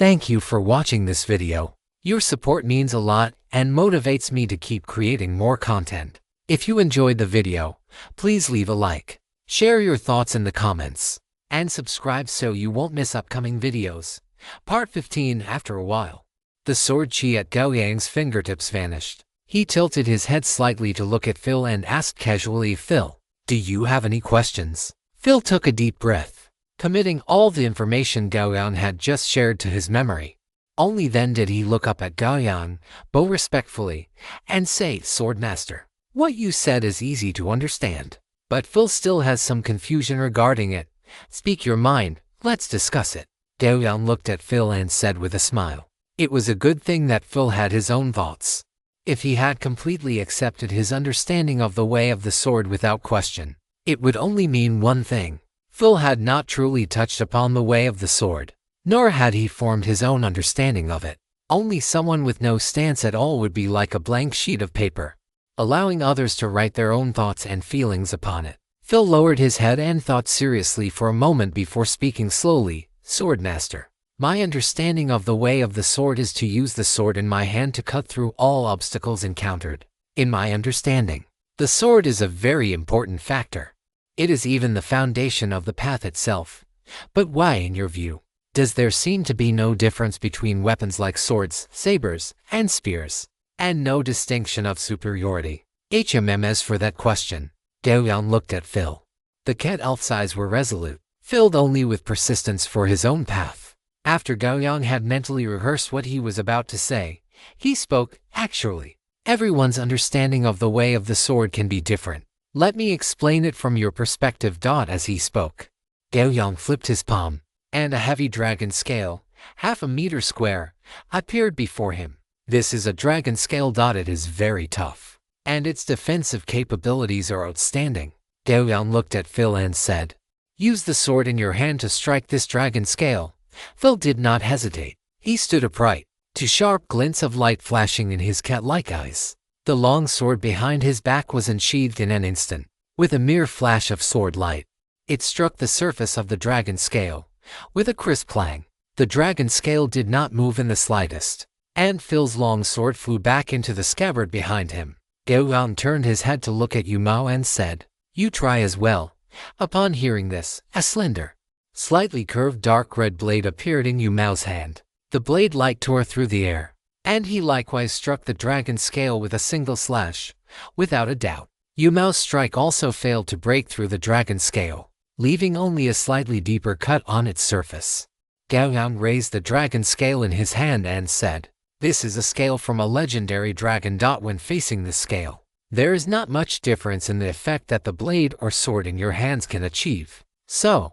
Thank you for watching this video. Your support means a lot and motivates me to keep creating more content. If you enjoyed the video, please leave a like, share your thoughts in the comments, and subscribe so you won't miss upcoming videos. Part 15. After a while, the sword chi at Gao Yang's fingertips vanished. He tilted his head slightly to look at Phil and asked casually, "Phil, do you have any questions?" Phil took a deep breath, committing all the information Gao Yang had just shared to his memory. Only then did he look up at Gao Yang, bow respectfully, and say, "Swordmaster, what you said is easy to understand, but Phil still has some confusion regarding it. Speak your mind, let's discuss it." Gao Yang looked at Phil and said with a smile, it was a good thing that Phil had his own thoughts. If he had completely accepted his understanding of the way of the sword without question, it would only mean one thing. Phil had not truly touched upon the way of the sword, nor had he formed his own understanding of it. Only someone with no stance at all would be like a blank sheet of paper, allowing others to write their own thoughts and feelings upon it. Phil lowered his head and thought seriously for a moment before speaking slowly. "Swordmaster, my understanding of the way of the sword is to use the sword in my hand to cut through all obstacles encountered. In my understanding, the sword is a very important factor. It is even the foundation of the path itself. But why, in your view, does there seem to be no difference between weapons like swords, sabers, and spears, and no distinction of superiority?" As for that question, Gao Yang looked at Phil. The cat elf's eyes were resolute, filled only with persistence for his own path. After Gao Yang had mentally rehearsed what he was about to say, he spoke, "Actually, everyone's understanding of the way of the sword can be different. Let me explain it from your perspective." As he spoke, Gao Yang flipped his palm, and a heavy dragon scale, half a meter square, appeared before him. This is a dragon scale. It is very tough, and its defensive capabilities are outstanding. Gao Yang looked at Phil and said, "Use the sword in your hand to strike this dragon scale." Phil did not hesitate. He stood upright, two sharp glints of light flashing in his cat-like eyes. The long sword behind his back was unsheathed in an instant. With a mere flash of sword light, it struck the surface of the dragon scale. With a crisp clang, the dragon scale did not move in the slightest, and Phil's long sword flew back into the scabbard behind him. Gao Yang turned his head to look at Yu Mao and said, "You try as well." Upon hearing this, a slender, slightly curved dark red blade appeared in Yu Mao's hand. The blade light tore through the air, and he likewise struck the dragon scale with a single slash. Without a doubt, Yu Mao's strike also failed to break through the dragon scale, leaving only a slightly deeper cut on its surface. Gao Yang raised the dragon scale in his hand and said, "This is a scale from a legendary dragon. When facing this scale, there is not much difference in the effect that the blade or sword in your hands can achieve. So,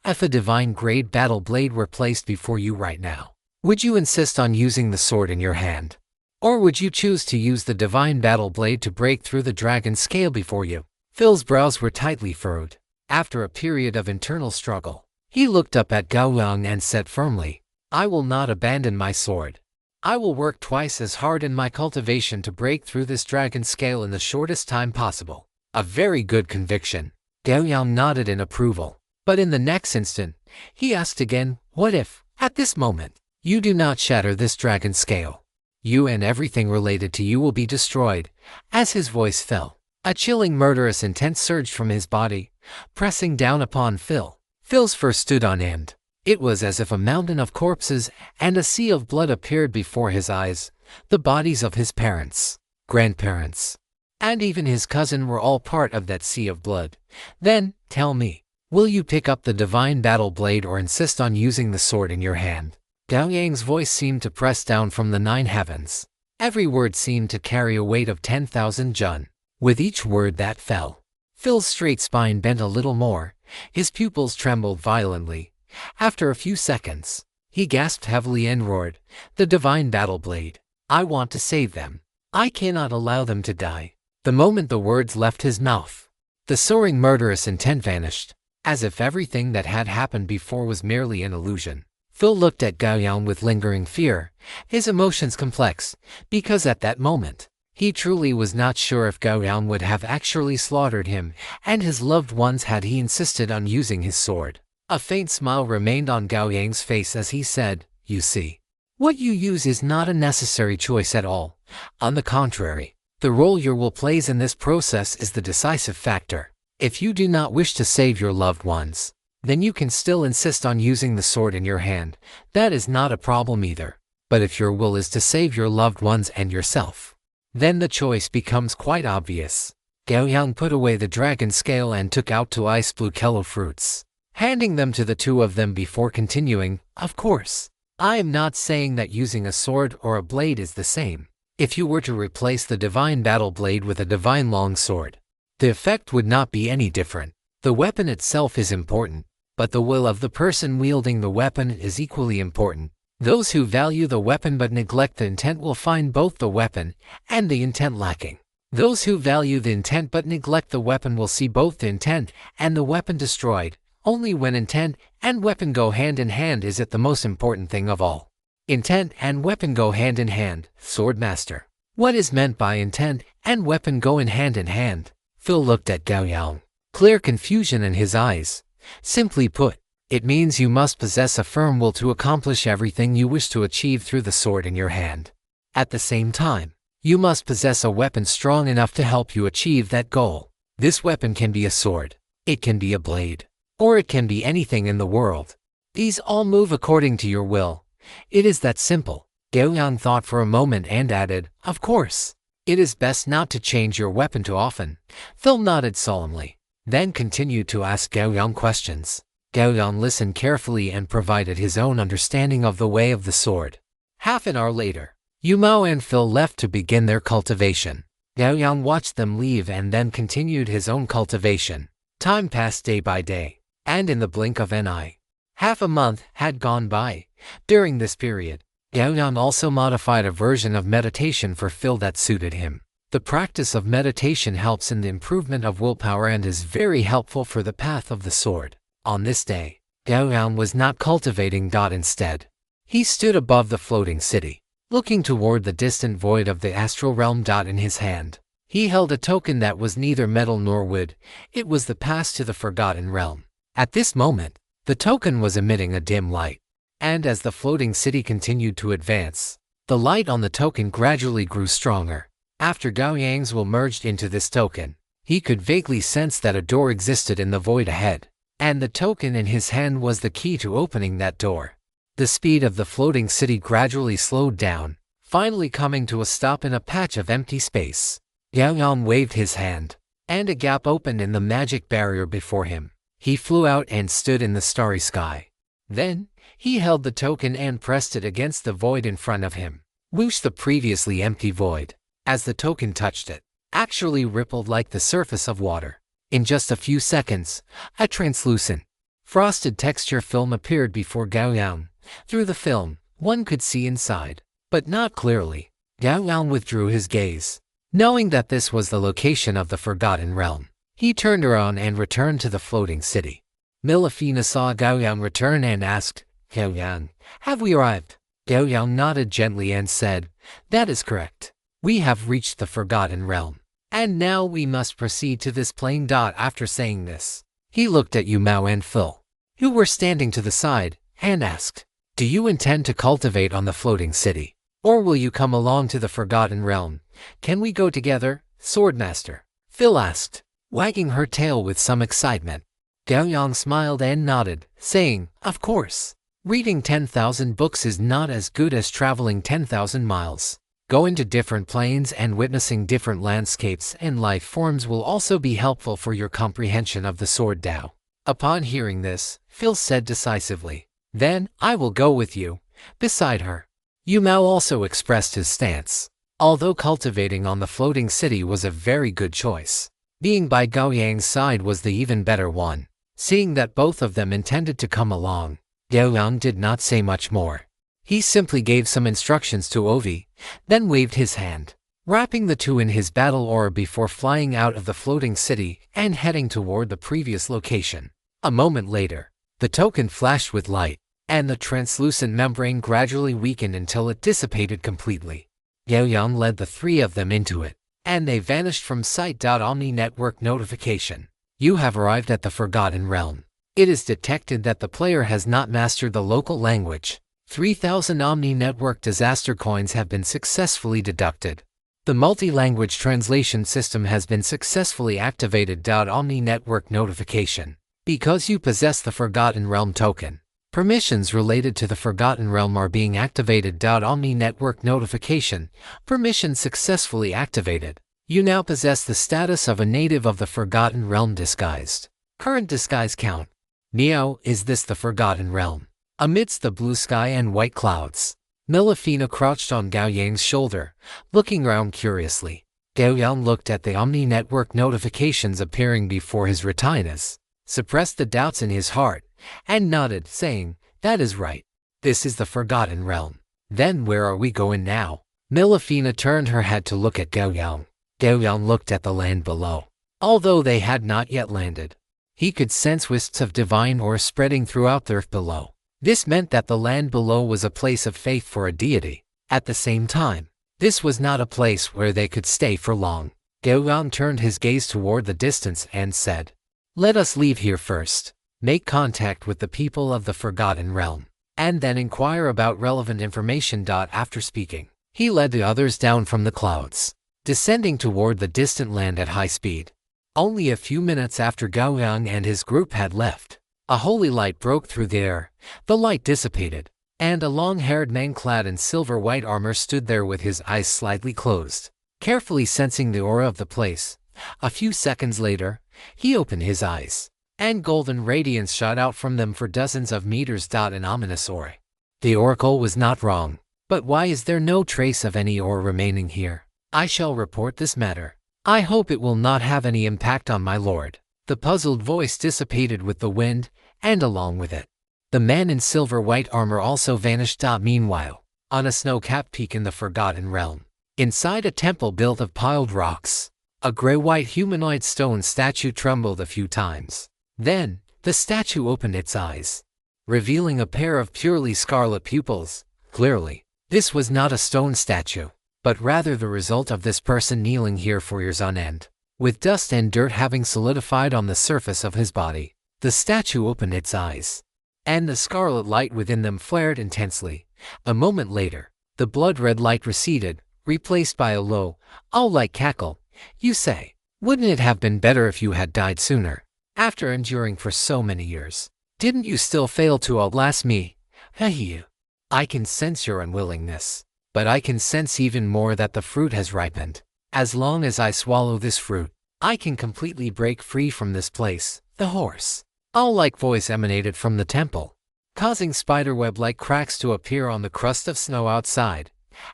if a divine grade battle blade were placed before you right now, would you insist on using the sword in your hand? Or would you choose to use the divine battle blade to break through the dragon scale before you?" Phil's brows were tightly furrowed. After a period of internal struggle, he looked up at Gao Yang and said firmly, "I will not abandon my sword. I will work twice as hard in my cultivation to break through this dragon scale in the shortest time possible." A very good conviction. Gao Yang nodded in approval. But in the next instant, he asked again, "What if, at this moment, you do not shatter this dragon scale? You and everything related to you will be destroyed." As his voice fell, a chilling murderous intent surged from his body, pressing down upon Phil. Phil's fur stood on end. It was as if a mountain of corpses and a sea of blood appeared before his eyes. The bodies of his parents, grandparents, and even his cousin were all part of that sea of blood. "Then, tell me, will you pick up the divine battle blade or insist on using the sword in your hand?" Gao Yang's voice seemed to press down from the 9 heavens. Every word seemed to carry a weight of 10,000 jun. With each word that fell, Phil's straight spine bent a little more. His pupils trembled violently. After a few seconds, he gasped heavily and roared, "The divine battle blade! I want to save them. I cannot allow them to die." The moment the words left his mouth, the soaring murderous intent vanished, as if everything that had happened before was merely an illusion. Phil looked at Gao Yang with lingering fear, his emotions complex, because at that moment, he truly was not sure if Gao Yang would have actually slaughtered him and his loved ones had he insisted on using his sword. A faint smile remained on Gao Yang's face as he said, you see. What you use is not a necessary choice at all. On the contrary, the role your will plays in this process is the decisive factor. If you do not wish to save your loved ones, then you can still insist on using the sword in your hand. That is not a problem either. But if your will is to save your loved ones and yourself, then the choice becomes quite obvious. Gao Yang put away the dragon scale and took out two ice blue kello fruits, handing them to the two of them before continuing, "Of course, I am not saying that using a sword or a blade is the same. If you were to replace the divine battle blade with a divine long sword, the effect would not be any different. The weapon itself is important, but the will of the person wielding the weapon is equally important. Those who value the weapon but neglect the intent will find both the weapon and the intent lacking. Those who value the intent but neglect the weapon will see both the intent and the weapon destroyed. Only when intent and weapon go hand in hand is it the most important thing of all. Intent and weapon go hand in hand, Swordmaster. What is meant by intent and weapon go in hand? Phil looked at Gao Yang, clear confusion in his eyes. Simply put, it means you must possess a firm will to accomplish everything you wish to achieve through the sword in your hand. At the same time, you must possess a weapon strong enough to help you achieve that goal. This weapon can be a sword, it can be a blade, or it can be anything in the world. These all move according to your will. It is that simple. Gao Yang thought for a moment and added, "Of course, it is best not to change your weapon too often." Phil nodded solemnly, then continued to ask Gao Yang questions. Gao Yang listened carefully and provided his own understanding of the way of the sword. Half an hour later, Yumao and Phil left to begin their cultivation. Gao Yang watched them leave and then continued his own cultivation. Time passed day by day, and in the blink of an eye, half a month had gone by. During this period, Gao Yang also modified a version of meditation for Phil that suited him. The practice of meditation helps in the improvement of willpower and is very helpful for the path of the sword. On this day, Gao Yang was not cultivating. Instead, he stood above the floating city, looking toward the distant void of the astral realm. In his hand, he held a token that was neither metal nor wood. It was the pass to the forgotten realm. At this moment, the token was emitting a dim light, and as the floating city continued to advance, the light on the token gradually grew stronger. After Gao Yang's will merged into this token, he could vaguely sense that a door existed in the void ahead, and the token in his hand was the key to opening that door. The speed of the floating city gradually slowed down, finally coming to a stop in a patch of empty space. Gao Yang waved his hand, and a gap opened in the magic barrier before him. He flew out and stood in the starry sky. Then, he held the token and pressed it against the void in front of him. Whoosh! The previously empty void, as the token touched it, actually rippled like the surface of water. In just a few seconds, a translucent, frosted texture film appeared before Gao Yang. Through the film, one could see inside, but not clearly. Gao Yang withdrew his gaze, knowing that this was the location of the Forgotten Realm. He turned around and returned to the floating city. Milafina saw Gao Yang return and asked, "Gao Yang, have we arrived?" Gao Yang nodded gently and said, "That is correct. We have reached the Forgotten Realm, and now we must proceed to this plane." After saying this, he looked at Yumao and Phil, who were standing to the side, and asked, "Do you intend to cultivate on the floating city, or will you come along to the Forgotten Realm? Can we go together, Swordmaster?" Phil asked, wagging her tail with some excitement. Gao Yang smiled and nodded, saying, "Of course. Reading 10,000 books is not as good as traveling 10,000 miles. Going to different planes and witnessing different landscapes and life forms will also be helpful for your comprehension of the sword Tao." Upon hearing this, Phil said decisively, "Then, I will go with you." Beside her, Yumao also expressed his stance. Although cultivating on the floating city was a very good choice, being by Gao Yang's side was the even better one. Seeing that both of them intended to come along, Gao Yang did not say much more. He simply gave some instructions to Ovi, then waved his hand, wrapping the two in his battle aura before flying out of the floating city and heading toward the previous location. A moment later, the token flashed with light, and the translucent membrane gradually weakened until it dissipated completely. Gao Yang led the three of them into it, and they vanished from sight. Omni Network notification. You have arrived at the Forgotten Realm. It is detected that the player has not mastered the local language. 3,000 Omni Network disaster coins have been successfully deducted. The multi-language translation system has been successfully activated. Omni Network notification. Because you possess the Forgotten Realm token, permissions related to the Forgotten Realm are being activated. Omni Network notification. Permissions successfully activated. You now possess the status of a native of the Forgotten Realm disguised. Current disguise count. Neo, is this the Forgotten Realm? Amidst the blue sky and white clouds, Melifina crouched on Gao Yang's shoulder, looking around curiously. Gao Yang looked at the Omni Network notifications appearing before his retinas, suppressed the doubts in his heart, and nodded, saying, "That is right. This is the Forgotten Realm. Then where are we going now?" Melifina turned her head to look at Gao Yang. Gao Yang looked at the land below. Although they had not yet landed, he could sense wisps of divine ore spreading throughout the earth below. This meant that the land below was a place of faith for a deity. At the same time, this was not a place where they could stay for long. Gao Yang turned his gaze toward the distance and said, "Let us leave here first, make contact with the people of the Forgotten Realm, and then inquire about relevant information." After speaking, he led the others down from the clouds, descending toward the distant land at high speed. Only a few minutes after Gao Yang and his group had left, a holy light broke through the air. The light dissipated, and a long-haired man clad in silver-white armor stood there with his eyes slightly closed, carefully sensing the aura of the place. A few seconds later, he opened his eyes, and golden radiance shot out from them for dozens of meters. An ominous aura. The oracle was not wrong. But why is there no trace of any ore remaining here? I shall report this matter. I hope it will not have any impact on my lord. The puzzled voice dissipated with the wind, and along with it, the man in silver-white armor also vanished. Meanwhile, on a snow-capped peak in the Forgotten Realm, inside a temple built of piled rocks, a gray-white humanoid stone statue trembled a few times. Then, the statue opened its eyes, revealing a pair of purely scarlet pupils. Clearly, this was not a stone statue, but rather the result of this person kneeling here for years on end, with dust and dirt having solidified on the surface of his body. The statue opened its eyes, and the scarlet light within them flared intensely. A moment later, the blood-red light receded, replaced by a low, owl-like cackle. "You say, wouldn't it have been better if you had died sooner? After enduring for so many years, didn't you still fail to outlast me? I can sense your unwillingness, but I can sense even more that the fruit has ripened. As long as I swallow this fruit, I can completely break free from this place." The hoarse, owl-like voice emanated from the temple, causing spiderweb-like cracks to appear on the crust of snow outside.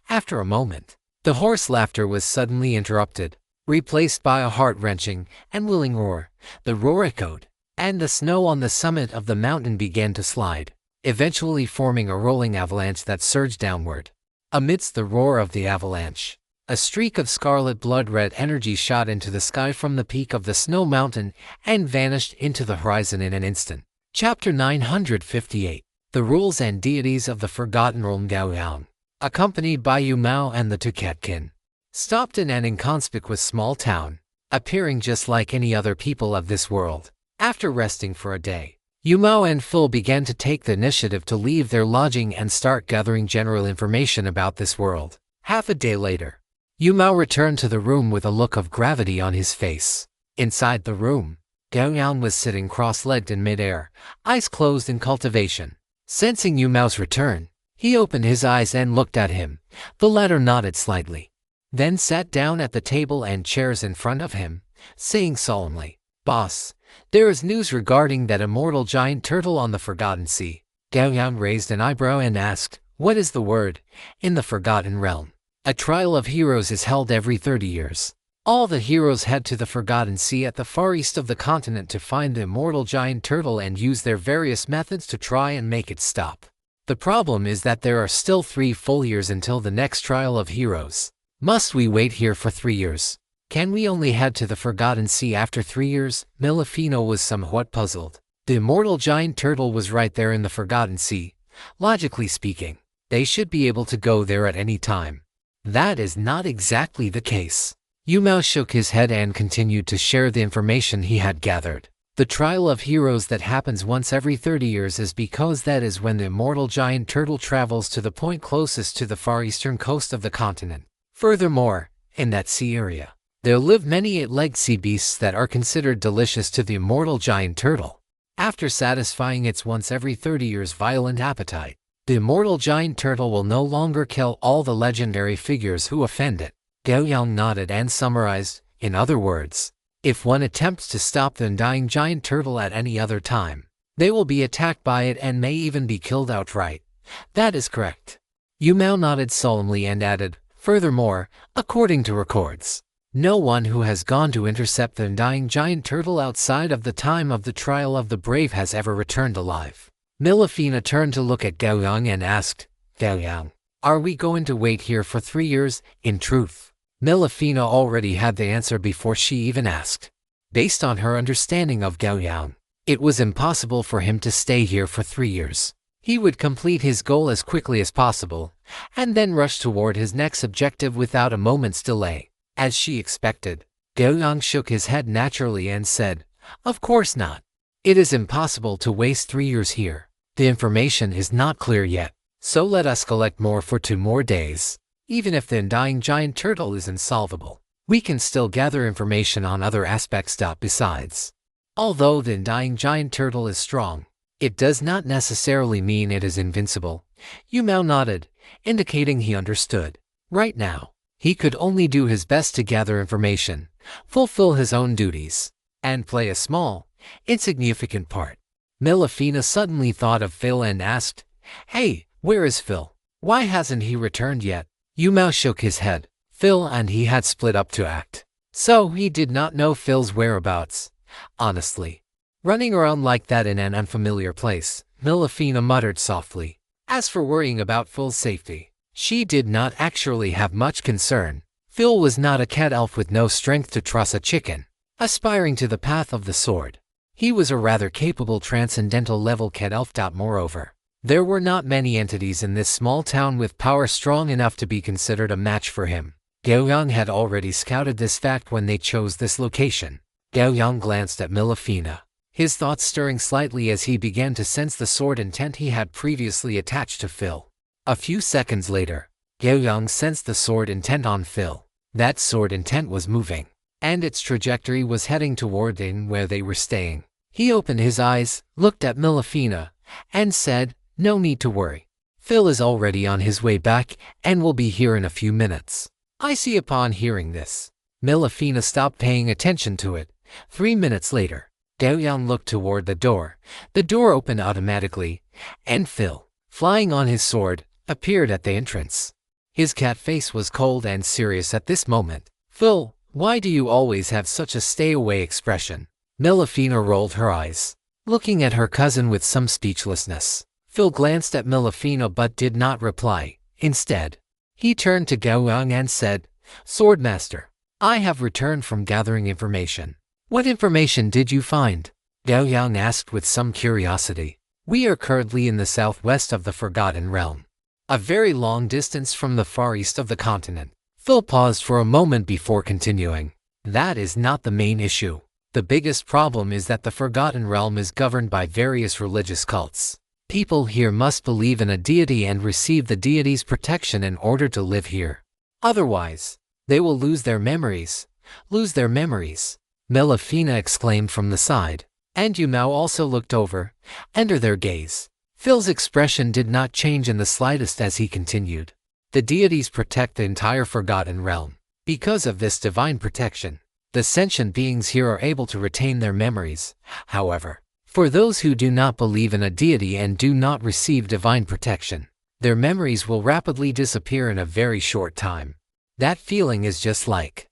After a moment, the hoarse laughter was suddenly interrupted, replaced by a heart-wrenching and willing roar. The roar echoed, and the snow on the summit of the mountain began to slide, eventually forming a rolling avalanche that surged downward. Amidst the roar of the avalanche, a streak of scarlet blood-red energy shot into the sky from the peak of the snow mountain and vanished into the horizon in an instant. Chapter 958. The Rules and Deities of the Forgotten Realm. Gao Yang, accompanied by Yu Mao and the Tuketkin, stopped in an inconspicuous small town, appearing just like any other people of this world. After resting for a day, Yu Mao and Phil began to take the initiative to leave their lodging and start gathering general information about this world. Half a day later, Yu Mao returned to the room with a look of gravity on his face. Inside the room, Gao Yang was sitting cross-legged in midair, eyes closed in cultivation. Sensing Yu Mao's return, he opened his eyes and looked at him. The latter nodded slightly, then sat down at the table and chairs in front of him, saying solemnly, "Boss, there is news regarding that immortal giant turtle on the Forgotten Sea." Gao Yang raised an eyebrow and asked, "What is the word in the Forgotten Realm?" A trial of heroes is held every 30 years. All the heroes head to the Forgotten Sea at the far east of the continent to find the immortal giant turtle and use their various methods to try and make it stop. The problem is that there are still 3 full years until the next trial of heroes. Must we wait here for 3 years? Can we only head to the Forgotten Sea after 3 years? Melifina was somewhat puzzled. The immortal giant turtle was right there in the Forgotten Sea. Logically speaking, they should be able to go there at any time. That is not exactly the case. Yu Mao shook his head and continued to share the information he had gathered. The trial of heroes that happens once every 30 years is because that is when the immortal giant turtle travels to the point closest to the far eastern coast of the continent. Furthermore, in that sea area, there live many eight-legged sea beasts that are considered delicious to the immortal giant turtle. After satisfying its once every 30 years violent appetite, the immortal giant turtle will no longer kill all the legendary figures who offend it. Gao Yang nodded and summarized, in other words, if one attempts to stop the undying giant turtle at any other time, they will be attacked by it and may even be killed outright. That is correct. Yu Mao nodded solemnly and added, furthermore, according to records, no one who has gone to intercept the undying giant turtle outside of the time of the trial of the brave has ever returned alive. Milafina turned to look at Gao Yang and asked, Gao Yang, are we going to wait here for 3 years? In truth, Milafina already had the answer before she even asked. Based on her understanding of Gao Yang, it was impossible for him to stay here for 3 years. He would complete his goal as quickly as possible, and then rush toward his next objective without a moment's delay. As she expected, Gao Yang shook his head naturally and said, of course not. It is impossible to waste 3 years here. The information is not clear yet, so let us collect more for 2 more days. Even if the undying giant turtle is insolvable, we can still gather information on other aspects. Besides, although the undying giant turtle is strong, it does not necessarily mean it is invincible. Yu Mao nodded, indicating he understood. Right now, he could only do his best to gather information, fulfill his own duties, and play a small, insignificant part. Milafina suddenly thought of Phil and asked, hey, where is Phil? Why hasn't he returned yet? Yu Mao shook his head. Phil and he had split up to act, so he did not know Phil's whereabouts. Honestly, running around like that in an unfamiliar place, Milafina muttered softly. As for worrying about Phil's safety, she did not actually have much concern. Phil was not a cat elf with no strength to truss a chicken, aspiring to the path of the sword. He was a rather capable transcendental level cat elf. Moreover, there were not many entities in this small town with power strong enough to be considered a match for him. Gao Yang had already scouted this fact when they chose this location. Gao Yang glanced at Milafina, his thoughts stirring slightly as he began to sense the sword intent he had previously attached to Phil. A few seconds later, Gao Yang sensed the sword intent on Phil. That sword intent was moving, and its trajectory was heading toward where they were staying. He opened his eyes, looked at Milafina, and said, no need to worry. Phil is already on his way back and will be here in a few minutes. I see. Upon hearing this, Milafina stopped paying attention to it. 3 minutes later, Gao Yang looked toward the door. The door opened automatically, and Phil, flying on his sword, appeared at the entrance. His cat face was cold and serious at this moment. Phil, why do you always have such a stay-away expression? Milafina rolled her eyes, looking at her cousin with some speechlessness. Phil glanced at Milafina but did not reply. Instead, he turned to Gao Yang and said, Swordmaster, I have returned from gathering information. What information did you find? Gao Yang asked with some curiosity. We are currently in the southwest of the Forgotten Realm, a very long distance from the far east of the continent. Phil paused for a moment before continuing. That is not the main issue. The biggest problem is that the Forgotten Realm is governed by various religious cults. People here must believe in a deity and receive the deity's protection in order to live here. Otherwise, they will lose their memories. Milafina exclaimed from the side, and Yu Mao also looked over, under their gaze. Phil's expression did not change in the slightest as he continued. The deities protect the entire Forgotten Realm. Because of this divine protection, the sentient beings here are able to retain their memories. However, for those who do not believe in a deity and do not receive divine protection, their memories will rapidly disappear in a very short time. That feeling is just like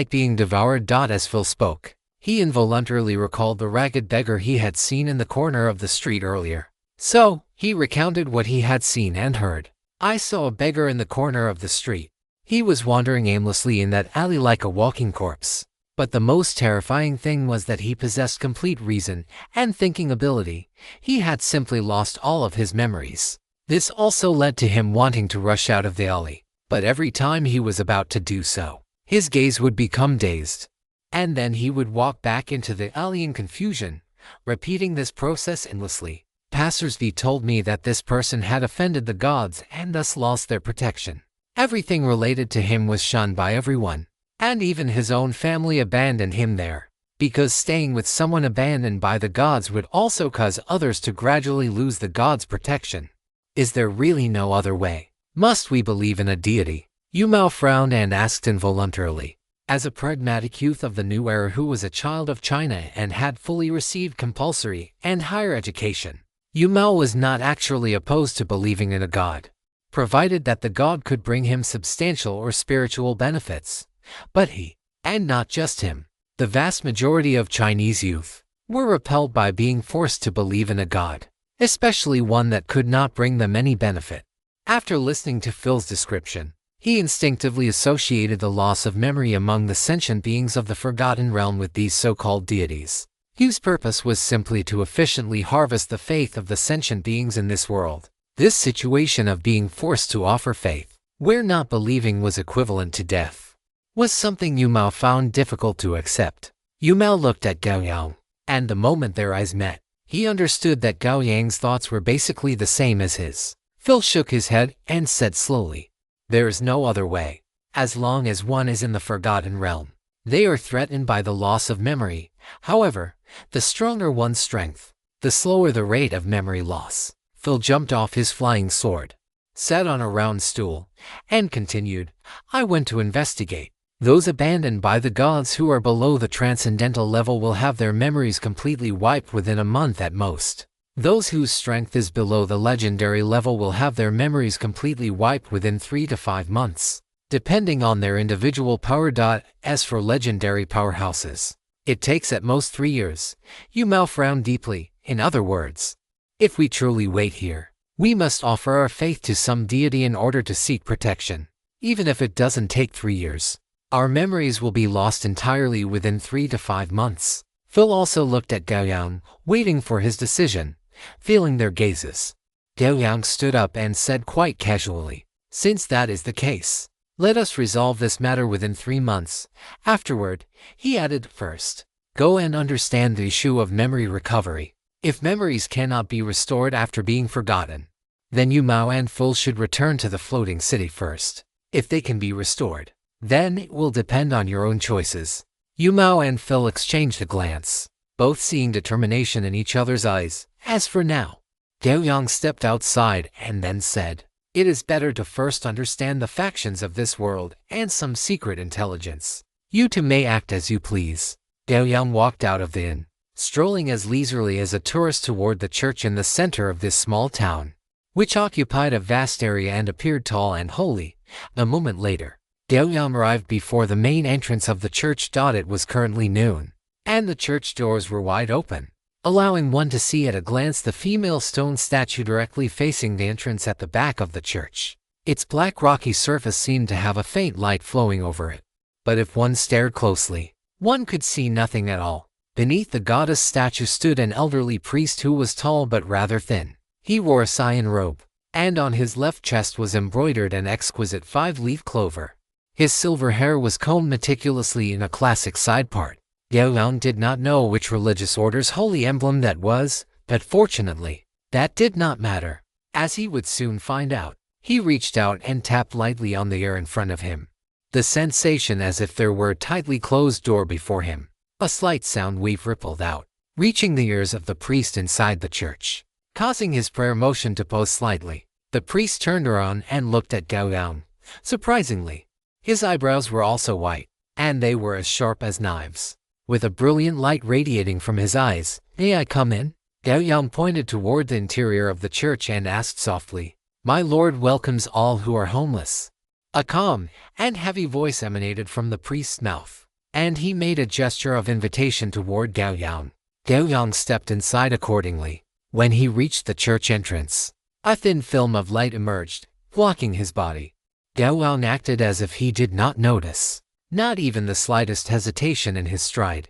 being devoured. As Phil spoke, he involuntarily recalled the ragged beggar he had seen in the corner of the street earlier. So, he recounted what he had seen and heard. I saw a beggar in the corner of the street. He was wandering aimlessly in that alley like a walking corpse. But the most terrifying thing was that he possessed complete reason and thinking ability. He had simply lost all of his memories. This also led to him wanting to rush out of the alley. But every time he was about to do so, his gaze would become dazed. And then he would walk back into the alley in confusion, repeating this process endlessly. Passers-by told me that this person had offended the gods and thus lost their protection. Everything related to him was shunned by everyone, and even his own family abandoned him there, because staying with someone abandoned by the gods would also cause others to gradually lose the gods' protection. Is there really no other way? Must we believe in a deity? Yu Mao frowned and asked involuntarily. As a pragmatic youth of the new era who was a child of China and had fully received compulsory and higher education, Yu Mao was not actually opposed to believing in a god, provided that the god could bring him substantial or spiritual benefits. But he, and not just him, the vast majority of Chinese youth, were repelled by being forced to believe in a god, especially one that could not bring them any benefit. After listening to Phil's description, he instinctively associated the loss of memory among the sentient beings of the Forgotten Realm with these so-called deities, whose purpose was simply to efficiently harvest the faith of the sentient beings in this world. This situation of being forced to offer faith, where not believing was equivalent to death, was something Yu Mao found difficult to accept. Yu Mao looked at Gao Yang, and the moment their eyes met, he understood that Gao Yang's thoughts were basically the same as his. Phil shook his head and said slowly, "There is no other way. As long as one is in the Forgotten Realm, they are threatened by the loss of memory. However, the stronger one's strength, the slower the rate of memory loss." Phil jumped off his flying sword, sat on a round stool, and continued, "I went to investigate. Those abandoned by the gods who are below the transcendental level will have their memories completely wiped within a month at most. Those whose strength is below the legendary level will have their memories completely wiped within 3 to 5 months, depending on their individual power. As for legendary powerhouses, it takes at most 3 years. Yu Mao frowned deeply. In other words, if we truly wait here, we must offer our faith to some deity in order to seek protection. Even if it doesn't take 3 years, our memories will be lost entirely within 3 to 5 months. Phil also looked at Gao Yang, waiting for his decision, feeling their gazes. Gao Yang stood up and said quite casually, "Since that is the case, let us resolve this matter within 3 months. Afterward," he added, "first, go and understand the issue of memory recovery. If memories cannot be restored after being forgotten, then Yu Mao and Phil should return to the floating city first. If they can be restored, then it will depend on your own choices." Yu Mao and Phil exchanged a glance, both seeing determination in each other's eyes. As for now, Gao Yang stepped outside and then said, "It is better to first understand the factions of this world and some secret intelligence. You two may act as you please." Gao Yang walked out of the inn, strolling as leisurely as a tourist toward the church in the center of this small town, which occupied a vast area and appeared tall and holy. A moment later, Gao Yang arrived before the main entrance of the church. It was currently noon, and the church doors were wide open, allowing one to see at a glance the female stone statue directly facing the entrance at the back of the church. Its black rocky surface seemed to have a faint light flowing over it, but if one stared closely, one could see nothing at all. Beneath the goddess statue stood an elderly priest who was tall but rather thin. He wore a cyan robe, and on his left chest was embroidered an exquisite 5-leaf clover. His silver hair was combed meticulously in a classic side part. Gao Yang did not know which religious order's holy emblem that was, but fortunately, that did not matter, as he would soon find out. He reached out and tapped lightly on the air in front of him. The sensation as if there were a tightly closed door before him. A slight sound wave rippled out, reaching the ears of the priest inside the church, causing his prayer motion to pause slightly. The priest turned around and looked at Gao Yang. Surprisingly, his eyebrows were also white, and they were as sharp as knives, with a brilliant light radiating from his eyes. "May I come in?" Gao Yang pointed toward the interior of the church and asked softly. "My lord welcomes all who are homeless." A calm and heavy voice emanated from the priest's mouth, and he made a gesture of invitation toward Gao Yang. Gao Yang stepped inside accordingly. When he reached the church entrance, a thin film of light emerged, blocking his body. Gao Yang acted as if he did not notice, not even the slightest hesitation in his stride.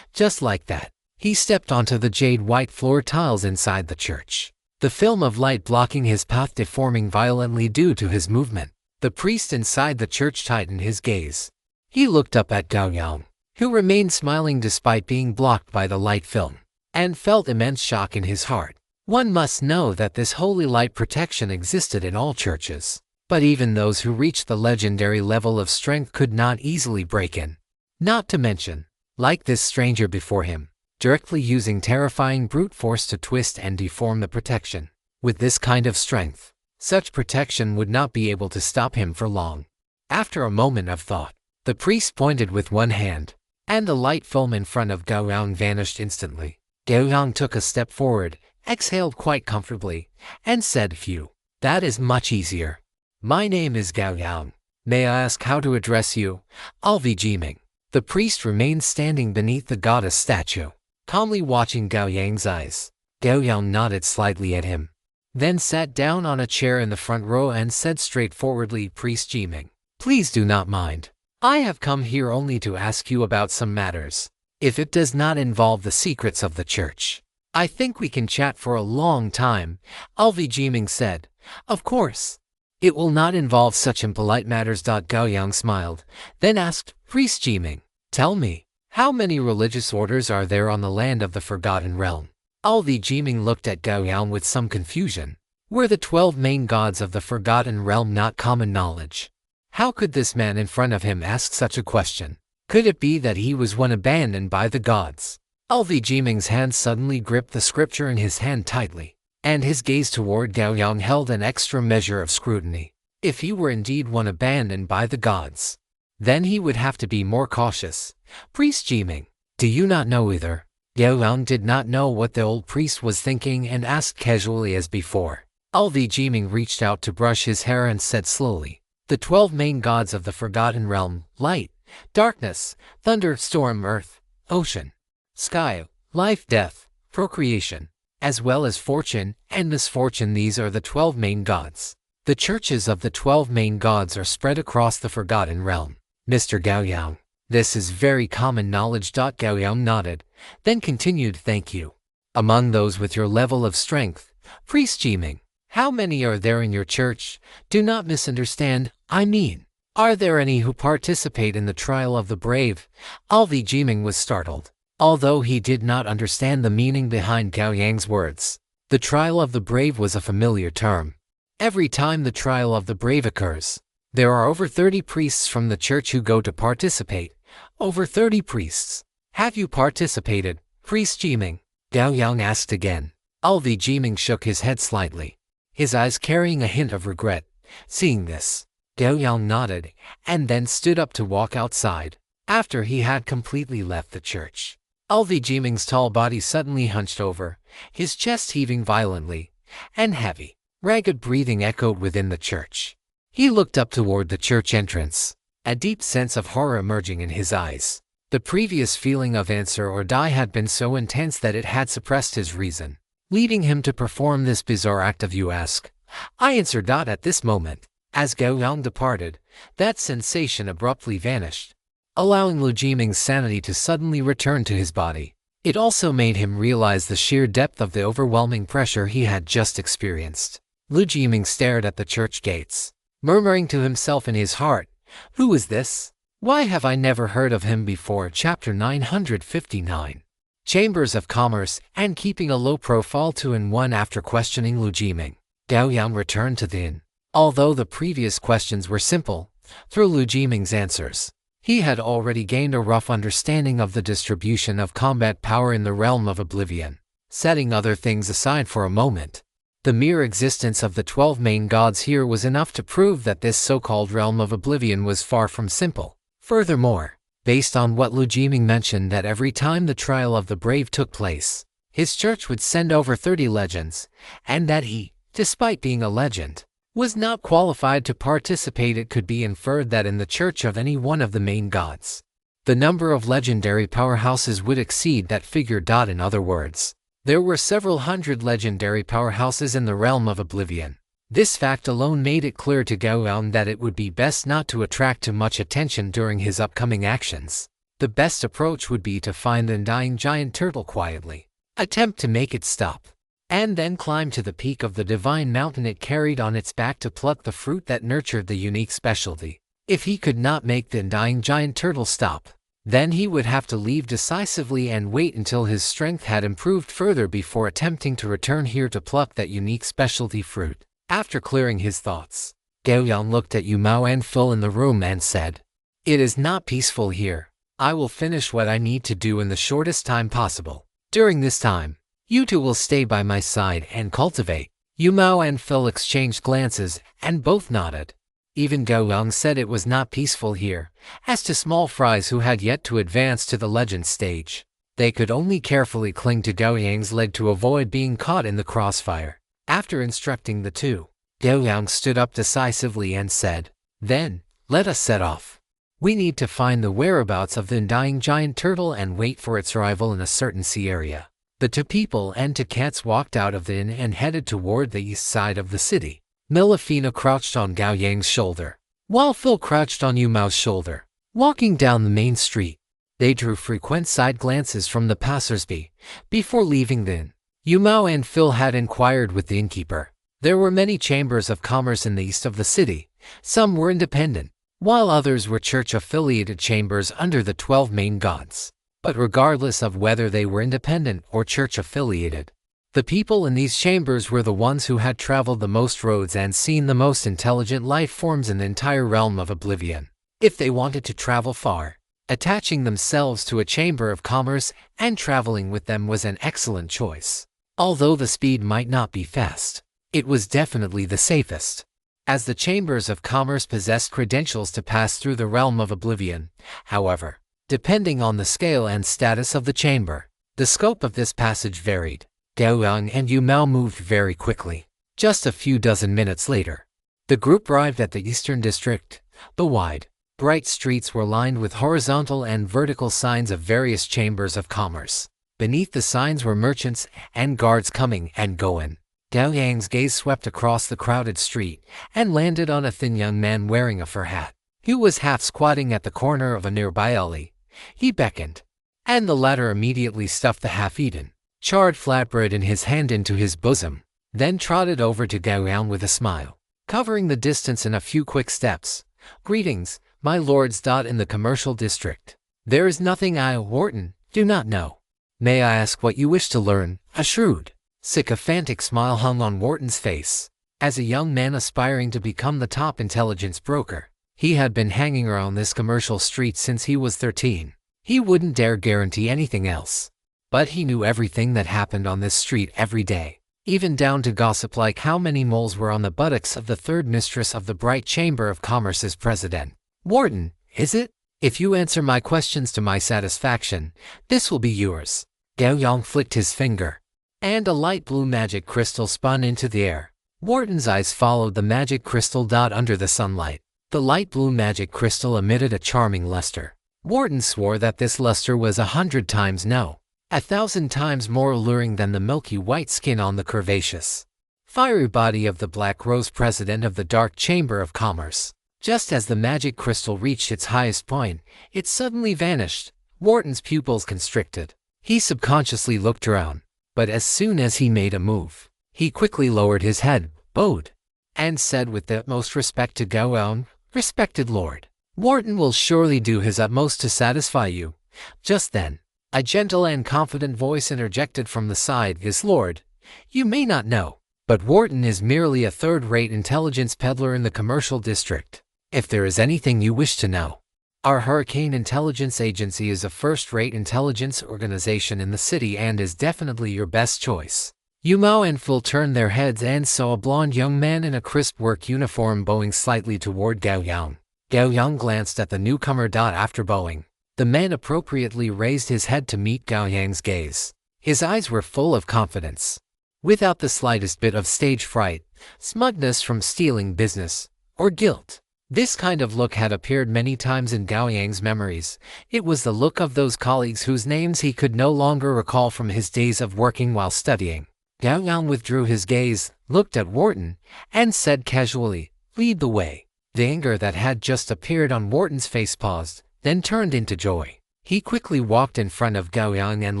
Just like that, he stepped onto the jade-white floor tiles inside the church, the film of light blocking his path deforming violently due to his movement. The priest inside the church tightened his gaze. He looked up at Gao Yang, who remained smiling despite being blocked by the light film, and felt immense shock in his heart. One must know that this holy light protection existed in all churches, but even those who reached the legendary level of strength could not easily break in. Not to mention, like this stranger before him, directly using terrifying brute force to twist and deform the protection. With this kind of strength, such protection would not be able to stop him for long. After a moment of thought, the priest pointed with one hand, and the light film in front of Gao Yang vanished instantly. Gao Yang took a step forward, exhaled quite comfortably, and said, "Phew, that is much easier. My name is Gao Yang. May I ask how to address you?" "LVG Ming." The priest remained standing beneath the goddess statue, calmly watching Gao Yang's eyes. Gao Yang nodded slightly at him, then sat down on a chair in the front row and said straightforwardly, "Priest Jiming, please do not mind. I have come here only to ask you about some matters. If it does not involve the secrets of the church, I think we can chat for a long time," LVG Ming said. "Of course. It will not involve such impolite matters." Gao Yang smiled, then asked, "Priest Jiming, tell me, how many religious orders are there on the land of the Forgotten Realm?" LVG Ming looked at Gao Yang with some confusion. Were the 12 main gods of the Forgotten Realm not common knowledge? How could this man in front of him ask such a question? Could it be that he was one abandoned by the gods? LVG Ming's hand suddenly gripped the scripture in his hand tightly, and his gaze toward Gao Yang held an extra measure of scrutiny. If he were indeed one abandoned by the gods, then he would have to be more cautious. "Priest Jiming, do you not know either?" Gao Yang did not know what the old priest was thinking and asked casually as before. LVG Ming reached out to brush his hair and said slowly, "The 12 main gods of the Forgotten Realm, light, darkness, thunder, storm, earth, ocean, sky, life, death, procreation, as well as fortune and misfortune. These are the 12 main gods. The churches of the 12 main gods are spread across the Forgotten Realm." "Mr. Gao Yang, this is very common knowledge." Gao Yang nodded, then continued, "Thank you. Among those with your level of strength, Priest Jiming, how many are there in your church? Do not misunderstand, I mean, are there any who participate in the trial of the brave?" LVG Ming was startled, although he did not understand the meaning behind Gao Yang's words. The trial of the brave was a familiar term. Every time the trial of the brave occurs, there are over 30 priests from the church who go to participate. Over 30 priests. "Have you participated, Priest Jiming?" Gao Yang asked again. LVG Ming shook his head slightly, his eyes carrying a hint of regret. Seeing this, Gao Yang nodded and then stood up to walk outside. After he had completely left the church, LVG Ming's tall body suddenly hunched over, his chest heaving violently, and heavy, ragged breathing echoed within the church. He looked up toward the church entrance, a deep sense of horror emerging in his eyes. The previous feeling of answer or die had been so intense that it had suppressed his reason, leading him to perform this bizarre act of "you ask, I answer." At this moment, as Gao Yang departed, that sensation abruptly vanished, allowing Lu Jiming's sanity to suddenly return to his body. It also made him realize the sheer depth of the overwhelming pressure he had just experienced. Lu Jiming stared at the church gates, murmuring to himself in his heart, "Who is this? Why have I never heard of him before?" Chapter 959. Chambers of Commerce. And keeping a low profile 2-in-1 after questioning Lu Jiming, Gao Yang returned to the inn. Although the previous questions were simple, through Lu Jiming's answers, he had already gained a rough understanding of the distribution of combat power in the realm of oblivion. Setting other things aside for a moment, the mere existence of the 12 main gods here was enough to prove that this so-called realm of oblivion was far from simple. Furthermore, based on what Lu Jiming mentioned that every time the trial of the brave took place, his church would send over 30 legends, and that he, despite being a legend, was not qualified to participate, it could be inferred that in the church of any one of the main gods, the number of legendary powerhouses would exceed that figure. In other words, there were several hundred legendary powerhouses in the realm of oblivion. This fact alone made it clear to Gao Yang that it would be best not to attract too much attention during his upcoming actions. The best approach would be to find the undying giant turtle quietly, attempt to make it stop, and then climb to the peak of the divine mountain it carried on its back to pluck the fruit that nurtured the unique specialty. If he could not make the undying giant turtle stop, Then he would have to leave decisively and wait until his strength had improved further before attempting to return here to pluck that unique specialty fruit. After clearing his thoughts, Gao Yang looked at Yu Mao and Phil in the room and said, "It is not peaceful here. I will finish what I need to do in the shortest time possible. During this time, you two will stay by my side and cultivate." Yu Mao and Phil exchanged glances and both nodded. Even Gao Yang said it was not peaceful here. As to small fries who had yet to advance to the legend stage, they could only carefully cling to Gao Yang's leg to avoid being caught in the crossfire. After instructing the two, Gao Yang stood up decisively and said, "Then, let us set off. We need to find the whereabouts of the undying giant turtle and wait for its arrival in a certain sea area." The two people and two cats walked out of the inn and headed toward the east side of the city. Melifina crouched on Gao Yang's shoulder, while Phil crouched on Yu Mao's shoulder. Walking down the main street, they drew frequent side glances from the passersby before leaving the inn. Yu Mao and Phil had inquired with the innkeeper. There were many chambers of commerce in the east of the city. Some were independent, while others were church-affiliated chambers under the 12 main gods. But regardless of whether they were independent or church-affiliated, the people in these chambers were the ones who had traveled the most roads and seen the most intelligent life forms in the entire realm of oblivion. If they wanted to travel far, attaching themselves to a chamber of commerce and traveling with them was an excellent choice. Although the speed might not be fast, it was definitely the safest, as the chambers of commerce possessed credentials to pass through the realm of oblivion. However, depending on the scale and status of the chamber, the scope of this passage varied. Gao Yang and Yu Mao moved very quickly. Just a few dozen minutes later, the group arrived at the eastern district. The wide, bright streets were lined with horizontal and vertical signs of various chambers of commerce. Beneath the signs were merchants and guards coming and going. Gao Yang's gaze swept across the crowded street and landed on a thin young man wearing a fur hat. He was half squatting at the corner of a nearby alley. He beckoned, and the latter immediately stuffed the half-eaten, charred flatbread in his hand into his bosom, then trotted over to Gao Yang with a smile, covering the distance in a few quick steps. "Greetings, my lords. In the commercial district, there is nothing I, Wharton, do not know. May I ask what you wish to learn?" A shrewd, sycophantic smile hung on Wharton's face. As a young man aspiring to become the top intelligence broker, he had been hanging around this commercial street since he was 13. He wouldn't dare guarantee anything else, but he knew everything that happened on this street every day, even down to gossip like how many moles were on the buttocks of the third mistress of the Bright Chamber of Commerce's president. "Wharton, is it? If you answer my questions to my satisfaction, this will be yours." Gao Yang flicked his finger, and a light blue magic crystal spun into the air. Wharton's eyes followed the magic crystal under the sunlight. The light blue magic crystal emitted a charming luster. Wharton swore that this luster was 100 times 1,000 times more alluring than the milky white skin on the curvaceous, fiery body of the Black Rose president of the Dark Chamber of Commerce. Just as the magic crystal reached its highest point, it suddenly vanished. Wharton's pupils constricted. He subconsciously looked around, but as soon as he made a move, he quickly lowered his head, bowed, and said with the utmost respect to Gao Yang, "Respected Lord, Wharton will surely do his utmost to satisfy you." Just then, a gentle and confident voice interjected from the side. "Yes, Lord, you may not know, but Wharton is merely a third-rate intelligence peddler in the commercial district. If there is anything you wish to know, our Hurricane Intelligence Agency is a first-rate intelligence organization in the city and is definitely your best choice." Yu Mao and Phil turned their heads and saw a blond young man in a crisp work uniform bowing slightly toward Gao Yang. Gao Yang glanced at the newcomer. After bowing, the man appropriately raised his head to meet Gao Yang's gaze. His eyes were full of confidence, without the slightest bit of stage fright, smugness from stealing business, or guilt. This kind of look had appeared many times in Gao Yang's memories. It was the look of those colleagues whose names he could no longer recall from his days of working while studying. Gao Yang withdrew his gaze, looked at Wharton, and said casually, "Lead the way." The anger that had just appeared on Wharton's face paused, then turned into joy. He quickly walked in front of Gao Yang and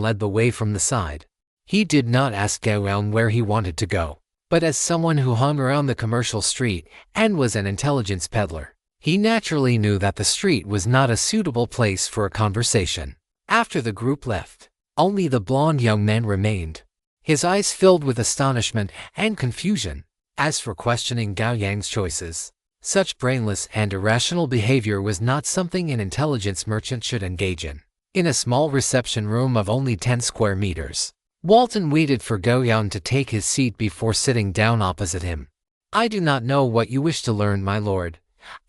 led the way from the side. He did not ask Gao Yang where he wanted to go, but as someone who hung around the commercial street and was an intelligence peddler, He naturally knew that the street was not a suitable place for a conversation. After the group left, only the blonde young man remained, his eyes filled with astonishment and confusion. As for questioning Gao Yang's choices, such brainless and irrational behavior was not something an intelligence merchant should engage in. In a small reception room of only 10 square meters, Walton waited for Gao Yang to take his seat before sitting down opposite him. "I do not know what you wish to learn, my lord.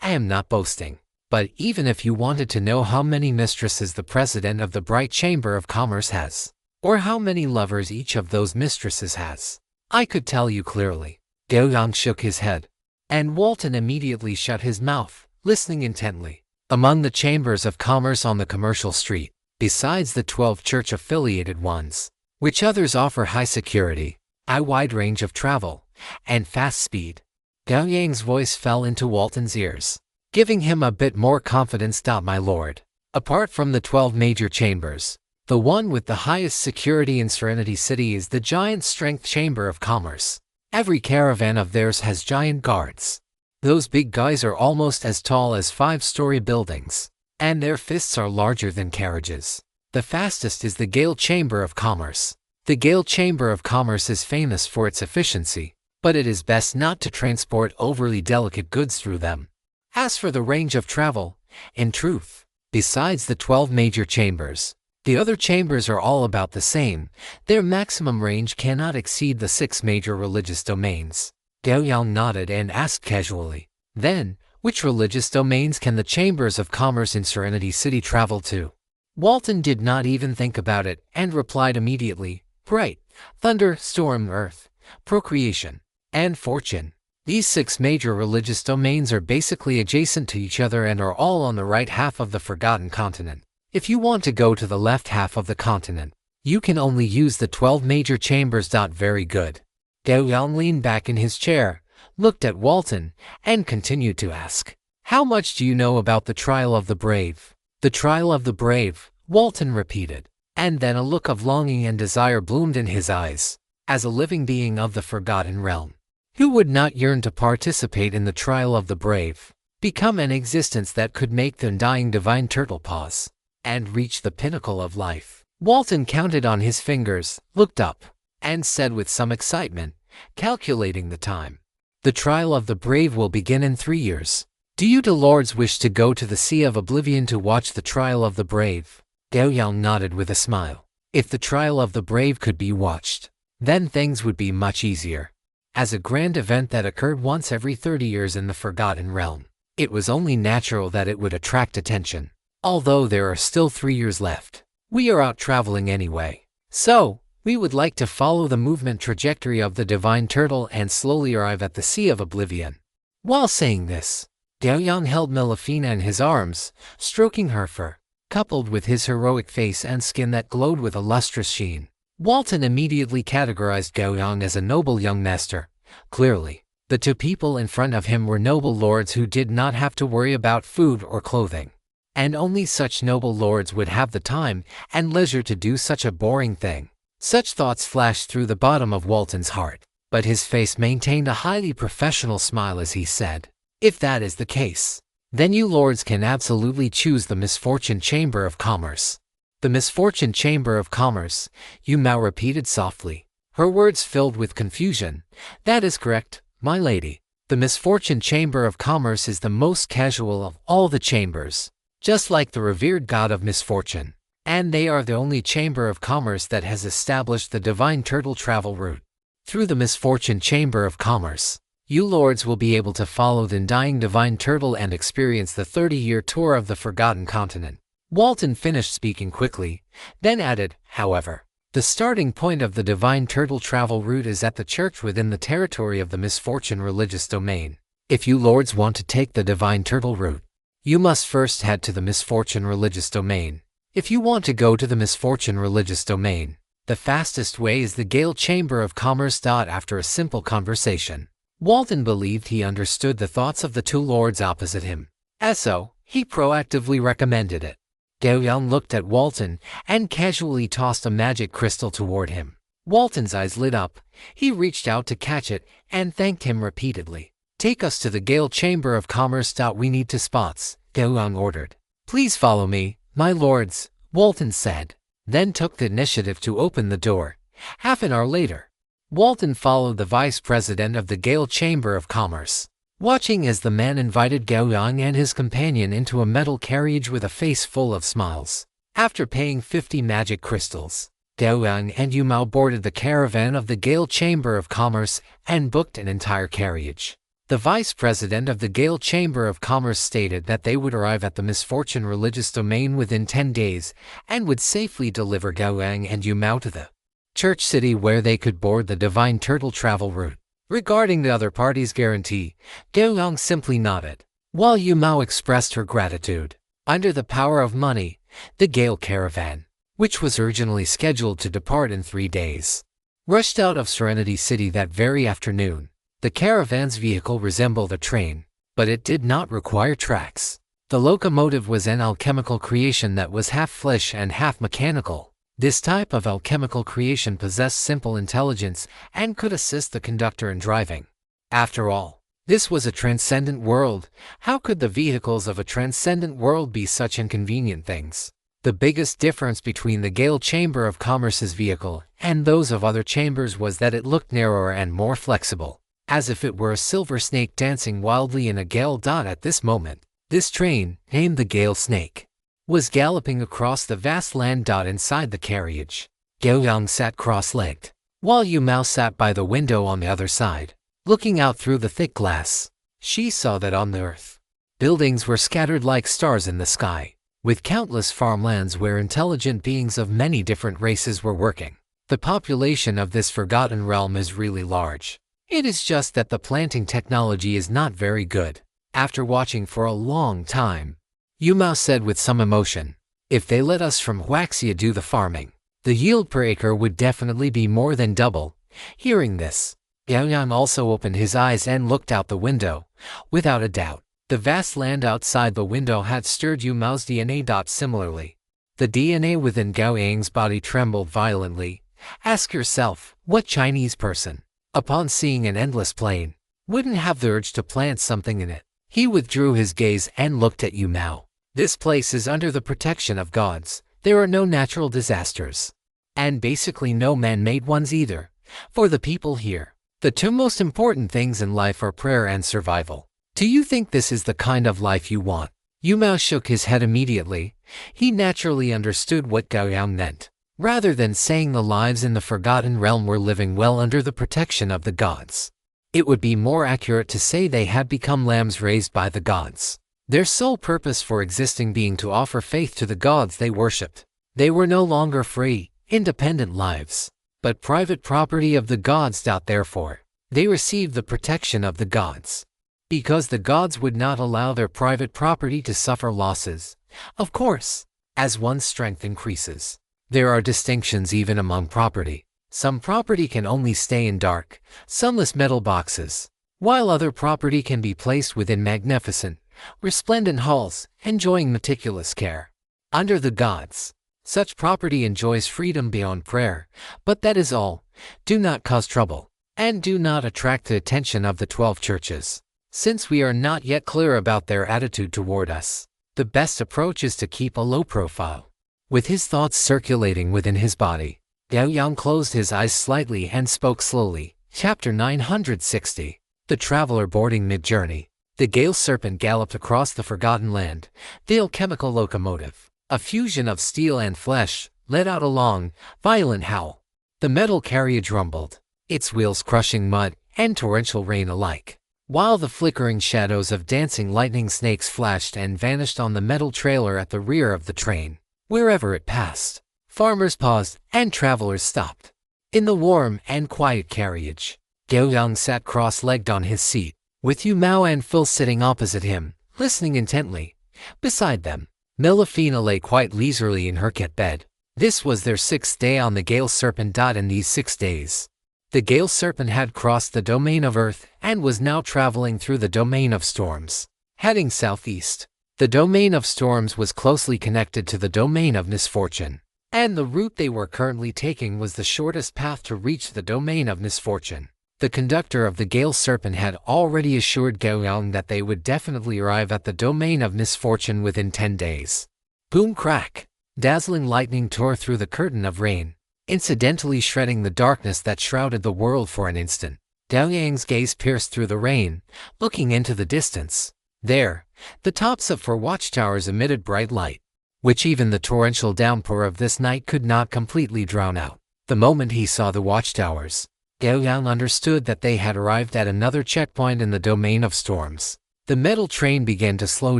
I am not boasting. But even if you wanted to know how many mistresses the president of the Bright Chamber of Commerce has, or how many lovers each of those mistresses has, I could tell you clearly." Gao Yang shook his head, and Walton immediately shut his mouth, listening intently. Among the chambers of commerce on the commercial street, besides the 12 church-affiliated ones, which others offer high security, a wide range of travel, and fast speed, Gao Yang's voice fell into Walton's ears, giving him a bit more confidence. "My lord, apart from the 12 major chambers, the one with the highest security in Serenity City is the Giant Strength Chamber of Commerce. Every caravan of theirs has giant guards. Those big guys are almost as tall as 5-story buildings, and their fists are larger than carriages. The fastest is the Gale Chamber of Commerce. The Gale Chamber of Commerce is famous for its efficiency, but it is best not to transport overly delicate goods through them. As for the range of travel, in truth, besides the 12 major chambers, the other chambers are all about the same. Their maximum range cannot exceed the 6 major religious domains." Gao Yang nodded and asked casually, "Then, which religious domains can the chambers of commerce in Serenity City travel to?" Walton did not even think about it and replied immediately, "Bright, thunder, storm, earth, procreation, and fortune. These 6 major religious domains are basically adjacent to each other and are all on the right half of the Forgotten Continent. If you want to go to the left half of the continent, you can only use the 12 major chambers." "Very good." Gao Yang leaned back in his chair, looked at Walton, and continued to ask, "How much do you know about the Trial of the Brave?" "The Trial of the Brave," Walton repeated, and then a look of longing and desire bloomed in his eyes. As a living being of the Forgotten Realm, who would not yearn to participate in the Trial of the Brave, become an existence that could make the undying divine turtle pause, and reach the pinnacle of life? Walton counted on his fingers, looked up, and said with some excitement, calculating the time, "The Trial of the Brave will begin in 3 years. Do you lords wish to go to the Sea of Oblivion to watch the Trial of the Brave?" Gao Yang nodded with a smile. If the Trial of the Brave could be watched, then things would be much easier. As a grand event that occurred once every 30 years in the Forgotten Realm, it was only natural that it would attract attention. Although there are still 3 years left, we are out traveling anyway. So, we would like to follow the movement trajectory of the Divine Turtle and slowly arrive at the Sea of Oblivion. While saying this, Gao Yang held Melifina in his arms, stroking her fur, coupled with his heroic face and skin that glowed with a lustrous sheen. Walton immediately categorized Gao Yang as a noble young master. Clearly, the 2 people in front of him were noble lords who did not have to worry about food or clothing. And only such noble lords would have the time and leisure to do such a boring thing. Such thoughts flashed through the bottom of Walton's heart, but his face maintained a highly professional smile as he said, "If that is the case, then you lords can absolutely choose the Misfortune Chamber of Commerce." "The Misfortune Chamber of Commerce," Yu Mao repeated softly, her words filled with confusion. "That is correct, my lady. The Misfortune Chamber of Commerce is the most casual of all the chambers, just like the revered god of misfortune. And they are the only chamber of commerce that has established the Divine Turtle travel route. Through the Misfortune Chamber of Commerce, you lords will be able to follow the undying Divine Turtle and experience the 30-year tour of the Forgotten Continent." Walton finished speaking quickly, then added, "However, the starting point of the Divine Turtle travel route is at the church within the territory of the Misfortune religious domain. If you lords want to take the Divine Turtle route, you must first head to the Misfortune religious domain. If you want to go to the Misfortune religious domain, the fastest way is the Gale Chamber of Commerce." After a simple conversation, Walton believed he understood the thoughts of the 2 lords opposite him. As so, he proactively recommended it. Gao Yang looked at Walton and casually tossed a magic crystal toward him. Walton's eyes lit up. He reached out to catch it and thanked him repeatedly. Take us to the Gale Chamber of Commerce. We need to spots, Gao Yang ordered. Please follow me, my lords, Walton said, then took the initiative to open the door. Half an hour later, Walton followed the vice president of the Gale Chamber of Commerce, watching as the man invited Gao Yang and his companion into a metal carriage with a face full of smiles. After paying 50 magic crystals, Gao Yang and Yumao boarded the caravan of the Gale Chamber of Commerce and booked an entire carriage. The vice president of the Gale Chamber of Commerce stated that they would arrive at the Misfortune religious domain within 10 days and would safely deliver Gao Yang and Yumao to the church city where they could board the Divine Turtle travel route. Regarding the other party's guarantee, Gao Yang simply nodded, while Yumao expressed her gratitude. Under the power of money, the Gale caravan, which was originally scheduled to depart in 3 days, rushed out of Serenity City that very afternoon. The caravan's vehicle resembled a train, but it did not require tracks. The locomotive was an alchemical creation that was half flesh and half mechanical. This type of alchemical creation possessed simple intelligence and could assist the conductor in driving. After all, this was a transcendent world. How could the vehicles of a transcendent world be such inconvenient things? The biggest difference between the Gale Chamber of Commerce's vehicle and those of other chambers was that it looked narrower and more flexible, as if it were a silver snake dancing wildly in a gale. At this moment, this train, named the Gale Snake, was galloping across the vast land. Inside the carriage, Gao Yang sat cross-legged, while Yumao sat by the window on the other side, looking out through the thick glass. She saw that on the earth, buildings were scattered like stars in the sky, with countless farmlands where intelligent beings of many different races were working. The population of this forgotten realm is really large. It is just that the planting technology is not very good. After watching for a long time, Yumao said with some emotion, if they let us from Huaxia do the farming, the yield per acre would definitely be more than double. Hearing this, Gao Yang also opened his eyes and looked out the window. Without a doubt, the vast land outside the window had stirred Yumao's DNA. Similarly, the DNA within Gao Yang's body trembled violently. Ask yourself, what Chinese person, upon seeing an endless plain, wouldn't have the urge to plant something in it? He withdrew his gaze and looked at Yumao. This place is under the protection of gods. There are no natural disasters, and basically no man-made ones either. For the people here, the two most important things in life are prayer and survival. Do you think this is the kind of life you want? Yumao shook his head immediately. He naturally understood what Gao Yang meant. Rather than saying the lives in the Forgotten Realm were living well under the protection of the gods, it would be more accurate to say they had become lambs raised by the gods, their sole purpose for existing being to offer faith to the gods they worshipped. They were no longer free, independent lives, but private property of the gods. Therefore, they received the protection of the gods, because the gods would not allow their private property to suffer losses. Of course, as one's strength increases, there are distinctions even among property. Some property can only stay in dark, sunless metal boxes, while other property can be placed within magnificent, resplendent halls, enjoying meticulous care. Under the gods, such property enjoys freedom beyond prayer, but that is all. Do not cause trouble, and do not attract the attention of the 12 churches, since we are not yet clear about their attitude toward us. The best approach is to keep a low profile. With his thoughts circulating within his body, Gao Yang closed his eyes slightly and spoke slowly. Chapter 960. The Traveler Boarding Mid-Journey. The Gale Serpent galloped across the Forgotten Land. The alchemical locomotive, a fusion of steel and flesh, let out a long, violent howl. The metal carriage rumbled, its wheels crushing mud and torrential rain alike, while the flickering shadows of dancing lightning snakes flashed and vanished on the metal trailer at the rear of the train. Wherever it passed, farmers paused and travelers stopped. In the warm and quiet carriage, Gao Yang sat cross-legged on his seat, with Yumao and Phil sitting opposite him, listening intently. Beside them, Melifina lay quite leisurely in her cat bed. This was their 6th day on the Gale Serpent. In these 6 days, the Gale Serpent had crossed the domain of Earth and was now traveling through the domain of storms, heading southeast. The domain of storms was closely connected to the domain of misfortune, and the route they were currently taking was the shortest path to reach the domain of misfortune. The conductor of the Gale Serpent had already assured Gao Yang that they would definitely arrive at the domain of misfortune within 10 days. Boom crack! Dazzling lightning tore through the curtain of rain, incidentally shredding the darkness that shrouded the world for an instant. Gao Yang's gaze pierced through the rain, looking into the distance. There, the tops of 4 watchtowers emitted bright light, which even the torrential downpour of this night could not completely drown out. The moment he saw the watchtowers, Gao Yang understood that they had arrived at another checkpoint in the domain of storms. The metal train began to slow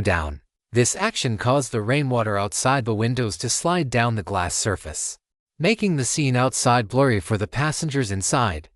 down. This action caused the rainwater outside the windows to slide down the glass surface, making the scene outside blurry for the passengers inside.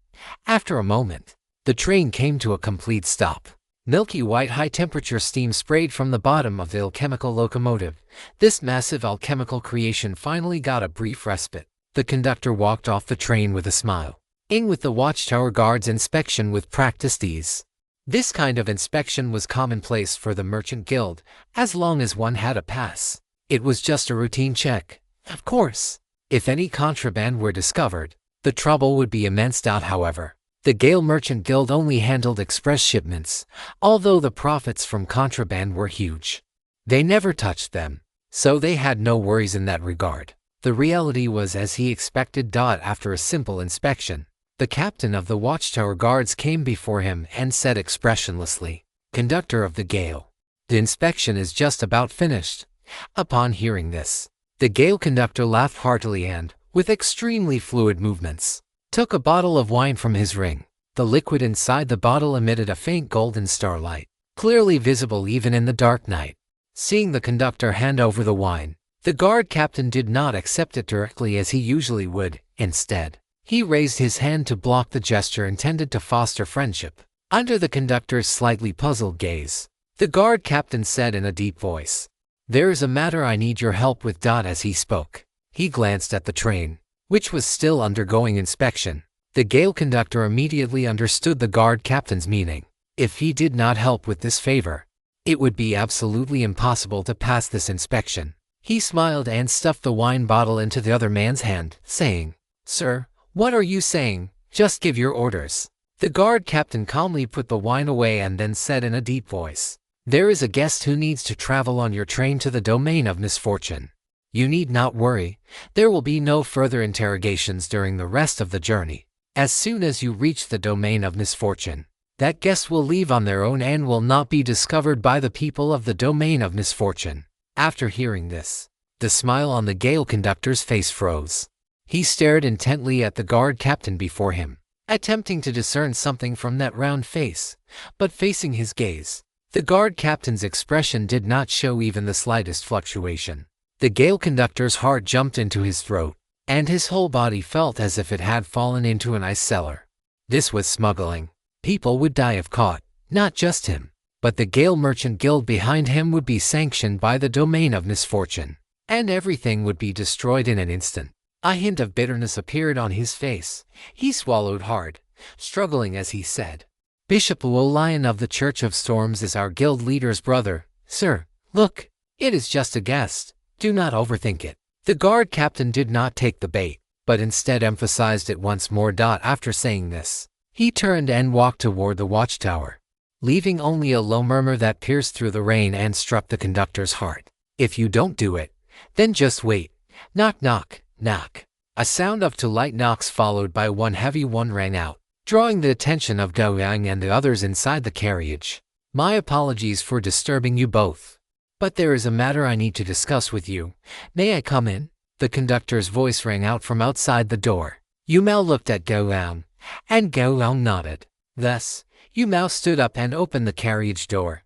After a moment, the train came to a complete stop. Milky white high-temperature steam sprayed from the bottom of the alchemical locomotive. This massive alchemical creation finally got a brief respite. The conductor walked off the train with a smile, with the watchtower guard's inspection with practiced ease. This kind of inspection was commonplace for the Merchant Guild, as long as one had a pass. It was just a routine check. Of course, if any contraband were discovered, the trouble would be immense. However, the Gale Merchant Guild only handled express shipments, although the profits from contraband were huge. They never touched them, so they had no worries in that regard. The reality was as he expected. After a simple inspection, the captain of the watchtower guards came before him and said expressionlessly, "Conductor of the Gale, the inspection is just about finished." Upon hearing this, the Gale conductor laughed heartily and, with extremely fluid movements, took a bottle of wine from his ring. The liquid inside the bottle emitted a faint golden starlight, clearly visible even in the dark night. Seeing the conductor hand over the wine, the guard captain did not accept it directly as he usually would. Instead, he raised his hand to block the gesture intended to foster friendship. Under the conductor's slightly puzzled gaze, the guard captain said in a deep voice, "There is a matter I need your help with." As he spoke, he glanced at the train, which was still undergoing inspection. The Gale conductor immediately understood the guard captain's meaning. If he did not help with this favor, it would be absolutely impossible to pass this inspection. He smiled and stuffed the wine bottle into the other man's hand, saying, "Sir, what are you saying? Just give your orders." The guard captain calmly put the wine away and then said in a deep voice, "There is a guest who needs to travel on your train to the domain of misfortune. You need not worry, there will be no further interrogations during the rest of the journey. As soon as you reach the domain of misfortune, that guest will leave on their own and will not be discovered by the people of the domain of misfortune." After hearing this, the smile on the Gale conductor's face froze. He stared intently at the guard captain before him, attempting to discern something from that round face, but facing his gaze, the guard captain's expression did not show even the slightest fluctuation. The Gale conductor's heart jumped into his throat, and his whole body felt as if it had fallen into an ice cellar. This was smuggling. People would die if caught, not just him, but the Gale Merchant Guild behind him would be sanctioned by the domain of misfortune, and everything would be destroyed in an instant. A hint of bitterness appeared on his face. He swallowed hard, struggling as he said, "Bishop Luo Lion of the Church of Storms is our guild leader's brother. Sir, look, it is just a guest. Do not overthink it." The guard captain did not take the bait, but instead emphasized it once more. After saying this, he turned and walked toward the watchtower, leaving only a low murmur that pierced through the rain and struck the conductor's heart. "If you don't do it, then just wait." Knock knock, knock. A sound of 2 light knocks followed by one heavy one rang out, drawing the attention of Gao Yang and the others inside the carriage. "My apologies for disturbing you both, but there is a matter I need to discuss with you. May I come in?" The conductor's voice rang out from outside the door. Yu Mao looked at Gao Yang, and Gao Yang nodded. Thus, Yu Mao stood up and opened the carriage door.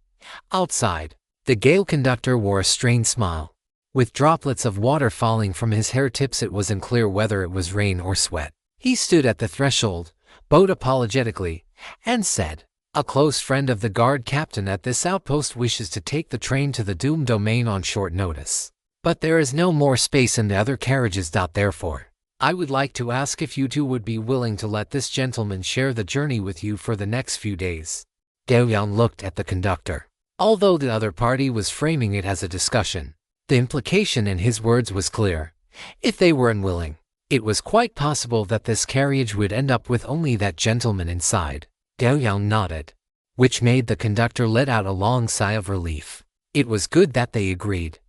Outside, the Gale conductor wore a strained smile. With droplets of water falling from his hair tips, it was unclear whether it was rain or sweat. He stood at the threshold, bowed apologetically, and said, "A close friend of the guard captain at this outpost wishes to take the train to the Doom domain on short notice. But there is no more space in the other carriages. Therefore, I would like to ask if you two would be willing to let this gentleman share the journey with you for the next few days." Gao Yang looked at the conductor. Although the other party was framing it as a discussion, the implication in his words was clear. If they were unwilling, It was quite possible that this carriage would end up with only that gentleman inside. Gao Yang nodded, which made the conductor let out a long sigh of relief. It was good that they agreed.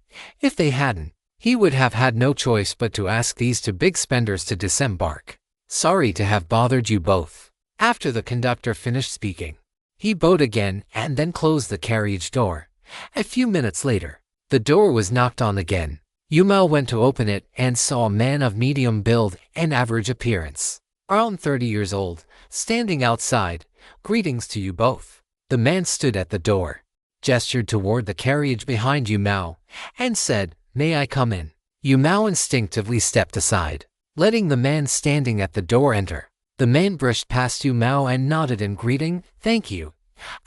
If they hadn't, he would have had no choice but to ask these two big spenders to disembark. Sorry to have bothered you both. After the conductor finished speaking, he bowed again and then closed the carriage door. A few minutes later, the door was knocked on again. Yumao went to open it and saw a man of medium build and average appearance, around 30 years old, standing outside. Greetings to you both. The man stood at the door, gestured toward the carriage behind Yumao, and said, "May I come in?" Yumao instinctively stepped aside, letting the man standing at the door enter. The man brushed past Yumao and nodded in greeting, "Thank you."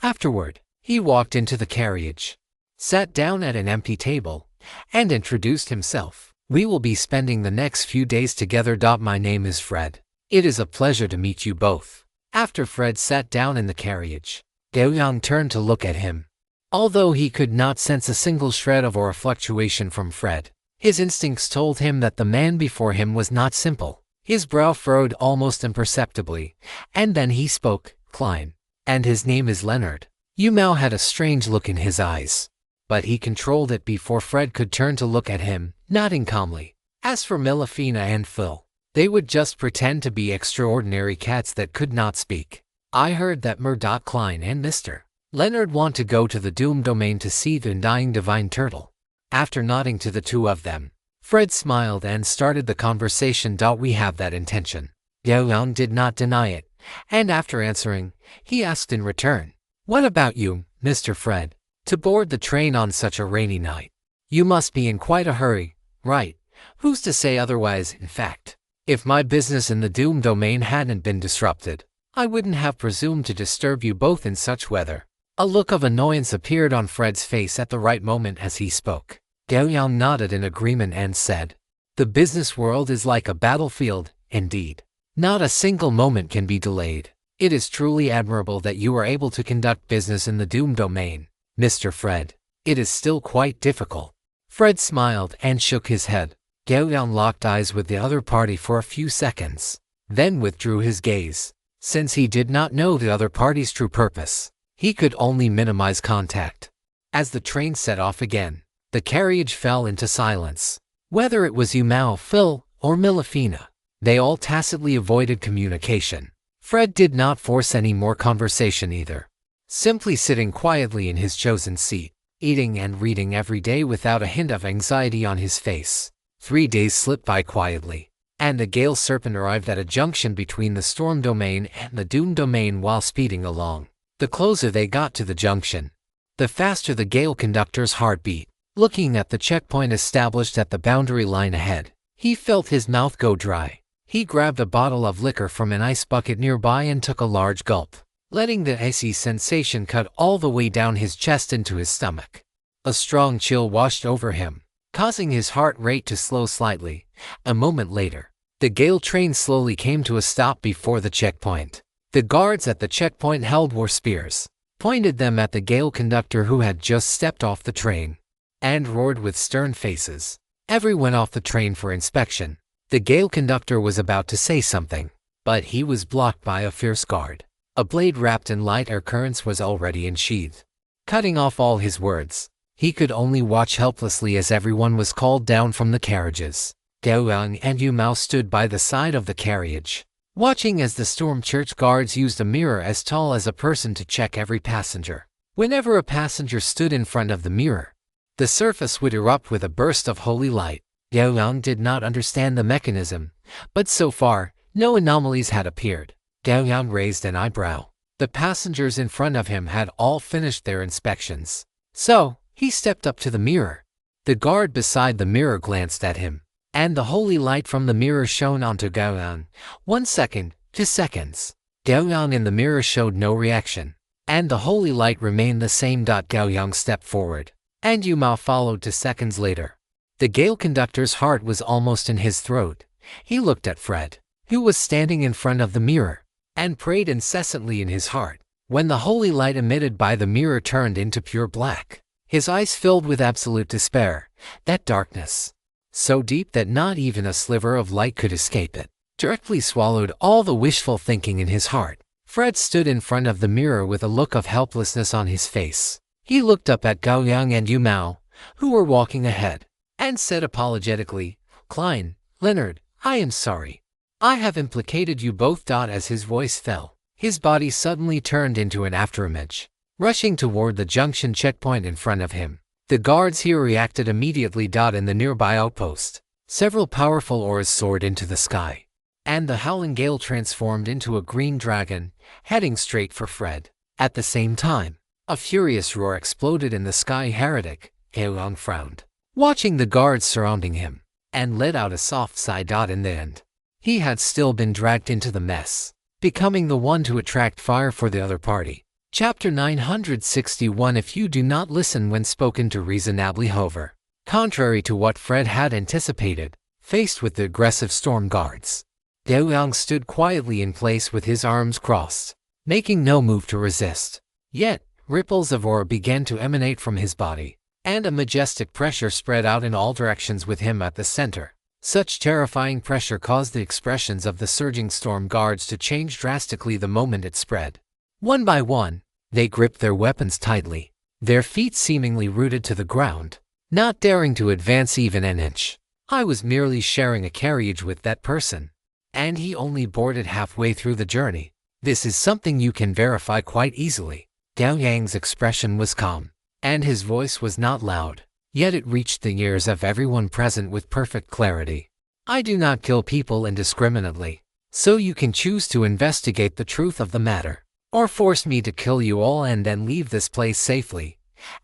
Afterward, he walked into the carriage, sat down at an empty table, and introduced himself. "We will be spending the next few days together. My name is Fred. It is a pleasure to meet you both." After Fred sat down in the carriage, Gao Yang turned to look at him. Although he could not sense a single shred of or a fluctuation from Fred, his instincts told him that the man before him was not simple. His brow furrowed almost imperceptibly, and then he spoke, "Klein. And his name is Leonard." Yumao had a strange look in his eyes, but he controlled it before Fred could turn to look at him, nodding calmly. As for Milafina and Phil, they would just pretend to be extraordinary cats that could not speak. "I heard that Klein and Mr. Leonard want to go to the Doom Domain to see the undying divine turtle." After nodding to the two of them, Fred smiled and started the conversation. "We have that intention." Gao Yang did not deny it, and after answering, he asked in return, "What about you, Mr. Fred? To board the train on such a rainy night? You must be in quite a hurry, right? Who's to say otherwise? In fact, if my business in the Doom Domain hadn't been disrupted, I wouldn't have presumed to disturb you both in such weather." A look of annoyance appeared on Fred's face at the right moment as he spoke. Gao Yang nodded in agreement and said, "The business world is like a battlefield, indeed. Not a single moment can be delayed. It is truly admirable that you are able to conduct business in the Doom Domain, Mr. Fred. It is still quite difficult." Fred smiled and shook his head. Gao Yang locked eyes with the other party for a few seconds, then withdrew his gaze. Since he did not know the other party's true purpose, he could only minimize contact. As the train set off again, the carriage fell into silence. Whether it was Yumao, Phil, or Milafina, they all tacitly avoided communication. Fred did not force any more conversation either, simply sitting quietly in his chosen seat, eating and reading every day without a hint of anxiety on his face. 3 days slipped by quietly, and the Gale Serpent arrived at a junction between the Storm Domain and the Doom Domain while speeding along. The closer they got to the junction, the faster the Gale conductor's heart beat. Looking at the checkpoint established at the boundary line ahead, he felt his mouth go dry. He grabbed a bottle of liquor from an ice bucket nearby and took a large gulp, letting the icy sensation cut all the way down his chest into his stomach. A strong chill washed over him, causing his heart rate to slow slightly. A moment later, the Gale train slowly came to a stop before the checkpoint. The guards at the checkpoint held war spears, pointed them at the Gale conductor who had just stepped off the train, and roared with stern faces. Everyone off the train for inspection. The Gale conductor was about to say something, but he was blocked by a fierce guard. A blade wrapped in light air currents was already unsheathed, cutting off all his words. He could only watch helplessly as everyone was called down from the carriages. Gao Yang and Yumao stood by the side of the carriage, watching as the Storm Church guards used a mirror as tall as a person to check every passenger. Whenever a passenger stood in front of the mirror, the surface would erupt with a burst of holy light. Gao Yang did not understand the mechanism, but so far, no anomalies had appeared. Gao Yang raised an eyebrow. The passengers in front of him had all finished their inspections, so he stepped up to the mirror. The guard beside the mirror glanced at him, and the holy light from the mirror shone onto Gao Yang. 1 second, 2 seconds. Gao Yang in the mirror showed no reaction, and the holy light remained the same. Gao Yang stepped forward, and Yumao followed 2 seconds later. The Gale conductor's heart was almost in his throat. He looked at Fred, who was standing in front of the mirror, and prayed incessantly in his heart. When the holy light emitted by the mirror turned into pure black, his eyes filled with absolute despair. That darkness so deep that not even a sliver of light could escape it. Directly swallowed all the wishful thinking in his heart. Fred stood in front of the mirror with a look of helplessness on his face. He looked up at Gao Yang and Yu Mao, who were walking ahead, and said apologetically, "Klein, Leonard, I am sorry. I have implicated you both." As his voice fell, his body suddenly turned into an afterimage, rushing toward the junction checkpoint in front of him. The guards here reacted immediately. In the nearby outpost, several powerful auras soared into the sky, and the howling gale transformed into a green dragon, heading straight for Fred. At the same time, a furious roar exploded in the sky. Heretic, Gao Yang frowned, watching the guards surrounding him, and let out a soft sigh. In the end, he had still been dragged into the mess, becoming the one to attract fire for the other party. Chapter 961. If you do not listen when spoken to, reasonably hover. Contrary to what Fred had anticipated, faced with the aggressive storm guards, Gao Yang stood quietly in place with his arms crossed, making no move to resist. Yet, ripples of aura began to emanate from his body, and a majestic pressure spread out in all directions with him at the center. Such terrifying pressure caused the expressions of the surging storm guards to change drastically the moment it spread. One by one, they gripped their weapons tightly, their feet seemingly rooted to the ground, not daring to advance even an inch. I was merely sharing a carriage with that person, and he only boarded halfway through the journey. This is something you can verify quite easily. Gao Yang's expression was calm, and his voice was not loud, yet it reached the ears of everyone present with perfect clarity. I do not kill people indiscriminately, so you can choose to investigate the truth of the matter, or force me to kill you all and then leave this place safely.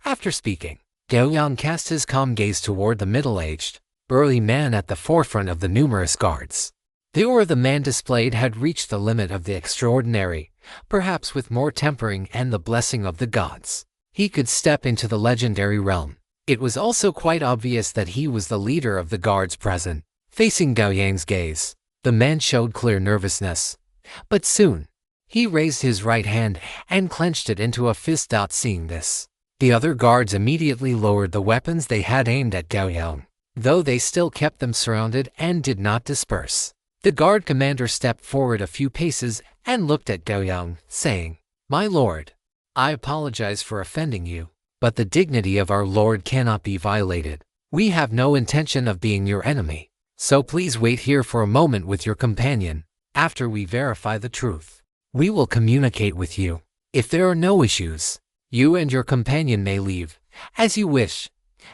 After speaking, Gao Yang cast his calm gaze toward the middle-aged, burly man at the forefront of the numerous guards. The aura the man displayed had reached the limit of the extraordinary, perhaps with more tempering and the blessing of the gods. He could step into the legendary realm. It was also quite obvious that he was the leader of the guards present. Facing Gao Yang's gaze, the man showed clear nervousness, but soon, he raised his right hand and clenched it into a fist. Seeing this, the other guards immediately lowered the weapons they had aimed at Gao Yang, though they still kept them surrounded and did not disperse. The guard commander stepped forward a few paces and looked at Gao Yang, saying, "My lord, I apologize for offending you, but the dignity of our lord cannot be violated. We have no intention of being your enemy, so please wait here for a moment with your companion. After we verify the truth, we will communicate with you. If there are no issues, you and your companion may leave, as you wish,"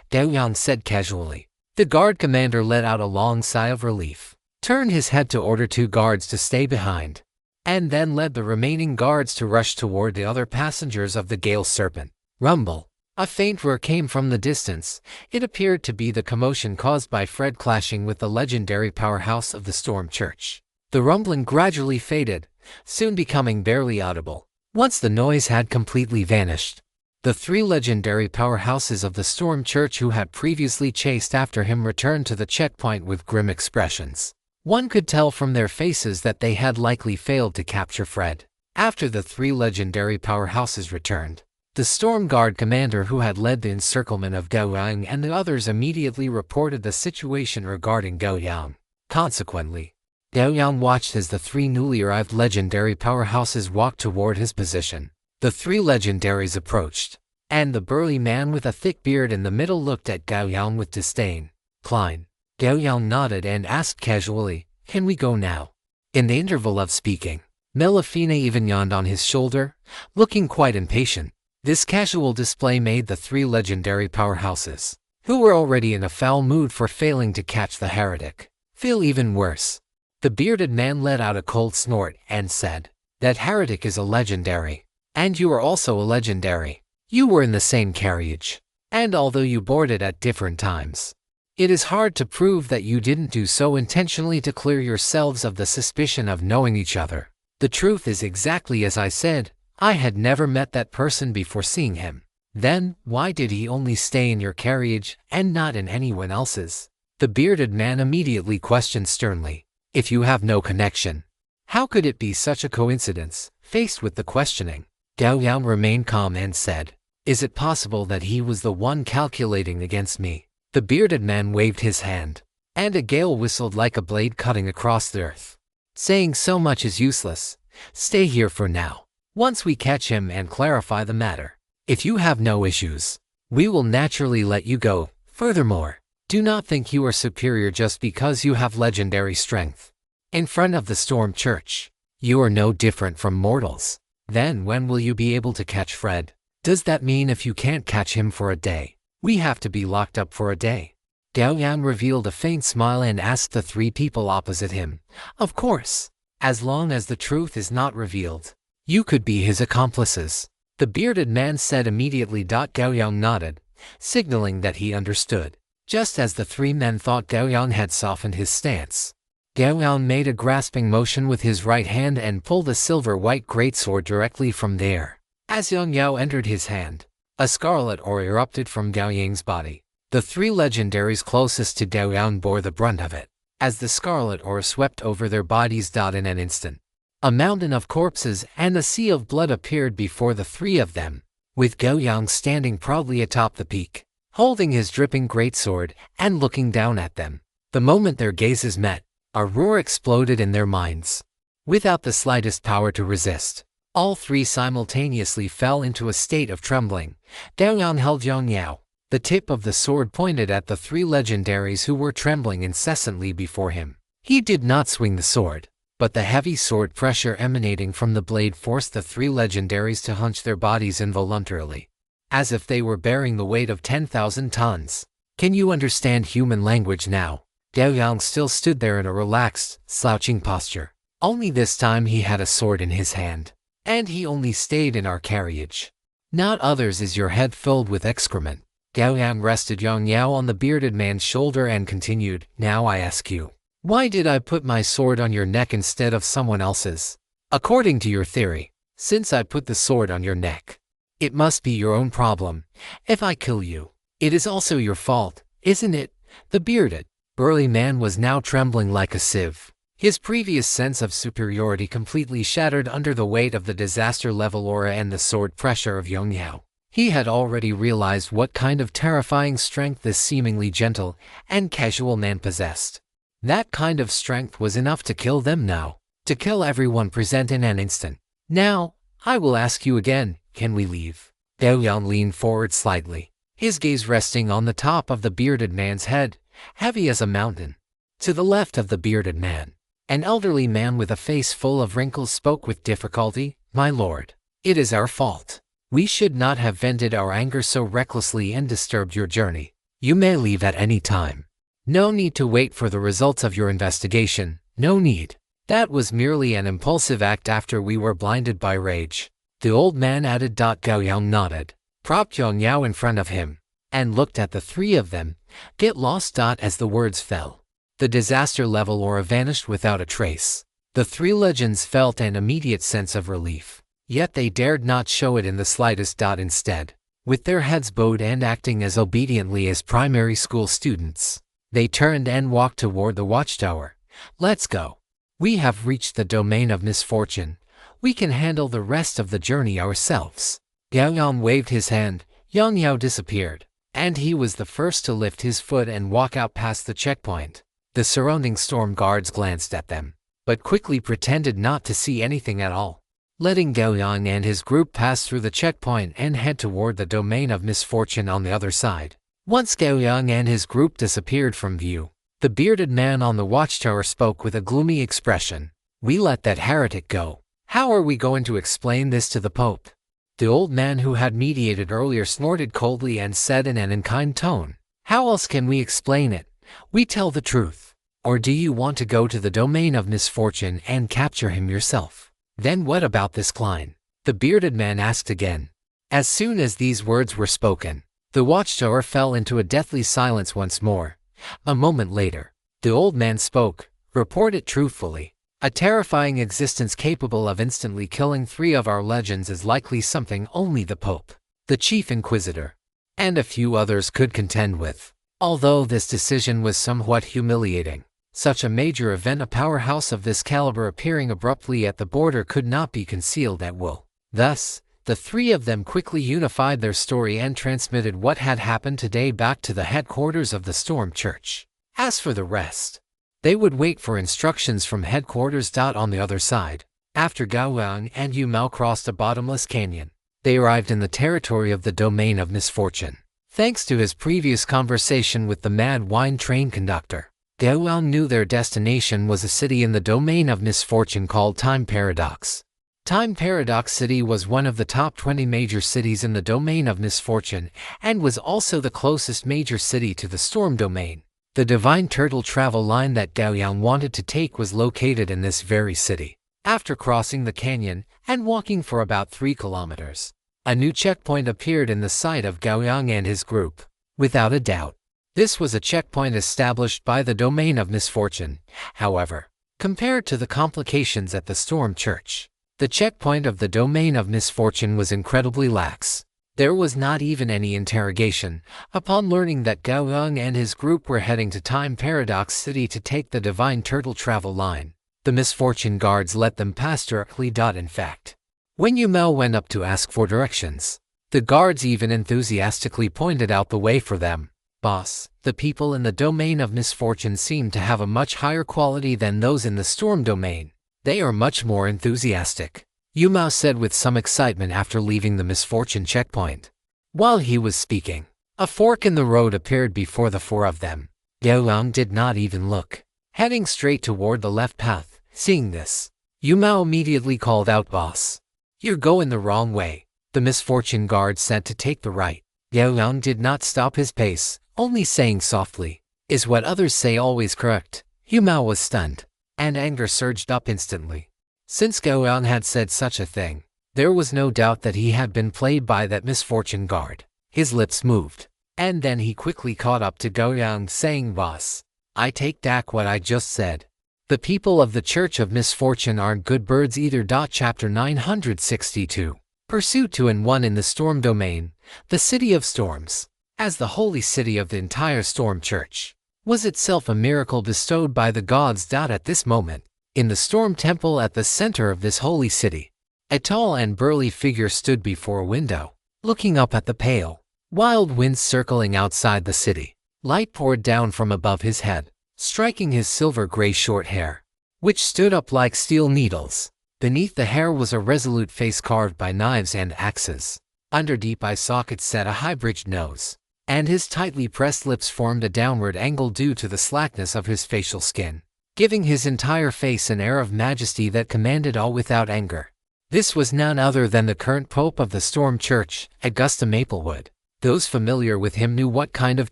Gao Yang said casually. The guard commander let out a long sigh of relief, turned his head to order two guards to stay behind, and then led the remaining guards to rush toward the other passengers of the Gale Serpent. Rumble. A faint roar came from the distance. It appeared to be the commotion caused by Fred clashing with the legendary powerhouse of the Storm Church. The rumbling gradually faded, soon becoming barely audible. Once the noise had completely vanished, the three legendary powerhouses of the Storm Church who had previously chased after him returned to the checkpoint with grim expressions. One could tell from their faces that they had likely failed to capture Fred. After the three legendary powerhouses returned, the Storm Guard commander who had led the encirclement of Gao Yang and the others immediately reported the situation regarding Gao Yang. Consequently, Gao Yang watched as the three newly arrived legendary powerhouses walked toward his position. The three legendaries approached, and the burly man with a thick beard in the middle looked at Gao Yang with disdain. "Klein." Gao Yang nodded and asked casually, "Can we go now?" In the interval of speaking, Melifina even yawned on his shoulder, looking quite impatient. This casual display made the three legendary powerhouses, who were already in a foul mood for failing to catch the heretic, feel even worse. The bearded man let out a cold snort and said, "That heretic is a legendary, and you are also a legendary. You were in the same carriage, and although you boarded at different times, it is hard to prove that you didn't do so intentionally to clear yourselves of the suspicion of knowing each other. The truth is exactly as I said. I had never met that person before seeing him. Then, why did he only stay in your carriage and not in anyone else's?" The bearded man immediately questioned sternly. "If you have no connection, how could it be such a coincidence?" Faced with the questioning, Gao Yang remained calm and said, "Is it possible that he was the one calculating against me?" The bearded man waved his hand, and a gale whistled like a blade cutting across the earth, saying so much is useless. Stay here for now. Once we catch him and clarify the matter, if you have no issues, we will naturally let you go. Furthermore, do not think you are superior just because you have legendary strength. In front of the Storm Church, you are no different from mortals. Then when will you be able to catch Fred? Does that mean if you can't catch him for a day, we have to be locked up for a day? Gao Yang revealed a faint smile and asked the three people opposite him. Of course, as long as the truth is not revealed, you could be his accomplices. The bearded man said immediately. Gao Yang nodded, signaling that he understood. Just as the three men thought Gao Yang had softened his stance, Gao Yang made a grasping motion with his right hand and pulled a silver-white greatsword directly from there. As Yang Yao entered his hand, a scarlet aura erupted from Gao Yang's body. The three legendaries closest to Gao Yang bore the brunt of it, as the scarlet aura swept over their bodies. In an instant, a mountain of corpses and a sea of blood appeared before the three of them, with Gao Yang standing proudly atop the peak, holding his dripping greatsword and looking down at them. The moment their gazes met, a roar exploded in their minds. Without the slightest power to resist, all three simultaneously fell into a state of trembling. Gao Yang held Yang Yao. The tip of the sword pointed at the three legendaries who were trembling incessantly before him. He did not swing the sword, but the heavy sword pressure emanating from the blade forced the three legendaries to hunch their bodies involuntarily, as if they were bearing the weight of 10,000 tons. Can you understand human language now? Gao Yang still stood there in a relaxed, slouching posture. Only this time he had a sword in his hand, and he only stayed in our carriage. Not others. Is your head filled with excrement? Gao Yang rested Yang Yao on the bearded man's shoulder and continued, now I ask you, why did I put my sword on your neck instead of someone else's? According to your theory, since I put the sword on your neck, it must be your own problem. If I kill you, it is also your fault, isn't it? The bearded, burly man was now trembling like a sieve. His previous sense of superiority completely shattered under the weight of the disaster-level aura and the sword pressure of Yang Yao. He had already realized what kind of terrifying strength this seemingly gentle and casual man possessed. That kind of strength was enough to kill them now, to kill everyone present in an instant. Now, I will ask you again, can we leave? Gao Yang leaned forward slightly, his gaze resting on the top of the bearded man's head, heavy as a mountain. To the left of the bearded man, an elderly man with a face full of wrinkles spoke with difficulty. My lord, it is our fault. We should not have vented our anger so recklessly and disturbed your journey. You may leave at any time. No need to wait for the results of your investigation. No need. That was merely an impulsive act after we were blinded by rage. The old man added. Gao Yang nodded, propped Yang Yao in front of him, and looked at the three of them. Get lost. As the words fell, the disaster level aura vanished without a trace. The three legends felt an immediate sense of relief. Yet they dared not show it in the slightest. Instead, with their heads bowed and acting as obediently as primary school students, they turned and walked toward the watchtower. Let's go. We have reached the domain of misfortune. We can handle the rest of the journey ourselves. Gao Yang waved his hand. Yang Yao disappeared, and he was the first to lift his foot and walk out past the checkpoint. The surrounding storm guards glanced at them, but quickly pretended not to see anything at all, letting Gao Yang and his group pass through the checkpoint and head toward the domain of misfortune on the other side. Once Gao Yang and his group disappeared from view, the bearded man on the watchtower spoke with a gloomy expression. We let that heretic go. How are we going to explain this to the Pope? The old man who had mediated earlier snorted coldly and said in an unkind tone, how else can we explain it? We tell the truth. Or do you want to go to the domain of misfortune and capture him yourself? Then what about this Klein? The bearded man asked again. As soon as these words were spoken, the watchtower fell into a deathly silence once more. A moment later, the old man spoke. Report it truthfully. A terrifying existence capable of instantly killing three of our legends is likely something only the Pope, the Chief Inquisitor, and a few others could contend with. Although this decision was somewhat humiliating, such a major event, a powerhouse of this caliber appearing abruptly at the border, could not be concealed at will. Thus, the three of them quickly unified their story and transmitted what had happened today back to the headquarters of the Storm Church. As for the rest, they would wait for instructions from headquarters. On the other side, after Gao Yang and Yu Mao crossed a bottomless canyon, they arrived in the territory of the domain of misfortune. Thanks to his previous conversation with the mad wine train conductor, Gao Yang knew their destination was a city in the domain of misfortune called Time Paradox. Time Paradox City was one of the top 20 major cities in the domain of misfortune and was also the closest major city to the storm domain. The divine turtle travel line that Gao Yang wanted to take was located in this very city. After crossing the canyon and walking for about 3 kilometers, a new checkpoint appeared in the sight of Gao Yang and his group. Without a doubt, this was a checkpoint established by the domain of misfortune. However, compared to the complications at the Storm Church, the checkpoint of the domain of misfortune was incredibly lax. There was not even any interrogation. Upon learning that Gao Yang and his group were heading to Time Paradox City to take the Divine Turtle travel line, the misfortune guards let them pass directly. In fact, when Yu Mao went up to ask for directions, the guards even enthusiastically pointed out the way for them. Boss, the people in the domain of misfortune seem to have a much higher quality than those in the storm domain. They are much more enthusiastic, Yu Mao said with some excitement after leaving the misfortune checkpoint. While he was speaking, a fork in the road appeared before the 4 of them. Gao Yang did not even look, heading straight toward the left path. Seeing this, Yu Mao immediately called out, "Boss, you're going the wrong way." The misfortune guard said to take the right. Gao Yang did not stop his pace, only saying softly, "Is what others say always correct?" Yu Mao was stunned, and anger surged up instantly. Since Gao Yang had said such a thing, there was no doubt that he had been played by that misfortune guard. His lips moved, and then he quickly caught up to Gao Yang, saying, "Boss, I take back what I just said. The people of the Church of Misfortune aren't good birds either." Chapter 962. Pursuit 2 and 1 in the Storm Domain, the City of Storms, as the holy city of the entire Storm Church, was itself a miracle bestowed by the gods. At this moment, in the Storm Temple at the center of this holy city, a tall and burly figure stood before a window, looking up at the pale, wild winds circling outside the city. Light poured down from above his head, striking his silver-gray short hair, which stood up like steel needles. Beneath the hair was a resolute face carved by knives and axes. Under deep eye sockets sat a high-bridged nose, and his tightly pressed lips formed a downward angle due to the slackness of his facial skin, giving his entire face an air of majesty that commanded awe without anger. This was none other than the current Pope of the Storm Church, Augusta Maplewood. Those familiar with him knew what kind of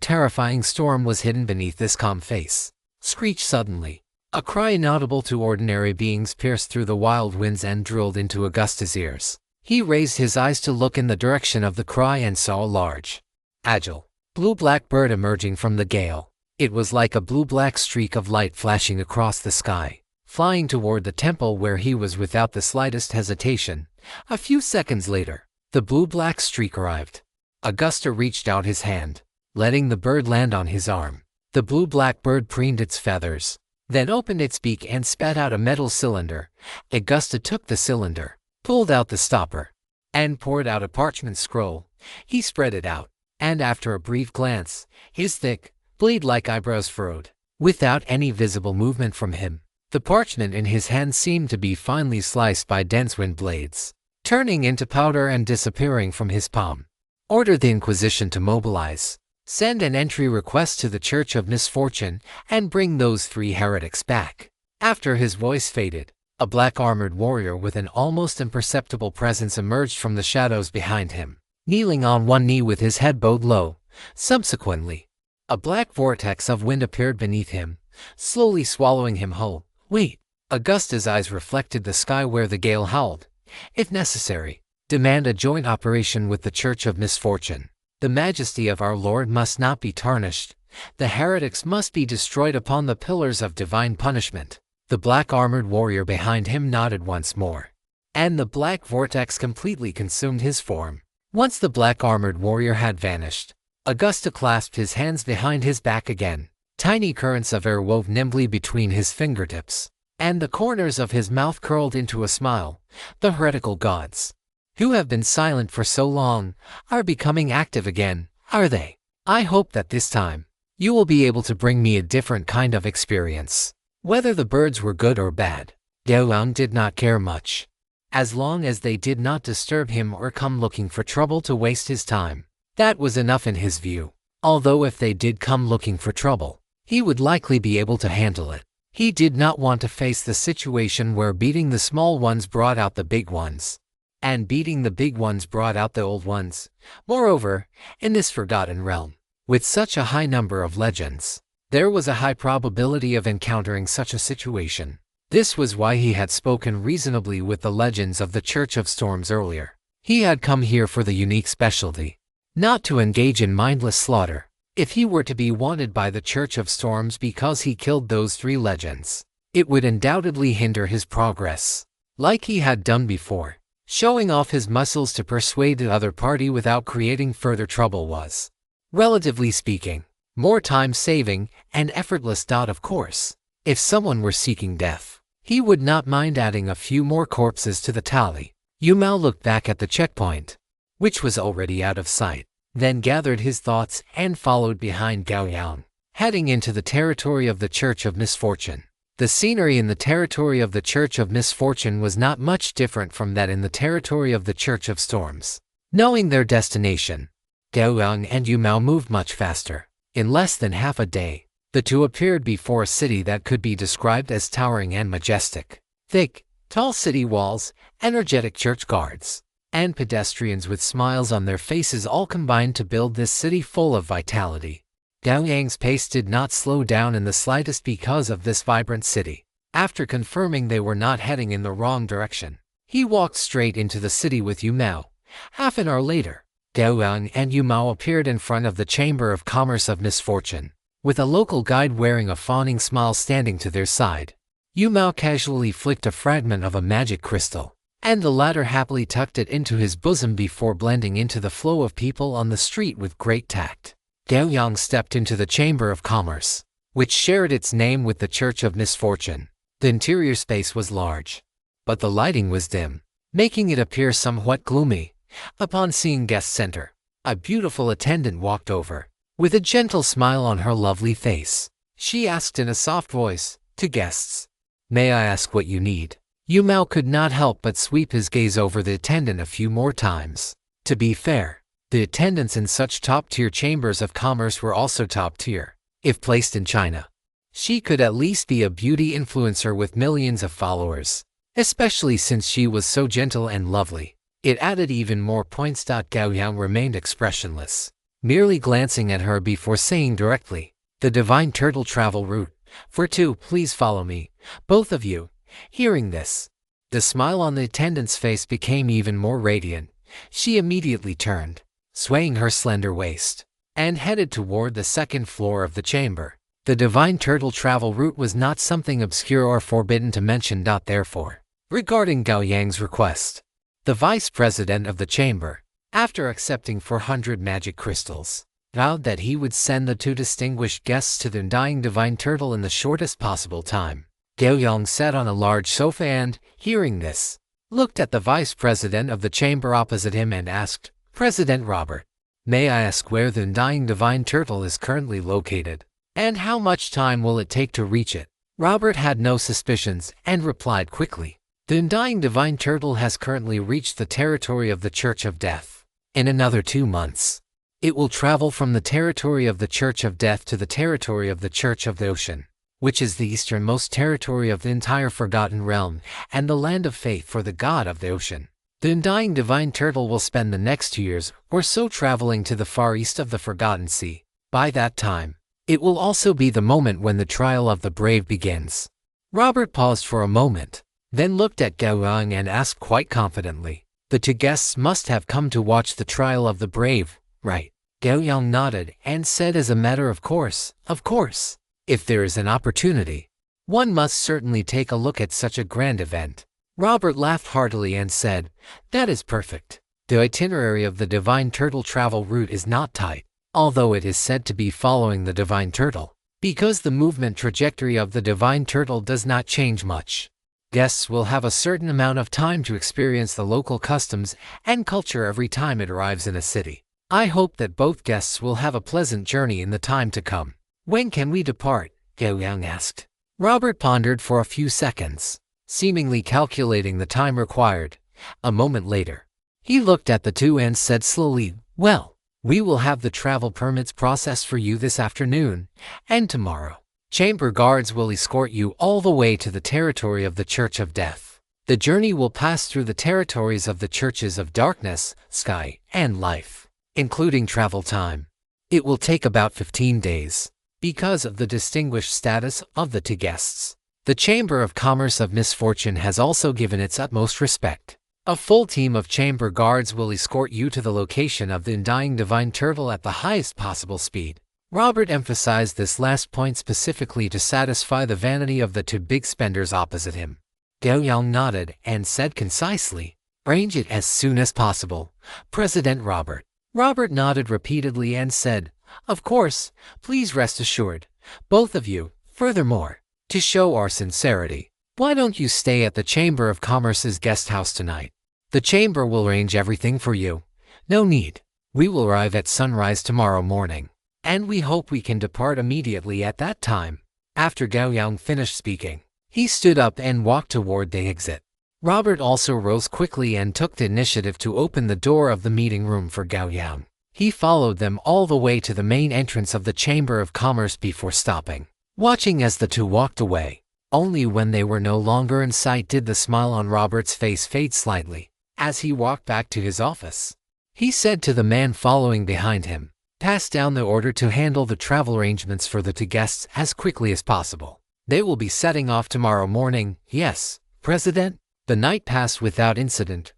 terrifying storm was hidden beneath this calm face. Screech suddenly. A cry inaudible to ordinary beings pierced through the wild winds and drilled into Augusta's ears. He raised his eyes to look in the direction of the cry and saw a large, agile, blue-black bird emerging from the gale. It was like a blue-black streak of light flashing across the sky, flying toward the temple where he was without the slightest hesitation. A few seconds later, the blue-black streak arrived. Augusta reached out his hand, letting the bird land on his arm. The blue-black bird preened its feathers, then opened its beak and spat out a metal cylinder. Augusta took the cylinder, pulled out the stopper, and poured out a parchment scroll. He spread it out, and after a brief glance, his thick, blade-like eyebrows furrowed. Without any visible movement from him, the parchment in his hand seemed to be finely sliced by dense wind blades, turning into powder and disappearing from his palm. Order the Inquisition to mobilize. Send an entry request to the Church of Misfortune and bring those 3 heretics back. After his voice faded, a black-armored warrior with an almost imperceptible presence emerged from the shadows behind him, kneeling on one knee with his head bowed low. Subsequently, a black vortex of wind appeared beneath him, slowly swallowing him whole. Wait! Augusta's eyes reflected the sky where the gale howled. If necessary, demand a joint operation with the Church of Misfortune. The majesty of our Lord must not be tarnished. The heretics must be destroyed upon the pillars of divine punishment. The black-armored warrior behind him nodded once more, and the black vortex completely consumed his form. Once the black-armored warrior had vanished, Augusta clasped his hands behind his back again. Tiny currents of air wove nimbly between his fingertips, and the corners of his mouth curled into a smile. The heretical gods, who have been silent for so long, are becoming active again, are they? I hope that this time, you will be able to bring me a different kind of experience. Whether the birds were good or bad, Gao Yang did not care much. As long as they did not disturb him or come looking for trouble to waste his time, that was enough in his view. Although if they did come looking for trouble, he would likely be able to handle it. He did not want to face the situation where beating the small ones brought out the big ones, and beating the big ones brought out the old ones. Moreover, in this forgotten realm, with such a high number of legends, there was a high probability of encountering such a situation. This was why he had spoken reasonably with the legends of the Church of Storms earlier. He had come here for the unique specialty, not to engage in mindless slaughter. If he were to be wanted by the Church of Storms because he killed those 3 legends, it would undoubtedly hinder his progress, like he had done before. Showing off his muscles to persuade the other party without creating further trouble was, relatively speaking, more time-saving and effortless. Of course, if someone were seeking death, he would not mind adding a few more corpses to the tally. Yu Mao looked back at the checkpoint, which was already out of sight, then gathered his thoughts and followed behind Gao Yang, heading into the territory of the Church of Misfortune. The scenery in the territory of the Church of Misfortune was not much different from that in the territory of the Church of Storms. Knowing their destination, Gao Yang and Yu Mao moved much faster. In less than half a day, the two appeared before a city that could be described as towering and majestic. Thick, tall city walls, energetic church guards, and pedestrians with smiles on their faces all combined to build this city full of vitality. Gao Yang's pace did not slow down in the slightest because of this vibrant city. After confirming they were not heading in the wrong direction, he walked straight into the city with Yu Mao. Half an hour later, Gao Yang and Yu Mao appeared in front of the Chamber of Commerce of Misfortune, with a local guide wearing a fawning smile standing to their side. Yu Mao casually flicked a fragment of a magic crystal, and the latter happily tucked it into his bosom before blending into the flow of people on the street with great tact. Gao Yang stepped into the Chamber of Commerce, which shared its name with the Church of Misfortune. The interior space was large, but the lighting was dim, making it appear somewhat gloomy. Upon seeing guests enter, a beautiful attendant walked over. With a gentle smile on her lovely face, she asked in a soft voice, "To guests, may I ask what you need?" Yu Mao could not help but sweep his gaze over the attendant a few more times. To be fair, the attendants in such top-tier chambers of commerce were also top-tier. If placed in China, she could at least be a beauty influencer with millions of followers, especially since she was so gentle and lovely. It added even more points. Gao Yang remained expressionless, merely glancing at her before saying directly, "The Divine Turtle Travel Route. For 2, please follow me, both of you." Hearing this, the smile on the attendant's face became even more radiant. She immediately turned, swaying her slender waist, and headed toward the 2nd floor of the chamber. The Divine Turtle Travel Route was not something obscure or forbidden to mention. Therefore, regarding Gao Yang's request, the vice president of the chamber, after accepting 400 magic crystals, vowed that he would send the 2 distinguished guests to the undying Divine Turtle in the shortest possible time. Gao Yang sat on a large sofa and, hearing this, looked at the vice president of the chamber opposite him and asked, "President Robert, may I ask where the undying Divine Turtle is currently located, and how much time will it take to reach it?" Robert had no suspicions and replied quickly, "The undying Divine Turtle has currently reached the territory of the Church of Death. In another 2 months, it will travel from the territory of the Church of Death to the territory of the Church of the Ocean, which is the easternmost territory of the entire Forgotten Realm and the land of faith for the God of the Ocean. The undying Divine Turtle will spend the next 2 years or so traveling to the far east of the Forgotten Sea. By that time, it will also be the moment when the trial of the brave begins." Robert paused for a moment, then looked at Gao Yang and asked quite confidently, "The 2 guests must have come to watch the trial of the brave, right?" Gao Yang nodded and said as a matter of course, "Of course. If there is an opportunity, one must certainly take a look at such a grand event." Robert laughed heartily and said, "That is perfect. The itinerary of the Divine Turtle Travel Route is not tight, although it is said to be following the Divine Turtle, because the movement trajectory of the Divine Turtle does not change much. Guests will have a certain amount of time to experience the local customs and culture every time it arrives in a city. I hope that both guests will have a pleasant journey in the time to come." When can we depart? Gao Yang asked. Robert pondered for a few seconds, seemingly calculating the time required. A moment later, he looked at the two and said slowly, "Well, we will have the travel permits processed for you this afternoon, and tomorrow. Chamber guards will escort you all the way to the territory of the Church of Death. The journey will pass through the territories of the Churches of Darkness, Sky, and Life, including travel time. It will take about 15 days. Because of the distinguished status of the two guests, the Chamber of Commerce of Misfortune has also given its utmost respect. A full team of chamber guards will escort you to the location of the undying divine turtle at the highest possible speed." Robert emphasized this last point specifically to satisfy the vanity of the two big spenders opposite him. Gao Yang nodded and said concisely, "Arrange it as soon as possible, President Robert." Robert nodded repeatedly and said, "Of course, please rest assured, both of you. Furthermore, to show our sincerity, why don't you stay at the Chamber of Commerce's guest house tonight? The Chamber will arrange everything for you. No need. We will arrive at sunrise tomorrow morning, and we hope we can depart immediately at that time." After Gao Yang finished speaking, he stood up and walked toward the exit. Robert also rose quickly and took the initiative to open the door of the meeting room for Gao Yang. He followed them all the way to the main entrance of the Chamber of Commerce before stopping, watching as the two walked away. Only when they were no longer in sight did the smile on Robert's face fade slightly. As he walked back to his office, he said to the man following behind him, "Pass down the order to handle the travel arrangements for the two guests as quickly as possible. They will be setting off tomorrow morning." "Yes, President." The night passed without incident.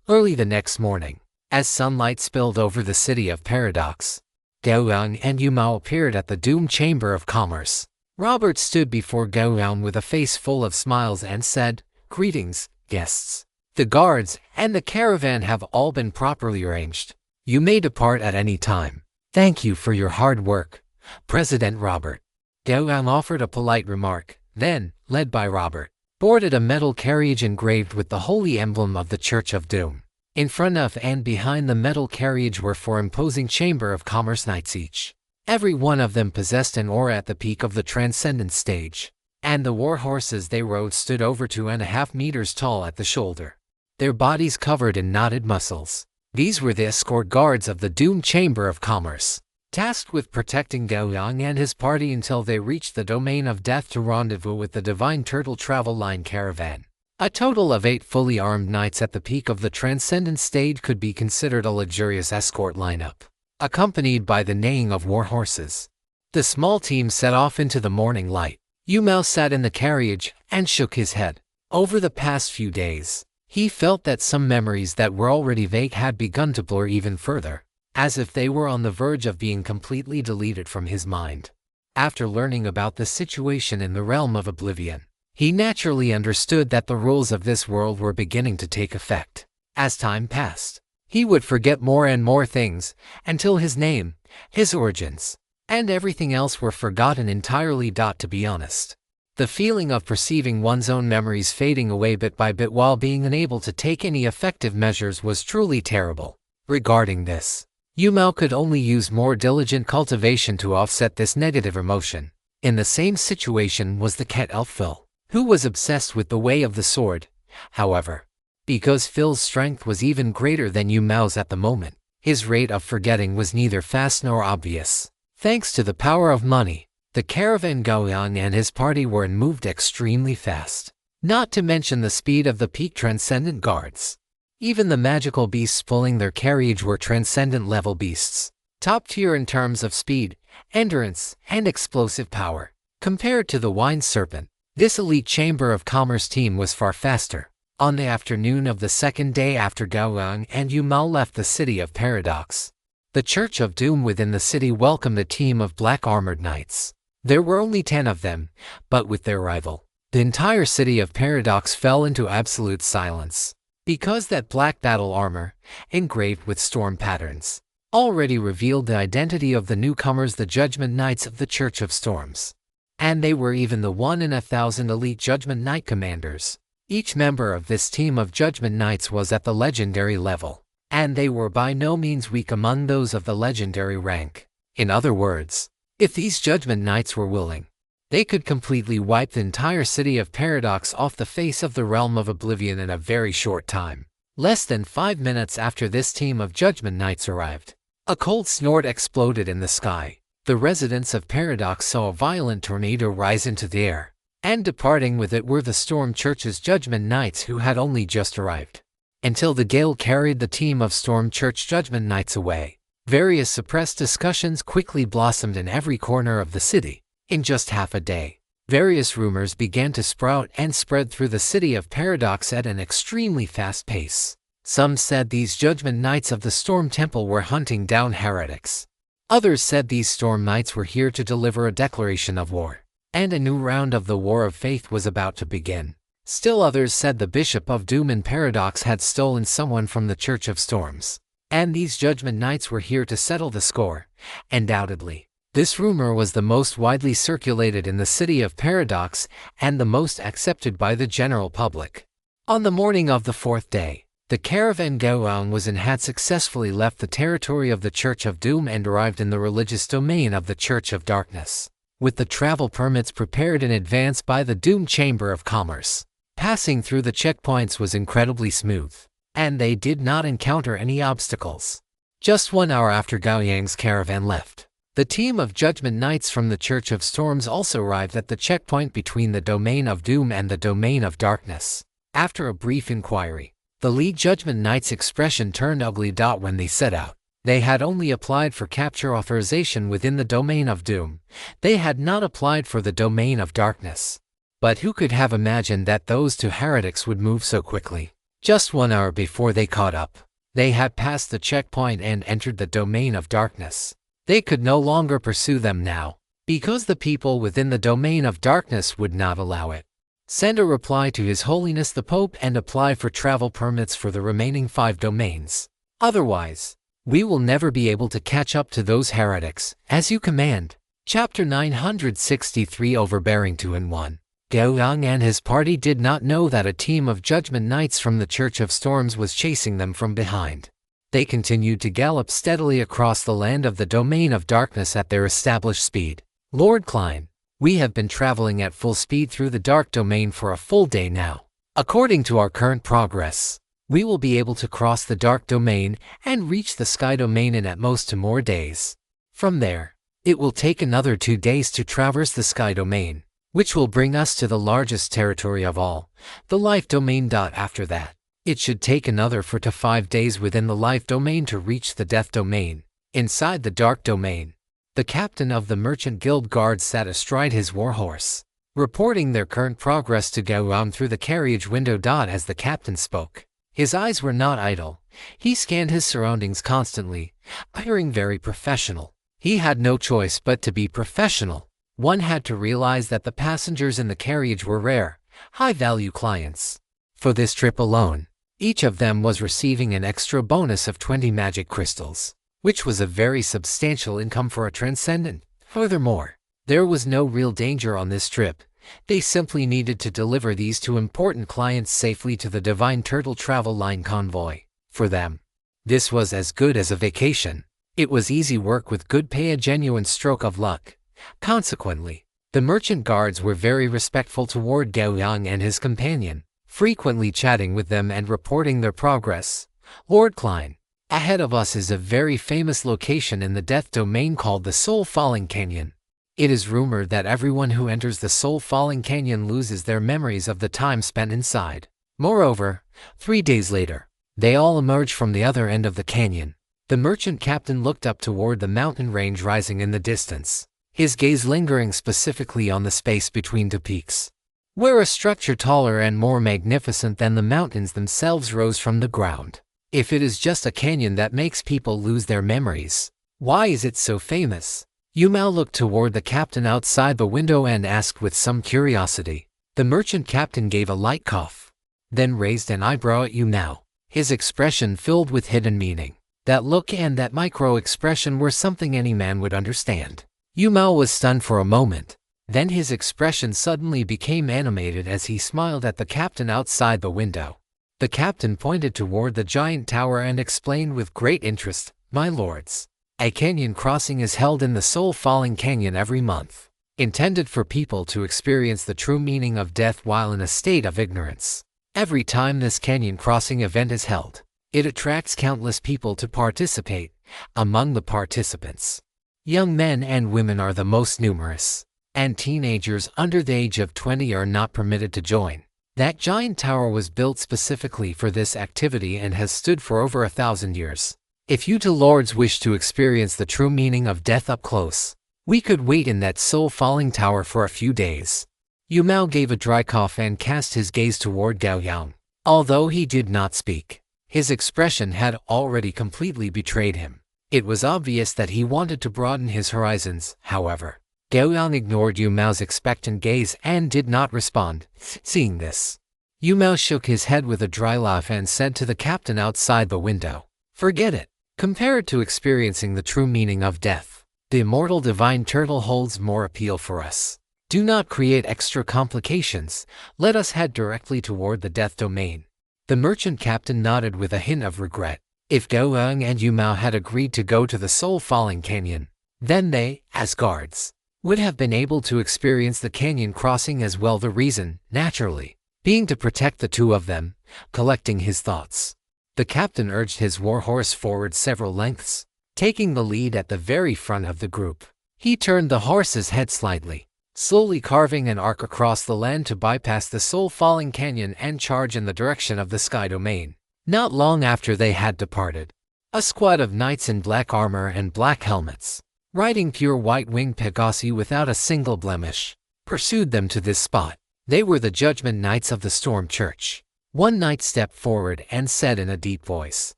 Early the next morning, as sunlight spilled over the city of Paradox, Gao Yang and Yu Mao appeared at the doomed Chamber of Commerce. Robert stood before Gao Yang with a face full of smiles and said, "Greetings, guests. The guards and the caravan have all been properly arranged. You may depart at any time. Thank you for your hard work, President Robert." Gao Yang offered a polite remark, then, led by Robert, boarded a metal carriage engraved with the holy emblem of the Church of Doom. In front of and behind the metal carriage were 4 imposing Chamber of Commerce knights each. Every one of them possessed an aura at the peak of the transcendent stage, and the war horses they rode stood over 2.5 meters tall at the shoulder, their bodies covered in knotted muscles. These were the escort guards of the doomed Chamber of Commerce, tasked with protecting Gao Yang and his party until they reached the domain of death to rendezvous with the Divine Turtle Travel Line caravan. A total of 8 fully armed knights at the peak of the transcendent stage could be considered a luxurious escort lineup, accompanied by the neighing of war horses. The small team set off into the morning light. Yu Mao sat in the carriage and shook his head. Over the past few days, he felt that some memories that were already vague had begun to blur even further, as if they were on the verge of being completely deleted from his mind. After learning about the situation in the realm of oblivion, he naturally understood that the rules of this world were beginning to take effect. As time passed, he would forget more and more things, until his name, his origins, and everything else were forgotten entirely. To be honest, the feeling of perceiving one's own memories fading away bit by bit while being unable to take any effective measures was truly terrible. Regarding this, Yu Mao could only use more diligent cultivation to offset this negative emotion. In the same situation was the cat elf Phil, who was obsessed with the way of the sword. However, because Phil's strength was even greater than Yu Mao's at the moment, his rate of forgetting was neither fast nor obvious. Thanks to the power of money, the caravan Gao Yang and his party were moved extremely fast, not to mention the speed of the peak transcendent guards. Even the magical beasts pulling their carriage were transcendent level beasts, top tier in terms of speed, endurance, and explosive power. Compared to the wine serpent, this elite Chamber of Commerce team was far faster. On the afternoon of the second day after Gao Yang and Yu Mao left the city of Paradox, the Church of Doom within the city welcomed a team of black armored knights. There were only 10 of them, but with their arrival, the entire city of Paradox fell into absolute silence, because that black battle armor, engraved with storm patterns, already revealed the identity of the newcomers, the Judgment Knights of the Church of Storms. And they were even the 1 in 1,000 elite Judgment Knight commanders. Each member of this team of Judgment Knights was at the legendary level, and they were by no means weak among those of the legendary rank. In other words, If these Judgment Knights were willing, they could completely wipe the entire city of Paradox off the face of the realm of oblivion in a very short time. Less than 5 minutes after this team of Judgment Knights arrived, a cold snort exploded in the sky. The residents of Paradox saw a violent tornado rise into the air, and departing with it were the Storm Church's Judgment Knights who had only just arrived. Until the gale carried the team of Storm Church Judgment Knights away, various suppressed discussions quickly blossomed in every corner of the city. In just half a day, various rumors began to sprout and spread through the city of Paradox at an extremely fast pace. Some said these Judgment Knights of the Storm Temple were hunting down heretics. Others said these Storm Knights were here to deliver a declaration of war, and a new round of the War of Faith was about to begin. Still others said the Bishop of Doom in Paradox had stolen someone from the Church of Storms, and these Judgment Knights were here to settle the score. Undoubtedly, this rumor was the most widely circulated in the city of Paradox and the most accepted by the general public. On the morning of the 4th day, the caravan Gao Yang was in had successfully left the territory of the Church of Doom and arrived in the religious domain of the Church of Darkness, with the travel permits prepared in advance by the Doom Chamber of Commerce. Passing through the checkpoints was incredibly smooth, and they did not encounter any obstacles. Just 1 hour after Gao Yang's caravan left, the team of Judgment Knights from the Church of Storms also arrived at the checkpoint between the Domain of Doom and the Domain of Darkness. After a brief inquiry, the lead Judgment Knights' expression turned ugly. When they set out, they had only applied for capture authorization within the Domain of Doom. They had not applied for the Domain of Darkness. But who could have imagined that those two heretics would move so quickly? Just 1 hour before they caught up, they had passed the checkpoint and entered the Domain of Darkness. They could no longer pursue them now, because the people within the Domain of Darkness would not allow it. Send a reply to His Holiness the Pope and apply for travel permits for the remaining 5 domains. Otherwise, we will never be able to catch up to those heretics, as you command. Chapter 963 Overbearing 2-in-1. Gao Yang and his party did not know that a team of Judgment Knights from the Church of Storms was chasing them from behind. They continued to gallop steadily across the land of the Domain of Darkness at their established speed. Lord Klein, we have been traveling at full speed through the Dark Domain for a full day now. According to our current progress, we will be able to cross the Dark Domain and reach the Sky Domain in at most 2 more days. From there, it will take another 2 days to traverse the Sky Domain, which will bring us to the largest territory of all, the Life Domain. After that, it should take another 4 to 5 days within the Life Domain to reach the Death Domain. Inside the Dark Domain, the captain of the Merchant Guild Guard sat astride his warhorse, reporting their current progress to Gao Yang through the carriage window. As the captain spoke, his eyes were not idle. He scanned his surroundings constantly, appearing very professional. He had no choice but to be professional. One had to realize that the passengers in the carriage were rare, high-value clients. For this trip alone, each of them was receiving an extra bonus of 20 magic crystals, which was a very substantial income for a transcendent. Furthermore, there was no real danger on this trip. They simply needed to deliver these 2 important clients safely to the Divine Turtle Travel Line convoy. For them, this was as good as a vacation. It was easy work with good pay, a genuine stroke of luck. Consequently, the merchant guards were very respectful toward Gao Yang and his companion, frequently chatting with them and reporting their progress. Lord Klein, ahead of us is a very famous location in the Death Domain called the Soul Falling Canyon. It is rumored that everyone who enters the Soul Falling Canyon loses their memories of the time spent inside. Moreover, 3 days later, they all emerge from the other end of the canyon. The merchant captain looked up toward the mountain range rising in the distance, his gaze lingering specifically on the space between 2 peaks, where a structure taller and more magnificent than the mountains themselves rose from the ground. If it is just a canyon that makes people lose their memories, why is it so famous? Yumao looked toward the captain outside the window and asked with some curiosity. The merchant captain gave a light cough, then raised an eyebrow at Yumao, his expression filled with hidden meaning. That look and that micro-expression were something any man would understand. Yumao was stunned for a moment. Then his expression suddenly became animated as he smiled at the captain outside the window. The captain pointed toward the giant tower and explained with great interest, "My lords, A canyon crossing is held in the soul-falling canyon every month, intended for people to experience the true meaning of death while in a state of ignorance. Every time this canyon crossing event is held, it attracts countless people to participate. Among the participants, young men and women are the most numerous, and teenagers under the age of 20 are not permitted to join. That giant tower was built specifically for this activity and has stood for over 1,000 years. If you two lords wish to experience the true meaning of death up close, we could wait in that soul-falling tower for a few days. Yu Mao gave a dry cough and cast his gaze toward Gao Yang. Although he did not speak, his expression had already completely betrayed him. It was obvious that he wanted to broaden his horizons. However, Gao Yang ignored Yu Mao's expectant gaze and did not respond. Seeing this, Yu Mao shook his head with a dry laugh and said to the captain outside the window, "Forget it. Compare it to experiencing the true meaning of death. The immortal divine turtle holds more appeal for us. Do not create extra complications. Let us head directly toward the death domain." The merchant captain nodded with a hint of regret. If Gao Yang and Yu Mao had agreed to go to the soul-falling canyon, then they, as guards, would have been able to experience the canyon crossing as well. The reason, naturally, being to protect the two of them. Collecting his thoughts, the captain urged his warhorse forward several lengths, taking the lead at the very front of the group. He turned the horse's head slightly, slowly carving an arc across the land to bypass the soul-falling canyon and charge in the direction of the sky domain. Not long after they had departed, a squad of knights in black armor and black helmets, riding pure white-winged Pegasi without a single blemish, pursued them to this spot. They were the Judgment Knights of the Storm Church. One knight stepped forward and said in a deep voice,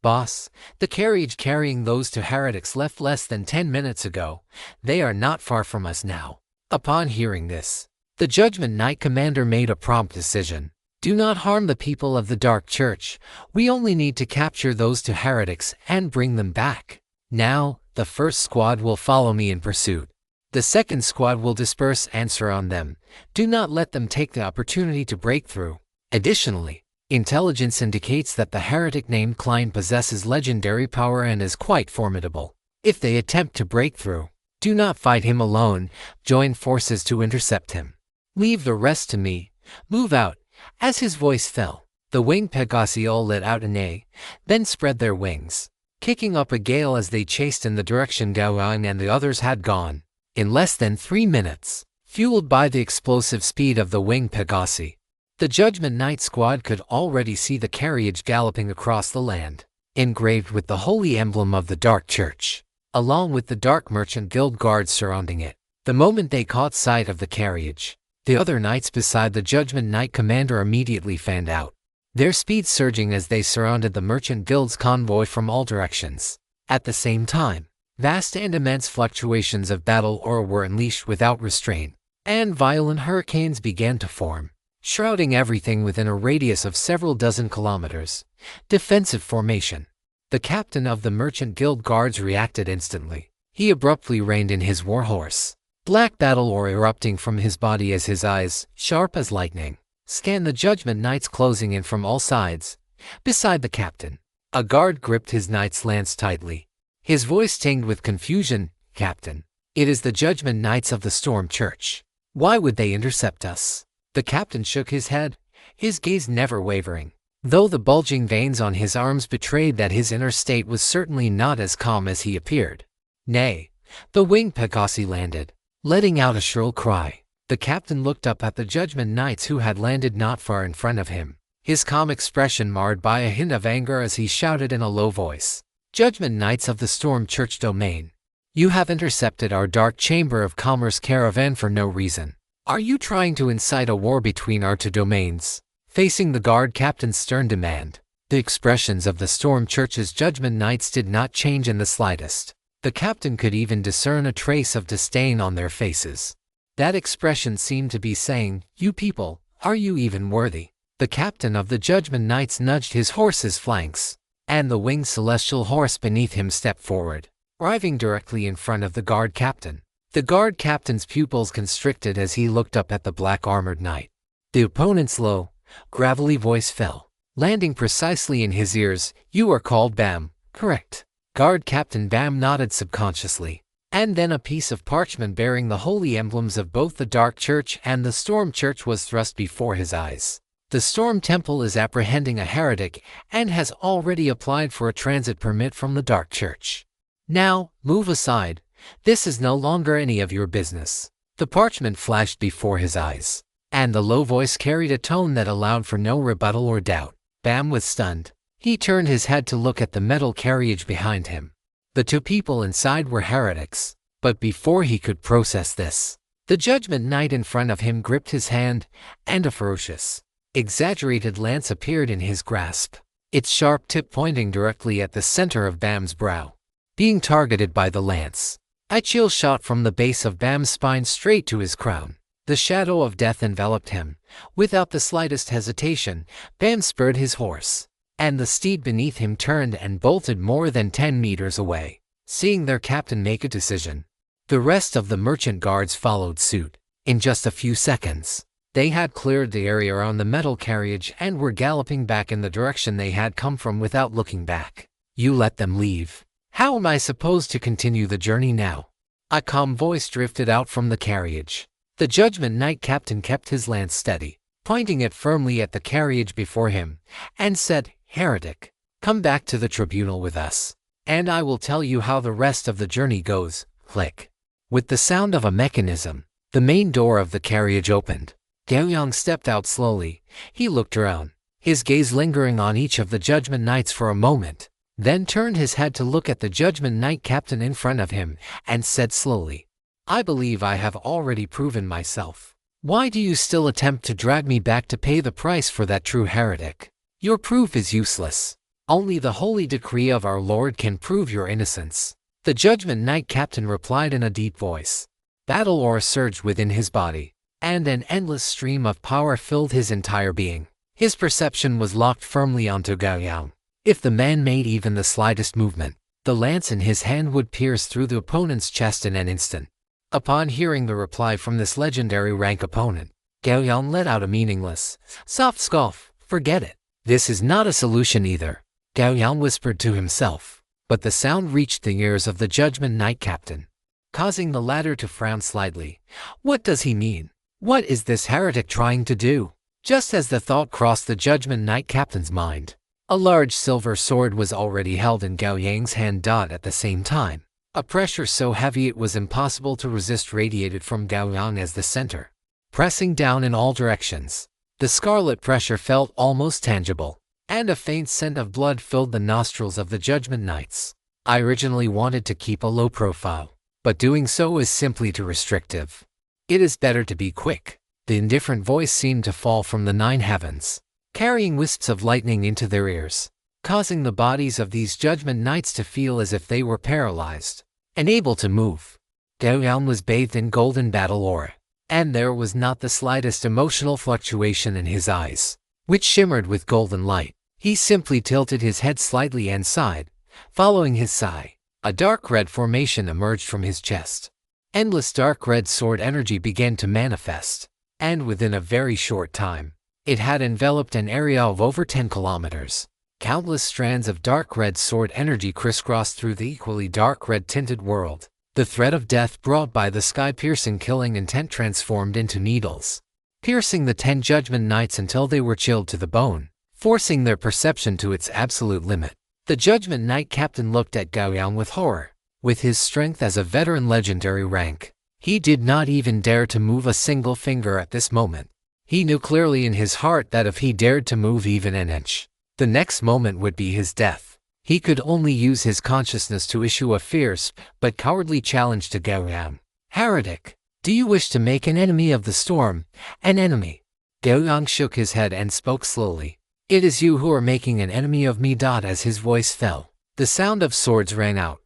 "Boss, the carriage carrying those two heretics left less than 10 minutes ago. They are not far from us now." Upon hearing this, the Judgment Knight commander made a prompt decision. "Do not harm the people of the Dark Church. We only need to capture those two heretics and bring them back. Now, the first squad will follow me in pursuit. The second squad will disperse and surround them. Do not let them take the opportunity to break through." Additionally, intelligence indicates that the heretic named Klein possesses legendary power and is quite formidable. If they attempt to break through, do not fight him alone. Join forces to intercept him. Leave the rest to me. Move out. As his voice fell, the winged Pegasi all let out a neigh, then spread their wings, kicking up a gale as they chased in the direction Gao Yang and the others had gone. In less than 3 minutes, fueled by the explosive speed of the winged Pegasi, the Judgment Knight squad could already see the carriage galloping across the land, engraved with the holy emblem of the Dark Church, along with the Dark Merchant Guild guards surrounding it. The moment they caught sight of the carriage, the other knights beside the Judgment Knight commander immediately fanned out, their speed surging as they surrounded the Merchant Guild's convoy from all directions. At the same time, vast and immense fluctuations of battle ore were unleashed without restraint, and violent hurricanes began to form, shrouding everything within a radius of several dozen kilometers. Defensive formation. The captain of the Merchant Guild guards reacted instantly. He abruptly reined in his warhorse, black battle ore erupting from his body as his eyes, sharp as lightning, scanned the Judgment Knights closing in from all sides. Beside the captain, a guard gripped his knight's lance tightly. His voice tinged with confusion. "Captain, it is the Judgment Knights of the Storm Church. Why would they intercept us?" The captain shook his head, his gaze never wavering, though the bulging veins on his arms betrayed that his inner state was certainly not as calm as he appeared. "Nay." The winged Pegasi landed, letting out a shrill cry. The captain looked up at the Judgment Knights who had landed not far in front of him, his calm expression marred by a hint of anger as he shouted in a low voice, "Judgment Knights of the Storm Church domain, you have intercepted our Dark Chamber of Commerce caravan for no reason. Are you trying to incite a war between our two domains?" Facing the guard captain's stern demand, the expressions of the Storm Church's Judgment Knights did not change in the slightest. The captain could even discern a trace of disdain on their faces. That expression seemed to be saying, "You people, are you even worthy?" The captain of the Judgment Knights nudged his horse's flanks, and the winged celestial horse beneath him stepped forward, arriving directly in front of the guard captain. The guard captain's pupils constricted as he looked up at the black-armored knight. The opponent's low, gravelly voice fell, landing precisely in his ears. "You are called Bam, correct?" Guard Captain Bam nodded subconsciously. And then a piece of parchment bearing the holy emblems of both the Dark Church and the Storm Church was thrust before his eyes. The Storm Temple is apprehending a heretic and has already applied for a transit permit from the Dark Church. Now, move aside. This is no longer any of your business. The parchment flashed before his eyes, and the low voice carried a tone that allowed for no rebuttal or doubt. Bam was stunned. He turned his head to look at the metal carriage behind him. The two people inside were heretics, but before he could process this, the Judgment Knight in front of him gripped his hand, and a ferocious, exaggerated lance appeared in his grasp, its sharp tip pointing directly at the center of Bam's brow. Being targeted by the lance, a chill shot from the base of Bam's spine straight to his crown. The shadow of death enveloped him. Without the slightest hesitation, Bam spurred his horse, and the steed beneath him turned and bolted more than 10 meters away. Seeing their captain make a decision, the rest of the merchant guards followed suit. In just a few seconds, they had cleared the area around the metal carriage and were galloping back in the direction they had come from without looking back. You let them leave. How am I supposed to continue the journey now? A calm voice drifted out from the carriage. The Judgment Knight captain kept his lance steady, pointing it firmly at the carriage before him, and said, "Heretic, come back to the tribunal with us, and I will tell you how the rest of the journey goes." Click. With the sound of a mechanism, the main door of the carriage opened. Gao Yang stepped out slowly. He looked around, his gaze lingering on each of the Judgment Knights for a moment, then turned his head to look at the Judgment Knight captain in front of him, and said slowly, "I believe I have already proven myself. Why do you still attempt to drag me back to pay the price for that true heretic? Your proof is useless. Only the holy decree of our Lord can prove your innocence." The Judgment Knight captain replied in a deep voice. Battle aura surged within his body, and an endless stream of power filled his entire being. His perception was locked firmly onto Gao Yang. If the man made even the slightest movement, the lance in his hand would pierce through the opponent's chest in an instant. Upon hearing the reply from this legendary rank opponent, Gao Yang let out a meaningless, soft scoff. "Forget it. This is not a solution either," Gao Yang whispered to himself. But the sound reached the ears of the Judgment Knight captain, causing the latter to frown slightly. What does he mean? What is this heretic trying to do? Just as the thought crossed the Judgment Knight captain's mind, a large silver sword was already held in Gao Yang's hand. At the same time, a pressure so heavy it was impossible to resist radiated from Gao Yang as the center, pressing down in all directions. The scarlet pressure felt almost tangible, and a faint scent of blood filled the nostrils of the Judgment Knights. I originally wanted to keep a low profile, but doing so is simply too restrictive. It is better to be quick. The indifferent voice seemed to fall from the 9 heavens, carrying wisps of lightning into their ears, causing the bodies of these Judgment Knights to feel as if they were paralyzed, unable to move. Gao Yang was bathed in golden battle aura, and there was not the slightest emotional fluctuation in his eyes, which shimmered with golden light. He simply tilted his head slightly and sighed. Following his sigh, a dark red formation emerged from his chest. Endless dark red sword energy began to manifest, and within a very short time, it had enveloped an area of over 10 kilometers. Countless strands of dark red sword energy crisscrossed through the equally dark red tinted world. The threat of death brought by the sky-piercing killing intent transformed into needles, piercing the 10 Judgment Knights until they were chilled to the bone, forcing their perception to its absolute limit. The Judgment Knight captain looked at Gao Yang with horror. With his strength as a veteran legendary rank, he did not even dare to move a single finger at this moment. He knew clearly in his heart that if he dared to move even an inch, the next moment would be his death. He could only use his consciousness to issue a fierce but cowardly challenge to Gao Yang. "Heretic, do you wish to make an enemy of the storm? An enemy?" Gao Yang shook his head and spoke slowly. "It is you who are making an enemy of me." As his voice fell, the sound of swords rang out,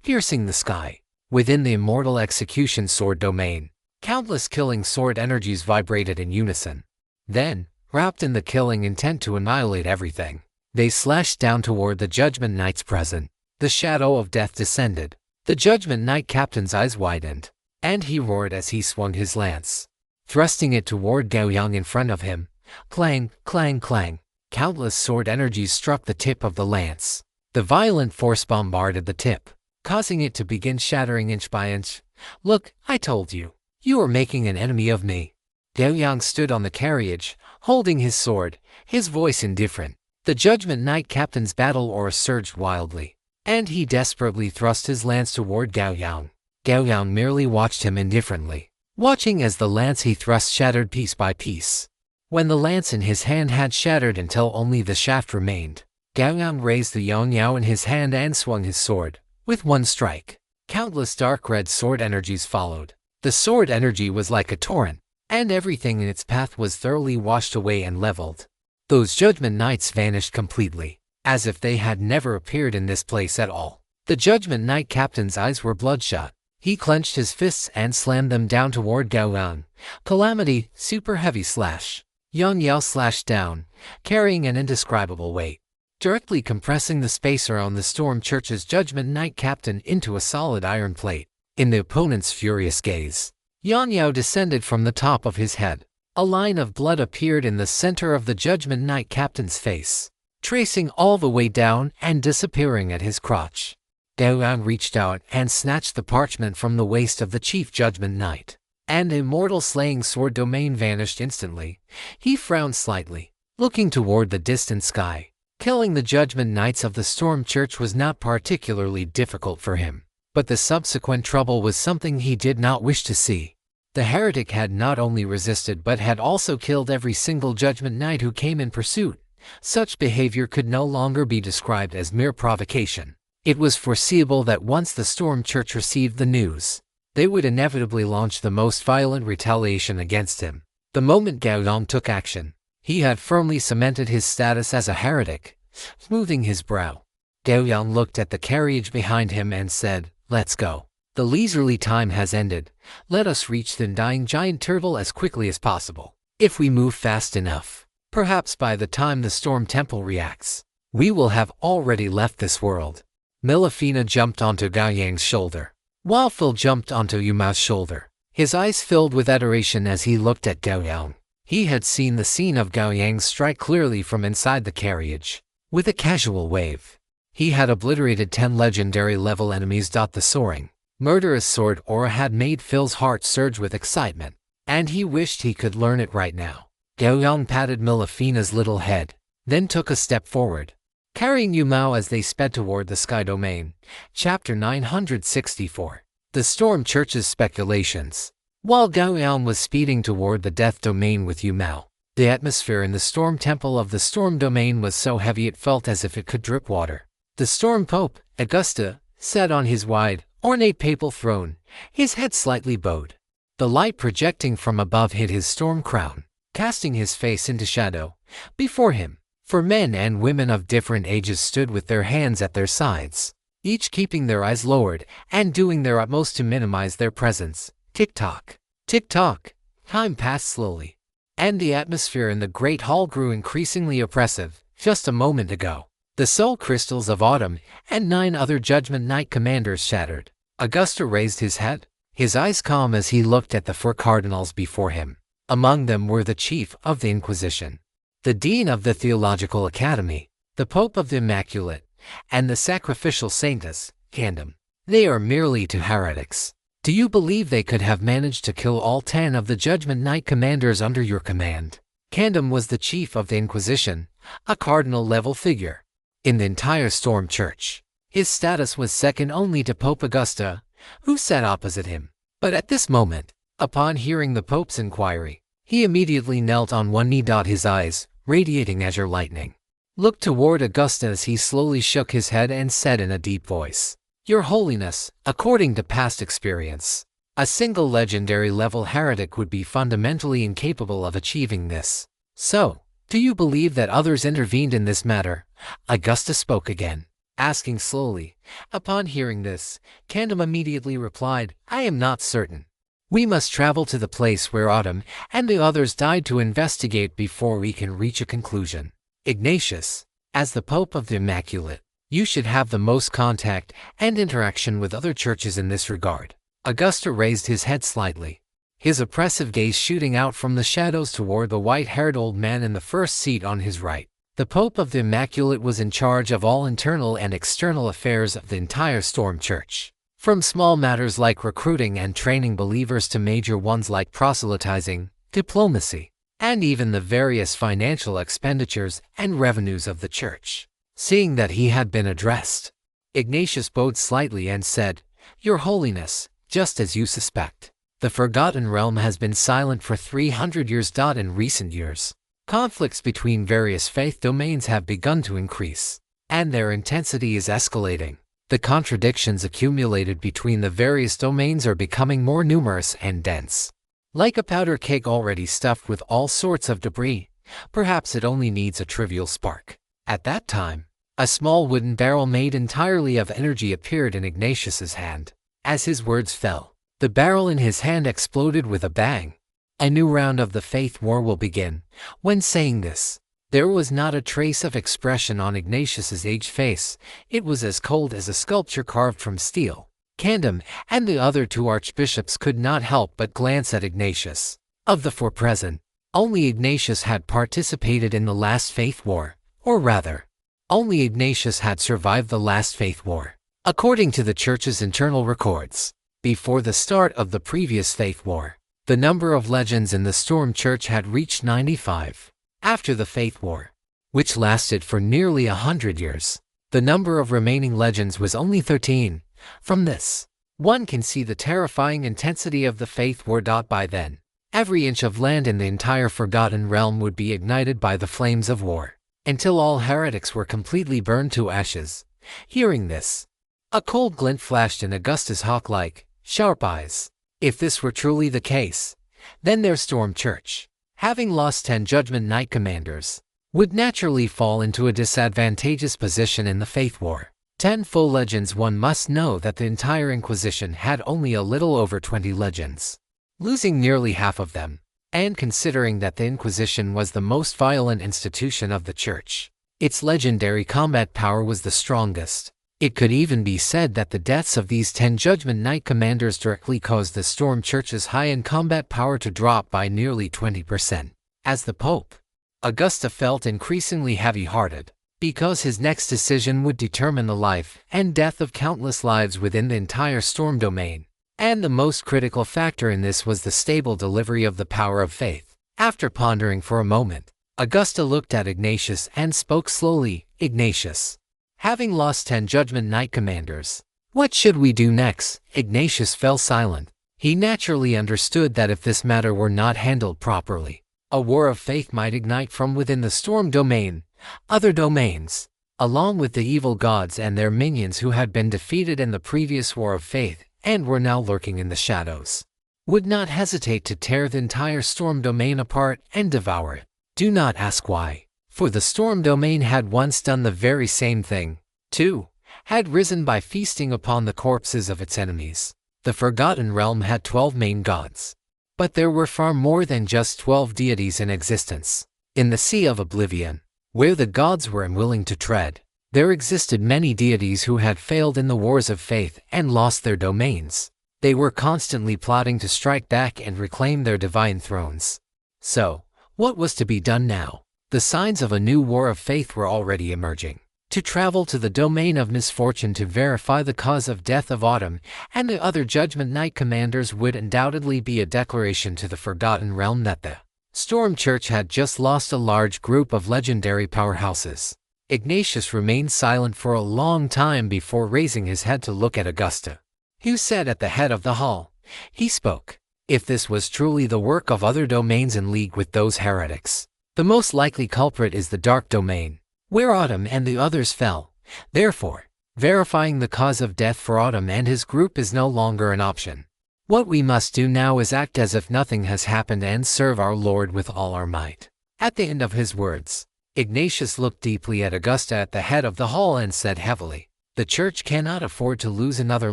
piercing the sky. Within the immortal execution sword domain, countless killing sword energies vibrated in unison. Then, wrapped in the killing intent to annihilate everything, they slashed down toward the Judgment Knights present. The shadow of death descended. The Judgment Knight captain's eyes widened, and he roared as he swung his lance, thrusting it toward Gao Yang in front of him. Clang, clang, clang. Countless sword energies struck the tip of the lance. The violent force bombarded the tip, causing it to begin shattering inch by inch. "Look, I told you. You are making an enemy of me." Gao Yang stood on the carriage, holding his sword, his voice indifferent. The Judgment Knight captain's battle aura surged wildly, and he desperately thrust his lance toward Gao Yang. Gao Yang merely watched him indifferently, watching as the lance he thrust shattered piece by piece. When the lance in his hand had shattered until only the shaft remained, Gao Yang raised the Yang Yao in his hand and swung his sword. With one strike, countless dark red sword energies followed. The sword energy was like a torrent, and everything in its path was thoroughly washed away and leveled. Those Judgment Knights vanished completely, as if they had never appeared in this place at all. The Judgment Knight captain's eyes were bloodshot. He clenched his fists and slammed them down toward Gao Yang. Calamity, super heavy slash. Yang Yao slashed down, carrying an indescribable weight, directly compressing the space around the Storm Church's Judgment Knight captain into a solid iron plate. In the opponent's furious gaze, Yang Yao descended from the top of his head. A line of blood appeared in the center of the Judgment Knight captain's face, tracing all the way down and disappearing at his crotch. Gao Yang reached out and snatched the parchment from the waist of the Chief Judgment Knight, and the immortal slaying sword domain vanished instantly. He frowned slightly, looking toward the distant sky. Killing the Judgment Knights of the Storm Church was not particularly difficult for him, but the subsequent trouble was something he did not wish to see. The heretic had not only resisted but had also killed every single Judgment Knight who came in pursuit. Such behavior could no longer be described as mere provocation. It was foreseeable that once the Storm Church received the news, they would inevitably launch the most violent retaliation against him. The moment Gao Yang took action, he had firmly cemented his status as a heretic. Smoothing his brow, Gao Yang looked at the carriage behind him and said, "Let's go. The leisurely time has ended. Let us reach the dying giant turtle as quickly as possible. If we move fast enough, perhaps by the time the Storm Temple reacts, we will have already left this world." Milafina jumped onto Gao Yang's shoulder, while Phil jumped onto Yumao's shoulder. His eyes filled with adoration as he looked at Gao Yang. He had seen the scene of Gao Yang's strike clearly from inside the carriage. With a casual wave, he had obliterated 10 legendary-level enemies. The soaring, murderous sword aura had made Phil's heart surge with excitement, and he wished he could learn it right now. Gao Yang patted Milafina's little head, then took a step forward, carrying Yumao as they sped toward the Sky Domain. Chapter 964. The Storm Church's Speculations. While Gao Yang was speeding toward the Death Domain with Yumao, the atmosphere in the Storm Temple of the Storm Domain was so heavy it felt as if it could drip water. The Storm Pope, Augusta, sat on his wide, ornate papal throne, his head slightly bowed. The light projecting from above hid his storm crown, casting his face into shadow. Before him, 4 men and women of different ages stood with their hands at their sides, each keeping their eyes lowered and doing their utmost to minimize their presence. Tick-tock, tick-tock. Time passed slowly, and the atmosphere in the Great Hall grew increasingly oppressive. Just a moment ago, the soul crystals of Autumn and 9 other Judgment Knight commanders shattered. Augusta raised his head, his eyes calm as he looked at the 4 cardinals before him. Among them were the Chief of the Inquisition, the Dean of the Theological Academy, the Pope of the Immaculate, and the Sacrificial Saintess, Candom. They are merely 2 heretics. Do you believe they could have managed to kill all 10 of the Judgment Knight commanders under your command? Candom was the Chief of the Inquisition, a cardinal-level figure in the entire Storm Church. His status was second only to Pope Augusta, who sat opposite him. But at this moment, upon hearing the Pope's inquiry, he immediately knelt on one knee. His eyes, radiating azure lightning, looked toward Augusta as he slowly shook his head and said in a deep voice, "Your Holiness, according to past experience, a single legendary-level heretic would be fundamentally incapable of achieving this. So, do you believe that others intervened in this matter?" Augusta spoke again, asking slowly. Upon hearing this, Candom immediately replied, "I am not certain. We must travel to the place where Autumn and the others died to investigate before we can reach a conclusion. Ignatius, as the Pope of the Immaculate, you should have the most contact and interaction with other churches in this regard." Augusta raised his head slightly, his oppressive gaze shooting out from the shadows toward the white-haired old man in the first seat on his right. The Pope of the Immaculate was in charge of all internal and external affairs of the entire Storm Church, from small matters like recruiting and training believers to major ones like proselytizing, diplomacy, and even the various financial expenditures and revenues of the church. Seeing that he had been addressed, Ignatius bowed slightly and said, "Your Holiness, just as you suspect, the Forgotten Realm has been silent for 300 years. In recent years, conflicts between various faith domains have begun to increase, and their intensity is escalating. The contradictions accumulated between the various domains are becoming more numerous and dense. Like a powder keg already stuffed with all sorts of debris, perhaps it only needs a trivial spark." At that time, a small wooden barrel made entirely of energy appeared in Ignatius's hand. As his words fell, the barrel in his hand exploded with a bang. "A new round of the faith war will begin." When saying this, there was not a trace of expression on Ignatius's aged face. It was as cold as a sculpture carved from steel. Candom and the other two archbishops could not help but glance at Ignatius. Of the four present, only Ignatius had participated in the last faith war, or rather, only Ignatius had survived the last faith war. According to the Church's internal records, before the start of the previous faith war, the number of legends in the Storm Church had reached 95. After the faith war, which lasted for nearly 100 years, the number of remaining legends was only 13. From this, one can see the terrifying intensity of the faith war. By then, every inch of land in the entire Forgotten Realm would be ignited by the flames of war, until all heretics were completely burned to ashes. Hearing this, a cold glint flashed in Augustus' hawk-like, sharp eyes. If this were truly the case, then their Storm Church, having lost 10 Judgment Knight commanders, would naturally fall into a disadvantageous position in the faith war. 10 full legends. One must know that the entire Inquisition had only a little over 20 legends, losing nearly half of them. And considering that the Inquisition was the most violent institution of the Church, its legendary combat power was the strongest. It could even be said that the deaths of these 10 Judgment Knight commanders directly caused the Storm Church's high-end combat power to drop by nearly 20%. As the Pope, Augusta felt increasingly heavy-hearted, because his next decision would determine the life and death of countless lives within the entire Storm domain. And the most critical factor in this was the stable delivery of the power of faith. After pondering for a moment, Augusta looked at Ignatius and spoke slowly. "Ignatius, having lost 10 Judgment Knight commanders, what should we do next?" Ignatius fell silent. He naturally understood that if this matter were not handled properly, a war of faith might ignite from within the Storm domain. Other domains, along with the evil gods and their minions who had been defeated in the previous war of faith and were now lurking in the shadows, would not hesitate to tear the entire Storm domain apart and devour it. Do not ask why, for the Storm domain had once done the very same thing, too, had risen by feasting upon the corpses of its enemies. The Forgotten Realm had 12 main gods, but there were far more than just 12 deities in existence. In the Sea of Oblivion, where the gods were unwilling to tread, there existed many deities who had failed in the wars of faith and lost their domains. They were constantly plotting to strike back and reclaim their divine thrones. So, what was to be done now? The signs of a new war of faith were already emerging. To travel to the domain of misfortune to verify the cause of death of Autumn and the other Judgment Knight commanders would undoubtedly be a declaration to the Forgotten Realm that the Storm Church had just lost a large group of legendary powerhouses. Ignatius remained silent for a long time before raising his head to look at Augusta, who sat at the head of the hall. He spoke. "If this was truly the work of other domains in league with those heretics, the most likely culprit is the Dark Domain, where Autumn and the others fell. Therefore, verifying the cause of death for Autumn and his group is no longer an option. What we must do now is act as if nothing has happened and serve our Lord with all our might." At the end of his words, Ignatius looked deeply at Augusta at the head of the hall and said heavily, "The Church cannot afford to lose another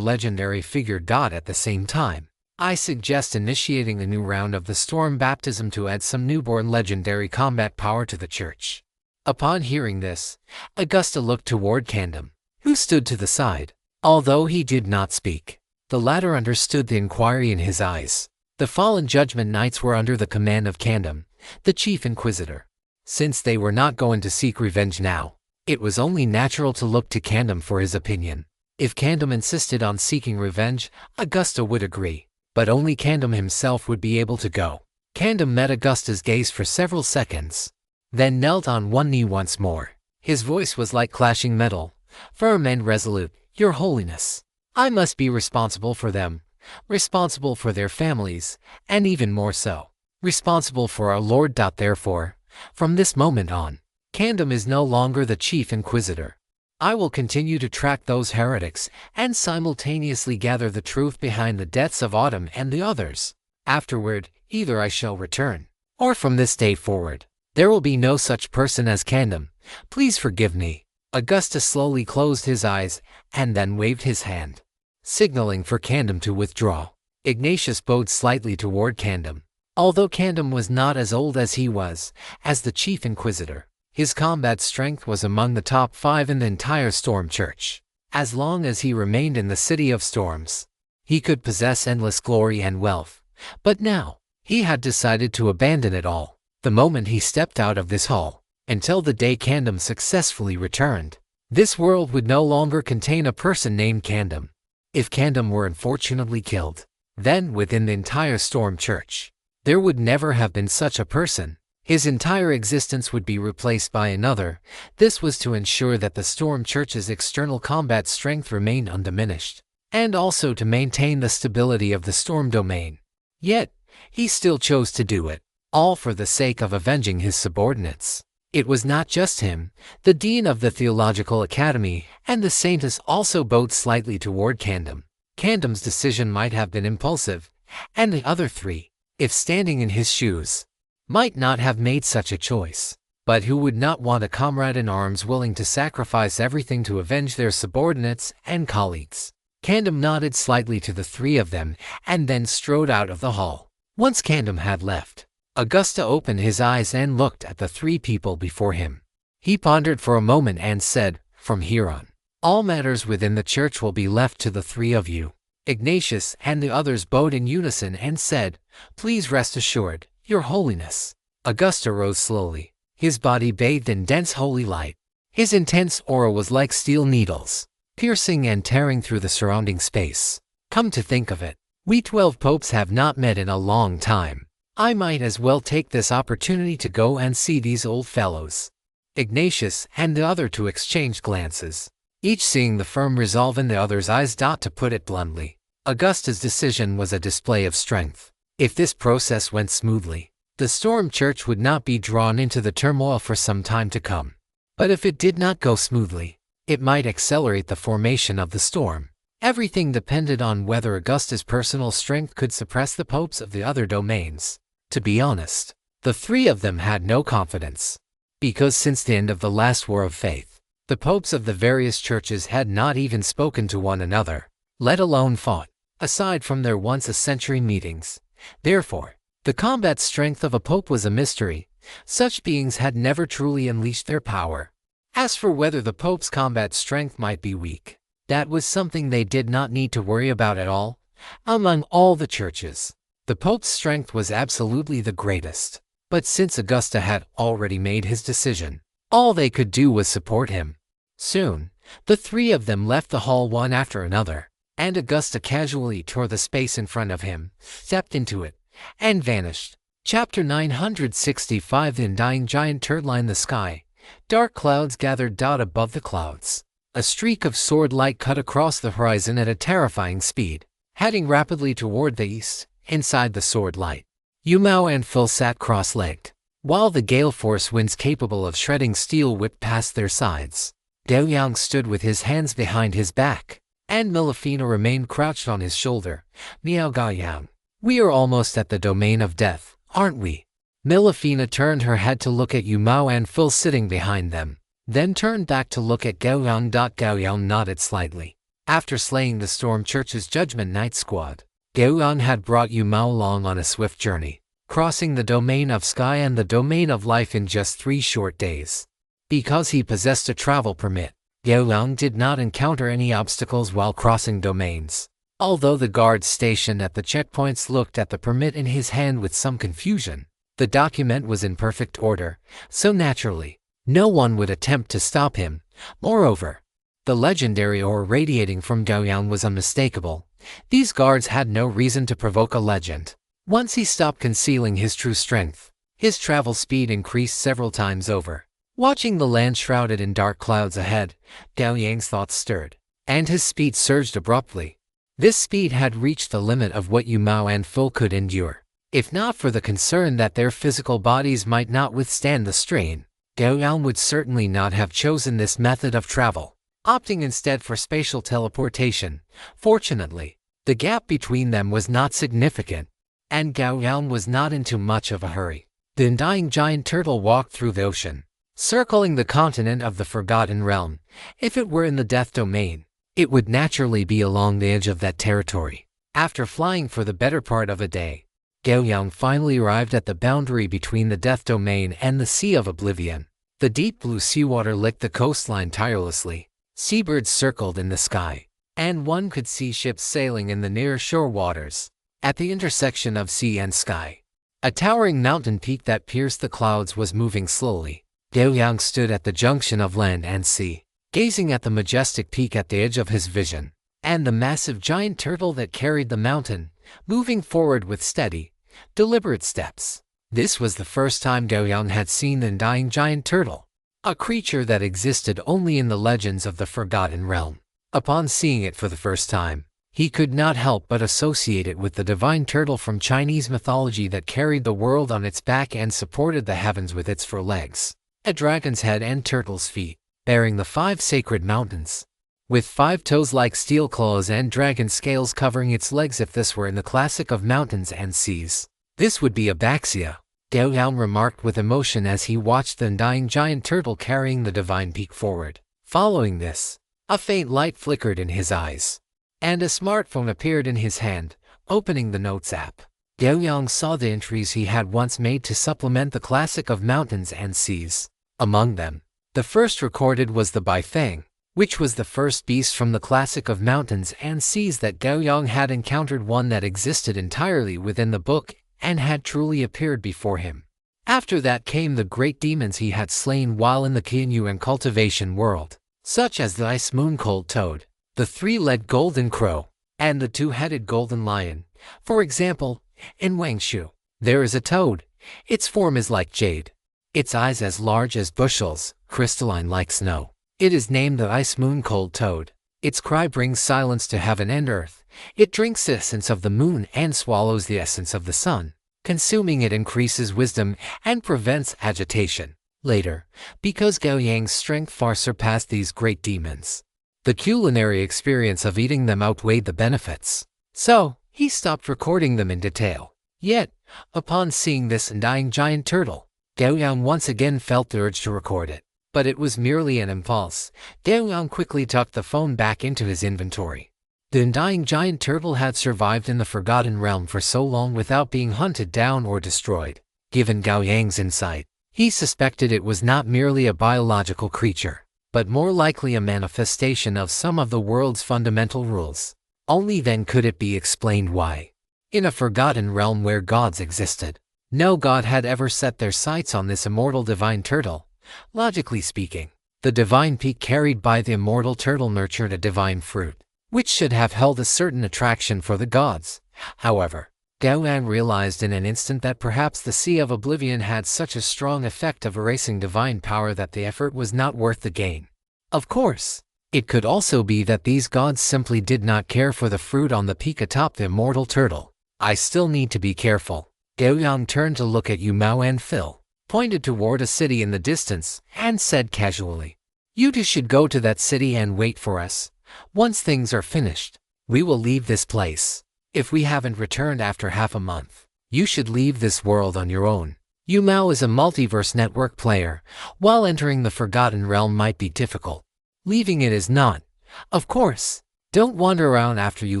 legendary figure. At the same time, I suggest initiating a new round of the Storm Baptism to add some newborn legendary combat power to the Church." Upon hearing this, Augusta looked toward Candom, who stood to the side. Although he did not speak, the latter understood the inquiry in his eyes. The fallen Judgment Knights were under the command of Candom, the Chief Inquisitor. Since they were not going to seek revenge now, it was only natural to look to Kandom for his opinion. If Kandom insisted on seeking revenge, Augusta would agree, but only Kandom himself would be able to go. Kandom met Augusta's gaze for several seconds, then knelt on one knee once more. His voice was like clashing metal, firm and resolute. "Your Holiness, I must be responsible for them, responsible for their families, and even more so, responsible for our Lord. Therefore, from this moment on, Kandom is no longer the Chief Inquisitor. I will continue to track those heretics and simultaneously gather the truth behind the deaths of Autumn and the others. Afterward, either I shall return, or from this day forward, there will be no such person as Kandom. Please forgive me." Augusta slowly closed his eyes and then waved his hand, signaling for Kandom to withdraw. Ignatius bowed slightly toward Kandom. Although Kandom was not as old as he was as the Chief Inquisitor, his combat strength was among the top 5 in the entire Storm Church. As long as he remained in the City of Storms, he could possess endless glory and wealth. But now, he had decided to abandon it all the moment he stepped out of this hall. Until the day Kandom successfully returned, this world would no longer contain a person named Kandom. If Kandom were unfortunately killed, then within the entire Storm Church, there would never have been such a person. His entire existence would be replaced by another. This was to ensure that the Storm Church's external combat strength remained undiminished, and also to maintain the stability of the Storm domain. Yet, he still chose to do it, all for the sake of avenging his subordinates. It was not just him. The Dean of the Theological Academy and the Saintess also bowed slightly toward Kandom. Kandom's decision might have been impulsive, and the other 3, if standing in his shoes, might not have made such a choice. But who would not want a comrade in arms willing to sacrifice everything to avenge their subordinates and colleagues? Kandom nodded slightly to the 3 of them and then strode out of the hall. Once Kandom had left, Augusta opened his eyes and looked at the 3 people before him. He pondered for a moment and said, "From here on, all matters within the church will be left to the 3 of you." Ignatius and the others bowed in unison and said, "Please rest assured, Your Holiness." Augusta rose slowly, his body bathed in dense holy light. His intense aura was like steel needles, piercing and tearing through the surrounding space. "Come to think of it, we 12 popes have not met in a long time. I might as well take this opportunity to go and see these old fellows." Ignatius and the other 2 exchanged glances, each seeing the firm resolve in the other's eyes. To put it bluntly, Augusta's decision was a display of strength. If this process went smoothly, the Storm Church would not be drawn into the turmoil for some time to come. But if it did not go smoothly, it might accelerate the formation of the storm. Everything depended on whether Augusta's personal strength could suppress the popes of the other domains. To be honest, the 3 of them had no confidence, because since the end of the last war of faith, the popes of the various churches had not even spoken to one another, let alone fought, aside from their once-a-century meetings. Therefore, the combat strength of a pope was a mystery. Such beings had never truly unleashed their power. As for whether the pope's combat strength might be weak, that was something they did not need to worry about at all. Among all the churches, the pope's strength was absolutely the greatest. But since Augusta had already made his decision, all they could do was support him. Soon, the 3 of them left the hall one after another, and Augusta casually tore the space in front of him, stepped into it, and vanished. Chapter 965. The undying giant turd lined the sky. Dark clouds gathered above the clouds. A streak of sword light cut across the horizon at a terrifying speed, heading rapidly toward the east. Inside the sword light, Yumao and Phil sat cross-legged, while the gale force winds capable of shredding steel whipped past their sides. Gao Yang stood with his hands behind his back, and Melifina remained crouched on his shoulder. "Meow Gao Yang, we are almost at the domain of death, aren't we?" Melifina turned her head to look at Yumao and Phil sitting behind them, then turned back to look at Gao Yang. Gao Yang nodded slightly. After slaying the Storm Church's Judgment Night Squad, Gao Yang had brought Yumao along on a swift journey, crossing the domain of sky and the domain of life in just 3 short days. Because he possessed a travel permit, Gao Yang did not encounter any obstacles while crossing domains. Although the guards stationed at the checkpoints looked at the permit in his hand with some confusion, The document was in perfect order, so naturally, no one would attempt to stop him. Moreover, the legendary aura radiating from Gao Yang was unmistakable. These guards had no reason to provoke a legend. Once he stopped concealing his true strength, his travel speed increased several times over. Watching the land shrouded in dark clouds ahead, Gao Yang's thoughts stirred, and his speed surged abruptly. This speed had reached the limit of what Yu Mao and Phil could endure. If not for the concern that their physical bodies might not withstand the strain, Gao Yang would certainly not have chosen this method of travel, opting instead for spatial teleportation. Fortunately, the gap between them was not significant, and Gao Yang was not in too much of a hurry. The undying giant turtle walked through the ocean, circling the continent of the Forgotten Realm. If it were in the Death Domain, it would naturally be along the edge of that territory. After flying for the better part of a day, Gao Yang finally arrived at the boundary between the Death Domain and the Sea of Oblivion. The deep blue seawater licked the coastline tirelessly. Seabirds circled in the sky, and one could see ships sailing in the near shore waters. At the intersection of sea and sky, a towering mountain peak that pierced the clouds was moving slowly. Gao Yang stood at the junction of land and sea, gazing at the majestic peak at the edge of his vision, and the massive giant turtle that carried the mountain, moving forward with steady, deliberate steps. This was the first time Gao Yang had seen the undying giant turtle, a creature that existed only in the legends of the Forgotten Realm. Upon seeing it for the first time, he could not help but associate it with the divine turtle from Chinese mythology that carried the world on its back and supported the heavens with its 4 legs, a dragon's head and turtle's feet, bearing the 5 sacred mountains, with 5 toes like steel claws and dragon scales covering its legs. If this were in the classic of mountains and seas, this would be Abaxia, Gao Yang remarked with emotion as he watched the undying giant turtle carrying the divine peak forward. Following this, a faint light flickered in his eyes, and a smartphone appeared in his hand. Opening the Notes app, Gao Yang saw the entries he had once made to supplement the classic of mountains and seas. Among them, the first recorded was the Baifeng, which was the first beast from the classic of mountains and seas that Gao Yang had encountered, one that existed entirely within the book and had truly appeared before him. After that came the great demons he had slain while in the Qianyu and cultivation world, such as the ice moon cold toad, the 3-legged golden crow, and the 2-headed golden lion. For example, in Wangshu, there is a toad. Its form is like jade, its eyes as large as bushels, crystalline like snow. It is named the ice moon cold toad. Its cry brings silence to heaven and earth. It drinks the essence of the moon and swallows the essence of the sun. Consuming it increases wisdom and prevents agitation. Later, because Gao Yang's strength far surpassed these great demons, the culinary experience of eating them outweighed the benefits. So, he stopped recording them in detail. Yet, upon seeing this undying giant turtle, Gao Yang once again felt the urge to record it. But it was merely an impulse. Gao Yang quickly tucked the phone back into his inventory. The undying giant turtle had survived in the Forgotten Realm for so long without being hunted down or destroyed. Given Gao Yang's insight, he suspected it was not merely a biological creature, but more likely a manifestation of some of the world's fundamental rules. Only then could it be explained why, in a Forgotten Realm where gods existed, no god had ever set their sights on this immortal divine turtle. Logically speaking, the divine peak carried by the immortal turtle nurtured a divine fruit, which should have held a certain attraction for the gods. However, Gao Yang realized in an instant that perhaps the Sea of Oblivion had such a strong effect of erasing divine power that the effort was not worth the gain. Of course, it could also be that these gods simply did not care for the fruit on the peak atop the immortal turtle. I still need to be careful. Gao Yang turned to look at Yu Mao and Phil, pointed toward a city in the distance, and said casually, "You two should go to that city and wait for us. Once things are finished, we will leave this place. If we haven't returned after half a month, you should leave this world on your own." Yu Mao is a multiverse network player. While entering the Forgotten Realm might be difficult, leaving it is not. Of course, don't wander around after you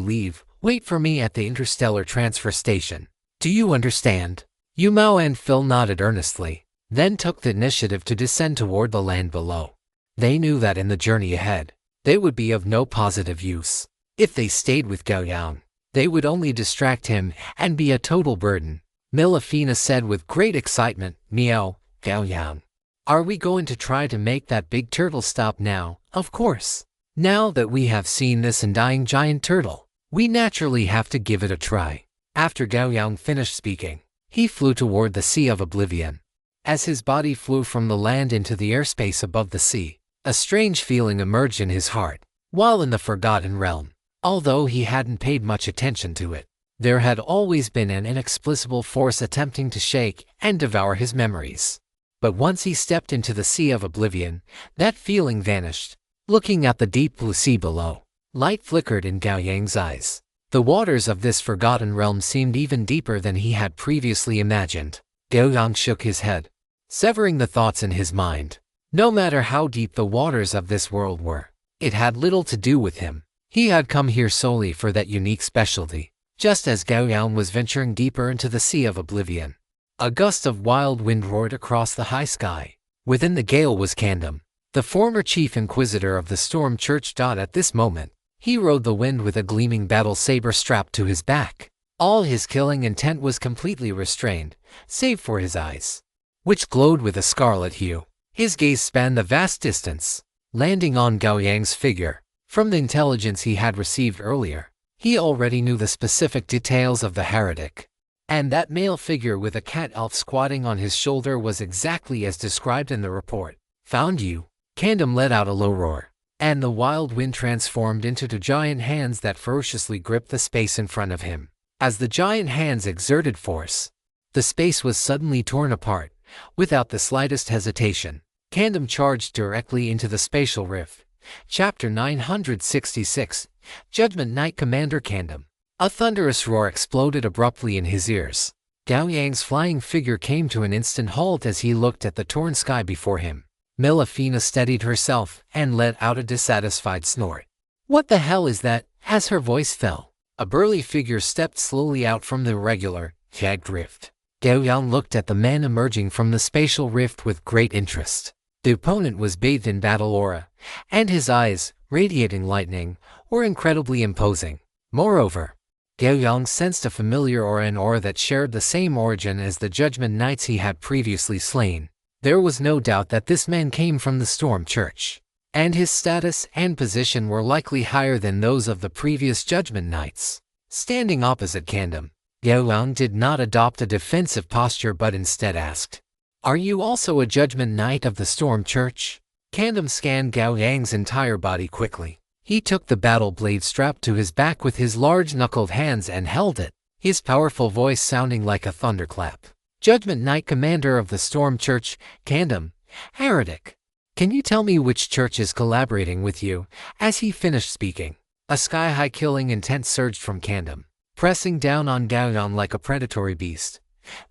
leave. Wait for me at the interstellar transfer station. Do you understand? Yu Mao and Phil nodded earnestly, then took the initiative to descend toward the land below. They knew that in the journey ahead, they would be of no positive use. If they stayed with Gao Yang, they would only distract him and be a total burden. Melifina said with great excitement. Meow, Gao Yang. Are we going to try to make that big turtle stop now? Of course. Now that we have seen this undying giant turtle, we naturally have to give it a try. After Gao Yang finished speaking, he flew toward the Sea of Oblivion. As his body flew from the land into the airspace above the sea, a strange feeling emerged in his heart. While in the Forgotten Realm, although he hadn't paid much attention to it, there had always been an inexplicable force attempting to shake and devour his memories. But once he stepped into the Sea of Oblivion, that feeling vanished. Looking at the deep blue sea below, light flickered in Gao Yang's eyes. The waters of this forgotten realm seemed even deeper than he had previously imagined. Gao Yang shook his head, severing the thoughts in his mind. No matter how deep the waters of this world were, it had little to do with him. He had come here solely for that unique specialty. Just as Gao Yang was venturing deeper into the Sea of Oblivion, a gust of wild wind roared across the high sky. Within the gale was Kandam, the former chief inquisitor of the Storm Church. At this moment, he rode the wind with a gleaming battle saber strapped to his back. All his killing intent was completely restrained, save for his eyes, which glowed with a scarlet hue. His gaze spanned the vast distance, landing on Gao Yang's figure. From the intelligence he had received earlier, he already knew the specific details of the heretic. And that male figure with a cat elf squatting on his shoulder was exactly as described in the report. Found you. Kandam let out a low roar, and the wild wind transformed into two giant hands that ferociously gripped the space in front of him. As the giant hands exerted force, the space was suddenly torn apart. Without the slightest hesitation, Kandam charged directly into the spatial rift. Chapter 966, Judgment Knight Commander Kandam. A thunderous roar exploded abruptly in his ears. Gao Yang's flying figure came to an instant halt as he looked at the torn sky before him. Melifina steadied herself and let out a dissatisfied snort. What the hell is that? As her voice fell, a burly figure stepped slowly out from the irregular, jagged rift. Gao Yang looked at the man emerging from the spatial rift with great interest. The opponent was bathed in battle aura, and his eyes, radiating lightning, were incredibly imposing. Moreover, Gao Yang sensed a familiar aura, an aura that shared the same origin as the Judgment Knights he had previously slain. There was no doubt that this man came from the Storm Church, and his status and position were likely higher than those of the previous Judgment Knights. Standing opposite Kandam, Gao Yang did not adopt a defensive posture but instead asked, "Are you also a Judgment Knight of the Storm Church?" Kandam scanned Gao Yang's entire body quickly. He took the battle blade strapped to his back with his large knuckled hands and held it, his powerful voice sounding like a thunderclap. "Judgment Knight Commander of the Storm Church, Kandam, heretic. Can you tell me which church is collaborating with you?" As he finished speaking, a sky-high killing intent surged from Kandam, pressing down on Gao Yang like a predatory beast.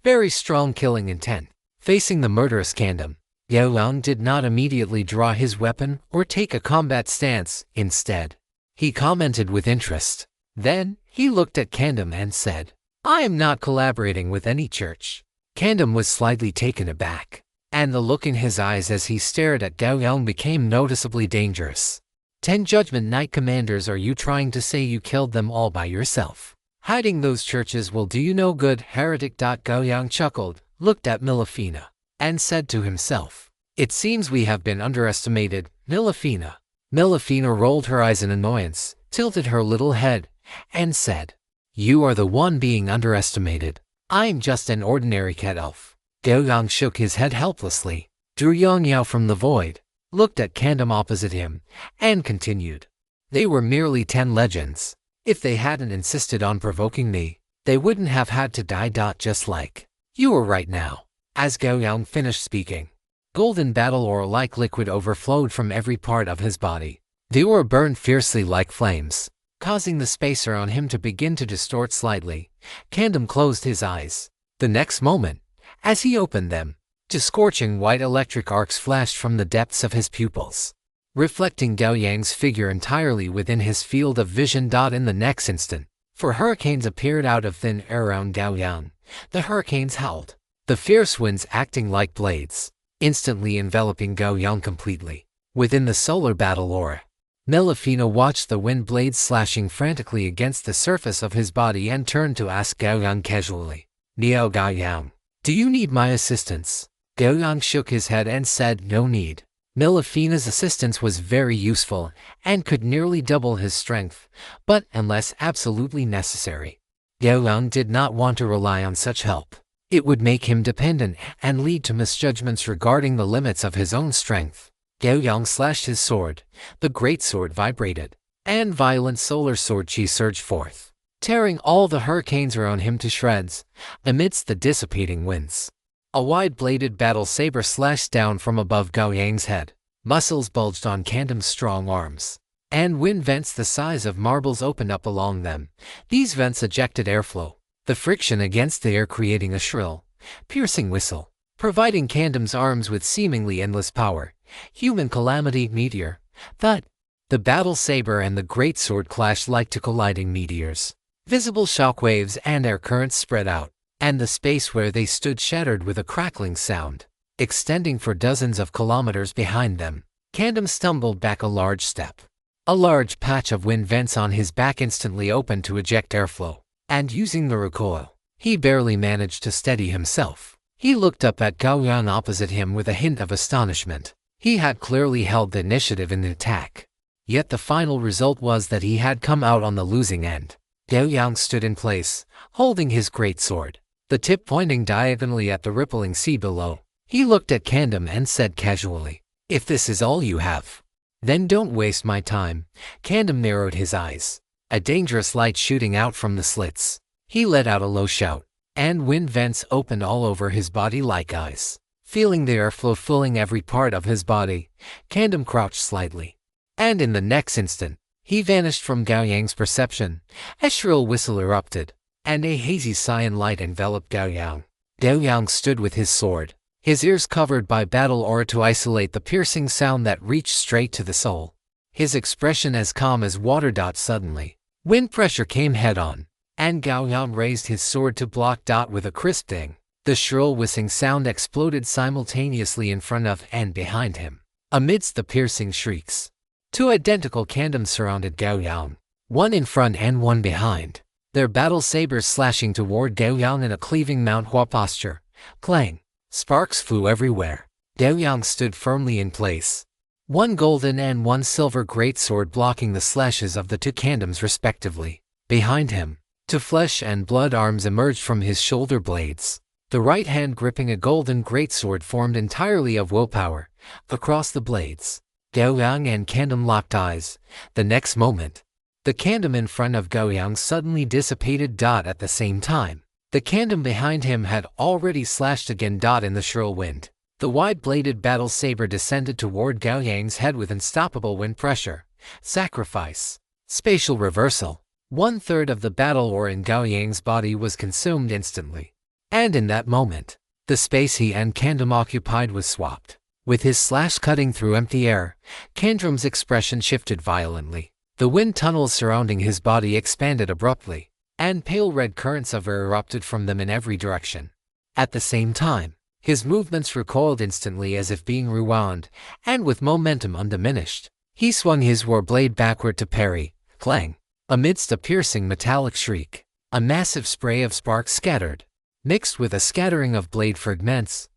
Very strong killing intent. Facing the murderous Kandam, Gao Yang did not immediately draw his weapon or take a combat stance. Instead, he commented with interest. Then, he looked at Kandam and said, "I am not collaborating with any church." Kandam was slightly taken aback, and the look in his eyes as he stared at Gao Yang became noticeably dangerous. 10 Judgment Knight commanders? Are you trying to say you killed them all by yourself? Hiding those churches will do you no good, heretic. Gao Yang chuckled, looked at Melifina, and said to himself, "It seems we have been underestimated, Melifina." Melifina rolled her eyes in annoyance, tilted her little head, and said, "You are the one being underestimated. I'm just an ordinary cat elf." Gao Yang shook his head helplessly, drew Yang Yao from the void, looked at Kandam opposite him, and continued. "They were merely 10 legends. If they hadn't insisted on provoking me, they wouldn't have had to die. Just like you are right now." As Gao Yang finished speaking, golden battle aura-like liquid overflowed from every part of his body. The aura burned fiercely like flames, causing the space around him to begin to distort slightly. Kandam closed his eyes. The next moment, as he opened them, two scorching white electric arcs flashed from the depths of his pupils, reflecting Gao Yang's figure entirely within his field of vision. In the next instant, 4 hurricanes appeared out of thin air around Gao Yang. The hurricanes howled, the fierce winds acting like blades, instantly enveloping Gao Yang completely. Within the solar battle aura, Melifina watched the wind blades slashing frantically against the surface of his body and turned to ask Gao Yang casually, Neo Gao Yang. Do you need my assistance? Gao Yang shook his head and said no need. Milafina's assistance was very useful and could nearly double his strength, but unless absolutely necessary. Gao Yang did not want to rely on such help. It would make him dependent and lead to misjudgments regarding the limits of his own strength. Gao Yang slashed his sword. The greatsword vibrated, and violent solar sword chi surged forth, tearing all the hurricanes around him to shreds amidst the dissipating winds. A wide-bladed battle saber slashed down from above Gao Yang's head. Muscles bulged on Kandam's strong arms, and wind vents the size of marbles opened up along them. These vents ejected airflow, the friction against the air creating a shrill, piercing whistle, providing Kandam's arms with seemingly endless power. Human calamity meteor. Thud. The battle saber and the greatsword clashed like two colliding meteors. Visible shockwaves and air currents spread out, and the space where they stood shattered with a crackling sound, extending for dozens of kilometers behind them. Kandam stumbled back a large step. A large patch of wind vents on his back instantly opened to eject airflow, and using the recoil, he barely managed to steady himself. He looked up at Gao Yang opposite him with a hint of astonishment. He had clearly held the initiative in the attack, yet the final result was that he had come out on the losing end. Gao Yang stood in place, holding his greatsword, the tip pointing diagonally at the rippling sea below. He looked at Kandam and said casually, "If this is all you have, then don't waste my time." Kandam narrowed his eyes, a dangerous light shooting out from the slits. He let out a low shout, and wind vents opened all over his body like eyes. Feeling the airflow filling every part of his body, Kandam crouched slightly, and in the next instant, he vanished from Gao Yang's perception. A shrill whistle erupted, and a hazy cyan light enveloped Gao Yang. Gao Yang stood with his sword, his ears covered by battle aura to isolate the piercing sound that reached straight to the soul. His expression as calm as water. Suddenly, wind pressure came head-on, and Gao Yang raised his sword to block. With a crisp ding, the shrill whistling sound exploded simultaneously in front of and behind him. Amidst the piercing shrieks, two identical Kandams surrounded Gao Yang, one in front and one behind, their battle sabers slashing toward Gao Yang in a cleaving Manhwa posture. Clang! Sparks flew everywhere. Gao Yang stood firmly in place, one golden and one silver greatsword blocking the slashes of the two Kandams respectively. Behind him, two flesh and blood arms emerged from his shoulder blades. The right hand gripping a golden greatsword formed entirely of willpower. Across the blades, Gao Yang and Kandam locked eyes. The next moment, the Kandam in front of Gao Yang suddenly dissipated. At the same time, the Kandam behind him had already slashed again. In the shrill wind, the wide-bladed battle saber descended toward Gao Yang's head with unstoppable wind pressure. Sacrifice. Spatial reversal. 1/3 of the battle aura in Gao Yang's body was consumed instantly. And in that moment, the space he and Kandam occupied was swapped. With his slash cutting through empty air, Kandam's expression shifted violently. The wind tunnels surrounding his body expanded abruptly, and pale red currents of air erupted from them in every direction. At the same time, his movements recoiled instantly as if being rewound, and with momentum undiminished, he swung his war blade backward to parry. Clang! Amidst a piercing metallic shriek, a massive spray of sparks scattered, mixed with a scattering of blade fragments.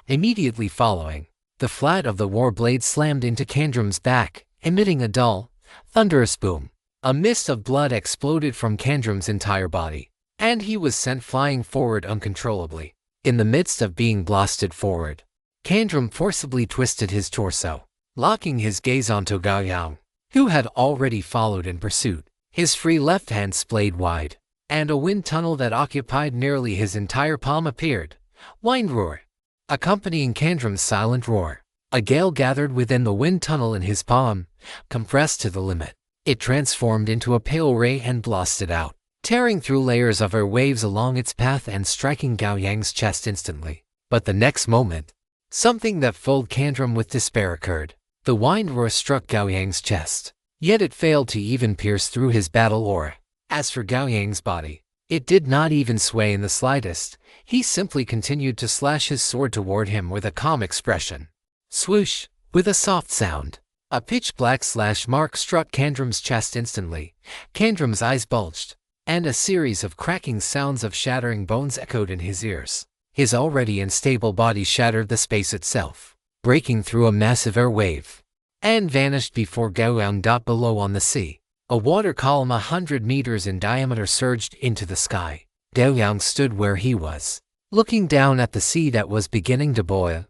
Immediately following, the flat of the war blade slammed into Kandam's back, emitting a dull, thunderous boom. A mist of blood exploded from Kandam's entire body, and he was sent flying forward uncontrollably. In the midst of being blasted forward, Kandam forcibly twisted his torso, locking his gaze onto Gao Yang, who had already followed in pursuit. His free left hand splayed wide, and a wind tunnel that occupied nearly his entire palm appeared. Wind roar. Accompanying Kandam's silent roar, a gale gathered within the wind tunnel in his palm, compressed to the limit. It transformed into a pale ray and blasted out, tearing through layers of air waves along its path and striking Gao Yang's chest instantly. But the next moment, something that filled Kandam with despair occurred. The wind roar struck Gao Yang's chest, yet it failed to even pierce through his battle aura. As for Gao Yang's body, it did not even sway in the slightest. He simply continued to slash his sword toward him with a calm expression. Swoosh! With a soft sound, a pitch-black slash mark struck Kandam's chest instantly. Kandam's eyes bulged, and a series of cracking sounds of shattering bones echoed in his ears. His already unstable body shattered the space itself, breaking through a massive air wave, and vanished before Gao Yang. Below on the sea, a water column 100 meters in diameter surged into the sky. Gao Yang stood where he was, looking down at the sea that was beginning to boil.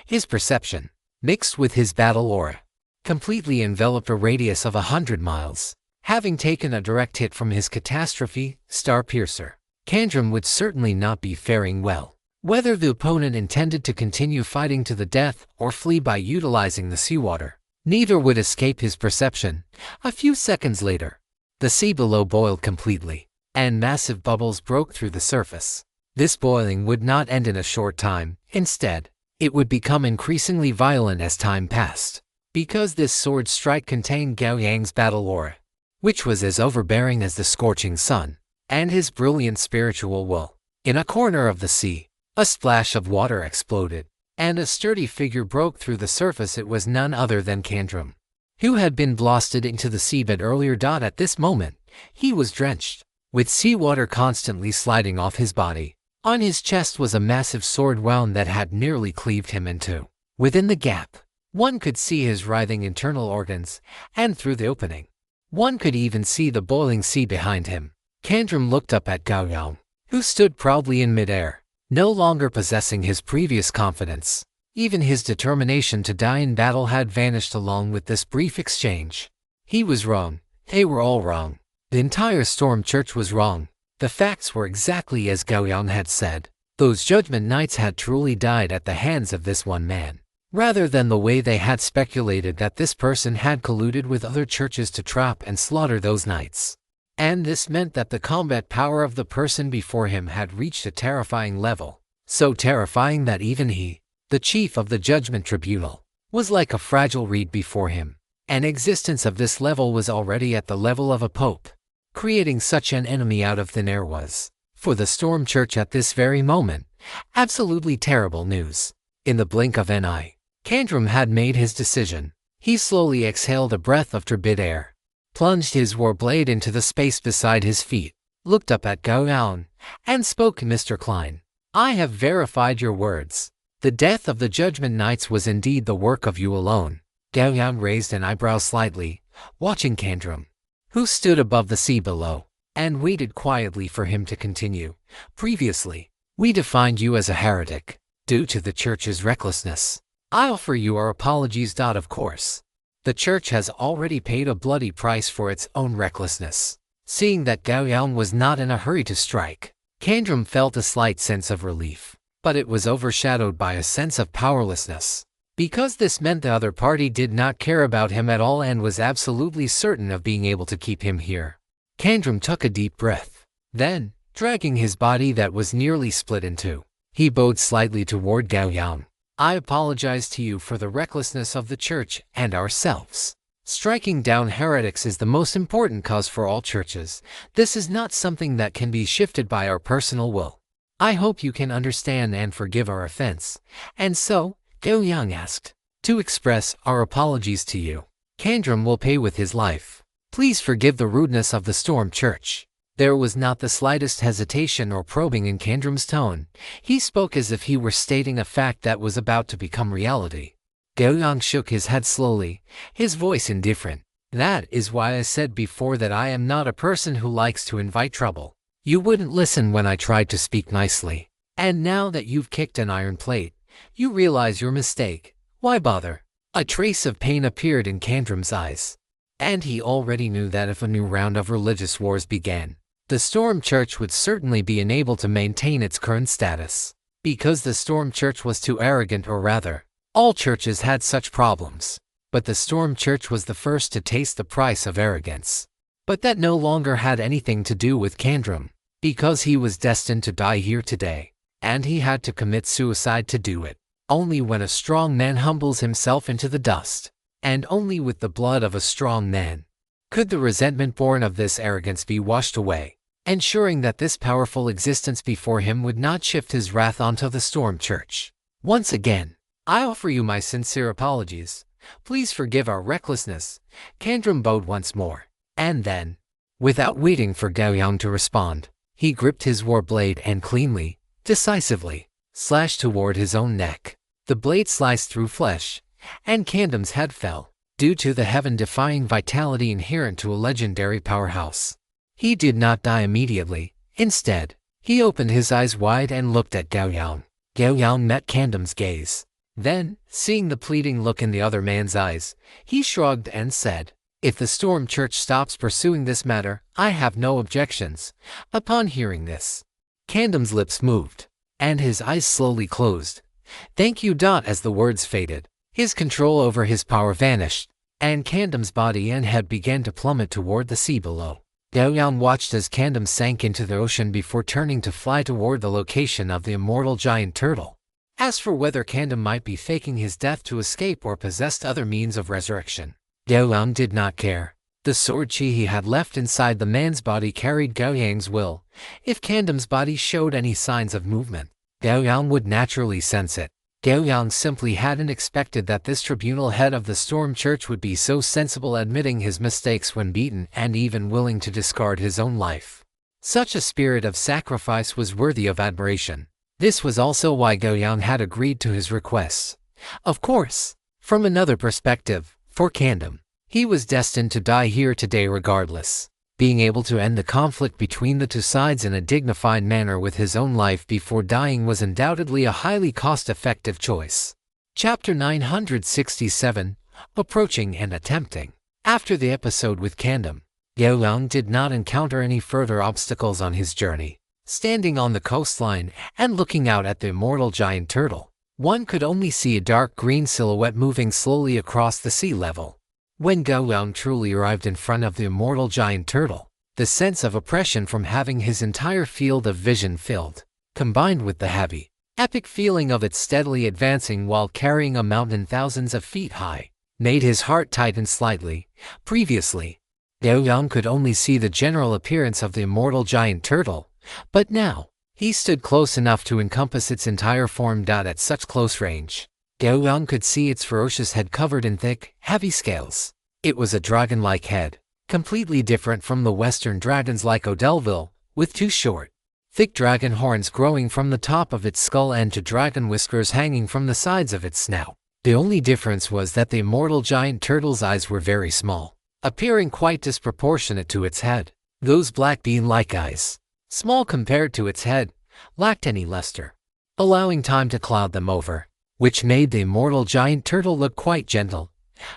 His perception, mixed with his battle aura, completely enveloped a radius of 100 miles. Having taken a direct hit from his catastrophe, Star Piercer, Kandrum would certainly not be faring well. Whether the opponent intended to continue fighting to the death or flee by utilizing the seawater, neither would escape his perception. A few seconds later, the sea below boiled completely, and massive bubbles broke through the surface. This boiling would not end in a short time. Instead, it would become increasingly violent as time passed, because this sword strike contained Gao Yang's battle aura, which was as overbearing as the scorching sun, and his brilliant spiritual will. In a corner of the sea, a splash of water exploded, and a sturdy figure broke through the surface. It was none other than Kandrum, who had been blasted into the seabed earlier. At this moment, he was drenched, with seawater constantly sliding off his body. On his chest was a massive sword wound that had nearly cleaved him in two. Within the gap, one could see his writhing internal organs, and through the opening, one could even see the boiling sea behind him. Kandrum looked up at Gao Yang, who stood proudly in midair, no longer possessing his previous confidence. Even his determination to die in battle had vanished along with this brief exchange. He was wrong. They were all wrong. The entire Storm Church was wrong. The facts were exactly as Gao Yang had said. Those Judgment Knights had truly died at the hands of this one man, rather than the way they had speculated that this person had colluded with other churches to trap and slaughter those knights. And this meant that the combat power of the person before him had reached a terrifying level, so terrifying that even he, the chief of the Judgment Tribunal, was like a fragile reed before him. An existence of this level was already at the level of a pope. Creating such an enemy out of thin air was, for the Storm Church at this very moment, absolutely terrible news. In the blink of an eye, Kandrum had made his decision. He slowly exhaled a breath of turbid air, plunged his war blade into the space beside his feet, looked up at Gao Yang, and spoke. Mr. Klein, I have verified your words. The death of the Judgment Knights was indeed the work of you alone. Gao Yang raised an eyebrow slightly, watching Kandrum, who stood above the sea below, and waited quietly for him to continue. Previously, we defined you as a heretic, due to the Church's recklessness. I offer you our apologies. Of course, the Church has already paid a bloody price for its own recklessness. Seeing that Gao Yang was not in a hurry to strike, Kandrum felt a slight sense of relief, but it was overshadowed by a sense of powerlessness, because this meant the other party did not care about him at all and was absolutely certain of being able to keep him here. Kandrum took a deep breath. Then, dragging his body that was nearly split in two, he bowed slightly toward Gao Yang. I apologize to you for the recklessness of the Church and ourselves. Striking down heretics is the most important cause for all churches. This is not something that can be shifted by our personal will. I hope you can understand and forgive our offense. And so, Gao Yang asked, to express our apologies to you. Kandrum will pay with his life. Please forgive the rudeness of the Storm Church. There was not the slightest hesitation or probing in Kandrum's tone. He spoke as if he were stating a fact that was about to become reality. Gao Yang shook his head slowly, his voice indifferent. That is why I said before that I am not a person who likes to invite trouble. You wouldn't listen when I tried to speak nicely. And now that you've kicked an iron plate, you realize your mistake. Why bother? A trace of pain appeared in Kandrum's eyes, and he already knew that if a new round of religious wars began, the Storm Church would certainly be unable to maintain its current status, because the Storm Church was too arrogant, or rather, all churches had such problems, but the Storm Church was the first to taste the price of arrogance. But that no longer had anything to do with Kandrum, because he was destined to die here today, and he had to commit suicide to do it. Only when a strong man humbles himself into the dust, and only with the blood of a strong man, could the resentment born of this arrogance be washed away, ensuring that this powerful existence before him would not shift his wrath onto the Storm Church. Once again, I offer you my sincere apologies. Please forgive our recklessness. Kandrum bowed once more, and then, Without waiting for Gao Yang to respond, he gripped his war blade and cleanly, decisively, slashed toward his own neck. The blade sliced through flesh, and Kandam's head fell, due to the heaven-defying vitality inherent to a legendary powerhouse. He did not die immediately. Instead, he opened his eyes wide and looked at Gao Yang. Gao Yang met Kandam's gaze. Then, seeing the pleading look in the other man's eyes, he shrugged and said, "If the Storm Church stops pursuing this matter, I have no objections." Upon hearing this, Kandam's lips moved, and his eyes slowly closed. "Thank you." As the words faded, his control over his power vanished, and Kandam's body and head began to plummet toward the sea below. Gao Yang watched as Kandam sank into the ocean before turning to fly toward the location of the immortal giant turtle. As for whether Kandam might be faking his death to escape or possessed other means of resurrection, Gao Yang did not care. The sword chi he had left inside the man's body carried Gao Yang's will. If Kandam's body showed any signs of movement, Gao Yang would naturally sense it. Gao Yang simply hadn't expected that this tribunal head of the Storm Church would be so sensible, admitting his mistakes when beaten and even willing to discard his own life. Such a spirit of sacrifice was worthy of admiration. This was also why Gao Yang had agreed to his requests. Of course, from another perspective, for Kandam, he was destined to die here today regardless. Being able to end the conflict between the two sides in a dignified manner with his own life before dying was undoubtedly a highly cost-effective choice. Chapter 967, Approaching and Attempting. After the episode with Kandam, Gao Yang did not encounter any further obstacles on his journey. Standing on the coastline and looking out at the immortal giant turtle, one could only see a dark green silhouette moving slowly across the sea level. When Gao Yang truly arrived in front of the immortal giant turtle, the sense of oppression from having his entire field of vision filled, combined with the heavy, epic feeling of it steadily advancing while carrying a mountain thousands of feet high, made his heart tighten slightly. Previously, Gao Yang could only see the general appearance of the immortal giant turtle, but now, he stood close enough to encompass its entire form. At such close range, Gao Yang could see its ferocious head covered in thick, heavy scales. It was a dragon-like head, completely different from the Western dragons like Odelville, with two short, thick dragon horns growing from the top of its skull and two dragon whiskers hanging from the sides of its snout. The only difference was that the immortal giant turtle's eyes were very small, appearing quite disproportionate to its head. Those black bean-like eyes, small compared to its head, lacked any luster, allowing time to cloud them over, which made the immortal giant turtle look quite gentle.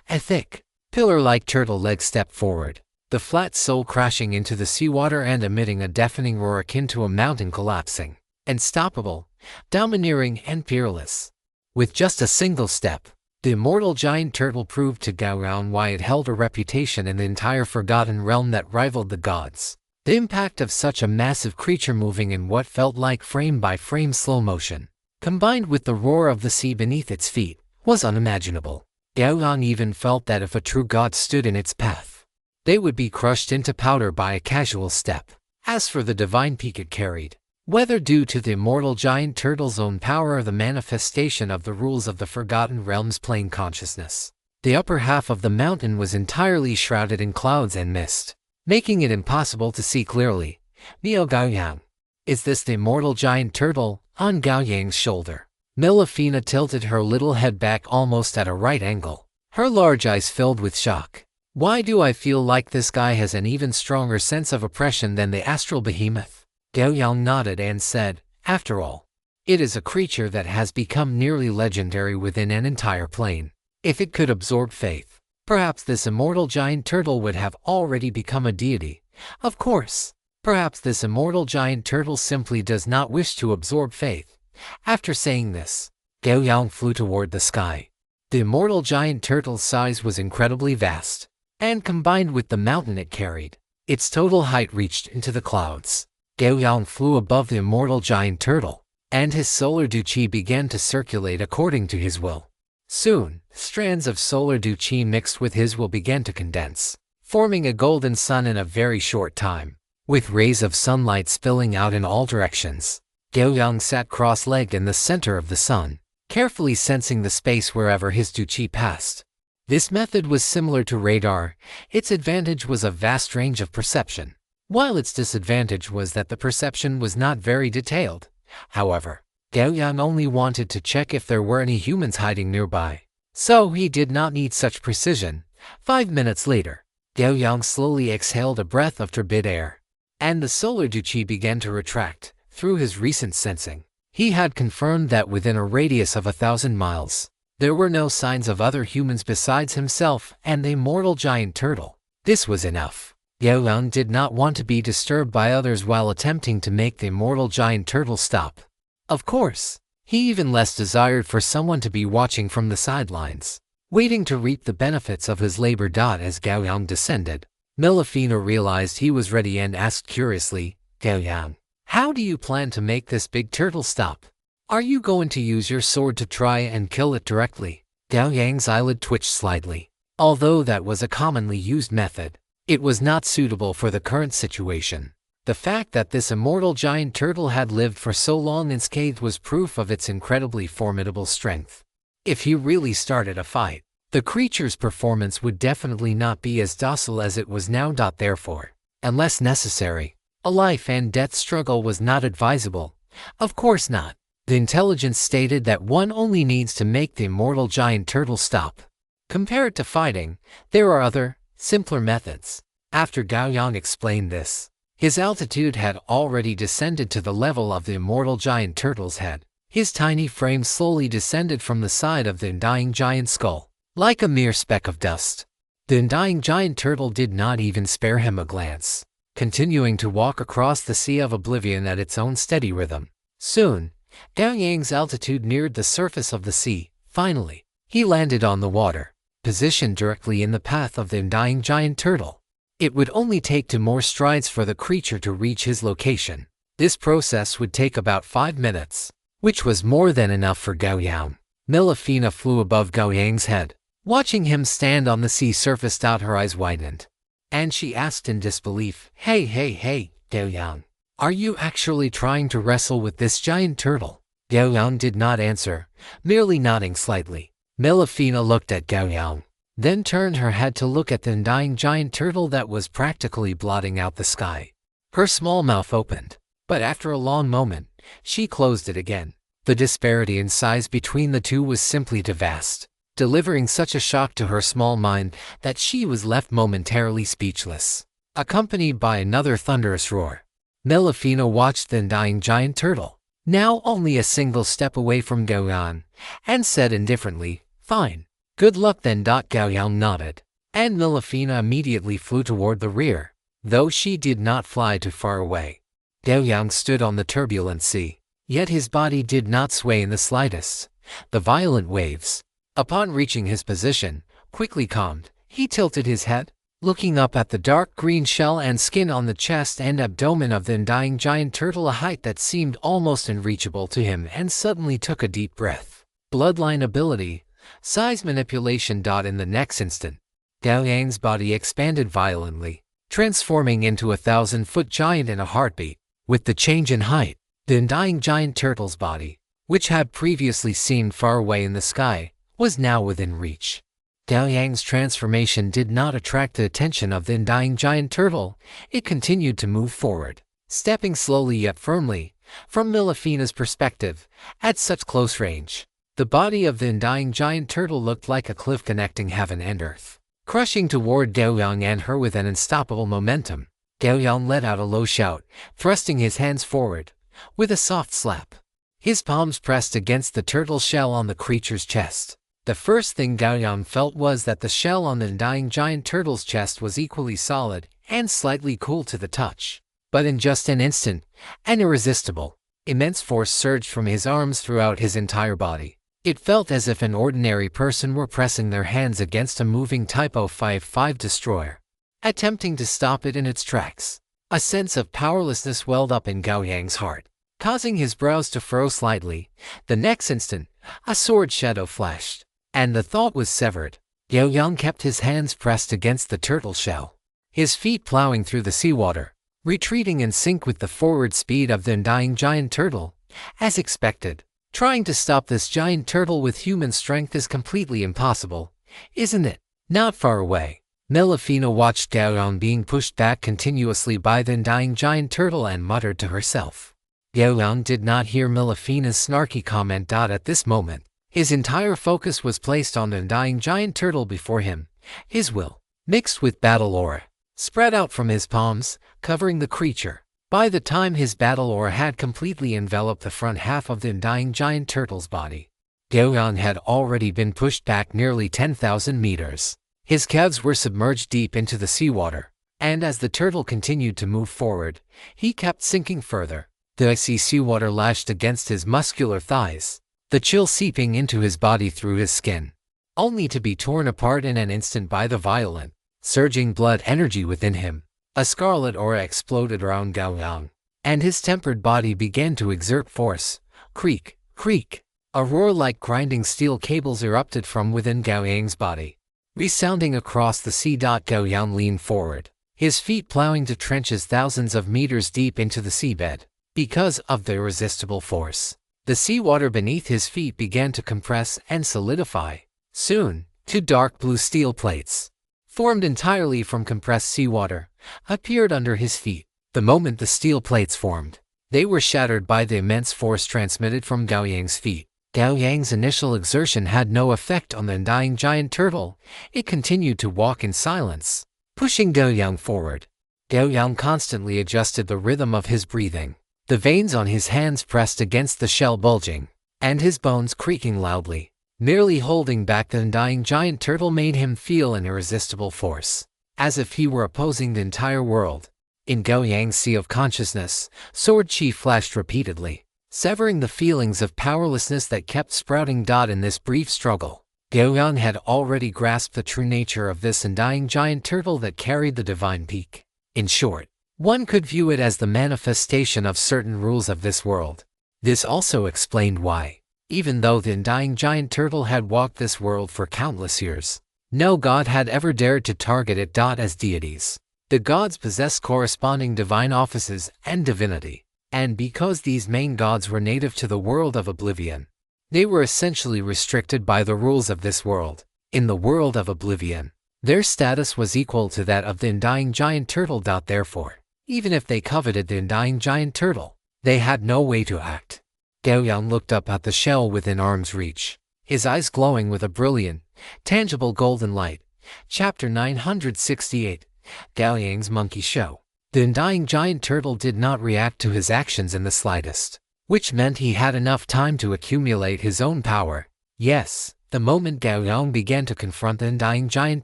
A thick, pillar-like turtle leg stepped forward, the flat sole crashing into the seawater and emitting a deafening roar akin to a mountain collapsing. Unstoppable, domineering, and peerless. With just a single step, the immortal giant turtle proved to Gao Yang why it held a reputation in the entire Forgotten Realm that rivaled the gods. The impact of such a massive creature moving in what felt like frame-by-frame slow motion, combined with the roar of the sea beneath its feet, was unimaginable. Gao Yang even felt that if a true god stood in its path, they would be crushed into powder by a casual step. As for the divine peak it carried, whether due to the immortal giant turtle's own power or the manifestation of the rules of the Forgotten Realm's plane consciousness, the upper half of the mountain was entirely shrouded in clouds and mist, making it impossible to see clearly. Gao Yang, is this the immortal giant turtle? On Gao Yang's shoulder, Melifina tilted her little head back almost at a right angle, her large eyes filled with shock. Why do I feel like this guy has an even stronger sense of oppression than the astral behemoth? Gao Yang nodded and said, after all, it is a creature that has become nearly legendary within an entire plane. If it could absorb faith, perhaps this immortal giant turtle would have already become a deity. Of course, perhaps this immortal giant turtle simply does not wish to absorb faith. After saying this, Gao Yang flew toward the sky. The immortal giant turtle's size was incredibly vast, and combined with the mountain it carried, its total height reached into the clouds. Gao Yang flew above the immortal giant turtle, and his solar chi began to circulate according to his will. Soon, strands of solar chi mixed with his will began to condense, forming a golden sun in a very short time. With rays of sunlight spilling out in all directions, Gao Yang sat cross-legged in the center of the sun, carefully sensing the space wherever his chi passed. This method was similar to radar. Its advantage was a vast range of perception, while its disadvantage was that the perception was not very detailed. However, Gao Yang only wanted to check if there were any humans hiding nearby, so he did not need such precision. 5 minutes later, Gao Yang slowly exhaled a breath of turbid air, and the solar duchi began to retract. Through his recent sensing, he had confirmed that within a radius of 1,000 miles, there were no signs of other humans besides himself and the immortal giant turtle. This was enough. Gao Yang did not want to be disturbed by others while attempting to make the immortal giant turtle stop. Of course, he even less desired for someone to be watching from the sidelines, waiting to reap the benefits of his labor. As Gao Yang descended, Melifina realized he was ready and asked curiously, "Gao Yang, how do you plan to make this big turtle stop? Are you going to use your sword to try and kill it directly?" Gao Yang's eyelid twitched slightly. Although that was a commonly used method, it was not suitable for the current situation. The fact that this immortal giant turtle had lived for so long unscathed was proof of its incredibly formidable strength. If he really started a fight, the creature's performance would definitely not be as docile as it was now. Therefore, unless necessary, a life and death struggle was not advisable. Of course not. The intelligence stated that one only needs to make the immortal giant turtle stop. Compared to fighting, there are other, simpler methods. After Gao Yang explained this, his altitude had already descended to the level of the immortal giant turtle's head. His tiny frame slowly descended from the side of the undying giant skull, like a mere speck of dust. The undying giant turtle did not even spare him a glance, continuing to walk across the sea of oblivion at its own steady rhythm. Soon, Gao Yang's altitude neared the surface of the sea. Finally, he landed on the water, positioned directly in the path of the undying giant turtle. It would only take 2 more strides for the creature to reach his location. This process would take about 5 minutes, which was more than enough for Gao Yang. Melifina flew above Gao Yang's head, watching him stand on the sea surface. Her eyes widened, and she asked in disbelief, Hey, Gao Yang, are you actually trying to wrestle with this giant turtle?" Gao Yang did not answer, merely nodding slightly. Melifina looked at Gao Yang, then turned her head to look at the undying giant turtle that was practically blotting out the sky. Her small mouth opened, but after a long moment, she closed it again. The disparity in size between the two was simply too vast, delivering such a shock to her small mind that she was left momentarily speechless, accompanied by another thunderous roar. Melifina watched the undying giant turtle, now only a single step away from Gao Yang, and said indifferently, "Fine. Good luck then." Gao Yang nodded, and Melifina immediately flew toward the rear, though she did not fly too far away. Gao Yang stood on the turbulent sea, yet his body did not sway in the slightest. The violent waves, upon reaching his position, quickly calmed. He tilted his head, looking up at the dark green shell and skin on the chest and abdomen of the undying giant turtle, a height that seemed almost unreachable to him, and suddenly took a deep breath. Bloodline ability, size manipulation. In the next instant, Gao Yang's body expanded violently, transforming into a 1,000-foot giant in a heartbeat. With the change in height, the undying giant turtle's body, which had previously seemed far away in the sky, was now within reach. Gao Yang's transformation did not attract the attention of the undying giant turtle. It continued to move forward, stepping slowly yet firmly. From Melifina's perspective, at such close range, the body of the undying giant turtle looked like a cliff connecting heaven and earth, crushing toward Gao Yang and her with an unstoppable momentum. Gao Yang let out a low shout, thrusting his hands forward. With a soft slap, his palms pressed against the turtle shell on the creature's chest. The first thing Gao Yang felt was that the shell on the undying giant turtle's chest was equally solid and slightly cool to the touch. But in just an instant, an irresistible, immense force surged from his arms throughout his entire body. It felt as if an ordinary person were pressing their hands against a moving Type 055 destroyer, attempting to stop it in its tracks. A sense of powerlessness welled up in Gao Yang's heart, causing his brows to furrow slightly. The next instant, a sword shadow flashed, and the thought was severed. Gao Yang kept his hands pressed against the turtle shell, his feet plowing through the seawater, retreating in sync with the forward speed of the undying giant turtle. As expected, trying to stop this giant turtle with human strength is completely impossible, isn't it? Not far away, Melifina watched Gao Yang being pushed back continuously by the undying giant turtle and muttered to herself. Gao Yang did not hear Melifina's snarky comment. At this moment, his entire focus was placed on the undying giant turtle before him. His will, mixed with battle aura, spread out from his palms, covering the creature. By the time his battle aura had completely enveloped the front half of the undying giant turtle's body, Gao Yang had already been pushed back nearly 10,000 meters. His calves were submerged deep into the seawater, and as the turtle continued to move forward, he kept sinking further. The icy seawater lashed against his muscular thighs, the chill seeping into his body through his skin, only to be torn apart in an instant by the violent, surging blood energy within him. A scarlet aura exploded around Gao Yang, and his tempered body began to exert force. Creak, creak. A roar like grinding steel cables erupted from within Gao Yang's body, resounding across the sea. Gao Yang leaned forward, his feet plowing to trenches thousands of meters deep into the seabed. Because of the irresistible force, the seawater beneath his feet began to compress and solidify. Soon, two dark blue steel plates, formed entirely from compressed seawater, appeared under his feet. The moment the steel plates formed, they were shattered by the immense force transmitted from Gao Yang's feet. Gao Yang's initial exertion had no effect on the undying giant turtle. It continued to walk in silence, pushing Gao Yang forward. Gao Yang constantly adjusted the rhythm of his breathing, the veins on his hands pressed against the shell bulging, and his bones creaking loudly. Merely holding back the undying giant turtle made him feel an irresistible force, as if he were opposing the entire world. In Gao Yang's sea of consciousness, sword chi flashed repeatedly, severing the feelings of powerlessness that kept sprouting. In this brief struggle, Gao Yang had already grasped the true nature of this undying giant turtle that carried the divine peak. In short, one could view it as the manifestation of certain rules of this world. This also explained why, even though the undying giant turtle had walked this world for countless years, no god had ever dared to target it. As deities, the gods possessed corresponding divine offices and divinity, and because these main gods were native to the world of oblivion, they were essentially restricted by the rules of this world. In the world of oblivion, their status was equal to that of the undying giant turtle. Therefore, even if they coveted the undying giant turtle, they had no way to act. Gao Yang looked up at the shell within arm's reach, his eyes glowing with a brilliant, tangible golden light. Chapter 968, Gao Yang's Monkey Show. The undying giant turtle did not react to his actions in the slightest, which meant he had enough time to accumulate his own power. Yes, the moment Gao Yang began to confront the undying giant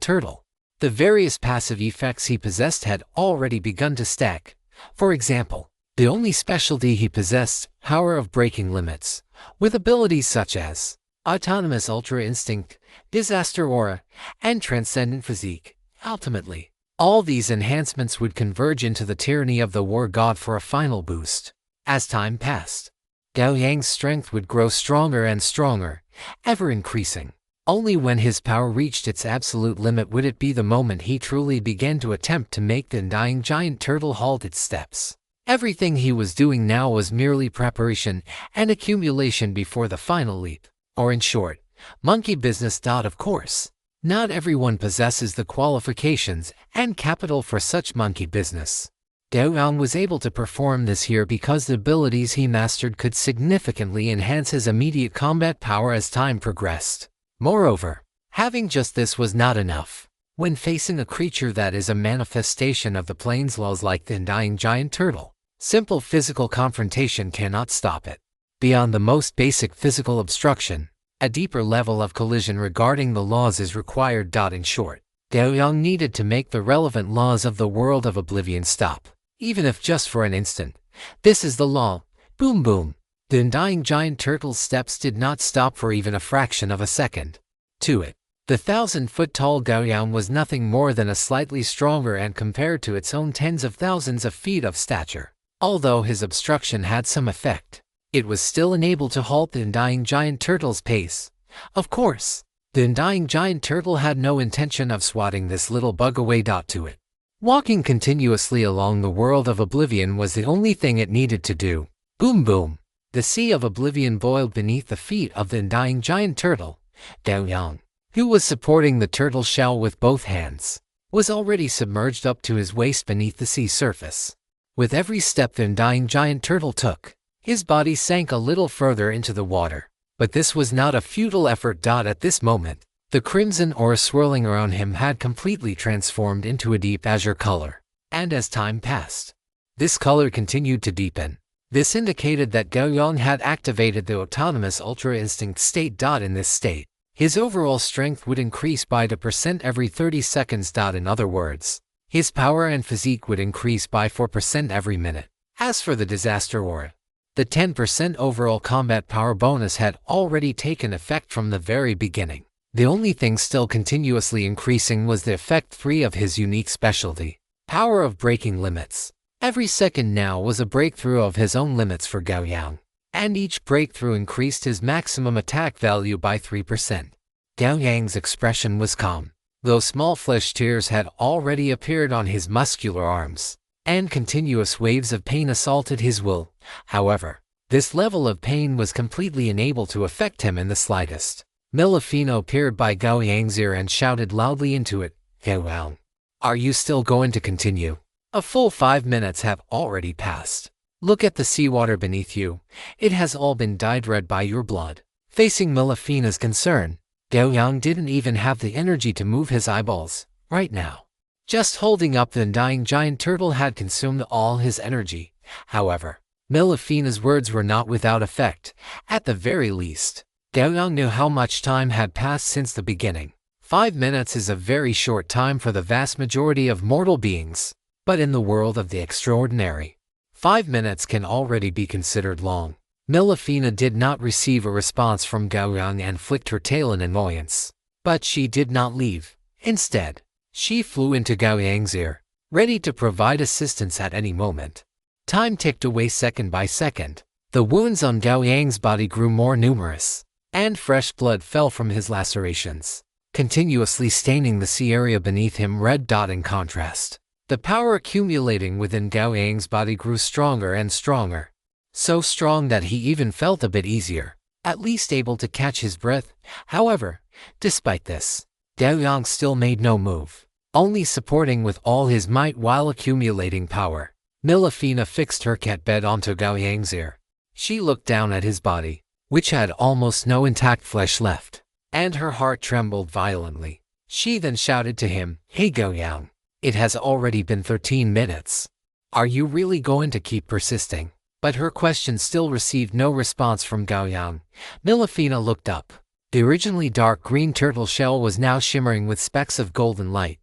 turtle, the various passive effects he possessed had already begun to stack. For example, the only specialty he possessed, power of breaking limits, with abilities such as autonomous ultra instinct, disaster aura, and transcendent physique. Ultimately, all these enhancements would converge into the tyranny of the war god for a final boost. As time passed, Gao Yang's strength would grow stronger and stronger, ever increasing. Only when his power reached its absolute limit would it be the moment he truly began to attempt to make the undying giant turtle halt its steps. Everything he was doing now was merely preparation and accumulation before the final leap. Or in short, monkey business. Of course, not everyone possesses the qualifications and capital for such monkey business. Gao Yang was able to perform this here because the abilities he mastered could significantly enhance his immediate combat power as time progressed. Moreover, having just this was not enough. When facing a creature that is a manifestation of the plains laws like the undying giant turtle, simple physical confrontation cannot stop it. Beyond the most basic physical obstruction, a deeper level of collision regarding the laws is required. In short, Gao Yang needed to make the relevant laws of the world of oblivion stop, even if just for an instant. This is the law. Boom boom. The undying giant turtle's steps did not stop for even a fraction of a second. To it, the 1,000-foot-tall Gao Yang was nothing more than a slightly stronger ant compared to its own tens of thousands of feet of stature. Although his obstruction had some effect, it was still unable to halt the undying giant turtle's pace. Of course, the undying giant turtle had no intention of swatting this little bug away. To it, walking continuously along the world of oblivion was the only thing it needed to do. Boom boom. The sea of oblivion boiled beneath the feet of the undying giant turtle. Gao Yang, who was supporting the turtle shell with both hands, was already submerged up to his waist beneath the sea surface. With every step the undying giant turtle took, his body sank a little further into the water. But this was not a futile effort. At this moment, the crimson aura swirling around him had completely transformed into a deep azure color. And as time passed, this color continued to deepen. This indicated that Gao Yang had activated the autonomous ultra instinct state. In this state, his overall strength would increase by 2% every 30 seconds. In other words, his power and physique would increase by 4% every minute. As for the disaster aura, the 10% overall combat power bonus had already taken effect from the very beginning. The only thing still continuously increasing was the effect 3 of his unique specialty, power of breaking limits. Every second now was a breakthrough of his own limits for Gao Yang, and each breakthrough increased his maximum attack value by 3%. Gao Yang's expression was calm, though small flesh tears had already appeared on his muscular arms, and continuous waves of pain assaulted his will. However, this level of pain was completely unable to affect him in the slightest. Milafino appeared by Gao Yang's ear and shouted loudly into it, "Gao Yang, are you still going to continue? A full 5 minutes have already passed. Look at the seawater beneath you. It has all been dyed red by your blood." Facing Milafina's concern, Gao Yang didn't even have the energy to move his eyeballs right now. Just holding up the undying giant turtle had consumed all his energy. However, Milafina's words were not without effect. At the very least, Gao Yang knew how much time had passed since the beginning. 5 minutes is a very short time for the vast majority of mortal beings, but in the world of the extraordinary, 5 minutes can already be considered long. Milafina did not receive a response from Gao Yang and flicked her tail in annoyance. But she did not leave. Instead, she flew into Gao Yang's ear, ready to provide assistance at any moment. Time ticked away second by second. The wounds on Gao Yang's body grew more numerous, and fresh blood fell from his lacerations, continuously staining the sea area beneath him red. In contrast, the power accumulating within Gao Yang's body grew stronger and stronger, so strong that he even felt a bit easier, at least able to catch his breath. However, despite this, Gao Yang still made no move, only supporting with all his might while accumulating power. Milafina fixed her cat bed onto Gao Yang's ear. She looked down at his body, which had almost no intact flesh left, and her heart trembled violently. She then shouted to him, "Hey Gao Yang, it has already been 13 minutes. Are you really going to keep persisting?" But her question still received no response from Gao Yang. Milafina looked up. The originally dark green turtle shell was now shimmering with specks of golden light.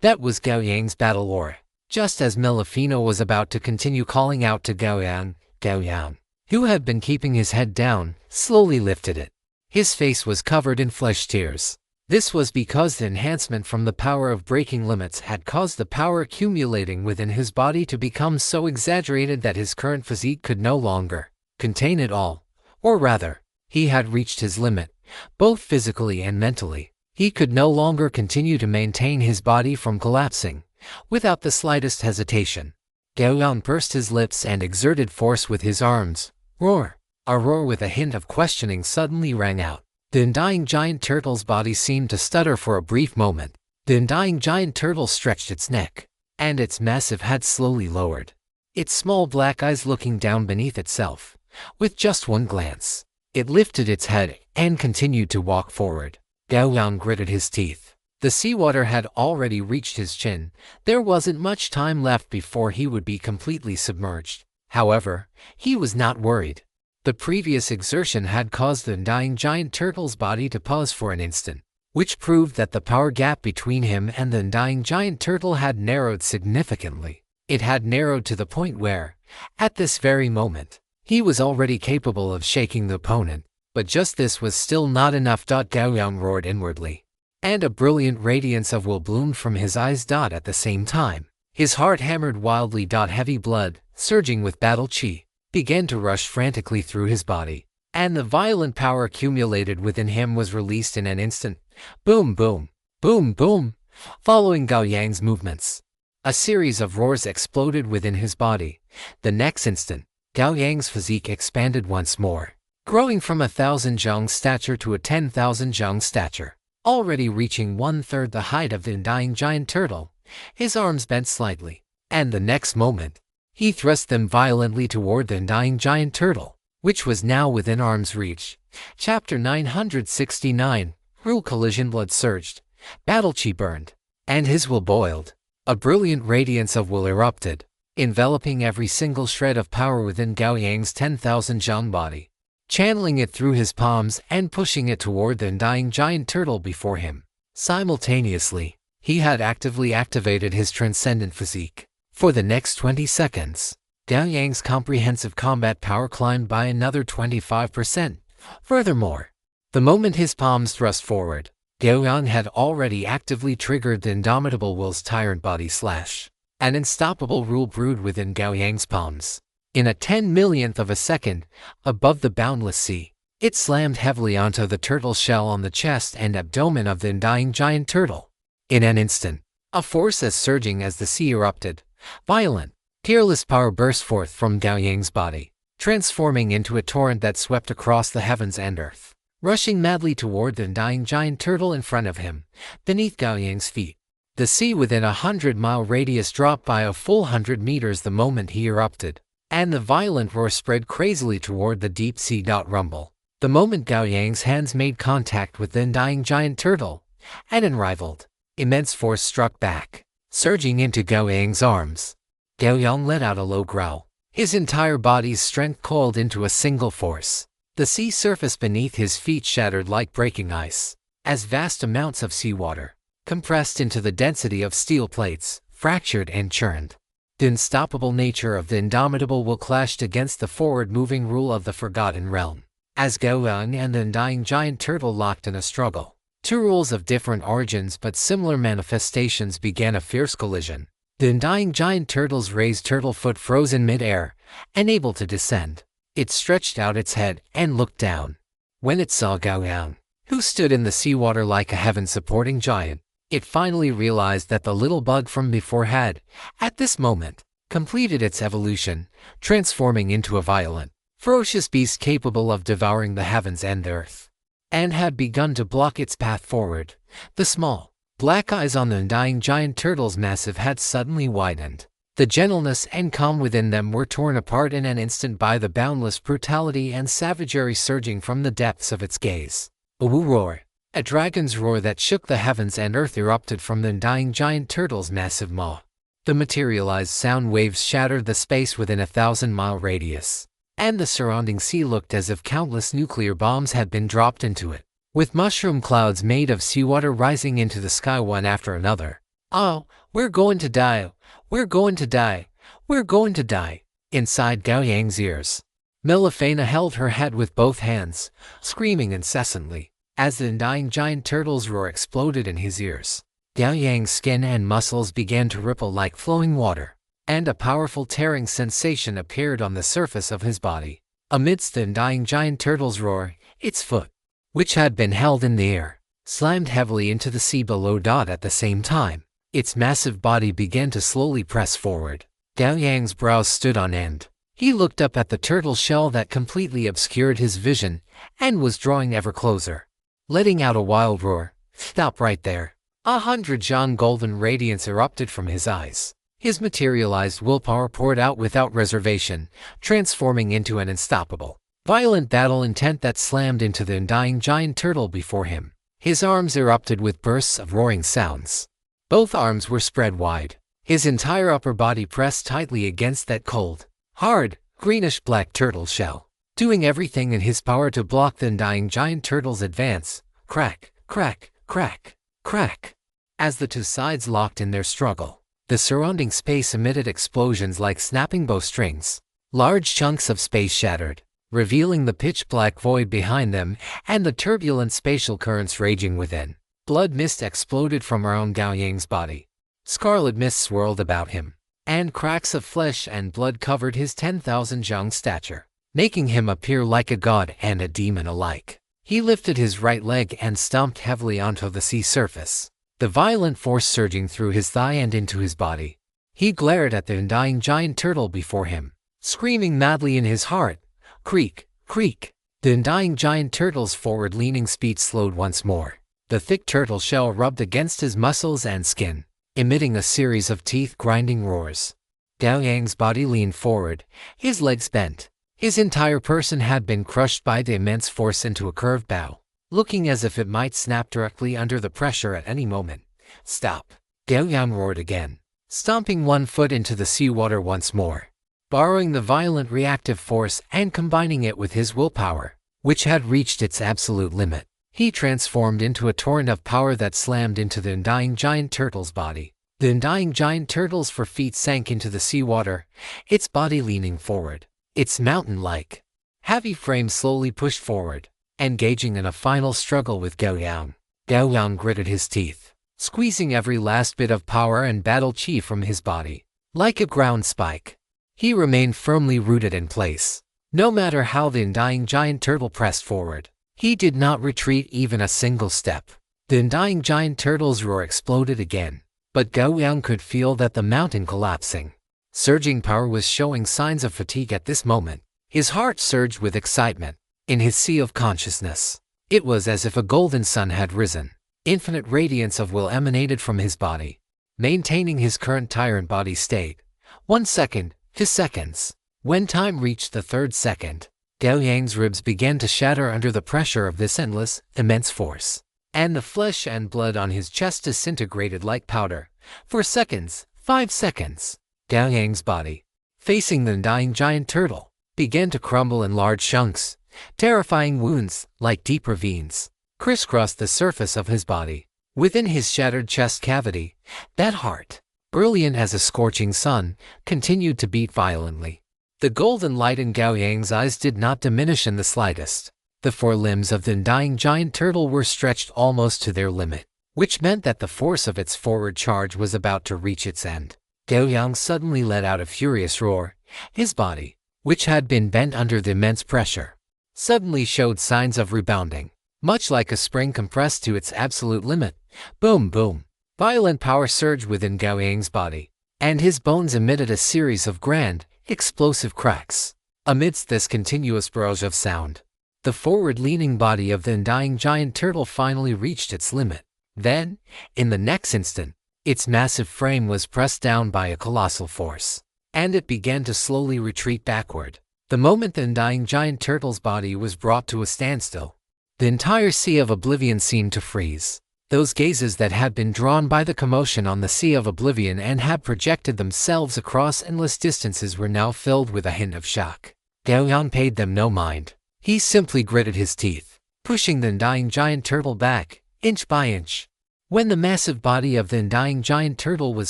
That was Gao Yang's battle aura. Just as Milafina was about to continue calling out to Gao Yang, who had been keeping his head down, slowly lifted it. His face was covered in flesh tears. This was because the enhancement from the power of breaking limits had caused the power accumulating within his body to become so exaggerated that his current physique could no longer contain it all. Or rather, he had reached his limit, both physically and mentally. He could no longer continue to maintain his body from collapsing. Without the slightest hesitation, Gao Yang pursed his lips and exerted force with his arms. Roar! A roar with a hint of questioning suddenly rang out. The undying giant turtle's body seemed to stutter for a brief moment. The undying giant turtle stretched its neck, and its massive head slowly lowered, its small black eyes looking down beneath itself. With just one glance, it lifted its head and continued to walk forward. Gao Yang gritted his teeth. The seawater had already reached his chin. There wasn't much time left before he would be completely submerged. However, he was not worried. The previous exertion had caused the undying giant turtle's body to pause for an instant, which proved that the power gap between him and the undying giant turtle had narrowed significantly. It had narrowed to the point where, at this very moment, he was already capable of shaking the opponent. But just this was still not enough. Gao Yang roared inwardly, and a brilliant radiance of will bloomed from his eyes. At the same time, his heart hammered wildly. Heavy blood, surging with battle chi, began to rush frantically through his body, and the violent power accumulated within him was released in an instant. Boom, boom, boom, boom. Following Gao Yang's movements, a series of roars exploded within his body. The next instant, Gao Yang's physique expanded once more, growing from 1,000 zhang stature to a 10,000 zhang stature. already reaching 1/3 the height of the undying giant turtle. His arms bent slightly, and the next moment, he thrust them violently toward the undying giant turtle, which was now within arm's reach. Chapter 969, Cruel Collision. Blood surged, battle chi burned, and his will boiled. A brilliant radiance of will erupted, enveloping every single shred of power within Gao Yang's 10,000 zhang body, channeling it through his palms and pushing it toward the undying giant turtle before him. Simultaneously, he had actively activated his transcendent physique. For the next 20 seconds, Gao Yang's comprehensive combat power climbed by another 25%. Furthermore, the moment his palms thrust forward, Gao Yang had already actively triggered the indomitable will's tyrant body slash. An unstoppable rule brewed within Gao Yang's palms. In a 10 millionth of a second, above the boundless sea, it slammed heavily onto the turtle shell on the chest and abdomen of the undying giant turtle. In an instant, a force as surging as the sea erupted. Violent, tearless power burst forth from Gao Yang's body, transforming into a torrent that swept across the heavens and earth, rushing madly toward the undying giant turtle in front of him, beneath Gao Yang's feet. The sea within a 100-mile radius dropped by a full 100 meters the moment he erupted, and the violent roar spread crazily toward the deep sea. Rumble. The moment Gao Yang's hands made contact with the undying giant turtle, an unrivaled, immense force struck back, surging into Gao Yang's arms. Gao Yang let out a low growl. His entire body's strength coiled into a single force. The sea surface beneath his feet shattered like breaking ice, as vast amounts of seawater, compressed into the density of steel plates, fractured and churned. The unstoppable nature of the indomitable will clashed against the forward-moving rule of the Forgotten Realm, as Gao Yang and the undying giant turtle locked in a struggle. Two rules of different origins but similar manifestations began a fierce collision. The undying giant turtle's raised turtle foot froze in mid-air, unable to descend. It stretched out its head and looked down. When it saw Gao Yang, who stood in the seawater like a heaven-supporting giant, it finally realized that the little bug from before had, at this moment, completed its evolution, transforming into a violent, ferocious beast capable of devouring the heavens and earth, and had begun to block its path forward. The small, black eyes on the undying giant turtle's massive head suddenly widened. The gentleness and calm within them were torn apart in an instant by the boundless brutality and savagery surging from the depths of its gaze. A woo roar. A dragon's roar that shook the heavens and earth erupted from the undying giant turtle's massive maw. The materialized sound waves shattered the space within a 1,000-mile radius, and the surrounding sea looked as if countless nuclear bombs had been dropped into it, with mushroom clouds made of seawater rising into the sky one after another. "Oh, we're going to die! We're going to die! We're going to die!" Inside Gao Yang's ears, Melifena held her head with both hands, screaming incessantly, as the undying giant turtle's roar exploded in his ears. Gao Yang's skin and muscles began to ripple like flowing water, and a powerful tearing sensation appeared on the surface of his body. Amidst the undying giant turtle's roar, its foot, which had been held in the air, slammed heavily into the sea below. At the same time, its massive body began to slowly press forward. Gao Yang's brows stood on end. He looked up at the turtle shell that completely obscured his vision and was drawing ever closer. Letting out a wild roar, "Stop right there!" 100 zhang golden radiance erupted from his eyes. His materialized willpower poured out without reservation, transforming into an unstoppable, violent battle intent that slammed into the undying giant turtle before him. His arms erupted with bursts of roaring sounds. Both arms were spread wide, his entire upper body pressed tightly against that cold, hard, greenish-black turtle shell, doing everything in his power to block the undying giant turtle's advance. Crack, crack, crack, crack. As the two sides locked in their struggle, the surrounding space emitted explosions like snapping bowstrings. Large chunks of space shattered, revealing the pitch-black void behind them and the turbulent spatial currents raging within. Blood mist exploded from around Gao Yang's body. Scarlet mist swirled about him, and cracks of flesh and blood covered his 10,000 zhang stature, making him appear like a god and a demon alike. He lifted his right leg and stomped heavily onto the sea surface, the violent force surging through his thigh and into his body. He glared at the undying giant turtle before him, screaming madly in his heart. Creak, creak. The undying giant turtle's forward-leaning speed slowed once more. The thick turtle shell rubbed against his muscles and skin, emitting a series of teeth-grinding roars. Gao Yang's body leaned forward, his legs bent. His entire person had been crushed by the immense force into a curved bow, looking as if it might snap directly under the pressure at any moment. "Stop!" Gao Yang roared again, stomping one foot into the seawater once more. Borrowing the violent reactive force and combining it with his willpower, which had reached its absolute limit, he transformed into a torrent of power that slammed into the undying giant turtle's body. The undying giant turtle's 4 feet sank into the seawater, its body leaning forward, its mountain-like, heavy frame slowly pushed forward, engaging in a final struggle with Gao Yang. Gao Yang gritted his teeth, squeezing every last bit of power and battle chi from his body. Like a ground spike, he remained firmly rooted in place. No matter how the undying giant turtle pressed forward, he did not retreat even a single step. The undying giant turtle's roar exploded again, but Gao Yang could feel that the mountain collapsing. Surging power was showing signs of fatigue at this moment. His heart surged with excitement. In his sea of consciousness, it was as if a golden sun had risen. Infinite radiance of will emanated from his body, maintaining his current tyrant body state. 1 second, 2 seconds. When time reached the 3rd second, Gao Yang's ribs began to shatter under the pressure of this endless, immense force, and the flesh and blood on his chest disintegrated like powder. 4 seconds, 5 seconds. Gao Yang's body, facing the undying giant turtle, began to crumble in large chunks. Terrifying wounds, like deep ravines, crisscrossed the surface of his body. Within his shattered chest cavity, that heart, brilliant as a scorching sun, continued to beat violently. The golden light in Gao Yang's eyes did not diminish in the slightest. The 4 limbs of the undying giant turtle were stretched almost to their limit, which meant that the force of its forward charge was about to reach its end. Gao Yang suddenly let out a furious roar. His body, which had been bent under the immense pressure, suddenly showed signs of rebounding, much like a spring compressed to its absolute limit. Boom, boom. Violent power surged within Gao Yang's body, and his bones emitted a series of grand, explosive cracks. Amidst this continuous barrage of sound, the forward-leaning body of the undying giant turtle finally reached its limit. Then, in the next instant, its massive frame was pressed down by a colossal force, and it began to slowly retreat backward. The moment the undying giant turtle's body was brought to a standstill, the entire sea of oblivion seemed to freeze. Those gazes that had been drawn by the commotion on the sea of oblivion and had projected themselves across endless distances were now filled with a hint of shock. Gao Yang paid them no mind. He simply gritted his teeth, pushing the undying giant turtle back, inch by inch. When the massive body of the undying giant turtle was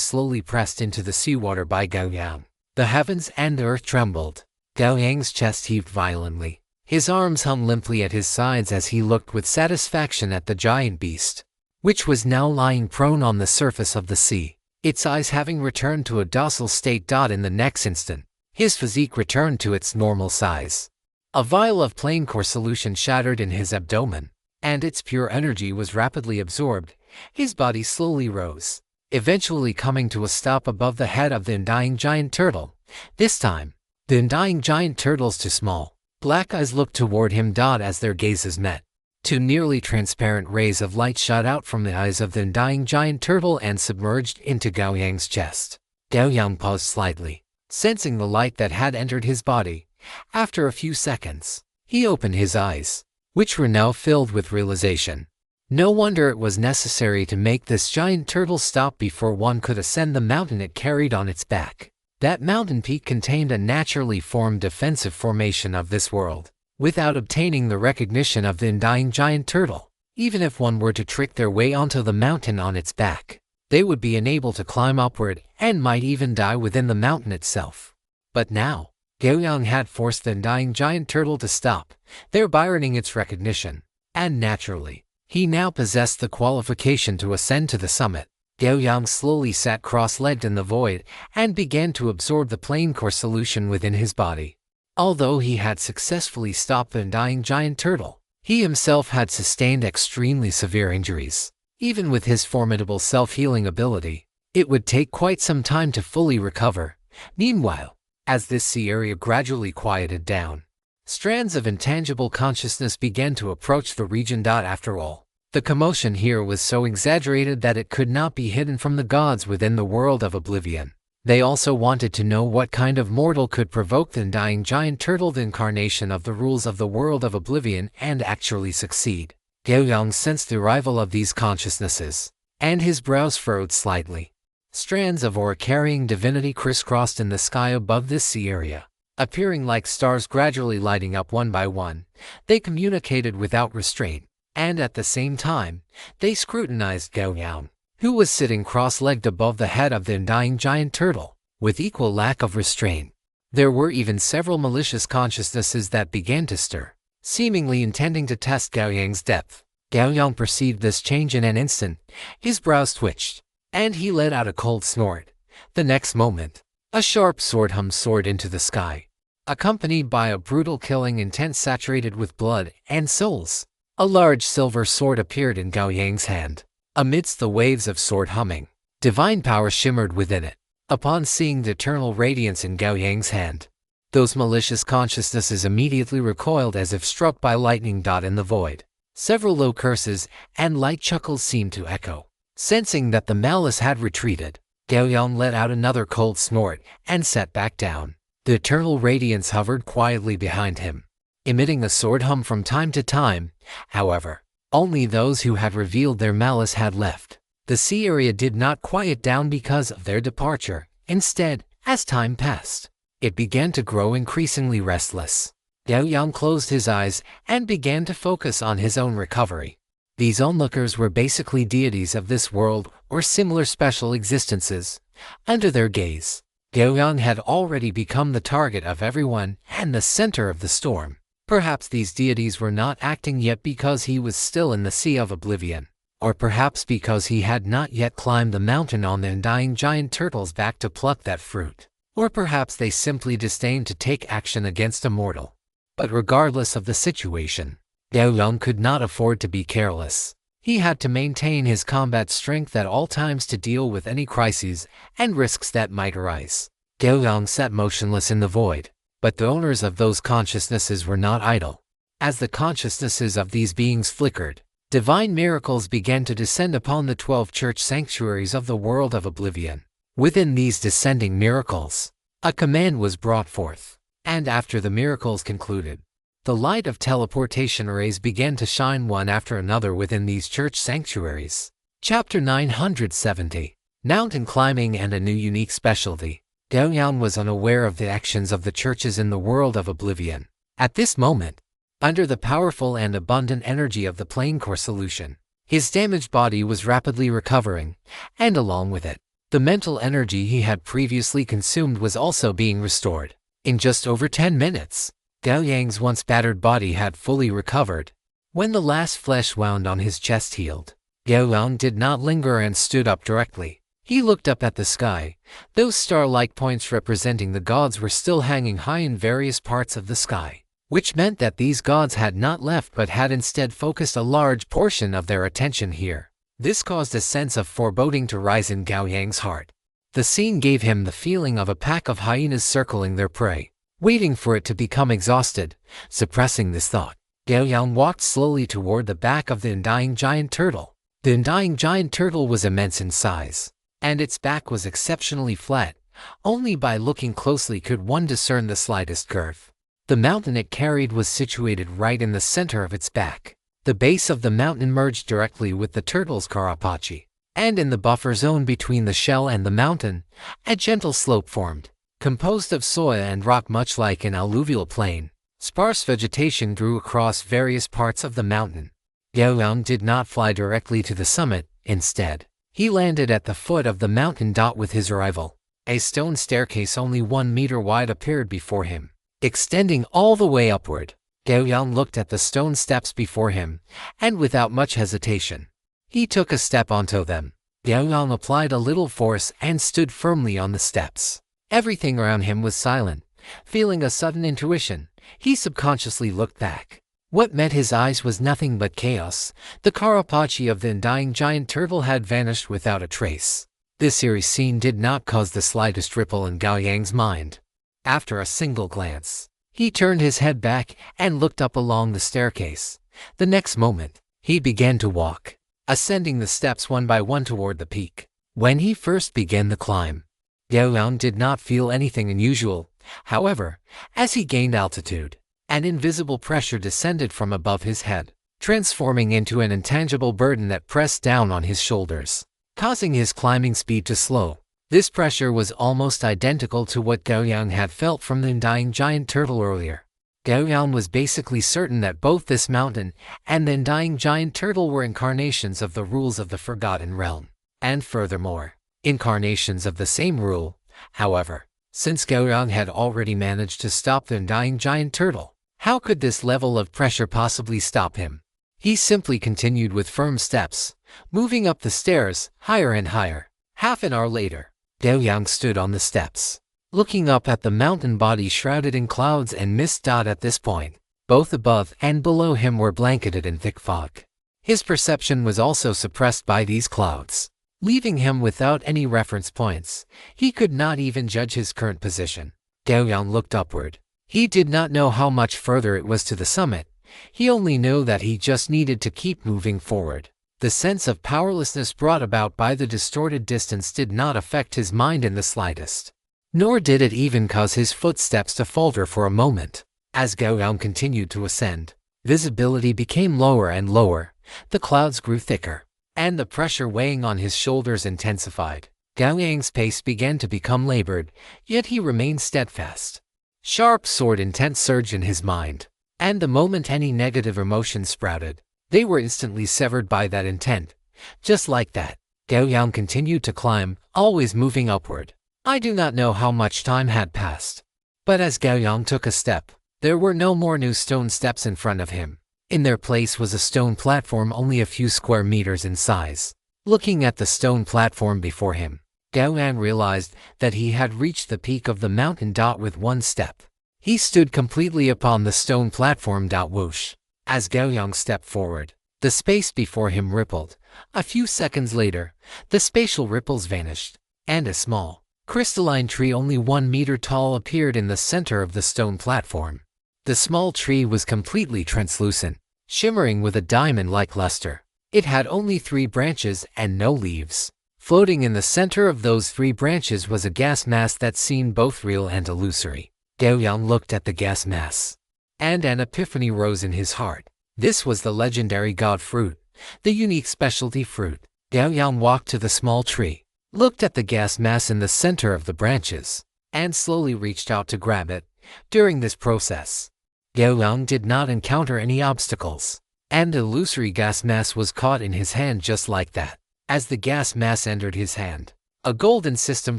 slowly pressed into the seawater by Gao Yang, the heavens and the earth trembled. Gao Yang's chest heaved violently. His arms hung limply at his sides as he looked with satisfaction at the giant beast, which was now lying prone on the surface of the sea, its eyes having returned to a docile state. In the next instant, his physique returned to its normal size. A vial of plain core solution shattered in his abdomen, and its pure energy was rapidly absorbed. His body slowly rose, eventually coming to a stop above the head of the undying giant turtle. This time, the undying giant turtle's 2 small, black eyes looked toward him. As their gazes met, 2 nearly transparent rays of light shot out from the eyes of the undying giant turtle and submerged into Gao Yang's chest. Gao Yang paused slightly, sensing the light that had entered his body. After a few seconds, he opened his eyes, which were now filled with realization. No wonder it was necessary to make this giant turtle stop before one could ascend the mountain it carried on its back. That mountain peak contained a naturally formed defensive formation of this world. Without obtaining the recognition of the undying giant turtle, even if one were to trick their way onto the mountain on its back, they would be unable to climb upward and might even die within the mountain itself. But now, Gao Yang had forced the undying giant turtle to stop, thereby earning its recognition, and naturally, he now possessed the qualification to ascend to the summit. Gao Yang slowly sat cross-legged in the void and began to absorb the plain core solution within his body. Although he had successfully stopped the undying giant turtle, he himself had sustained extremely severe injuries. Even with his formidable self-healing ability, it would take quite some time to fully recover. Meanwhile, as this sea area gradually quieted down, strands of intangible consciousness began to approach the region. After all, The commotion here was so exaggerated that it could not be hidden from the gods within the world of oblivion. They also wanted to know what kind of mortal could provoke the undying giant turtle, the incarnation of the rules of the world of oblivion, and actually succeed. Gao Yang sensed the arrival of these consciousnesses, and his brows furrowed slightly. Strands of aura-carrying divinity crisscrossed in the sky above this sea area, appearing like stars gradually lighting up one by one. They communicated without restraint, and at the same time, they scrutinized Gao Yang, who was sitting cross-legged above the head of the undying giant turtle, with equal lack of restraint. There were even several malicious consciousnesses that began to stir, seemingly intending to test Gao Yang's depth. Gao Yang perceived this change in an instant. His brows twitched, and he let out a cold snort. The next moment, a sharp sword hum soared into the sky, accompanied by a brutal killing intent saturated with blood and souls. A large silver sword appeared in Gao Yang's hand. Amidst the waves of sword humming, divine power shimmered within it. Upon seeing the eternal radiance in Gao Yang's hand, those malicious consciousnesses immediately recoiled as if struck by lightning. In the void, several low curses and light chuckles seemed to echo. Sensing that the malice had retreated, Gao Yang let out another cold snort and sat back down. The eternal radiance hovered quietly behind him, emitting a sword hum from time to time. However, only those who had revealed their malice had left. The sea area did not quiet down because of their departure. Instead, as time passed, it began to grow increasingly restless. Gao Yang closed his eyes and began to focus on his own recovery. These onlookers were basically deities of this world or similar special existences. Under their gaze, Gao Yang had already become the target of everyone and the center of the storm. Perhaps these deities were not acting yet because he was still in the sea of oblivion, or perhaps because he had not yet climbed the mountain on the undying giant turtle's back to pluck that fruit, or perhaps they simply disdained to take action against a mortal. But regardless of the situation, Gao Yang could not afford to be careless. He had to maintain his combat strength at all times to deal with any crises and risks that might arise. Gao Yang sat motionless in the void. But the owners of those consciousnesses were not idle. As the consciousnesses of these beings flickered, divine miracles began to descend upon the 12 church sanctuaries of the world of oblivion. Within these descending miracles, a command was brought forth, and after the miracles concluded, the light of teleportation rays began to shine one after another within these church sanctuaries. Chapter 970. Mountain Climbing and a New Unique Specialty. Gao Yang was unaware of the actions of the churches in the world of oblivion. At this moment, under the powerful and abundant energy of the plane core solution, his damaged body was rapidly recovering, and along with it, the mental energy he had previously consumed was also being restored. In just over 10 minutes, Gao Yang's once battered body had fully recovered. When the last flesh wound on his chest healed, Gao Yang did not linger and stood up directly. He looked up at the sky. Those star-like points representing the gods were still hanging high in various parts of the sky, which meant that these gods had not left but had instead focused a large portion of their attention here. This caused a sense of foreboding to rise in Gao Yang's heart. The scene gave him the feeling of a pack of hyenas circling their prey, waiting for it to become exhausted. Suppressing this thought, Gao Yang walked slowly toward the back of the undying giant turtle. The undying giant turtle was immense in size, and its back was exceptionally flat. Only by looking closely could one discern the slightest curve. The mountain it carried was situated right in the center of its back. The base of the mountain merged directly with the turtle's carapace, and in the buffer zone between the shell and the mountain, a gentle slope formed, composed of soil and rock much like an alluvial plain. Sparse vegetation grew across various parts of the mountain. Gao Yang did not fly directly to the summit. Instead, he landed at the foot of the mountain. With his arrival, a stone staircase only 1 meter wide appeared before him, extending all the way upward. Gao Yang looked at the stone steps before him, and without much hesitation, he took a step onto them. Gao Yang applied a little force and stood firmly on the steps. Everything around him was silent. Feeling a sudden intuition, he subconsciously looked back. What met his eyes was nothing but chaos. The carapace of the undying giant turtle had vanished without a trace. This eerie scene did not cause the slightest ripple in Gao Yang's mind. After a single glance, he turned his head back and looked up along the staircase. The next moment, He began to walk, ascending the steps one by one toward the peak. When he first began the climb, Gao Yang did not feel anything unusual. However, as he gained altitude, an invisible pressure descended from above his head, transforming into an intangible burden that pressed down on his shoulders, causing his climbing speed to slow. This pressure was almost identical to what Gao Yang had felt from the undying giant turtle earlier. Gao Yang was basically certain that both this mountain and the undying giant turtle were incarnations of the rules of the Forgotten Realm, and furthermore, incarnations of the same rule. However, since Gao Yang had already managed to stop the undying giant turtle, how could this level of pressure possibly stop him? He simply continued with firm steps, moving up the stairs, higher and higher. Half an hour later, Gao Yang stood on the steps, looking up at the mountain body shrouded in clouds and mist. At this point, both above and below him were blanketed in thick fog. His perception was also suppressed by these clouds, leaving him without any reference points. He could not even judge his current position. Gao Yang looked upward. He did not know how much further it was to the summit. He only knew that he just needed to keep moving forward. The sense of powerlessness brought about by the distorted distance did not affect his mind in the slightest, nor did it even cause his footsteps to falter for a moment. As Gao Yang continued to ascend, visibility became lower and lower, the clouds grew thicker, and the pressure weighing on his shoulders intensified. Gao Yang's pace began to become labored, yet he remained steadfast. Sharp sword intent surged in his mind, and the moment any negative emotions sprouted, they were instantly severed by that intent. Just like that, Gao Yang continued to climb, always moving upward. I do not know how much time had passed, but as Gao Yang took a step, there were no more new stone steps in front of him. In their place was a stone platform only a few square meters in size. Looking at the stone platform before him, Gao Yang realized that he had reached the peak of the mountain. With one step, he stood completely upon the stone platform. Whoosh! As Gao Yang stepped forward, the space before him rippled. A few seconds later, the spatial ripples vanished, and a small, crystalline tree only 1 meter tall appeared in the center of the stone platform. The small tree was completely translucent, shimmering with a diamond-like luster. It had only 3 branches and no leaves. Floating in the center of those 3 branches was a gas mass that seemed both real and illusory. Gao Yang looked at the gas mass, and an epiphany rose in his heart. This was the legendary god fruit, the unique specialty fruit. Gao Yang walked to the small tree, looked at the gas mass in the center of the branches, and slowly reached out to grab it. During this process, Gao Yang did not encounter any obstacles, and the illusory gas mass was caught in his hand just like that. As the gas mass entered his hand, a golden system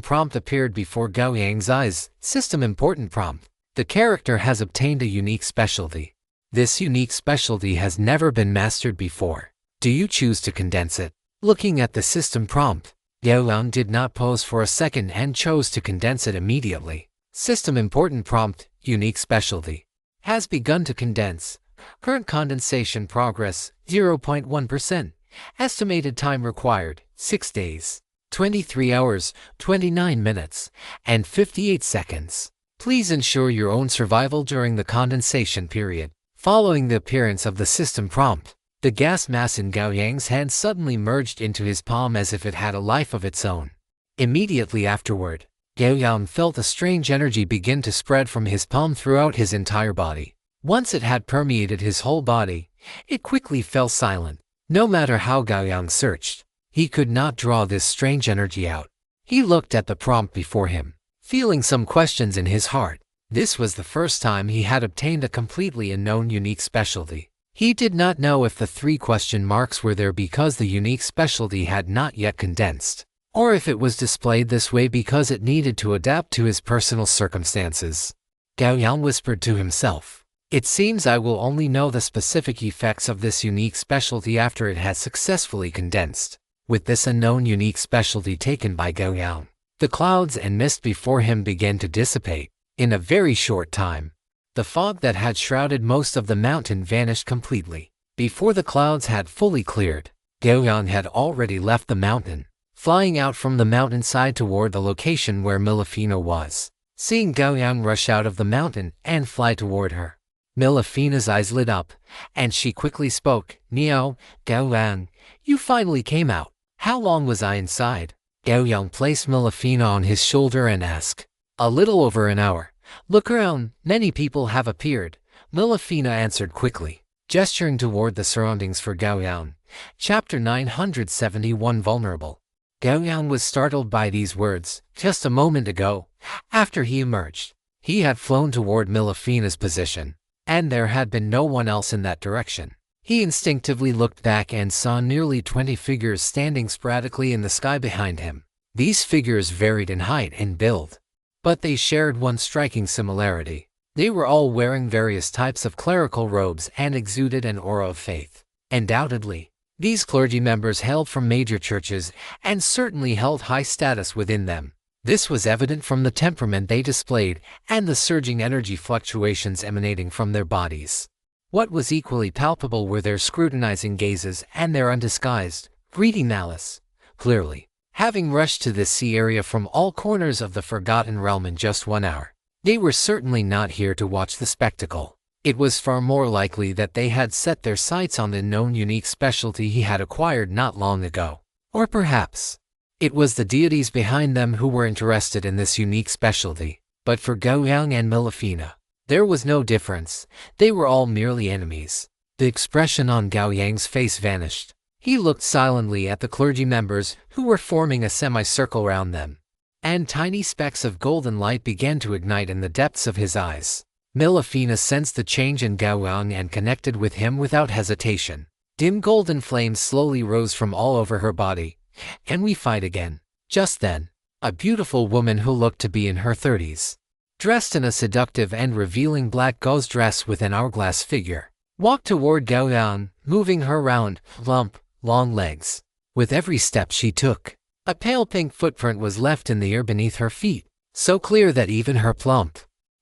prompt appeared before Gao Yang's eyes. System important prompt. The character has obtained a unique specialty. This unique specialty has never been mastered before. Do you choose to condense it? Looking at the system prompt, Gao Yang did not pause for a second and chose to condense it immediately. System important prompt, unique specialty, has begun to condense. Current condensation progress, 0.1%. Estimated time required, 6 days, 23 hours, 29 minutes, and 58 seconds. Please ensure your own survival during the condensation period. Following the appearance of the system prompt, the gas mass in Gao Yang's hand suddenly merged into his palm as if it had a life of its own. Immediately afterward, Gao Yang felt a strange energy begin to spread from his palm throughout his entire body. Once it had permeated his whole body, it quickly fell silent. No matter how Gao Yang searched, he could not draw this strange energy out. He looked at the prompt before him, feeling some questions in his heart. This was the first time he had obtained a completely unknown unique specialty. He did not know if the 3 question marks were there because the unique specialty had not yet condensed, or if it was displayed this way because it needed to adapt to his personal circumstances. Gao Yang whispered to himself, "It seems I will only know the specific effects of this unique specialty after it has successfully condensed." With this unknown unique specialty taken by Gao Yang, the clouds and mist before him began to dissipate. In a very short time, the fog that had shrouded most of the mountain vanished completely. Before the clouds had fully cleared, Gao Yang had already left the mountain, flying out from the mountainside toward the location where Milafina was. Seeing Gao Yang rush out of the mountain and fly toward her, Milafina's eyes lit up, and she quickly spoke. Neo, Gao Yang, you finally came out. How long was I inside? Gao Yang placed Milafina on his shoulder and asked. A little over an hour. Look around, many people have appeared. Milafina answered quickly, gesturing toward the surroundings for Gao Yang. Chapter 971 Vulnerable. Gao Yang was startled by these words. Just a moment ago, after he emerged, he had flown toward Milafina's position, and there had been no one else in that direction. He instinctively looked back and saw nearly 20 figures standing sporadically in the sky behind him. These figures varied in height and build, but they shared one striking similarity. They were all wearing various types of clerical robes and exuded an aura of faith. Undoubtedly, these clergy members hailed from major churches and certainly held high status within them. This was evident from the temperament they displayed and the surging energy fluctuations emanating from their bodies. What was equally palpable were their scrutinizing gazes and their undisguised, greedy malice. Clearly, having rushed to this sea area from all corners of the Forgotten Realm in just 1 hour, they were certainly not here to watch the spectacle. It was far more likely that they had set their sights on the known unique specialty he had acquired not long ago. Or perhaps it was the deities behind them who were interested in this unique specialty. But for Gao Yang and Milafina, there was no difference. They were all merely enemies. The expression on Gao Yang's face vanished. He looked silently at the clergy members who were forming a semicircle around them, and tiny specks of golden light began to ignite in the depths of his eyes. Milafina sensed the change in Gao Yang and connected with him without hesitation. Dim golden flames slowly rose from all over her body. Can we fight again? Just then, a beautiful woman who looked to be in her 30s, dressed in a seductive and revealing black gauze dress with an hourglass figure, walked toward Gao Yang, moving her round, plump, long legs. With every step she took, a pale pink footprint was left in the air beneath her feet, so clear that even her plump,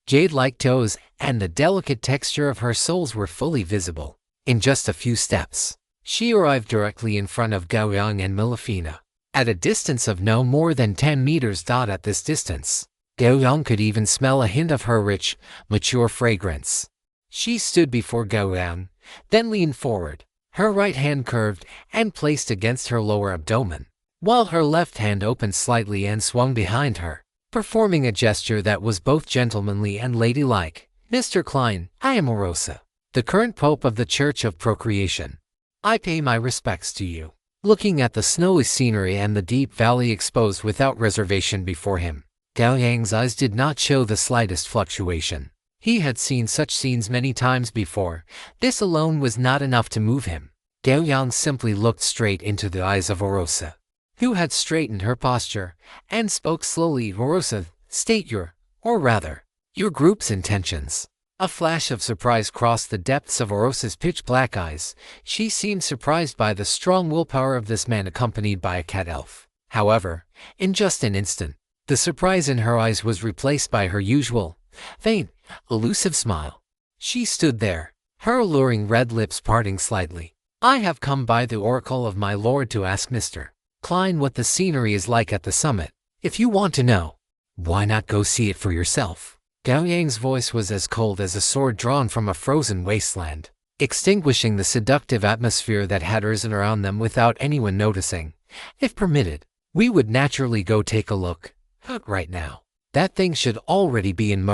jade-like toes and the delicate texture of her soles were fully visible. In just a few steps, she arrived directly in front of Gao Yang and Milafina, at a distance of no more than 10 meters. At this distance, Gao Yang could even smell a hint of her rich, mature fragrance. She stood before Gao Yang, then leaned forward, her right hand curved and placed against her lower abdomen, while her left hand opened slightly and swung behind her, performing a gesture that was both gentlemanly and ladylike. Mr. Klein, I am Orosa, the current Pope of the Church of Procreation. I pay my respects to you. Looking at the snowy scenery and the deep valley exposed without reservation before him, Gao Yang's eyes did not show the slightest fluctuation. He had seen such scenes many times before. This alone was not enough to move him. Gao Yang simply looked straight into the eyes of Orosa, who had straightened her posture, and spoke slowly. Orosa, state your group's intentions. A flash of surprise crossed the depths of Orosa's pitch-black eyes. She seemed surprised by the strong willpower of this man accompanied by a cat elf. However, in just an instant, the surprise in her eyes was replaced by her usual, faint, elusive smile. She stood there, her alluring red lips parting slightly. I have come by the oracle of my lord to ask Mr. Klein what the scenery is like at the summit. If you want to know, why not go see it for yourself? Gao Yang's voice was as cold as a sword drawn from a frozen wasteland, extinguishing the seductive atmosphere that had risen around them without anyone noticing. If permitted, we would naturally go take a look. But right now, that thing should already be in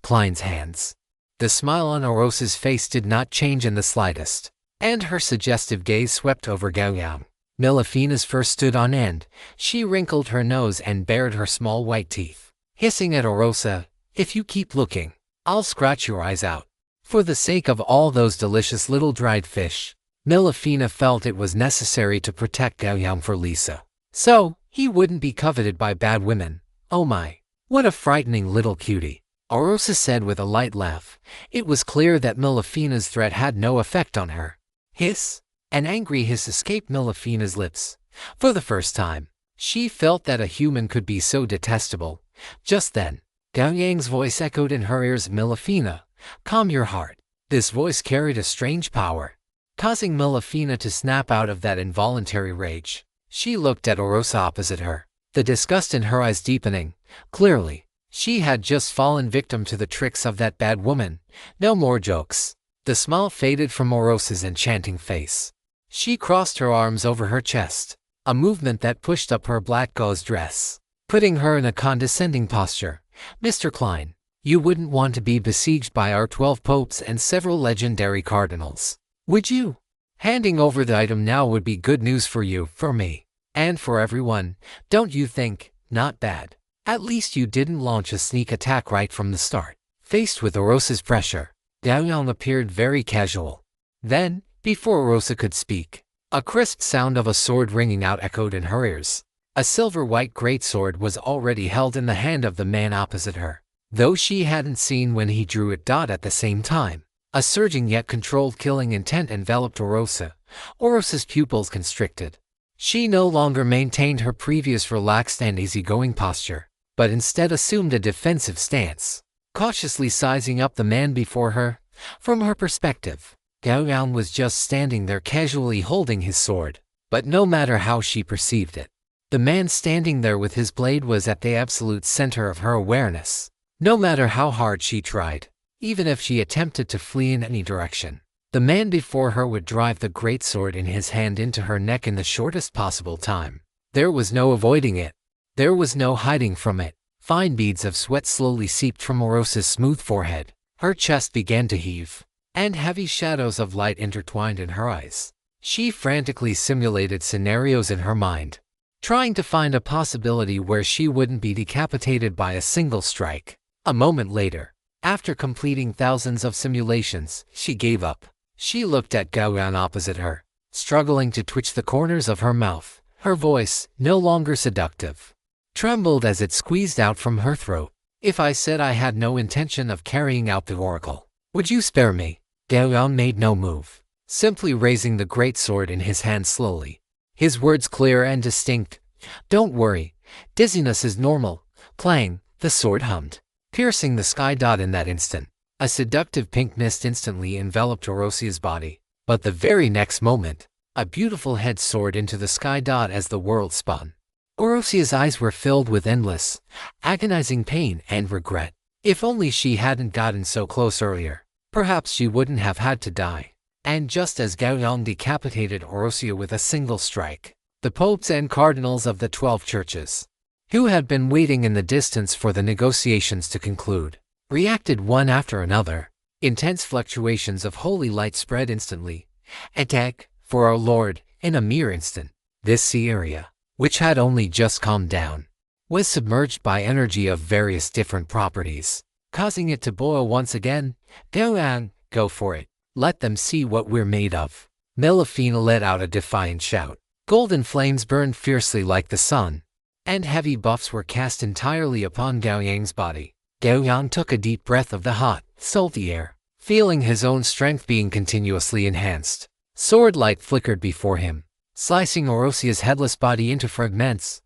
Klein's hands. The smile on Orosa's face did not change in the slightest, and her suggestive gaze swept over Gao Yang. Milafina's fur stood on end. She wrinkled her nose and bared her small white teeth, hissing at Orosa, if you keep looking, I'll scratch your eyes out. For the sake of all those delicious little dried fish, Milafina felt it was necessary to protect Gao Yang for Lisa, so he wouldn't be coveted by bad women. Oh my, what a frightening little cutie, Orosa said with a light laugh. It was clear that Milafina's threat had no effect on her. Hiss! An angry hiss escaped Milafina's lips. For the first time, she felt that a human could be so detestable. Just then, Gao Yang's voice echoed in her ears. Milafina, calm your heart. This voice carried a strange power, causing Milafina to snap out of that involuntary rage. She looked at Orosa opposite her, the disgust in her eyes deepening. Clearly, She had just fallen victim to the tricks of that bad woman. No more jokes. The smile faded from Orosa's enchanting face. She crossed her arms over her chest, a movement that pushed up her black gauze dress, putting her in a condescending posture. Mr. Klein, you wouldn't want to be besieged by our 12 popes and several legendary cardinals, would you? Handing over the item now would be good news for you, for me, and for everyone, don't you think? Not bad. At least you didn't launch a sneak attack right from the start. Faced with Orosa's pressure, Gao Yang appeared very casual. Then, before Orosa could speak, a crisp sound of a sword ringing out echoed in her ears. A silver-white greatsword was already held in the hand of the man opposite her, though she hadn't seen when he drew it. At the same time, a surging yet controlled killing intent enveloped Orosa. Orosa's pupils constricted. She no longer maintained her previous relaxed and easygoing posture, but instead assumed a defensive stance, cautiously sizing up the man before her. From her perspective, Gao Yang was just standing there casually holding his sword, but no matter how she perceived it, the man standing there with his blade was at the absolute center of her awareness. No matter how hard she tried, even if she attempted to flee in any direction, the man before her would drive the greatsword in his hand into her neck in the shortest possible time. There was no avoiding it. There was no hiding from it. Fine beads of sweat slowly seeped from Orosa's smooth forehead. Her chest began to heave, and heavy shadows of light intertwined in her eyes. She frantically simulated scenarios in her mind, trying to find a possibility where she wouldn't be decapitated by a single strike. A moment later, after completing thousands of simulations, she gave up. She looked at Gao Yang opposite her, struggling to twitch the corners of her mouth. Her voice, no longer seductive, trembled as it squeezed out from her throat. If I said I had no intention of carrying out the oracle, would you spare me? Gao Yang made no move, simply raising the greatsword in his hand slowly. His words clear and distinct. Don't worry, dizziness is normal. Clang, the sword hummed, piercing the sky. In that instant, a seductive pink mist instantly enveloped Orosa's body, but the very next moment, a beautiful head soared into the sky. As the world spun, Orosa's eyes were filled with endless, agonizing pain and regret. If only she hadn't gotten so close earlier, perhaps she wouldn't have had to die. And just as Gao Yang decapitated Orosa with a single strike, the popes and cardinals of the 12 churches, who had been waiting in the distance for the negotiations to conclude, reacted one after another. Intense fluctuations of holy light spread instantly. Attack, for our Lord! In a mere instant, this sea area, which had only just calmed down, was submerged by energy of various different properties, causing it to boil once again. Gao Yang, go for it. Let them see what we're made of. Melifina let out a defiant shout. Golden flames burned fiercely like the sun, and heavy buffs were cast entirely upon Gao Yang's body. Gao Yang took a deep breath of the hot, salty air, feeling his own strength being continuously enhanced. Sword light flickered before him, slicing Orosa's headless body into fragments.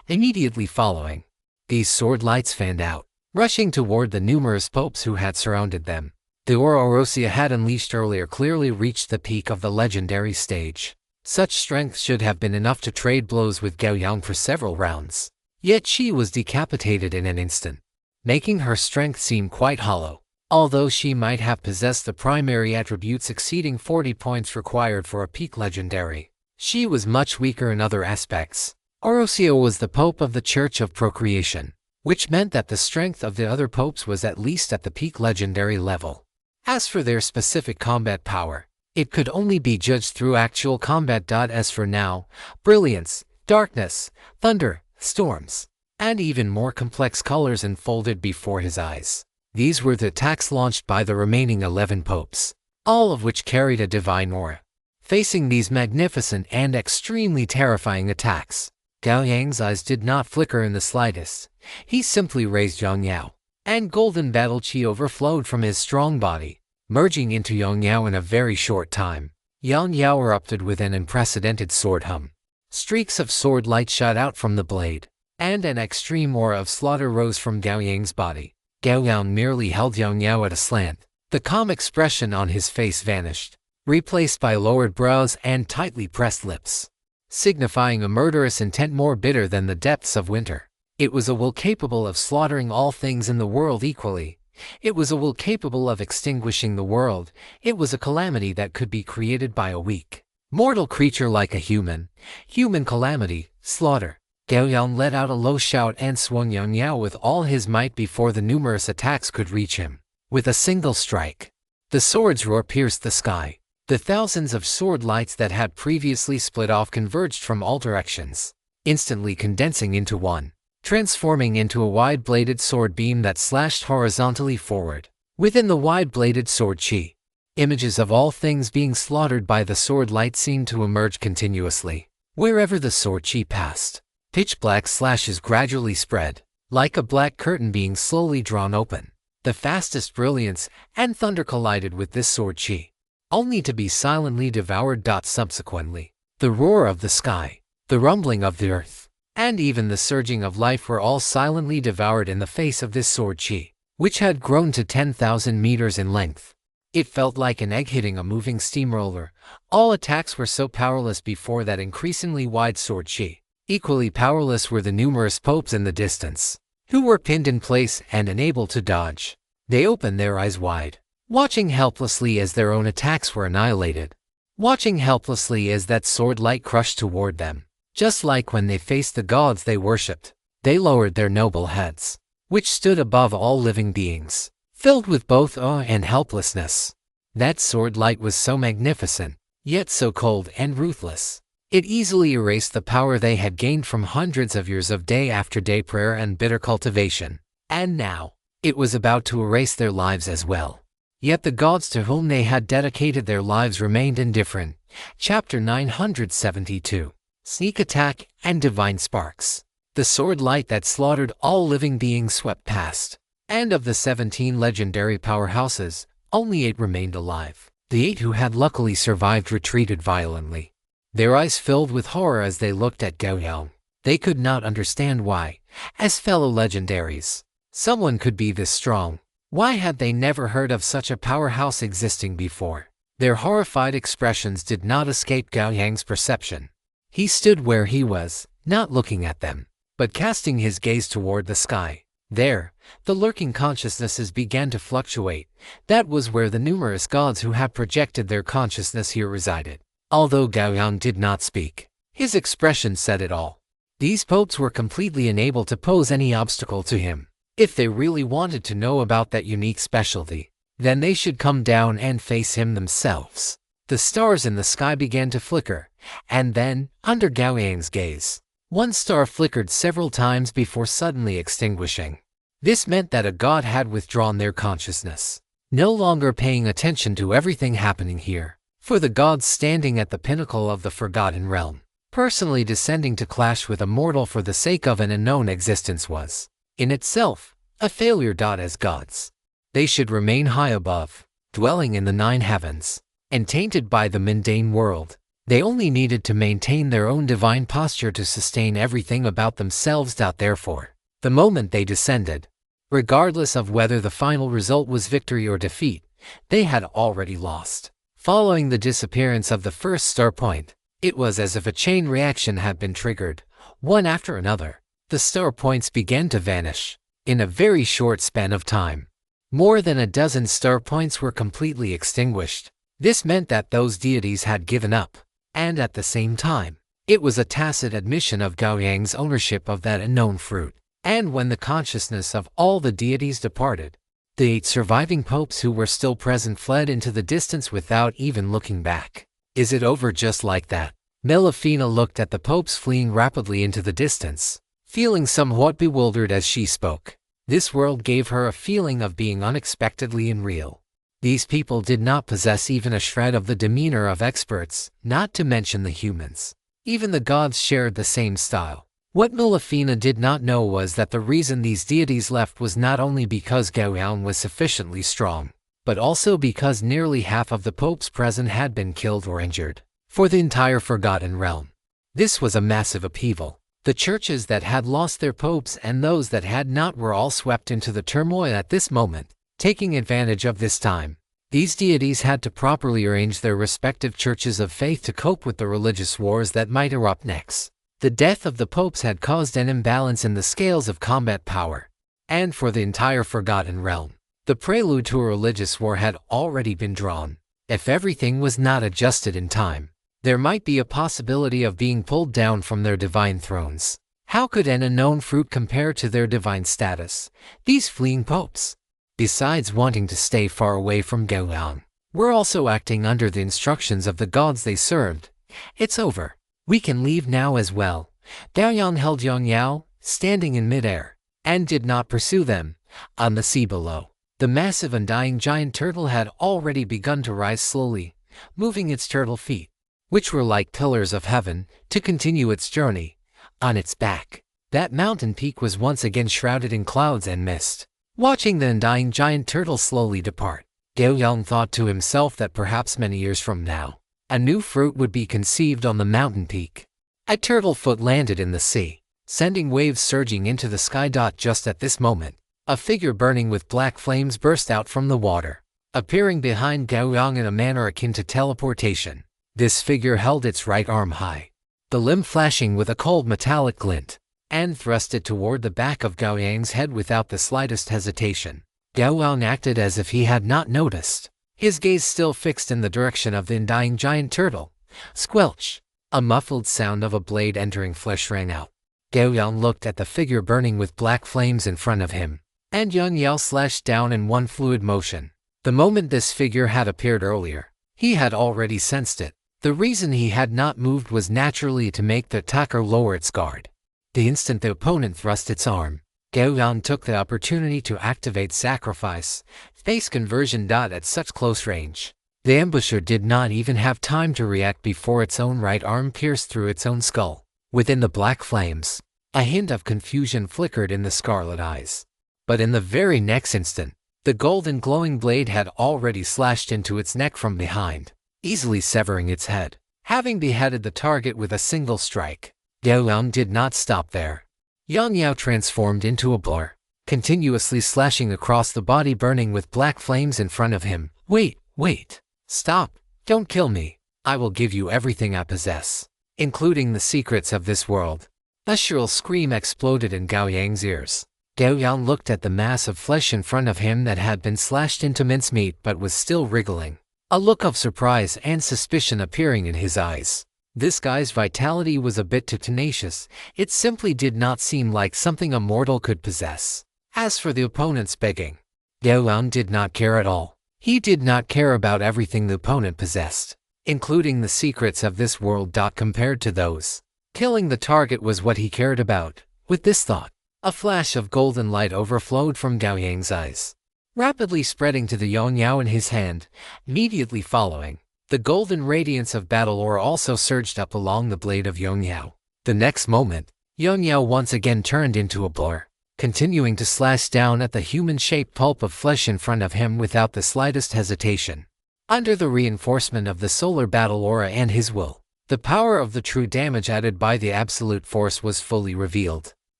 Immediately following, these sword lights fanned out, rushing toward the numerous popes who had surrounded them. The aura Orosa had unleashed earlier clearly reached the peak of the legendary stage. Such strength should have been enough to trade blows with Gao Yang for several rounds. Yet she was decapitated in an instant, making her strength seem quite hollow. Although she might have possessed the primary attributes exceeding 40 points required for a peak legendary, she was much weaker in other aspects. Orosa was the pope of the Church of Procreation, which meant that the strength of the other popes was at least at the peak legendary level. As for their specific combat power, it could only be judged through actual combat. As for now, brilliance, darkness, thunder, storms, and even more complex colors unfolded before his eyes. These were the attacks launched by the remaining 11 popes, all of which carried a divine aura. Facing these magnificent and extremely terrifying attacks, Gao Yang's eyes did not flicker in the slightest. He simply raised Yang Yao, and golden battle chi overflowed from his strong body, merging into Yang Yao in a very short time. Yang Yao erupted with an unprecedented sword hum. Streaks of sword light shot out from the blade, and an extreme aura of slaughter rose from Gao Yang's body. Gao Yang merely held Yang Yao at a slant. The calm expression on his face vanished, replaced by lowered brows and tightly pressed lips, signifying a murderous intent more bitter than the depths of winter. It was a will capable of slaughtering all things in the world equally. It was a will capable of extinguishing the world. It was a calamity that could be created by a weak, mortal creature like a human. Human calamity, slaughter. Gao Yang let out a low shout and swung Yang Yao with all his might before the numerous attacks could reach him. With a single strike, the sword's roar pierced the sky. The thousands of sword lights that had previously split off converged from all directions, instantly condensing into one, transforming into a wide-bladed sword beam that slashed horizontally forward. Within the wide-bladed sword chi, images of all things being slaughtered by the sword light seemed to emerge continuously. Wherever the sword chi passed, pitch-black slashes gradually spread, like a black curtain being slowly drawn open. The fastest brilliance and thunder collided with this sword chi, only to be silently devoured. Subsequently, the roar of the sky, the rumbling of the earth, and even the surging of life were all silently devoured in the face of this sword chi, which had grown to 10,000 meters in length. It felt like an egg hitting a moving steamroller. All attacks were so powerless before that increasingly wide sword chi. Equally powerless were the numerous popes in the distance, who were pinned in place and unable to dodge. They opened their eyes wide, watching helplessly as their own attacks were annihilated, watching helplessly as that sword light crushed toward them. Just like when they faced the gods they worshipped, they lowered their noble heads, which stood above all living beings, filled with both awe and helplessness. That sword light was so magnificent, yet so cold and ruthless. It easily erased the power they had gained from hundreds of years of day-after-day prayer and bitter cultivation. And now, it was about to erase their lives as well. Yet the gods to whom they had dedicated their lives remained indifferent. Chapter 972. Sneak Attack and Divine Sparks. The sword light that slaughtered all living beings swept past, and of the 17 legendary powerhouses, only 8 remained alive. The 8 who had luckily survived retreated violently, their eyes filled with horror as they looked at Gao Yang. They could not understand why, as fellow legendaries, someone could be this strong. Why had they never heard of such a powerhouse existing before? Their horrified expressions did not escape Gao Yang's perception. He stood where he was, not looking at them, but casting his gaze toward the sky. There, the lurking consciousnesses began to fluctuate. That was where the numerous gods who had projected their consciousness here resided. Although Gao Yang did not speak, his expression said it all. These popes were completely unable to pose any obstacle to him. If they really wanted to know about that unique specialty, then they should come down and face him themselves. The stars in the sky began to flicker, and then, under Gao Yang's gaze, one star flickered several times before suddenly extinguishing. This meant that a god had withdrawn their consciousness, no longer paying attention to everything happening here. For the gods standing at the pinnacle of the Forgotten Realm, personally descending to clash with a mortal for the sake of an unknown existence was, in itself, a failure. As gods, they should remain high above, dwelling in the 9 heavens, and tainted by the mundane world. They only needed to maintain their own divine posture to sustain everything about themselves. Therefore, the moment they descended, regardless of whether the final result was victory or defeat, they had already lost. Following the disappearance of the first star point, it was as if a chain reaction had been triggered. One after another, the star points began to vanish. In a very short span of time, more than a dozen star points were completely extinguished. This meant that those deities had given up, and at the same time, it was a tacit admission of Gao Yang's ownership of that unknown fruit. And when the consciousness of all the deities departed, the 8 surviving popes who were still present fled into the distance without even looking back. Is it over just like that? Melifina looked at the popes fleeing rapidly into the distance, feeling somewhat bewildered as she spoke. This world gave her a feeling of being unexpectedly unreal. These people did not possess even a shred of the demeanor of experts, not to mention the humans. Even the gods shared the same style. What Melifina did not know was that the reason these deities left was not only because Gao Yang was sufficiently strong, but also because nearly half of the popes present had been killed or injured. For the entire Forgotten Realm, this was a massive upheaval. The churches that had lost their popes and those that had not were all swept into the turmoil at this moment. Taking advantage of this time, these deities had to properly arrange their respective churches of faith to cope with the religious wars that might erupt next. The death of the popes had caused an imbalance in the scales of combat power, and for the entire Forgotten Realm, the prelude to a religious war had already been drawn. If everything was not adjusted in time, there might be a possibility of being pulled down from their divine thrones. How could an unknown fruit compare to their divine status? These fleeing popes, besides wanting to stay far away from Gao Yang, were also acting under the instructions of the gods they served. It's over. We can leave now as well. Gao Yang held Yang Yao, standing in midair, and did not pursue them. On the sea below, the massive undying giant turtle had already begun to rise slowly, moving its turtle feet, which were like pillars of heaven, to continue its journey. On its back, that mountain peak was once again shrouded in clouds and mist. Watching the undying giant turtle slowly depart, Gao Yang thought to himself that perhaps many years from now, a new fruit would be conceived on the mountain peak. A turtle foot landed in the sea, sending waves surging into the sky. Just at this moment, a figure burning with black flames burst out from the water, appearing behind Gao Yang in a manner akin to teleportation. This figure held its right arm high, the limb flashing with a cold metallic glint, and thrust it toward the back of Gao Yang's head without the slightest hesitation. Gao Yang acted as if he had not noticed, his gaze still fixed in the direction of the undying giant turtle. Squelch! A muffled sound of a blade entering flesh rang out. Gao Yang looked at the figure burning with black flames in front of him, and Yang Yao slashed down in one fluid motion. The moment this figure had appeared earlier, he had already sensed it. The reason he had not moved was naturally to make the attacker lower its guard. The instant the opponent thrust its arm, Gao Yang took the opportunity to activate sacrifice, face conversion. At such close range, the ambusher did not even have time to react before its own right arm pierced through its own skull. Within the black flames, a hint of confusion flickered in the scarlet eyes. But in the very next instant, the golden glowing blade had already slashed into its neck from behind, easily severing its head. Having beheaded the target with a single strike, Gao Yang did not stop there. Yang Yao transformed into a blur, continuously slashing across the body, burning with black flames in front of him. Wait, stop, don't kill me. I will give you everything I possess, including the secrets of this world. A shrill scream exploded in Gao Yang's ears. Gao Yang looked at the mass of flesh in front of him that had been slashed into mincemeat but was still wriggling, a look of surprise and suspicion appearing in his eyes. This guy's vitality was a bit too tenacious. It simply did not seem like something a mortal could possess. As for the opponent's begging, Gao Yang did not care at all. He did not care about everything the opponent possessed, including the secrets of this world. Compared to those, killing the target was what he cared about. With this thought, a flash of golden light overflowed from Gao Yang's eyes, rapidly spreading to the Yang Yao in his hand. Immediately following, the golden radiance of battle ore also surged up along the blade of Yang Yao. The next moment, Yang Yao once again turned into a blur, continuing to slash down at the human-shaped pulp of flesh in front of him without the slightest hesitation. Under the reinforcement of the solar battle aura and his will, the power of the true damage added by the absolute force was fully revealed.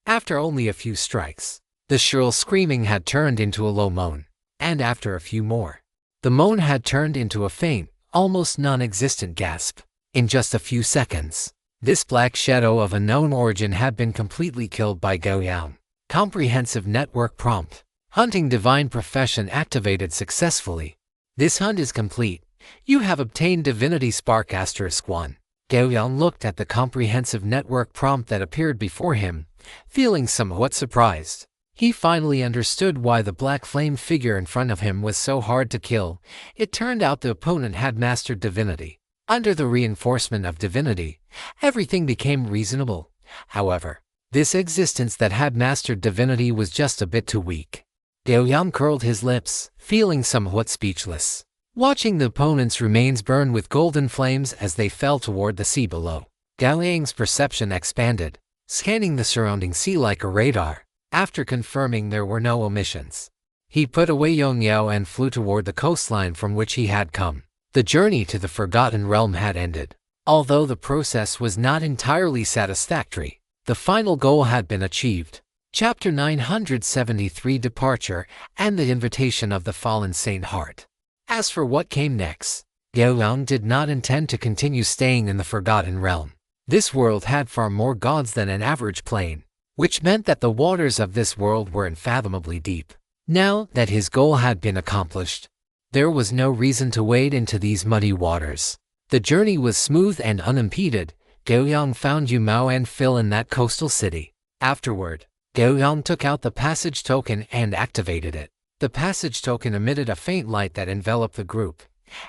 After only a few strikes, the shrill screaming had turned into a low moan, and after a few more, the moan had turned into a faint, almost non-existent gasp. In just a few seconds, this black shadow of unknown origin had been completely killed by Gao Yang. Comprehensive network prompt. Hunting divine profession activated successfully. This hunt is complete. You have obtained divinity spark *1. Gao Yang looked at the comprehensive network prompt that appeared before him, feeling somewhat surprised. He finally understood why the black flame figure in front of him was so hard to kill. It turned out the opponent had mastered divinity. Under the reinforcement of divinity, everything became reasonable. However, this existence that had mastered divinity was just a bit too weak. Gao Yang curled his lips, feeling somewhat speechless, watching the opponent's remains burn with golden flames as they fell toward the sea below. Gao Yang's perception expanded, scanning the surrounding sea like a radar. After confirming there were no omissions, he put away Yang Yao and flew toward the coastline from which he had come. The journey to the Forgotten Realm had ended. Although the process was not entirely satisfactory, the final goal had been achieved. Chapter 973: Departure and the Invitation of the Fallen Saint Heart. As for what came next, Gao Yang did not intend to continue staying in the Forgotten Realm. This world had far more gods than an average plane, which meant that the waters of this world were unfathomably deep. Now that his goal had been accomplished, there was no reason to wade into these muddy waters. The journey was smooth and unimpeded. Gao Yang found Yumao and Phil in that coastal city. Afterward, Gao Yang took out the passage token and activated it. The passage token emitted a faint light that enveloped the group,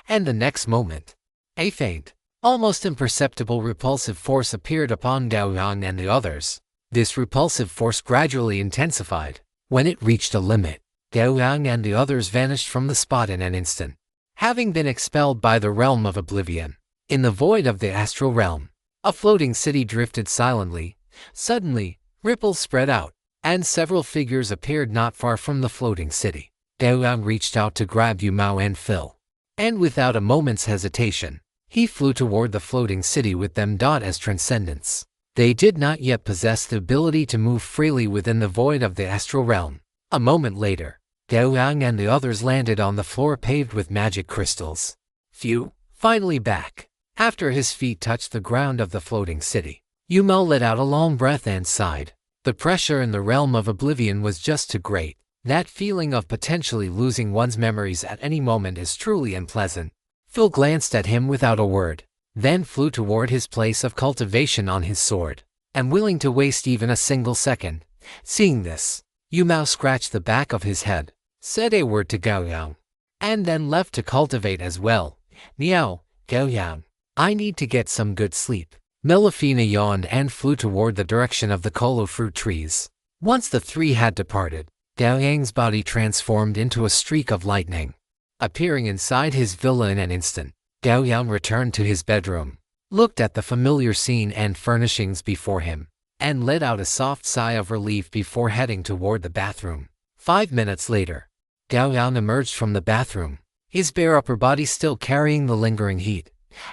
and the next moment, a faint, almost imperceptible repulsive force appeared upon Gao Yang and the others. This repulsive force gradually intensified. When it reached a limit, Gao Yang and the others vanished from the spot in an instant, having been expelled by the realm of oblivion. In the void of the astral realm, a floating city drifted silently. Suddenly, ripples spread out, and several figures appeared not far from the floating city. Gao Yang reached out to grab Yumao and Phil, and without a moment's hesitation, he flew toward the floating city with them. As transcendents, they did not yet possess the ability to move freely within the void of the astral realm. A moment later, Gao Yang and the others landed on the floor paved with magic crystals. Phew, finally back. After his feet touched the ground of the floating city, Yumao let out a long breath and sighed. The pressure in the realm of oblivion was just too great. That feeling of potentially losing one's memories at any moment is truly unpleasant. Phil glanced at him without a word, then flew toward his place of cultivation on his sword, unwilling to waste even a single second. Seeing this, Yumao scratched the back of his head, said a word to Gao Yang, and then left to cultivate as well. Meow, Gao Yang, I need to get some good sleep. Melifina yawned and flew toward the direction of the kolo fruit trees. Once the three had departed, Gao Yang's body transformed into a streak of lightning, appearing inside his villa in an instant. Gao Yang returned to his bedroom, looked at the familiar scene and furnishings before him, and let out a soft sigh of relief before heading toward the bathroom. 5 minutes later, Gao Yang emerged from the bathroom, his bare upper body still carrying the lingering heat.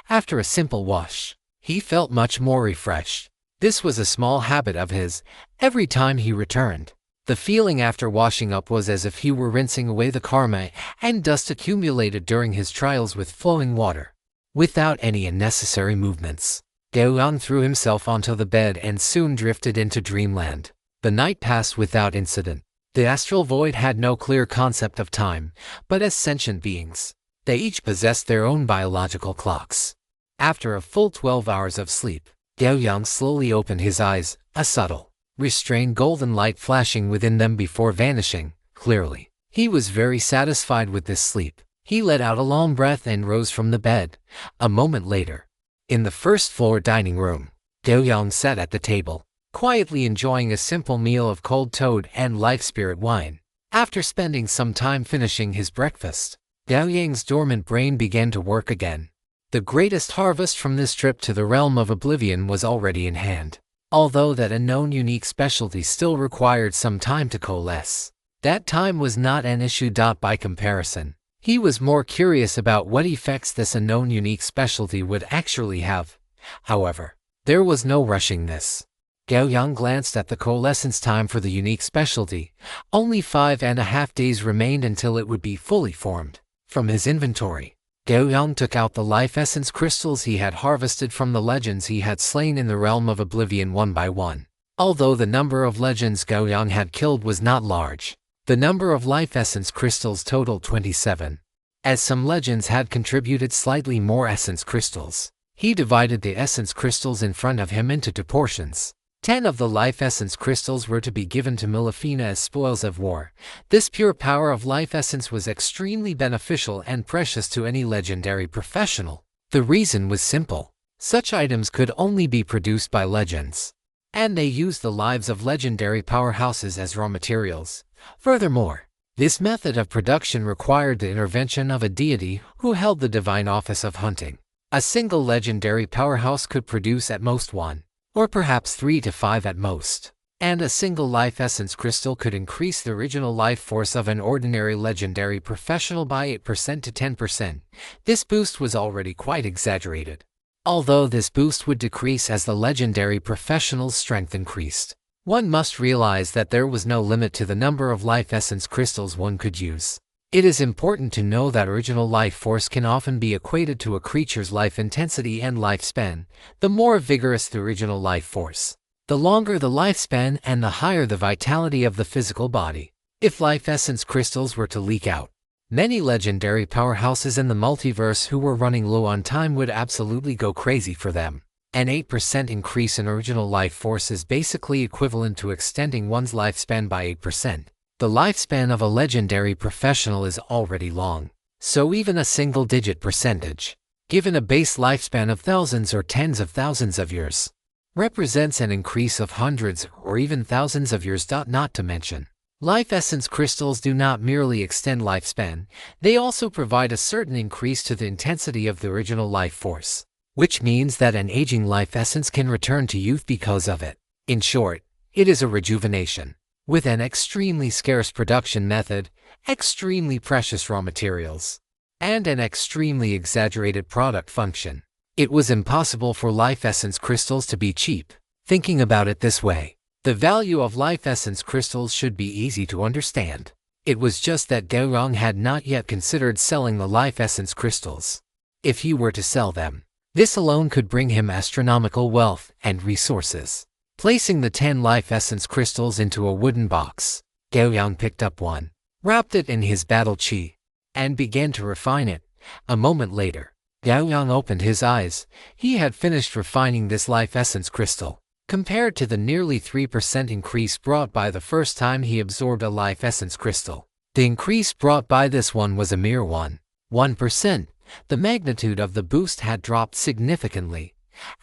After a simple wash, he felt much more refreshed. This was a small habit of his. Every time he returned, the feeling after washing up was as if he were rinsing away the karma and dust accumulated during his trials with flowing water. Without any unnecessary movements, Gao Yang threw himself onto the bed and soon drifted into dreamland. The night passed without incident. The astral void had no clear concept of time, but as sentient beings, they each possessed their own biological clocks. After a full 12 hours of sleep, Gao Yang slowly opened his eyes, a subtle, restrained golden light flashing within them before vanishing. Clearly, he was very satisfied with this sleep. He let out a long breath and rose from the bed. A moment later, in the first-floor dining room, Gao Yang sat at the table, quietly enjoying a simple meal of cold toad and life spirit wine. After spending some time finishing his breakfast, Gao Yang's dormant brain began to work again. The greatest harvest from this trip to the realm of oblivion was already in hand, although that unknown unique specialty still required some time to coalesce. That time was not an issue. By comparison, he was more curious about what effects this unknown unique specialty would actually have. However, there was no rushing this. Gao Yang glanced at the coalescence time for the unique specialty. Only 5.5 days remained until it would be fully formed. From his inventory, Gao Yang took out the life essence crystals he had harvested from the legends he had slain in the realm of oblivion one by one. Although the number of legends Gao Yang had killed was not large, the number of life essence crystals totaled 27. As some legends had contributed slightly more essence crystals, he divided the essence crystals in front of him into 2 portions. 10 of the life essence crystals were to be given to Melifina as spoils of war. This pure power of life essence was extremely beneficial and precious to any legendary professional. The reason was simple. Such items could only be produced by legends, and they used the lives of legendary powerhouses as raw materials. Furthermore, this method of production required the intervention of a deity who held the divine office of hunting. A single legendary powerhouse could produce at most 1, or perhaps 3 to 5 at most, and a single life essence crystal could increase the original life force of an ordinary legendary professional by 8% to 10%. This boost was already quite exaggerated, although this boost would decrease as the legendary professional's strength increased. One must realize that there was no limit to the number of life essence crystals one could use. It is important to know that original life force can often be equated to a creature's life intensity and lifespan. The more vigorous the original life force, the longer the lifespan and the higher the vitality of the physical body. If life essence crystals were to leak out, many legendary powerhouses in the multiverse who were running low on time would absolutely go crazy for them. An 8% increase in original life force is basically equivalent to extending one's lifespan by 8%. The lifespan of a legendary professional is already long, so even a single-digit percentage, given a base lifespan of thousands or tens of thousands of years, represents an increase of hundreds or even thousands of years. Not to mention, life essence crystals do not merely extend lifespan, they also provide a certain increase to the intensity of the original life force, which means that an aging life essence can return to youth because of it. In short, it is a rejuvenation. With an extremely scarce production method, extremely precious raw materials, and an extremely exaggerated product function, it was impossible for life essence crystals to be cheap. Thinking about it this way, the value of life essence crystals should be easy to understand. It was just that Gao Yang had not yet considered selling the life essence crystals. If he were to sell them, this alone could bring him astronomical wealth and resources. Placing the 10 life essence crystals into a wooden box, Gao Yang picked up one, wrapped it in his battle chi, and began to refine it. A moment later, Gao Yang opened his eyes. He had finished refining this life essence crystal. Compared to the nearly 3% increase brought by the first time he absorbed a life essence crystal, the increase brought by this one was a mere 1%. The magnitude of the boost had dropped significantly.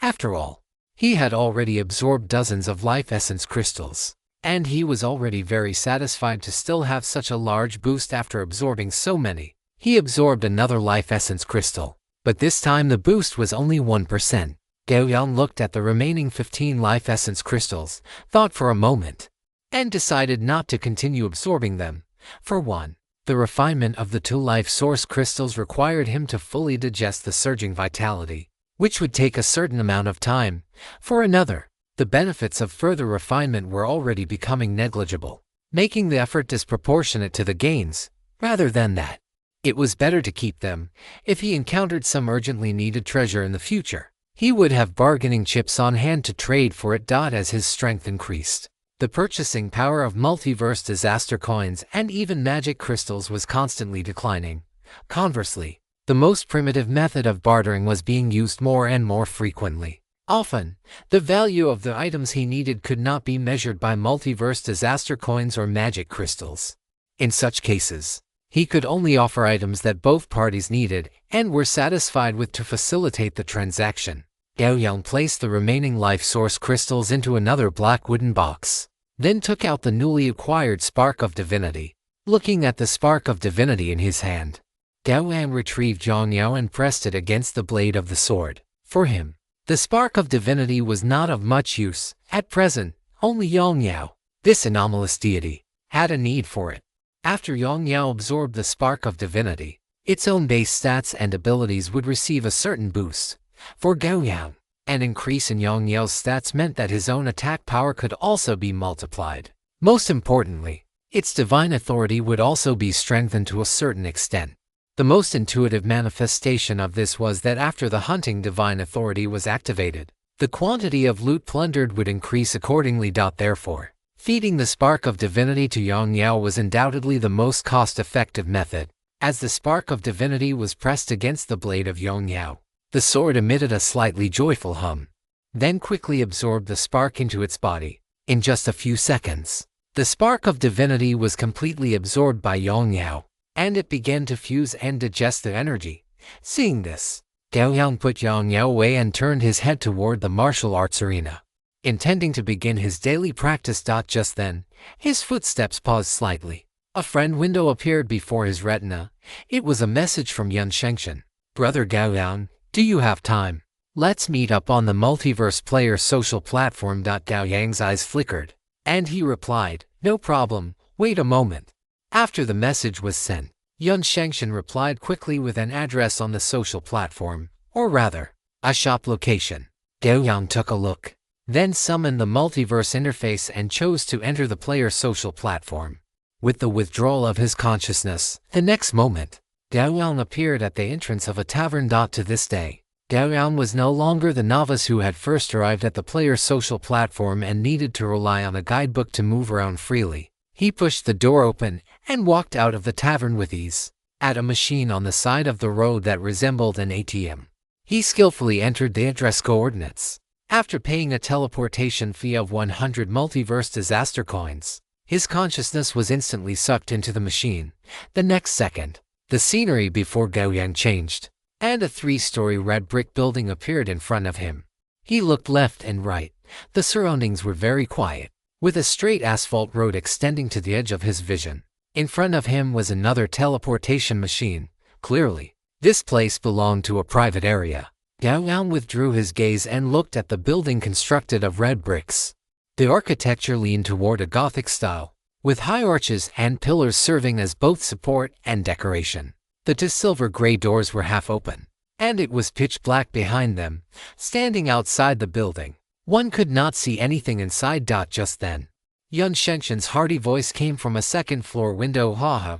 After all, he had already absorbed dozens of life essence crystals, and he was already very satisfied to still have such a large boost after absorbing so many. He absorbed another life essence crystal, but this time the boost was only 1%. Gao Yang looked at the remaining 15 life essence crystals, thought for a moment, and decided not to continue absorbing them. For one, the refinement of the 2 life source crystals required him to fully digest the surging vitality, which would take a certain amount of time. For another, the benefits of further refinement were already becoming negligible, making the effort disproportionate to the gains. Rather than that, it was better to keep them. If he encountered some urgently needed treasure in the future, he would have bargaining chips on hand to trade for it. As his strength increased, the purchasing power of multiverse disaster coins and even magic crystals was constantly declining. Conversely, the most primitive method of bartering was being used more and more frequently. Often, the value of the items he needed could not be measured by multiverse disaster coins or magic crystals. In such cases, he could only offer items that both parties needed and were satisfied with to facilitate the transaction. Gao Yang placed the remaining life source crystals into another black wooden box, then took out the newly acquired Spark of Divinity. Looking at the Spark of Divinity in his hand, Gao Yang retrieved Yang Yao and pressed it against the blade of the sword. For him, the Spark of Divinity was not of much use. At present, only Yang Yao, this anomalous deity, had a need for it. After Yang Yao absorbed the Spark of Divinity, its own base stats and abilities would receive a certain boost. For Gao Yang, an increase in Yang Yao's stats meant that his own attack power could also be multiplied. Most importantly, its divine authority would also be strengthened to a certain extent. The most intuitive manifestation of this was that after the hunting divine authority was activated, the quantity of loot plundered would increase accordingly. Therefore, feeding the Spark of Divinity to Yang Yao was undoubtedly the most cost-effective method. As the Spark of Divinity was pressed against the blade of Yang Yao, the sword emitted a slightly joyful hum, then quickly absorbed the spark into its body. In just a few seconds, the Spark of Divinity was completely absorbed by Yang Yao, and it began to fuse and digest the energy. Seeing this, Gao Yang put Yang Yao away and turned his head toward the martial arts arena, intending to begin his daily practice. Just then, his footsteps paused slightly. A friend window appeared before his retina. It was a message from Yun Shengshan. Brother Gao Yang, do you have time? Let's meet up on the multiverse player social platform. Gao Yang's eyes flickered, and he replied, no problem, wait a moment. After the message was sent, Yun Shengshan replied quickly with an address on the social platform, or rather, a shop location. Gao Yang took a look, then summoned the multiverse interface and chose to enter the player social platform. With the withdrawal of his consciousness, the next moment, Gao Yang appeared at the entrance of a tavern. To this day, Gao Yang was no longer the novice who had first arrived at the player's social platform and needed to rely on a guidebook to move around freely. He pushed the door open and walked out of the tavern with ease. At a machine on the side of the road that resembled an ATM, he skillfully entered the address coordinates. After paying a teleportation fee of 100 multiverse disaster coins, his consciousness was instantly sucked into the machine. The next second, the scenery before Gao Yang changed, and a 3-story red brick building appeared in front of him. He looked left and right. The surroundings were very quiet, with a straight asphalt road extending to the edge of his vision. In front of him was another teleportation machine. Clearly, this place belonged to a private area. Gao Yang withdrew his gaze and looked at the building constructed of red bricks. The architecture leaned toward a Gothic style, with high arches and pillars serving as both support and decoration. The two silver-gray doors were half open, and it was pitch black behind them. Standing outside the building, one could not see anything inside. Just then, Yun Shengshen's hearty voice came from a second-floor window. Haha,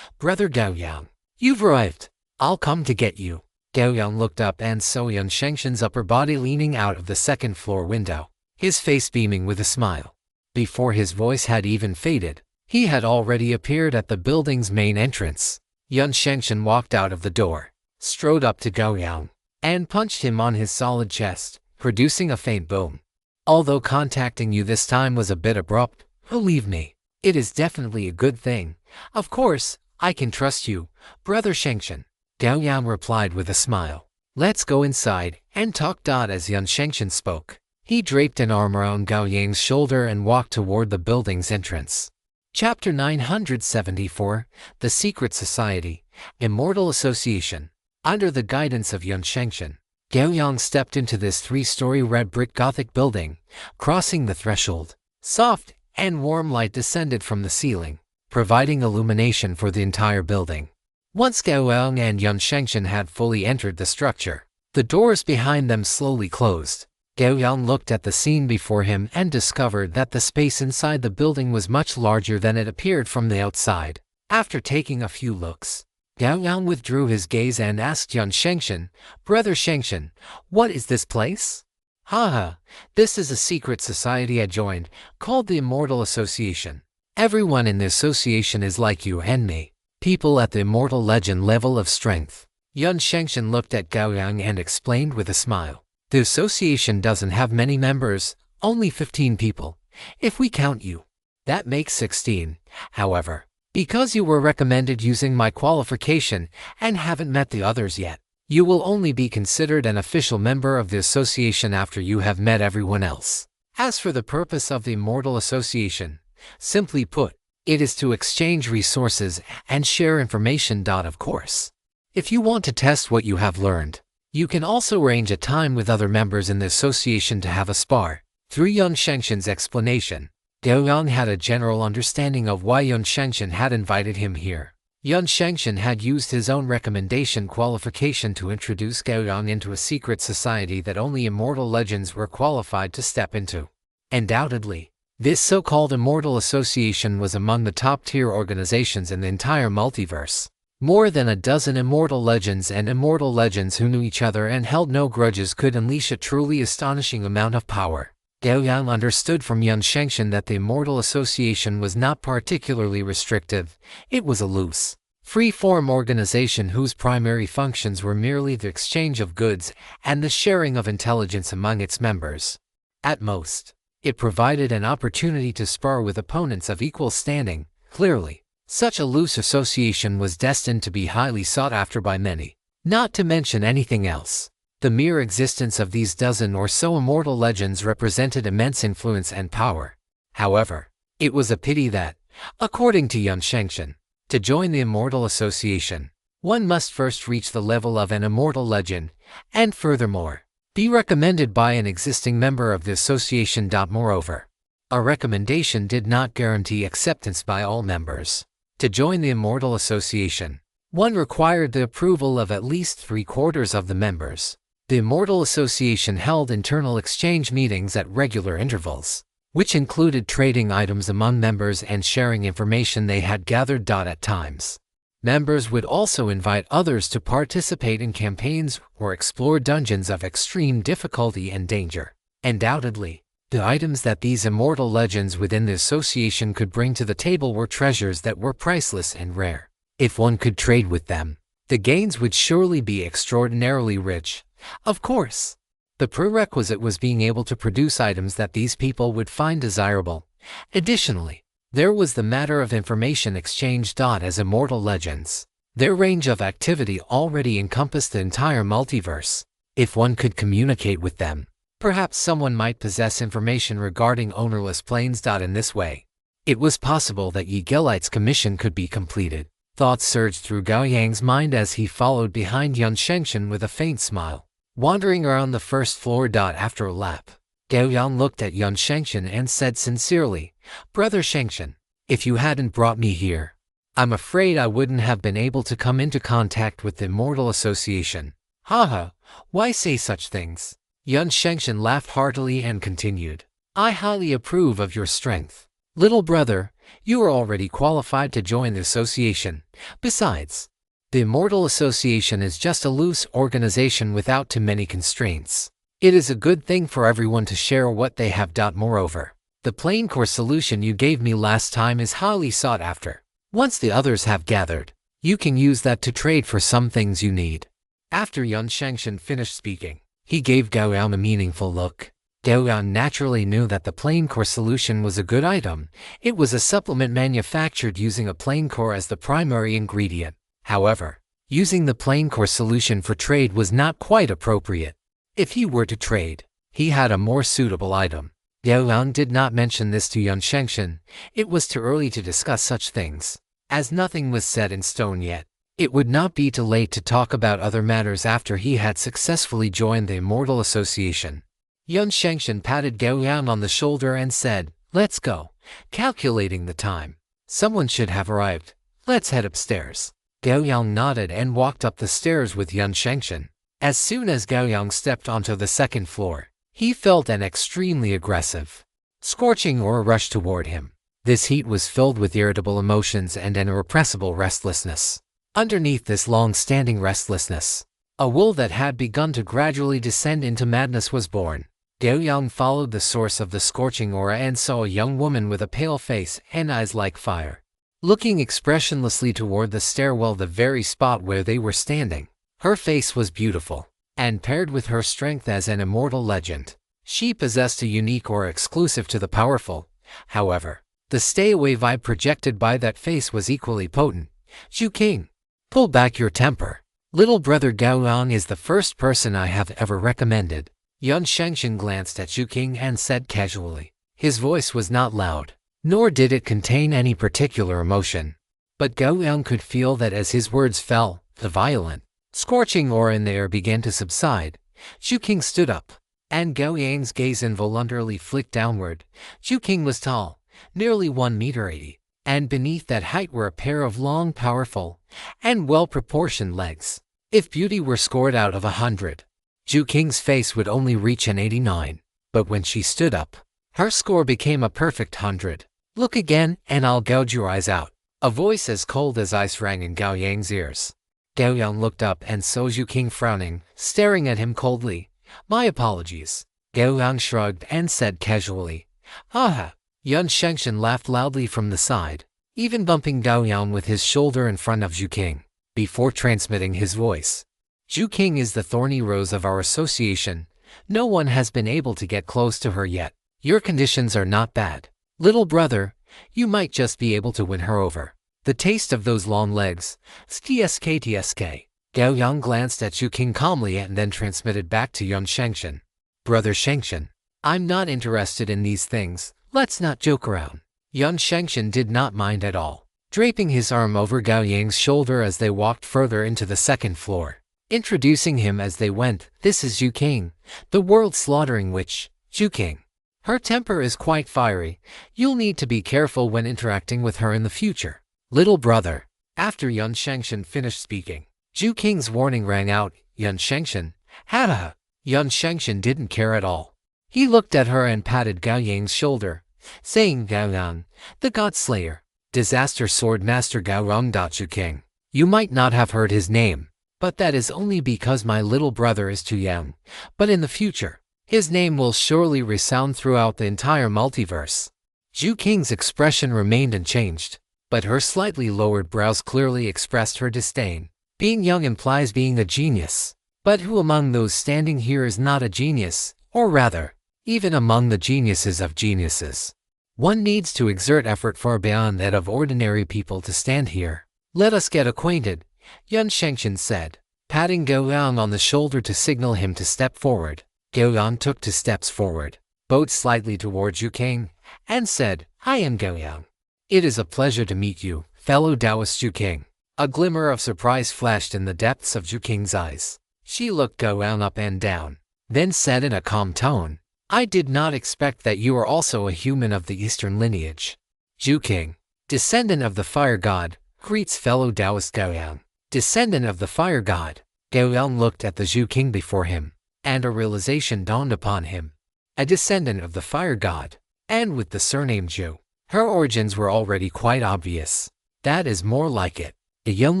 brother Gao Yang, you've arrived. I'll come to get you. Gao Yang looked up and saw Yun Shengshen's upper body leaning out of the second-floor window, his face beaming with a smile. Before his voice had even faded, he had already appeared at the building's main entrance. Yun Shengshen walked out of the door, strode up to Gao Yang, and punched him on his solid chest, producing a faint boom. Although contacting you this time was a bit abrupt, believe me, it is definitely a good thing. Of course, I can trust you, brother Shengshen. Gao Yang replied with a smile. Let's go inside and talk. As Yun Shengshen spoke, he draped an arm around Gao Yang's shoulder and walked toward the building's entrance. Chapter 974, The Secret Society, Immortal Association. Under the guidance of Yun Shengshen, Gao Yang stepped into this 3-story red brick Gothic building. Crossing the threshold, soft and warm light descended from the ceiling, providing illumination for the entire building. Once Gao Yang and Yun Shengshen had fully entered the structure, the doors behind them slowly closed. Gao Yang looked at the scene before him and discovered that the space inside the building was much larger than it appeared from the outside. After taking a few looks, Gao Yang withdrew his gaze and asked Yun Shengshen, brother Shengshen, what is this place? Haha, this is a secret society I joined, called the Immortal Association. Everyone in the association is like you and me, people at the immortal legend level of strength. Yun Shengshen looked at Gao Yang and explained with a smile. The association doesn't have many members, only 15 people, if we count you. That makes 16, however, because you were recommended using my qualification and haven't met the others yet. You will only be considered an official member of the association after you have met everyone else. As for the purpose of the Immortal Association, simply put, it is to exchange resources and share information. Of course, if you want to test what you have learned, you can also arrange a time with other members in the association to have a spar. Through Yun Shengshen's explanation, Gao Yang had a general understanding of why Yun Shengshen had invited him here. Yun Shengshen had used his own recommendation qualification to introduce Gao Yang into a secret society that only immortal legends were qualified to step into. Undoubtedly, this so-called Immortal Association was among the top-tier organizations in the entire multiverse. More than a dozen immortal legends and immortal legends who knew each other and held no grudges could unleash a truly astonishing amount of power. Gao Yang understood from Yun Shengshen that the Immortal Association was not particularly restrictive. It was a loose, free-form organization whose primary functions were merely the exchange of goods and the sharing of intelligence among its members. At most, it provided an opportunity to spar with opponents of equal standing. Clearly, such a loose association was destined to be highly sought after by many. Not to mention anything else, the mere existence of these dozen or so immortal legends represented immense influence and power. However, it was a pity that, according to Yun Shengshen, to join the Immortal Association, one must first reach the level of an immortal legend, and furthermore, be recommended by an existing member of the association. Moreover, a recommendation did not guarantee acceptance by all members. To join the Immortal Association, one required the approval of at least 3/4 of the members. The Immortal Association held internal exchange meetings at regular intervals. which included trading items among members and sharing information they had gathered. At times, members would also invite others to participate in campaigns or explore dungeons of extreme difficulty and danger. Undoubtedly, the items that these immortal legends within the association could bring to the table were treasures that were priceless and rare. If one could trade with them, the gains would surely be extraordinarily rich. Of course, the prerequisite was being able to produce items that these people would find desirable. Additionally, there was the matter of information exchange. As immortal legends, their range of activity already encompassed the entire multiverse. If one could communicate with them, perhaps someone might possess information regarding ownerless planes. In this way, it was possible that Yigellite's commission could be completed. Thoughts surged through Gao Yang's mind as he followed behind Yun Shengshan with a faint smile, wandering around the first floor. After a lap, Gao Yang looked at Yun Shengshan and said sincerely, "Brother Shengshan, if you hadn't brought me here, I'm afraid I wouldn't have been able to come into contact with the Immortal Association." "Haha, why say such things?" Yun Shengshan laughed heartily and continued, "I highly approve of your strength. Little brother, you are already qualified to join the association. Besides, the Immortal Association is just a loose organization without too many constraints. It is a good thing for everyone to share what they have. Moreover, the plain core solution you gave me last time is highly sought after. Once the others have gathered, you can use that to trade for some things you need." After Yun Shengshan finished speaking, he gave Gao Yang a meaningful look. Gao Yang naturally knew that the plain core solution was a good item. It was a supplement manufactured using a plain core as the primary ingredient. However, using the plain core solution for trade was not quite appropriate. If he were to trade, he had a more suitable item. Gao Yang did not mention this to Yun Shengshan. It was too early to discuss such things, as nothing was set in stone yet. It would not be too late to talk about other matters after he had successfully joined the Immortal Association. Yun Shengshan patted Gao Yang on the shoulder and said, "Let's go." Calculating the time, someone should have arrived. "Let's head upstairs." Gao Yang nodded and walked up the stairs with Yun Shengshan. As soon as Gao Yang stepped onto the second floor, he felt an extremely aggressive, scorching aura rush toward him. This heat was filled with irritable emotions and an irrepressible restlessness. Underneath this long-standing restlessness, a will that had begun to gradually descend into madness was born. Gao Yang followed the source of the scorching aura and saw a young woman with a pale face and eyes like fire, looking expressionlessly toward the stairwell, the very spot where they were standing. Her face was beautiful, and paired with her strength as an immortal legend, she possessed a unique aura exclusive to the powerful. However, the stay-away vibe projected by that face was equally potent. "Zhu King, pull back your temper. Little brother Gao Yang is the first person I have ever recommended." Yun Shengshan glanced at Zhu King and said casually. His voice was not loud, nor did it contain any particular emotion. But Gao Yang could feel that as his words fell, the violent, scorching aura in the air began to subside. Zhu King stood up, and Gao Yang's gaze involuntarily flicked downward. Zhu King was tall, nearly 1.80 meters, and beneath that height were a pair of long, powerful, and well-proportioned legs. If beauty were scored out of 100, Zhu King's face would only reach an 89. But when she stood up, her score became a perfect 100. "Look again, and I'll gouge your eyes out." A voice as cold as ice rang in Gao Yang's ears. Gao Yang looked up and saw Zhu King frowning, staring at him coldly. "My apologies." Gao Yang shrugged and said casually, "Haha." Yun Shengshan laughed loudly from the side, even bumping Gao Yang with his shoulder in front of Zhu King, before transmitting his voice. "Zhu King is the thorny rose of our association. No one has been able to get close to her yet. Your conditions are not bad. Little brother, you might just be able to win her over." The taste of those long legs. TSK. Gao Yang glanced at Zhu King calmly and then transmitted back to Yun Shengshan. "Brother Shengshan, I'm not interested in these things. Let's not joke around." Yun Shengshan did not mind at all, draping his arm over Gao Yang's shoulder as they walked further into the second floor, introducing him as they went. "This is Zhu King, the world-slaughtering witch. Zhu King. Her temper is quite fiery. You'll need to be careful when interacting with her in the future." "Little brother." After Yun Shengshan finished speaking, Zhu King's warning rang out. "Yun Shengshan, hada." Yun Shengshan didn't care at all. He looked at her and patted Gao Yang's shoulder, saying, Gao Yang, the God Slayer, Disaster Sword Master Gao Yang. You might not have heard his name, but that is only because my little brother is too young. But in the future, his name will surely resound throughout the entire multiverse. Zhu Qing's expression remained unchanged, but her slightly lowered brows clearly expressed her disdain. Being young implies being a genius. But who among those standing here is not a genius, or rather, even among the geniuses of geniuses? One needs to exert effort far beyond that of ordinary people to stand here. Let us get acquainted, Yun Shengqian said, patting Gao Yang on the shoulder to signal him to step forward. Gao Yang took 2 steps forward, bowed slightly toward Zhu Qing, and said, I am Gao Yang. It is a pleasure to meet you, fellow Taoist Zhu Qing. A glimmer of surprise flashed in the depths of Zhu Qing's eyes. She looked Gao Yang up and down, then said in a calm tone, I did not expect that you are also a human of the Eastern lineage. Zhu Qing, descendant of the fire god, greets fellow Taoist Gao Yang. Descendant of the fire god. Gao Yang looked at the Zhu Qing before him, and a realization dawned upon him. A descendant of the fire god, and with the surname Zhu. Her origins were already quite obvious. That is more like it. A young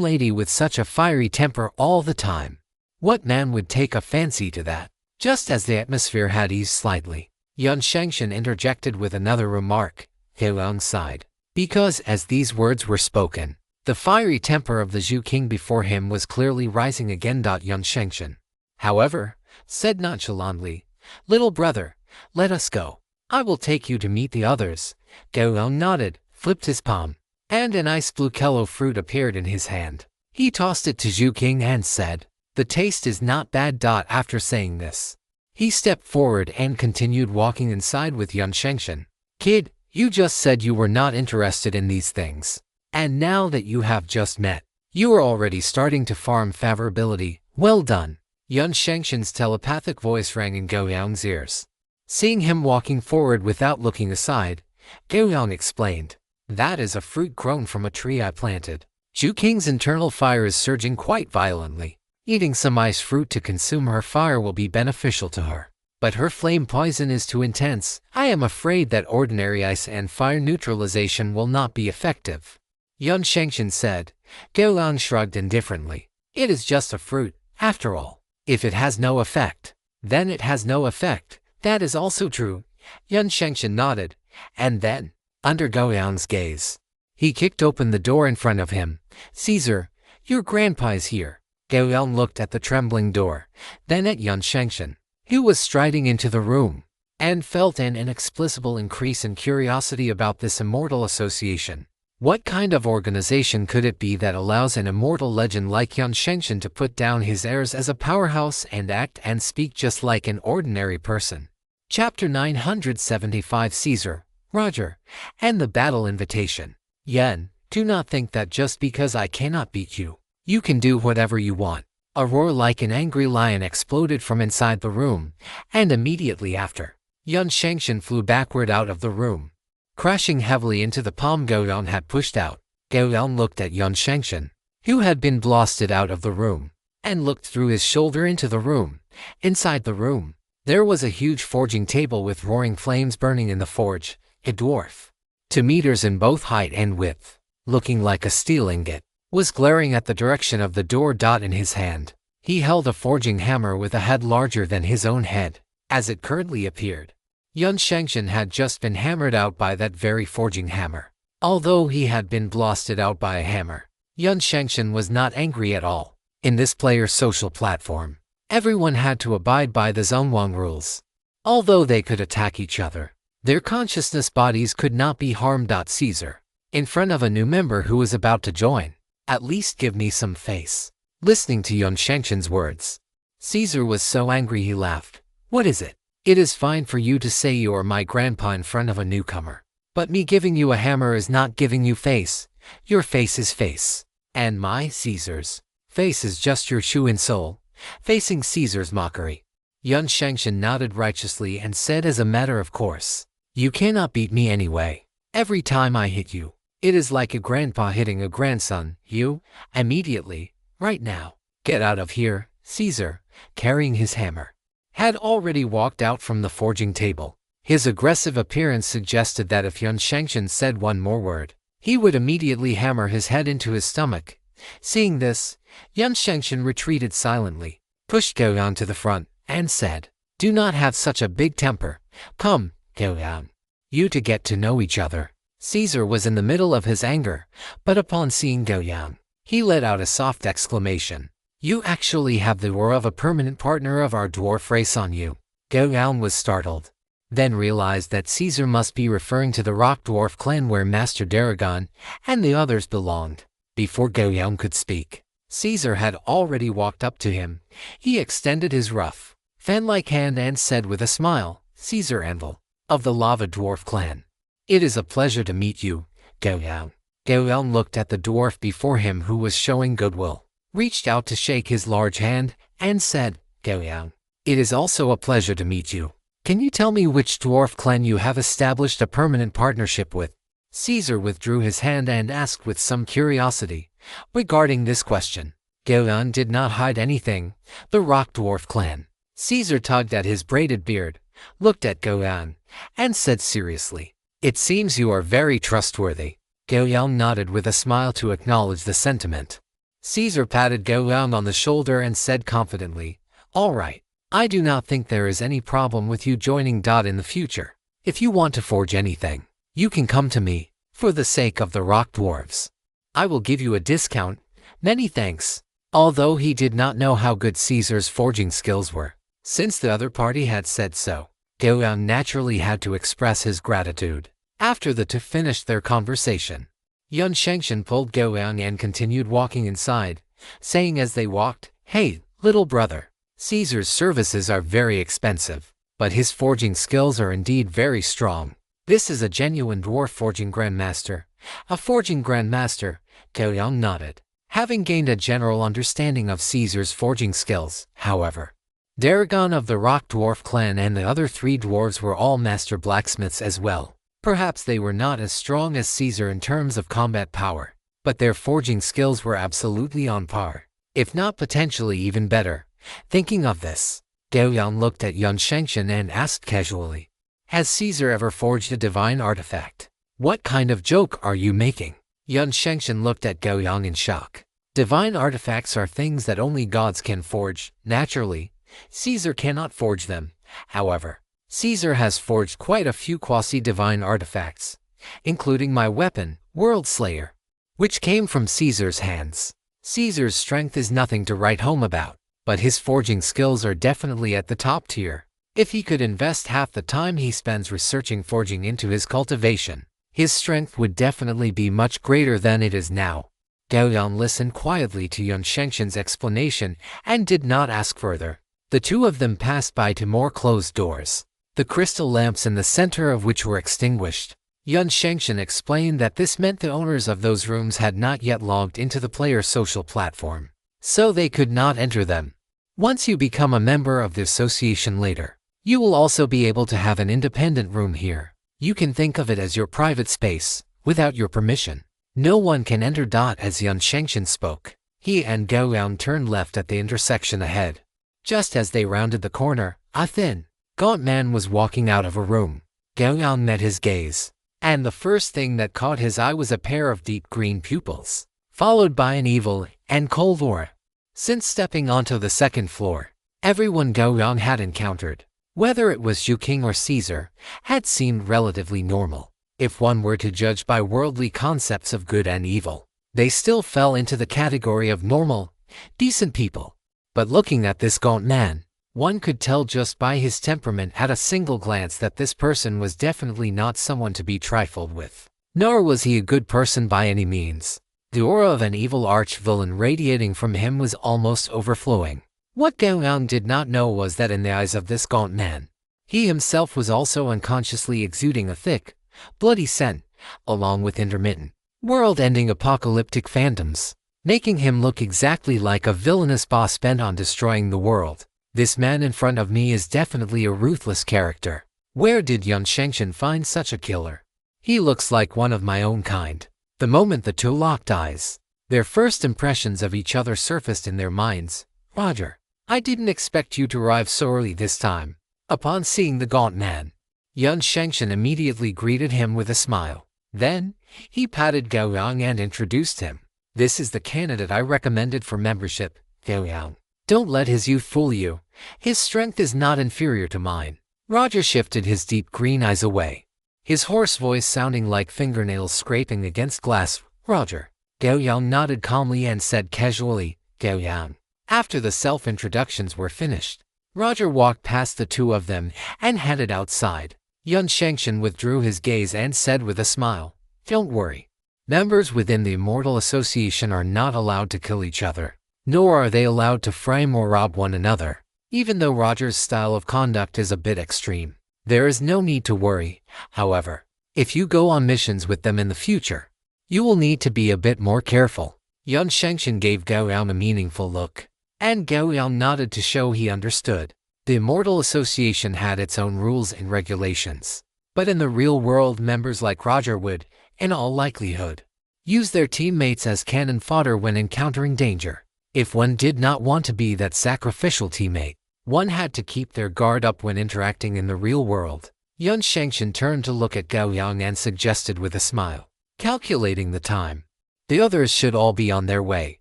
lady with such a fiery temper all the time. What man would take a fancy to that? Just as the atmosphere had eased slightly, Yun Shengqian interjected with another remark. Gao Yang sighed, because as these words were spoken, the fiery temper of the Zhu Qing before him was clearly rising again. Yun Shengqian, however, said nonchalantly, Little brother, let us go. I will take you to meet the others. Gao Yang nodded, flipped his palm, and an ice blue kello fruit appeared in his hand. He tossed it to Zhu Qing and said, The taste is not bad. After saying this, he stepped forward and continued walking inside with Yun Shengqian. Kid, you just said you were not interested in these things. And now that you have just met, you are already starting to farm favorability. Well done. Yun Shengqian's telepathic voice rang in Gao Yang's ears. Seeing him walking forward without looking aside, Gao Yang explained, That is a fruit grown from a tree I planted. Zhu Qing's internal fire is surging quite violently. Eating some ice fruit to consume her fire will be beneficial to her. But her flame poison is too intense. I am afraid that ordinary ice and fire neutralization will not be effective. Yun Shengqian said. Gao Yang shrugged indifferently. It is just a fruit, after all. If it has no effect, then it has no effect. That is also true. Yun Shengqian nodded, and then, under Gao Yang's gaze, he kicked open the door in front of him. Caesar, your grandpa is here. Gao Yang looked at the trembling door, then at Yun Shengqian, who was striding into the room, and felt an inexplicable increase in curiosity about this immortal association. What kind of organization could it be that allows an immortal legend like Yun Shengqian to put down his airs as a powerhouse and act and speak just like an ordinary person? Chapter 975 Caesar, Roger, and the Battle Invitation. Yun, do not think that just because I cannot beat you, you can do whatever you want. A roar like an angry lion exploded from inside the room, and immediately after, Yun Shengqian flew backward out of the room, crashing heavily into the palm Gao Yang had pushed out. Gao Yang looked at Yun Shengqian, who had been blasted out of the room, and looked through his shoulder into the room. Inside the room, there was a huge forging table with roaring flames burning in the forge. A dwarf, 2 meters in both height and width, looking like a steel ingot, was glaring at the direction of the door. In his hand, he held a forging hammer with a head larger than his own head, as it currently appeared. Yun Shengqian had just been hammered out by that very forging hammer. Although he had been blasted out by a hammer, Yun Shengqian was not angry at all. In this player's social platform, everyone had to abide by the Zhongwang rules. Although they could attack each other, their consciousness bodies could not be harmed. Caesar, in front of a new member who was about to join, at least give me some face. Listening to Yun Shengqian's words, Caesar was so angry he laughed. What is it? It is fine for you to say you are my grandpa in front of a newcomer. But me giving you a hammer is not giving you face. Your face is face. And my, Caesar's, face is just your shoe and sole, facing Caesar's mockery. Yun Shengqian nodded righteously and said as a matter of course, You cannot beat me anyway. Every time I hit you, it is like a grandpa hitting a grandson. You, immediately, right now, get out of here, Caesar, carrying his hammer. had already walked out from the forging table. His aggressive appearance suggested that if Yun Shengshan said one more word, he would immediately hammer his head into his stomach. Seeing this, Yun Shengshan retreated silently, pushed Gao Yang to the front, and said, "Do not have such a big temper. Come, Gao Yang. You to get to know each other." Caesar was in the middle of his anger, but upon seeing Gao Yang, he let out a soft exclamation. "You actually have the aura of a permanent partner of our dwarf race on you." Gao Yang was startled, then realized that Caesar must be referring to the Rock Dwarf clan where Master Daragon and the others belonged. Before Gao Yang could speak, Caesar had already walked up to him. He extended his rough, fan-like hand and said with a smile, "Caesar Anvil, of the Lava Dwarf clan. It is a pleasure to meet you, Gao Yang." Gao Yang looked at the dwarf before him who was showing goodwill, reached out to shake his large hand, and said, "Gao Yang, it is also a pleasure to meet you. Can you tell me which dwarf clan you have established a permanent partnership with?" Caesar withdrew his hand and asked with some curiosity regarding this question. Gao Yang did not hide anything. The Rock Dwarf clan. Caesar tugged at his braided beard, looked at Gao Yang, and said seriously, "It seems you are very trustworthy." Gao Yang nodded with a smile to acknowledge the sentiment. Caesar patted Gao Yang on the shoulder and said confidently, "All right. I do not think there is any problem with you joining Dot in the future. If you want to forge anything, you can come to me. For the sake of the Rock Dwarves, I will give you a discount. Many thanks." Although he did not know how good Caesar's forging skills were, since the other party had said so, Gao Yang naturally had to express his gratitude. After the two finished their conversation, Yun Shengshan pulled Gao Yang and continued walking inside, saying as they walked, "Hey, little brother. Caesar's services are very expensive, but his forging skills are indeed very strong. This is a genuine dwarf forging grandmaster." "A forging grandmaster," Gao Yang nodded, having gained a general understanding of Caesar's forging skills. However, Daragon of the Rock Dwarf clan and the other three dwarves were all master blacksmiths as well. Perhaps they were not as strong as Caesar in terms of combat power, but their forging skills were absolutely on par, if not potentially even better. Thinking of this, Gao Yang looked at Yun Shengshan and asked casually, "Has Caesar ever forged a divine artifact?" "What kind of joke are you making?" Yun Shengshan looked at Gao Yang in shock. "Divine artifacts are things that only gods can forge. Naturally, Caesar cannot forge them. However, Caesar has forged quite a few quasi-divine artifacts, including my weapon, World Slayer, which came from Caesar's hands. Caesar's strength is nothing to write home about, but his forging skills are definitely at the top tier. If he could invest half the time he spends researching forging into his cultivation, his strength would definitely be much greater than it is now." Gao Yang listened quietly to Yun Shengshan's explanation and did not ask further. The two of them passed by to more closed doors, the crystal lamps in the center of which were extinguished. Yun Shengshan explained that this meant the owners of those rooms had not yet logged into the player's social platform, so they could not enter them. Once you become a member of the association later, you will also be able to have an independent room here. You can think of it as your private space, without your permission. No one can enter. As Yun Shengshan spoke, he and Gao Yang turned left at the intersection ahead. Just as they rounded the corner, a thin, gaunt man was walking out of a room. Gao Yang met his gaze, and the first thing that caught his eye was a pair of deep green pupils, followed by an evil and cold aura. Since stepping onto the second floor, everyone Gao Yang had encountered, whether it was Xu King or Caesar, had seemed relatively normal. If one were to judge by worldly concepts of good and evil, they still fell into the category of normal, decent people. But looking at this gaunt man, one could tell just by his temperament at a single glance that this person was definitely not someone to be trifled with. Nor was he a good person by any means. The aura of an evil arch-villain radiating from him was almost overflowing. What Gao Yang did not know was that in the eyes of this gaunt man, he himself was also unconsciously exuding a thick, bloody scent, along with intermittent, world-ending apocalyptic phantoms, making him look exactly like a villainous boss bent on destroying the world. This man in front of me is definitely a ruthless character. Where did Yun Shengshan find such a killer? He looks like one of my own kind. The moment the two locked eyes, their first impressions of each other surfaced in their minds. "Roger, I didn't expect you to arrive so early this time. Upon seeing the gaunt man, Yun Shengshan immediately greeted him with a smile. Then, he patted Gao Yang and introduced him. This is the candidate I recommended for membership, Gao Yang. Don't let his youth fool you. His strength is not inferior to mine. Roger shifted his deep green eyes away, his hoarse voice sounding like fingernails scraping against glass. Roger. Gao Yang nodded calmly and said casually, Gao Yang. After the self-introductions were finished, Roger walked past the two of them and headed outside. Yun Shengshan withdrew his gaze and said with a smile, Don't worry. Members within the Immortal Association are not allowed to kill each other, nor are they allowed to frame or rob one another. Even though Roger's style of conduct is a bit extreme, there is no need to worry. However, if you go on missions with them in the future, you will need to be a bit more careful. Yun Shengshan gave Gao Yang a meaningful look, and Gao Yang nodded to show he understood. The Immortal Association had its own rules and regulations, but in the real world, members like Roger would, in all likelihood, use their teammates as cannon fodder when encountering danger. If one did not want to be that sacrificial teammate, one had to keep their guard up when interacting in the real world. Yun Shengshan turned to look at Gao Yang and suggested with a smile, calculating the time. The others should all be on their way.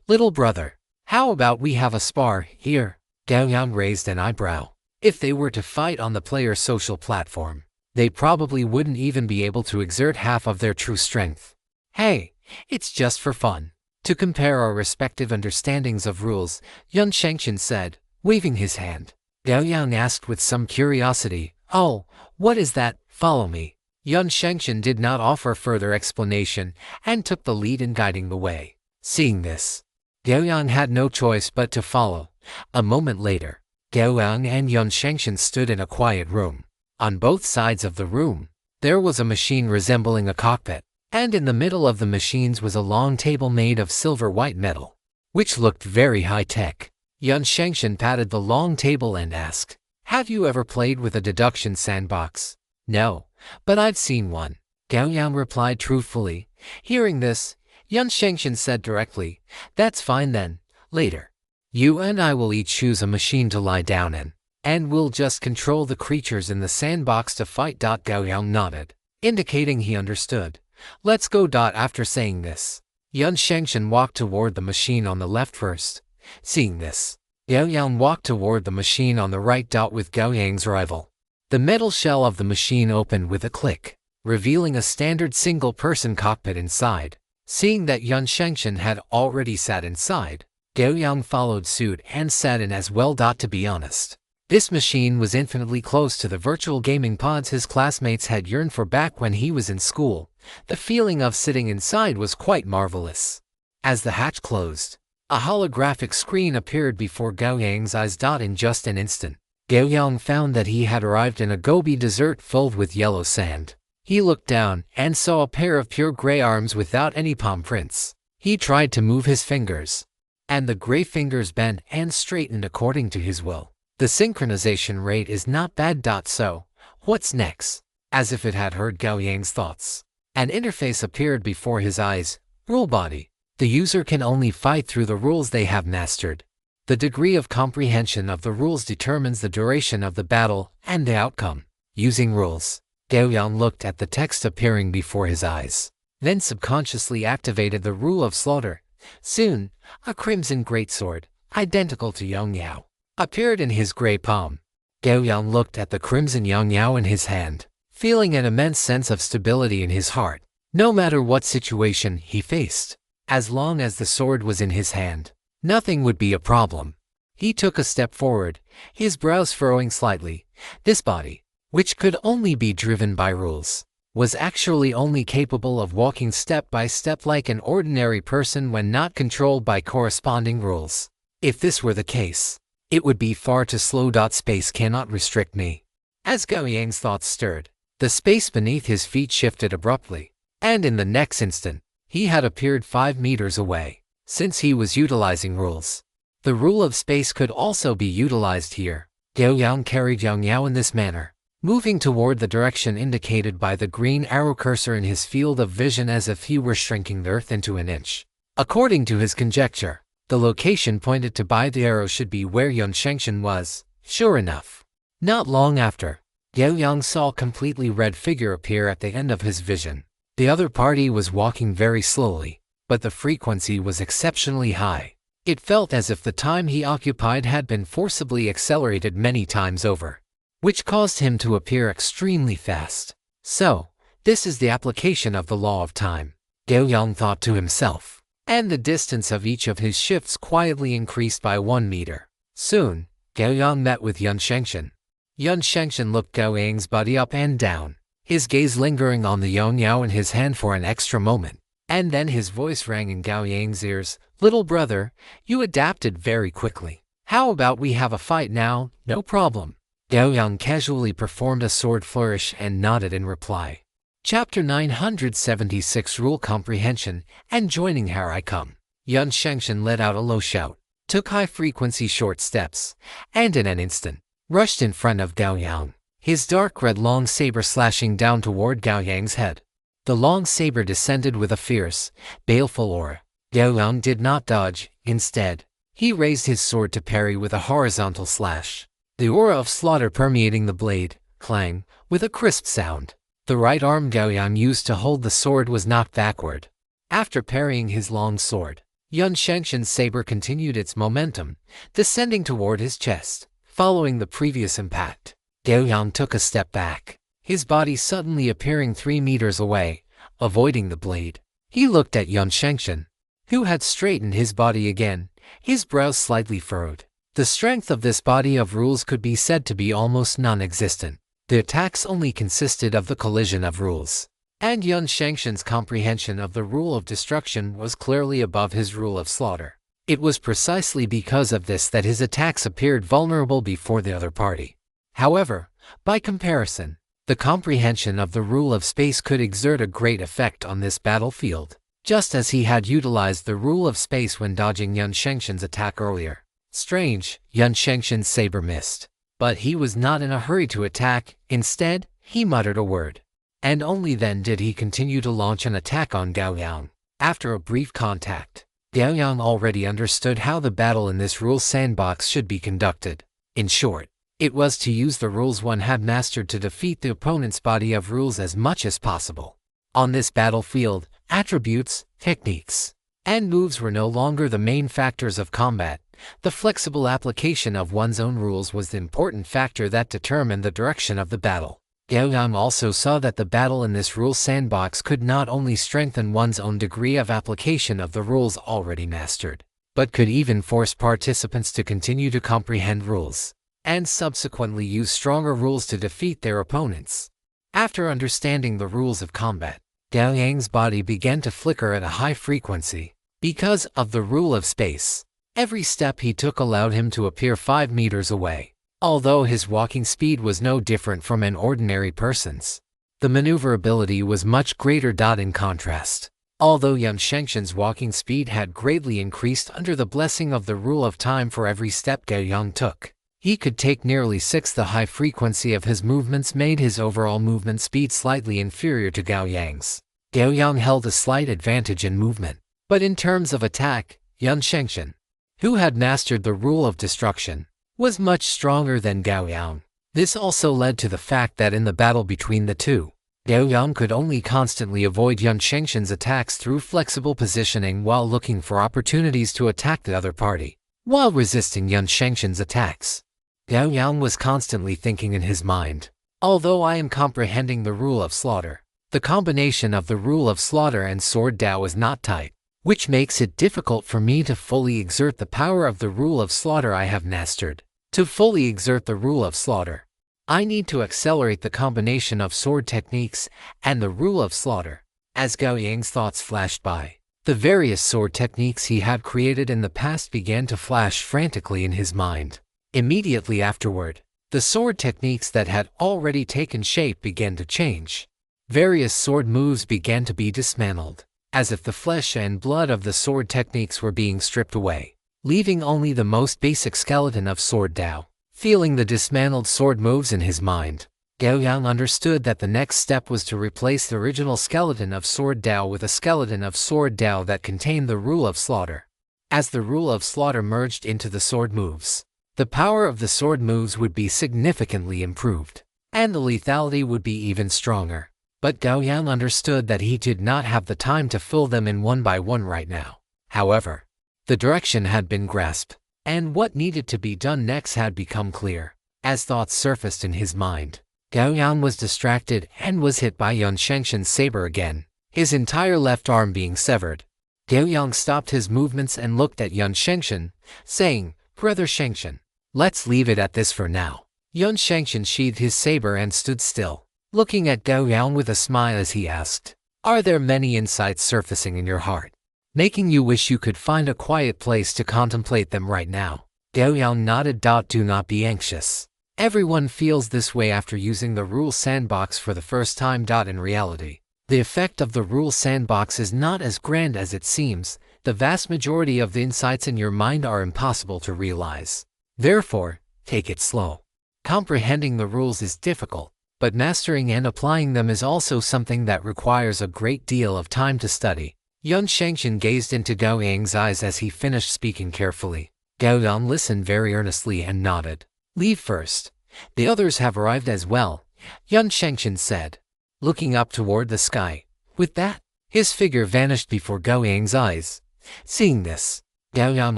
Little brother, how about we have a spar here? Gao Yang raised an eyebrow. If they were to fight on the player's social platform, they probably wouldn't even be able to exert half of their true strength. Hey, it's just for fun. To compare our respective understandings of rules, Yun Shengshan said, waving his hand. Gao Yang asked with some curiosity, Oh, what is that? Follow me. Yun Shengshan did not offer further explanation and took the lead in guiding the way. Seeing this, Gao Yang had no choice but to follow. A moment later, Gao Yang and Yun Shengshan stood in a quiet room. On both sides of the room, there was a machine resembling a cockpit, and in the middle of the machines was a long table made of silver-white metal, which looked very high-tech. Yun Shengshan patted the long table and asked, Have you ever played with a deduction sandbox? No, but I've seen one. Gao Yang replied truthfully. Hearing this, Yun Shengshan said directly, That's fine then. Later, you and I will each choose a machine to lie down in, and we'll just control the creatures in the sandbox to fight. Gao Yang nodded, indicating he understood. Let's go. After saying this, Yun Shengshan walked toward the machine on the left first. Seeing this, Gao Yang walked toward the machine on the right. With Gao Yang's arrival, the metal shell of the machine opened with a click, revealing a standard single-person cockpit inside. Seeing that Yun Shengshan had already sat inside, Gao Yang followed suit and sat in as well. To be honest, this machine was infinitely close to the virtual gaming pods his classmates had yearned for back when he was in school. The feeling of sitting inside was quite marvelous. As the hatch closed, a holographic screen appeared before Gao Yang's eyes. In just an instant, Gao Yang found that he had arrived in a Gobi desert filled with yellow sand. He looked down and saw a pair of pure gray arms without any palm prints. He tried to move his fingers, and the gray fingers bent and straightened according to his will. The synchronization rate is not bad. So, what's next? As if it had heard Gao Yang's thoughts, an interface appeared before his eyes. Rule body. The user can only fight through the rules they have mastered. The degree of comprehension of the rules determines the duration of the battle and the outcome. Using rules, Gao Yang looked at the text appearing before his eyes, then subconsciously activated the rule of slaughter. Soon, a crimson greatsword, identical to Yang Yao, appeared in his gray palm. Gao Yang looked at the crimson Yang Yao in his hand, feeling an immense sense of stability in his heart. No matter what situation he faced, as long as the sword was in his hand, nothing would be a problem. He took a step forward, his brows furrowing slightly. This body, which could only be driven by rules, was actually only capable of walking step by step like an ordinary person when not controlled by corresponding rules. If this were the case, it would be far too slow. Space cannot restrict me. As Gao Yang's thoughts stirred, the space beneath his feet shifted abruptly, and in the next instant, he had appeared 5 meters away. Since he was utilizing rules, the rule of space could also be utilized here. Gao Yang carried Yang Yao in this manner, moving toward the direction indicated by the green arrow cursor in his field of vision as if he were shrinking the earth into an inch. According to his conjecture, The location pointed to by the arrow should be where Yun Shengshan was. Sure enough. Not long after, Gao Yang saw a completely red figure appear at the end of his vision. The other party was walking very slowly, but the frequency was exceptionally high. It felt as if the time he occupied had been forcibly accelerated many times over, which caused him to appear extremely fast. So, this is the application of the law of time, Gao Yang thought to himself. And the distance of each of his shifts quietly increased by 1 meter. Soon, Gao Yang met with Yun Shengshan. Yun Shengshan looked Gao Yang's body up and down, his gaze lingering on the Yong Yao in his hand for an extra moment. And then his voice rang in Gao Yang's ears. "Little brother, you adapted very quickly. How about we have a fight now?" "No problem." Gao Yang casually performed a sword flourish and nodded in reply. Chapter 976 Rule Comprehension and Joining Here I Come. Yun Shengshan let out a low shout, took high-frequency short steps, and in an instant, rushed in front of Gao Yang, his dark red long saber slashing down toward Gao Yang's head. The long saber descended with a fierce, baleful aura. Gao Yang did not dodge. Instead, he raised his sword to parry with a horizontal slash. The aura of slaughter permeating the blade, clang, with a crisp sound. The right arm Gao Yang used to hold the sword was knocked backward. After parrying his long sword, Yun Shengshan's saber continued its momentum, descending toward his chest. Following the previous impact, Gao Yang took a step back, his body suddenly appearing 3 meters away, avoiding the blade. He looked at Yun Shengshan, who had straightened his body again, his brows slightly furrowed. The strength of this body of rules could be said to be almost non-existent. The attacks only consisted of the collision of rules, and Yun Shengshan's comprehension of the rule of destruction was clearly above his rule of slaughter. It was precisely because of this that his attacks appeared vulnerable before the other party. However, by comparison, the comprehension of the rule of space could exert a great effect on this battlefield, just as he had utilized the rule of space when dodging Yun Shengshan's attack earlier. Strange, Yun Shengshan's saber missed. But he was not in a hurry to attack. Instead, he muttered a word. And only then did he continue to launch an attack on Gao Yang. After a brief contact, Gao Yang already understood how the battle in this rule sandbox should be conducted. In short, it was to use the rules one had mastered to defeat the opponent's body of rules as much as possible. On this battlefield, attributes, techniques, and moves were no longer the main factors of combat. The flexible application of one's own rules was the important factor that determined the direction of the battle. Gao Yang also saw that the battle in this rule sandbox could not only strengthen one's own degree of application of the rules already mastered, but could even force participants to continue to comprehend rules, and subsequently use stronger rules to defeat their opponents. After understanding the rules of combat, Gao Yang's body began to flicker at a high frequency. Because of the rule of space, every step he took allowed him to appear 5 meters away. Although his walking speed was no different from an ordinary person's, the maneuverability was much greater. In contrast, although Yun Shengshan's walking speed had greatly increased under the blessing of the rule of time for every step Gao Yang took, he could take nearly 6. The high frequency of his movements made his overall movement speed slightly inferior to Gao Yang's. Gao Yang held a slight advantage in movement, but in terms of attack, Yun Shengshan, who had mastered the rule of destruction, was much stronger than Gao Yang. This also led to the fact that in the battle between the two, Gao Yang could only constantly avoid Yun Shengshan's attacks through flexible positioning while looking for opportunities to attack the other party, while resisting Yun Shengshan's attacks. Gao Yang was constantly thinking in his mind, although I am comprehending the rule of slaughter, the combination of the rule of slaughter and sword Dao is not tight, which makes it difficult for me to fully exert the power of the rule of slaughter I have mastered. To fully exert the rule of slaughter, I need to accelerate the combination of sword techniques and the rule of slaughter. As Gao Yang's thoughts flashed by, the various sword techniques he had created in the past began to flash frantically in his mind. Immediately afterward, the sword techniques that had already taken shape began to change. Various sword moves began to be dismantled, as if the flesh and blood of the sword techniques were being stripped away, leaving only the most basic skeleton of sword Dao. Feeling the dismantled sword moves in his mind, Gao Yang understood that the next step was to replace the original skeleton of sword Dao with a skeleton of sword Dao that contained the rule of slaughter. as the rule of slaughter merged into the sword moves. The power of the sword moves would be significantly improved, and the lethality would be even stronger. But Gao Yang understood that he did not have the time to fill them in one by one right now. However, the direction had been grasped, and what needed to be done next had become clear. As thoughts surfaced in his mind, Gao Yang was distracted and was hit by Yun Shengshen's saber again, his entire left arm being severed. Gao Yang stopped his movements and looked at Yun Shengshen, saying, "Brother Shengshen, let's leave it at this for now." Yun Shengshen sheathed his saber and stood still, looking at Gao Yang with a smile as he asked, "Are there many insights surfacing in your heart, making you wish you could find a quiet place to contemplate them right now?" Gao Yang nodded. "Do not be anxious. Everyone feels this way after using the rule sandbox for the first time. In reality, the effect of the rule sandbox is not as grand as it seems. The vast majority of the insights in your mind are impossible to realize. Therefore, take it slow. Comprehending the rules is difficult, but mastering and applying them is also something that requires a great deal of time to study." Yun Shengshen gazed into Gao Yang's eyes as he finished speaking carefully. Gao Yang listened very earnestly and nodded. "Leave first. The others have arrived as well," Yun Shengshen said, looking up toward the sky. With that, his figure vanished before Gao Yang's eyes. Seeing this, Gao Yang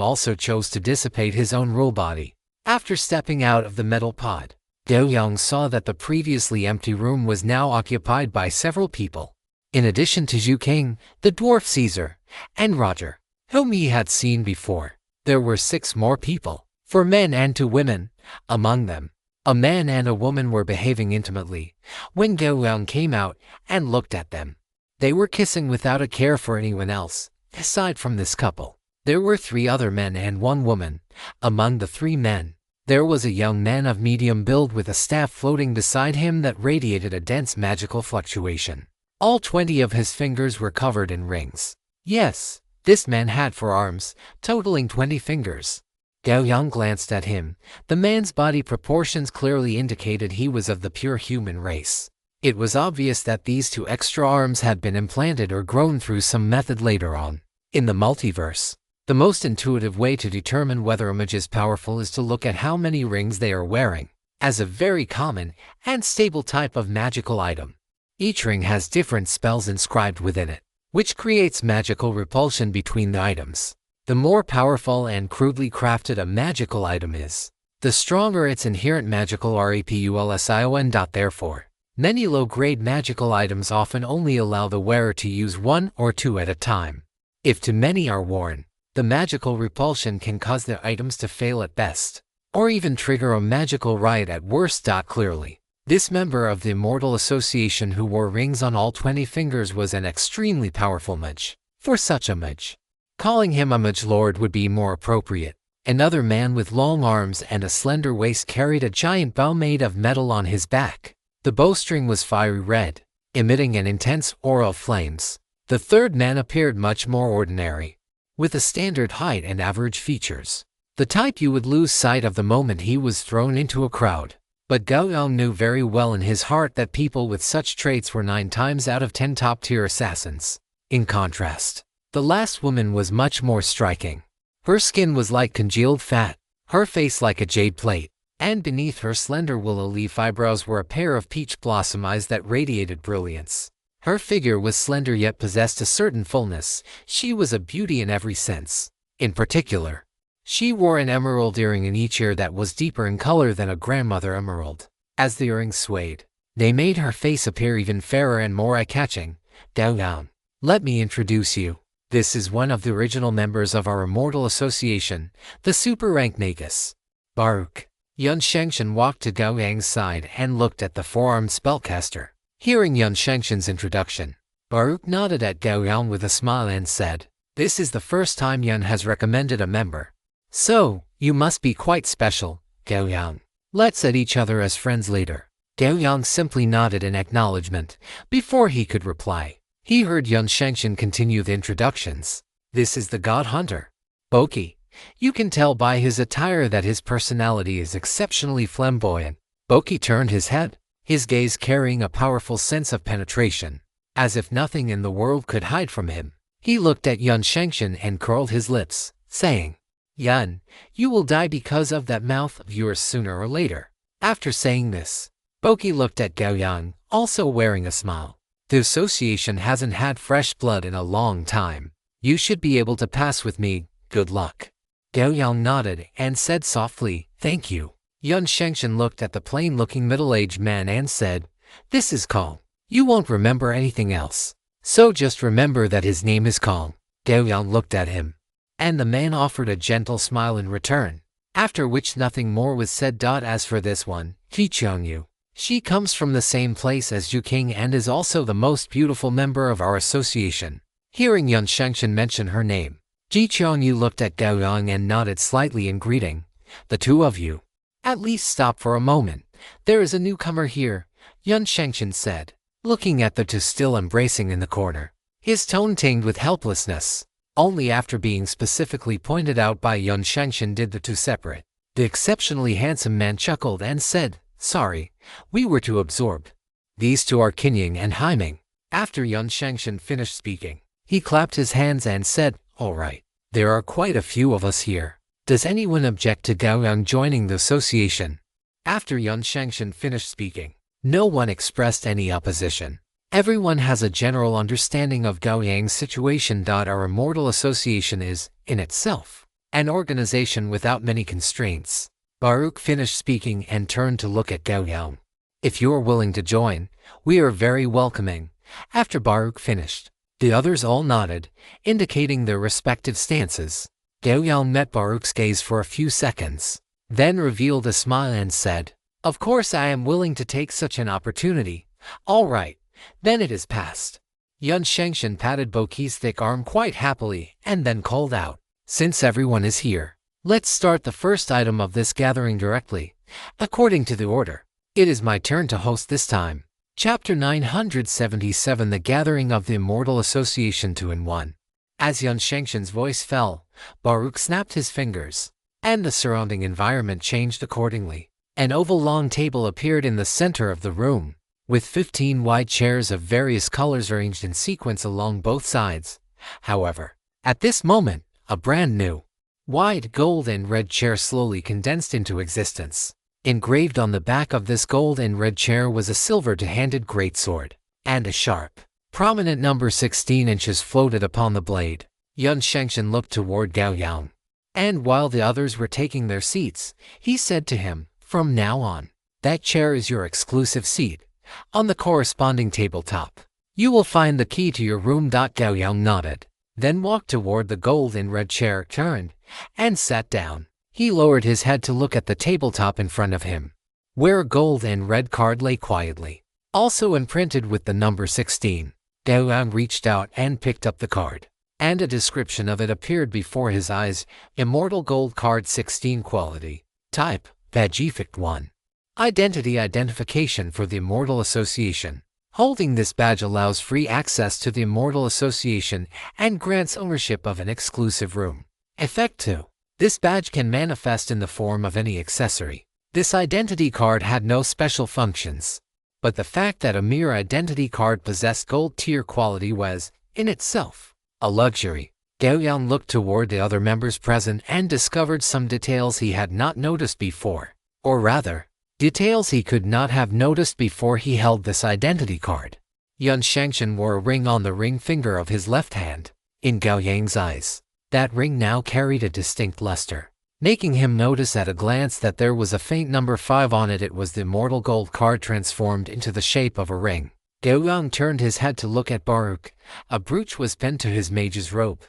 also chose to dissipate his own rule body. After stepping out of the metal pod, Gao Yang saw that the previously empty room was now occupied by several people. In addition to Zhu King, the dwarf Caesar, and Roger, whom he had seen before, there were 6 more people, 4 men and 2 women. Among them, a man and a woman were behaving intimately. When Gao Yang came out and looked at them, they were kissing without a care for anyone else. Aside from this couple, there were 3 other men and 1 woman. Among the 3 men, there was a young man of medium build with a staff floating beside him that radiated a dense magical fluctuation. All 20 of his fingers were covered in rings. Yes, this man had 4 arms, totaling 20 fingers. Gao Yang glanced at him. The man's body proportions clearly indicated he was of the pure human race. It was obvious that these 2 extra arms had been implanted or grown through some method later on. In the multiverse, the most intuitive way to determine whether a mage is powerful is to look at how many rings they are wearing, as a very common and stable type of magical item. Each ring has different spells inscribed within it, which creates magical repulsion between the items. The more powerful and crudely crafted a magical item is, the stronger its inherent magical repulsion. Therefore, many low-grade magical items often only allow the wearer to use 1 or 2 at a time. If too many are worn, the magical repulsion can cause the items to fail at best, or even trigger a magical riot at worst. Clearly, this member of the Immortal Association who wore rings on all 20 fingers was an extremely powerful mage. For such a mage, calling him a mage lord would be more appropriate. Another man with long arms and a slender waist carried a giant bow made of metal on his back. The bowstring was fiery red, emitting an intense aura of flames. The third man appeared much more ordinary, with a standard height and average features, the type you would lose sight of the moment he was thrown into a crowd. But Gao Yang knew very well in his heart that people with such traits were 9 times out of 10 top-tier assassins. In contrast, the last woman was much more striking. Her skin was like congealed fat, her face like a jade plate, and beneath her slender willow leaf eyebrows were a pair of peach blossom eyes that radiated brilliance. Her figure was slender yet possessed a certain fullness. She was a beauty in every sense. In particular, she wore an emerald earring in each ear that was deeper in color than a grandmother emerald. As the earrings swayed, they made her face appear even fairer and more eye-catching. Gao Yang, let me introduce you. This is one of the original members of our Immortal Association, the super-ranked Nagus. Baruch. Yun Shengshen walked to Gao Yang's side and looked at the 4-armed spellcaster. Hearing Yun Shengshen's introduction, Baruch nodded at Gao Yang with a smile and said, "This is the first time Yun has recommended a member. So, you must be quite special, Gao Yang. Let's add each other as friends later." Gao Yang simply nodded in acknowledgement. Before he could reply, he heard Yun Shengshen continue the introductions. "This is the God Hunter, Boki. You can tell by his attire that his personality is exceptionally flamboyant." Boki turned his head, his gaze carrying a powerful sense of penetration. As if nothing in the world could hide from him, he looked at Yun Shengshen and curled his lips. saying, "Yun, you will die because of that mouth of yours sooner or later." After saying this, Boki looked at Gao Yang, also wearing a smile. "The association hasn't had fresh blood in a long time. You should be able to pass with me. Good luck." Gao Yang nodded and said softly, "Thank you." Yun Shengshan looked at the plain-looking middle-aged man and said, "This is Kong. You won't remember anything else. So just remember that his name is Kong." Gao Yang looked at him, and the man offered a gentle smile in return, after which nothing more was said. As for this one, Ji Qiangyu, she comes from the same place as Zhu King and is also the most beautiful member of our association. Hearing Yun Shengshan mention her name, Ji Qiangyu looked at Gao Yang and nodded slightly in greeting. "The two of you, at least stop for a moment. There is a newcomer here," Yun Shengshan said, looking at the two still embracing in the corner. His tone tinged with helplessness. Only after being specifically pointed out by Yun Shengshan did the two separate. The exceptionally handsome man chuckled and said, "Sorry, we were too absorbed. These two are Qinying and Haiming." After Yun Shengshan finished speaking, he clapped his hands and said, "All right, there are quite a few of us here. Does anyone object to Gao Yang joining the association?" After Yun Shengshan finished speaking, no one expressed any opposition. Everyone has a general understanding of Gao Yang's situation. Our immortal association is, in itself, an organization without many constraints. Baruch finished speaking and turned to look at Gao Yang. "If you are willing to join, we are very welcoming." After Baruch finished, the others all nodded, indicating their respective stances. Gao Yang met Baruch's gaze for a few seconds, then revealed a smile and said, "Of course I am willing to take such an opportunity. All right, then it is passed." Yun Shengshan patted Boki's thick arm quite happily and then called out, "Since everyone is here, let's start the first item of this gathering directly, according to the order. It is my turn to host this time." Chapter 977, The Gathering of the Immortal Association 2-in-1. As Yun Shengshan's voice fell, Baruch snapped his fingers, and the surrounding environment changed accordingly. An oval long table appeared in the center of the room, with 15 wide chairs of various colors arranged in sequence along both sides. However, at this moment, a brand new, wide gold and red chair slowly condensed into existence. Engraved on the back of this gold and red chair was a silver two-handed greatsword, and a sharp, prominent number 16 inches floated upon the blade. Yun Shengshan looked toward Gao Yang, and while the others were taking their seats, he said to him, "From now on, that chair is your exclusive seat. On the corresponding tabletop, you will find the key to your room." Gao Yang nodded, then walked toward the gold and red chair, turned, and sat down. He lowered his head to look at the tabletop in front of him, where a gold and red card lay quietly, also imprinted with the number 16. Gao Yang reached out and picked up the card, and a description of it appeared before his eyes. Immortal Gold Card 16 Quality. Type, Badge Effect 1. Identity Identification for the Immortal Association. Holding this badge allows free access to the Immortal Association and grants ownership of an exclusive room. Effect 2. This badge can manifest in the form of any accessory. This identity card had no special functions, but the fact that a mere identity card possessed gold tier quality was, in itself, a luxury. Gao Yang looked toward the other members present and discovered some details he had not noticed before, or rather, details he could not have noticed before he held this identity card. Yun Shengshan wore a ring on the ring finger of his left hand. In Gao Yang's eyes, that ring now carried a distinct luster, making him notice at a glance that there was a faint number 5 on it. It was the immortal gold card transformed into the shape of a ring. Gao Yang turned his head to look at Baruch. A brooch was pinned to his mage's robe,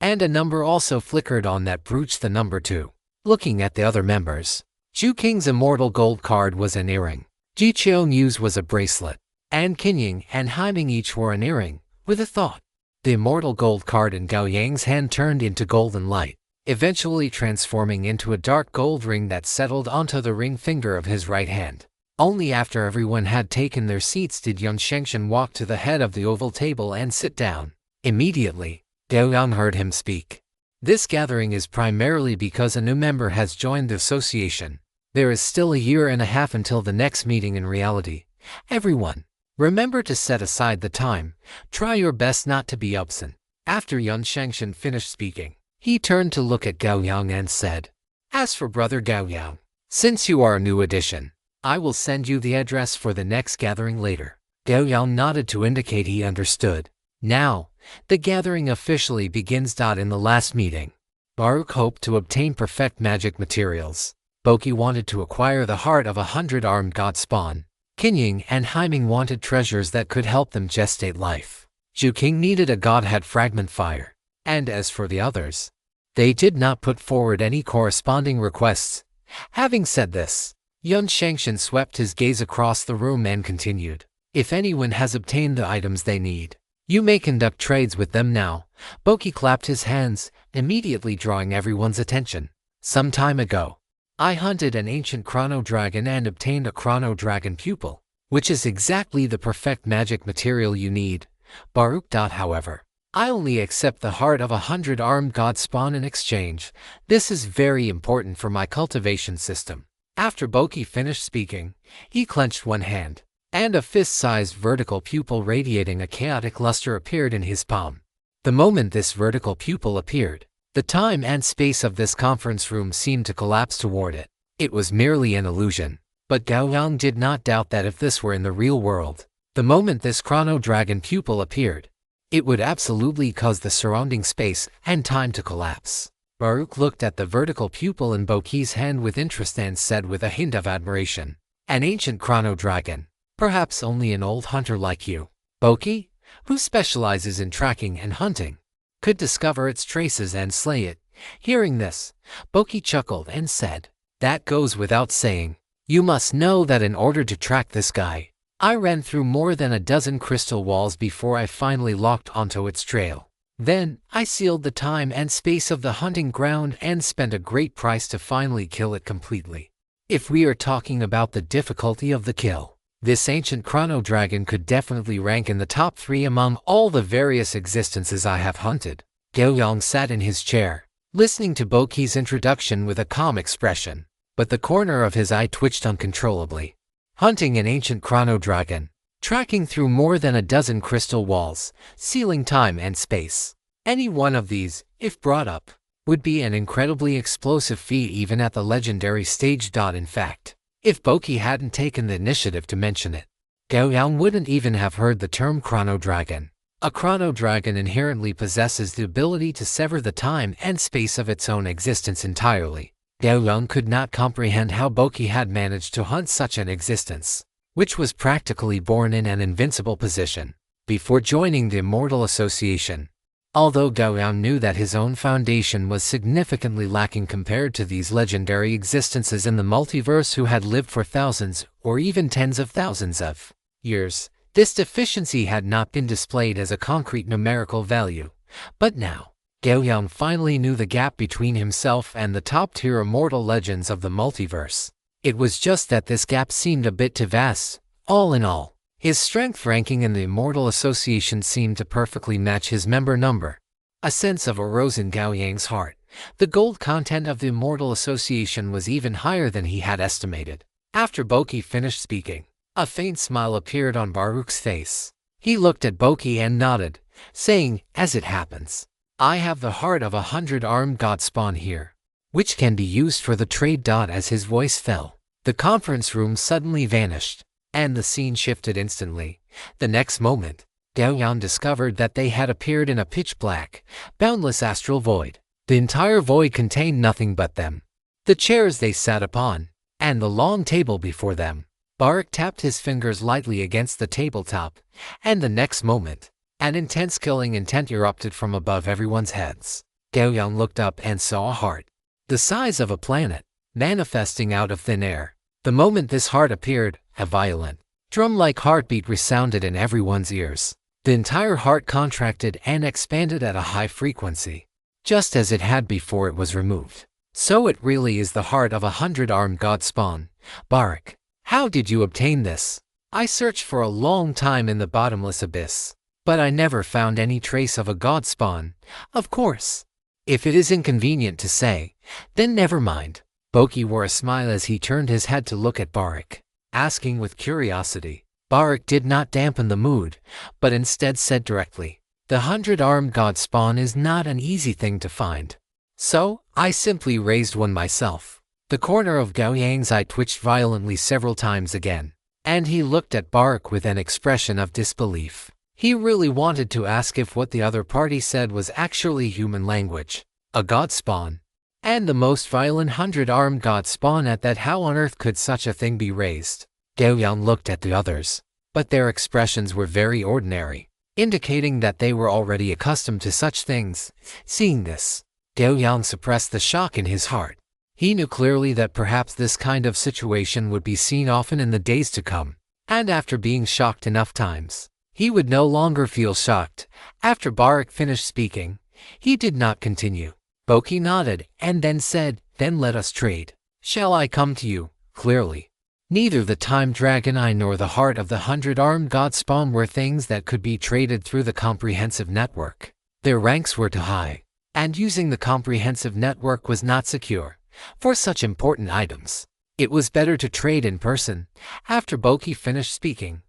and a number also flickered on that brooch, the number 2. Looking at the other members, Zhu King's immortal gold card was an earring, Ji Qiangyu's was a bracelet, and Qinying and Haiming each wore an earring, with a thought. The immortal gold card in Gao Yang's hand turned into golden light, eventually transforming into a dark gold ring that settled onto the ring finger of his right hand. Only after everyone had taken their seats did Yun Shengshan walk to the head of the oval table and sit down. Immediately, Gao Yang heard him speak. "This gathering is primarily because a new member has joined the association. There is still a year and a half until the next meeting. In reality, everyone, remember to set aside the time. Try your best not to be absent." After Yun Shengshan finished speaking, He turned to look at Gao Yang and said, "As for Brother Gao Yang, since you are a new addition, I will send you the address for the next gathering later." Gao Yang nodded to indicate he understood. Now, the gathering officially begins. In the last meeting, Baruch hoped to obtain perfect magic materials. Boki wanted to acquire the heart of 100 armed god spawn. Qinying and Haiming wanted treasures that could help them gestate life. Zhu King needed a godhead fragment fire. And as for the others, they did not put forward any corresponding requests. Having said this, Yun Shangshan swept his gaze across the room and continued, "If anyone has obtained the items they need, you may conduct trades with them now." Boki clapped his hands, immediately drawing everyone's attention. "Some time ago, I hunted an ancient chrono dragon and obtained a chrono dragon pupil, which is exactly the perfect magic material you need, Baruch. However, I only accept the heart of 100 armed god spawn in exchange. This is very important for my cultivation system." After Boki finished speaking, he clenched one hand, and a fist-sized vertical pupil radiating a chaotic luster appeared in his palm. The moment this vertical pupil appeared, the time and space of this conference room seemed to collapse toward it. It was merely an illusion, but Gao Yang did not doubt that if this were in the real world, the moment this chrono dragon pupil appeared, it would absolutely cause the surrounding space and time to collapse. Baruch looked at the vertical pupil in Boki's hand with interest and said with a hint of admiration, "An ancient chrono dragon. Perhaps only an old hunter like you, Boki, who specializes in tracking and hunting, could discover its traces and slay it." Hearing this, Boki chuckled and said, "That goes without saying. You must know that in order to track this guy, I ran through more than a dozen crystal walls before I finally locked onto its trail. Then, I sealed the time and space of the hunting ground and spent a great price to finally kill it completely. If we are talking about the difficulty of the kill, this ancient chrono dragon could definitely rank in the top 3 among all the various existences I have hunted." Gao Yang sat in his chair, listening to Boki's introduction with a calm expression, but the corner of his eye twitched uncontrollably. Hunting an ancient chrono dragon, tracking through more than a dozen crystal walls, sealing time and space. Any one of these, if brought up, would be an incredibly explosive feat even at the legendary stage. In fact, if Boki hadn't taken the initiative to mention it, Gao Yang wouldn't even have heard the term chrono dragon. A chrono dragon inherently possesses the ability to sever the time and space of its own existence entirely. Gao Yang could not comprehend how Boki had managed to hunt such an existence, which was practically born in an invincible position, before joining the Immortal Association. Although Gao Yang knew that his own foundation was significantly lacking compared to these legendary existences in the multiverse who had lived for thousands or even tens of thousands of years, this deficiency had not been displayed as a concrete numerical value. But now, Gao Yang finally knew the gap between himself and the top-tier immortal legends of the multiverse. It was just that this gap seemed a bit too vast. All in all, his strength ranking in the Immortal Association seemed to perfectly match his member number. A sense of arose in Gao Yang's heart. The gold content of the Immortal Association was even higher than he had estimated. After Boki finished speaking, a faint smile appeared on Baruch's face. He looked at Boki and nodded, saying, "As it happens, I have the heart of 100 armed god spawn here, which can be used for the trade." As his voice fell, the conference room suddenly vanished, and the scene shifted instantly. The next moment, Gao Yang discovered that they had appeared in a pitch-black, boundless astral void. The entire void contained nothing but them, the chairs they sat upon, and the long table before them. Baruch tapped his fingers lightly against the tabletop, and the next moment, an intense killing intent erupted from above everyone's heads. Gao Yang looked up and saw a heart, the size of a planet, manifesting out of thin air. The moment this heart appeared, a violent, drum-like heartbeat resounded in everyone's ears. The entire heart contracted and expanded at a high frequency, just as it had before it was removed. "So it really is the heart of 100 armed god spawn. Baruch, how did you obtain this? I searched for a long time in the bottomless abyss, but I never found any trace of a god spawn. Of course, if it is inconvenient to say, then never mind." Boki wore a smile as he turned his head to look at Baruch, asking with curiosity. Baruch did not dampen the mood, but instead said directly, "The 100 armed god spawn is not an easy thing to find. So, I simply raised one myself. The corner of Gao Yang's eye twitched violently several times again, and he looked at Barak with an expression of disbelief. He really wanted to ask if what the other party said was actually human language. A god spawn. And the most violent 100-armed god spawn at that. How on earth could such a thing be raised? Gao Yang looked at the others, but their expressions were very ordinary, indicating that they were already accustomed to such things. Seeing this, Gao Yang suppressed the shock in his heart. He knew clearly that perhaps this kind of situation would be seen often in the days to come, and after being shocked enough times, he would no longer feel shocked. After Barak finished speaking, he did not continue. Boki nodded and then said, "Then let us trade. Shall I come to you?" Clearly, neither the time dragon eye nor the heart of the 100-armed god spawn were things that could be traded through the comprehensive network. Their ranks were too high, and using the comprehensive network was not secure for such important items. It was better to trade in person. After Boki finished speaking,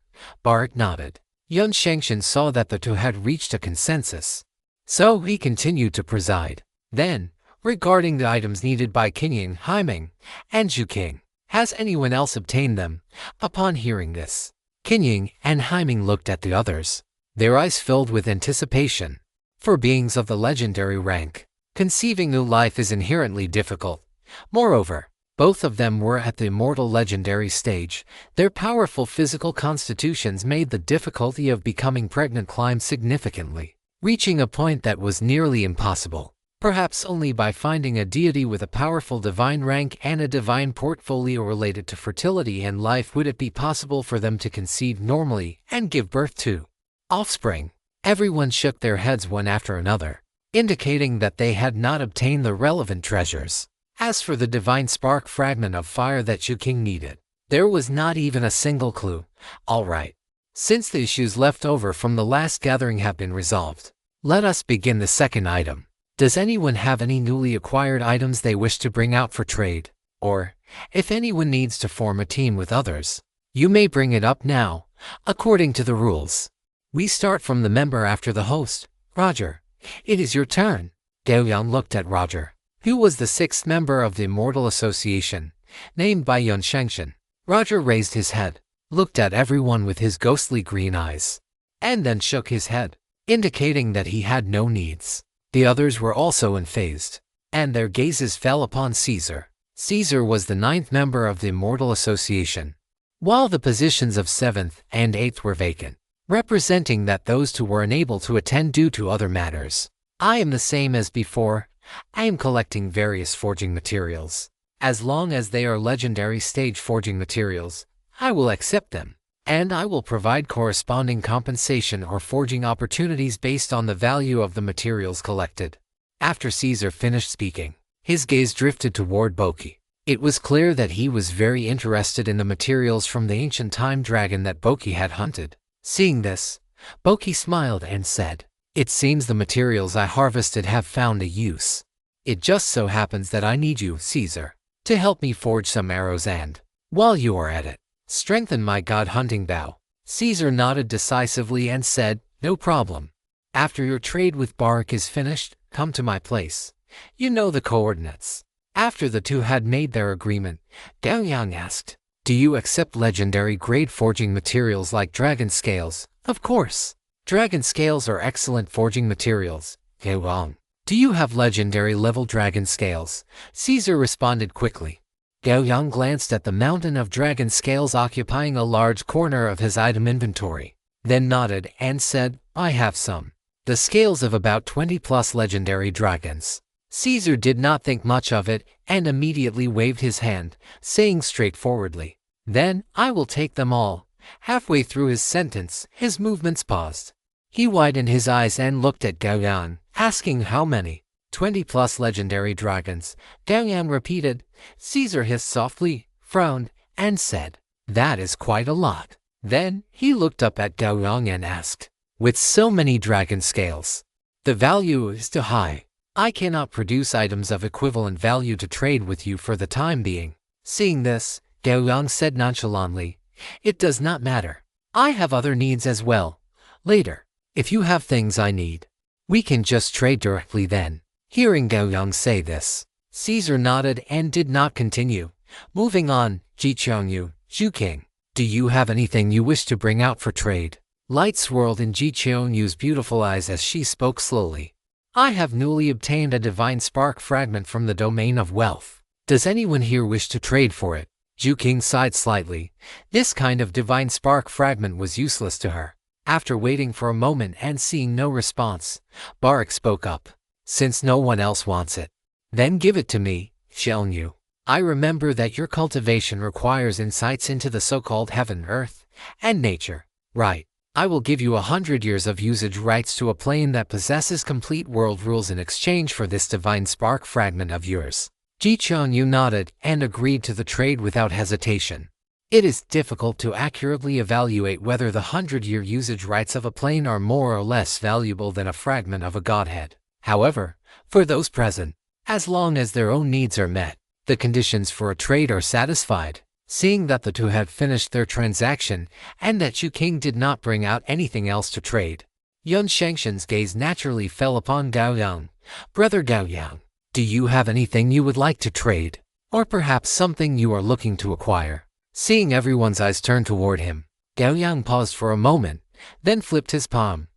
Barak nodded. Yun Shengshan saw that the two had reached a consensus, so he continued to preside. Then, regarding the items needed by Qingying, Haiming, and Zhuqing, has anyone else obtained them? Upon hearing this, Qingying and Haiming looked at the others, their eyes filled with anticipation. For beings of the legendary rank, conceiving new life is inherently difficult. Moreover, both of them were at the immortal legendary stage. Their powerful physical constitutions made the difficulty of becoming pregnant climb significantly, reaching a point that was nearly impossible. Perhaps only by finding a deity with a powerful divine rank and a divine portfolio related to fertility and life would it be possible for them to conceive normally and give birth to offspring. Everyone shook their heads one after another, indicating that they had not obtained the relevant treasures. As for the divine spark fragment of fire that Zhuqing needed, there was not even a single clue. All right. Since the issues left over from the last gathering have been resolved, let us begin the second item. Does anyone have any newly acquired items they wish to bring out for trade? Or, if anyone needs to form a team with others, you may bring it up now, according to the rules. We start from the member after the host. Roger, it is your turn. Gao Yang looked at Roger, who was the sixth member of the Immortal Association, named by Yun Shengshan. Roger raised his head, looked at everyone with his ghostly green eyes, and then shook his head, indicating that he had no needs. The others were also unfazed, and their gazes fell upon Caesar. Caesar was the ninth member of the Immortal Association, while the positions of seventh and eighth were vacant, representing that those two were unable to attend due to other matters. I am the same as before. I am collecting various forging materials. As long as they are legendary stage forging materials, I will accept them, and I will provide corresponding compensation or forging opportunities based on the value of the materials collected. After Caesar finished speaking, his gaze drifted toward Boki. It was clear that he was very interested in the materials from the ancient time dragon that Boki had hunted. Seeing this, Boki smiled and said, "It seems the materials I harvested have found a use. It just so happens that I need you, Caesar, to help me forge some arrows and, while you are at it, strengthen my god hunting bow." Caesar nodded decisively and said, "No problem. After your trade with Barak is finished, come to my place. You know the coordinates." After the two had made their agreement, Gao Yang asked, "Do you accept legendary grade forging materials like dragon scales?" "Of course. Dragon scales are excellent forging materials." "Gao Yang, do you have legendary level dragon scales?" Caesar responded quickly. Gao Yang glanced at the mountain of dragon scales occupying a large corner of his item inventory, then nodded and said, "I have some. The scales of about 20+ legendary dragons." Caesar did not think much of it and immediately waved his hand, saying straightforwardly, "Then I will take them all." Halfway through his sentence, his movements paused. He widened his eyes and looked at Gao Yang, asking how many. 20+ legendary dragons, Gao Yang repeated. Caesar hissed softly, frowned, and said, "That is quite a lot." Then he looked up at Gao Yang and asked, "With so many dragon scales, the value is too high. I cannot produce items of equivalent value to trade with you for the time being." Seeing this, Gao Yang said nonchalantly, "It does not matter. I have other needs as well. Later, if you have things I need, we can just trade directly then." Hearing Gao Yang say this, Caesar nodded and did not continue. Moving on, Ji Qiongyu, Zhu King, do you have anything you wish to bring out for trade? Light swirled in Ji Qionyu's beautiful eyes as she spoke slowly. I have newly obtained a divine spark fragment from the domain of wealth. Does anyone here wish to trade for it? Zhu King sighed slightly. This kind of divine spark fragment was useless to her. After waiting for a moment and seeing no response, Barak spoke up. Since no one else wants it, then give it to me, Xiongyu. I remember that your cultivation requires insights into the so-called heaven, earth, and nature. Right. I will give you 100 years of usage rights to a plane that possesses complete world rules in exchange for this divine spark fragment of yours. Ji Qiongyu nodded and agreed to the trade without hesitation. It is difficult to accurately evaluate whether the 100-year usage rights of a plane are more or less valuable than a fragment of a godhead. However, for those present, as long as their own needs are met, the conditions for a trade are satisfied. Seeing that the two had finished their transaction and that Zhu King did not bring out anything else to trade, Yun Shengshen's gaze naturally fell upon Gao Yang. Brother Gao Yang, do you have anything you would like to trade? Or perhaps something you are looking to acquire? Seeing everyone's eyes turn toward him, Gao Yang paused for a moment, then flipped his palm,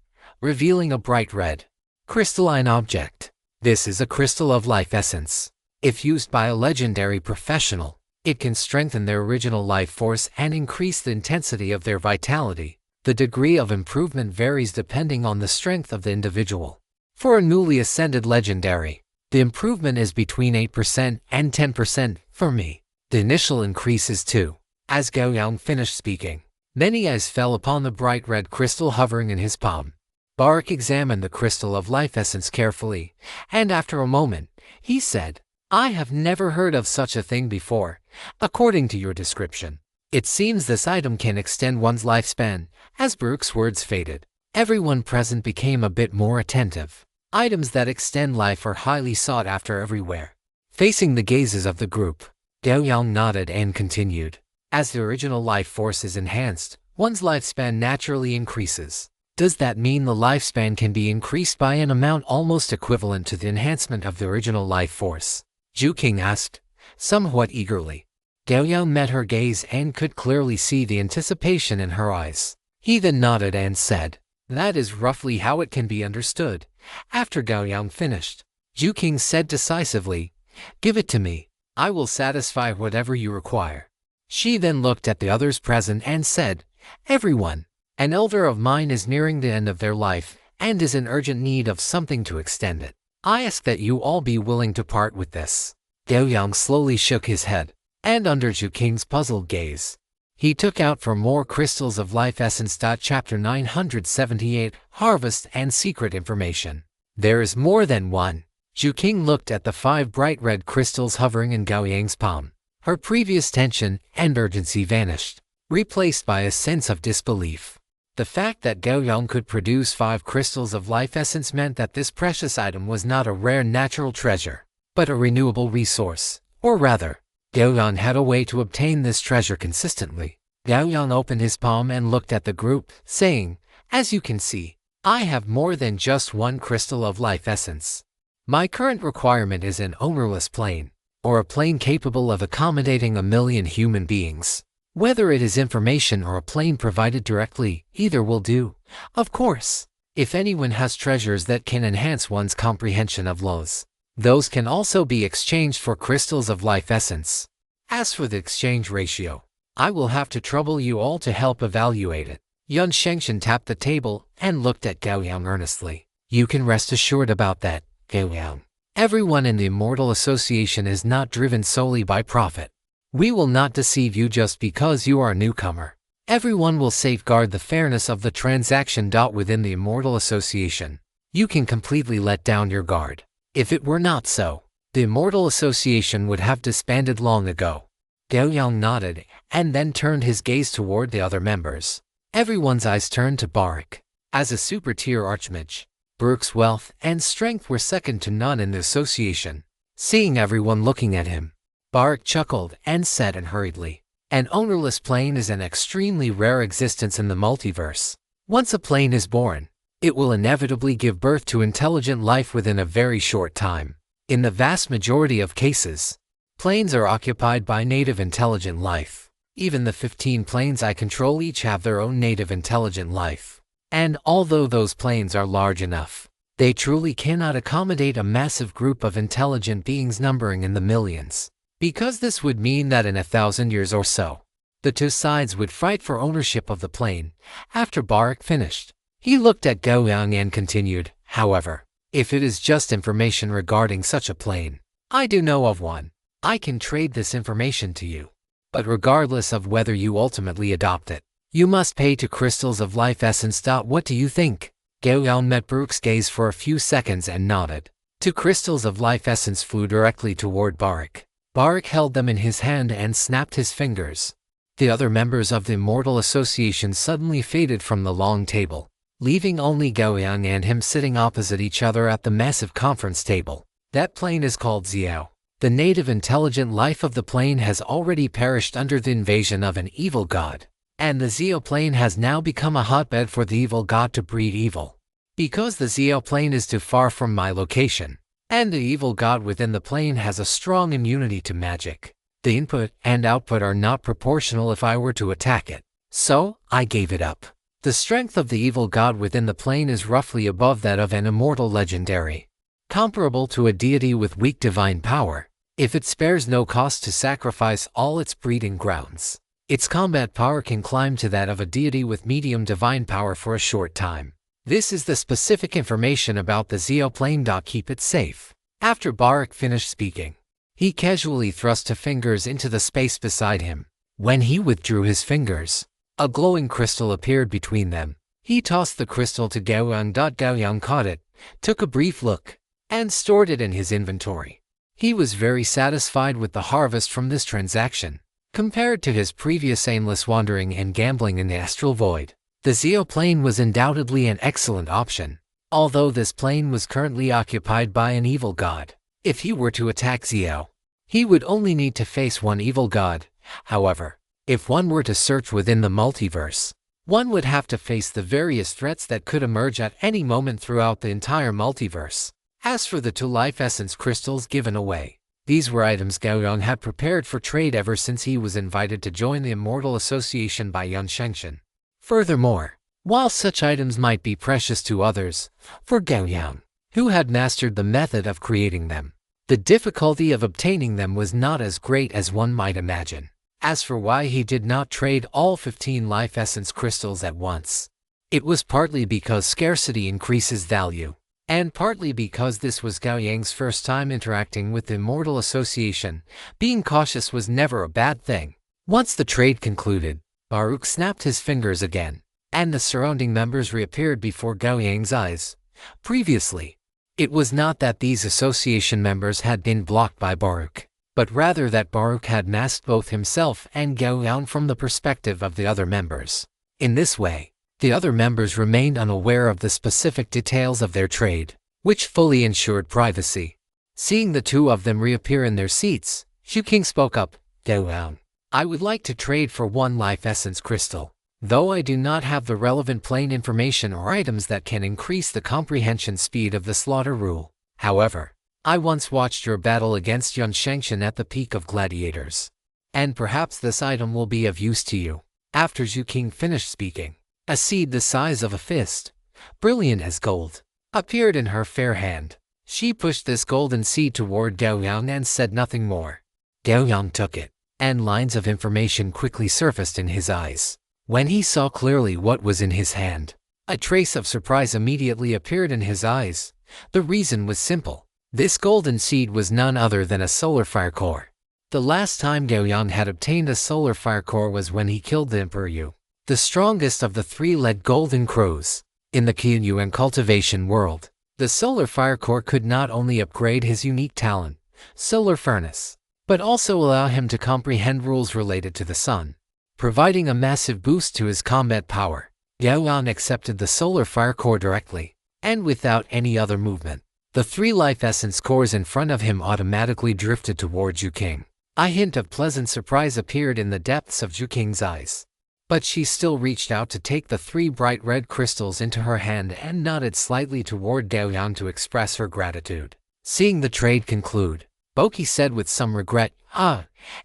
revealing a bright red, crystalline object. This is a crystal of life essence. If used by a legendary professional, it can strengthen their original life force and increase the intensity of their vitality. The degree of improvement varies depending on the strength of the individual. For a newly ascended legendary, the improvement is between 8% and 10%. For me, the initial increase is 2. As Gao Yang finished speaking, many eyes fell upon the bright red crystal hovering in his palm. Barak examined the crystal of life essence carefully, and after a moment, he said, I have never heard of such a thing before. According to your description, it seems this item can extend one's lifespan. As Barak's words faded, everyone present became a bit more attentive. Items that extend life are highly sought after everywhere. Facing the gazes of the group, Gao Yang nodded and continued. As the original life force is enhanced, one's lifespan naturally increases. Does that mean the lifespan can be increased by an amount almost equivalent to the enhancement of the original life force? Zhu King asked, somewhat eagerly. Gao Yang met her gaze and could clearly see the anticipation in her eyes. He then nodded and said, that is roughly how it can be understood. After Gao Yang finished, Zhu King said decisively, give it to me. I will satisfy whatever you require. She then looked at the others present and said, everyone, an elder of mine is nearing the end of their life and is in urgent need of something to extend it. I ask that you all be willing to part with this. Gao Yang slowly shook his head, and under Zhu King's puzzled gaze, he took out for more crystals of life essence. Chapter 978, Harvest and Secret Information. There is more than one. Zhu King looked at the 5 bright red crystals hovering in Gao Yang's palm. Her previous tension and urgency vanished, replaced by a sense of disbelief. The fact that Gao Yang could produce 5 crystals of life essence meant that this precious item was not a rare natural treasure, but a renewable resource. Or rather, Gao Yang had a way to obtain this treasure consistently. Gao Yang opened his palm and looked at the group, saying, as you can see, I have more than just one crystal of life essence. My current requirement is an ownerless plane, or a plane capable of accommodating 1,000,000 human beings. Whether it is information or a plane provided directly, either will do. Of course, if anyone has treasures that can enhance one's comprehension of laws, those can also be exchanged for crystals of life essence. As for the exchange ratio, I will have to trouble you all to help evaluate it. Yun Shengshen tapped the table and looked at Gao Yang earnestly. You can rest assured about that, Gao Yang. Everyone in the Immortal Association is not driven solely by profit. We will not deceive you just because you are a newcomer. Everyone will safeguard the fairness of the transaction. Within the Immortal Association, you can completely let down your guard. If it were not so, the Immortal Association would have disbanded long ago. Gao Yang nodded and then turned his gaze toward the other members. Everyone's eyes turned to Barak. As a super-tier archmage, Barak's wealth and strength were second to none in the association. Seeing everyone looking at him, Barak chuckled and said hurriedly, an ownerless plane is an extremely rare existence in the multiverse. Once a plane is born, it will inevitably give birth to intelligent life within a very short time. In the vast majority of cases, planes are occupied by native intelligent life. Even the 15 planes I control each have their own native intelligent life. And although those planes are large enough, they truly cannot accommodate a massive group of intelligent beings numbering in the millions. Because this would mean that in 1,000 years or so, the two sides would fight for ownership of the plane. After Barak finished, he looked at Gao Yang and continued, however, if it is just information regarding such a plane, I do know of one. I can trade this information to you. But regardless of whether you ultimately adopt it, you must pay to crystals of life essence. What do you think? Gao Yang met Barak's gaze for a few seconds and nodded. 2 crystals of life essence flew directly toward Barak. Barak held them in his hand and snapped his fingers. The other members of the Immortal Association suddenly faded from the long table, leaving only Gao Yang and him sitting opposite each other at the massive conference table. That plane is called Xiao. The native intelligent life of the plane has already perished under the invasion of an evil god, and the Xiao plane has now become a hotbed for the evil god to breed evil. Because the Xiao plane is too far from my location, and the evil god within the plane has a strong immunity to magic, the input and output are not proportional if I were to attack it. So, I gave it up. The strength of the evil god within the plane is roughly above that of an immortal legendary, comparable to a deity with weak divine power. If it spares no cost to sacrifice all its breeding grounds, its combat power can climb to that of a deity with medium divine power for a short time. This is the specific information about the Xiao plane. Keep it safe. After Barak finished speaking, he casually thrust 2 fingers into the space beside him. When he withdrew his fingers, a glowing crystal appeared between them. He tossed the crystal to Gao Yang. Gao Yang caught it, took a brief look, and stored it in his inventory. He was very satisfied with the harvest from this transaction. Compared to his previous aimless wandering and gambling in the astral void, the Xiao plane was undoubtedly an excellent option. Although this plane was currently occupied by an evil god, if he were to attack Xiao, he would only need to face one evil god. However, if one were to search within the multiverse, one would have to face the various threats that could emerge at any moment throughout the entire multiverse. As for the 2 life essence crystals given away, these were items Gao Yang had prepared for trade ever since he was invited to join the Immortal Association by Yun Shengshan. Furthermore, while such items might be precious to others, for Gao Yang, who had mastered the method of creating them, the difficulty of obtaining them was not as great as one might imagine. As for why he did not trade all 15 life essence crystals at once, it was partly because scarcity increases value, and partly because this was Gao Yang's first time interacting with the Immortal Association. Being cautious was never a bad thing. Once the trade concluded, Barak snapped his fingers again, and the surrounding members reappeared before Gao Yang's eyes. Previously, it was not that these association members had been blocked by Barak, but rather that Barak had masked both himself and Gao Yang from the perspective of the other members. In this way, the other members remained unaware of the specific details of their trade, which fully ensured privacy. Seeing the 2 of them reappear in their seats, Xu King spoke up. Gao Yang, I would like to trade for 1 life essence crystal. Though I do not have the relevant plane information or items that can increase the comprehension speed of the slaughter rule. However, I once watched your battle against Yun Shengshan at the peak of gladiators, and perhaps this item will be of use to you. After Xu King finished speaking, a seed the size of a fist, brilliant as gold, appeared in her fair hand. She pushed this golden seed toward Gao Yang and said nothing more. Gao Yang took it, and lines of information quickly surfaced in his eyes. When he saw clearly what was in his hand, a trace of surprise immediately appeared in his eyes. The reason was simple. This golden seed was none other than a solar fire core. The last time Gao Yang had obtained a solar fire core was when he killed the Emperor Yu, the strongest of the 3-legged golden crows. In the Qian and cultivation world, the solar fire core could not only upgrade his unique talent, solar furnace, but also allow him to comprehend rules related to the sun, providing a massive boost to his combat power. Gao Yang accepted the solar fire core directly, and without any other movement. The 3 life essence cores in front of him automatically drifted towards Xu King. A hint of pleasant surprise appeared in the depths of Xu King's eyes. but she still reached out to take the 3 bright red crystals into her hand and nodded slightly toward Gao Yang to express her gratitude. Seeing the trade conclude, Boki said with some regret,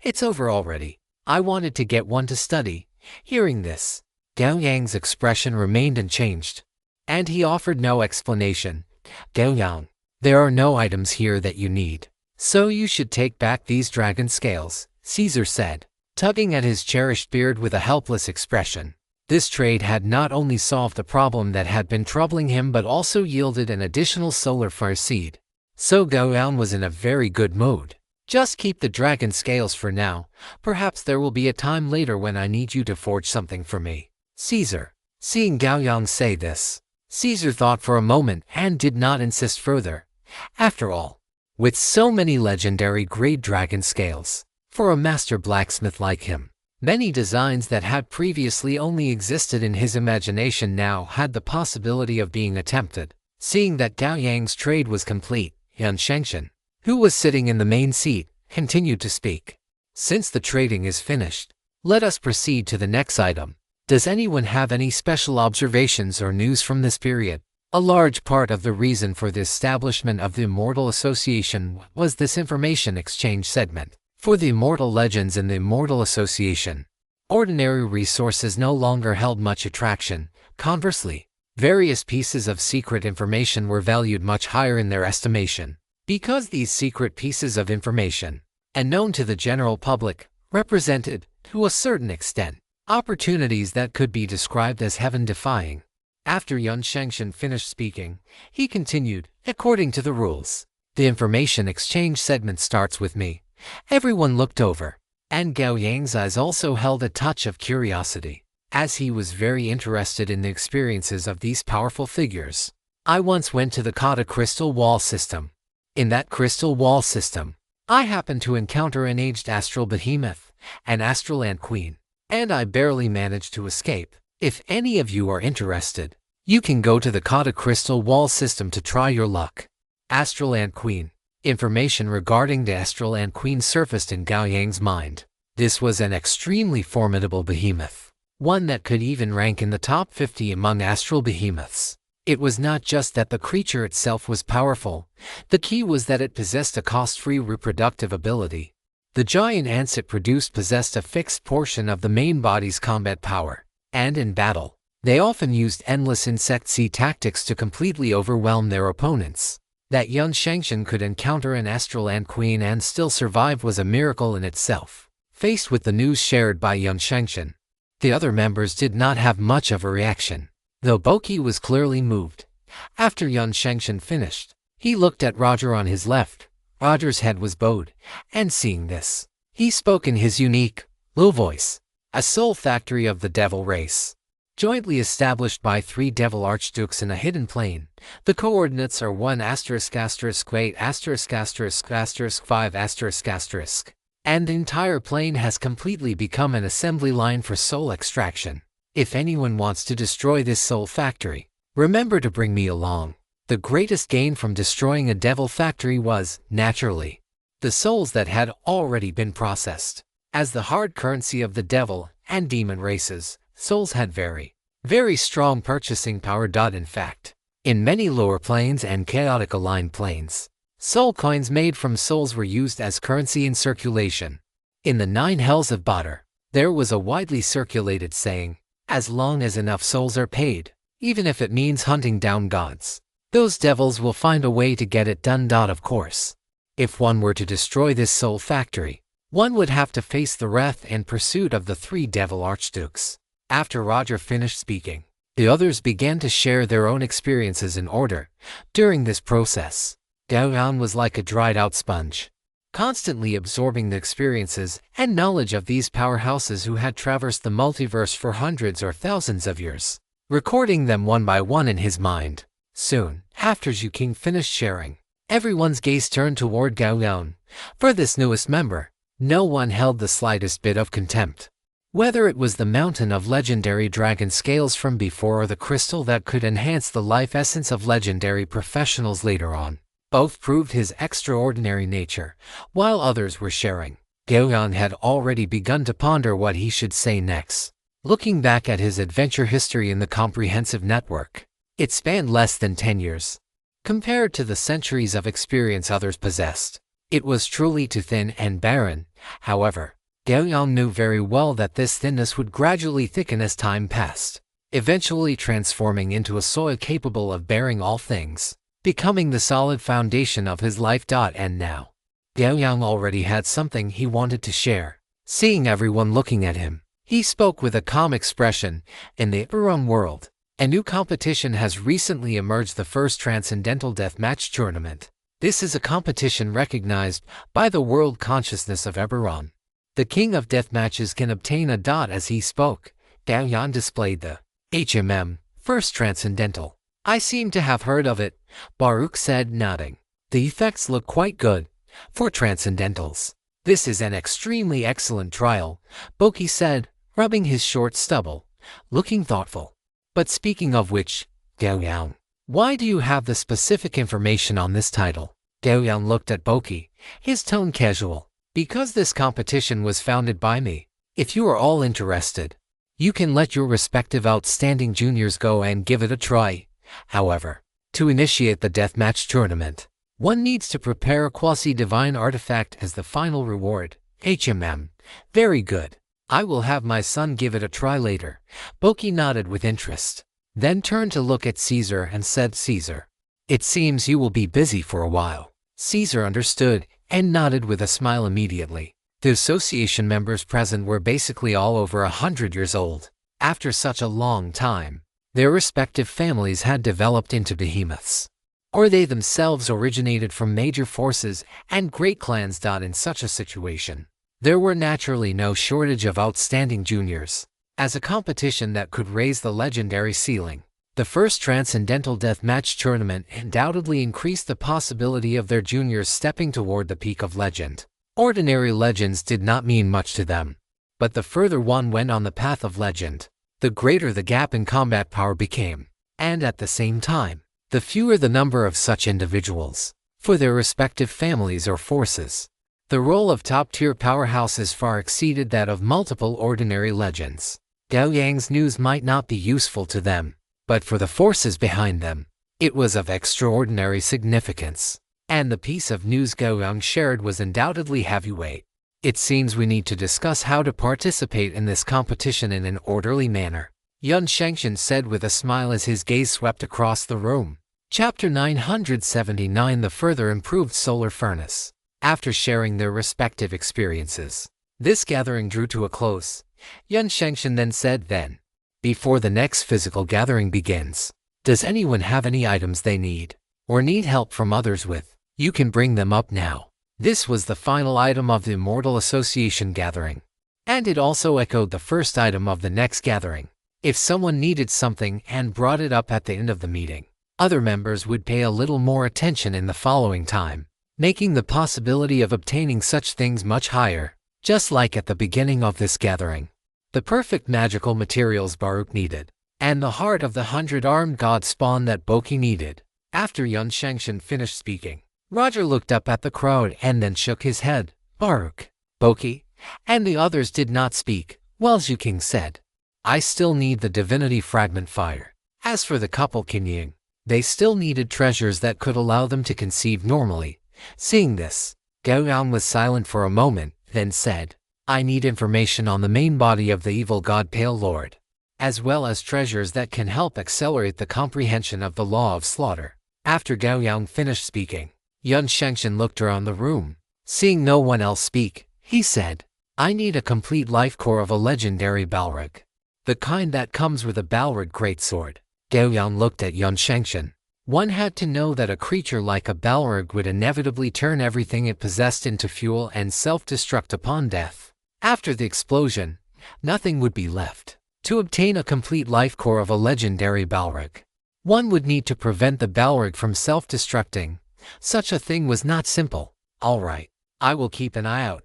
it's over already. I wanted to get one to study. Hearing this, Gao Yang's expression remained unchanged, and he offered no explanation. Gao Yang, there are no items here that you need, so you should take back these dragon scales, Caesar said, tugging at his cherished beard with a helpless expression. This trade had not only solved the problem that had been troubling him but also yielded an additional solar fire seed. So Gao Yang was in a very good mood. Just keep the dragon scales for now. Perhaps there will be a time later when I need you to forge something for me. Caesar. Seeing Gao Yang say this, Caesar thought for a moment and did not insist further. After all, with so many legendary great dragon scales, for a master blacksmith like him, many designs that had previously only existed in his imagination now had the possibility of being attempted. Seeing that Gao Yang's trade was complete, Yan Shengshan, who was sitting in the main seat, continued to speak. Since the trading is finished, let us proceed to the next item. Does anyone have any special observations or news from this period? A large part of the reason for the establishment of the Immortal Association was this information exchange segment. For the immortal legends in the Immortal Association, ordinary resources no longer held much attraction. Conversely, various pieces of secret information were valued much higher in their estimation. Because these secret pieces of information, and known to the general public, represented, to a certain extent, opportunities that could be described as heaven-defying. After Yan Shengshan finished speaking, he continued, according to the rules, the information exchange segment starts with me. Everyone looked over, and Gao Yang's eyes also held a touch of curiosity, as he was very interested in the experiences of these powerful figures. I once went to the Kata Crystal Wall System. In that crystal wall system, I happened to encounter an aged astral behemoth, an astral ant queen, and I barely managed to escape. If any of you are interested, you can go to the Kata Crystal Wall System to try your luck. Astral Ant Queen. Information regarding the Astral Ant Queen surfaced in Gao Yang's mind. This was an extremely formidable behemoth, one that could even rank in the top 50 among astral behemoths. It was not just that the creature itself was powerful, the key was that it possessed a cost-free reproductive ability. The giant ants it produced possessed a fixed portion of the main body's combat power, and in battle, they often used endless insect seed tactics to completely overwhelm their opponents. That Yan Shengshan could encounter an astral ant queen and still survive was a miracle in itself. Faced with the news shared by Yan Shengshan, the other members did not have much of a reaction, though Boki was clearly moved. After Yan Shengshan finished, he looked at Roger on his left. Roger's head was bowed, and seeing this, he spoke in his unique, low voice. A soul factory of the devil race, jointly established by 3 devil archdukes in a hidden plane. The coordinates are 1**8***5***, and the entire plane has completely become an assembly line for soul extraction. If anyone wants to destroy this soul factory, remember to bring me along. The greatest gain from destroying a devil factory was, naturally, the souls that had already been processed. As the hard currency of the devil and demon races, souls had very strong purchasing power. In fact, in many lower planes and chaotic aligned planes, soul coins made from souls were used as currency in circulation. In the 9 hells of Badr, there was a widely circulated saying, as long as enough souls are paid, even if it means hunting down gods, those devils will find a way to get it done. Of course, if one were to destroy this soul factory, one would have to face the wrath and pursuit of the 3 devil archdukes. After Roger finished speaking, the others began to share their own experiences in order. During this process, Gao Yang was like a dried-out sponge, constantly absorbing the experiences and knowledge of these powerhouses who had traversed the multiverse for hundreds or thousands of years, recording them one by one in his mind. Soon, after Zhu King finished sharing, everyone's gaze turned toward Gao Yang. For this newest member, no one held the slightest bit of contempt. Whether it was the mountain of legendary dragon scales from before or the crystal that could enhance the life essence of legendary professionals later on, both proved his extraordinary nature. While others were sharing, Gao Yang had already begun to ponder what he should say next. looking back at his adventure history in the comprehensive network. It spanned less than 10 years. Compared to the centuries of experience others possessed, it was truly too thin and barren. However, Gao Yang knew very well that this thinness would gradually thicken as time passed, eventually transforming into a soil capable of bearing all things, becoming the solid foundation of his life. And now, Gao Yang already had something he wanted to share. Seeing everyone looking at him, he spoke with a calm expression. In the Eberron world, a new competition has recently emerged, the first Transcendental Deathmatch Tournament. This is a competition recognized by the world consciousness of Eberron. The king of deathmatches can obtain a dot. As he spoke, Gao Yang displayed the First Transcendental. I seem to have heard of it, Baruch said, nodding. The effects look quite good for Transcendentals. This is an extremely excellent trial, Boki said, rubbing his short stubble, looking thoughtful. But speaking of which, Gao Yang, why do you have the specific information on this title? Gao Yang looked at Boki, his tone casual. Because this competition was founded by me. If you are all interested, you can let your respective outstanding juniors go and give it a try. However, to initiate the deathmatch tournament, one needs to prepare a quasi-divine artifact as the final reward. Very good. I will have my son give it a try later. Boki nodded with interest, then turned to look at Caesar and said, Caesar, it seems you will be busy for a while. Caesar understood and nodded with a smile immediately. The association members present were basically all over 100 years old. After such a long time, their respective families had developed into behemoths, or they themselves originated from major forces and great clans. In such a situation, there were naturally no shortage of outstanding juniors. As a competition that could raise the legendary ceiling, the first Transcendental Deathmatch Tournament undoubtedly increased the possibility of their juniors stepping toward the peak of legend. Ordinary legends did not mean much to them, but the further one went on the path of legend, the greater the gap in combat power became, and at the same time, the fewer the number of such individuals for their respective families or forces. The role of top-tier powerhouses far exceeded that of multiple ordinary legends. Gao Yang's news might not be useful to them, but for the forces behind them, it was of extraordinary significance. And the piece of news Gao Yang shared was undoubtedly heavyweight. It seems we need to discuss how to participate in this competition in an orderly manner, Yun Shengshan said with a smile as his gaze swept across the room. Chapter 979, The Further Improved Solar Furnace. After sharing their respective experiences, this gathering drew to a close. Yun Shengshan then said, before the next physical gathering begins, does anyone have any items they need, or need help from others with? You can bring them up now. This was the final item of the Immortal Association gathering, and it also echoed the first item of the next gathering. If someone needed something and brought it up at the end of the meeting, other members would pay a little more attention in the following time, making the possibility of obtaining such things much higher, just like at the beginning of this gathering. The perfect magical materials Baruch needed, and the heart of the 100-armed god spawn that Boki needed. After Yun Shengshan finished speaking, Roger looked up at the crowd and then shook his head. Baruch, Boki, and the others did not speak, while Zhu King said, I still need the divinity fragment fire. As for the couple Qinying, they still needed treasures that could allow them to conceive normally. Seeing this, Gao Yang was silent for a moment, then said, I need information on the main body of the evil god Pale Lord, as well as treasures that can help accelerate the comprehension of the law of slaughter. After Gao Yang finished speaking, Yun Shengshan looked around the room. Seeing no one else speak, he said, I need a complete life core of a legendary Balrog, the kind that comes with a Balrog greatsword. Gao Yang looked at Yun Shengshan. One had to know that a creature like a Balrog would inevitably turn everything it possessed into fuel and self-destruct upon death. After the explosion, nothing would be left. To obtain a complete life core of a legendary Balrog, one would need to prevent the Balrog from self-destructing. Such a thing was not simple. All right, I will keep an eye out.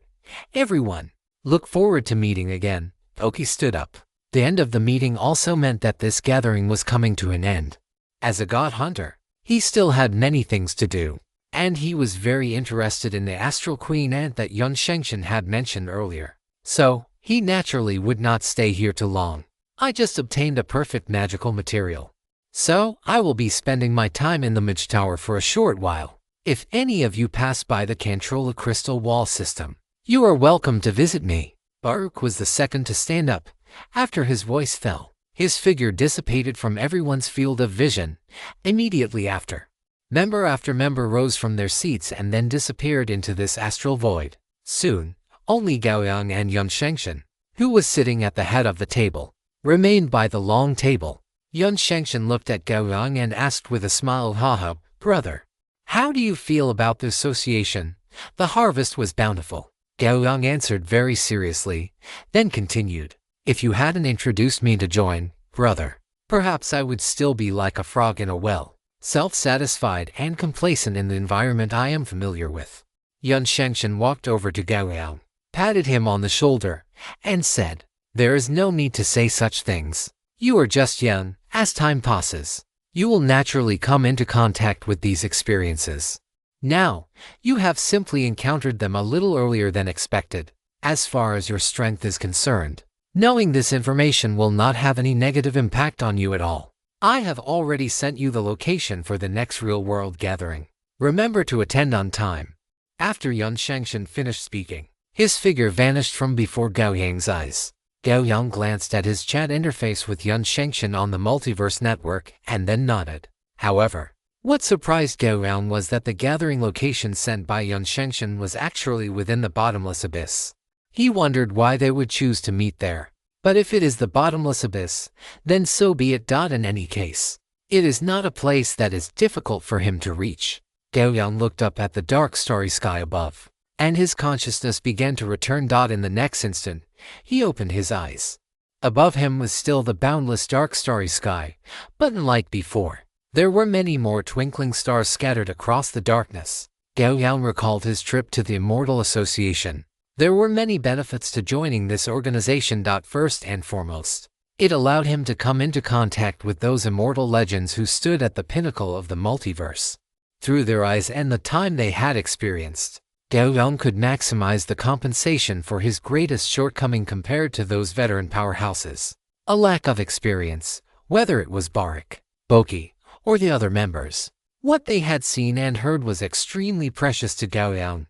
Everyone, look forward to meeting again. Boki stood up. The end of the meeting also meant that this gathering was coming to an end. As a god hunter, he still had many things to do, and he was very interested in the Astral Queen Ant that Yun Shengshan had mentioned earlier. So, he naturally would not stay here too long. I just obtained a perfect magical material. So, I will be spending my time in the Mage Tower for a short while. If any of you pass by the Controlla crystal wall system, you are welcome to visit me. Baruch was the second to stand up. After his voice fell, his figure dissipated from everyone's field of vision. Immediately after, member after member rose from their seats and then disappeared into this astral void. Soon, only Gao Yang and Yun Shengshan, who was sitting at the head of the table, remained by the long table. Yun Shengshan looked at Gao Yang and asked with a smile, "Haha, brother, how do you feel about the association? The harvest was bountiful." Gao Yang answered very seriously, then continued, "If you hadn't introduced me to join, brother, perhaps I would still be like a frog in a well, self-satisfied and complacent in the environment I am familiar with." Yun Shengshan walked over to Gao Yang, patted him on the shoulder, and said, "There is no need to say such things. You are just young. As time passes, you will naturally come into contact with these experiences. Now, you have simply encountered them a little earlier than expected. As far as your strength is concerned, knowing this information will not have any negative impact on you at all. I have already sent you the location for the next real-world gathering. Remember to attend on time." After Yun Shengshan finished speaking, his figure vanished from before Gao Yang's eyes. Gao Yang glanced at his chat interface with Yun Shengshan on the Multiverse Network and then nodded. However, what surprised Gao Yang was that the gathering location sent by Yun Shengshan was actually within the bottomless abyss. He wondered why they would choose to meet there. But if it is the bottomless abyss, then so be it. In any case, it is not a place that is difficult for him to reach. Gao Yang looked up at the dark starry sky above, and his consciousness began to return. In the next instant, he opened his eyes. Above him was still the boundless dark starry sky, but unlike before, there were many more twinkling stars scattered across the darkness. Gao Yang recalled his trip to the Immortal Association. There were many benefits to joining this organization. First and foremost, it allowed him to come into contact with those immortal legends who stood at the pinnacle of the multiverse. Through their eyes and the time they had experienced, Gao Yang could maximize the compensation for his greatest shortcoming compared to those veteran powerhouses: a lack of experience, whether it was Baruch, Boki, or the other members. What they had seen and heard was extremely precious to Gao Yang.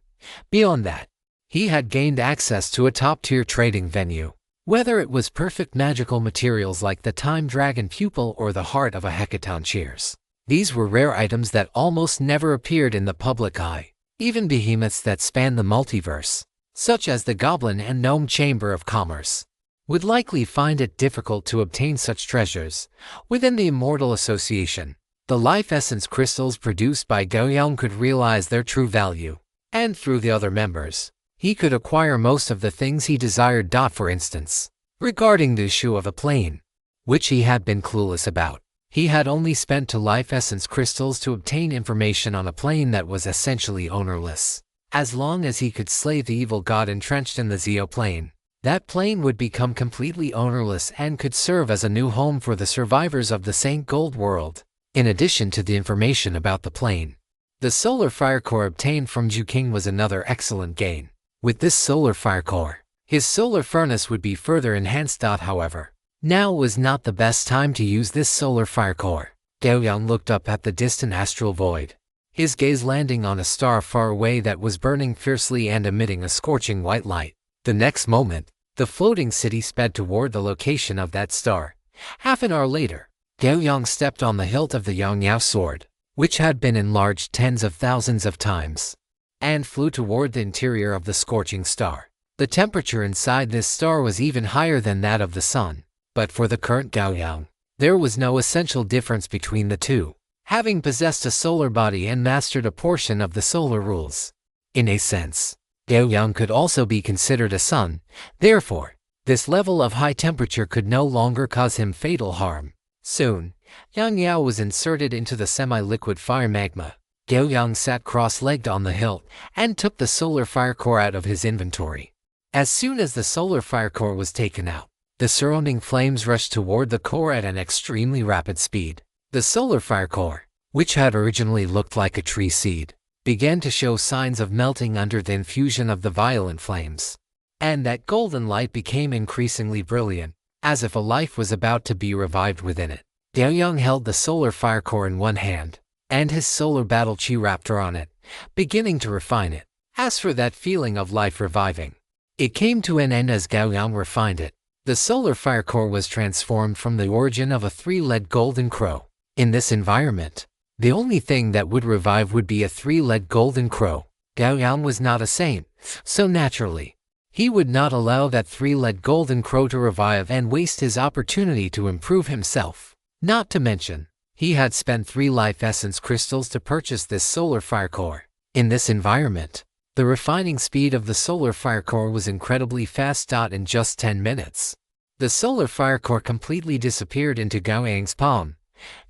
Beyond that, he had gained access to a top-tier trading venue. Whether it was perfect magical materials like the Time Dragon Pupil or the heart of a Hecaton Cheers, these were rare items that almost never appeared in the public eye. Even behemoths that span the multiverse, such as the Goblin and Gnome Chamber of Commerce, would likely find it difficult to obtain such treasures. Within the Immortal Association, the life essence crystals produced by Gao Yang could realize their true value, and through the other members, he could acquire most of the things he desired. For instance, regarding the issue of a plane, which he had been clueless about, he had only spent 2 life essence crystals to obtain information on a plane that was essentially ownerless. As long as he could slay the evil god entrenched in the Zeo plane, that plane would become completely ownerless and could serve as a new home for the survivors of the Saint Gold world. In addition to the information about the plane, the solar fire core obtained from Ju King was another excellent gain. With this solar fire core, his solar furnace would be further enhanced. However, now was not the best time to use this solar fire core. Gao Yang looked up at the distant astral void, his gaze landing on a star far away that was burning fiercely and emitting a scorching white light. The next moment, the floating city sped toward the location of that star. Half an hour later, Gao Yang stepped on the hilt of the Yang Yao sword, which had been enlarged tens of thousands of times, and flew toward the interior of the scorching star. The temperature inside this star was even higher than that of the sun. But for the current Gao Yang, there was no essential difference between the two, having possessed a solar body and mastered a portion of the solar rules. In a sense, Gao Yang could also be considered a sun. Therefore, this level of high temperature could no longer cause him fatal harm. Soon, Yang Yao was inserted into the semi-liquid fire magma. Gao Yang sat cross-legged on the hilt and took the solar fire core out of his inventory. As soon as the solar fire core was taken out, the surrounding flames rushed toward the core at an extremely rapid speed. The solar fire core, which had originally looked like a tree seed, began to show signs of melting under the infusion of the violent flames. And that golden light became increasingly brilliant. as if a life was about to be revived within it. Gao Yang held the solar fire core in one hand, and his solar battle chi wrapped around it, beginning to refine it. As for that feeling of life reviving, it came to an end as Gao Yang refined it. The solar fire core was transformed from the origin of a three-legged golden crow. In this environment, the only thing that would revive would be a three-legged golden crow. Gao Yang was not a saint, so naturally, he would not allow that three-legged golden crow to revive and waste his opportunity to improve himself. Not to mention, he had spent 3 life essence crystals to purchase this solar fire core. In this environment, the refining speed of the solar fire core was incredibly fast. In just 10 minutes, the solar fire core completely disappeared into Gao Yang's palm.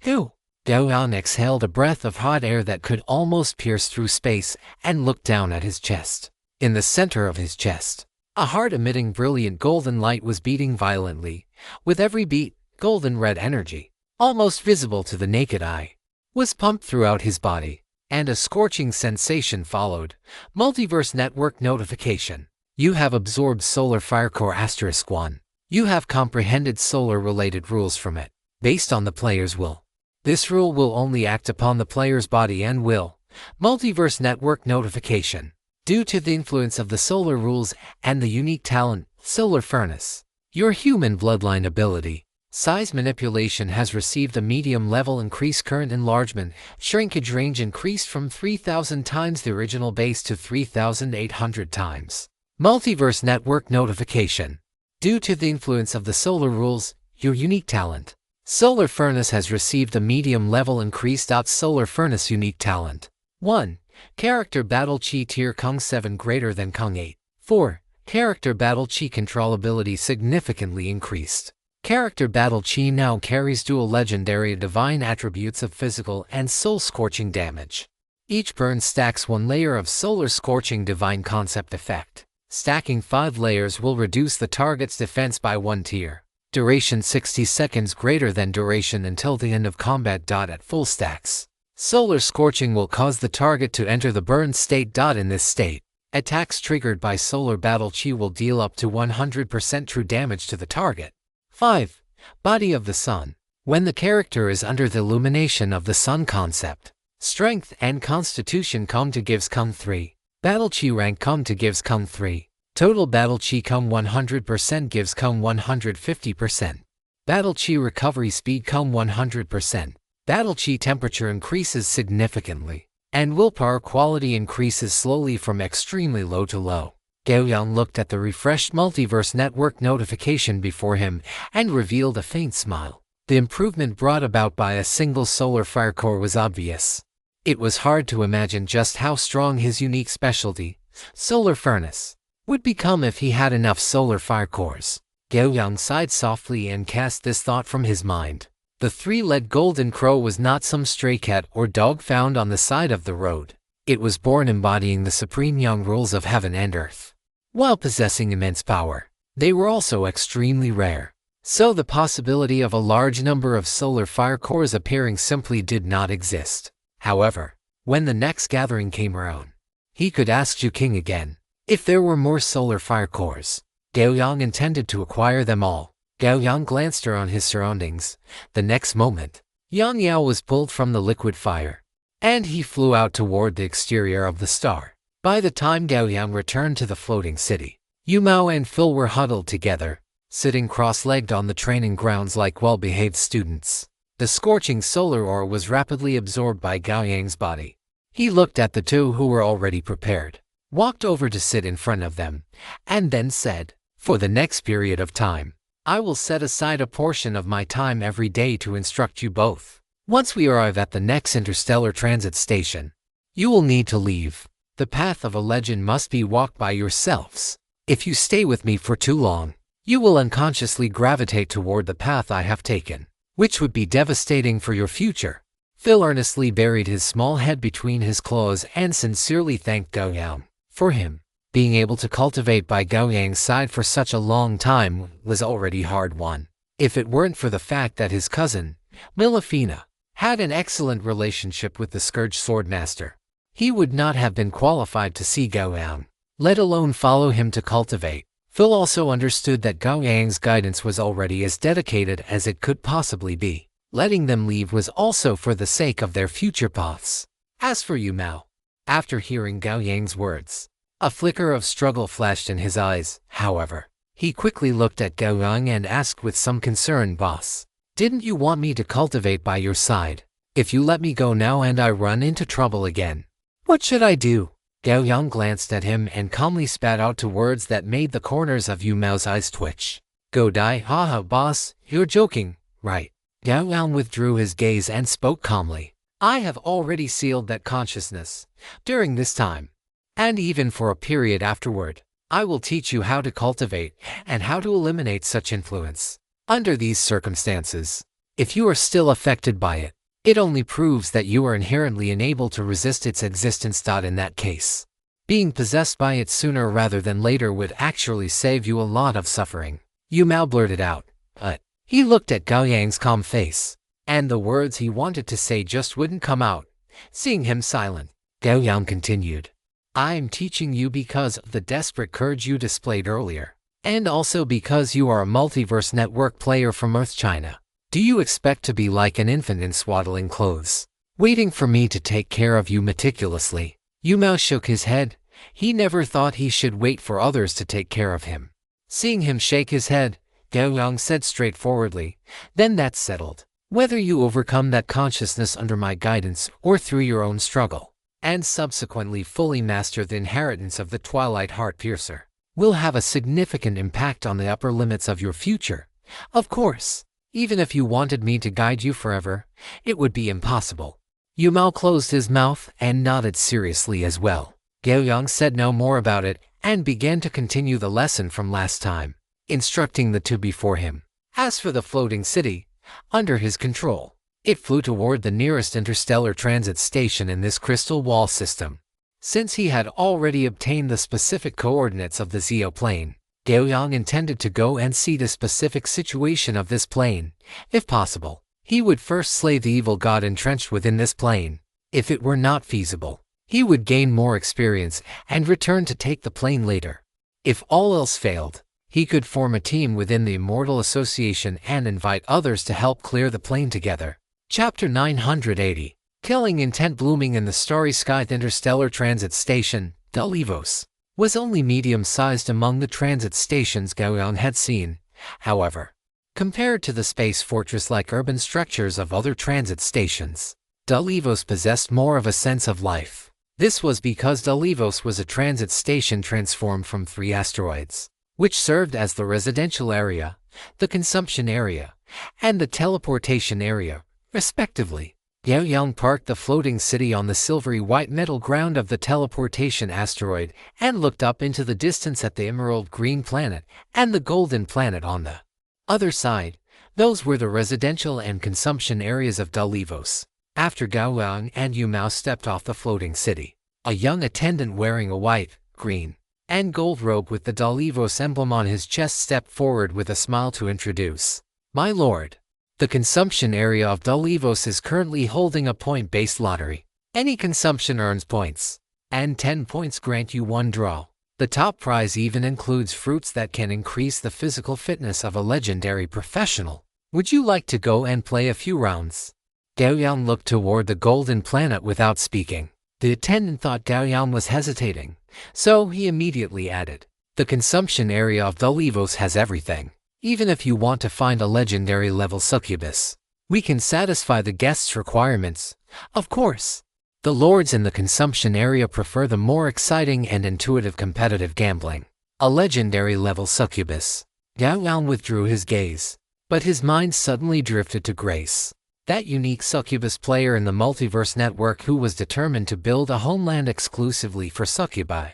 Gao Yang exhaled a breath of hot air that could almost pierce through space and looked down at his chest. In the center of his chest, a heart-emitting brilliant golden light was beating violently. With every beat, golden red energy, almost visible to the naked eye, was pumped throughout his body, and a scorching sensation followed. Multiverse Network notification. You have absorbed Solar Fire Core *1. You have comprehended solar-related rules from it, based on the player's will. This rule will only act upon the player's body and will. Multiverse Network notification. Due to the influence of the solar rules and the unique talent, Solar Furnace, your human bloodline ability, size manipulation has received a medium level increase. Current enlargement, shrinkage range increased from 3,000 times the original base to 3,800 times. Multiverse Network notification. Due to the influence of the solar rules, your unique talent, Solar Furnace has received a medium level increase. Solar Furnace unique talent. 1. Character Battle Chi Tier Kung 7 greater than Kung 8. 4. Character Battle Chi controllability significantly increased. Character Battle Chi now carries dual legendary divine attributes of physical and soul scorching damage. Each burn stacks 1 layer of solar scorching divine concept effect. Stacking 5 layers will reduce the target's defense by 1 tier. Duration 60 seconds greater than duration until the end of combat. At full stacks, solar scorching will cause the target to enter the burn state. In this state, attacks triggered by solar battle chi will deal up to 100% true damage to the target. 5. Body of the Sun. When the character is under the illumination of the sun concept, strength and constitution come to gives Kung 3. Battle Chi rank come to gives Kung 3. Total Battle Chi come 100% gives Kung 150%. Battle Chi recovery speed come 100%. Battle Chi temperature increases significantly, and willpower quality increases slowly from extremely low to low. Gao Yang looked at the refreshed Multiverse Network notification before him and revealed a faint smile. The improvement brought about by a single solar fire core was obvious. It was hard to imagine just how strong his unique specialty, Solar Furnace, would become if he had enough solar fire cores. Gao Yang sighed softly and cast this thought from his mind. The 3-legged golden crow was not some stray cat or dog found on the side of the road. It was born embodying the supreme young rules of heaven and earth. While possessing immense power, they were also extremely rare. So the possibility of a large number of solar fire cores appearing simply did not exist. However, when the next gathering came around, he could ask Zhu King again if there were more solar fire cores. Gao Yang intended to acquire them all. Gao Yang glanced around his surroundings. The next moment, Yang Yao was pulled from the liquid fire, and he flew out toward the exterior of the star. By the time Gao Yang returned to the floating city, Yu Mao and Phil were huddled together, sitting cross-legged on the training grounds like well-behaved students. The scorching solar aura was rapidly absorbed by Gao Yang's body. He looked at the two who were already prepared, walked over to sit in front of them, and then said, "For the next period of time, I will set aside a portion of my time every day to instruct you both. Once we arrive at the next interstellar transit station, you will need to leave. The path of a legend must be walked by yourselves. If you stay with me for too long, you will unconsciously gravitate toward the path I have taken, which would be devastating for your future." Phil earnestly buried his small head between his claws and sincerely thanked Gao Yang. For him, being able to cultivate by Gao Yang's side for such a long time was already hard-won. If it weren't for the fact that his cousin, Milafina, had an excellent relationship with the Scourge Swordmaster, he would not have been qualified to see Gao Yang, let alone follow him to cultivate. Phil also understood that Gao Yang's guidance was already as dedicated as it could possibly be. Letting them leave was also for the sake of their future paths. As for Yu Mao, after hearing Gao Yang's words, a flicker of struggle flashed in his eyes. However, he quickly looked at Gao Yang and asked with some concern, "Boss, didn't you want me to cultivate by your side? If you let me go now and I run into trouble again, what should I do?" Gao Yang glanced at him and calmly spat out two words that made the corners of Yu Mao's eyes twitch. "Go die, haha, boss, you're joking, right?" Gao Yang withdrew his gaze and spoke calmly. "I have already sealed that consciousness. During this time, and even for a period afterward, I will teach you how to cultivate and how to eliminate such influence. Under these circumstances, if you are still affected by it, it only proves that you are inherently unable to resist its existence. In that case, being possessed by it sooner rather than later would actually save you a lot of suffering." Yu Mao blurted out, but he looked at Gao Yang's calm face, and the words he wanted to say just wouldn't come out. Seeing him silent, Gao Yang continued, "I'm teaching you because of the desperate courage you displayed earlier, and also because you are a multiverse network player from Earth China. Do you expect to be like an infant in swaddling clothes, waiting for me to take care of you meticulously?" Yu Mao shook his head. He never thought he should wait for others to take care of him. Seeing him shake his head, Gao Yang said straightforwardly, "Then that's settled. Whether you overcome that consciousness under my guidance or through your own struggle, and subsequently fully master the inheritance of the Twilight Heart Piercer, will have a significant impact on the upper limits of your future. Of course, even if you wanted me to guide you forever, it would be impossible." Yu Mao closed his mouth and nodded seriously as well. Gao Yang said no more about it and began to continue the lesson from last time, instructing the two before him. As for the floating city, under his control, it flew toward the nearest interstellar transit station in this crystal wall system. Since he had already obtained the specific coordinates of the Zeo plane, Gao Yang intended to go and see the specific situation of this plane. If possible, he would first slay the evil god entrenched within this plane. If it were not feasible, he would gain more experience and return to take the plane later. If all else failed, he could form a team within the Immortal Association and invite others to help clear the plane together. Chapter 980. Killing intent blooming in the starry sky. The interstellar transit station, Dalivos, was only medium-sized among the transit stations Gao Yang had seen. However, compared to the space fortress-like urban structures of other transit stations, Dalivos possessed more of a sense of life. This was because Dalivos was a transit station transformed from 3 asteroids, which served as the residential area, the consumption area, and the teleportation area, respectively. Gao Yang parked the floating city on the silvery white metal ground of the teleportation asteroid and looked up into the distance at the emerald green planet and the golden planet on the other side. Those were the residential and consumption areas of Dalivos. After Gao Yang and Yu Mao stepped off the floating city, a young attendant wearing a white, green, and gold robe with the Dalivos emblem on his chest stepped forward with a smile to introduce. "My lord, the consumption area of Dalivos is currently holding a point-based lottery. Any consumption earns points, and 10 points grant you 1 draw. The top prize even includes fruits that can increase the physical fitness of a legendary professional. Would you like to go and play a few rounds?" Gao Yang looked toward the golden planet without speaking. The attendant thought Gao Yang was hesitating, so he immediately added, "The consumption area of Dalivos has everything. Even if you want to find a legendary level succubus, we can satisfy the guest's requirements. Of course, the lords in the consumption area prefer the more exciting and intuitive competitive gambling. A legendary level succubus." Gao Yang withdrew his gaze, but his mind suddenly drifted to Grace, that unique succubus player in the Multiverse Network who was determined to build a homeland exclusively for succubi.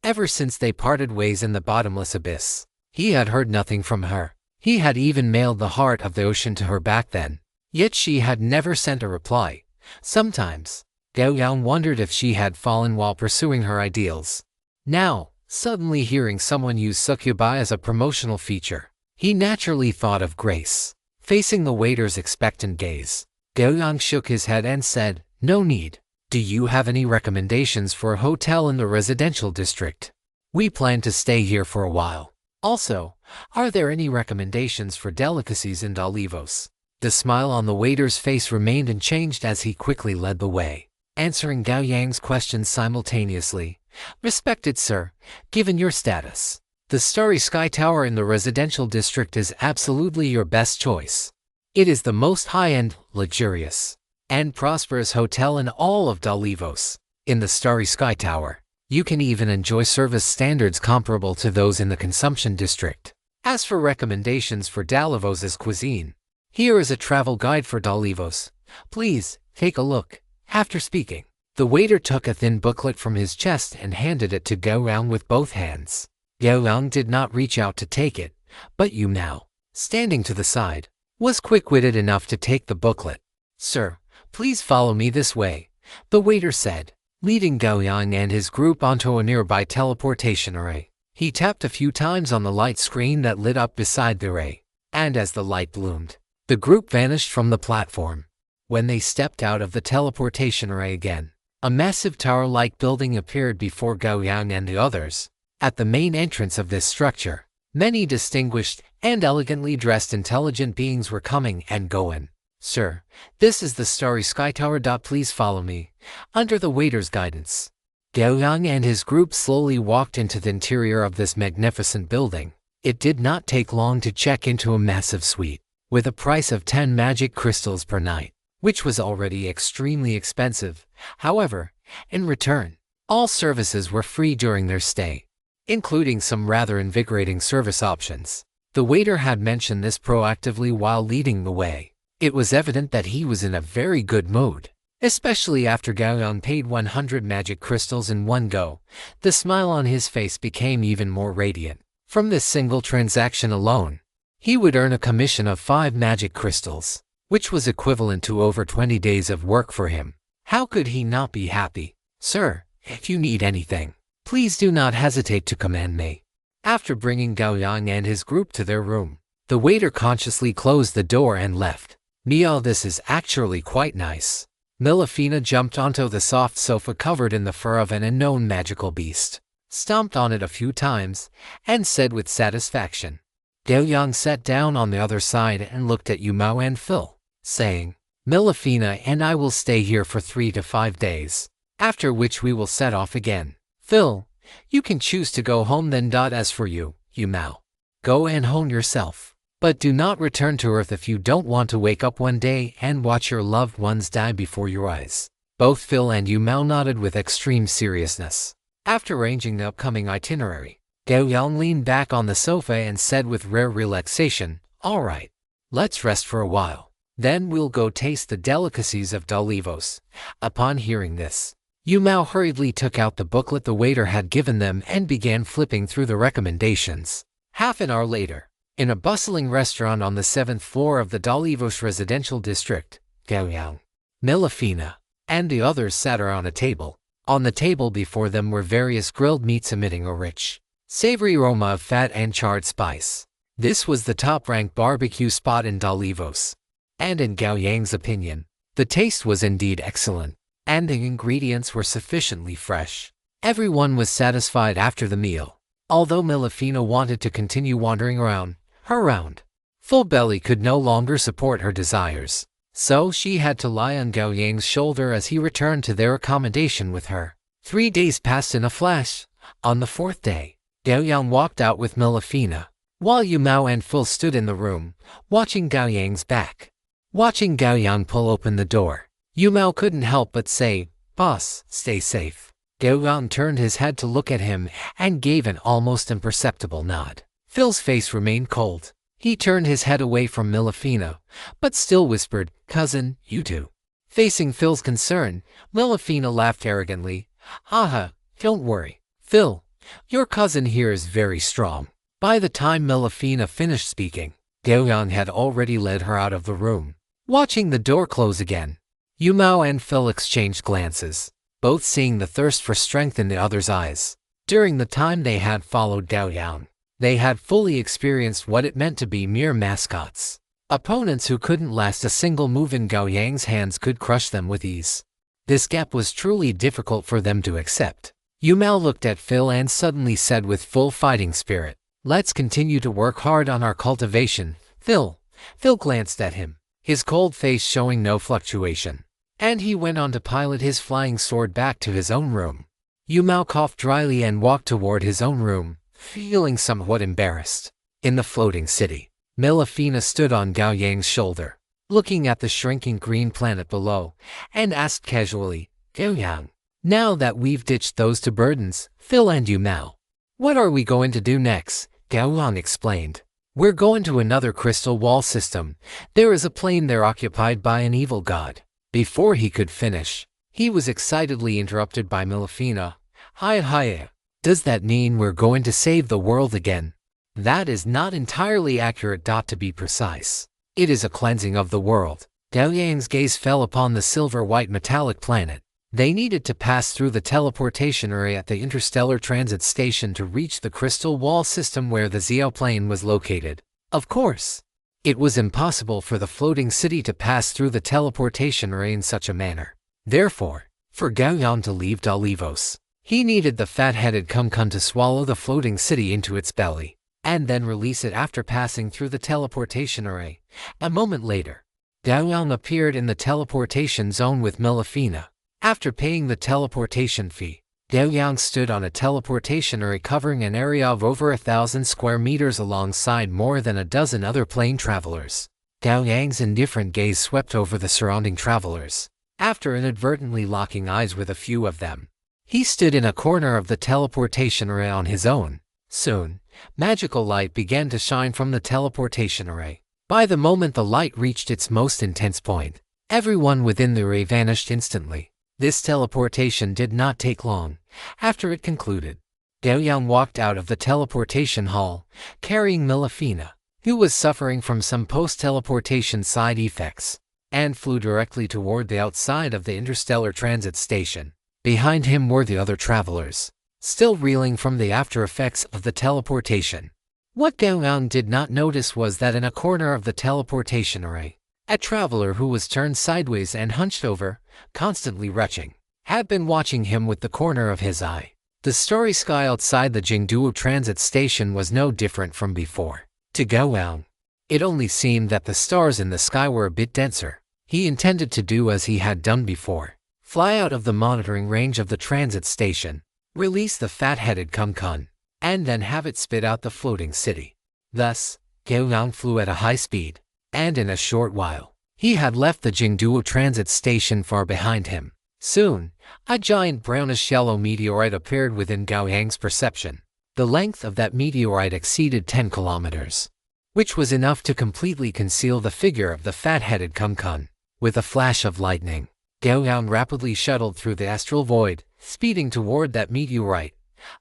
Ever since they parted ways in the bottomless abyss, he had heard nothing from her. He had even mailed the heart of the ocean to her back then, yet she had never sent a reply. Sometimes, Gao Yang wondered if she had fallen while pursuing her ideals. Now, suddenly hearing someone use succubi as a promotional feature, he naturally thought of Grace. Facing the waiter's expectant gaze, Gao Yang shook his head and said, "No need. Do you have any recommendations for a hotel in the residential district? We plan to stay here for a while." Also, are there any recommendations for delicacies in Dalivos? The smile on the waiter's face remained unchanged as he quickly led the way, answering Gao Yang's questions simultaneously. Respected sir, given your status, the Starry Sky Tower in the residential district is absolutely your best choice. It is the most high-end, luxurious, and prosperous hotel in all of Dalivos. In the Starry Sky Tower, you can even enjoy service standards comparable to those in the consumption district. As for recommendations for Dalivos' cuisine, here is a travel guide for Dalivos. Please, take a look. After speaking, the waiter took a thin booklet from his chest and handed it to Gao Yang with both hands. Gao Yang did not reach out to take it, but Yu Mao, standing to the side, was quick-witted enough to take the booklet. Sir, please follow me this way, the waiter said, leading Gao Yang and his group onto a nearby teleportation array. He tapped a few times on the light screen that lit up beside the array, and as the light bloomed, the group vanished from the platform. When they stepped out of the teleportation array again, a massive tower-like building appeared before Gao Yang and the others. At the main entrance of this structure, many distinguished and elegantly dressed intelligent beings were coming and going. Sir, this is the Starry Sky Tower. Please follow me. Under the waiter's guidance, Gao Yang and his group slowly walked into the interior of this magnificent building. It did not take long to check into a massive suite, with a price of 10 magic crystals per night, which was already extremely expensive. However, in return, all services were free during their stay, including some rather invigorating service options. The waiter had mentioned this proactively while leading the way. It was evident that he was in a very good mood, especially after Gao Yang paid 100 magic crystals in one go. The smile on his face became even more radiant. From this single transaction alone, he would earn a commission of 5 magic crystals, which was equivalent to over 20 days of work for him. How could he not be happy? Sir, if you need anything, please do not hesitate to command me. After bringing Gao Yang and his group to their room, the waiter consciously closed the door and left. Meow, this is actually quite nice. Milafina jumped onto the soft sofa covered in the fur of an unknown magical beast, stomped on it a few times, and said with satisfaction. Gao Yang sat down on the other side and looked at Yu Mao and Phil, saying, Milafina and I will stay here for 3 to 5 days, after which we will set off again. Phil, you can choose to go home then. As for you, Yu Mao, go and hone yourself, but do not return to Earth if you don't want to wake up one day and watch your loved ones die before your eyes. Both Phil and Yu Mao nodded with extreme seriousness. After arranging the upcoming itinerary, Gao Yang leaned back on the sofa and said with rare relaxation, all right, let's rest for a while. Then we'll go taste the delicacies of Dalivos. Upon hearing this, Yu Mao hurriedly took out the booklet the waiter had given them and began flipping through the recommendations. Half an hour later, in a bustling restaurant on the 7th floor of the Dalivos residential district, Gao Yang, Milafina, and the others sat around a table. On the table before them were various grilled meats emitting a rich, savory aroma of fat and charred spice. This was the top-ranked barbecue spot in Dalivos, and in Gao Yang's opinion, the taste was indeed excellent, and the ingredients were sufficiently fresh. Everyone was satisfied after the meal, although Milafina wanted to continue wandering around. Her round, full belly could no longer support her desires, so she had to lie on Gao Yang's shoulder as he returned to their accommodation with her. 3 days passed in a flash. On the 4th day, Gao Yang walked out with Milafina, while Yu Mao and Phil stood in the room, watching Gao Yang's back. Watching Gao Yang pull open the door, Yu Mao couldn't help but say, Boss, stay safe. Gao Yang turned his head to look at him and gave an almost imperceptible nod. Phil's face remained cold. He turned his head away from Milafina, but still whispered, Cousin, you too. Facing Phil's concern, Milafina laughed arrogantly. Haha, don't worry, Phil. Your cousin here is very strong. By the time Milafina finished speaking, Gao Yang had already led her out of the room. Watching the door close again, Yu Mao and Phil exchanged glances, both seeing the thirst for strength in the other's eyes. During the time they had followed Gao Yang, they had fully experienced what it meant to be mere mascots. Opponents who couldn't last a single move in Gao Yang's hands could crush them with ease. This gap was truly difficult for them to accept. Yu Mao looked at Phil and suddenly said with full fighting spirit, Let's continue to work hard on our cultivation, Phil. Phil glanced at him, his cold face showing no fluctuation. And he went on to pilot his flying sword back to his own room. Yumao coughed dryly and walked toward his own room, feeling somewhat embarrassed. In the floating city, Melafina stood on Gao Yang's shoulder, looking at the shrinking green planet below, and asked casually, Gao Yang, now that we've ditched those two burdens, Phil and Yumao, what are we going to do next? Gao Yang explained. We're going to another crystal wall system. There is a plane there occupied by an evil god. Before he could finish, he was excitedly interrupted by Melafina. Hiya. Does that mean we're going to save the world again? That is not entirely accurate. To be precise, it is a cleansing of the world. Gao Yang's gaze fell upon the silver-white metallic planet. They needed to pass through the teleportation area at the interstellar transit station to reach the crystal wall system where the Xiao plane was located. Of course, it was impossible for the floating city to pass through the teleportation area in such a manner. Therefore, for Gao Yang to leave Dalivos, he needed the fat-headed Kumkun to swallow the floating city into its belly, and then release it after passing through the teleportation array. A moment later, Gao Yang appeared in the teleportation zone with Melafina. After paying the teleportation fee, Gao Yang stood on a teleportation array covering an area of over 1,000 square meters alongside more than a dozen other plane travelers. Gao Yang's indifferent gaze swept over the surrounding travelers. After inadvertently locking eyes with a few of them, he stood in a corner of the teleportation array on his own. Soon, magical light began to shine from the teleportation array. By the moment the light reached its most intense point, everyone within the array vanished instantly. This teleportation did not take long. After it concluded, Gao Yang walked out of the teleportation hall, carrying Melafina, who was suffering from some post-teleportation side effects, and flew directly toward the outside of the interstellar transit station. Behind him were the other travelers, still reeling from the after effects of the teleportation. What Gao Yang did not notice was that in a corner of the teleportation array, a traveler who was turned sideways and hunched over, constantly retching, had been watching him with the corner of his eye. The starry sky outside the Jingduo transit station was no different from before. To Gao Yang, it only seemed that the stars in the sky were a bit denser. He intended to do as he had done before, fly out of the monitoring range of the transit station, release the fat-headed Kumkun, and then have it spit out the floating city. Thus, Gao Yang flew at a high speed, and in a short while, he had left the Jingduo transit station far behind him. Soon, a giant brownish-yellow meteorite appeared within Gao Yang's perception. The length of that meteorite exceeded 10 kilometers, which was enough to completely conceal the figure of the fat-headed Kumkun. With a flash of lightning, Gao Yang rapidly shuttled through the astral void, speeding toward that meteorite.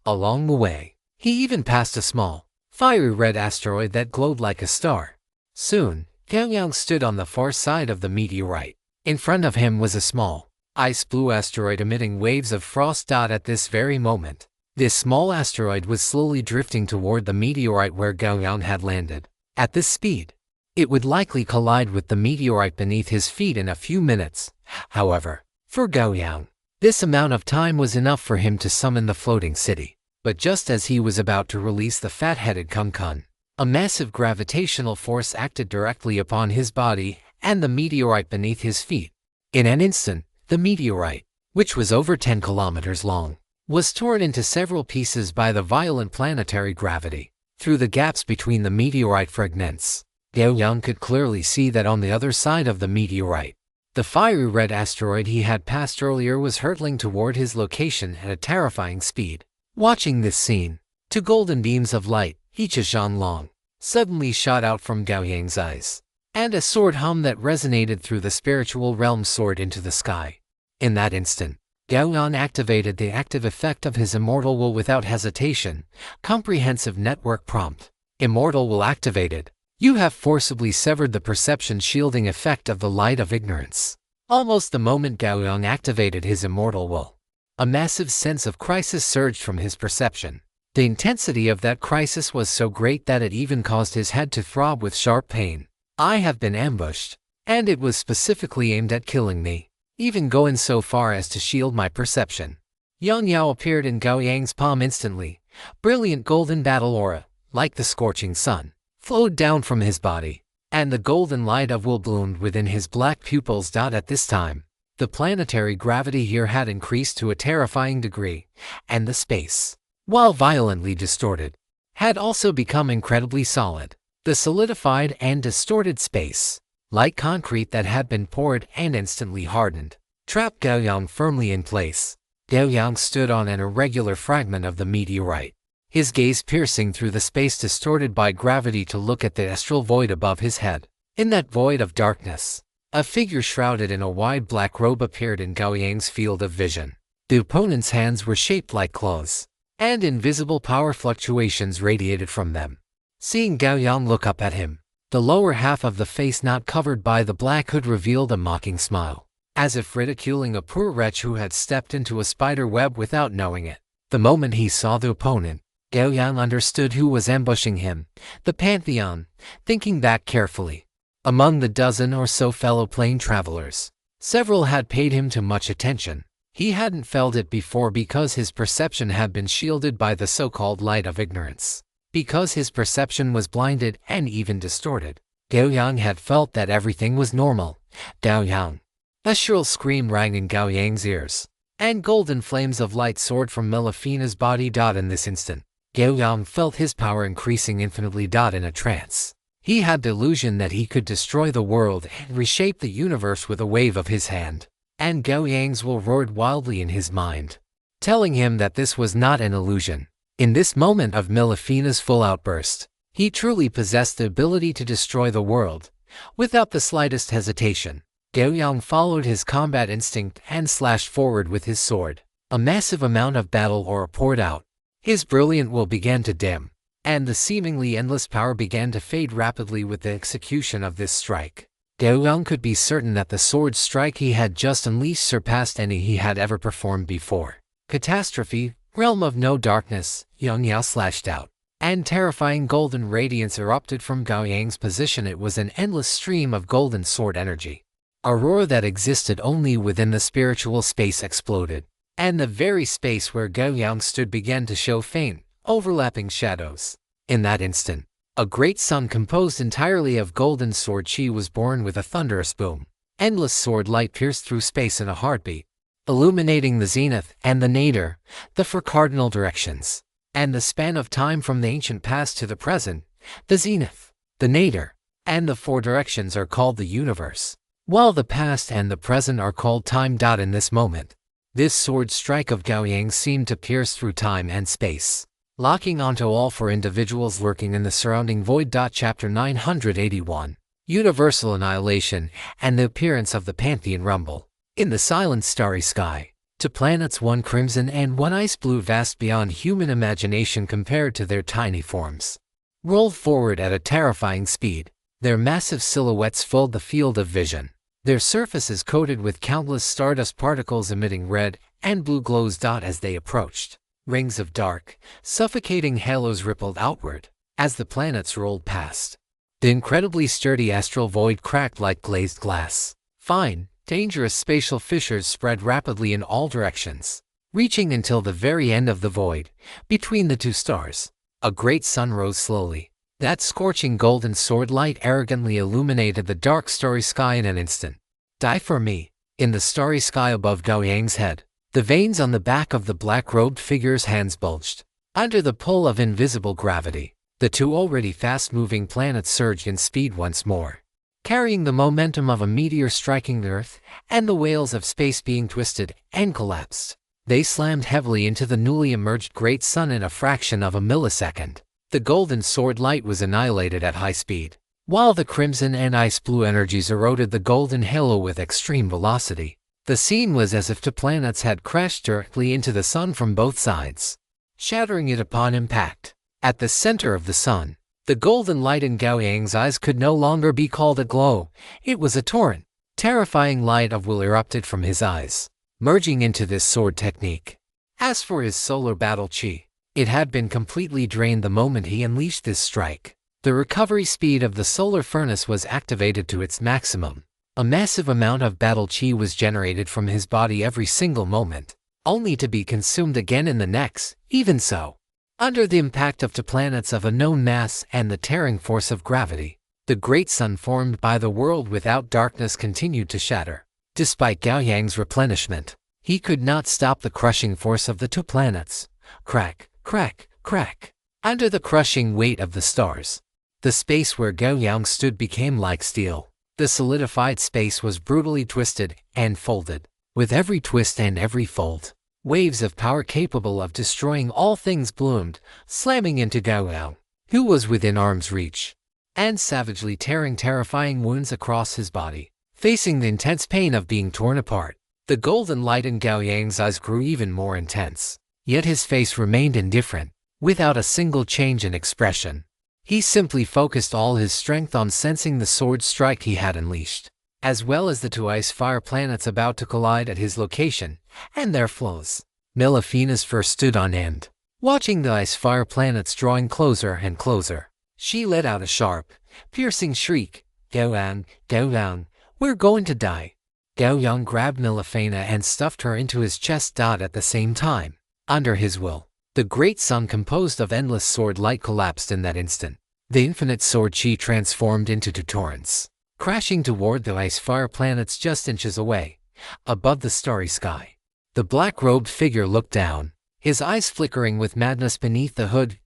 Along the way, he even passed a small, fiery red asteroid that glowed like a star. Soon, Gao Yang stood on the far side of the meteorite. In front of him was a small, ice blue asteroid emitting waves of frost. At this very moment, this small asteroid was slowly drifting toward the meteorite where Gao Yang had landed. At this speed, it would likely collide with the meteorite beneath his feet in a few minutes. However, for Gao Yang, this amount of time was enough for him to summon the floating city. But just as he was about to release the fat-headed Kumkun, a massive gravitational force acted directly upon his body and the meteorite beneath his feet. In an instant, the meteorite, which was over 10 kilometers long, was torn into several pieces by the violent planetary gravity. Through the gaps between the meteorite fragments, Gao Yang could clearly see that on the other side of the meteorite, the fiery red asteroid he had passed earlier was hurtling toward his location at a terrifying speed. Watching this scene, two golden beams of light, each a zhan long, suddenly shot out from Gao Yang's eyes, and a sword hum that resonated through the spiritual realm soared into the sky. In that instant, Gao Yang activated the active effect of his immortal will without hesitation. Comprehensive network prompt. Immortal will activated. You have forcibly severed the perception shielding effect of the light of ignorance. Almost the moment Gao Yang activated his immortal will, a massive sense of crisis surged from his perception. The intensity of that crisis was so great that it even caused his head to throb with sharp pain. I have been ambushed, and it was specifically aimed at killing me, even going so far as to shield my perception. Yang Yao appeared in Gao Yang's palm instantly. Brilliant golden battle aura, like the scorching sun, flowed down from his body, and the golden light of will bloomed within his black pupils. At this time, the planetary gravity here had increased to a terrifying degree, and the space, while violently distorted, had also become incredibly solid. The solidified and distorted space, like concrete that had been poured and instantly hardened, trapped Gao Yang firmly in place. Gao Yang stood on an irregular fragment of the meteorite, his gaze piercing through the space distorted by gravity to look at the astral void above his head. In that void of darkness, a figure shrouded in a wide black robe appeared in Gao Yang's field of vision. The opponent's hands were shaped like claws, and invisible power fluctuations radiated from them. Seeing Gao Yang look up at him, the lower half of the face not covered by the black hood revealed a mocking smile, as if ridiculing a poor wretch who had stepped into a spider web without knowing it. The moment he saw the opponent, Gao Yang understood who was ambushing him, the Pantheon. Thinking back carefully, among the dozen or so fellow plane travelers, several had paid him too much attention. He hadn't felt it before because his perception had been shielded by the so-called light of ignorance. Because his perception was blinded and even distorted, Gao Yang had felt that everything was normal. Gao Yang! A shrill scream rang in Gao Yang's ears, and golden flames of light soared from Melifina's body. In this instant, Gao Yang felt his power increasing infinitely. In a trance, he had the illusion that he could destroy the world and reshape the universe with a wave of his hand. And Gao Yang's will roared wildly in his mind, telling him that this was not an illusion. In this moment of Melifina's full outburst, he truly possessed the ability to destroy the world. Without the slightest hesitation, Gao Yang followed his combat instinct and slashed forward with his sword. A massive amount of battle aura poured out. His brilliant will began to dim, and the seemingly endless power began to fade rapidly with the execution of this strike. Gao Yang could be certain that the sword strike he had just unleashed surpassed any he had ever performed before. Catastrophe, realm of no darkness, Yang Yao slashed out, and terrifying golden radiance erupted from Gao Yang's position. It was an endless stream of golden sword energy. Aurora that existed only within the spiritual space exploded, and the very space where Gao Yang stood began to show faint, overlapping shadows. In that instant, a great sun composed entirely of golden sword chi was born with a thunderous boom. Endless sword light pierced through space in a heartbeat, illuminating the zenith and the nadir, the four cardinal directions, and the span of time from the ancient past to the present. The zenith, the nadir, and the four directions are called the universe, while the past and the present are called time. In this moment, this sword strike of Gao Yang seemed to pierce through time and space, locking onto all four individuals lurking in the surrounding void. Chapter 981, Universal Annihilation and the Appearance of the Pantheon Rumble. In the silent starry sky, two planets, one crimson and one ice blue, vast beyond human imagination compared to their tiny forms, rolled forward at a terrifying speed. Their massive silhouettes filled the field of vision, their surfaces coated with countless stardust particles emitting red and blue glows. As they approached, rings of dark, suffocating halos rippled outward as the planets rolled past. The incredibly sturdy astral void cracked like glazed glass. Fine, dangerous spatial fissures spread rapidly in all directions, reaching until the very end of the void. Between the two stars, a great sun rose slowly. That scorching golden sword light arrogantly illuminated the dark starry sky in an instant. Die for me. In the starry sky above Gao Yang's head, the veins on the back of the black-robed figure's hands bulged. Under the pull of invisible gravity, the two already fast-moving planets surged in speed once more, carrying the momentum of a meteor striking the Earth and the whales of space being twisted and collapsed. They slammed heavily into the newly emerged great sun in a fraction of a millisecond. The golden sword light was annihilated at high speed, while the crimson and ice blue energies eroded the golden halo with extreme velocity. The scene was as if two planets had crashed directly into the sun from both sides, shattering it upon impact. At the center of the sun, the golden light in Gao Yang's eyes could no longer be called a glow. It was a torrent. Terrifying light of will erupted from his eyes, merging into this sword technique. As for his solar battle chi, it had been completely drained the moment he unleashed this strike. The recovery speed of the solar furnace was activated to its maximum. A massive amount of battle chi was generated from his body every single moment, only to be consumed again in the next. Even so, Under the impact of two planets of unknown mass and the tearing force of gravity, the great sun formed by the world without darkness continued to shatter. Despite Gao Yang's replenishment, he could not stop the crushing force of the two planets. Crack, crack, crack. Under the crushing weight of the stars, the space where Gao Yang stood became like steel. The solidified space was brutally twisted and folded. With every twist and every fold, waves of power capable of destroying all things bloomed, slamming into Gao Yang, who was within arm's reach, and savagely tearing terrifying wounds across his body. Facing the intense pain of being torn apart, the golden light in Gao Yang's eyes grew even more intense. Yet his face remained indifferent, without a single change in expression. He simply focused all his strength on sensing the sword strike he had unleashed, as well as the two ice-fire planets about to collide at his location, and their flows. Melifena's first stood on end, watching the ice-fire planets drawing closer and closer. She let out a sharp, piercing shriek. Gao Yang, we're going to die. Gao Yang grabbed Melifena and stuffed her into his chest. At the same time, under his will, the great sun composed of endless sword light collapsed in that instant. The infinite sword chi transformed into two torrents, crashing toward the ice-fire planets just inches away, above the starry sky. The black-robed figure looked down, his eyes flickering with madness beneath the hood.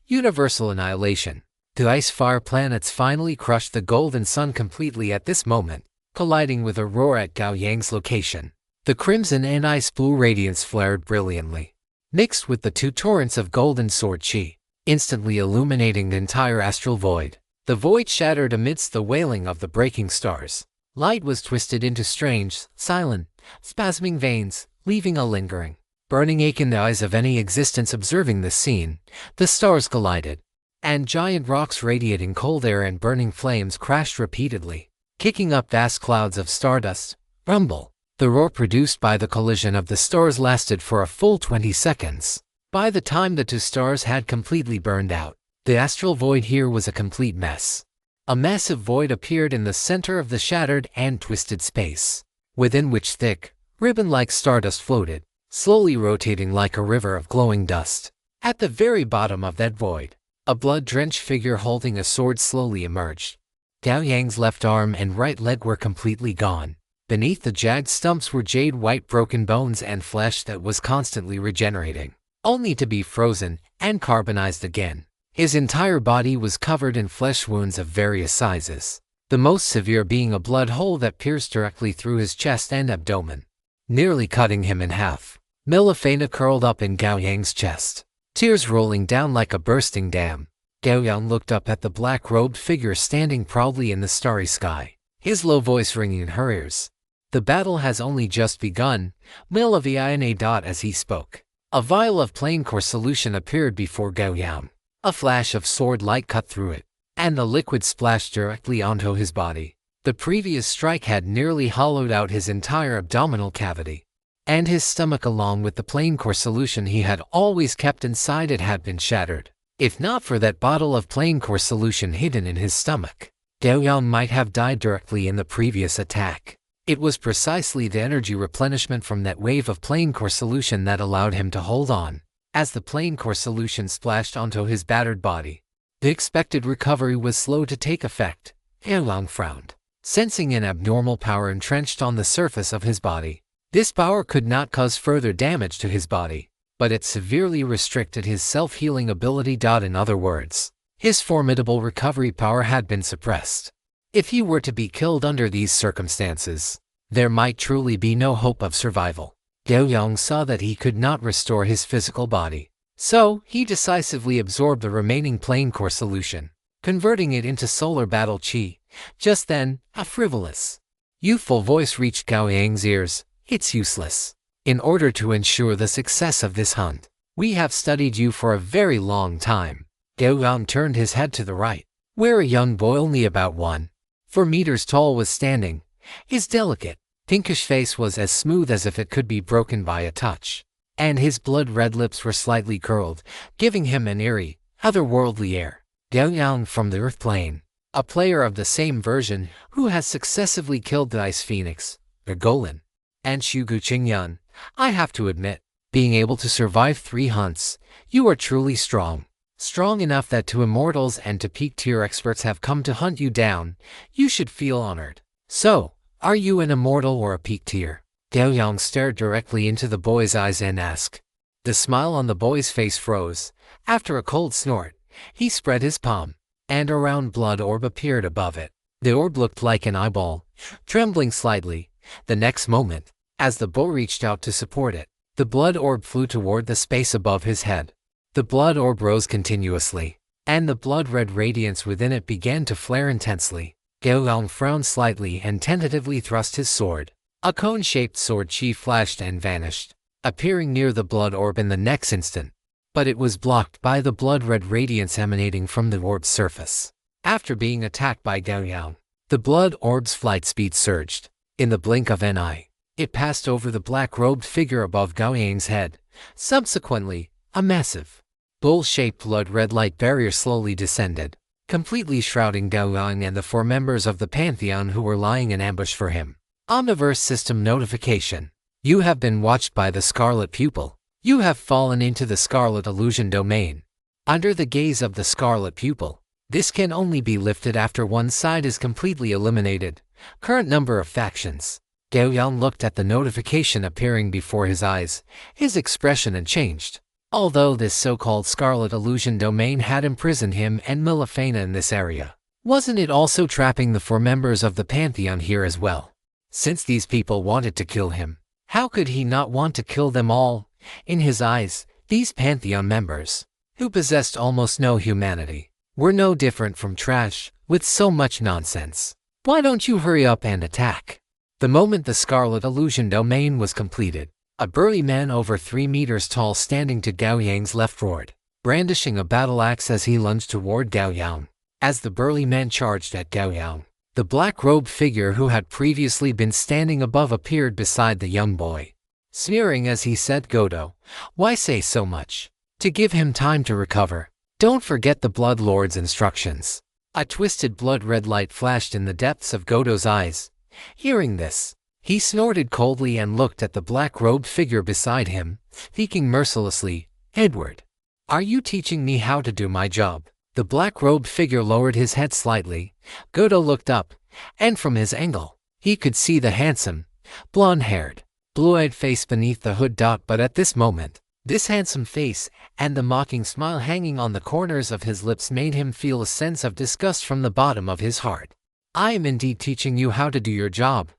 Universal annihilation. The ice-fire planets finally crushed the golden sun completely at this moment, colliding with a roar at Gao Yang's location. The crimson and ice-blue radiance flared brilliantly, mixed with the two torrents of golden sword chi, instantly illuminating the entire astral void. The void shattered amidst the wailing of the breaking stars. Light was twisted into strange, silent, spasming veins, leaving a lingering, burning ache in the eyes of any existence observing this scene. The stars collided, and giant rocks radiating cold air and burning flames crashed repeatedly, kicking up vast clouds of stardust. Rumble. The roar produced by the collision of the stars lasted for a full 20 seconds. By the time the two stars had completely burned out, the astral void here was a complete mess. A massive void appeared in the center of the shattered and twisted space, within which thick, ribbon-like stardust floated, slowly rotating like a river of glowing dust. At the very bottom of that void, a blood-drenched figure holding a sword slowly emerged. Gao Yang's left arm and right leg were completely gone. Beneath the jagged stumps were jade-white broken bones and flesh that was constantly regenerating, only to be frozen and carbonized again. His entire body was covered in flesh wounds of various sizes, the most severe being a blood hole that pierced directly through his chest and abdomen, nearly cutting him in half. Melifena curled up in Gao Yang's chest, tears rolling down like a bursting dam. Gao Yang looked up at the black-robed figure standing proudly in the starry sky, his low voice ringing in her ears. The battle has only just begun, Melifena. As he spoke, a vial of plain core solution appeared before Gao Yang. A flash of sword light cut through it, and the liquid splashed directly onto his body. The previous strike had nearly hollowed out his entire abdominal cavity, and his stomach along with the plain core solution he had always kept inside it had been shattered. If not for that bottle of plain core solution hidden in his stomach, Gao Yang might have died directly in the previous attack. It was precisely the energy replenishment from that wave of plain core solution that allowed him to hold on. As the plain core solution splashed onto his battered body, the expected recovery was slow to take effect. Gao Yang frowned, sensing an abnormal power entrenched on the surface of his body. This power could not cause further damage to his body, but it severely restricted his self-healing ability. In other words, his formidable recovery power had been suppressed. If he were to be killed under these circumstances, there might truly be no hope of survival. Gao Yang saw that he could not restore his physical body, so he decisively absorbed the remaining plain core solution, converting it into solar battle chi. Just then, a frivolous, youthful voice reached Gao Yang's ears. It's useless. In order to ensure the success of this hunt, we have studied you for a very long time. Gao Yang turned his head to the right, where a young boy only about 1.4 meters tall was standing. His delicate, pinkish face was as smooth as if it could be broken by a touch, and his blood-red lips were slightly curled, giving him an eerie, otherworldly air. Gao Yang from the Earth Plane, a player of the same version who has successively killed the Ice Phoenix, Golem, and Shugu Qingyun. I have to admit, Being able to survive 3 hunts, you are truly strong. Strong enough that two immortals and 2 peak tier experts have come to hunt you down. You should feel honored. So, are you an immortal or a peak tier? Gao Yang stared directly into the boy's eyes and asked. The smile on the boy's face froze. After a cold snort, he spread his palm, and a round blood orb appeared above it. The orb looked like an eyeball, trembling slightly. The next moment, as the boy reached out to support it, the blood orb flew toward the space above his head. The blood orb rose continuously, and the blood-red radiance within it began to flare intensely. Gao Yang frowned slightly and tentatively thrust his sword. A cone-shaped sword chi flashed and vanished, appearing near the blood orb in the next instant. But it was blocked by the blood-red radiance emanating from the orb's surface. After being attacked by Gao Yang, the blood orb's flight speed surged. In the blink of an eye, it passed over the black-robed figure above Gao Yang's head. Subsequently, a massive, bowl-shaped blood-red light barrier slowly descended, completely shrouding Gao Yang and the 4 members of the Pantheon who were lying in ambush for him. Omniverse System Notification. You have been watched by the Scarlet Pupil. You have fallen into the Scarlet Illusion domain. Under the gaze of the Scarlet Pupil, this can only be lifted after one side is completely eliminated. Current number of factions. Gao Yang looked at the notification appearing before his eyes. His expression had changed. Although this so-called Scarlet Illusion domain had imprisoned him and Milifena in this area, wasn't it also trapping the 4 members of the Pantheon here as well? Since these people wanted to kill him, how could he not want to kill them all? In his eyes, these Pantheon members, who possessed almost no humanity, were no different from trash, with so much nonsense. Why don't you hurry up and attack? The moment the Scarlet Illusion domain was completed, a burly man over 3 meters tall standing to Gao Yang's left roared, brandishing a battle axe as he lunged toward Gao Yang. As the burly man charged at Gao Yang, the black-robed figure who had previously been standing above appeared beside the young boy, sneering as he said, "Godo, why say so much? To give him time to recover. Don't forget the Blood Lord's instructions." A twisted blood-red light flashed in the depths of Godo's eyes. Hearing this, he snorted coldly and looked at the black-robed figure beside him, thinking mercilessly, "Edward, are you teaching me how to do my job?" The black-robed figure lowered his head slightly. Godo looked up, and from his angle, he could see the handsome, blonde-haired, blue-eyed face beneath the hood. But at this moment, this handsome face and the mocking smile hanging on the corners of his lips made him feel a sense of disgust from the bottom of his heart. "I am indeed teaching you how to do your job,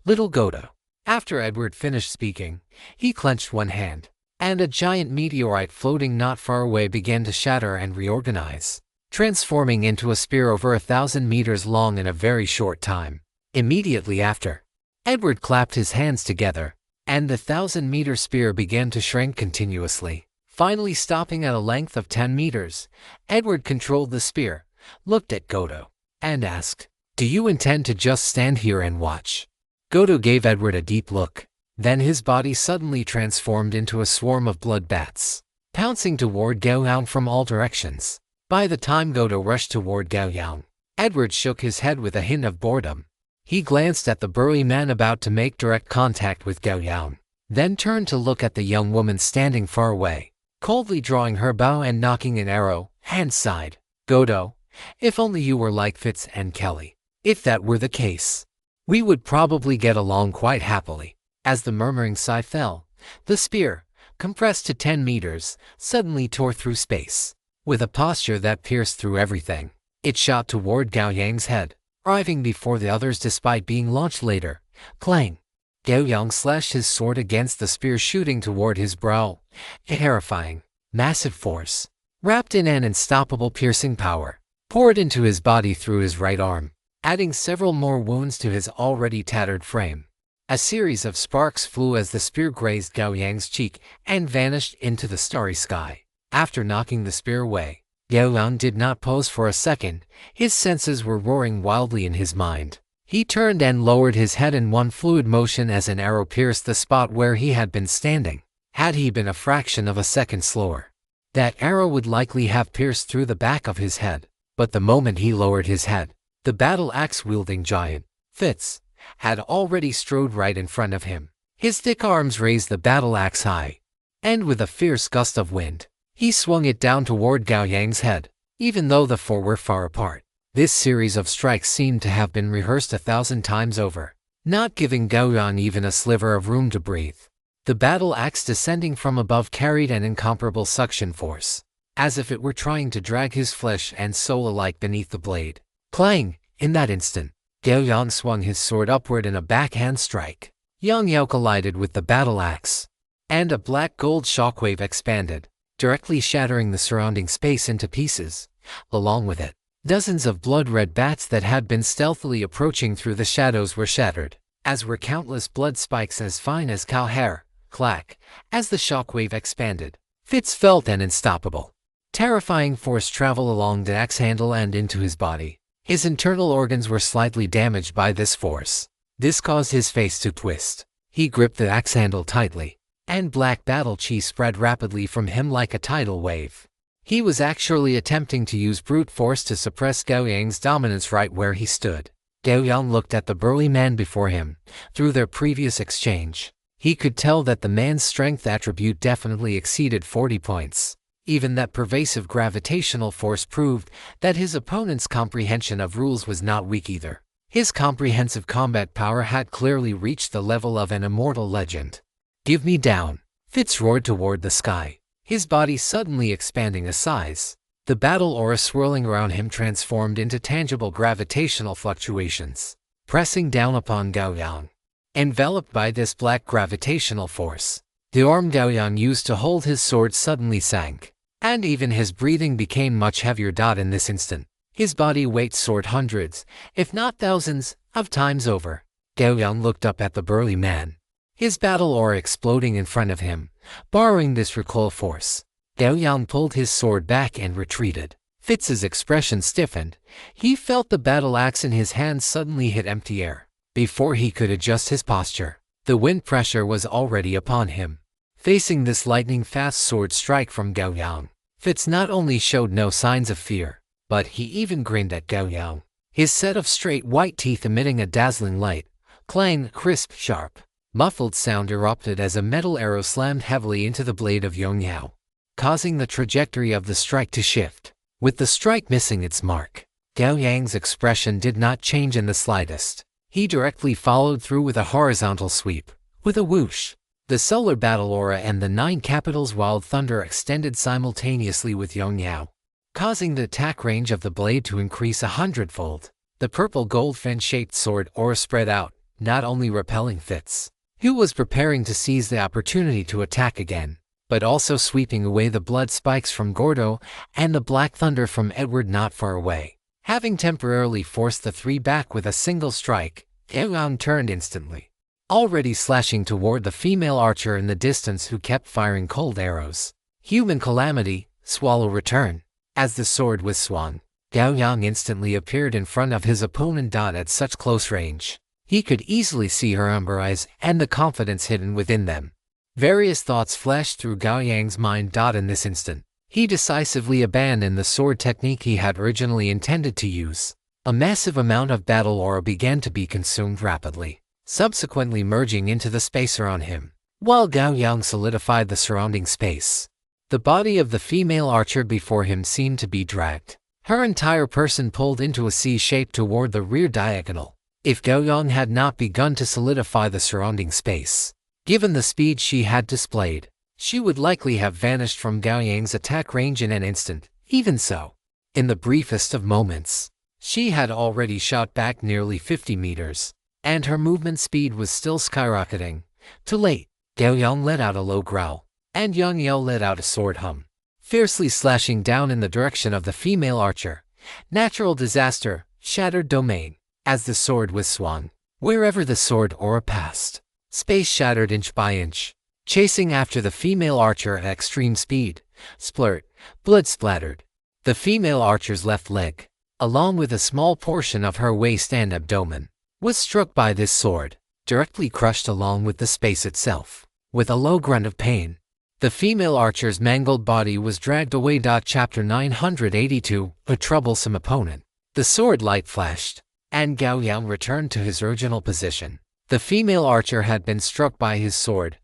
little Godo." After Edward finished speaking, he clenched one hand, and a giant meteorite floating not far away began to shatter and reorganize, transforming into a spear over 1,000 meters long in a very short time. Immediately after, Edward clapped his hands together, and the 1,000-meter spear began to shrink continuously, finally stopping at a length of 10 meters. Edward controlled the spear, looked at Godo, and asked, "Do you intend to just stand here and watch?" Godo gave Edward a deep look. Then his body suddenly transformed into a swarm of blood bats, pouncing toward Gao Yang from all directions. By the time Godo rushed toward Gao Yang, Edward shook his head with a hint of boredom. He glanced at the burly man about to make direct contact with Gao Yang, then turned to look at the young woman standing far away, coldly drawing her bow and knocking an arrow, and sighed. "Godo, if only you were like Fitz and Kelly. If that were the case, we would probably get along quite happily." As the murmuring sigh fell, the spear, compressed to 10 meters, suddenly tore through space. With a posture that pierced through everything, it shot toward Gao Yang's head, arriving before the others despite being launched later. Clang! Gao Yang slashed his sword against the spear, shooting toward his brow. A horrifying, massive force, wrapped in an unstoppable piercing power, poured into his body through his right arm, adding several more wounds to his already tattered frame. A series of sparks flew as the spear grazed Gao Yang's cheek and vanished into the starry sky. After knocking the spear away, Gao Yang did not pause for a second. His senses were roaring wildly in his mind. He turned and lowered his head in one fluid motion as an arrow pierced the spot where he had been standing. Had he been a fraction of a second slower, that arrow would likely have pierced through the back of his head. But the moment he lowered his head, the battle axe-wielding giant, Fitz, had already strode right in front of him. His thick arms raised the battle axe high, and with a fierce gust of wind, he swung it down toward Gao Yang's head, even though the four were far apart. This series of strikes seemed to have been rehearsed 1,000 times over, not giving Gao Yang even a sliver of room to breathe. The battle axe descending from above carried an incomparable suction force, as if it were trying to drag his flesh and soul alike beneath the blade. Clang! In that instant, Gao Yang swung his sword upward in a backhand strike. Yang Yao collided with the battle axe, and a black-gold shockwave expanded, directly shattering the surrounding space into pieces. Along with it, dozens of blood-red bats that had been stealthily approaching through the shadows were shattered, as were countless blood spikes as fine as cow hair. Clack! As the shockwave expanded, Fitz felt an unstoppable, terrifying force travel along the axe handle and into his body. His internal organs were slightly damaged by this force. This caused his face to twist. He gripped the axe handle tightly, and black battle chi spread rapidly from him like a tidal wave. He was actually attempting to use brute force to suppress Gao Yang's dominance right where he stood. Gao Yang looked at the burly man before him. Through their previous exchange, he could tell that the man's strength attribute definitely exceeded 40 points. Even that pervasive gravitational force proved that his opponent's comprehension of rules was not weak either. His comprehensive combat power had clearly reached the level of an immortal legend. "Give me down!" Fitz roared toward the sky, his body suddenly expanding a size. The battle aura swirling around him transformed into tangible gravitational fluctuations, pressing down upon Gao Yang. Enveloped by this black gravitational force, the arm Gao Yang used to hold his sword suddenly sank, and even his breathing became much heavier. In this instant, his body weight soared hundreds, if not thousands, of times over. Gao Yang looked up at the burly man, his battle aura exploding in front of him, borrowing this recoil force. Gao Yang pulled his sword back and retreated. Fitz's expression stiffened. He felt the battle axe in his hand suddenly hit empty air. Before he could adjust his posture, the wind pressure was already upon him. Facing this lightning-fast sword strike from Gao Yang, Fitz not only showed no signs of fear, but he even grinned at Gao Yang, his set of straight white teeth emitting a dazzling light. Clang! Crisp, sharp, muffled sound erupted as a metal arrow slammed heavily into the blade of Yang Yao, causing the trajectory of the strike to shift. With the strike missing its mark, Gao Yang's expression did not change in the slightest. He directly followed through with a horizontal sweep. With a whoosh, the solar battle aura and the 9 capitals wild thunder extended simultaneously with Yang Yao, causing the attack range of the blade to increase 100-fold. The purple gold fin-shaped sword aura spread out, not only repelling Fitz, who was preparing to seize the opportunity to attack again, but also sweeping away the blood spikes from Gordo and the black thunder from Edward not far away. Having temporarily forced the 3 back with a single strike, Gao Yang turned instantly, already slashing toward the female archer in the distance who kept firing cold arrows. Human calamity, swallow return. As the sword was swung, Gao Yang instantly appeared in front of his opponent. At such close range, he could easily see her amber eyes and the confidence hidden within them. Various thoughts flashed through Gao Yang's mind. In this instant, he decisively abandoned the sword technique he had originally intended to use. A massive amount of battle aura began to be consumed rapidly, subsequently merging into the space around him, while Gao Yang solidified the surrounding space. The body of the female archer before him seemed to be dragged, her entire person pulled into a C shape toward the rear diagonal. If Gao Yang had not begun to solidify the surrounding space, given the speed she had displayed, she would likely have vanished from Gao Yang's attack range in an instant. Even so, in the briefest of moments, she had already shot back nearly 50 meters, and her movement speed was still skyrocketing. Too late, Gao Yang let out a low growl, and Yang Yao let out a sword hum, fiercely slashing down in the direction of the female archer. Natural disaster, shattered domain. As the sword was swung, wherever the sword aura passed, space shattered inch by inch, chasing after the female archer at extreme speed. Splurt, blood splattered. The female archer's left leg, along with a small portion of her waist and abdomen, was struck by this sword, directly crushed along with the space itself. With a low grunt of pain, the female archer's mangled body was dragged away. Chapter 982, A Troublesome Opponent. The sword light flashed, and Gao Yang returned to his original position. The female archer had been struck by his sword,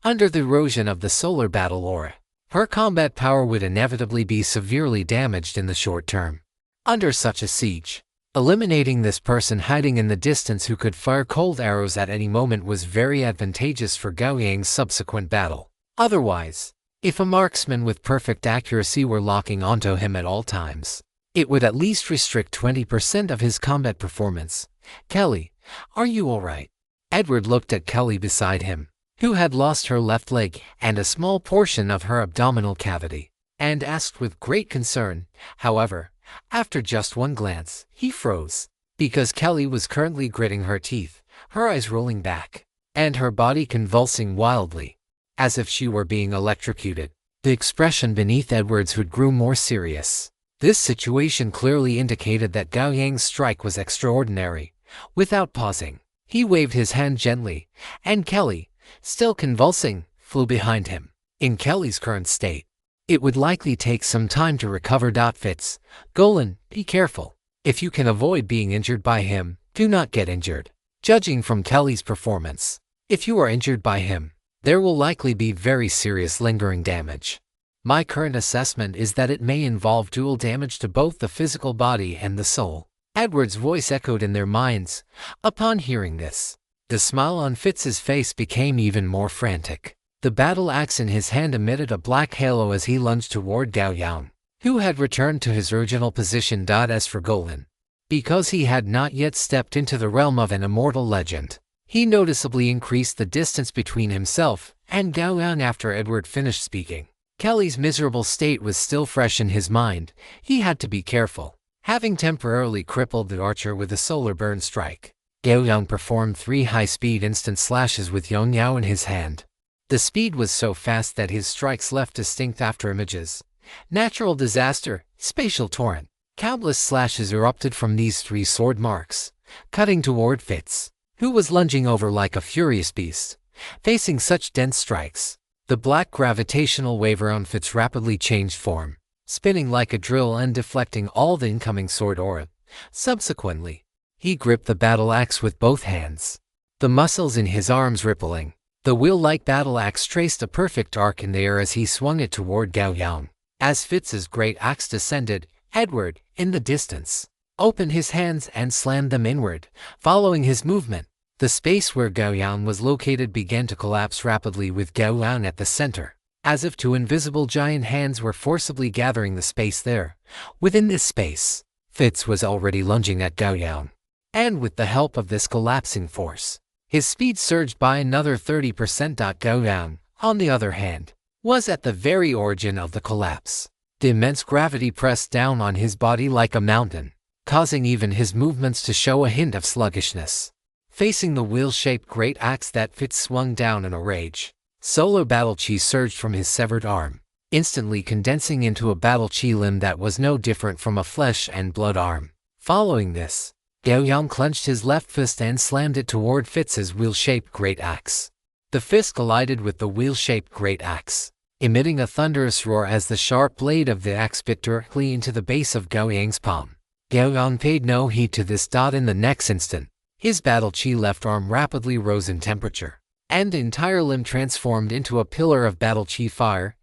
Under the erosion of the solar battle aura, her combat power would inevitably be severely damaged in the short term. Under such a siege, eliminating this person hiding in the distance who could fire cold arrows at any moment was very advantageous for Gao Yang's subsequent battle. Otherwise, if a marksman with perfect accuracy were locking onto him at all times, it would at least restrict 20% of his combat performance. "Kelly, are you alright?" Edward looked at Kelly beside him, who had lost her left leg and a small portion of her abdominal cavity, and asked with great concern. However, after just one glance, he froze, because Kelly was currently gritting her teeth, her eyes rolling back, and her body convulsing wildly, as if she were being electrocuted. The expression beneath Edward's hood grew more serious. This situation clearly indicated that Gao Yang's strike was extraordinary. Without pausing, he waved his hand gently, and Kelly, still convulsing, flew behind him. In Kelly's current state, it would likely take some time to recover. Fitz, Golan, be careful. If you can avoid being injured by him, do not get injured. Judging from Kelly's performance, if you are injured by him, there will likely be very serious lingering damage. My current assessment is that it may involve dual damage to both the physical body and the soul. Edward's voice echoed in their minds. Upon hearing this, the smile on Fitz's face became even more frantic. The battle axe in his hand emitted a black halo as he lunged toward Gao Yang, who had returned to his original position. As for Golan, because he had not yet stepped into the realm of an immortal legend, he noticeably increased the distance between himself and Gao Yang after Edward finished speaking. Kelly's miserable state was still fresh in his mind. He had to be careful. Having temporarily crippled the archer with a solar burn strike, Gao Yang performed 3 high-speed instant slashes with Yong Yao in his hand. The speed was so fast that his strikes left distinct afterimages. Natural disaster, spatial torrent. Countless slashes erupted from these 3 sword marks, cutting toward Fitz, who was lunging over like a furious beast. Facing such dense strikes, the black gravitational wave around Fitz rapidly changed form, spinning like a drill and deflecting all the incoming sword aura. Subsequently, he gripped the battle axe with both hands, the muscles in his arms rippling. The wheel-like battle axe traced a perfect arc in the air as he swung it toward Gao Yang. As Fitz's great axe descended, Edward, in the distance, opened his hands and slammed them inward, following his movement. The space where Gao Yang was located began to collapse rapidly with Gao Yang at the center, as if 2 invisible giant hands were forcibly gathering the space there. Within this space, Fitz was already lunging at Gao Yang, and with the help of this collapsing force, his speed surged by another 30%. Gao Yang, on the other hand, was at the very origin of the collapse. The immense gravity pressed down on his body like a mountain, causing even his movements to show a hint of sluggishness. Facing the wheel-shaped great axe that Fitz swung down in a rage, solar battle chi surged from his severed arm, instantly condensing into a battle chi limb that was no different from a flesh and blood arm. Following this, Gao Yang clenched his left fist and slammed it toward Fitz's wheel-shaped great axe. The fist collided with the wheel-shaped great axe, emitting a thunderous roar as the sharp blade of the axe bit directly into the base of Gao Yang's palm. Gao Yang paid no heed to this. In the next instant, his battle chi left arm rapidly rose in temperature, and the entire limb transformed into a pillar of battle chi fire,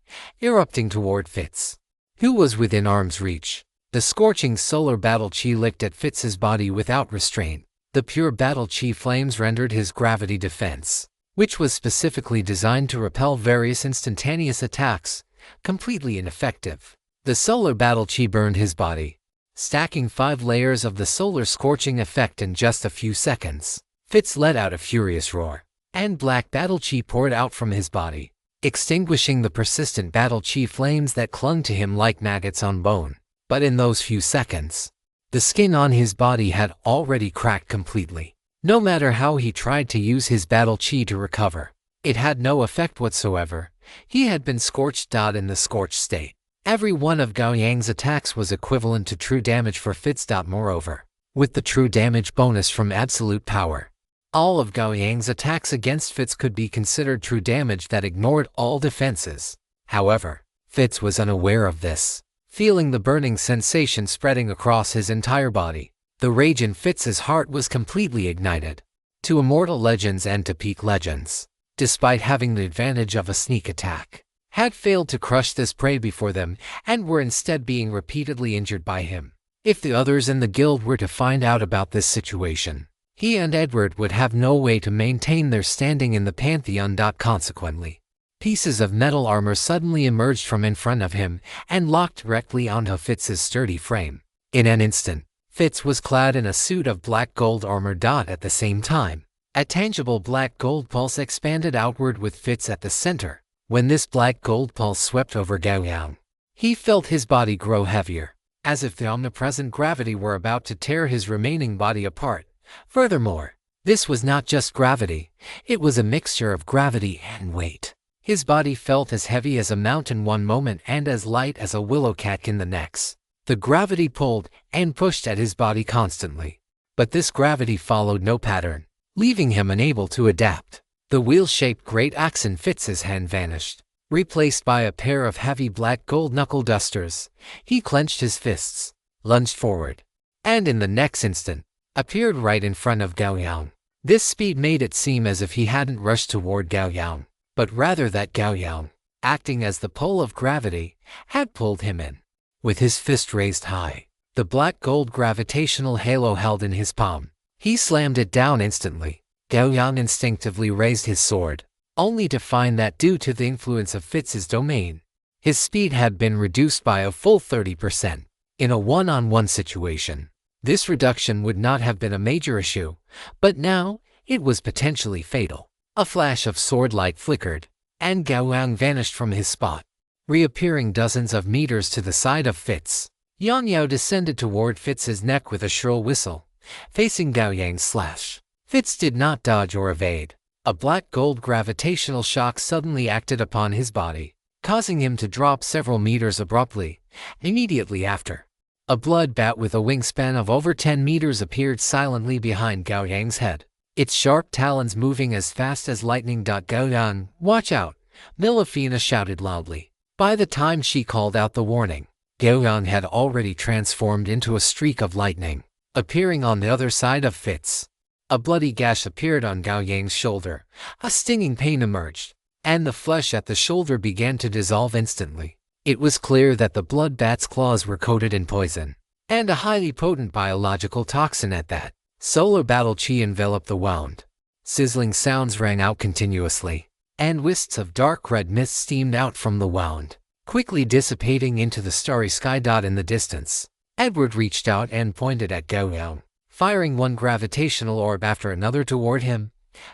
erupting toward Fitz, who was within arm's reach. The scorching solar battle chi licked at Fitz's body without restraint. The pure battle chi flames rendered his gravity defense, which was specifically designed to repel various instantaneous attacks, completely ineffective. The solar battle chi burned his body, stacking 5 layers of the solar scorching effect in just a few seconds. Fitz let out a furious roar, and black battle chi poured out from his body, extinguishing the persistent battle chi flames that clung to him like maggots on bone. But in those few seconds, the skin on his body had already cracked completely. No matter how he tried to use his battle chi to recover, it had no effect whatsoever. He had been scorched. In the scorched state, every one of Gao Yang's attacks was equivalent to true damage for Fitz. Moreover, with the true damage bonus from absolute power, all of Gao Yang's attacks against Fitz could be considered true damage that ignored all defenses. However, Fitz was unaware of this. Feeling the burning sensation spreading across his entire body, the rage in Fitz's heart was completely ignited. To immortal legends and to peak legends, despite having the advantage of a sneak attack, had failed to crush this prey before them and were instead being repeatedly injured by him. If the others in the guild were to find out about this situation, he and Edward would have no way to maintain their standing in the pantheon. Consequently, pieces of metal armor suddenly emerged from in front of him and locked directly onto Fitz's sturdy frame. In an instant, Fitz was clad in a suit of black gold armor. At the same time, a tangible black gold pulse expanded outward with Fitz at the center. When this black gold pulse swept over Gao Yang, he felt his body grow heavier, as if the omnipresent gravity were about to tear his remaining body apart. Furthermore, this was not just gravity, it was a mixture of gravity and weight. His body felt as heavy as a mountain one moment and as light as a willow catkin the next. The gravity pulled and pushed at his body constantly, but this gravity followed no pattern, leaving him unable to adapt. The wheel-shaped great axe in Fitz's hand vanished, replaced by a pair of heavy black gold knuckle dusters. He clenched his fists, lunged forward, and in the next instant, appeared right in front of Gao Yang. This speed made it seem as if he hadn't rushed toward Gao Yang, but rather that Gao Yang, acting as the pull of gravity, had pulled him in. With his fist raised high, the black gold gravitational halo held in his palm, he slammed it down instantly. Gao Yang instinctively raised his sword, only to find that due to the influence of Fitz's domain, his speed had been reduced by a full 30%. In a one-on-one situation, this reduction would not have been a major issue, but now it was potentially fatal. A flash of sword light flickered, and Gao Yang vanished from his spot, reappearing dozens of meters to the side of Fitz. Yang Yao descended toward Fitz's neck with a shrill whistle, facing Gao Yang's slash. Fitz did not dodge or evade. A black gold gravitational shock suddenly acted upon his body, causing him to drop several meters abruptly. Immediately after, a blood bat with a wingspan of over 10 meters appeared silently behind Gao Yang's head, its sharp talons moving as fast as lightning. Gao Yang, watch out, Milafina shouted loudly. By the time she called out the warning, Gao Yang had already transformed into a streak of lightning, appearing on the other side of Fitz. A bloody gash appeared on Gao Yang's shoulder, a stinging pain emerged, and the flesh at the shoulder began to dissolve instantly. It was clear that the blood bat's claws were coated in poison, and a highly potent biological toxin at that. Solar battle chi enveloped the wound. Sizzling sounds rang out continuously, and wisps of dark red mist steamed out from the wound, quickly dissipating into the starry sky. In the distance, Edward reached out and pointed at Gao Yang, firing one gravitational orb after another toward him.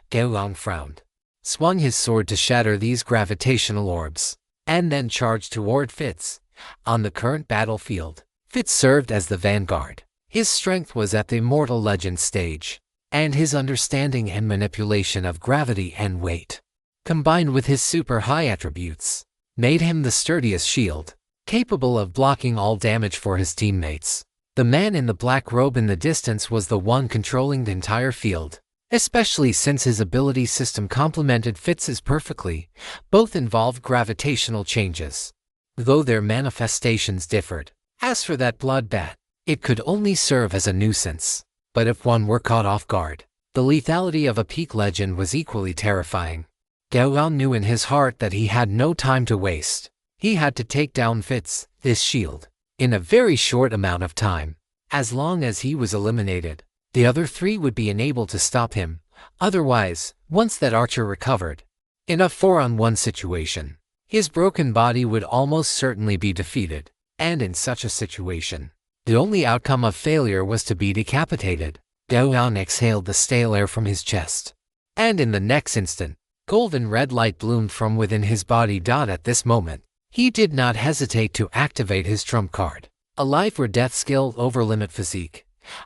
Gao Yang frowned, swung his sword to shatter these gravitational orbs, and then charged toward Fitz. On the current battlefield, Fitz served as the vanguard. His strength was at the Immortal Legend stage, and his understanding and manipulation of gravity and weight, combined with his super high attributes, made him the sturdiest shield, capable of blocking all damage for his teammates. The man in the black robe in the distance was the one controlling the entire field, especially since his ability system complemented Fitz's perfectly. Both involved gravitational changes, though their manifestations differed. As for that blood bat, it could only serve as a nuisance, but if one were caught off guard, the lethality of a peak legend was equally terrifying. Gao Yang knew in his heart that he had no time to waste. He had to take down Fitz, this shield, in a very short amount of time. As long as he was eliminated, the other three would be unable to stop him. Otherwise, once that archer recovered, in a 4-on-1 situation, his broken body would almost certainly be defeated. And in such a situation, the only outcome of failure was to be decapitated. Gao Yang exhaled the stale air from his chest, and in the next instant, golden red light bloomed from within his body. At this moment, he did not hesitate to activate his trump card, a life or death skill, Overlimit Physique.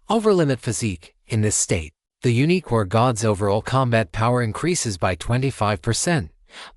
Overlimit Physique. In this state, the unique War God's overall combat power increases by 25%,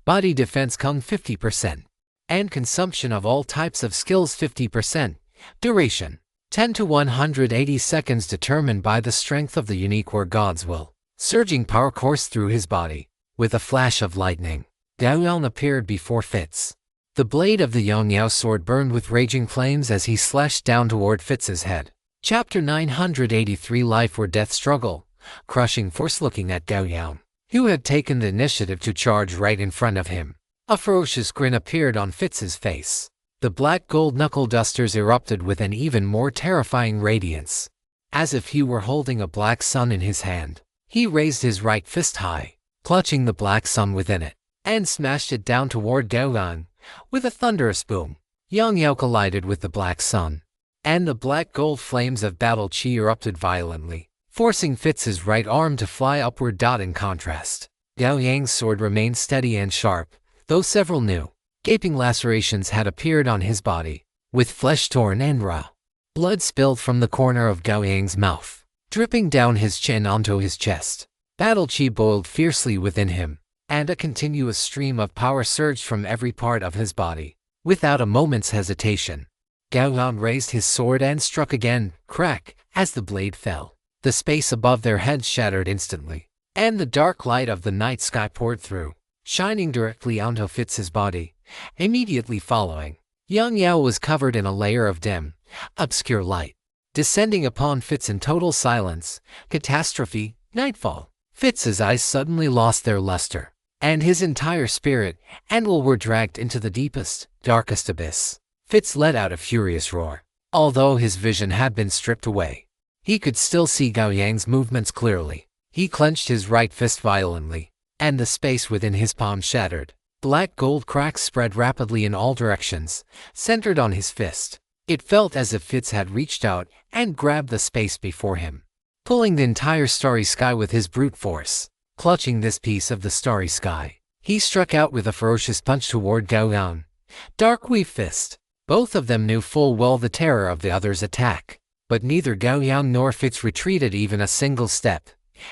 body defense Kung 50%, and consumption of all types of skills 50%. Duration 10 to 180 seconds, determined by the strength of the unique War God's will. Surging power coursed through his body. With a flash of lightning, Gao Yang appeared before Fitz. The blade of the Yang Yao sword burned with raging flames as he slashed down toward Fitz's head. Chapter 983, Life or Death Struggle. Crushing force. Looking at Gao Yang, who had taken the initiative to charge right in front of him. A ferocious grin appeared on Fitz's face. The black gold knuckle dusters erupted with an even more terrifying radiance. As if he were holding a black sun in his hand, he raised his right fist high, clutching the black sun within it, and smashed it down toward Gao Yang. With a thunderous boom, Yang Yao collided with the black sun, and the black gold flames of battle chi erupted violently, forcing Fitz's right arm to fly upward. In contrast, Gao Yang's sword remained steady and sharp, though several new, gaping lacerations had appeared on his body, with flesh torn and raw. Blood spilled from the corner of Gao Yang's mouth, dripping down his chin onto his chest. Battle chi boiled fiercely within him, and a continuous stream of power surged from every part of his body. Without a moment's hesitation, Gao Yang raised his sword and struck again. Crack! As the blade fell, the space above their heads shattered instantly, and the dark light of the night sky poured through, shining directly onto Fitz's body. Immediately following, Yang Yao was covered in a layer of dim, obscure light, descending upon Fitz in total silence. Catastrophe, nightfall. Fitz's eyes suddenly lost their luster, and his entire spirit and will were dragged into the deepest, darkest abyss. Fitz let out a furious roar. Although his vision had been stripped away, he could still see Gao Yang's movements clearly. He clenched his right fist violently, and the space within his palm shattered. Black gold cracks spread rapidly in all directions, centered on his fist. It felt as if Fitz had reached out and grabbed the space before him, pulling the entire starry sky with his brute force. Clutching this piece of the starry sky, he struck out with a ferocious punch toward Gao Yang. Dark Weave Fist. Both of them knew full well the terror of the other's attack, but neither Gao Yang nor Fitz retreated even a single step.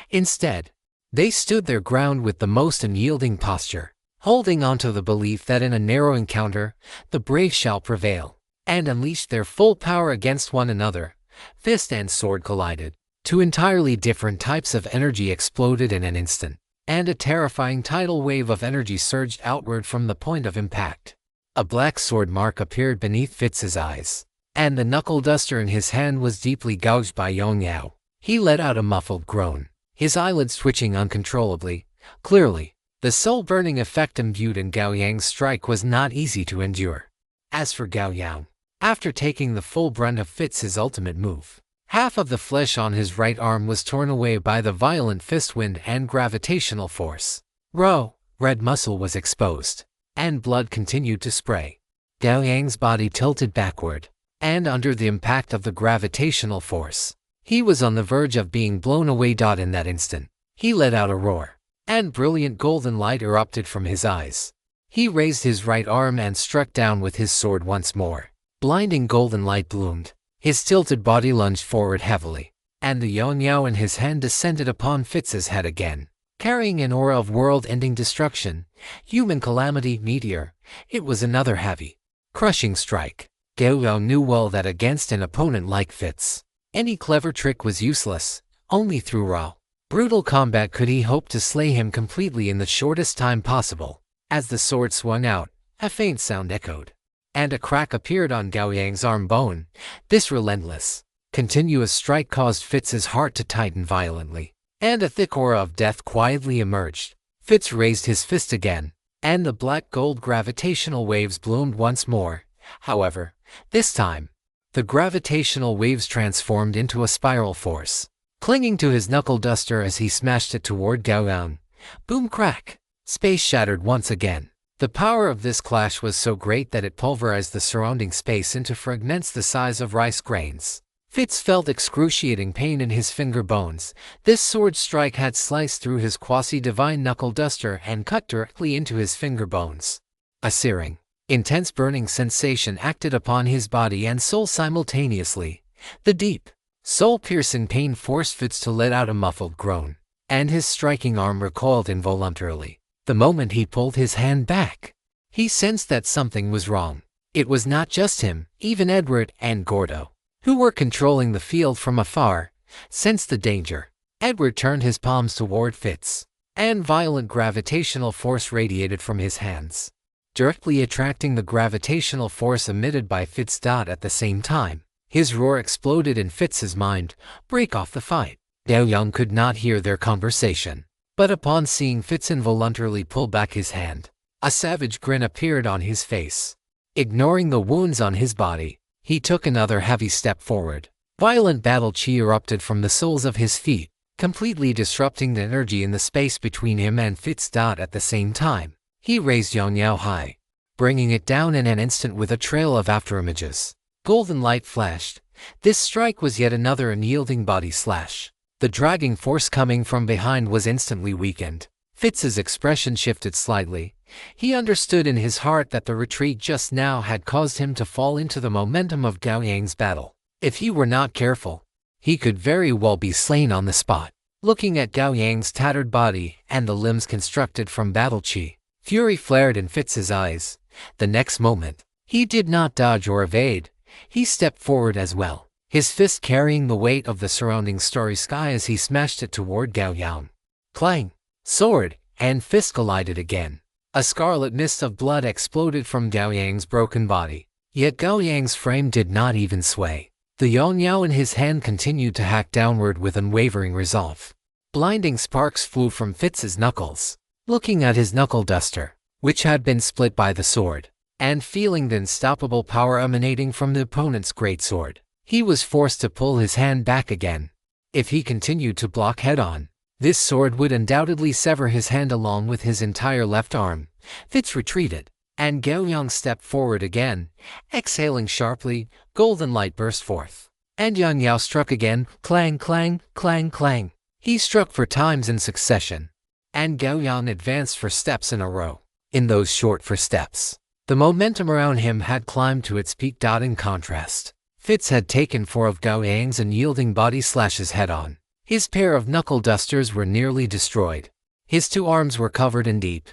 Instead, they stood their ground with the most unyielding posture, holding on to the belief that in a narrow encounter, the brave shall prevail, and unleashed their full power against one another. Fist and sword collided. Two entirely different types of energy exploded in an instant, and a terrifying tidal wave of energy surged outward from the point of impact. A black sword mark appeared beneath Fitz's eyes, and the knuckle duster in his hand was deeply gouged by Yang Yao. He let out a muffled groan, his eyelids twitching uncontrollably. Clearly, the soul-burning effect imbued in Gao Yang's strike was not easy to endure. As for Gao Yang, after taking the full brunt of Fitz's ultimate move, half of the flesh on his right arm was torn away by the violent fist wind and gravitational force. Raw, red muscle was exposed, and blood continued to spray. Gao Yang's body tilted backward, and under the impact of the gravitational force, he was on the verge of being blown away. In that instant, he let out a roar, and brilliant golden light erupted from his eyes. He raised his right arm and struck down with his sword once more. Blinding golden light bloomed. His tilted body lunged forward heavily, and the Yang Yao in his hand descended upon Fitz's head again, carrying an aura of world-ending destruction, human calamity, meteor. It was another heavy, crushing strike. Gao Yang knew well that against an opponent like Fitz, any clever trick was useless. Only through raw, brutal combat could he hope to slay him completely in the shortest time possible. As the sword swung out, a faint sound echoed, and a crack appeared on Gao Yang's arm bone. This relentless, continuous strike caused Fitz's heart to tighten violently, and a thick aura of death quietly emerged. Fitz raised his fist again, and the black gold gravitational waves bloomed once more. However, this time, the gravitational waves transformed into a spiral force, clinging to his knuckle duster as he smashed it toward Gao Yang. Boom crack! Space shattered once again. The power of this clash was so great that it pulverized the surrounding space into fragments the size of rice grains. Fitz felt excruciating pain in his finger bones. This sword strike had sliced through his quasi-divine knuckle duster and cut directly into his finger bones. A searing, intense burning sensation acted upon his body and soul simultaneously. The deep, soul-piercing pain forced Fitz to let out a muffled groan, and his striking arm recoiled involuntarily. The moment he pulled his hand back, he sensed that something was wrong. It was not just him. Even Edward and Gordo, who were controlling the field from afar, sensed the danger. Edward turned his palms toward Fitz, and violent gravitational force radiated from his hands, directly attracting the gravitational force emitted by Fitz. At the same time, his roar exploded in Fitz's mind. Break off the fight. Gao Yang could not hear their conversation, But upon seeing Fitz involuntarily pull back his hand, a savage grin appeared on his face. Ignoring the wounds on his body, he took another heavy step forward. Violent battle chi erupted from the soles of his feet, completely disrupting the energy in the space between him and Fitz. At the same time, he raised Yang Yao high, bringing it down in an instant with a trail of afterimages. Golden light flashed. This strike was yet another unyielding body slash. The dragging force coming from behind was instantly weakened. Fitz's expression shifted slightly. He understood in his heart that the retreat just now had caused him to fall into the momentum of Gao Yang's battle. If he were not careful, he could very well be slain on the spot. Looking at Gao Yang's tattered body and the limbs constructed from battle chi, fury flared in Fitz's eyes. The next moment, he did not dodge or evade. He stepped forward as well, his fist carrying the weight of the surrounding starry sky as he smashed it toward Gao Yang. Clang! Sword and fist collided again. A scarlet mist of blood exploded from Gao Yang's broken body. Yet Gao Yang's frame did not even sway. The Yang Yao in his hand continued to hack downward with unwavering resolve. Blinding sparks flew from Fitz's knuckles. Looking at his knuckle duster, which had been split by the sword, and feeling the unstoppable power emanating from the opponent's greatsword, he was forced to pull his hand back again. If he continued to block head-on, this sword would undoubtedly sever his hand along with his entire left arm. Fitz retreated, and Gao Yang stepped forward again. Exhaling sharply, golden light burst forth, and Yang Yao struck again. Clang, clang, clang, clang. He struck 4 times in succession, and Gao Yang advanced 4 steps in a row. In those short 4 steps, the momentum around him had climbed to its peak. In contrast, Fitz had taken 4 of Gao Yang's unyielding body slashes head-on. His pair of knuckle dusters were nearly destroyed. His 2 arms were covered in deep,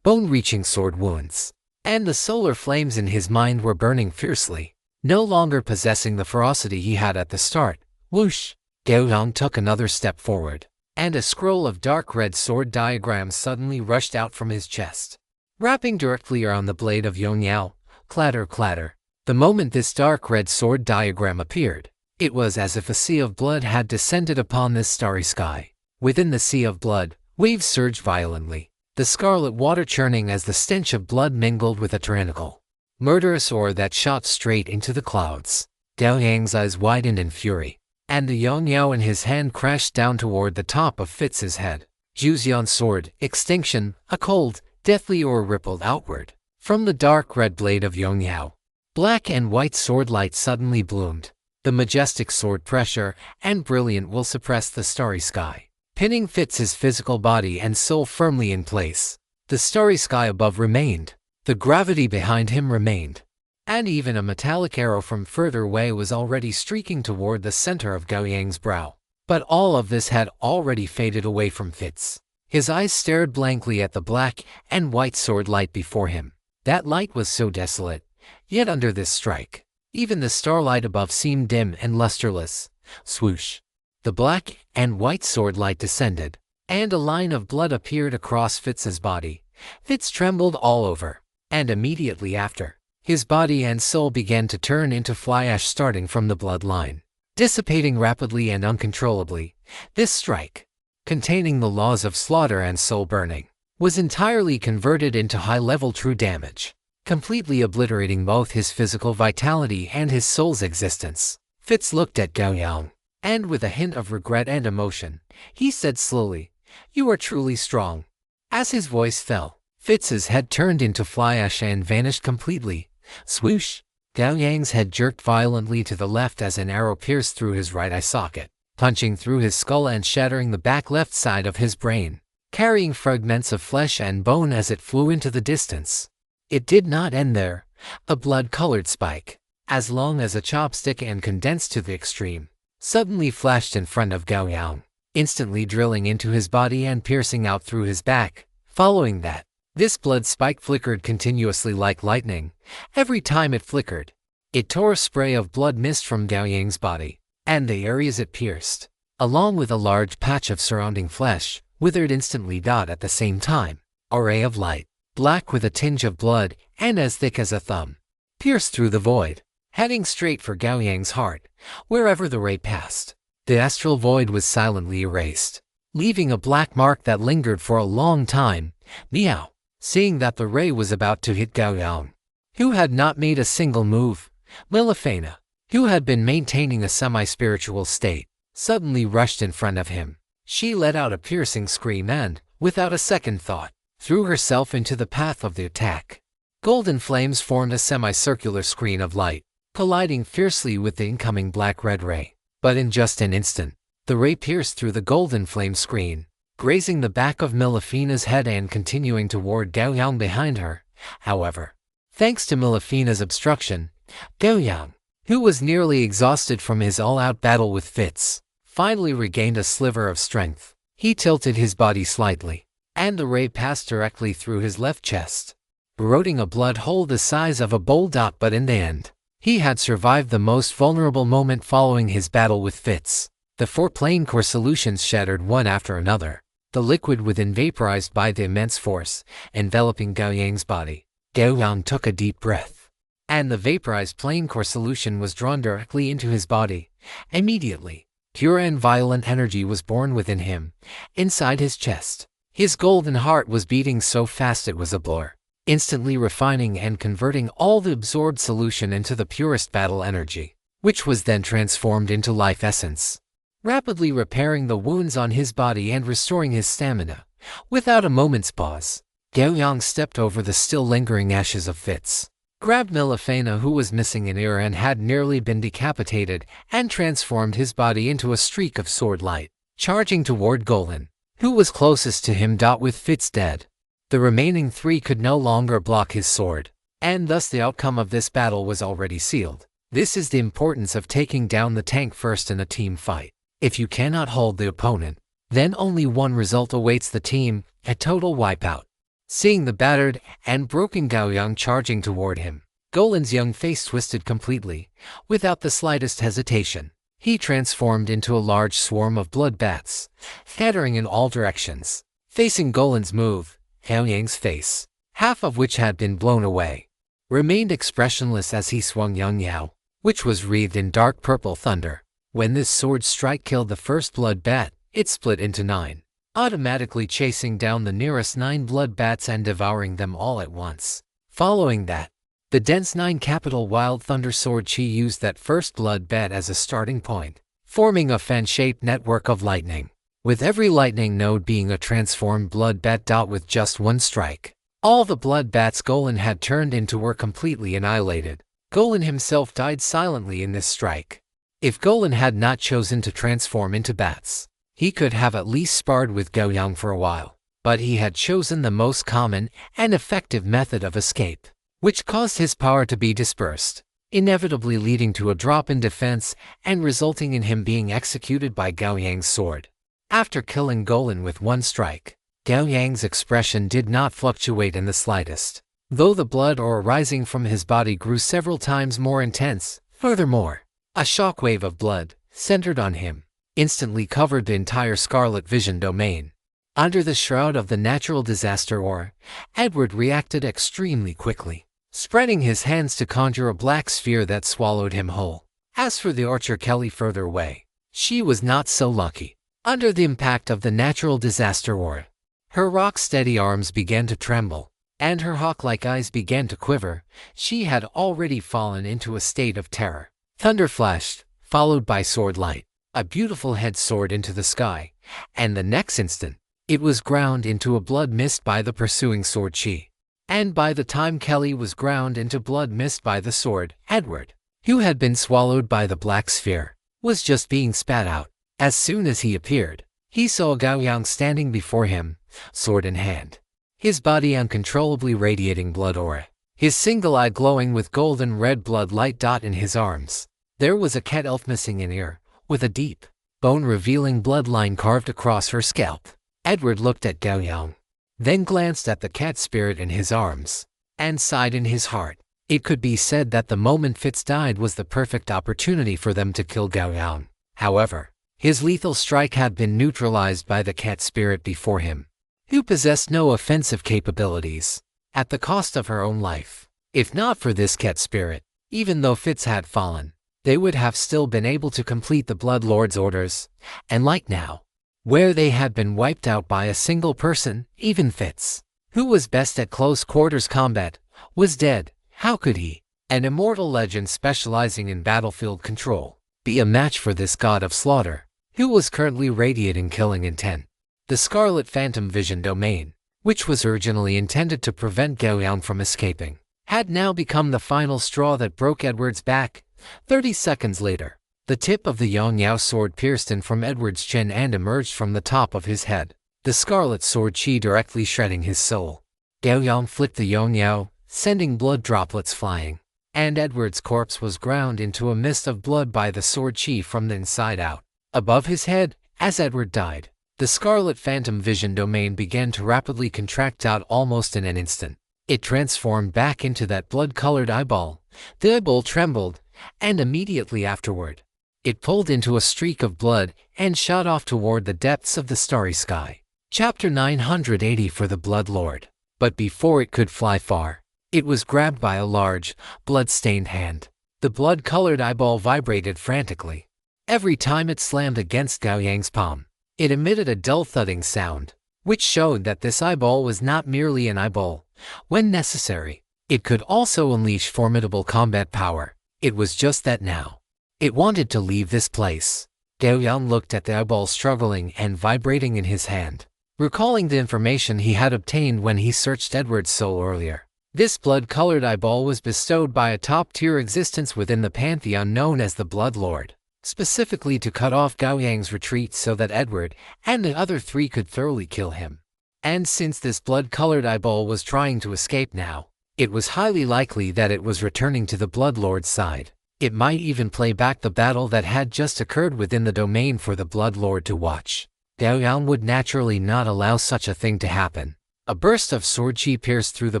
bone-reaching sword wounds, and the solar flames in his mind were burning fiercely, no longer possessing the ferocity he had at the start. Whoosh! Gao Yang took another step forward, and a scroll of dark red sword diagrams suddenly rushed out from his chest, wrapping directly around the blade of Yang Yao. Clatter, clatter. The moment this dark red sword diagram appeared, it was as if a sea of blood had descended upon this starry sky. Within the sea of blood, waves surged violently, the scarlet water churning as the stench of blood mingled with a tyrannical, murderous roar that shot straight into the clouds. Gao Yang's eyes widened in fury, and the Yang Yao in his hand crashed down toward the top of Fitz's head. Zhuxian's sword, extinction, a cold, deathly roar rippled outward from the dark red blade of Yang Yao. Black and white sword light suddenly bloomed. The majestic sword pressure and brilliant will suppressed the starry sky, pinning Fitz's physical body and soul firmly in place. The starry sky above remained. The gravity behind him remained. And even a metallic arrow from further away was already streaking toward the center of Gao Yang's brow. But all of this had already faded away from Fitz. His eyes stared blankly at the black and white sword light before him. That light was so desolate, yet under this strike, even the starlight above seemed dim and lusterless. Swoosh! The black and white sword light descended, and a line of blood appeared across Fitz's body. Fitz trembled all over, and immediately after, his body and soul began to turn into fly ash starting from the bloodline, dissipating rapidly and uncontrollably. This strike, containing the laws of slaughter and soul burning, was entirely converted into high-level true damage, completely obliterating both his physical vitality and his soul's existence. Fitz looked at Gao Yang, and with a hint of regret and emotion, he said slowly, "You are truly strong." As his voice fell, Fitz's head turned into fly ash and vanished completely. Swoosh! Gao Yang's head jerked violently to the left as an arrow pierced through his right eye socket, punching through his skull and shattering the back left side of his brain, carrying fragments of flesh and bone as it flew into the distance. It did not end there. A blood-colored spike, as long as a chopstick and condensed to the extreme, suddenly flashed in front of Gao Yang, instantly drilling into his body and piercing out through his back. Following that, this blood spike flickered continuously like lightning. Every time it flickered, it tore a spray of blood mist from Gao Yang's body, and the areas it pierced, along with a large patch of surrounding flesh, withered instantly. At the same time, a ray of light, black with a tinge of blood and as thick as a thumb, pierced through the void, heading straight for Gao Yang's heart. Wherever the ray passed, the astral void was silently erased. leaving a black mark that lingered for a long time. Meow. Seeing that the ray was about to hit Gao Yang, who had not made a single move, Milifena, who had been maintaining a semi-spiritual state, suddenly rushed in front of him. She let out a piercing scream and, without a second thought, threw herself into the path of the attack. Golden flames formed a semicircular screen of light, colliding fiercely with the incoming black-red ray. But in just an instant, the ray pierced through the golden flame screen, grazing the back of Milifena's head and continuing toward Gao Yang behind her. However, thanks to Milifena's obstruction, Gao Yang, who was nearly exhausted from his all-out battle with Fitz, finally regained a sliver of strength. He tilted his body slightly, and the ray passed directly through his left chest, eroding a blood hole the size of a bowl. But in the end, he had survived the most vulnerable moment following his battle with Fitz. The 4 plane core solutions shattered one after another, the liquid within vaporized by the immense force enveloping Gao Yang's body. Gao Yang took a deep breath, and the vaporized plane core solution was drawn directly into his body. Immediately, pure and violent energy was born within him, inside his chest. His golden heart was beating so fast it was a blur, instantly refining and converting all the absorbed solution into the purest battle energy, which was then transformed into life essence, rapidly repairing the wounds on his body and restoring his stamina. Without a moment's pause, Gao Yang stepped over the still lingering ashes of Fitz, grabbed Milifena, who was missing an ear and had nearly been decapitated, and transformed his body into a streak of sword light, charging toward Golan, who was closest to him. With Fitz dead, the remaining 3 could no longer block his sword, and thus the outcome of this battle was already sealed. This is the importance of taking down the tank first in a team fight. If you cannot hold the opponent, then only one result awaits the team: a total wipeout. Seeing the battered and broken Gao Yang charging toward him, Golan's young face twisted completely. Without the slightest hesitation, he transformed into a large swarm of blood bats, scattering in all directions. Facing Golan's move, Gao Yang's face, half of which had been blown away, remained expressionless as he swung Yang Yao, which was wreathed in dark purple thunder. When this sword strike killed the first blood bat, it split into 9, automatically chasing down the nearest 9 blood bats and devouring them all at once. Following that, the dense 9 capital wild thunder sword chi used that first blood bat as a starting point, forming a fan-shaped network of lightning, with every lightning node being a transformed blood bat. With just one strike, all the blood bats Golan had turned into were completely annihilated. Golan himself died silently in this strike. If Golan had not chosen to transform into bats, he could have at least sparred with Gao Yang for a while, but he had chosen the most common and effective method of escape, which caused his power to be dispersed, inevitably leading to a drop in defense and resulting in him being executed by Gao Yang's sword. After killing Golan with one strike, Gao Yang's expression did not fluctuate in the slightest, though the blood aura rising from his body grew several times more intense. Furthermore, a shockwave of blood, centered on him, instantly covered the entire Scarlet Vision domain. Under the shroud of the natural disaster aura, Edward reacted extremely quickly, spreading his hands to conjure a black sphere that swallowed him whole. As for the archer Kelly further away, she was not so lucky. Under the impact of the natural disaster aura, her rock-steady arms began to tremble, and her hawk-like eyes began to quiver. She had already fallen into a state of terror. Thunder flashed, followed by sword light. A beautiful head soared into the sky, and the next instant, it was ground into a blood mist by the pursuing sword chi. And by the time Kelly was ground into blood mist by the sword, Edward, who had been swallowed by the black sphere, was just being spat out. As soon as he appeared, he saw Gao Yang standing before him, sword in hand, his body uncontrollably radiating blood aura, his single eye glowing with golden red blood light. In his arms, there was a cat elf missing an ear, with a deep, bone-revealing bloodline carved across her scalp. Edward looked at Gao Yang, then glanced at the cat spirit in his arms, and sighed in his heart. It could be said that the moment Fitz died was the perfect opportunity for them to kill Gao Yang. However, his lethal strike had been neutralized by the cat spirit before him, who possessed no offensive capabilities, at the cost of her own life. If not for this cat spirit, even though Fitz had fallen, they would have still been able to complete the Blood Lord's orders, and like now, where they had been wiped out by a single person, even Fitz, who was best at close quarters combat, was dead. How could he, an immortal legend specializing in battlefield control, be a match for this god of slaughter, who was currently radiating killing intent? The Scarlet Phantom Vision domain, which was originally intended to prevent Gao Yang from escaping, had now become the final straw that broke Edward's back. 30 seconds later, the tip of the Yongyao sword pierced in from Edward's chin and emerged from the top of his head, the scarlet sword chi directly shredding his soul. Gao Yang flicked the Yongyao, sending blood droplets flying, and Edward's corpse was ground into a mist of blood by the sword chi from the inside out. Above his head, as Edward died, the Scarlet Phantom Vision domain began to rapidly contract out almost in an instant. It transformed back into that blood-colored eyeball. The eyeball trembled, and immediately afterward, it pulled into a streak of blood and shot off toward the depths of the starry sky. Chapter 980 for the Blood Lord. But before it could fly far, it was grabbed by a large, blood-stained hand. The blood-colored eyeball vibrated frantically. Every time it slammed against Gao Yang's palm, it emitted a dull thudding sound, which showed that this eyeball was not merely an eyeball. When necessary, it could also unleash formidable combat power. It was just that now. It wanted to leave this place. Gao Yang looked at the eyeball struggling and vibrating in his hand, recalling the information he had obtained when he searched Edward's soul earlier. This blood-colored eyeball was bestowed by a top-tier existence within the pantheon known as the Blood Lord, specifically to cut off Gao Yang's retreat so that Edward and the other three could thoroughly kill him. And since this blood-colored eyeball was trying to escape now, it was highly likely that it was returning to the Blood Lord's side. It might even play back the battle that had just occurred within the domain for the Blood Lord to watch. Gao Yang would naturally not allow such a thing to happen. A burst of sword chi pierced through the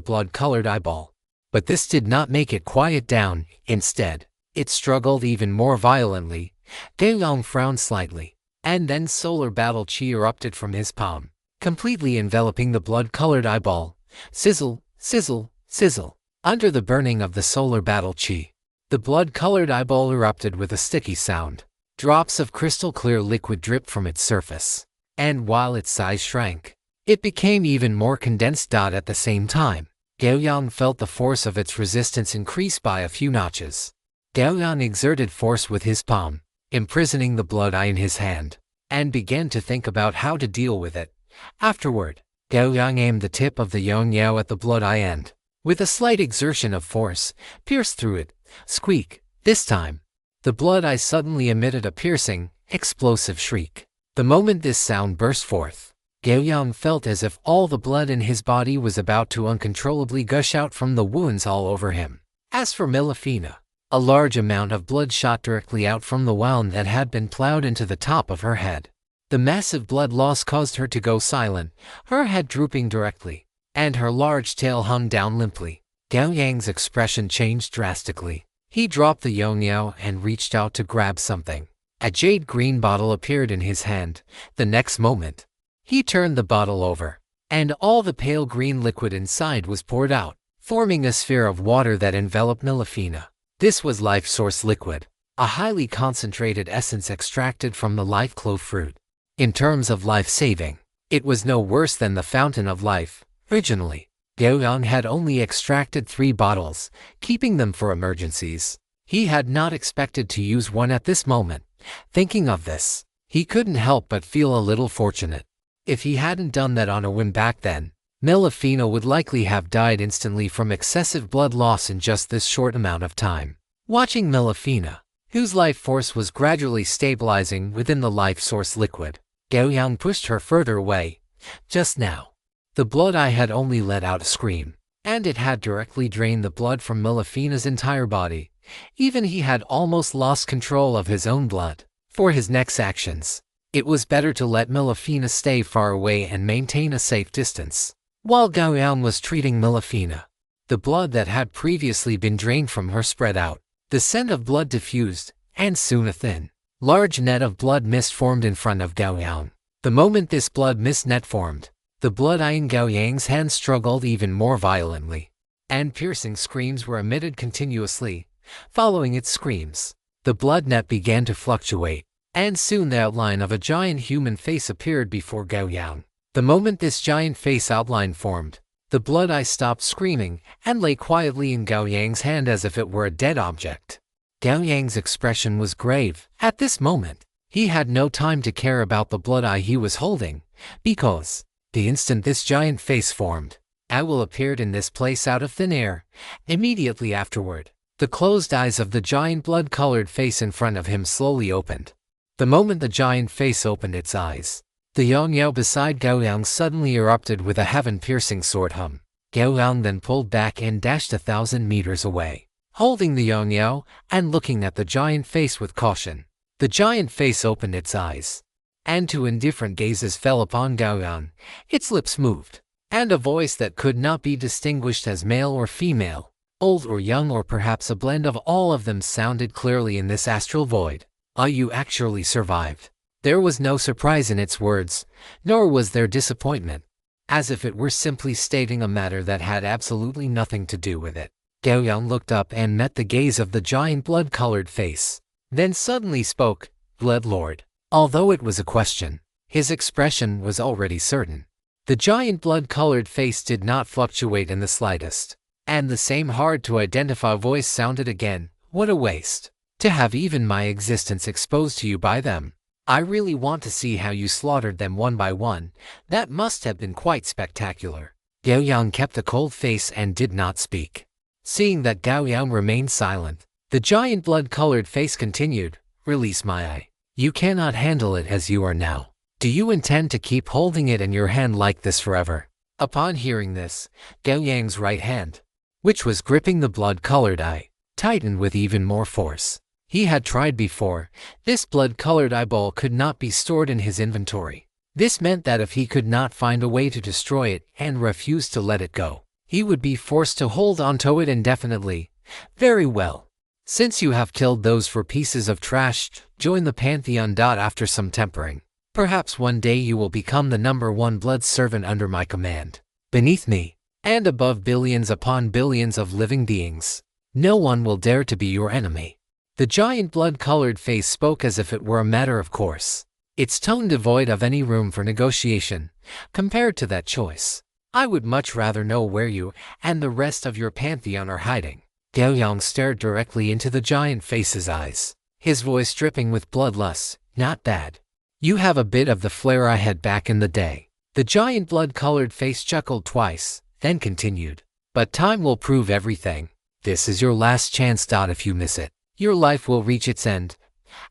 blood-colored eyeball. But this did not make it quiet down. Instead, it struggled even more violently. Gao Yang frowned slightly, and then solar battle chi erupted from his palm, completely enveloping the blood-colored eyeball. Sizzle, sizzle, sizzle. Under the burning of the solar battle chi, the blood-colored eyeball erupted with a sticky sound. Drops of crystal-clear liquid dripped from its surface, and while its size shrank, it became even more condensed. At the same time, Gao Yang felt the force of its resistance increase by a few notches. Gao Yang exerted force with his palm, imprisoning the blood eye in his hand, and began to think about how to deal with it. Afterward, Gao Yang aimed the tip of the Yongyao at the blood eye and, with a slight exertion of force, pierced through it. Squeak! This time, the blood eye suddenly emitted a piercing, explosive shriek. The moment this sound burst forth, Gao Yang felt as if all the blood in his body was about to uncontrollably gush out from the wounds all over him. As for Melifina, a large amount of blood shot directly out from the wound that had been plowed into the top of her head. The massive blood loss caused her to go silent, her head drooping directly, and her large tail hung down limply. Gao Yang's expression changed drastically. He dropped the Yongyao and reached out to grab something. A jade green bottle appeared in his hand. The next moment, he turned the bottle over, and all the pale green liquid inside was poured out, forming a sphere of water that enveloped Melifina. This was life source liquid, a highly concentrated essence extracted from the life clove fruit. In terms of life-saving, it was no worse than the fountain of life. Originally, Gao Yang had only extracted 3 bottles, keeping them for emergencies. He had not expected to use one at this moment. Thinking of this, he couldn't help but feel a little fortunate. If he hadn't done that on a whim back then, Melifina would likely have died instantly from excessive blood loss in just this short amount of time. Watching Melifina, whose life force was gradually stabilizing within the life source liquid, Gao Yang pushed her further away. Just now, the blood eye had only let out a scream, and it had directly drained the blood from Melifina's entire body. Even he had almost lost control of his own blood. For his next actions, it was better to let Melifina stay far away and maintain a safe distance. While Gao Yang was treating Melifina, the blood that had previously been drained from her spread out. The scent of blood diffused, and soon a thin, large net of blood mist formed in front of Gao Yang. The moment this blood mist net formed, the blood eye in Gao Yang's hand struggled even more violently, and piercing screams were emitted continuously. Following its screams, the blood net began to fluctuate, and soon the outline of a giant human face appeared before Gao Yang. The moment this giant face outline formed, the blood eye stopped screaming and lay quietly in Gao Yang's hand as if it were a dead object. Gao Yang's expression was grave. At this moment, he had no time to care about the blood eye he was holding, because the instant this giant face formed, Owl appeared in this place out of thin air. Immediately afterward, the closed eyes of the giant blood-colored face in front of him slowly opened. The moment the giant face opened its eyes, the Yang beside Gao Yang suddenly erupted with a heaven-piercing sword hum. Gao Yang then pulled back and dashed 1,000 meters away, holding the Yang and looking at the giant face with caution. The giant face opened its eyes, and two indifferent gazes fell upon Gao Yang. Its lips moved, and a voice that could not be distinguished as male or female, old or young, or perhaps a blend of all of them sounded clearly in this astral void. You actually survived. There was no surprise in its words, nor was there disappointment, as if it were simply stating a matter that had absolutely nothing to do with it. Gao Yang looked up and met the gaze of the giant blood-colored face, then suddenly spoke, "Blood Lord." Although it was a question, his expression was already certain. The giant blood-colored face did not fluctuate in the slightest, and the same hard-to-identify voice sounded again, "What a waste, to have even my existence exposed to you by them. I really want to see how you slaughtered them one by one. That must have been quite spectacular." Gao Yang kept a cold face and did not speak. Seeing that Gao Yang remained silent, the giant blood-colored face continued, "Release my eye. You cannot handle it as you are now. Do you intend to keep holding it in your hand like this forever?" Upon hearing this, Gao Yang's right hand, which was gripping the blood-colored eye, tightened with even more force. He had tried before. This blood-colored eyeball could not be stored in his inventory. This meant that if he could not find a way to destroy it and refused to let it go, he would be forced to hold onto it indefinitely. Very well. Since you have killed those 4 pieces of trash, join the pantheon. After some tempering, perhaps one day you will become the #1 blood servant under my command. Beneath me, and above billions upon billions of living beings, no one will dare to be your enemy. The giant blood-colored face spoke as if it were a matter of course, its tone devoid of any room for negotiation. Compared to that choice, I would much rather know where you and the rest of your pantheon are hiding. Gao Yang stared directly into the giant face's eyes, his voice dripping with bloodlust. "Not bad. You have a bit of the flair I had back in the day." The giant blood-colored face chuckled twice, then continued, "But time will prove everything. This is your last chance. If you miss it, your life will reach its end."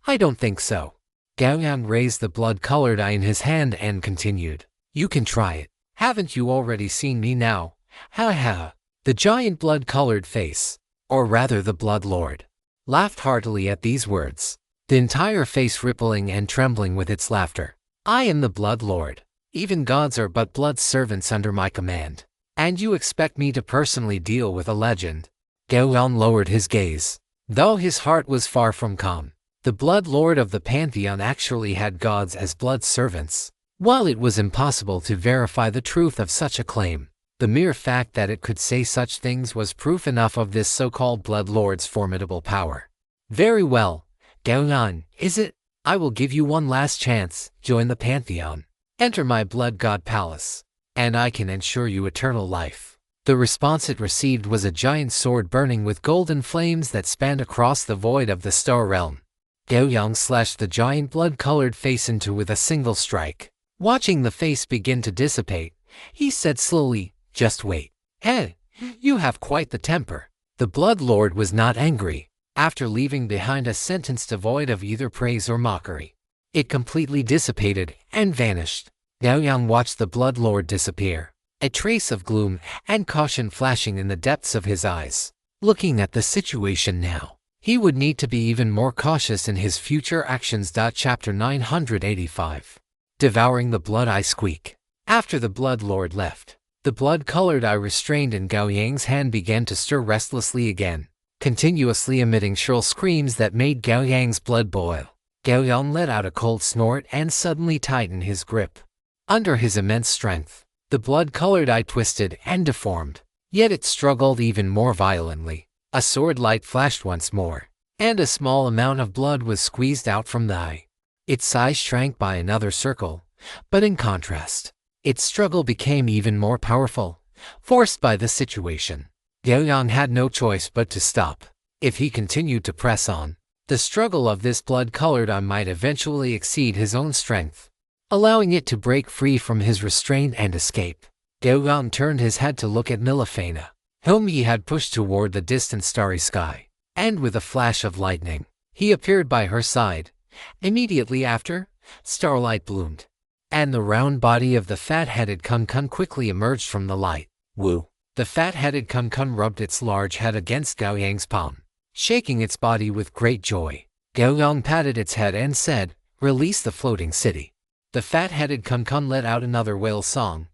"I don't think so." Gao Yang raised the blood-colored eye in his hand and continued, "You can try it. Haven't you already seen me now? Ha ha." The giant blood-colored face, or rather the Blood Lord, laughed heartily at these words, the entire face rippling and trembling with its laughter. "I am the Blood Lord. Even gods are but blood servants under my command. And you expect me to personally deal with a legend?" Gao Yang lowered his gaze, though his heart was far from calm. The Blood Lord of the Pantheon actually had gods as blood servants. While it was impossible to verify the truth of such a claim, the mere fact that it could say such things was proof enough of this so-called Blood Lord's formidable power. "Very well, Gao Yang, is it? I will give you one last chance. Join the Pantheon. Enter my Blood God Palace, and I can ensure you eternal life." The response it received was a giant sword burning with golden flames that spanned across the void of the Star Realm. Gao Yang slashed the giant blood-colored face into with a single strike. Watching the face begin to dissipate, he said slowly, "Just wait. Hey, you have quite the temper." The Blood Lord was not angry. After leaving behind a sentence devoid of either praise or mockery, it completely dissipated and vanished. Gao Yang watched the Blood Lord disappear, a trace of gloom and caution flashing in the depths of his eyes. Looking at the situation now, he would need to be even more cautious in his future actions. Chapter 985. Devouring the Blood Eye Squeak. After the Blood Lord left, the blood-colored eye restrained in Gao Yang's hand began to stir restlessly again, continuously emitting shrill screams that made Gao Yang's blood boil. Gao Yang let out a cold snort and suddenly tightened his grip. Under his immense strength, the blood-colored eye twisted and deformed, yet it struggled even more violently. A sword light flashed once more, and a small amount of blood was squeezed out from the eye. Its size shrank by another circle, but in contrast, its struggle became even more powerful, forced by the situation. Gao Yang had no choice but to stop. If he continued to press on, the struggle of this blood-colored eye might eventually exceed his own strength, allowing it to break free from his restraint and escape. Gao Yang turned his head to look at Milafena, whom he had pushed toward the distant starry sky, and with a flash of lightning, he appeared by her side. Immediately after, starlight bloomed, and the round body of the fat-headed Kun-Kun quickly emerged from the light. Woo! The fat-headed Kun-Kun rubbed its large head against Gao Yang's palm, shaking its body with great joy. Gao Yang patted its head and said, "Release the floating city." The fat-headed Kun-Kun let out another whale song,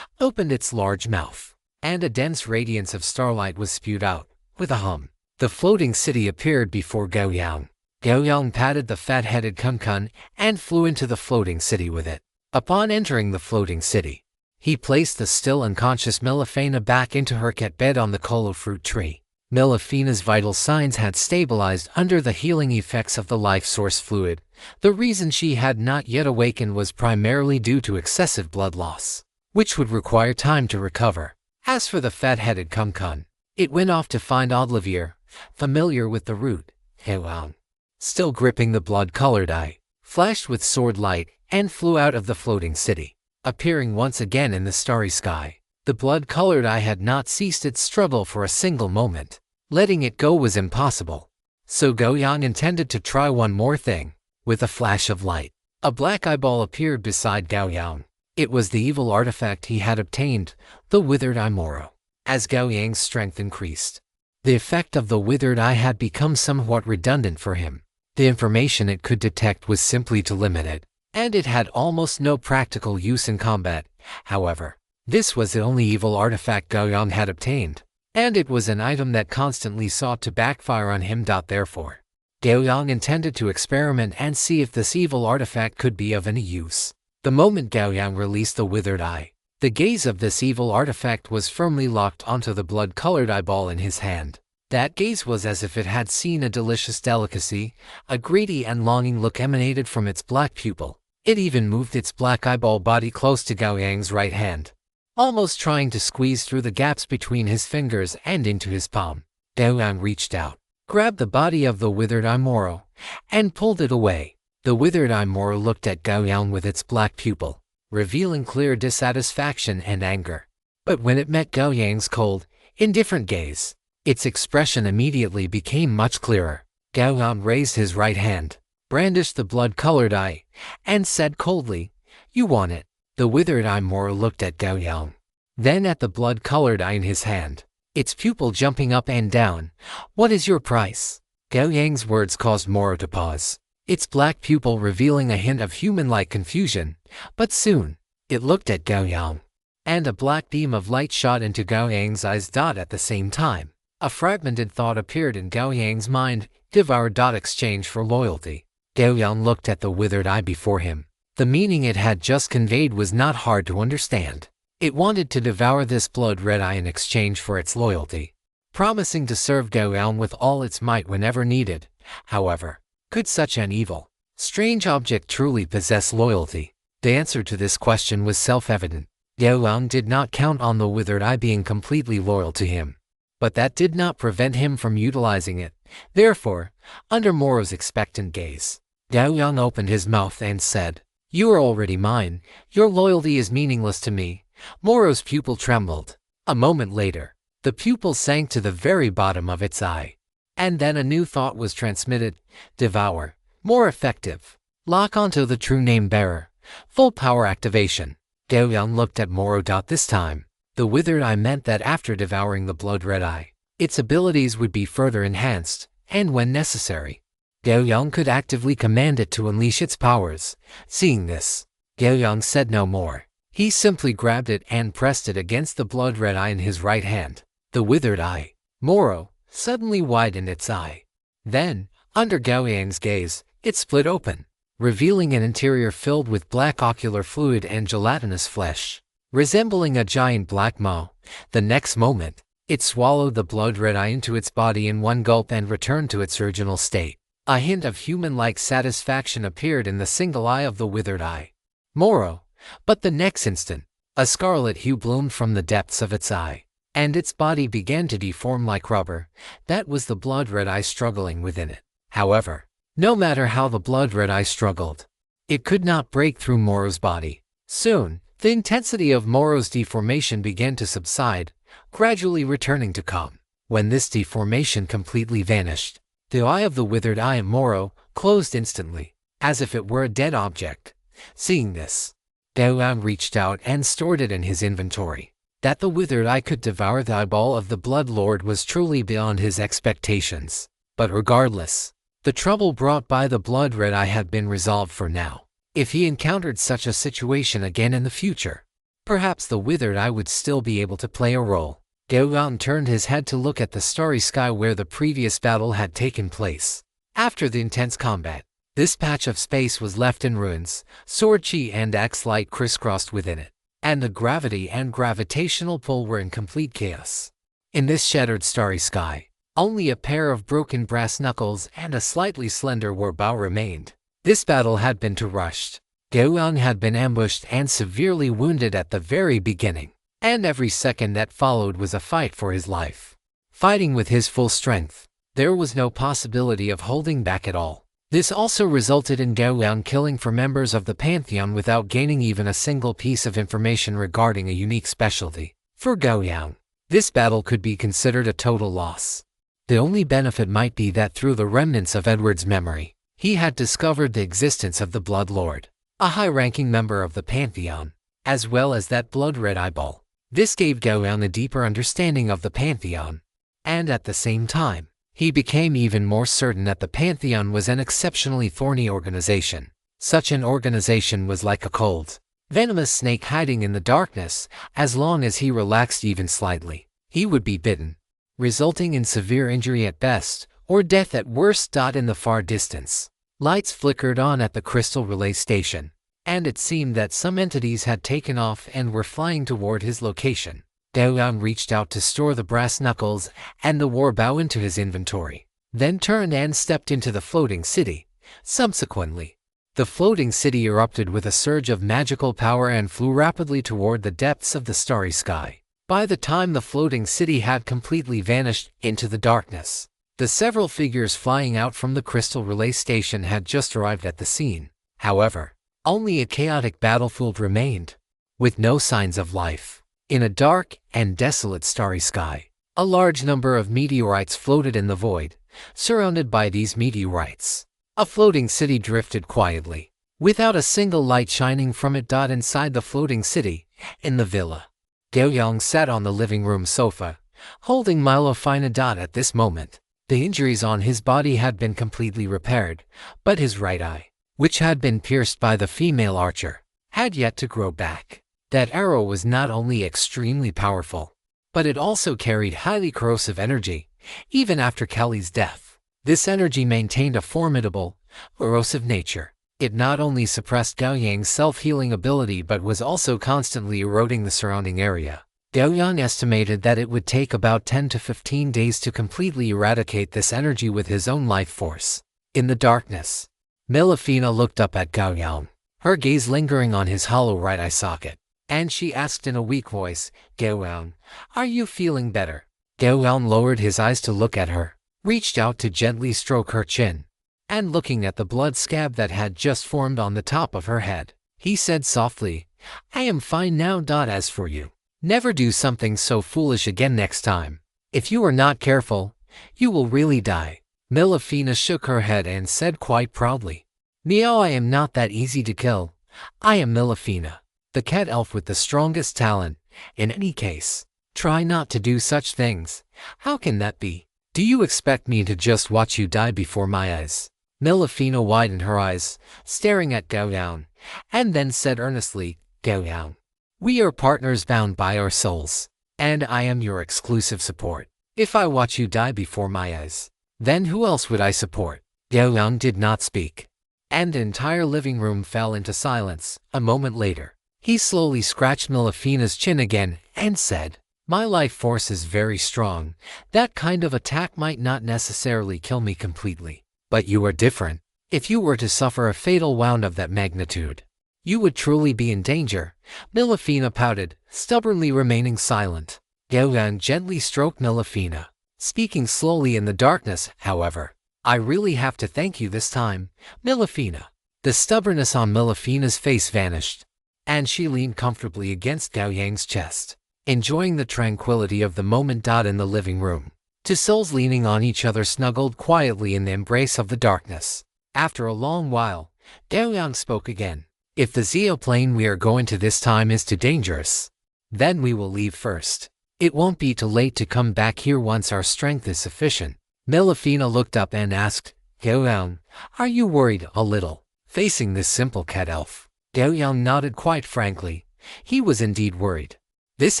opened its large mouth, and a dense radiance of starlight was spewed out. With a hum, the floating city appeared before Gao Yang. Gao Yang patted the fat-headed Kun-Kun and flew into the floating city with it. Upon entering the floating city, he placed the still unconscious Milafena back into her cat bed on the kolo fruit tree. Milafena's vital signs had stabilized under the healing effects of the life source fluid. The reason she had not yet awakened was primarily due to excessive blood loss, which would require time to recover. As for the fat-headed Kun-Kun, it went off to find Olivier, familiar with the route. Gao Yang, still gripping the blood-colored eye, flashed with sword light and flew out of the floating city, appearing once again in the starry sky. The blood-colored eye had not ceased its struggle for a single moment. Letting it go was impossible. So Gao Yang intended to try one more thing. With a flash of light, a black eyeball appeared beside Gao Yang. It was the evil artifact he had obtained, the withered eye Moro. As Gao Yang's strength increased, the effect of the withered eye had become somewhat redundant for him. The information it could detect was simply too limited, and it had almost no practical use in combat. However, this was the only evil artifact Gao Yang had obtained, and it was an item that constantly sought to backfire on him. Therefore, Gao Yang intended to experiment and see if this evil artifact could be of any use. The moment Gao Yang released the withered eye, the gaze of this evil artifact was firmly locked onto the blood-colored eyeball in his hand. That gaze was as if it had seen a delicious delicacy. A greedy and longing look emanated from its black pupil. It even moved its black eyeball body close to Gao Yang's right hand, almost trying to squeeze through the gaps between his fingers and into his palm. Gao Yang reached out, grabbed the body of the withered eye Moro, and pulled it away. The withered eye Moro looked at Gao Yang with its black pupil, revealing clear dissatisfaction and anger. But when it met Gao Yang's cold, indifferent gaze, its expression immediately became much clearer. Gao Yang raised his right hand, brandished the blood-colored eye, and said coldly, "You want it." The withered eye Moro looked at Gao Yang, then at the blood-colored eye in his hand, its pupil jumping up and down. "What is your price?" Gao Yang's words caused Moro to pause, its black pupil revealing a hint of human-like confusion. But soon, it looked at Gao Yang, and a black beam of light shot into Gao Yang's eyes. At the same time, a fragmented thought appeared in Gao Yang's mind: devour. Exchange for loyalty. Gao Yang looked at the withered eye before him. The meaning it had just conveyed was not hard to understand. It wanted to devour this blood-red eye in exchange for its loyalty, promising to serve Gao Yang with all its might whenever needed. However, could such an evil, strange object truly possess loyalty? The answer to this question was self-evident. Gao Yang did not count on the withered eye being completely loyal to him, but that did not prevent him from utilizing it. Therefore, under Moro's expectant gaze, Gao Yang opened his mouth and said, "You are already mine. Your loyalty is meaningless to me." Moro's pupil trembled. A moment later, the pupil sank to the very bottom of its eye. And then a new thought was transmitted: devour. More effective. Lock onto the true name bearer. Full power activation. Gao Yang looked at Moro. This time, the withered eye meant that after devouring the blood-red eye, its abilities would be further enhanced, and when necessary, Gao Yang could actively command it to unleash its powers. Seeing this, Gao Yang said no more. He simply grabbed it and pressed it against the blood-red eye in his right hand. The withered eye, Moro, suddenly widened its eye. Then, under Gao Yang's gaze, it split open, revealing an interior filled with black ocular fluid and gelatinous flesh, resembling a giant black maw. The next moment, it swallowed the blood-red eye into its body in one gulp and returned to its original state. A hint of human-like satisfaction appeared in the single eye of the withered eye. Moro, but the next instant, a scarlet hue bloomed from the depths of its eye, and its body began to deform like rubber. That was the blood-red eye struggling within it. However, no matter how the blood-red eye struggled, it could not break through Moro's body. Soon, the intensity of Moro's deformation began to subside, gradually returning to calm. When this deformation completely vanished, the eye of the withered eye of Moro closed instantly, as if it were a dead object. Seeing this, Gao Yang reached out and stored it in his inventory. That the withered eye could devour the eyeball of the Blood Lord was truly beyond his expectations. But regardless, the trouble brought by the blood-red eye had been resolved for now. If he encountered such a situation again in the future, perhaps the withered eye would still be able to play a role. Gao Yang turned his head to look at the starry sky where the previous battle had taken place. After the intense combat, this patch of space was left in ruins. Sword chi and axe light crisscrossed within it, and the gravity and gravitational pull were in complete chaos. In this shattered starry sky, only a pair of broken brass knuckles and a slightly slender war bow remained. This battle had been too rushed. Gao Yang had been ambushed and severely wounded at the very beginning, and every second that followed was a fight for his life. Fighting with his full strength, there was no possibility of holding back at all. This also resulted in Gao Yang killing 4 members of the Pantheon without gaining even a single piece of information regarding a unique specialty. For Gao Yang, this battle could be considered a total loss. The only benefit might be that through the remnants of Edward's memory, he had discovered the existence of the Blood Lord, a high-ranking member of the Pantheon, as well as that blood-red eyeball. This gave Gao Yang a deeper understanding of the Pantheon, and at the same time, he became even more certain that the Pantheon was an exceptionally thorny organization. Such an organization was like a cold, venomous snake hiding in the darkness. As long as he relaxed even slightly, he would be bitten, resulting in severe injury at best, or death at worst. In the far distance, lights flickered on at the crystal relay station, and it seemed that some entities had taken off and were flying toward his location. Gao Yang reached out to store the brass knuckles and the war bow into his inventory, then turned and stepped into the floating city. Subsequently, the floating city erupted with a surge of magical power and flew rapidly toward the depths of the starry sky. By the time the floating city had completely vanished into the darkness, the several figures flying out from the crystal relay station had just arrived at the scene. However, only a chaotic battlefield remained, with no signs of life. In a dark and desolate starry sky, a large number of meteorites floated in the void. Surrounded by these meteorites, a floating city drifted quietly, without a single light shining from it. Inside the floating city, in the villa, Gao Yang sat on the living room sofa, holding Milofina. At this moment, the injuries on his body had been completely repaired, but his right eye, which had been pierced by the female archer, had yet to grow back. That arrow was not only extremely powerful, but it also carried highly corrosive energy. Even after Kelly's death, this energy maintained a formidable, corrosive nature. It not only suppressed Gao Yang's self-healing ability but was also constantly eroding the surrounding area. Gao Yang estimated that it would take about 10 to 15 days to completely eradicate this energy with his own life force. In the darkness, Milofina looked up at Gao Yang, her gaze lingering on his hollow right eye socket, and she asked in a weak voice, "Gao Yang, are you feeling better?" Gao Yang lowered his eyes to look at her, reached out to gently stroke her chin, and looking at the blood scab that had just formed on the top of her head, he said softly, "I am fine now. As for you, never do something so foolish again next time. If you are not careful, you will really die." Milofina shook her head and said quite proudly, "Neo, I am not that easy to kill. I am Milofina, the cat elf with the strongest talent. In any case, try not to do such things." "How can that be? Do you expect me to just watch you die before my eyes?" Milofina widened her eyes, staring at Gao Yang, and then said earnestly, "Gao Yang, we are partners bound by our souls, and I am your exclusive support. If I watch you die before my eyes, then who else would I support?" Gao Yang did not speak, and the entire living room fell into silence. A moment later, he slowly scratched Milofina's chin again and said, "My life force is very strong. That kind of attack might not necessarily kill me completely, But you are different. If you were to suffer a fatal wound of that magnitude, you would truly be in danger." Melifina pouted, stubbornly remaining silent. Gao Yang gently stroked Melifina, speaking slowly in the darkness, however. "I really have to thank you this time, Melifina." The stubbornness on Melifina's face vanished, and she leaned comfortably against Gao Yang's chest, enjoying the tranquility of the moment. In the living room, two souls leaning on each other snuggled quietly in the embrace of the darkness. After a long while, Gao Yang spoke again. "If the Zeoplane we are going to this time is too dangerous, then we will leave first. It won't be too late to come back here once our strength is sufficient." Melifina looked up and asked, "Gao Yang, are you worried a little?" Facing this simple cat elf, Gao Yang nodded quite frankly. He was indeed worried. This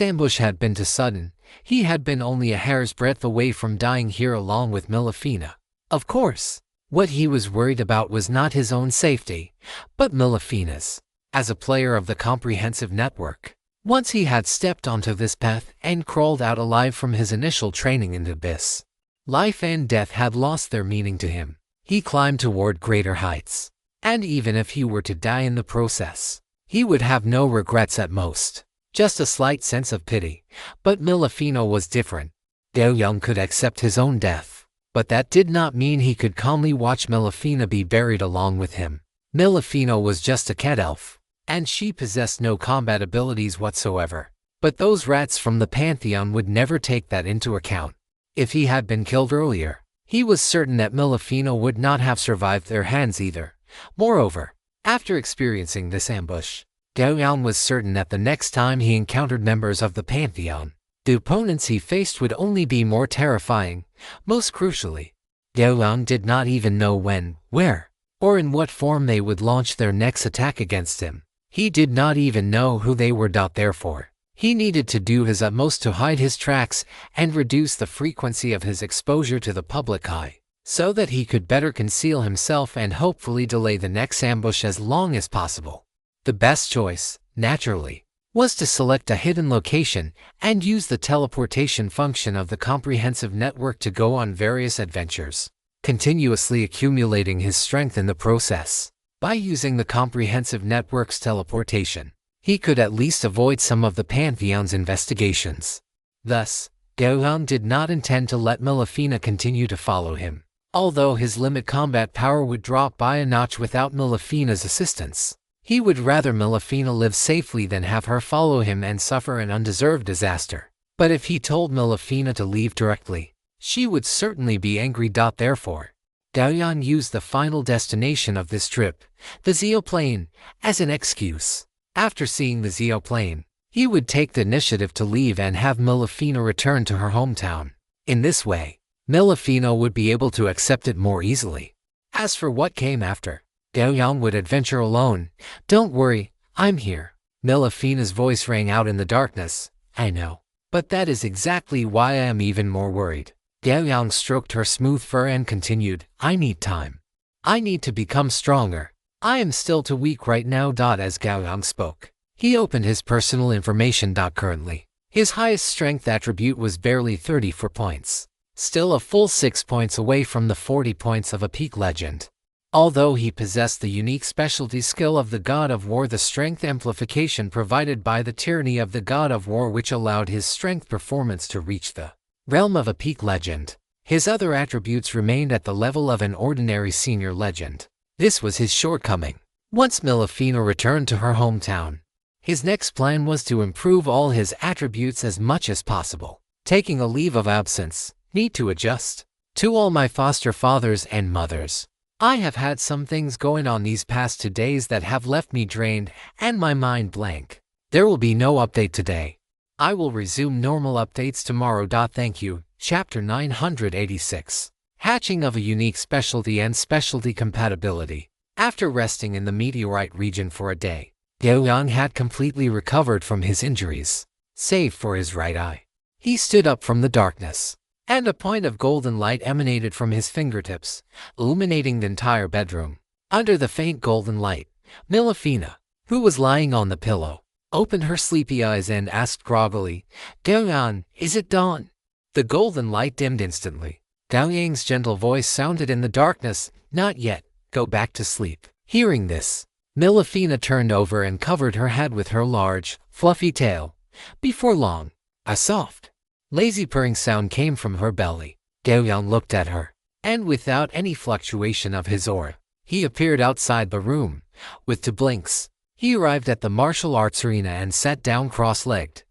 ambush had been too sudden. He had been only a hair's breadth away from dying here along with Melifina. Of course, what he was worried about was not his own safety, but Melifina's. As a player of the comprehensive network, once he had stepped onto this path and crawled out alive from his initial training in the abyss, life and death had lost their meaning to him. He climbed toward greater heights, and even if he were to die in the process, he would have no regrets at most, just a slight sense of pity. But Melifina was different. Gao Yang could accept his own death, but that did not mean he could calmly watch Melifina be buried along with him. Melifina was just a cat elf, and she possessed no combat abilities whatsoever. But those rats from the Pantheon would never take that into account. If he had been killed earlier, he was certain that Melifina would not have survived their hands either. Moreover, after experiencing this ambush, Gao Yang was certain that the next time he encountered members of the Pantheon, the opponents he faced would only be more terrifying. Most crucially, Gao Yang did not even know when, where, or in what form they would launch their next attack against him. He did not even know who they were. Therefore, he needed to do his utmost to hide his tracks and reduce the frequency of his exposure to the public eye, so that he could better conceal himself and hopefully delay the next ambush as long as possible. The best choice, naturally, was to select a hidden location and use the teleportation function of the comprehensive network to go on various adventures, continuously accumulating his strength in the process. By using the comprehensive network's teleportation, he could at least avoid some of the Pantheon's investigations. Thus, Gao Yang did not intend to let Melifina continue to follow him, although his limit combat power would drop by a notch without Melifina's assistance. He would rather Melifina live safely than have her follow him and suffer an undeserved disaster. But if he told Melifina to leave directly, she would certainly be angry. Therefore, Gao Yang used the final destination of this trip, the Zeoplane, as an excuse. After seeing the Zeoplane, he would take the initiative to leave and have Melifina return to her hometown. In this way, Melifina would be able to accept it more easily. As for what came after, Gao Yang would adventure alone. "Don't worry, I'm here." Melifina's voice rang out in the darkness. "I know, but that is exactly why I am even more worried." Gao Yang stroked her smooth fur and continued, "I need time. I need to become stronger. I am still too weak right now." As Gao Yang spoke, he opened his personal information. Currently, his highest strength attribute was barely 34 points, still a full 6 points away from the 40 points of a peak legend. Although he possessed the unique specialty skill of the God of War, the strength amplification provided by the tyranny of the God of War, which allowed his strength performance to reach the realm of a peak legend, his other attributes remained at the level of an ordinary senior legend. This was his shortcoming. Once Melifina returned to her hometown, his next plan was to improve all his attributes as much as possible. Taking a leave of absence, need to adjust. To all my foster fathers and mothers, I have had some things going on these past 2 days that have left me drained and my mind blank. There will be no update today. I will resume normal updates tomorrow. Thank you. Chapter 986. Hatching of a unique specialty and specialty compatibility. After resting in the meteorite region for a day, Gao Yang had completely recovered from his injuries, save for his right eye. He stood up from the darkness, and a point of golden light emanated from his fingertips, illuminating the entire bedroom. Under the faint golden light, Melifina, who was lying on the pillow, opened her sleepy eyes and asked groggily, "Gao Yang, is it dawn?" The golden light dimmed instantly. Gao Yang's gentle voice sounded in the darkness, Not yet, go back to sleep. Hearing this, Melifina turned over and covered her head with her large, fluffy tail. Before long, a soft, lazy purring sound came from her belly. Gao Yang looked at her, and without any fluctuation of his aura, he appeared outside the room. With 2 blinks, he arrived at the martial arts arena and sat down cross-legged.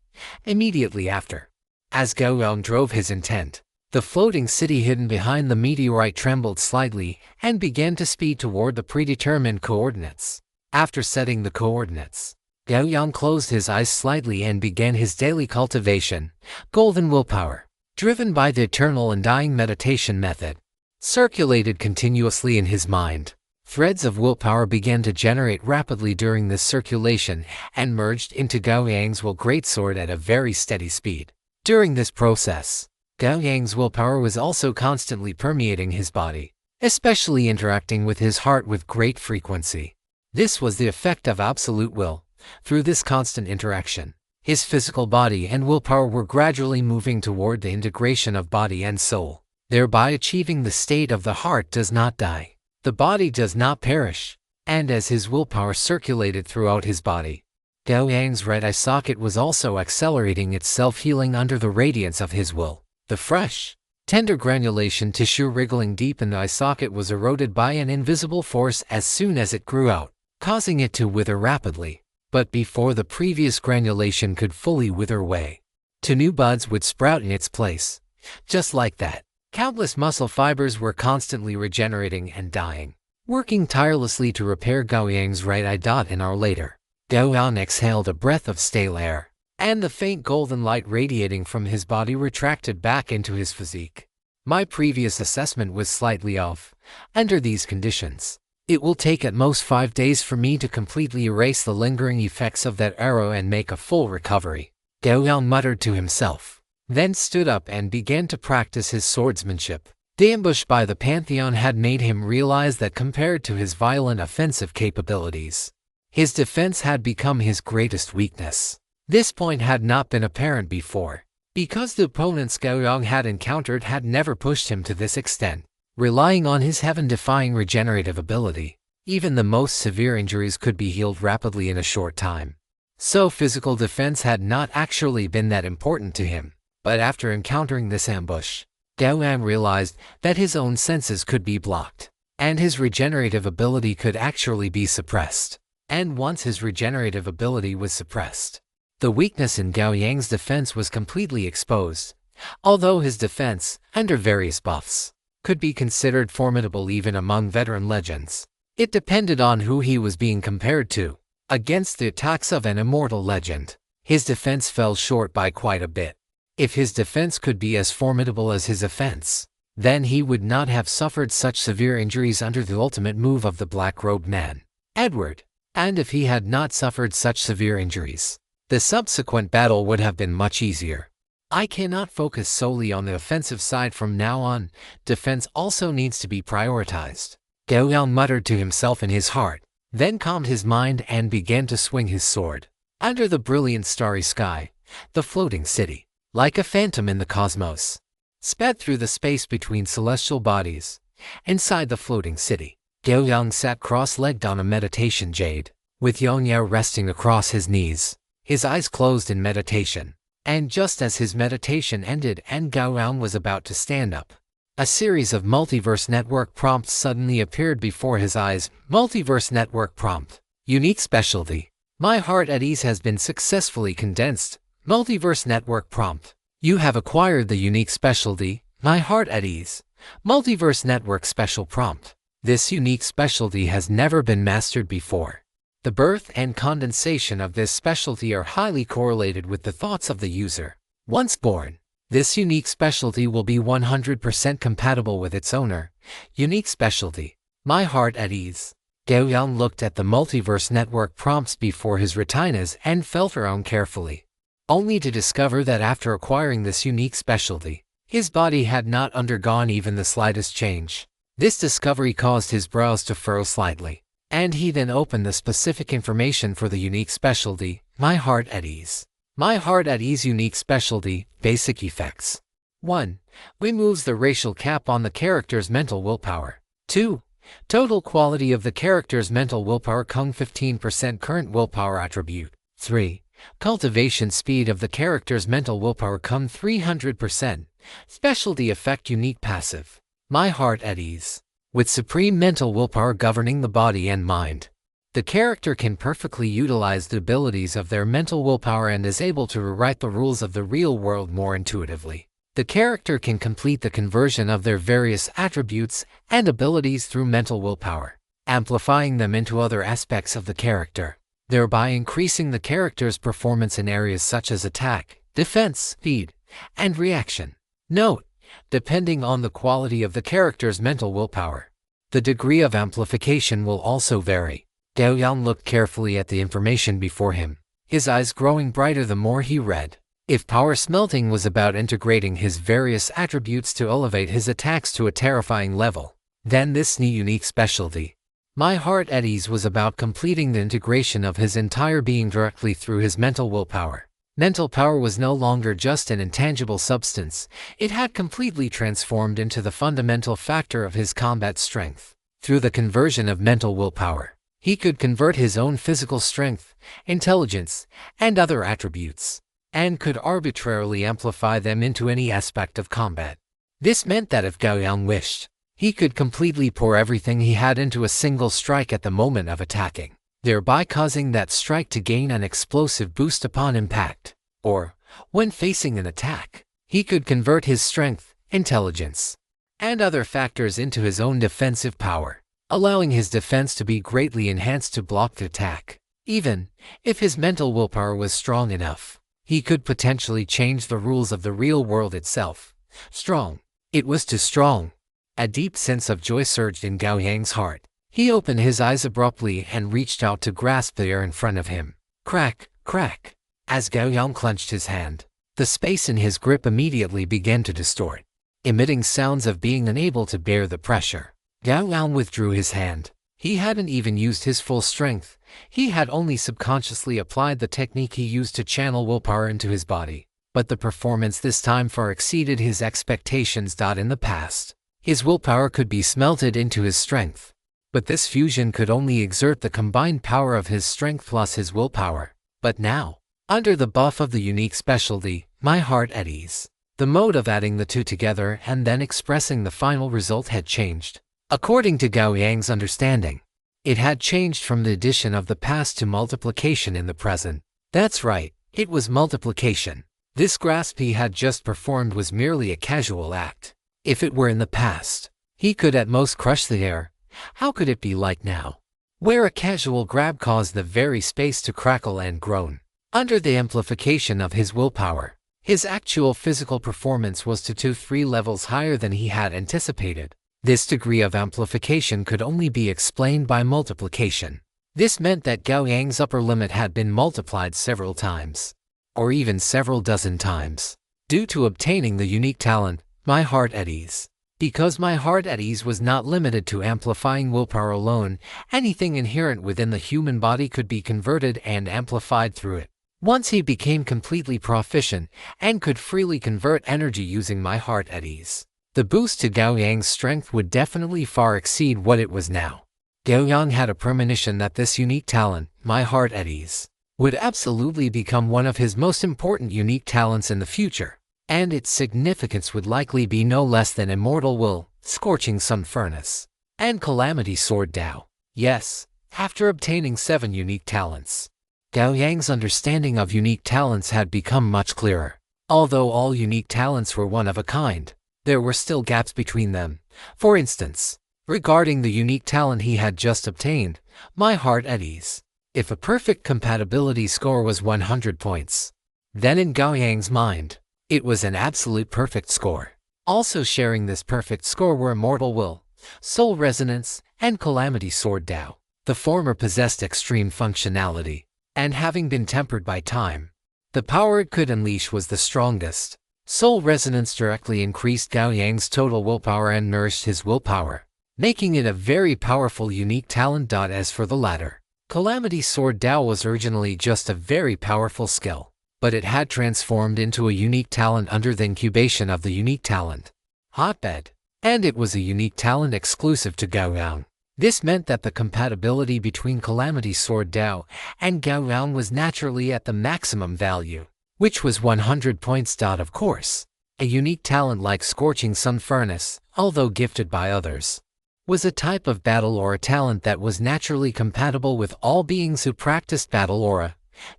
Immediately after, as Gao Yang drove his intent, the floating city hidden behind the meteorite trembled slightly and began to speed toward the predetermined coordinates. After setting the coordinates, Gao Yang closed his eyes slightly and began his daily cultivation. Golden willpower, driven by the eternal undying meditation method, circulated continuously in his mind. Threads of willpower began to generate rapidly during this circulation and merged into Gao Yang's will greatsword at a very steady speed. During this process, Gao Yang's willpower was also constantly permeating his body, especially interacting with his heart with great frequency. This was the effect of absolute will. Through this constant interaction, his physical body and willpower were gradually moving toward the integration of body and soul, thereby achieving the state of the heart does not die, the body does not perish. And as his willpower circulated throughout his body, Gao Yang's red eye socket was also accelerating its self-healing under the radiance of his will. The fresh, tender granulation tissue wriggling deep in the eye socket was eroded by an invisible force as soon as it grew out, causing it to wither rapidly. But before the previous granulation could fully wither away, 2 new buds would sprout in its place. Just like that, countless muscle fibers were constantly regenerating and dying, working tirelessly to repair Gao Yang's right eye. An hour later, Gao Yang exhaled a breath of stale air, and the faint golden light radiating from his body retracted back into his physique. My previous assessment was slightly off. Under these conditions, it will take at most 5 days for me to completely erase the lingering effects of that arrow and make a full recovery, Gao Yang muttered to himself, then stood up and began to practice his swordsmanship. The ambush by the Pantheon had made him realize that compared to his violent offensive capabilities, his defense had become his greatest weakness. This point had not been apparent before, because the opponents Gao Yang had encountered had never pushed him to this extent. Relying on his heaven-defying regenerative ability, even the most severe injuries could be healed rapidly in a short time. So physical defense had not actually been that important to him. But after encountering this ambush, Gao Yang realized that his own senses could be blocked, and his regenerative ability could actually be suppressed. And once his regenerative ability was suppressed, the weakness in Gao Yang's defense was completely exposed. Although his defense, under various buffs, could be considered formidable even among veteran legends, it depended on who he was being compared to. Against the attacks of an immortal legend, his defense fell short by quite a bit. If his defense could be as formidable as his offense, then he would not have suffered such severe injuries under the ultimate move of the black-robed man, Edward. And if he had not suffered such severe injuries, the subsequent battle would have been much easier. I cannot focus solely on the offensive side from now on. Defense also needs to be prioritized, Gao Yang muttered to himself in his heart, then calmed his mind and began to swing his sword. Under the brilliant starry sky, the floating city, like a phantom in the cosmos, sped through the space between celestial bodies. Inside the floating city, Gao Yang sat cross-legged on a meditation jade, with Yongya resting across his knees, his eyes closed in meditation. And just as his meditation ended and Gao Yang was about to stand up, a series of Multiverse Network prompts suddenly appeared before his eyes. Multiverse Network prompt. Unique specialty. My heart at ease has been successfully condensed. Multiverse Network prompt. You have acquired the unique specialty, My heart at ease. Multiverse Network special prompt. This unique specialty has never been mastered before. The birth and condensation of this specialty are highly correlated with the thoughts of the user. Once born, this unique specialty will be 100% compatible with its owner. Unique specialty. My heart at ease. Gao Yang looked at the Multiverse Network prompts before his retinas and felt around carefully, only to discover that after acquiring this unique specialty, his body had not undergone even the slightest change. This discovery caused his brows to furrow slightly, and he then opened the specific information for the unique specialty, My Heart at Ease. My Heart at Ease unique specialty, basic effects. 1. Removes the racial cap on the character's mental willpower. 2. Total quality of the character's mental willpower Kung 15% current willpower attribute. 3. Cultivation speed of the character's mental willpower Kung 300%. Specialty effect unique passive. My heart at ease. With supreme mental willpower governing the body and mind, the character can perfectly utilize the abilities of their mental willpower and is able to rewrite the rules of the real world more intuitively. The character can complete the conversion of their various attributes and abilities through mental willpower, amplifying them into other aspects of the character, thereby increasing the character's performance in areas such as attack, defense, speed, and reaction. Note: depending on the quality of the character's mental willpower, the degree of amplification will also vary. Gao Yang looked carefully at the information before him, his eyes growing brighter the more he read. If power smelting was about integrating his various attributes to elevate his attacks to a terrifying level, then this new unique specialty, My Heart at Ease, was about completing the integration of his entire being directly through his mental willpower. Mental power was no longer just an intangible substance, it had completely transformed into the fundamental factor of his combat strength. Through the conversion of mental willpower, he could convert his own physical strength, intelligence, and other attributes, and could arbitrarily amplify them into any aspect of combat. This meant that if Gao Yang wished, he could completely pour everything he had into a single strike at the moment of attacking, thereby causing that strike to gain an explosive boost upon impact. Or, when facing an attack, he could convert his strength, intelligence, and other factors into his own defensive power, allowing his defense to be greatly enhanced to block the attack. Even if his mental willpower was strong enough, he could potentially change the rules of the real world itself. Strong. It was too strong. A deep sense of joy surged in Gao Yang's heart. He opened his eyes abruptly and reached out to grasp the air in front of him. Crack, crack. As Gao Yang clenched his hand, the space in his grip immediately began to distort, emitting sounds of being unable to bear the pressure. Gao Yang withdrew his hand. He hadn't even used his full strength. He had only subconsciously applied the technique he used to channel willpower into his body. But the performance this time far exceeded his expectations. In the past, his willpower could be smelted into his strength, but this fusion could only exert the combined power of his strength plus his willpower. But now, under the buff of the unique specialty, My Heart at Ease, the mode of adding the two together and then expressing the final result had changed. According to Gao Yang's understanding, it had changed from the addition of the past to multiplication in the present. That's right, it was multiplication. This grasp he had just performed was merely a casual act. If it were in the past, he could at most crush the air. How could it be like now, where a casual grab caused the very space to crackle and groan? Under the amplification of his willpower, his actual physical performance was 2-3 levels higher than he had anticipated. This degree of amplification could only be explained by multiplication. This meant that Gao Yang's upper limit had been multiplied several times, or even several dozen times, due to obtaining the unique talent, My Heart at Ease. Because My Heart at Ease was not limited to amplifying willpower alone, anything inherent within the human body could be converted and amplified through it. Once he became completely proficient and could freely convert energy using My Heart at Ease, the boost to Gao Yang's strength would definitely far exceed what it was now. Gao Yang had a premonition that this unique talent, My Heart at Ease, would absolutely become one of his most important unique talents in the future, and its significance would likely be no less than Immortal Will, Scorching Sun Furnace, and Calamity Sword Dao. Yes, after obtaining 7 unique talents, Gao Yang's understanding of unique talents had become much clearer. Although all unique talents were one of a kind, there were still gaps between them. For instance, regarding the unique talent he had just obtained, My Heart at Ease, if a perfect compatibility score was 100 points, then in Gao Yang's mind, it was an absolute perfect score. Also sharing this perfect score were Immortal Will, Soul Resonance, and Calamity Sword Dao. The former possessed extreme functionality, and having been tempered by time, the power it could unleash was the strongest. Soul Resonance directly increased Gao Yang's total willpower and nourished his willpower, making it a very powerful unique talent. As for the latter, Calamity Sword Dao was originally just a very powerful skill, but it had transformed into a unique talent under the incubation of the unique talent Hotbed, and it was a unique talent exclusive to Gao Yang. This meant that the compatibility between Calamity Sword Dao and Gao Yang was naturally at the maximum value, which was 100 points. Of course, a unique talent like Scorching Sun Furnace, although gifted by others, was a type of battle aura talent that was naturally compatible with all beings who practiced battle aura.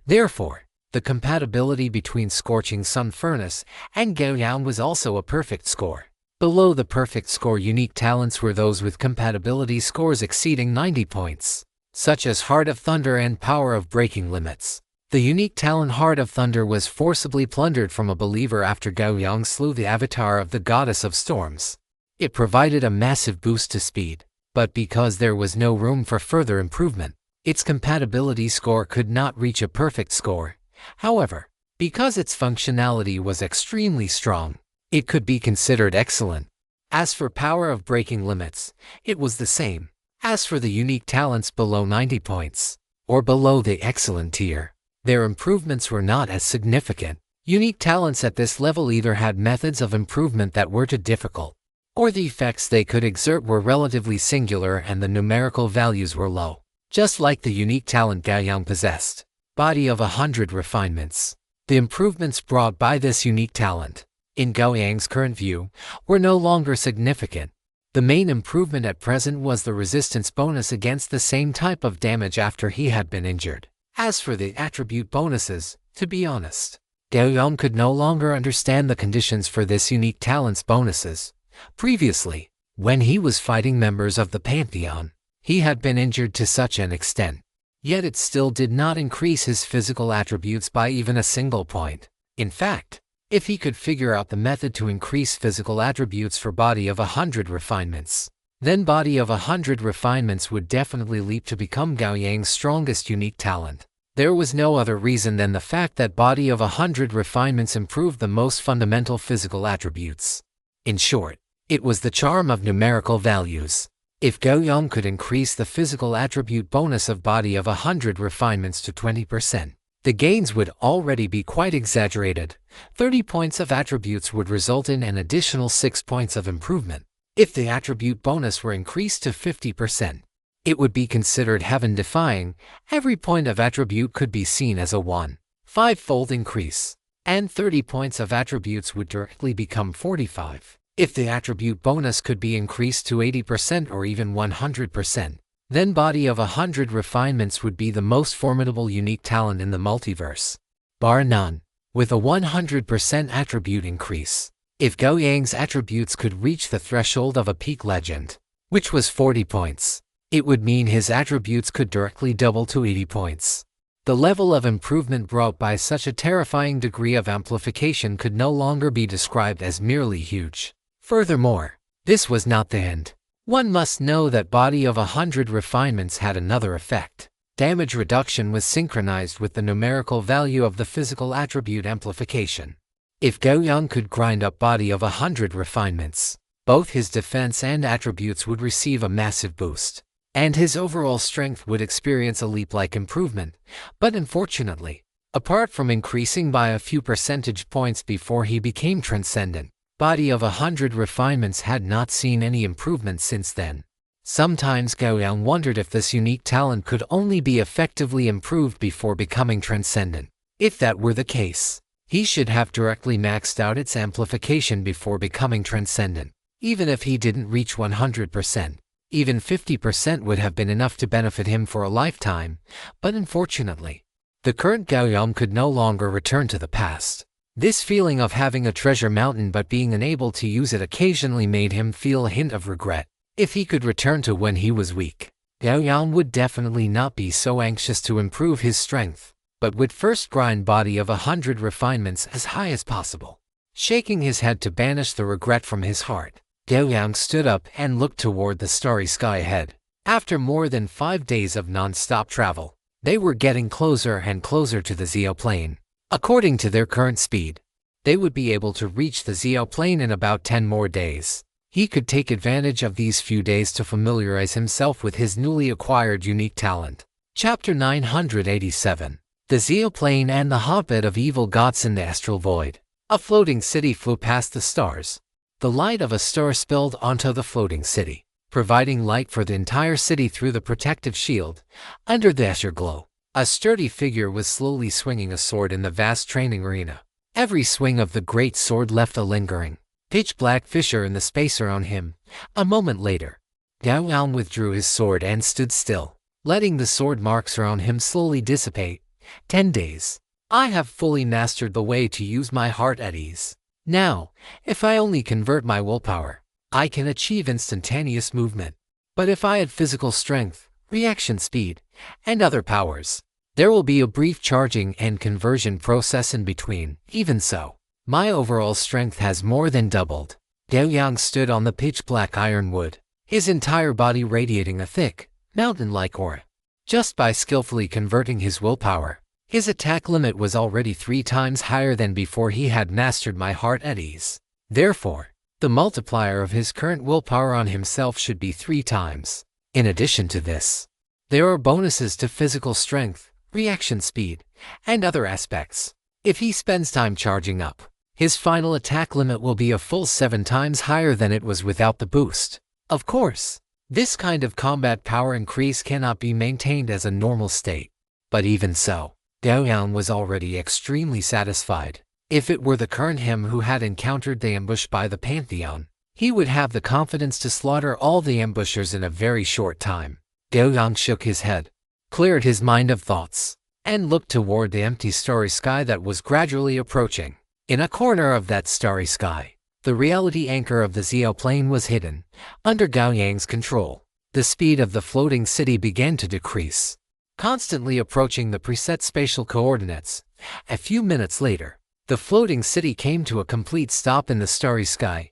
Therefore, the compatibility between Scorching Sun Furnace and Gao Yang was also a perfect score. Below the perfect score unique talents were those with compatibility scores exceeding 90 points, such as Heart of Thunder and Power of Breaking Limits. The unique talent Heart of Thunder was forcibly plundered from a believer after Gao Yang slew the avatar of the Goddess of Storms. It provided a massive boost to speed, but because there was no room for further improvement, its compatibility score could not reach a perfect score. However, because its functionality was extremely strong, it could be considered excellent. As for Power of Breaking Limits, it was the same. As for the unique talents below 90 points, or below the excellent tier, their improvements were not as significant. Unique talents at this level either had methods of improvement that were too difficult, or the effects they could exert were relatively singular and the numerical values were low. Just like the unique talent Gao Yang possessed, Body of 100 Refinements. The improvements brought by this unique talent, in Gao Yang's current view, were no longer significant. The main improvement at present was the resistance bonus against the same type of damage after he had been injured. As for the attribute bonuses, to be honest, Gao Yang could no longer understand the conditions for this unique talent's bonuses. Previously, when he was fighting members of the Pantheon, he had been injured to such an extent, yet it still did not increase his physical attributes by even a single point. In fact, if he could figure out the method to increase physical attributes for Body of 100 Refinements, then Body of 100 Refinements would definitely leap to become Gao Yang's strongest unique talent. There was no other reason than the fact that Body of 100 Refinements improved the most fundamental physical attributes. In short, it was the charm of numerical values. If Gao Yang could increase the physical attribute bonus of Body of 100 Refinements to 20%, the gains would already be quite exaggerated. 30 points of attributes would result in an additional 6 points of improvement. If the attribute bonus were increased to 50%, it would be considered heaven-defying. Every point of attribute could be seen as a 1.5-fold increase, and 30 points of attributes would directly become 45. If the attribute bonus could be increased to 80% or even 100%, then Body of 100 Refinements would be the most formidable unique talent in the multiverse, bar none, with a 100% attribute increase. If Gao Yang's attributes could reach the threshold of a peak legend, which was 40 points, it would mean his attributes could directly double to 80 points. The level of improvement brought by such a terrifying degree of amplification could no longer be described as merely huge. Furthermore, this was not the end. One must know that Body of 100 Refinements had another effect. Damage reduction was synchronized with the numerical value of the physical attribute amplification. If Gao Yang could grind up Body of 100 Refinements, both his defense and attributes would receive a massive boost, and his overall strength would experience a leap-like improvement. But unfortunately, apart from increasing by a few percentage points before he became transcendent, Body of 100 Refinements had not seen any improvement since then. Sometimes Gao Yang wondered if this unique talent could only be effectively improved before becoming transcendent. If that were the case, he should have directly maxed out its amplification before becoming transcendent. Even if he didn't reach 100%, even 50% would have been enough to benefit him for a lifetime. But unfortunately, the current Gao Yang could no longer return to the past. This feeling of having a treasure mountain but being unable to use it occasionally made him feel a hint of regret. If he could return to when he was weak, Gao Yang would definitely not be so anxious to improve his strength, but would first grind Body of 100 Refinements as high as possible. Shaking his head to banish the regret from his heart, Gao Yang stood up and looked toward the starry sky ahead. After more than 5 days of non-stop travel, they were getting closer and closer to the Xiao Plain. According to their current speed, they would be able to reach the Xiao Plain in about 10 more days. He could take advantage of these few days to familiarize himself with his newly acquired unique talent. Chapter 987. The Xiao Plain and the Hotbed of Evil Gods in the Astral Void. A floating city flew past the stars. The light of a star spilled onto the floating city, providing light for the entire city through the protective shield. Under the azure glow, a sturdy figure was slowly swinging a sword in the vast training arena. Every swing of the great sword left a lingering, pitch-black fissure in the space around him. A moment later, Gao Yang withdrew his sword and stood still, letting the sword marks around him slowly dissipate. 10 days. I have fully mastered the way to use my heart at ease. Now, if I only convert my willpower, I can achieve instantaneous movement. But if I add physical strength, reaction speed, and other powers, there will be a brief charging and conversion process in between. Even so, my overall strength has more than doubled. Gao Yang stood on the pitch-black ironwood, his entire body radiating a thick, mountain-like aura. Just by skillfully converting his willpower, his attack limit was already 3 times higher than before he had mastered my heart at ease. Therefore, the multiplier of his current willpower on himself should be 3 times. In addition to this, there are bonuses to physical strength, reaction speed, and other aspects. If he spends time charging up, his final attack limit will be a full 7 times higher than it was without the boost. Of course, this kind of combat power increase cannot be maintained as a normal state. But even so, Gao Yang was already extremely satisfied. If it were the current him who had encountered the ambush by the Pantheon, he would have the confidence to slaughter all the ambushers in a very short time. Gao Yang shook his head, cleared his mind of thoughts, and looked toward the empty starry sky that was gradually approaching. In a corner of that starry sky, the reality anchor of the Xiao plane was hidden. Under Gao Yang's control, the speed of the floating city began to decrease, constantly approaching the preset spatial coordinates. A few minutes later, the floating city came to a complete stop in the starry sky.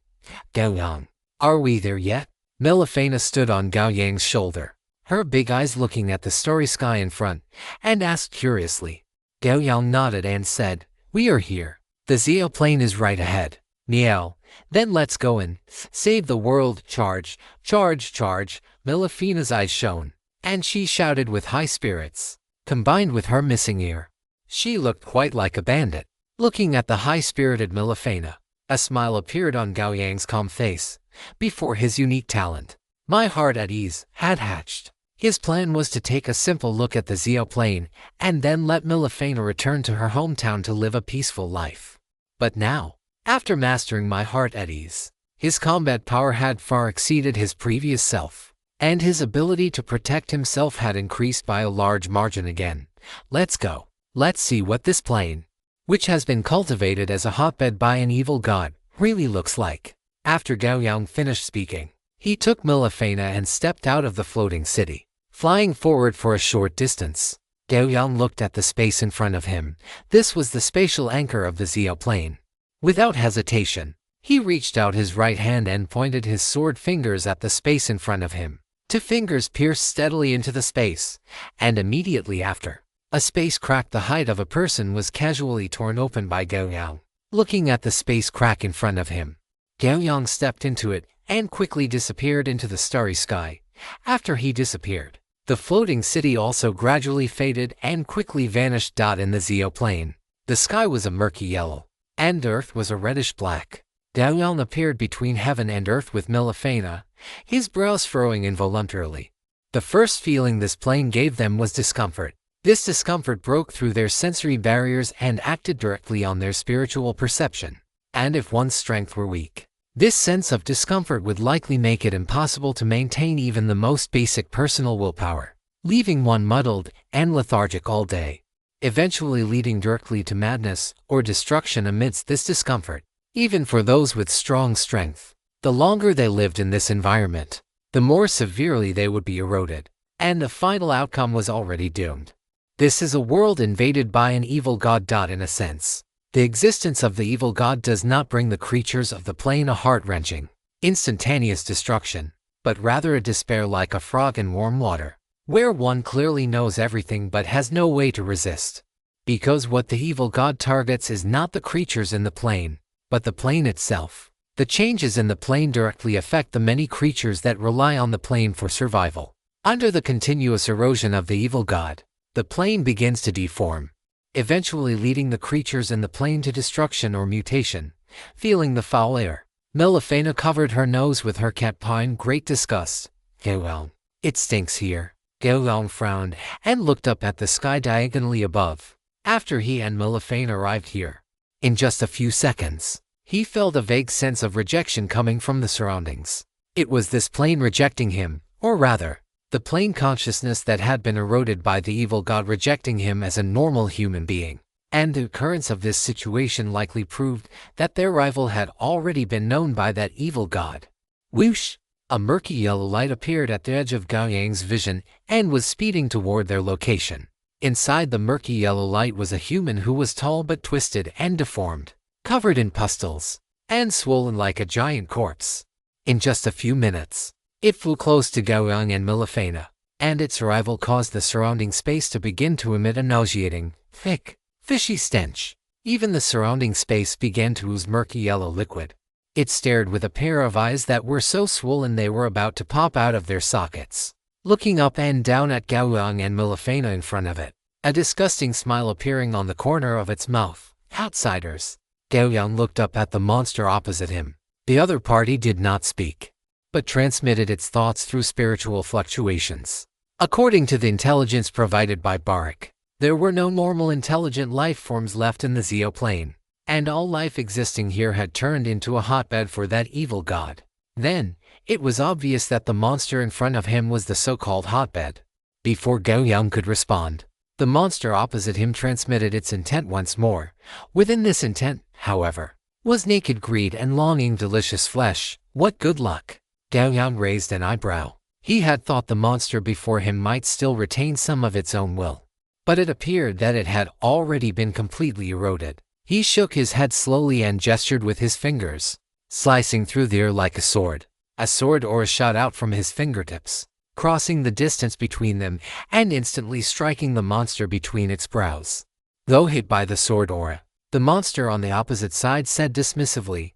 Gao Yang, are we there yet? Milifena stood on Gao Yang's shoulder, her big eyes looking at the starry sky in front, and asked curiously. Gao Yang nodded and said, "We are here. The Xiao plane is right ahead. Niao, then let's go and save the world. Charge, charge, charge." Milifena's eyes shone, and she shouted with high spirits. Combined with her missing ear, she looked quite like a bandit. Looking at the high-spirited Milifena, a smile appeared on Gao Yang's calm face. Before his unique talent, my heart at ease, had hatched. His plan was to take a simple look at the Xiao plane and then let Milifena return to her hometown to live a peaceful life. But now, after mastering my heart at ease, his combat power had far exceeded his previous self, and his ability to protect himself had increased by a large margin again. Let's go. Let's see what this plane, which has been cultivated as a hotbed by an evil god, really looks like. After Gao Yang finished speaking, he took Milifena and stepped out of the floating city, flying forward for a short distance. Gao Yang looked at the space in front of him. This was the spatial anchor of the Xiao plane. Without hesitation, he reached out his right hand and pointed his sword fingers at the space in front of him. 2 fingers pierced steadily into the space, and immediately after, a space crack the height of a person was casually torn open by Gao Yang. Looking at the space crack in front of him, Gao Yang stepped into it and quickly disappeared into the starry sky. After he disappeared, the floating city also gradually faded and quickly vanished. In the Xiao plane, the sky was a murky yellow, and earth was a reddish black. Gao Yang appeared between heaven and earth with Milifena, his brows furrowing involuntarily. The first feeling this plane gave them was discomfort. This discomfort broke through their sensory barriers and acted directly on their spiritual perception. And if one's strength were weak, this sense of discomfort would likely make it impossible to maintain even the most basic personal willpower, leaving one muddled and lethargic all day, eventually leading directly to madness or destruction amidst this discomfort. Even for those with strong strength, the longer they lived in this environment, the more severely they would be eroded, and the final outcome was already doomed. This is a world invaded by an evil god. In a sense, the existence of the evil god does not bring the creatures of the plane a heart-wrenching, instantaneous destruction, but rather a despair like a frog in warm water, where one clearly knows everything but has no way to resist. Because what the evil god targets is not the creatures in the plane, but the plane itself. The changes in the plane directly affect the many creatures that rely on the plane for survival. Under the continuous erosion of the evil god, the plane begins to deform, eventually leading the creatures in the plane to destruction or mutation. Feeling the foul air, Milifena covered her nose with her cap paw in great disgust. Gao Yang, it stinks here. Gao Yang frowned and looked up at the sky diagonally above. After he and Milifena arrived here, in just a few seconds, he felt a vague sense of rejection coming from the surroundings. It was this plane rejecting him, or rather, the plane consciousness that had been eroded by the evil god rejecting him as a normal human being. And the occurrence of this situation likely proved that their rival had already been known by that evil god. Whoosh! A murky yellow light appeared at the edge of Gao Yang's vision and was speeding toward their location. Inside the murky yellow light was a human who was tall but twisted and deformed, covered in pustules, and swollen like a giant corpse. In just a few minutes, it flew close to Gao Yang and Milifena, and its arrival caused the surrounding space to begin to emit a nauseating, thick, fishy stench. Even the surrounding space began to ooze murky yellow liquid. It stared with a pair of eyes that were so swollen they were about to pop out of their sockets, looking up and down at Gao Yang and Milifena in front of it, a disgusting smile appearing on the corner of its mouth. Outsiders. Gao Yang looked up at the monster opposite him. The other party did not speak, but transmitted its thoughts through spiritual fluctuations. According to the intelligence provided by Barak, there were no normal intelligent life forms left in the Zeo plane, and all life existing here had turned into a hotbed for that evil god. Then, it was obvious that the monster in front of him was the so-called hotbed. Before Gao Yang could respond, the monster opposite him transmitted its intent once more. Within this intent, however, was naked greed and longing delicious flesh. What good luck! Gao Yang raised an eyebrow. He had thought the monster before him might still retain some of its own will, but it appeared that it had already been completely eroded. He shook his head slowly and gestured with his fingers, slicing through the air like a sword. A sword aura shot out from his fingertips, crossing the distance between them and instantly striking the monster between its brows. Though hit by the sword aura, the monster on the opposite side said dismissively,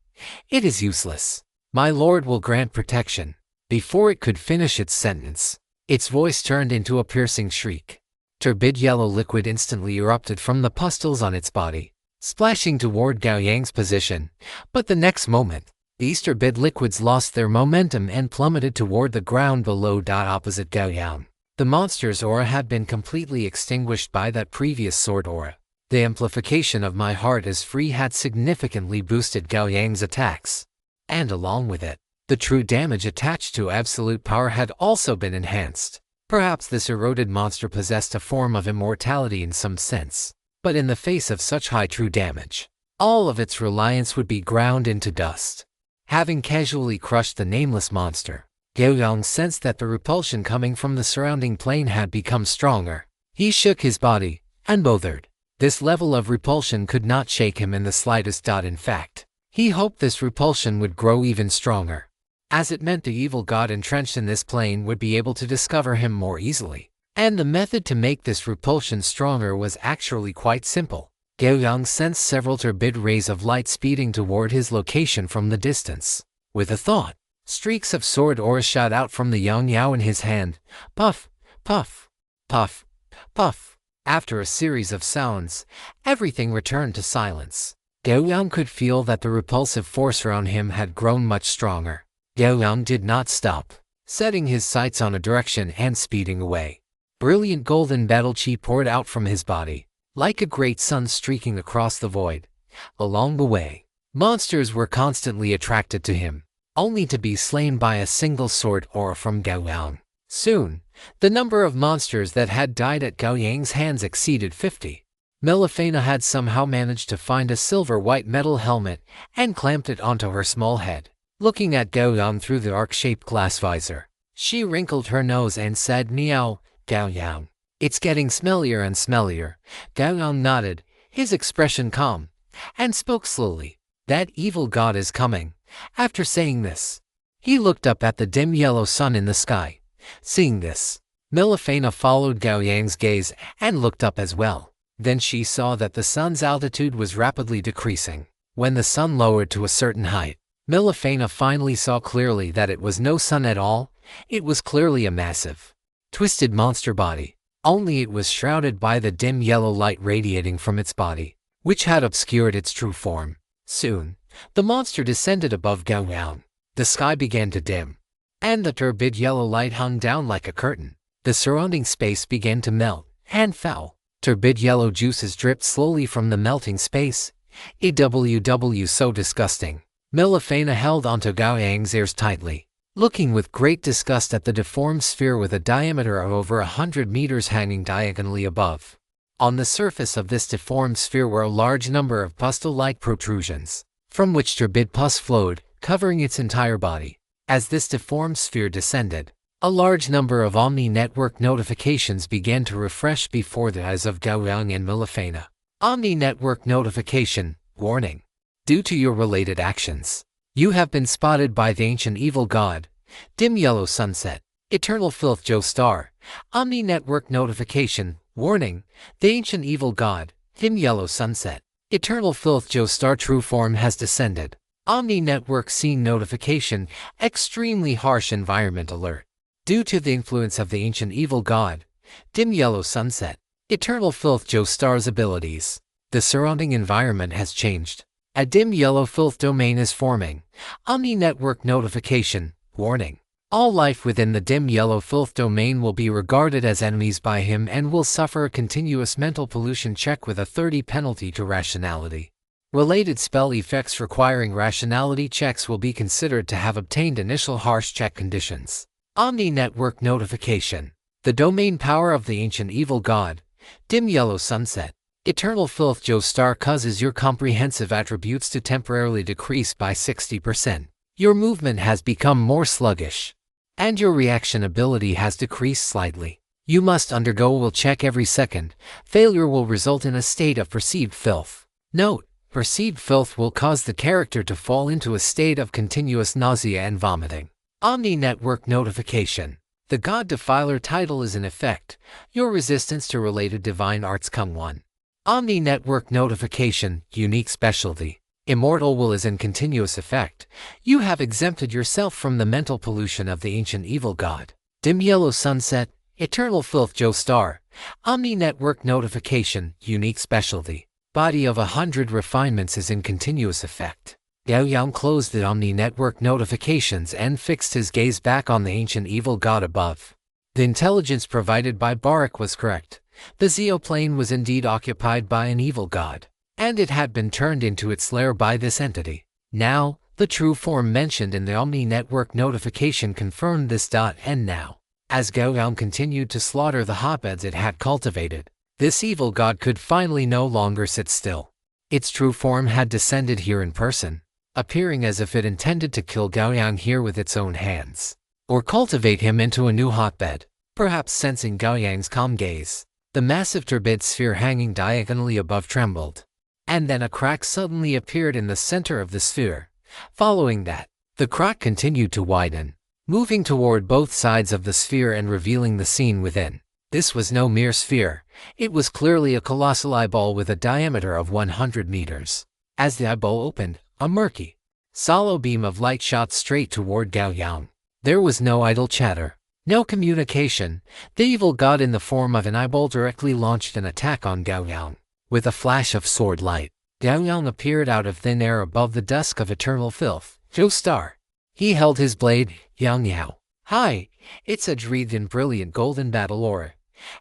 "It is useless. My lord will grant protection." Before it could finish its sentence, its voice turned into a piercing shriek. Turbid yellow liquid instantly erupted from the pustules on its body, splashing toward Gao Yang's position. But the next moment, these turbid liquids lost their momentum and plummeted toward the ground below. Opposite Gao Yang, the monster's aura had been completely extinguished by that previous sword aura. The amplification of my heart is free had significantly boosted Gao Yang's attacks, and along with it, the true damage attached to absolute power had also been enhanced. Perhaps this eroded monster possessed a form of immortality in some sense, but in the face of such high true damage, all of its reliance would be ground into dust. Having casually crushed the nameless monster, Gao Yang sensed that the repulsion coming from the surrounding plane had become stronger. He shook his body, unbothered. This level of repulsion could not shake him in the slightest. In fact, he hoped this repulsion would grow even stronger, as it meant the evil god entrenched in this plane would be able to discover him more easily. And the method to make this repulsion stronger was actually quite simple. Gao Yang sensed several turbid rays of light speeding toward his location from the distance. With a thought, streaks of sword aura shot out from the yang yao in his hand. Puff, puff, puff, puff. After a series of sounds, everything returned to silence. Gao Yang could feel that the repulsive force around him had grown much stronger. Gao Yang did not stop, setting his sights on a direction and speeding away. Brilliant golden battle chi poured out from his body, like a great sun streaking across the void. Along the way, monsters were constantly attracted to him, only to be slain by a single sword aura from Gao Yang. Soon, the number of monsters that had died at Gao Yang's hands exceeded 50. Milifena had somehow managed to find a silver-white metal helmet and clamped it onto her small head. Looking at Gao Yang through the arc-shaped glass visor, she wrinkled her nose and said, "Meow, Gao Yang. It's getting smellier and smellier." Gao Yang nodded, his expression calm, and spoke slowly. "That evil god is coming." After saying this, he looked up at the dim yellow sun in the sky. Seeing this, Milifena followed Gao Yang's gaze and looked up as well. Then she saw that the sun's altitude was rapidly decreasing. When the sun lowered to a certain height, Milifena finally saw clearly that it was no sun at all. It was clearly a massive, twisted monster body, only it was shrouded by the dim yellow light radiating from its body, which had obscured its true form. Soon, The monster descended above Gao Yang. The sky began to dim, and the turbid yellow light hung down like a curtain. The surrounding space began to melt and foul. Turbid yellow juices dripped slowly from the melting space. EWW so disgusting. Milifena held onto Gao Yang's ears tightly, looking with great disgust at the deformed sphere with a diameter of over 100 meters hanging diagonally above. On the surface of this deformed sphere were a large number of pustule-like protrusions, from which turbid pus flowed, covering its entire body. As this deformed sphere descended, a large number of Omni Network notifications began to refresh before the eyes of Gao Yang and Milifena. Omni Network notification, warning. Due to your related actions, you have been spotted by the ancient evil god, dim yellow sunset, eternal filth Joe Star. Omni Network notification, warning. The ancient evil god, dim yellow sunset, eternal filth Joe Star true form has descended. Omni Network scene notification, extremely harsh environment alert. Due to the influence of the ancient evil god, dim yellow sunset, eternal filth Joe Star's abilities, the surrounding environment has changed. A dim yellow filth domain is forming. Omni Network notification, warning. All life within the dim yellow filth domain will be regarded as enemies by him and will suffer a continuous mental pollution check with a 30 penalty to rationality. Related spell effects requiring rationality checks will be considered to have obtained initial harsh check conditions. Omni Network notification. The domain power of the ancient evil god, dim yellow sunset, eternal filth Joe Star causes your comprehensive attributes to temporarily decrease by 60%. Your movement has become more sluggish, and your reaction ability has decreased slightly. You must undergo a will check every second. Failure will result in a state of perceived filth. Note: perceived filth will cause the character to fall into a state of continuous nausea and vomiting. Omni Network notification. The God Defiler title is in effect. Your resistance to related divine arts come 1. Omni Network notification, unique specialty. Immortal will is in continuous effect. You have exempted yourself from the mental pollution of the ancient evil god. Dim yellow sunset, eternal filth Joe Star. Omni Network notification, unique specialty. Body of 100 refinements is in continuous effect. Gao Yang closed the Omni Network notifications and fixed his gaze back on the ancient evil god above. The intelligence provided by Barak was correct. The Zeoplane was indeed occupied by an evil god, and it had been turned into its lair by this entity. Now, the true form mentioned in the Omni Network notification confirmed this. And now, as Gao Yang continued to slaughter the hotbeds it had cultivated, this evil god could finally no longer sit still. Its true form had descended here in person, appearing as if it intended to kill Gao Yang here with its own hands, or cultivate him into a new hotbed. Perhaps sensing Gao Yang's calm gaze, the massive turbid sphere hanging diagonally above trembled, and then a crack suddenly appeared in the center of the sphere. Following that, the crack continued to widen, moving toward both sides of the sphere and revealing the scene within. This was no mere sphere. It was clearly a colossal eyeball with a diameter of 100 meters. As the eyeball opened, a murky, hollow beam of light shot straight toward Gao Yang. There was no idle chatter, no communication. The evil god in the form of an eyeball directly launched an attack on Gao Yang. With a flash of sword light, Gao Yang appeared out of thin air above the dusk of eternal filth. Joe Star. He held his blade. Yang Yao. Hi, it's a wreathed in brilliant golden battle aura.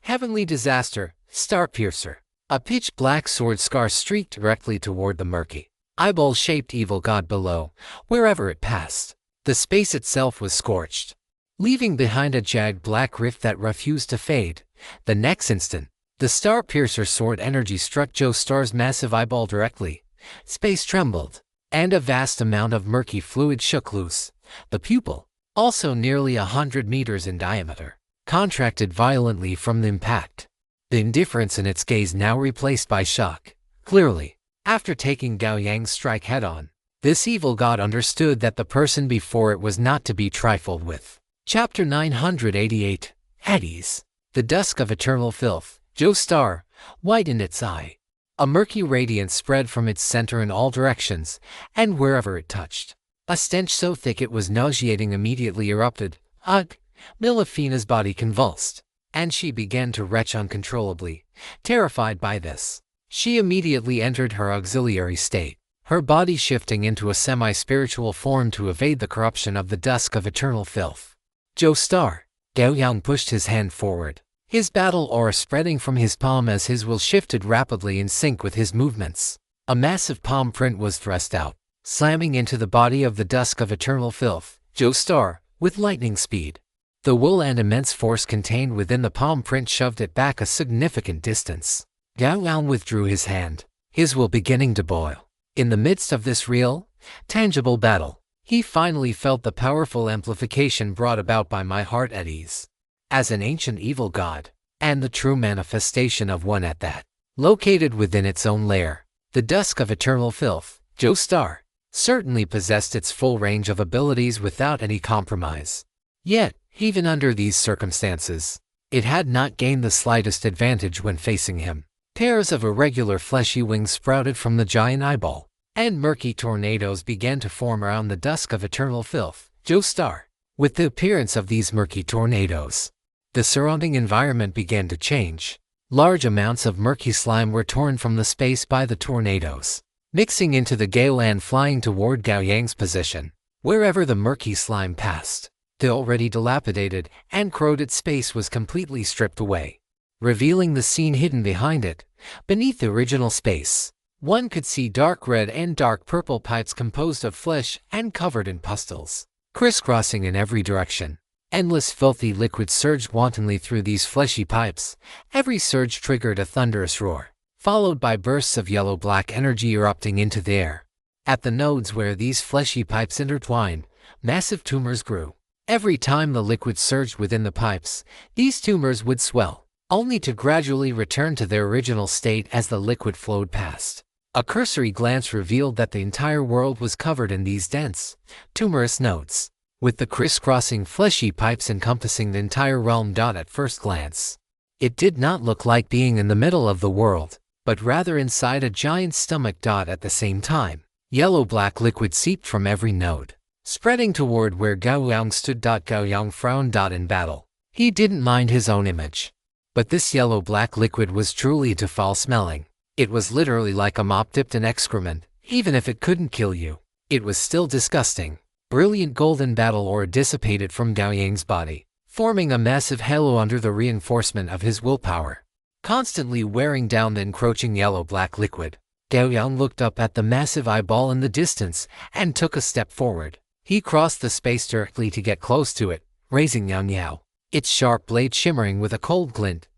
Heavenly disaster, star piercer. A pitch black sword scar streaked directly toward the murky, eyeball-shaped evil god below. Wherever it passed, the space itself was scorched, leaving behind a jagged black rift that refused to fade. The next instant, the star piercer sword energy struck Joe Star's massive eyeball directly. Space trembled, and a vast amount of murky fluid shook loose. The pupil, also nearly 100 meters in diameter, contracted violently from the impact, the indifference in its gaze now replaced by shock. Clearly, after taking Gao Yang's strike head-on, this evil god understood that the person before it was not to be trifled with. Chapter 988, Hades. The dusk of eternal filth. Joe Star widened its eye. A murky radiance spread from its center in all directions, and wherever it touched, a stench so thick it was nauseating immediately erupted. Ugh! Milifena's body convulsed, and she began to retch uncontrollably. Terrified by this, she immediately entered her auxiliary state. her body shifting into a semi-spiritual form to evade the corruption of the dusk of eternal filth. Joestar. Gao Yang pushed his hand forward, his battle aura spreading from his palm as his will shifted rapidly in sync with his movements. A massive palm print was thrust out, slamming into the body of the dusk of eternal filth, Joestar, with lightning speed. The will and immense force contained within the palm print shoved it back a significant distance. Gao Yang withdrew his hand, his will beginning to boil. In the midst of this real, tangible battle, he finally felt the powerful amplification brought about by my heart at ease. As an ancient evil god, and the true manifestation of one at that, located within its own lair, the dusk of eternal filth, Joestar, certainly possessed its full range of abilities without any compromise. Yet, even under these circumstances, it had not gained the slightest advantage when facing him. Pairs of irregular fleshy wings sprouted from the giant eyeball, and murky tornadoes began to form around the dusk of eternal filth, Joestar. With the appearance of these murky tornadoes, the surrounding environment began to change. Large amounts of murky slime were torn from the space by the tornadoes, mixing into the gale and flying toward Gao Yang's position. Wherever the murky slime passed, the already dilapidated and corroded space was completely stripped away, revealing the scene hidden behind it. Beneath the original space, one could see dark red and dark purple pipes composed of flesh and covered in pustules, crisscrossing in every direction. Endless filthy liquid surged wantonly through these fleshy pipes. Every surge triggered a thunderous roar, followed by bursts of yellow-black energy erupting into the air. At the nodes where these fleshy pipes intertwined, massive tumors grew. Every time the liquid surged within the pipes, these tumors would swell, only to gradually return to their original state as the liquid flowed past. A cursory glance revealed that the entire world was covered in these dense, tumorous nodes, with the crisscrossing fleshy pipes encompassing the entire realm. At first glance, it did not look like being in the middle of the world, but rather inside a giant stomach. At the same time, yellow-black liquid seeped from every node, spreading toward where Gao Yang stood. Gao Yang frowned. In battle, he didn't mind his own image, but this yellow-black liquid was truly too foul-smelling. It was literally like a mop dipped in excrement. Even if it couldn't kill you, it was still disgusting. Brilliant golden battle aura dissipated from Gao Yang's body, forming a massive halo under the reinforcement of his willpower, constantly wearing down the encroaching yellow-black liquid. Gao Yang looked up at the massive eyeball in the distance and took a step forward. He crossed the space directly to get close to it, raising Yang Yao, its sharp blade shimmering with a cold glint.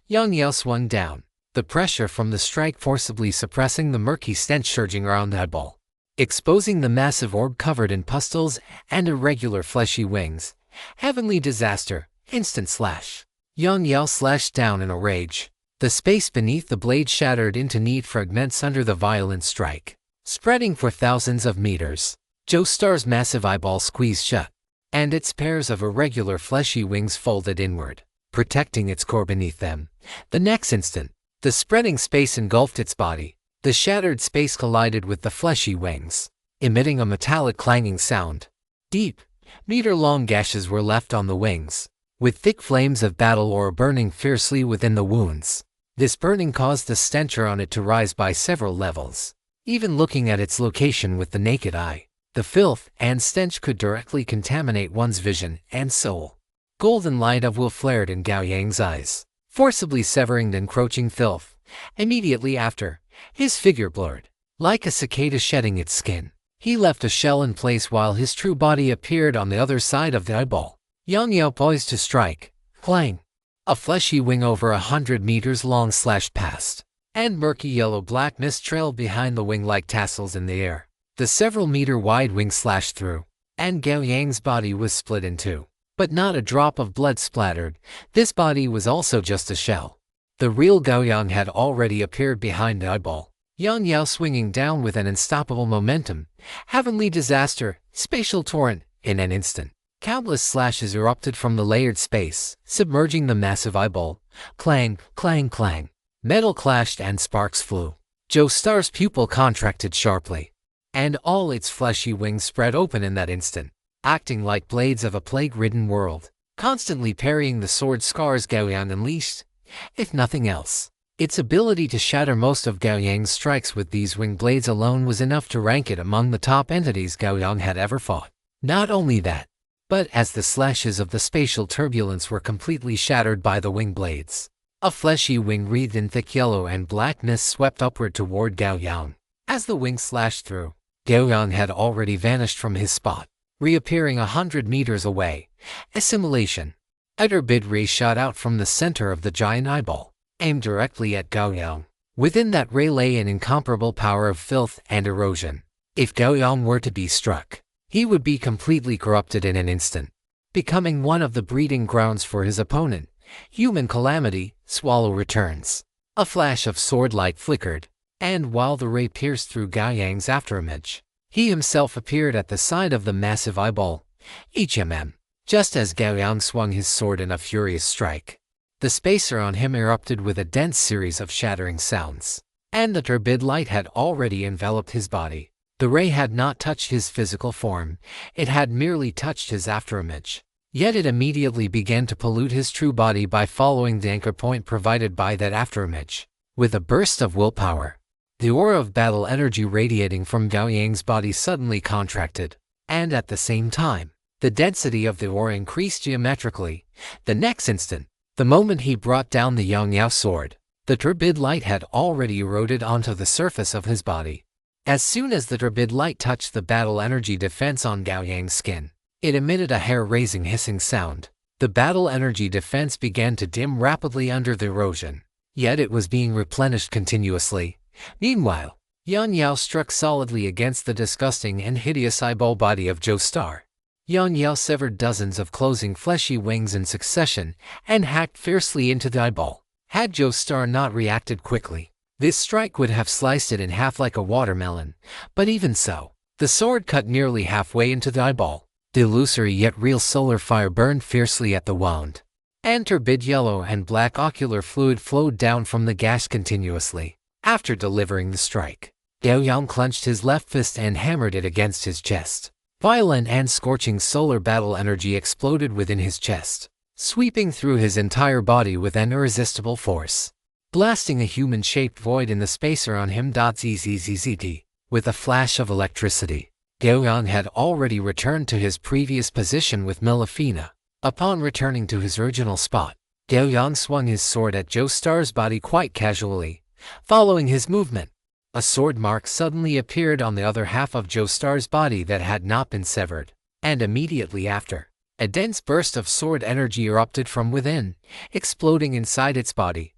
Yang Yao swung down, the pressure from the strike forcibly suppressing the murky stench surging around the eyeball, exposing the massive orb covered in pustules and irregular fleshy wings. Heavenly disaster, instant slash. Yang Yao slashed down in a rage. The space beneath the blade shattered into neat fragments under the violent strike, spreading for thousands of meters. Joestar's massive eyeball squeezed shut, and its pairs of irregular fleshy wings folded inward, protecting its core beneath them. The next instant, the spreading space engulfed its body. The shattered space collided with the fleshy wings, emitting a metallic clanging sound. Deep, meter-long gashes were left on the wings, with thick flames of battle aura burning fiercely within the wounds. This burning caused the stench on it to rise by several levels. Even looking at its location with the naked eye, the filth and stench could directly contaminate one's vision and soul. Golden light of will flared in Gao Yang's eyes, forcibly severing the encroaching filth. Immediately after, his figure blurred, like a cicada shedding its skin. He left a shell in place while his true body appeared on the other side of the eyeball. Yang Yao poised to strike. Clang! A fleshy wing over 100 meters long slashed past, and murky yellow-black mist trailed behind the wing like tassels in the air. The several-meter-wide wing slashed through, and Gao Yang's body was split in two. But not a drop of blood splattered. This body was also just a shell. The real Gao Yang had already appeared behind the eyeball. Yang Yao swinging down with an unstoppable momentum. Heavenly disaster, spatial torrent. In an instant, countless slashes erupted from the layered space, submerging the massive eyeball. Clang, clang, clang. Metal clashed and sparks flew. Joestar's pupil contracted sharply, and all its fleshy wings spread open in that instant, acting like blades of a plague-ridden world, constantly parrying the sword scars Gao Yang unleashed. If nothing else, Its ability to shatter most of Gao Yang's strikes with these wing blades alone was enough to rank it among the top entities Gao Yang had ever fought. Not only that, but as the slashes of the spatial turbulence were completely shattered by the wing blades, a fleshy wing wreathed in thick yellow and blackness swept upward toward Gao Yang. As the wing slashed through, Gao Yang had already vanished from his spot, reappearing 100 meters away. Assimilation. A turbid ray shot out from the center of the giant eyeball, aimed directly at Gao Yang. Within that ray lay an incomparable power of filth and erosion. If Gao Yang were to be struck, he would be completely corrupted in an instant, becoming one of the breeding grounds for his opponent. Human calamity, swallow returns. A flash of sword light flickered, and while the ray pierced through Gao Yang's afterimage, he himself appeared at the side of the massive eyeball. HMM. Just as Gao Yang swung his sword in a furious strike, the spacer on him erupted with a dense series of shattering sounds, and the turbid light had already enveloped his body. The ray had not touched his physical form, it had merely touched his afterimage. Yet it immediately began to pollute his true body by following the anchor point provided by that afterimage. With a burst of willpower, the aura of battle energy radiating from Gao Yang's body suddenly contracted, and at the same time, the density of the aura increased geometrically. The next instant, the moment he brought down the Yang Yao sword, the turbid light had already eroded onto the surface of his body. As soon as the turbid light touched the battle energy defense on Gao Yang's skin, it emitted a hair-raising hissing sound. The battle energy defense began to dim rapidly under the erosion, yet it was being replenished continuously. Meanwhile, Yang Yao struck solidly against the disgusting and hideous eyeball body of Joestar. Yang Yao severed dozens of closing fleshy wings in succession and hacked fiercely into the eyeball. Had Joestar not reacted quickly, this strike would have sliced it in half like a watermelon, but even so, the sword cut nearly halfway into the eyeball. The illusory yet real solar fire burned fiercely at the wound, and turbid yellow and black ocular fluid flowed down from the gash continuously. After delivering the strike, Gao Yang clenched his left fist and hammered it against his chest. Violent and scorching solar battle energy exploded within his chest, sweeping through his entire body with an irresistible force, blasting a human-shaped void in the spacer on him. Zzzzzt. With a flash of electricity, Gao Yang had already returned to his previous position with Melifina. Upon returning to his original spot, Gao Yang swung his sword at Joestar's body quite casually. Following his movement, a sword mark suddenly appeared on the other half of Joestar's body that had not been severed, and immediately after, a dense burst of sword energy erupted from within, exploding inside its body.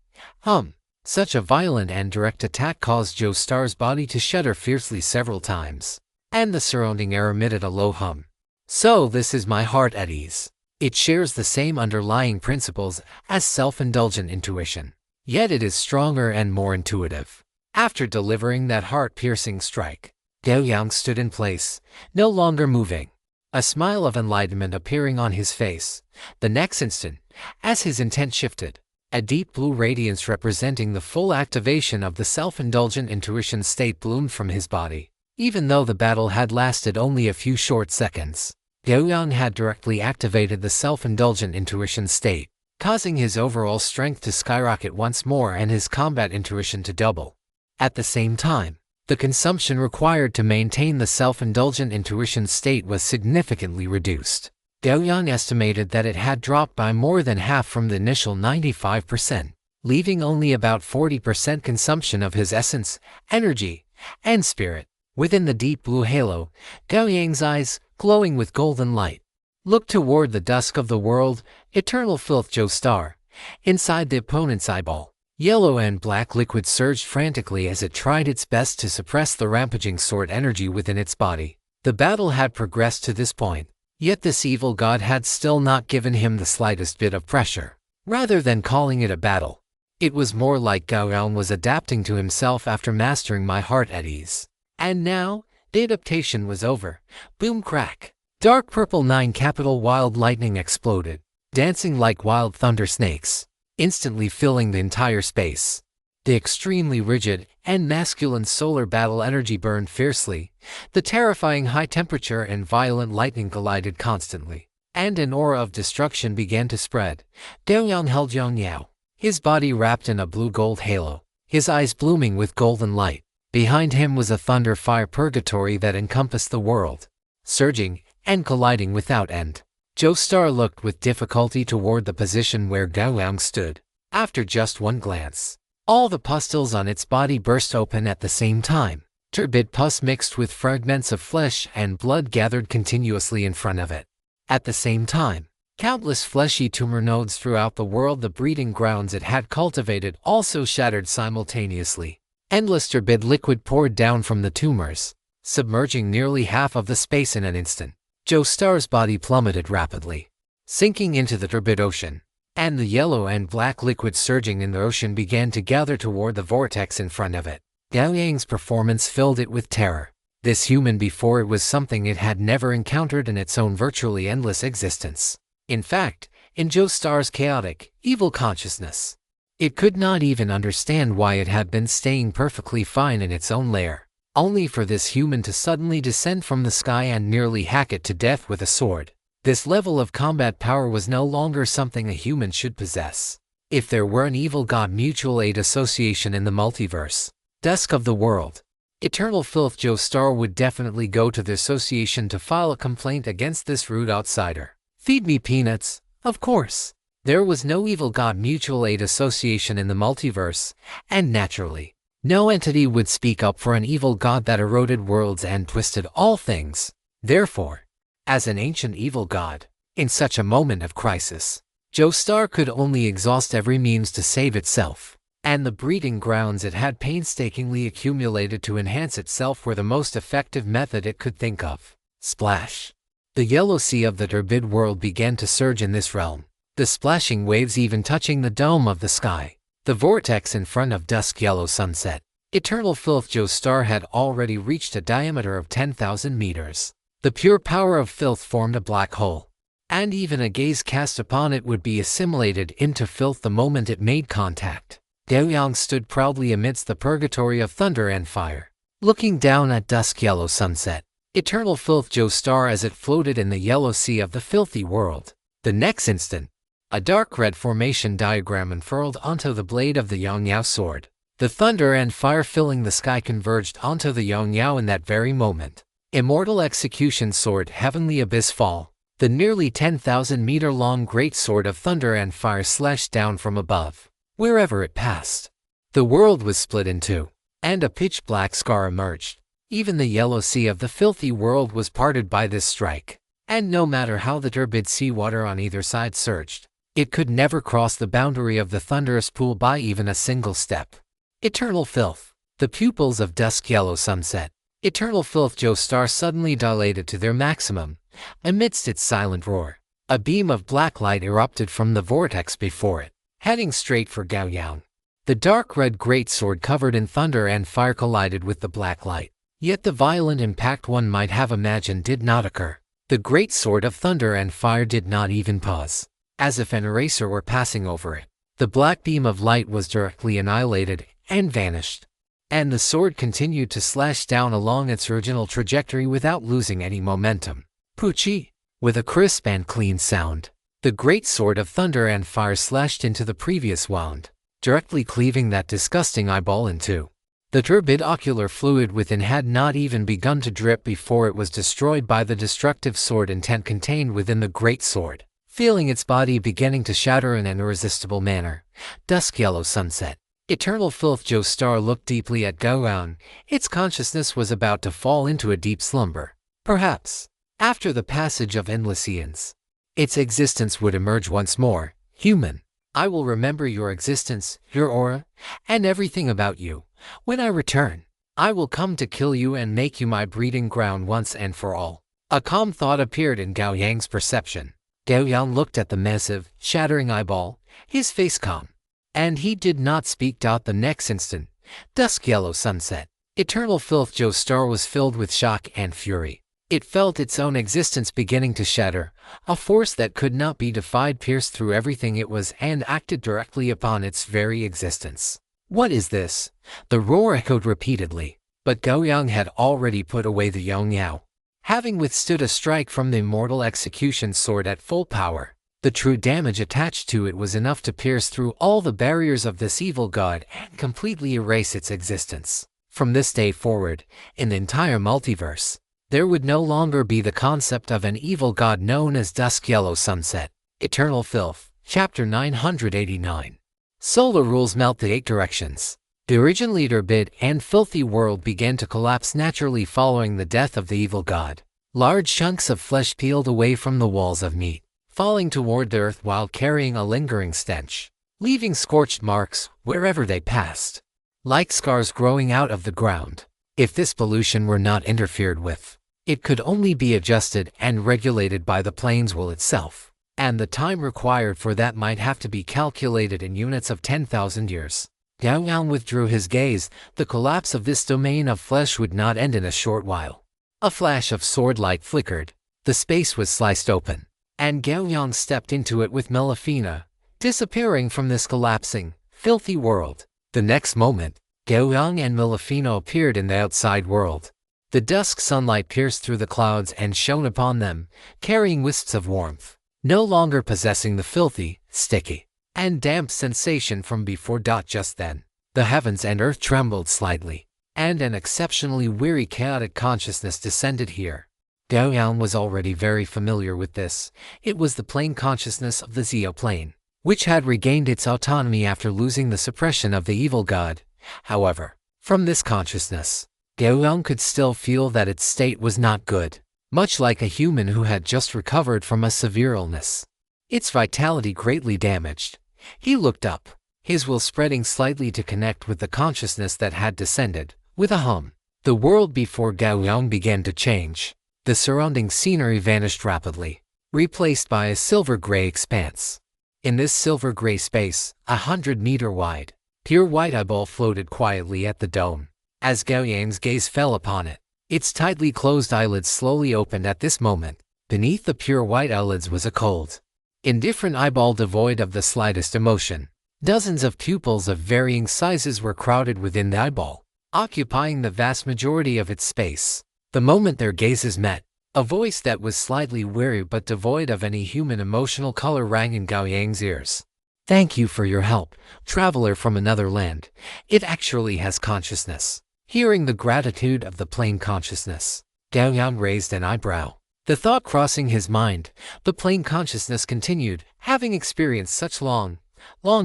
Such a violent and direct attack caused Joestar's body to shudder fiercely several times, and the surrounding air emitted a low hum. So this is my heart at ease. It shares the same underlying principles as self-indulgent intuition, yet it is stronger and more intuitive. After delivering that heart-piercing strike, Gao Yang stood in place, no longer moving, a smile of enlightenment appearing on his face. The next instant, as his intent shifted, a deep blue radiance representing the full activation of the self-indulgent intuition state bloomed from his body. Even though the battle had lasted only a few short seconds, Gao Yang had directly activated the self-indulgent intuition state, causing his overall strength to skyrocket once more and his combat intuition to double. At the same time, the consumption required to maintain the self-indulgent intuition state was significantly reduced. Gao Yang estimated that it had dropped by more than half from the initial 95%, leaving only about 40% consumption of his essence, energy, and spirit. Within the deep blue halo, Gao Yang's eyes, glowing with golden light, looked toward the dusk of the world, eternal filth Joestar. Inside the opponent's eyeball, yellow and black liquid surged frantically as it tried its best to suppress the rampaging sword energy within its body. The battle had progressed to this point, yet this evil god had still not given him the slightest bit of pressure. Rather than calling it a battle, it was more like Gao Yang was adapting to himself after mastering my heart at ease. And now, the adaptation was over. Boom crack. Dark purple 9 capital wild lightning exploded, dancing like wild thunder snakes, instantly filling the entire space. The extremely rigid and masculine solar battle energy burned fiercely. The terrifying high temperature and violent lightning collided constantly, and an aura of destruction began to spread. Gao Yang held Yang Yao, his body wrapped in a blue-gold halo, his eyes blooming with golden light. Behind him was a thunder-fire purgatory that encompassed the world, surging and colliding without end. Joestar looked with difficulty toward the position where Gao Yang stood. After just one glance, all the pustules on its body burst open at the same time. Turbid pus mixed with fragments of flesh and blood gathered continuously in front of it. At the same time, countless fleshy tumor nodes throughout the world, the breeding grounds it had cultivated, also shattered simultaneously. Endless turbid liquid poured down from the tumors, submerging nearly half of the space in an instant. Joestar's body plummeted rapidly, sinking into the turbid ocean, and the yellow and black liquid surging in the ocean began to gather toward the vortex in front of it. Gao Yang's performance filled it with terror. This human before it was something it had never encountered in its own virtually endless existence. In fact, in Joestar's chaotic, evil consciousness, it could not even understand why it had been staying perfectly fine in its own lair, only for this human to suddenly descend from the sky and nearly hack it to death with a sword. This level of combat power was no longer something a human should possess. If there were an evil god mutual aid association in the multiverse, Dusk of the world, Eternal Filth, Joestar would definitely go to the association to file a complaint against this rude outsider. Feed me peanuts, of course. There was no evil god mutual aid association in the multiverse, and naturally, no entity would speak up for an evil god that eroded worlds and twisted all things. Therefore, as an ancient evil god, in such a moment of crisis, Joestar could only exhaust every means to save itself. And the breeding grounds it had painstakingly accumulated to enhance itself were the most effective method it could think of. Splash! The yellow sea of the turbid world began to surge in this realm, the splashing waves even touching the dome of the sky. The vortex in front of dusk yellow sunset, Eternal Filth Joestar had already reached a diameter of 10,000 meters. The pure power of filth formed a black hole, and even a gaze cast upon it would be assimilated into filth the moment it made contact. Gao Yang stood proudly amidst the purgatory of thunder and fire, looking down at dusk yellow sunset, Eternal Filth Joestar as it floated in the yellow sea of the filthy world. The next instant, a dark red formation diagram unfurled onto the blade of the Yongyao sword. The thunder and fire filling the sky converged onto the Yongyao in that very moment. Immortal Execution Sword, Heavenly Abyss Fall. The nearly 10,000-meter-long great sword of thunder and fire slashed down from above. Wherever it passed, the world was split in two, and a pitch-black scar emerged. Even the yellow sea of the filthy world was parted by this strike, and no matter how the turbid seawater on either side surged, it could never cross the boundary of the thunderous pool by even a single step. Eternal Filth. The pupils of dusk yellow sunset, Eternal Filth Joestar suddenly dilated to their maximum. Amidst its silent roar, a beam of black light erupted from the vortex before it, heading straight for Gao Yang. The dark red greatsword covered in thunder and fire collided with the black light. Yet the violent impact one might have imagined did not occur. The greatsword of thunder and fire did not even pause, as if an eraser were passing over it. The black beam of light was directly annihilated and vanished, and the sword continued to slash down along its original trajectory without losing any momentum. Poochie! With a crisp and clean sound, the great sword of thunder and fire slashed into the previous wound, directly cleaving that disgusting eyeball in two. The turbid ocular fluid within had not even begun to drip before it was destroyed by the destructive sword intent contained within the great sword. Feeling its body beginning to shatter in an irresistible manner, dusk yellow sunset, Eternal Filth Joestar looked deeply at Gao Yang. Its consciousness was about to fall into a deep slumber. Perhaps, after the passage of endless eons, its existence would emerge once more. Human, I will remember your existence, your aura, and everything about you. When I return, I will come to kill you and make you my breeding ground once and for all. A calm thought appeared in Gao Yang's perception. Gao Yang looked at the massive, shattering eyeball, his face calm, and he did not speak. The next instant, dusk yellow sunset, Eternal Filth Joestar was filled with shock and fury. It felt its own existence beginning to shatter. A force that could not be defied pierced through everything it was and acted directly upon its very existence. What is this? The roar echoed repeatedly, but Gao Yang had already put away the Yongyao. Having withstood a strike from the immortal execution sword at full power, The true damage attached to it was enough to pierce through all the barriers of this evil god and completely erase its existence. From this day forward, in the entire multiverse, there would no longer be the concept of an evil god known as Dusk Yellow Sunset. Eternal Filth, Chapter 989. Solar rules melt the 8 directions. The originally turbid and filthy world began to collapse naturally following the death of the evil god. Large chunks of flesh peeled away from the walls of meat, falling toward the earth while carrying a lingering stench, leaving scorched marks wherever they passed, like scars growing out of the ground. If this pollution were not interfered with, it could only be adjusted and regulated by the plane's will itself, and the time required for that might have to be calculated in units of 10,000 years. Gao Yang withdrew his gaze. The collapse of this domain of flesh would not end in a short while. A flash of sword-light flickered, the space was sliced open, and Gao Yang stepped into it with Melifina, disappearing from this collapsing, filthy world. The next moment, Gao Yang and Melifina appeared in the outside world. The dusk sunlight pierced through the clouds and shone upon them, carrying wisps of warmth, no longer possessing the filthy, sticky, and damp sensation from before. Just then, the heavens and earth trembled slightly, and an exceptionally weary chaotic consciousness descended here. Gao Yang was already very familiar with this. It was the plane consciousness of the Zeo plane, which had regained its autonomy after losing the suppression of the evil god. However, from this consciousness, Gao Yang could still feel that its state was not good, much like a human who had just recovered from a severe illness. Its vitality greatly damaged. He looked up, his will spreading slightly to connect with the consciousness that had descended. With a hum, the world before Gao Yang began to change. The surrounding scenery vanished rapidly, replaced by a silver-gray expanse. In this silver-gray space, 100-meter wide, pure white eyeball floated quietly at the dome. As Gao Yang's gaze fell upon it, its tightly closed eyelids slowly opened at this moment. Beneath the pure white eyelids was a cold, indifferent eyeball devoid of the slightest emotion. Dozens of pupils of varying sizes were crowded within the eyeball, occupying the vast majority of its space. The moment their gazes met, a voice that was slightly weary but devoid of any human emotional color rang in Gao Yang's ears. "Thank you for your help, traveler from another land. It actually has consciousness." Hearing the gratitude of the plane consciousness, Gao Yang raised an eyebrow. The thought crossing his mind, the plane consciousness continued, having experienced such long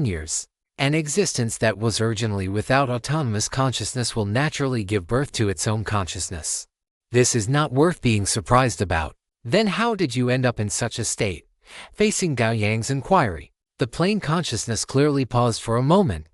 years. An existence that was originally without autonomous consciousness will naturally give birth to its own consciousness. This is not worth being surprised about. Then how did you end up in such a state? Facing Gao Yang's inquiry, the plane consciousness clearly paused for a moment.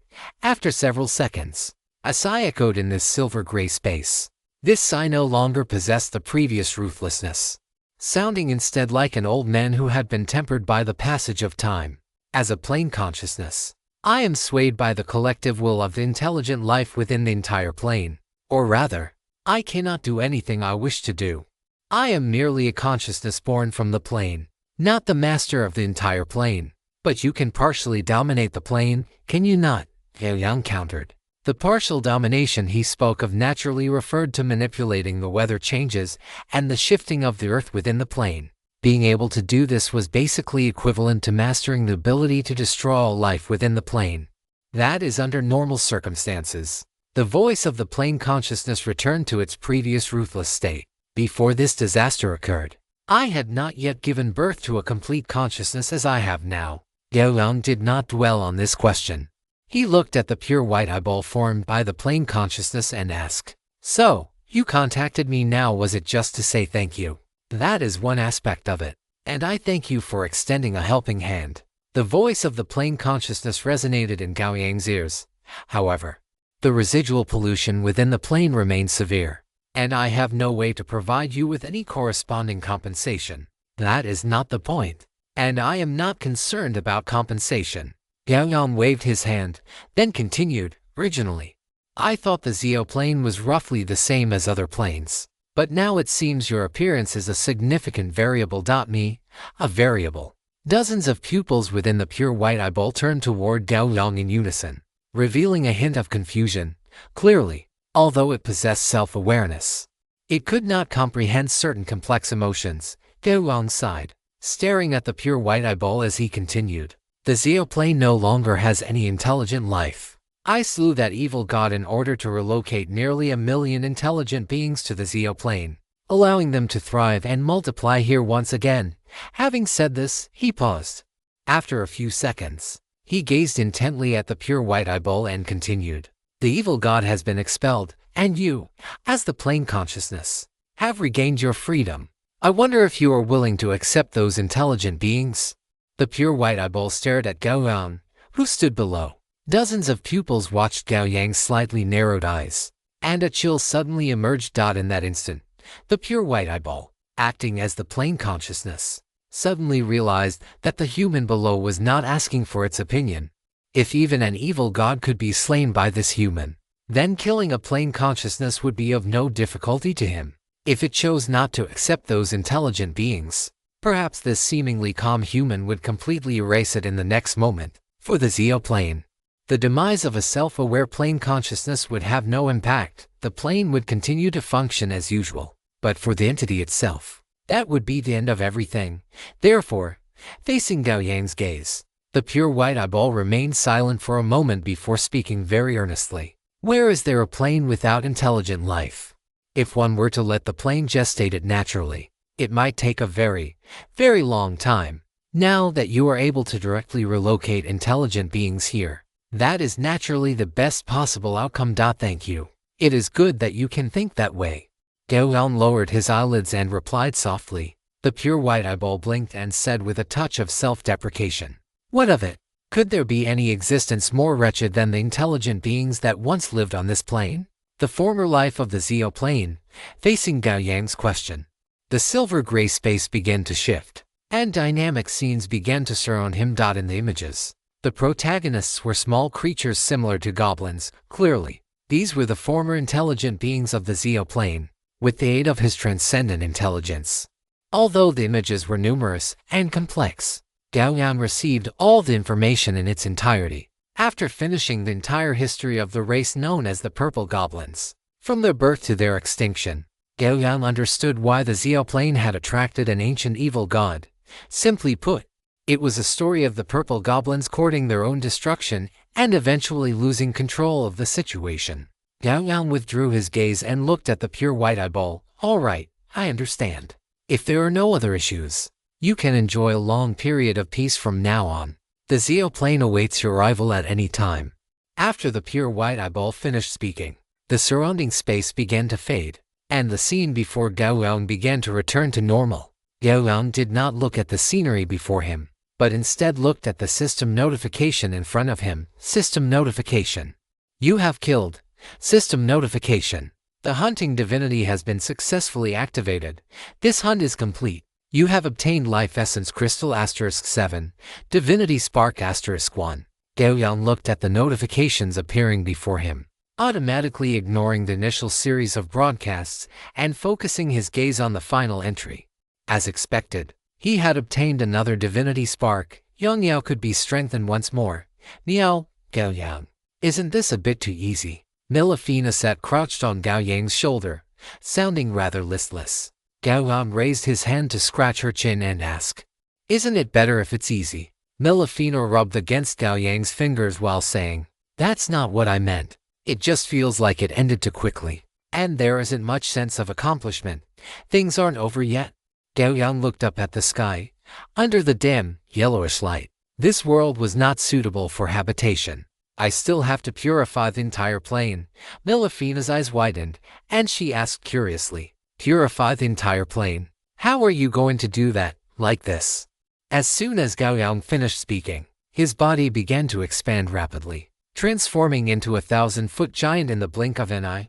After several seconds, a sigh echoed in this silver-gray space. This sigh no longer possessed the previous ruthlessness, sounding instead like an old man who had been tempered by the passage of time. As a plane consciousness, I am swayed by the collective will of the intelligent life within the entire plane. Or rather, I cannot do anything I wish to do. I am merely a consciousness born from the plane, not the master of the entire plane. But you can partially dominate the plane, can you not? Gao Yang countered. The partial domination he spoke of naturally referred to manipulating the weather changes and the shifting of the earth within the plane. Being able to do this was basically equivalent to mastering the ability to destroy all life within the plane. That is under normal circumstances. The voice of the plane consciousness returned to its previous ruthless state. Before this disaster occurred, I had not yet given birth to a complete consciousness as I have now. Gao Yang did not dwell on this question. He looked at the pure white eyeball formed by the plane consciousness and asked, "So, you contacted me now, was it just to say thank you?" "That is one aspect of it, and I thank you for extending a helping hand." The voice of the plane consciousness resonated in Gao Yang's ears. However, the residual pollution within the plane remains severe, and I have no way to provide you with any corresponding compensation. That is not the point, and I am not concerned about compensation. Gao Yang waved his hand, then continued, "Originally, I thought the Zeo plane was roughly the same as other planes, but now it seems your appearance is a significant variable. Me, a variable." Dozens of pupils within the pure white eyeball turned toward Gao Yang in unison, revealing a hint of confusion. Clearly, although it possessed self-awareness, it could not comprehend certain complex emotions. Gao Yang sighed, staring at the pure white eyeball as he continued. The Zeoplane no longer has any intelligent life. I slew that evil god in order to relocate nearly 1 million intelligent beings to the Zeoplane, allowing them to thrive and multiply here once again. Having said this, he paused. After a few seconds, he gazed intently at the pure white eyeball and continued. The evil god has been expelled, and you, as the plane consciousness, have regained your freedom. I wonder if you are willing to accept those intelligent beings? The pure white eyeball stared at Gao Yang, who stood below. Dozens of pupils watched Gao Yang's slightly narrowed eyes, and a chill suddenly emerged. In that instant, the pure white eyeball, acting as the plane consciousness, suddenly realized that the human below was not asking for its opinion. If even an evil god could be slain by this human, then killing a plane consciousness would be of no difficulty to him. If it chose not to accept those intelligent beings, perhaps this seemingly calm human would completely erase it in the next moment. For the Zeoplane, the demise of a self-aware plane consciousness would have no impact. The plane would continue to function as usual. But for the entity itself, that would be the end of everything. Therefore, facing Gao Yang's gaze, the pure white eyeball remained silent for a moment before speaking very earnestly. Where is there a plane without intelligent life? If one were to let the plane gestate it naturally, it might take a very, very long time. Now that you are able to directly relocate intelligent beings here, that is naturally the best possible outcome. Thank you. It is good that you can think that way. Gao Yang lowered his eyelids and replied softly. The pure white eyeball blinked and said with a touch of self-deprecation, "What of it? Could there be any existence more wretched than the intelligent beings that once lived on this plane? The former life of the Zeoplane?" Facing Gao Yang's question, the silver-gray space began to shift, and dynamic scenes began to surround him. In the images, the protagonists were small creatures similar to goblins. Clearly, these were the former intelligent beings of the Zeoplane, with the aid of his transcendent intelligence. Although the images were numerous and complex, Gao Yang received all the information in its entirety. After finishing the entire history of the race known as the Purple Goblins, from their birth to their extinction, Gao Yang understood why the Zeoplane had attracted an ancient evil god. Simply put, it was a story of the Purple Goblins courting their own destruction and eventually losing control of the situation. Gao Yang withdrew his gaze and looked at the pure white eyeball. "All right, I understand. If there are no other issues, you can enjoy a long period of peace from now on. The Zeoplane awaits your arrival at any time." After the pure white eyeball finished speaking, the surrounding space began to fade, and the scene before Gao Yang began to return to normal. Gao Yang did not look at the scenery before him, but instead looked at the system notification in front of him. System notification. You have killed. System notification. The hunting divinity has been successfully activated. This hunt is complete. You have obtained Life Essence Crystal *7, Divinity Spark *1. Gao Yang looked at the notifications appearing before him, automatically ignoring the initial series of broadcasts and focusing his gaze on the final entry. As expected, he had obtained another Divinity Spark. Yang Yao could be strengthened once more. Niao, Gao Yang. Isn't this a bit too easy? Milafina sat crouched on Gao Yang's shoulder, sounding rather listless. Gao Yang raised his hand to scratch her chin and ask, "Isn't it better if it's easy?" Milafina rubbed against Gao Yang's fingers while saying, "That's not what I meant. It just feels like it ended too quickly, and there isn't much sense of accomplishment. Things aren't over yet." Gao Yang looked up at the sky. Under the dim, yellowish light, this world was not suitable for habitation. "I still have to purify the entire plane." Milafina's eyes widened, and she asked curiously, "Purify the entire plane? How are you going to do that, like this?" As soon as Gao Yang finished speaking, his body began to expand rapidly, transforming into a 1,000-foot giant in the blink of an eye.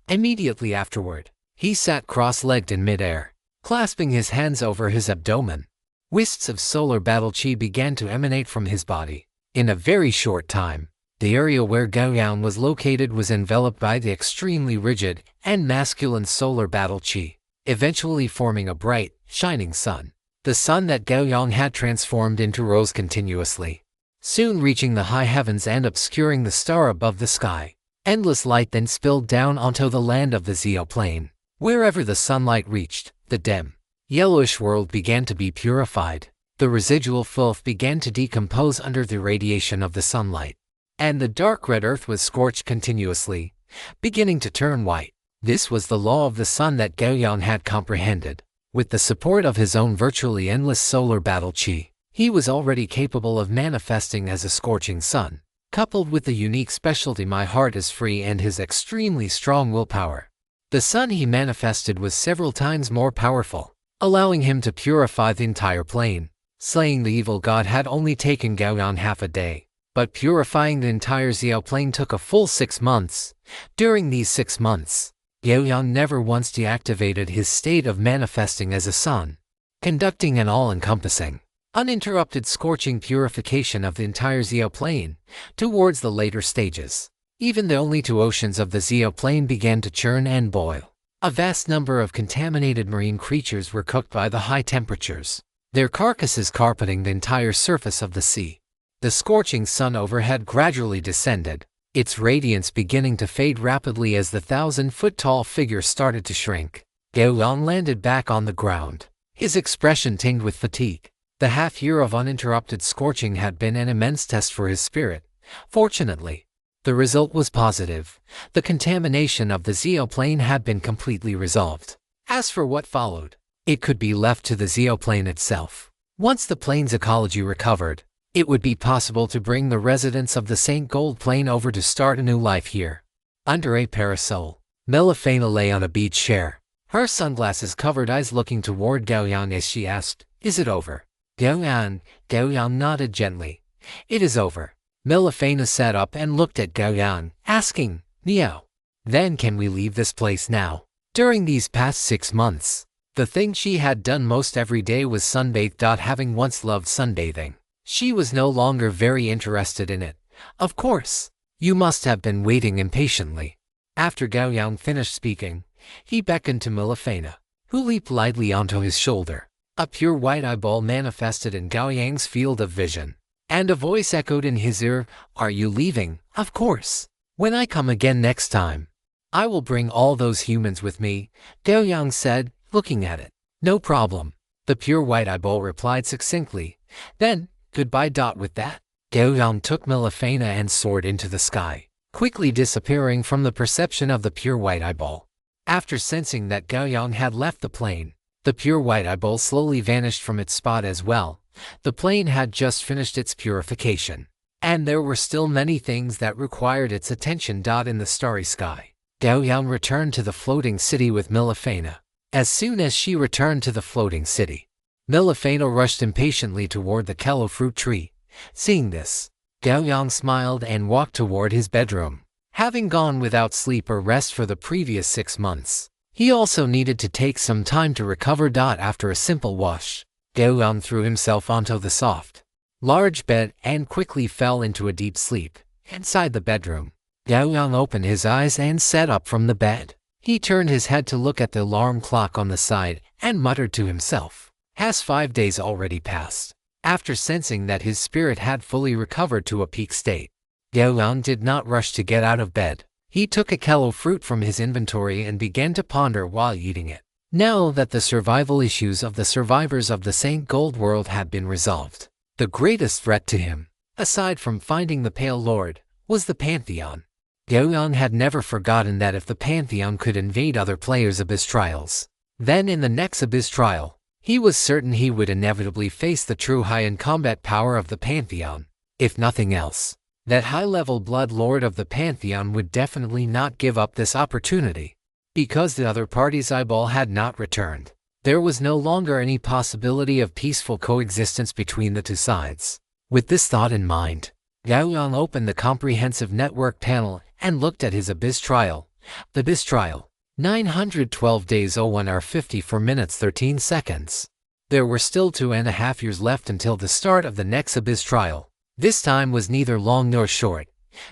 Immediately afterward, he sat cross-legged in midair, clasping his hands over his abdomen. Wisps of solar battle chi began to emanate from his body. In a very short time, the area where Gao Yang was located was enveloped by the extremely rigid and masculine solar battle chi, eventually forming a bright, shining sun. The sun that Gao Yang had transformed into rose continuously, soon reaching the high heavens and obscuring the star above the sky. Endless light then spilled down onto the land of the Zeoplane. Wherever the sunlight reached, the dim, yellowish world began to be purified. The residual filth began to decompose under the radiation of the sunlight, and the dark red earth was scorched continuously, beginning to turn white. This was the law of the sun that Gao Yang had comprehended. With the support of his own virtually endless solar battle chi, he was already capable of manifesting as a scorching sun. Coupled with the unique specialty My Heart is Free and his extremely strong willpower, the sun he manifested was several times more powerful, allowing him to purify the entire plane. Slaying the evil god had only taken Gao Yang half a day, but purifying the entire Xiao plane took a full 6 months. During these 6 months, Gao Yang never once deactivated his state of manifesting as a sun, conducting an all-encompassing, uninterrupted scorching purification of the entire Xiao plane. Towards the later stages, even the only 2 oceans of the Xiao plane began to churn and boil. A vast number of contaminated marine creatures were cooked by the high temperatures, their carcasses carpeting the entire surface of the sea. The scorching sun overhead gradually descended, its radiance beginning to fade rapidly as the 1,000-foot-tall figure started to shrink. Gao Yang landed back on the ground, his expression tinged with fatigue. The half-year of uninterrupted scorching had been an immense test for his spirit. Fortunately, the result was positive. The contamination of the Xiao plane had been completely resolved. As for what followed, it could be left to the Xiao plane itself. Once the plane's ecology recovered, it would be possible to bring the residents of the St. Gold plane over to start a new life here. Under a parasol, Melifena lay on a beach chair, her sunglasses-covered eyes looking toward Gao Yang as she asked, "Is it over?" Gao Yang nodded gently. "It is over." Melifena sat up and looked at Gao Yang, asking, "Neo, then can we leave this place now?" During these past 6 months, the thing she had done most every day was sunbathe. Having once loved sunbathing, she was no longer very interested in it. "Of course, you must have been waiting impatiently." After Gao Yang finished speaking, he beckoned to Melifena, who leaped lightly onto his shoulder. A pure white eyeball manifested in Gao Yang's field of vision, and a voice echoed in his ear, "Are you leaving?" "Of course. When I come again next time, I will bring all those humans with me," Gao Yang said, looking at it. "No problem," the pure white eyeball replied succinctly. "Then, goodbye." With that, Gao Yang took Melifena and soared into the sky, quickly disappearing from the perception of the pure white eyeball. After sensing that Gao Yang had left the plane, the pure white eyeball slowly vanished from its spot as well. The plane had just finished its purification, and there were still many things that required its attention. In the starry sky, Gao Yang returned to the floating city with Melifena. As soon as she returned to the floating city, Melifena rushed impatiently toward the kello fruit tree. Seeing this, Gao Yang smiled and walked toward his bedroom. Having gone without sleep or rest for the previous 6 months, he also needed to take some time to recover. After a simple wash, Gao Yang threw himself onto the soft, large bed and quickly fell into a deep sleep. Inside the bedroom, Gao Yang opened his eyes and sat up from the bed. He turned his head to look at the alarm clock on the side and muttered to himself, "Has 5 days already passed?" After sensing that his spirit had fully recovered to a peak state, Gao Yang did not rush to get out of bed. He took a kello fruit from his inventory and began to ponder while eating it. Now that the survival issues of the survivors of the St. Gold world had been resolved, the greatest threat to him, aside from finding the Pale Lord, was the Pantheon. Gao Yang had never forgotten that if the Pantheon could invade other players' Abyss trials, then in the next Abyss trial, he was certain he would inevitably face the true high-end combat power of the Pantheon. If nothing else, that high-level Blood Lord of the Pantheon would definitely not give up this opportunity. Because the other party's eyeball had not returned, there was no longer any possibility of peaceful coexistence between the two sides. With this thought in mind, Gao Yang opened the comprehensive network panel and looked at his Abyss trial. The Abyss trial, 912 days 01 hour 54 minutes 13 seconds. There were still 2.5 years left until the start of the next Abyss trial. This time was neither long nor short.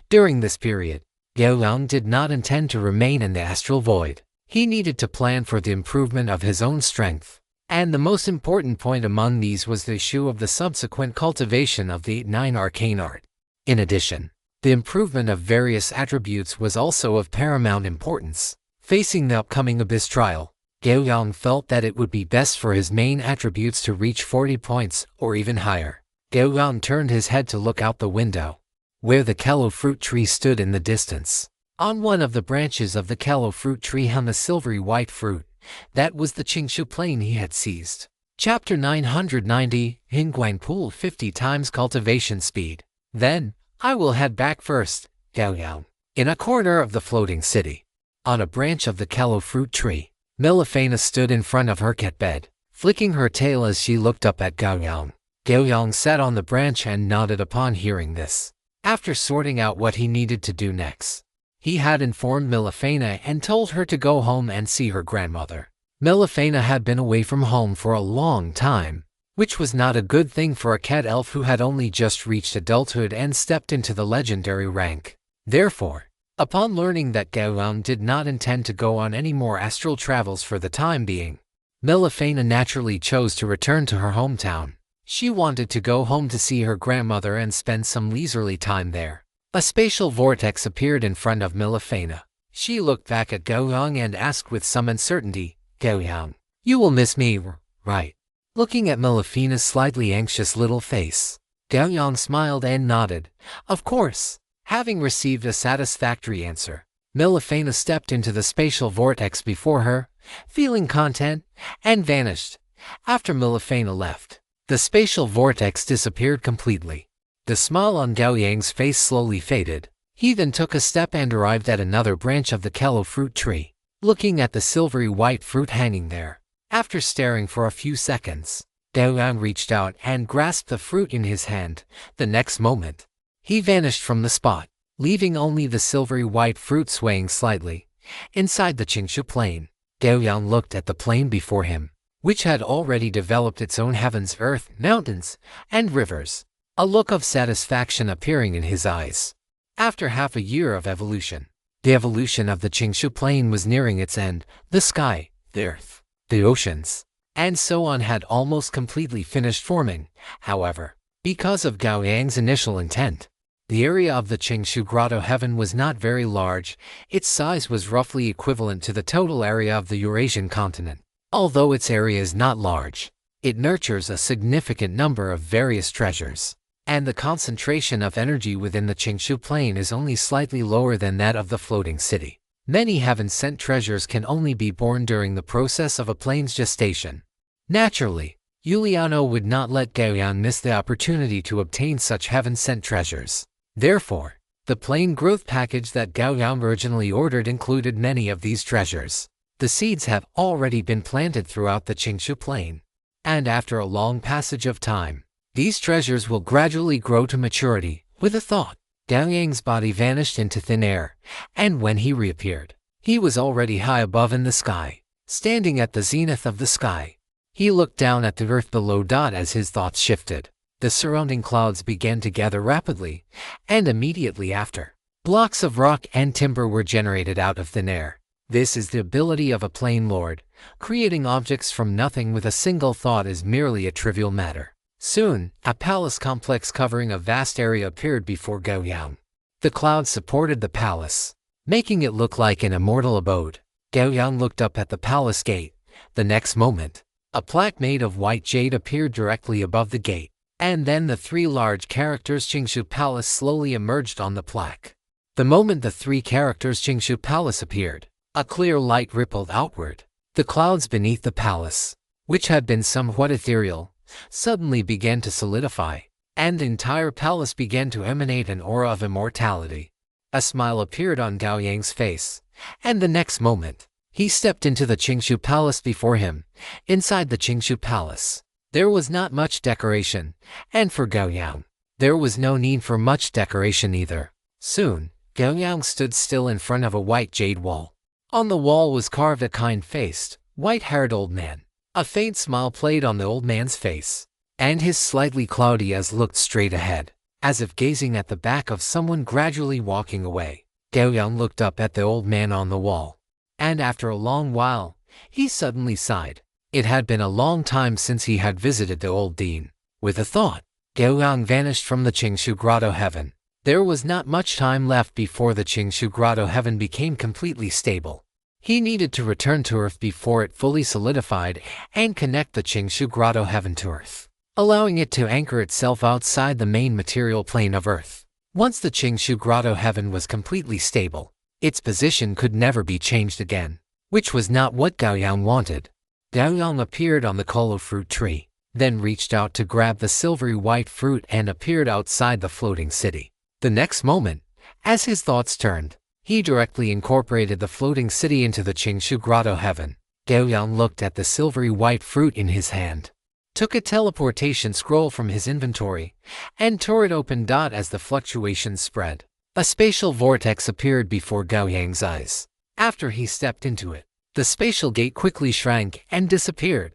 During this period, Gao Yang did not intend to remain in the astral void. He needed to plan for the improvement of his own strength. And the most important point among these was the issue of the subsequent cultivation of the 9 arcane art. In addition, the improvement of various attributes was also of paramount importance. Facing the upcoming Abyss trial, Gao Yang felt that it would be best for his main attributes to reach 40 points or even higher. Gao Yang turned his head to look out the window, where the callow fruit tree stood in the distance. On one of the branches of the callow fruit tree hung a silvery white fruit. That was the Qingshu plane he had seized. Chapter 990, Hingguang Pool 50 times cultivation speed. Then, I will head back first, Gao Yang. In a corner of the floating city, on a branch of the callow fruit tree, Melifana stood in front of her cat bed, flicking her tail as she looked up at Gao Yang. Gao Yang sat on the branch and nodded upon hearing this. After sorting out what he needed to do next, he had informed Melifana and told her to go home and see her grandmother. Melifana had been away from home for a long time, which was not a good thing for a cat elf who had only just reached adulthood and stepped into the legendary rank. Therefore, upon learning that Gao Yang did not intend to go on any more astral travels for the time being, Melifana naturally chose to return to her hometown. She wanted to go home to see her grandmother and spend some leisurely time there. A spatial vortex appeared in front of Melifana. She looked back at Gao Yang and asked with some uncertainty, Gao Yang, you will miss me, right? Looking at Melifana's slightly anxious little face, Gao Yang smiled and nodded. Of course. Having received a satisfactory answer, Melifana stepped into the spatial vortex before her, feeling content, and vanished. After Melifana left, the spatial vortex disappeared completely. The smile on Gao Yang's face slowly faded. He then took a step and arrived at another branch of the callow fruit tree, looking at the silvery white fruit hanging there. After staring for a few seconds, Gao Yang reached out and grasped the fruit in his hand. The next moment, he vanished from the spot, leaving only the silvery white fruit swaying slightly. Inside the Qingshu plane, Gao Yang looked at the plane before him, which had already developed its own heavens, earth, mountains, and rivers, a look of satisfaction appearing in his eyes. After half a year of evolution, the evolution of the Qingshu plane was nearing its end. The sky, the earth, the oceans, and so on had almost completely finished forming. However, because of Gao Yang's initial intent, the area of the Qingshu Grotto heaven was not very large. Its size was roughly equivalent to the total area of the Eurasian continent. Although its area is not large, it nurtures a significant number of various treasures, and the concentration of energy within the Qingshu plane is only slightly lower than that of the floating city. Many heaven-sent treasures can only be born during the process of a plane's gestation. Naturally, Yuliano would not let Gao Yang miss the opportunity to obtain such heaven-sent treasures. Therefore, the plane growth package that Gao Yang originally ordered included many of these treasures. The seeds have already been planted throughout the Qingshu plane, and after a long passage of time, these treasures will gradually grow to maturity. With a thought, Gao Yang's body vanished into thin air, and when he reappeared, he was already high above in the sky, standing at the zenith of the sky. He looked down at the earth below. As his thoughts shifted, the surrounding clouds began to gather rapidly, and immediately after, blocks of rock and timber were generated out of thin air. This is the ability of a plane lord. Creating objects from nothing with a single thought is merely a trivial matter. Soon, a palace complex covering a vast area appeared before Gao Yang. The clouds supported the palace, making it look like an immortal abode. Gao Yang looked up at the palace gate. The next moment, a plaque made of white jade appeared directly above the gate, and then the three large characters Qingshu Palace slowly emerged on the plaque. The moment the three characters Qingshu Palace appeared, a clear light rippled outward. The clouds beneath the palace, which had been somewhat ethereal, suddenly began to solidify, and the entire palace began to emanate an aura of immortality. A smile appeared on Gao Yang's face, and the next moment, he stepped into the Qingshu Palace before him. Inside the Qingshu Palace, there was not much decoration, and for Gao Yang, there was no need for much decoration either. Soon, Gao Yang stood still in front of a white jade wall. On the wall was carved a kind-faced, white-haired old man. A faint smile played on the old man's face, and his slightly cloudy eyes looked straight ahead, as if gazing at the back of someone gradually walking away. Gao Yang looked up at the old man on the wall, and after a long while, he suddenly sighed. It had been a long time since he had visited the old dean. With a thought, Gao Yang vanished from the Qingshu Grotto heaven. There was not much time left before the Qingshu Grotto heaven became completely stable. He needed to return to Earth before it fully solidified and connect the Qingshu Grotto Heaven to Earth, allowing it to anchor itself outside the main material plane of Earth. Once the Qingshu Grotto Heaven was completely stable, its position could never be changed again, which was not what Gao Yang wanted. Gao Yang appeared on the kolo fruit tree, then reached out to grab the silvery white fruit and appeared outside the floating city. The next moment, as his thoughts turned, he directly incorporated the floating city into the Qingshu Grotto Heaven. Gao Yang looked at the silvery white fruit in his hand, took a teleportation scroll from his inventory, and tore it open. As the fluctuations spread, a spatial vortex appeared before Gao Yang's eyes. After he stepped into it, the spatial gate quickly shrank and disappeared.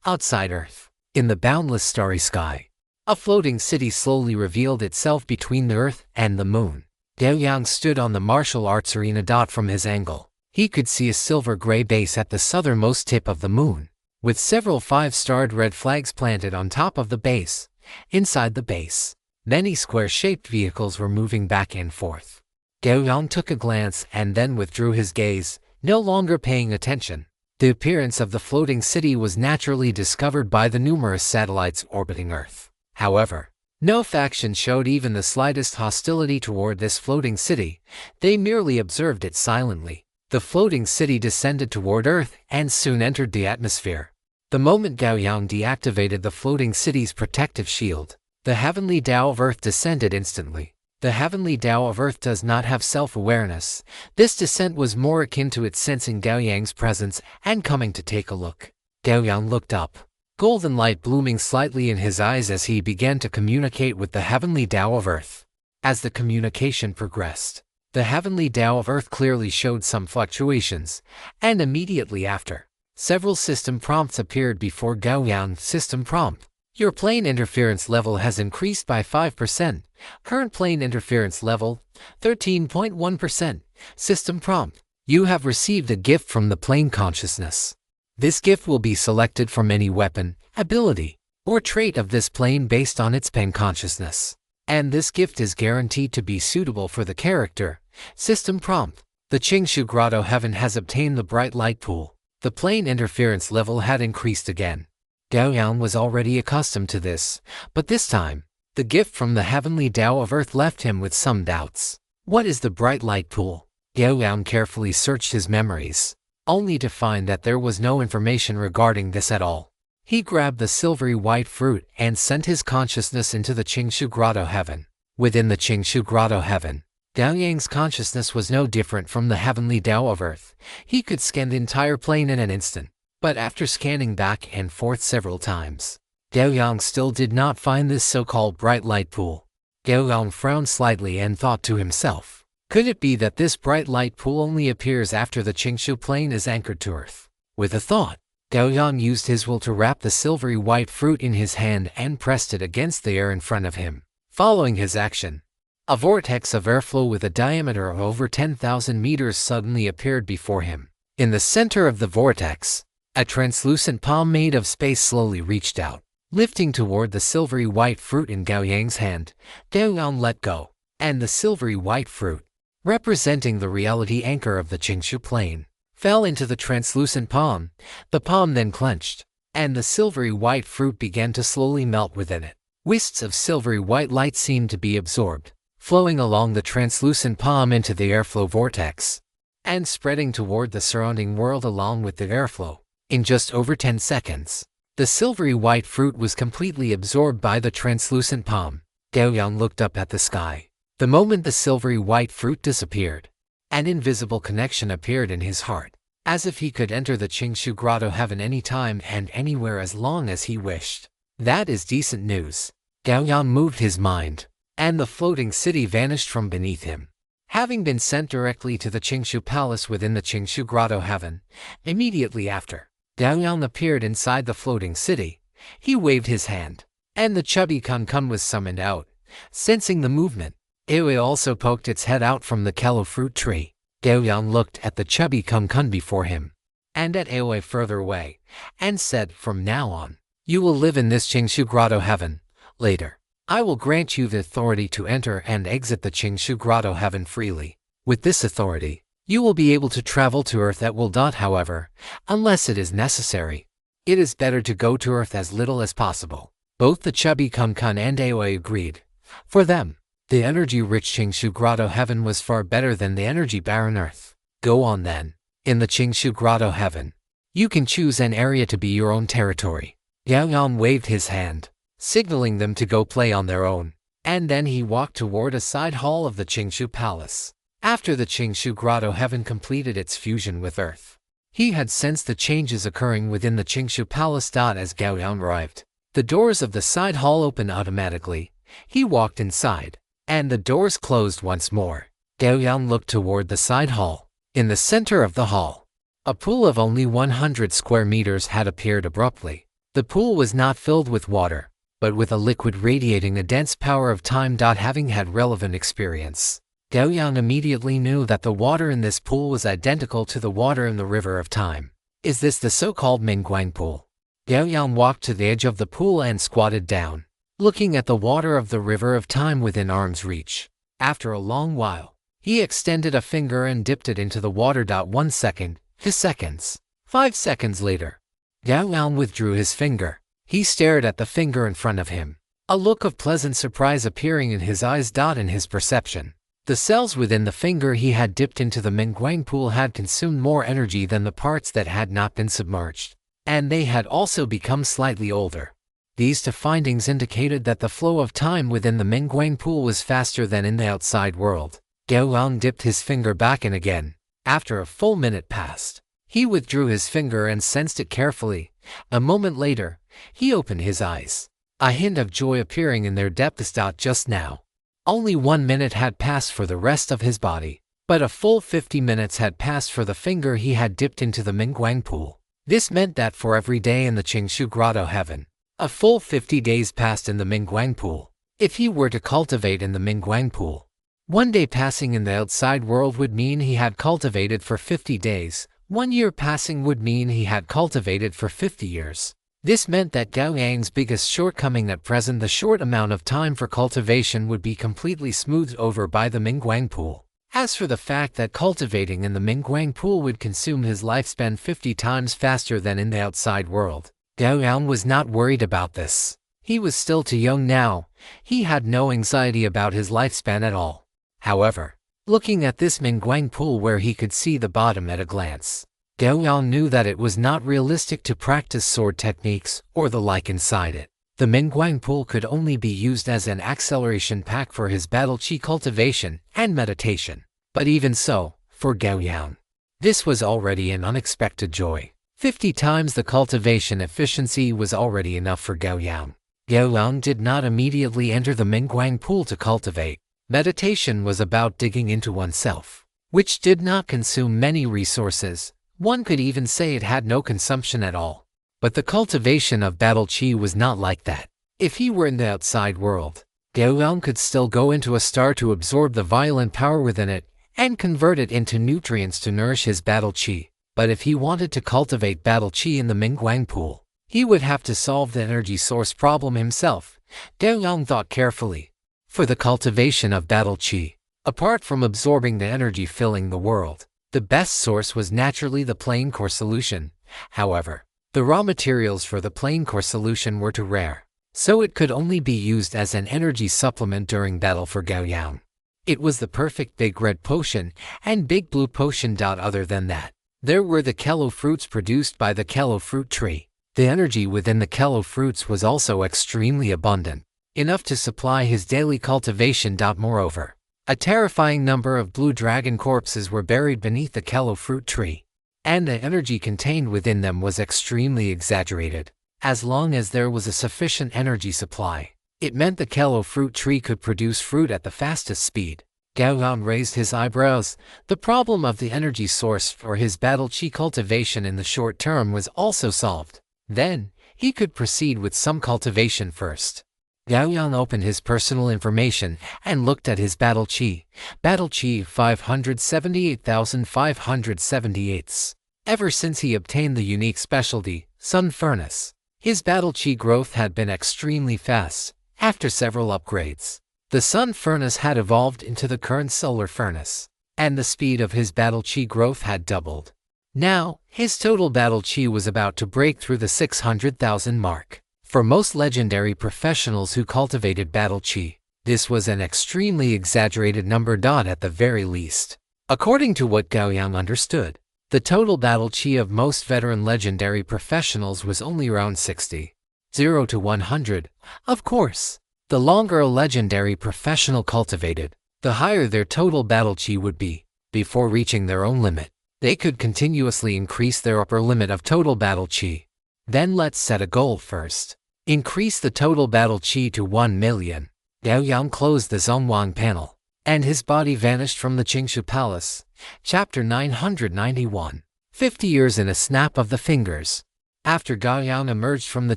Outside Earth, in the boundless starry sky, a floating city slowly revealed itself between the Earth and the Moon. Gao Yang stood on the martial arts arena. From his angle, he could see a silver-gray base at the southernmost tip of the Moon, with several 5-starred red flags planted on top of the base. Inside the base, many square-shaped vehicles were moving back and forth. Gao Yang took a glance and then withdrew his gaze, no longer paying attention. The appearance of the floating city was naturally discovered by the numerous satellites orbiting Earth. However, no faction showed even the slightest hostility toward this floating city. They merely observed it silently. The floating city descended toward Earth and soon entered the atmosphere. The moment Gao Yang deactivated the floating city's protective shield, the heavenly Tao of Earth descended instantly. The heavenly Tao of Earth does not have self-awareness. This descent was more akin to it sensing Gao Yang's presence and coming to take a look. Gao Yang looked up, golden light blooming slightly in his eyes as he began to communicate with the heavenly Tao of Earth. As the communication progressed, the heavenly Tao of Earth clearly showed some fluctuations, and immediately after, several system prompts appeared before Gao Yang. System prompt: your plane interference level has increased by 5%. Current plane interference level, 13.1%. System prompt: you have received a gift from the plane consciousness. This gift will be selected from any weapon, ability, or trait of this plane based on its plane consciousness. And this gift is guaranteed to be suitable for the character. System prompt: the Qingshu Grotto Heaven has obtained the bright light pool. The plane interference level had increased again. Gao Yang was already accustomed to this, but this time, the gift from the heavenly Tao of Earth left him with some doubts. What is the bright light pool? Gao Yang carefully searched his memories, only to find that there was no information regarding this at all. He grabbed the silvery white fruit and sent his consciousness into the Qingshu Grotto Heaven. Within the Qingshu Grotto Heaven, Gao Yang's consciousness was no different from the heavenly Tao of Earth. He could scan the entire plane in an instant. But after scanning back and forth several times, Gao Yang still did not find this so-called bright light pool. Gao Yang frowned slightly and thought to himself, could it be that this bright light pool only appears after the Qingshu plane is anchored to Earth? With a thought, Gao Yang used his will to wrap the silvery white fruit in his hand and pressed it against the air in front of him. Following his action, a vortex of airflow with a diameter of over 10,000 meters suddenly appeared before him. In the center of the vortex, a translucent palm made of space slowly reached out, lifting toward the silvery white fruit in Gao Yang's hand. Gao Yang let go, and the silvery white fruit, representing the reality anchor of the Qingshu plane, fell into the translucent palm. The palm then clenched, and the silvery white fruit began to slowly melt within it. Wisps of silvery white light seemed to be absorbed, flowing along the translucent palm into the airflow vortex, and spreading toward the surrounding world along with the airflow. In just over 10 seconds, the silvery white fruit was completely absorbed by the translucent palm. Gao Yang looked up at the sky. The moment the silvery white fruit disappeared, an invisible connection appeared in his heart, as if he could enter the Qingshu Grotto Heaven anytime and anywhere as long as he wished. That is decent news. Gao Yang moved his mind, and the floating city vanished from beneath him. Having been sent directly to the Qingshu Palace within the Qingshu Grotto Heaven, immediately after, Gao Yang appeared inside the floating city. He waved his hand, and the chubby kun was summoned out. Sensing the movement, Ewe also poked its head out from the kalo fruit tree. Gao Yang looked at the chubby kun before him, and at Ewe further away, and said, from now on, you will live in this Qingshu Grotto Heaven. Later, I will grant you the authority to enter and exit the Qingshu Grotto Heaven freely. With this authority, You will be able to travel to Earth at will. However, unless it is necessary, it is better to go to Earth as little as possible. Both the chubby Kun Kun and Aoi agreed. For them, the energy-rich Qingshu Grotto Heaven was far better than the energy-barren Earth. Go on then. In the Qingshu Grotto Heaven, you can choose an area to be your own territory. Gao Yang waved his hand, signaling them to go play on their own, and then he walked toward a side hall of the Qingshu Palace. After the Qingshu Grotto Heaven completed its fusion with Earth, he had sensed the changes occurring within the Qingshu Palace. As Gao Yang arrived, the doors of the side hall opened automatically. He walked inside, and the doors closed once more. Gao Yang looked toward the side hall. In the center of the hall, a pool of only 100 square meters had appeared abruptly. The pool was not filled with water, but with a liquid radiating the dense power of time. Having had relevant experience, Gao Yang immediately knew that the water in this pool was identical to the water in the river of time. Is this the so-called Mingguang pool? Gao Yang walked to the edge of the pool and squatted down, looking at the water of the river of time within arm's reach. After a long while, he extended a finger and dipped it into the water. 1 second, 2 seconds, 5 seconds later, Gao Yang withdrew his finger. He stared at the finger in front of him, a look of pleasant surprise appearing in his eyes. In his perception, the cells within the finger he had dipped into the Mingguang pool had consumed more energy than the parts that had not been submerged, and they had also become slightly older. These two findings indicated that the flow of time within the Mingguang pool was faster than in the outside world. Gao Yang dipped his finger back in again. After a full minute passed, he withdrew his finger and sensed it carefully. A moment later, he opened his eyes, a hint of joy appearing in their depths. Just now, only 1 minute had passed for the rest of his body, but a full 50 minutes had passed for the finger he had dipped into the Mingguang pool. This meant that for every day in the Qingshu Grotto Heaven, a full 50 days passed in the Mingguang pool. If he were to cultivate in the Mingguang pool, 1 day passing in the outside world would mean he had cultivated for 50 days. 1 year passing would mean he had cultivated for 50 years. This meant that Gao Yang's biggest shortcoming at present, the short amount of time for cultivation, would be completely smoothed over by the Mingguang pool. As for the fact that cultivating in the Mingguang pool would consume his lifespan 50 times faster than in the outside world, Gao Yang was not worried about this. He was still too young now. He had no anxiety about his lifespan at all. However, looking at this Mingguang pool where he could see the bottom at a glance, Gao Yang knew that it was not realistic to practice sword techniques or the like inside it. The Mingguang pool could only be used as an acceleration pack for his battle chi cultivation and meditation. But even so, for Gao Yang, this was already an unexpected joy. 50 times the cultivation efficiency was already enough for Gao Yang. Gao Yang did not immediately enter the Mingguang pool to cultivate. Meditation was about digging into oneself, which did not consume many resources. One could even say it had no consumption at all. But the cultivation of battle chi was not like that. If he were in the outside world, Gao Yang could still go into a star to absorb the violent power within it and convert it into nutrients to nourish his battle chi. But if he wanted to cultivate battle chi in the Mingguang pool, he would have to solve the energy source problem himself. Gao Yang thought carefully. For the cultivation of battle chi, apart from absorbing the energy filling the world, the best source was naturally the plain core solution. However, the raw materials for the plain core solution were too rare, so it could only be used as an energy supplement during battle for Gao Yang. It was the perfect big red potion and big blue potion. Other than that, there were the kello fruits produced by the kello fruit tree. The energy within the kello fruits was also extremely abundant, enough to supply his daily cultivation. Moreover, a terrifying number of blue dragon corpses were buried beneath the kello fruit tree, and the energy contained within them was extremely exaggerated. As long as there was a sufficient energy supply, it meant the kello fruit tree could produce fruit at the fastest speed. Gao Yang raised his eyebrows. The problem of the energy source for his battle chi cultivation in the short term was also solved. Then, he could proceed with some cultivation first. Gao Yang opened his personal information and looked at his battle chi. Battle chi 578,578. Ever since he obtained the unique specialty, Sun Furnace, his battle chi growth had been extremely fast. After several upgrades, the Sun Furnace had evolved into the current Solar Furnace. and the speed of his battle chi growth had doubled. Now, his total battle chi was about to break through the 600,000 mark. For most legendary professionals who cultivated battle chi, this was an extremely exaggerated number. At the very least. According to what Gao Yang understood, the total battle chi of most veteran legendary professionals was only around 60. 0 to 100. Of course, the longer a legendary professional cultivated, the higher their total battle chi would be. Before reaching their own limit, they could continuously increase their upper limit of total battle chi. Then let's set a goal first. Increase the total battle chi to 1 million. Gao Yang closed the Zhongwang panel, and his body vanished from the Qingshu Palace. Chapter 991. 50 years in a snap of the fingers. After Gao Yang emerged from the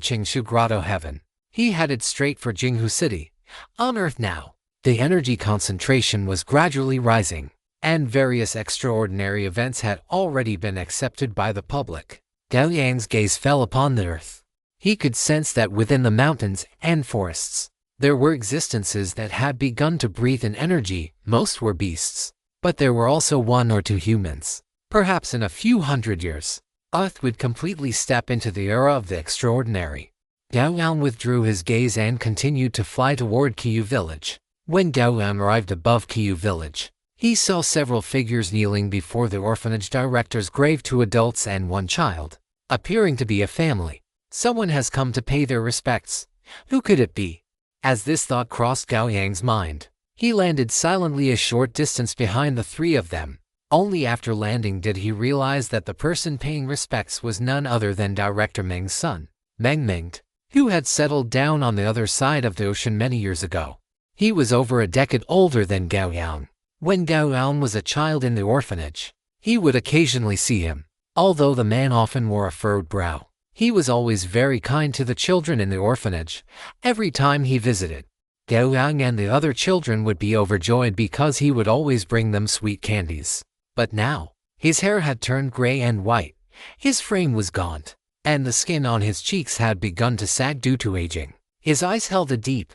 Qingshu Grotto heaven, he headed straight for Jinghu City. On Earth now, the energy concentration was gradually rising, and various extraordinary events had already been accepted by the public. Gao Yang's gaze fell upon the Earth. He could sense that within the mountains and forests, there were existences that had begun to breathe in energy. Most were beasts, but there were also 1 or 2 humans. Perhaps in a few hundred years, Earth would completely step into the era of the extraordinary. Gao Yang withdrew his gaze and continued to fly toward Qiyu Village. When Gao Yang arrived above Qiyu Village, he saw several figures kneeling before the orphanage director's grave, 2 adults and 1 child, appearing to be a family. Someone has come to pay their respects. Who could it be? As this thought crossed Gao Yang's mind, he landed silently a short distance behind the 3 of them. Only after landing did he realize that the person paying respects was none other than Director Meng's son, Meng, who had settled down on the other side of the ocean many years ago. He was over a decade older than Gao Yang. When Gao Yang was a child in the orphanage, he would occasionally see him. Although the man often wore a furrowed brow, he was always very kind to the children in the orphanage. Every time he visited, Gao Yang and the other children would be overjoyed because he would always bring them sweet candies. But now, his hair had turned gray and white, his frame was gaunt, and the skin on his cheeks had begun to sag due to aging. His eyes held a deep,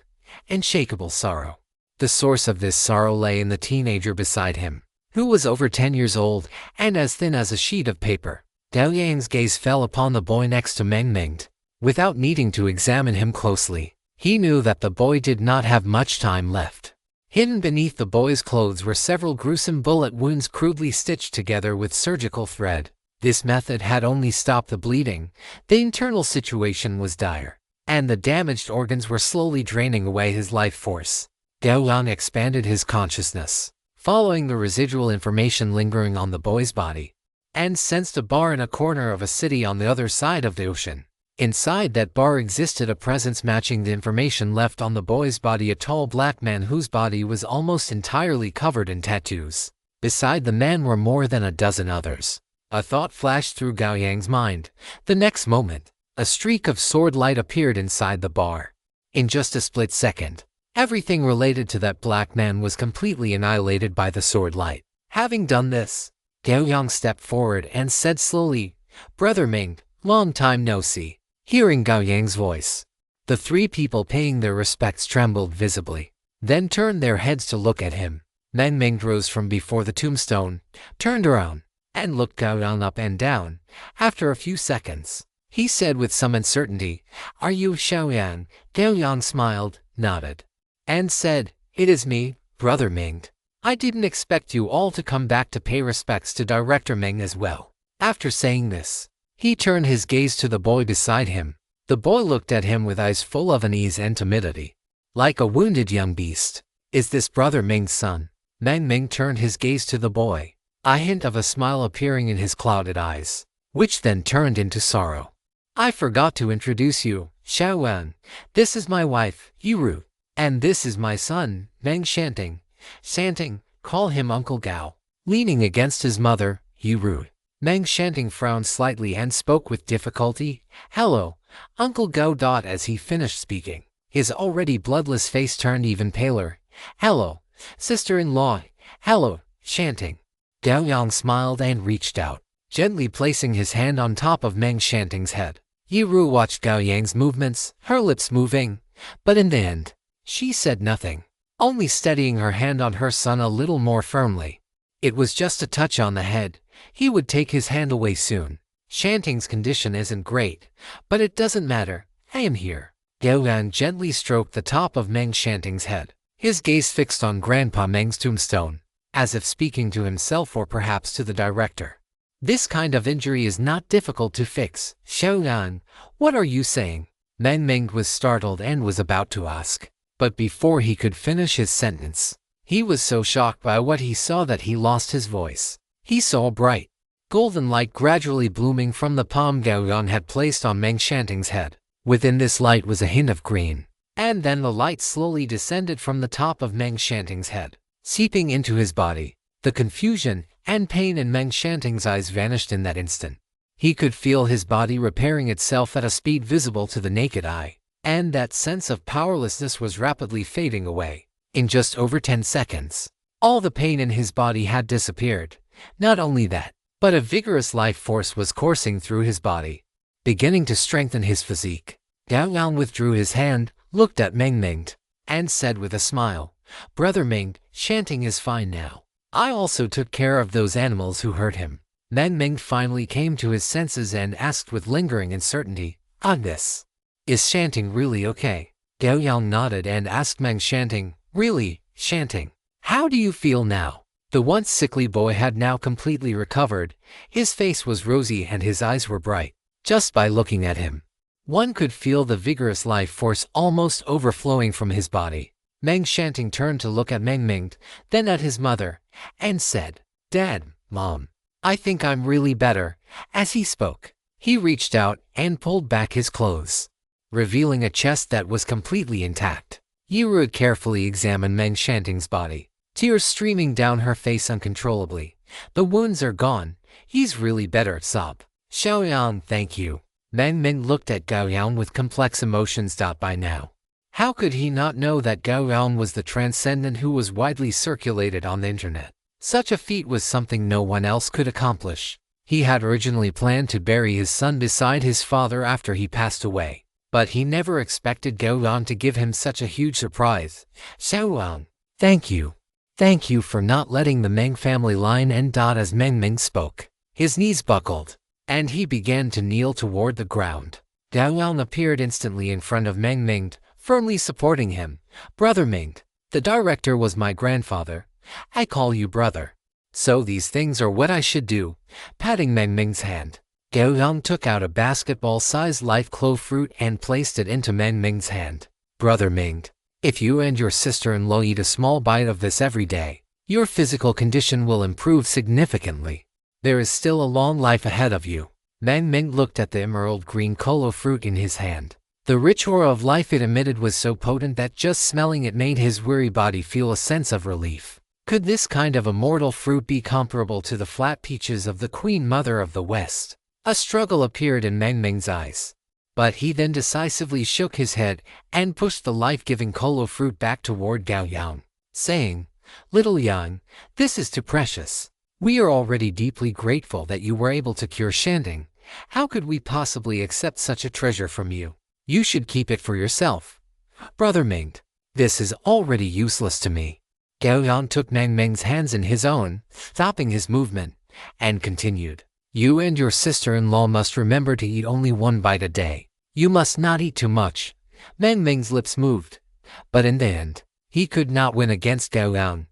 unshakable sorrow. The source of this sorrow lay in the teenager beside him, who was over 10 years old and as thin as a sheet of paper. Gao Yang's gaze fell upon the boy next to Meng. Without needing to examine him closely, he knew that the boy did not have much time left. Hidden beneath the boy's clothes were several gruesome bullet wounds crudely stitched together with surgical thread. This method had only stopped the bleeding. The internal situation was dire, and the damaged organs were slowly draining away his life force. Gao Yang expanded his consciousness, following the residual information lingering on the boy's body, and sensed a bar in a corner of a city on the other side of the ocean. Inside that bar existed a presence matching the information left on the boy's body, a tall black man whose body was almost entirely covered in tattoos. Beside the man were more than a dozen others. A thought flashed through Gao Yang's mind. The next moment, a streak of sword light appeared inside the bar. In just a split second, everything related to that black man was completely annihilated by the sword light. Having done this, Gao Yang stepped forward and said slowly, "Brother Ming, long time no see." Hearing Gao Yang's voice, the 3 people paying their respects trembled visibly, then turned their heads to look at him. Meng rose from before the tombstone, turned around, and looked Gao Yang up and down. After a few seconds, he said with some uncertainty, "Are you Xiaoyan?" Gao Yang smiled, nodded, and said, "It is me, Brother Ming. I didn't expect you all to come back to pay respects to Director Meng as well." After saying this, he turned his gaze to the boy beside him. The boy looked at him with eyes full of unease and timidity, like a wounded young beast. "Is this Brother Ming's son?" Meng turned his gaze to the boy, a hint of a smile appearing in his clouded eyes, which then turned into sorrow. "I forgot to introduce you, Xiaoyan. This is my wife, Yiru, and this is my son, Meng Shanting. Call him Uncle Gao." Leaning against his mother, Yiru, Meng Shanting frowned slightly and spoke with difficulty. "Hello, Uncle Gao." As he finished speaking, his already bloodless face turned even paler. "Hello, sister-in-law." "Hello, Shanting." Gao Yang smiled and reached out, gently placing his hand on top of Meng Shanting's head. Yiru watched Gao Yang's movements, her lips moving, but in the end, she said nothing, only steadying her hand on her son a little more firmly. It was just a touch on the head. He would take his hand away soon. Shanting's condition isn't great, but it doesn't matter. I am here. Gao Yang gently stroked the top of Meng Shanting's head, his gaze fixed on Grandpa Meng's tombstone, as if speaking to himself or perhaps to the director. This kind of injury is not difficult to fix. Xiao Yang, what are you saying? Meng was startled and was about to ask, but before he could finish his sentence, he was so shocked by what he saw that he lost his voice. He saw bright, golden light gradually blooming from the palm Gao Yang had placed on Meng Shanting's head. Within this light was a hint of green, and then the light slowly descended from the top of Meng Shanting's head, seeping into his body. The confusion and pain in Meng Shanting's eyes vanished in that instant. He could feel his body repairing itself at a speed visible to the naked eye, and that sense of powerlessness was rapidly fading away. In just over 10 seconds, all the pain in his body had disappeared. Not only that, but a vigorous life force was coursing through his body, beginning to strengthen his physique. Gao Yang withdrew his hand, looked at Meng, and said with a smile, "Brother Meng, Shanting is fine now. I also took care of those animals who hurt him." Meng finally came to his senses and asked with lingering uncertainty, "Agnes, is Shanting really okay?" Gao Yang nodded and asked Meng Shanting, "Really, Shanting, how do you feel now?" The once sickly boy had now completely recovered. His face was rosy and his eyes were bright. Just by looking at him, one could feel the vigorous life force almost overflowing from his body. Meng Shanting turned to look at Meng, then at his mother, and said, "Dad, Mom, I think I'm really better." As he spoke, he reached out and pulled back his clothes, revealing a chest that was completely intact. Yiru carefully examined Meng Shanting's body, tears streaming down her face uncontrollably. "The wounds are gone. He's really better," sob. "Xiao Yang, thank you." Meng looked at Gao Yang with complex emotions. By now, how could he not know that Gao Yang was the transcendent who was widely circulated on the internet? Such a feat was something no one else could accomplish. He had originally planned to bury his son beside his father after he passed away, but he never expected Gao Yang to give him such a huge surprise. "Xiao Yang, thank you. Thank you for not letting the Meng family line end." As Meng spoke, his knees buckled, and he began to kneel toward the ground. Gao Yang appeared instantly in front of Meng, firmly supporting him. "Brother Meng, the director was my grandfather. I call you brother. So these things are what I should do." Patting Meng's hand, Gao Yang took out a basketball-sized live clove fruit and placed it into Meng's hand. "Brother Meng, if you and your sister-in-law eat a small bite of this every day, your physical condition will improve significantly. There is still a long life ahead of you." Meng looked at the emerald green kolo fruit in his hand. The rich aura of life it emitted was so potent that just smelling it made his weary body feel a sense of relief. Could this kind of immortal fruit be comparable to the flat peaches of the Queen Mother of the West? A struggle appeared in Meng's eyes, but he then decisively shook his head and pushed the life-giving kolo fruit back toward Gao Yang, saying, "Little Yang, this is too precious. We are already deeply grateful that you were able to cure Shanting. How could we possibly accept such a treasure from you? You should keep it for yourself." "Brother Meng, this is already useless to me." Gao Yang took Meng's hands in his own, stopping his movement, and continued, "You and your sister-in-law must remember to eat only one bite a day. You must not eat too much." Meng's lips moved, but in the end, he could not win against Gao Yang.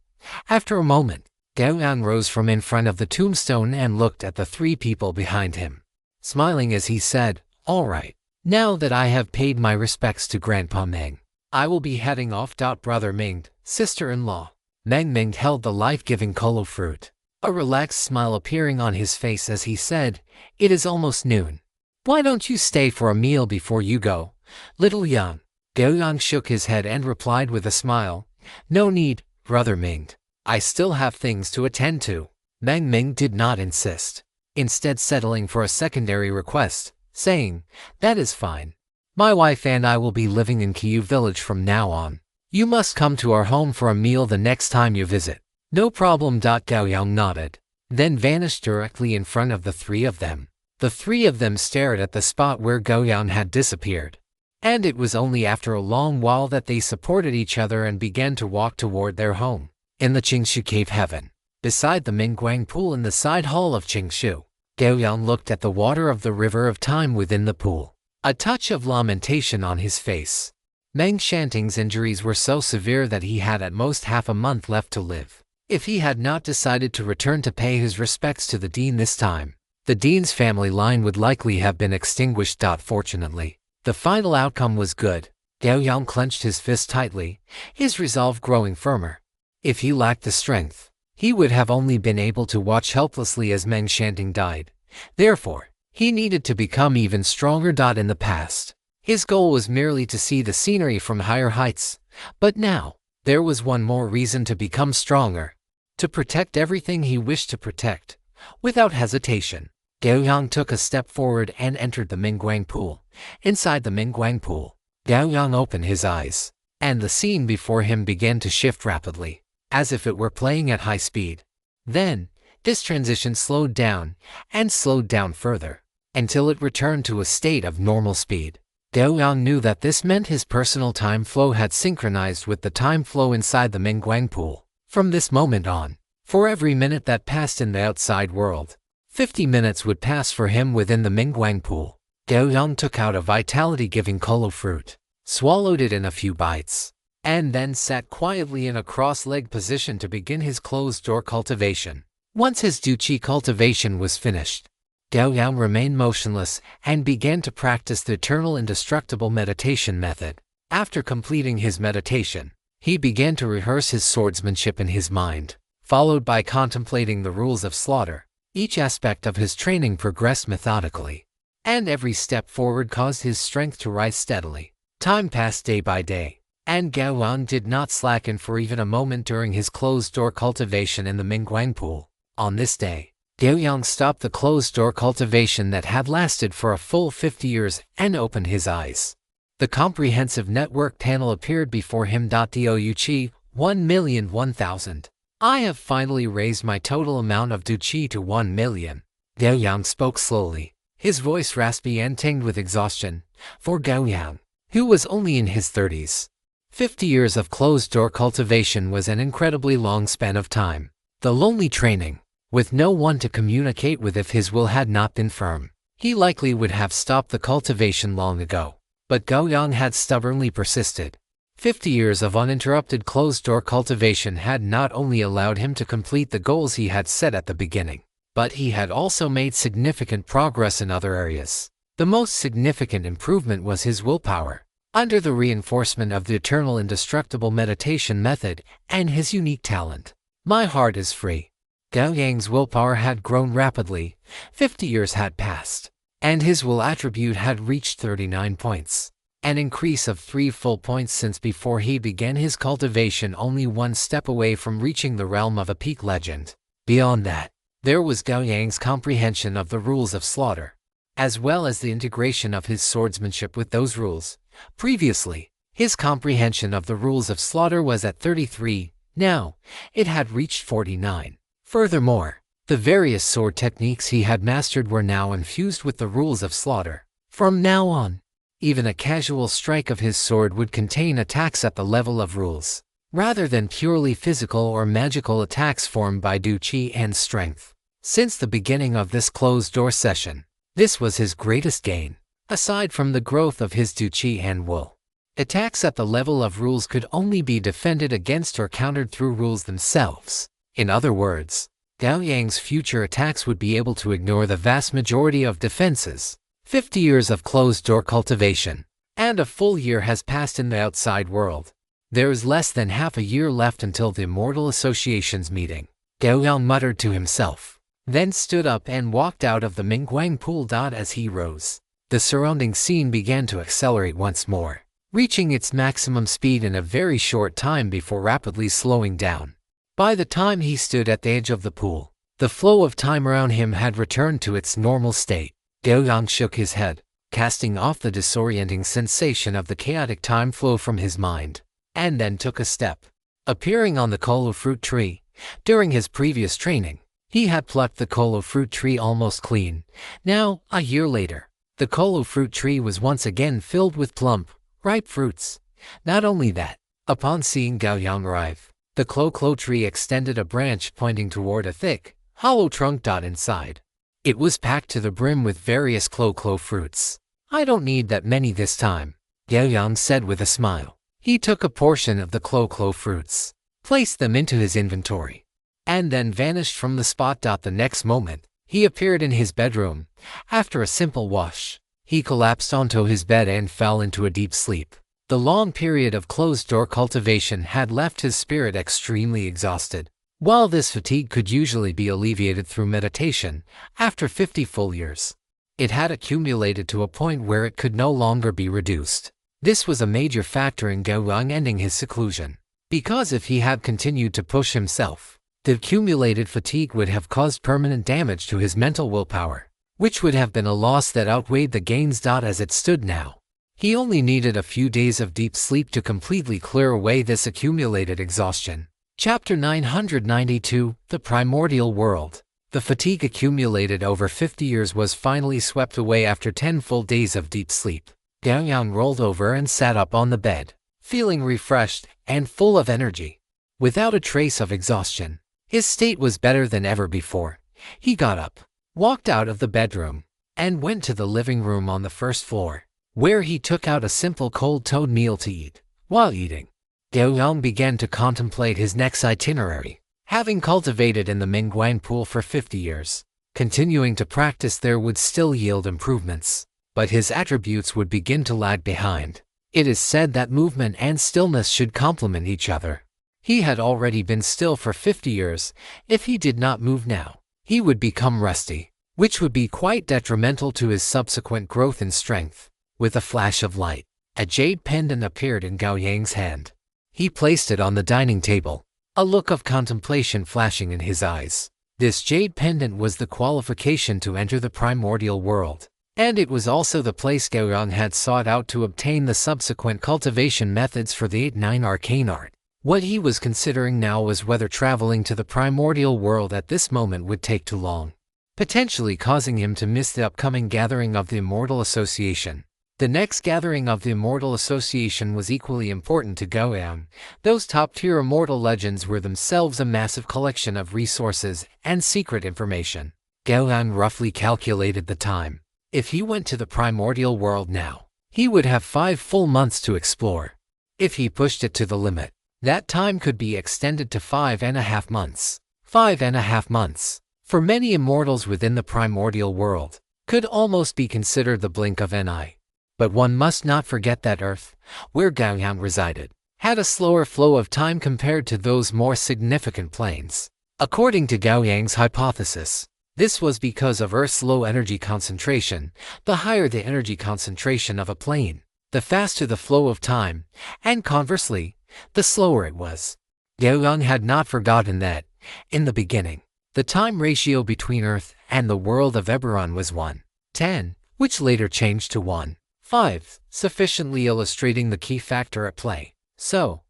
After a moment, Gao Yang rose from in front of the tombstone and looked at the three people behind him, smiling as he said, "All right, now that I have paid my respects to Grandpa Meng, I will be heading off." "Brother Meng, sister-in-law." Meng held the life-giving kolo fruit, a relaxed smile appearing on his face as he said, "It is almost noon. Why don't you stay for a meal before you go?" "Little Yang." Gao Yang shook his head and replied with a smile, "No need, Brother Meng. I still have things to attend to." Meng did not insist, instead settling for a secondary request, saying, "That is fine. My wife and I will be living in Kyiv village from now on. You must come to our home for a meal the next time you visit." "No problem." Gao Yang nodded, then vanished directly in front of the three of them. The three of them stared at the spot where Gao Yang had disappeared, and it was only after a long while that they supported each other and began to walk toward their home. In the Qingshu Cave Heaven, beside the Mingguang pool in the side hall of Qingshu. Gao Yang looked at the water of the river of time within the pool, a touch of lamentation on his face. Meng Shanting's injuries were so severe that he had at most half a month left to live. If he had not decided to return to pay his respects to the dean this time, the dean's family line would likely have been extinguished. Fortunately, the final outcome was good. Gao Yang clenched his fist tightly, his resolve growing firmer. If he lacked the strength, he would have only been able to watch helplessly as Meng Shanting died. Therefore, he needed to become even stronger. In the past, his goal was merely to see the scenery from higher heights, but now, there was one more reason to become stronger. To protect everything he wished to protect. Without hesitation, Gao Yang took a step forward and entered the Mingguang pool. Inside the Mingguang pool, Gao Yang opened his eyes, and the scene before him began to shift rapidly, as if it were playing at high speed. Then, this transition slowed down, and slowed down further, until it returned to a state of normal speed. Gao Yang knew that this meant his personal time flow had synchronized with the time flow inside the Mingguang pool. From this moment on, for every minute that passed in the outside world, 50 minutes would pass for him within the Mingguang pool. Gao Yang took out a vitality-giving kolo fruit, swallowed it in a few bites, and then sat quietly in a cross-legged position to begin his closed-door cultivation. Once his Du-Chi cultivation was finished, Gao Yang remained motionless and began to practice the eternal indestructible meditation method. After completing his meditation, he began to rehearse his swordsmanship in his mind, followed by contemplating the rules of slaughter. Each aspect of his training progressed methodically, and every step forward caused his strength to rise steadily. Time passed day by day, and Gao Yang did not slacken for even a moment during his closed-door cultivation in the Mingguang pool. On this day, Gao Yang stopped the closed-door cultivation that had lasted for a full 50 years and opened his eyes. The comprehensive network panel appeared before him. Douchi, 1,001,000. I have finally raised my total amount of Du-Chi to 1 million. Gao Yang spoke slowly, his voice raspy and tinged with exhaustion. For Gao Yang, who was only in his 30s, 50 years of closed-door cultivation was an incredibly long span of time. The lonely training, with no one to communicate with if his will had not been firm, he likely would have stopped the cultivation long ago. But Gao Yang had stubbornly persisted. 50 years of uninterrupted closed-door cultivation had not only allowed him to complete the goals he had set at the beginning, but he had also made significant progress in other areas. The most significant improvement was his willpower, under the reinforcement of the eternal indestructible meditation method and his unique talent. My heart is free. Gao Yang's willpower had grown rapidly. 50 years had passed, and his will attribute had reached 39 points. An increase of 3 full points since before he began his cultivation, only one step away from reaching the realm of a peak legend. Beyond that, there was Gao Yang's comprehension of the rules of slaughter, as well as the integration of his swordsmanship with those rules. Previously, his comprehension of the rules of slaughter was at 33, now, it had reached 49. Furthermore, the various sword techniques he had mastered were now infused with the rules of slaughter. From now on, even a casual strike of his sword would contain attacks at the level of rules, rather than purely physical or magical attacks formed by Du-Chi and strength. Since the beginning of this closed-door session, this was his greatest gain. Aside from the growth of his Du-Chi and will, attacks at the level of rules could only be defended against or countered through rules themselves. In other words, Gao Yang's future attacks would be able to ignore the vast majority of defenses. 50 years of closed-door cultivation, and a full year has passed in the outside world. There is less than half a year left until the Immortal Association's meeting. Gao Yang muttered to himself, then stood up and walked out of the Mingguang pool. As he rose, the surrounding scene began to accelerate once more, reaching its maximum speed in a very short time before rapidly slowing down. By the time he stood at the edge of the pool, the flow of time around him had returned to its normal state. Gao Yang shook his head, casting off the disorienting sensation of the chaotic time flow from his mind, and then took a step, appearing on the kolo fruit tree. During his previous training, he had plucked the kolo fruit tree almost clean. Now, a year later, the kolo fruit tree was once again filled with plump, ripe fruits. Not only that, upon seeing Gao Yang arrive, The Klo tree extended a branch pointing toward a thick, hollow trunk. Inside, it was packed to the brim with various Klo fruits. "I don't need that many this time," Gao Yang said with a smile. He took a portion of the Klo fruits, placed them into his inventory, and then vanished from the spot. The next moment, he appeared in his bedroom. After a simple wash, he collapsed onto his bed and fell into a deep sleep. The long period of closed-door cultivation had left his spirit extremely exhausted. While this fatigue could usually be alleviated through meditation, after 50 full years, it had accumulated to a point where it could no longer be reduced. This was a major factor in Gao Yang ending his seclusion, because if he had continued to push himself, the accumulated fatigue would have caused permanent damage to his mental willpower, which would have been a loss that outweighed the gains. As it stood now, he only needed a few days of deep sleep to completely clear away this accumulated exhaustion. Chapter 992, The Primordial World. The fatigue accumulated over 50 years was finally swept away after 10 full days of deep sleep. Gao Yang rolled over and sat up on the bed, feeling refreshed and full of energy. Without a trace of exhaustion, his state was better than ever before. He got up, walked out of the bedroom, and went to the living room on the first floor, where he took out a simple cold-toed meal to eat. While eating, Gao Yang began to contemplate his next itinerary. Having cultivated in the Mingguan pool for 50 years, continuing to practice there would still yield improvements, but his attributes would begin to lag behind. It is said that movement and stillness should complement each other. He had already been still for 50 years. If he did not move now, he would become rusty, which would be quite detrimental to his subsequent growth in strength. With a flash of light, a jade pendant appeared in Gao Yang's hand. He placed it on the dining table, a look of contemplation flashing in his eyes. This jade pendant was the qualification to enter the primordial world, and it was also the place Gao Yang had sought out to obtain the subsequent cultivation methods for the 8-9 arcane art. What he was considering now was whether traveling to the primordial world at this moment would take too long, potentially causing him to miss the upcoming gathering of the Immortal Association. The next gathering of the Immortal Association was equally important to Gao Yang. Those top-tier immortal legends were themselves a massive collection of resources and secret information. Gao Yang roughly calculated the time. If he went to the primordial world now, he would have 5 full months to explore. If he pushed it to the limit, that time could be extended to 5.5 months. 5.5 months, for many immortals within the primordial world, could almost be considered the blink of an eye. But one must not forget that Earth, where Gao Yang resided, had a slower flow of time compared to those more significant planes. According to Gao Yang's hypothesis, this was because of Earth's low energy concentration. The higher the energy concentration of a plane, the faster the flow of time, and conversely, the slower it was. Gao Yang had not forgotten that, in the beginning, the time ratio between Earth and the world of Eberron was 1:10, which later changed to 1:5, sufficiently illustrating the key factor at play. So,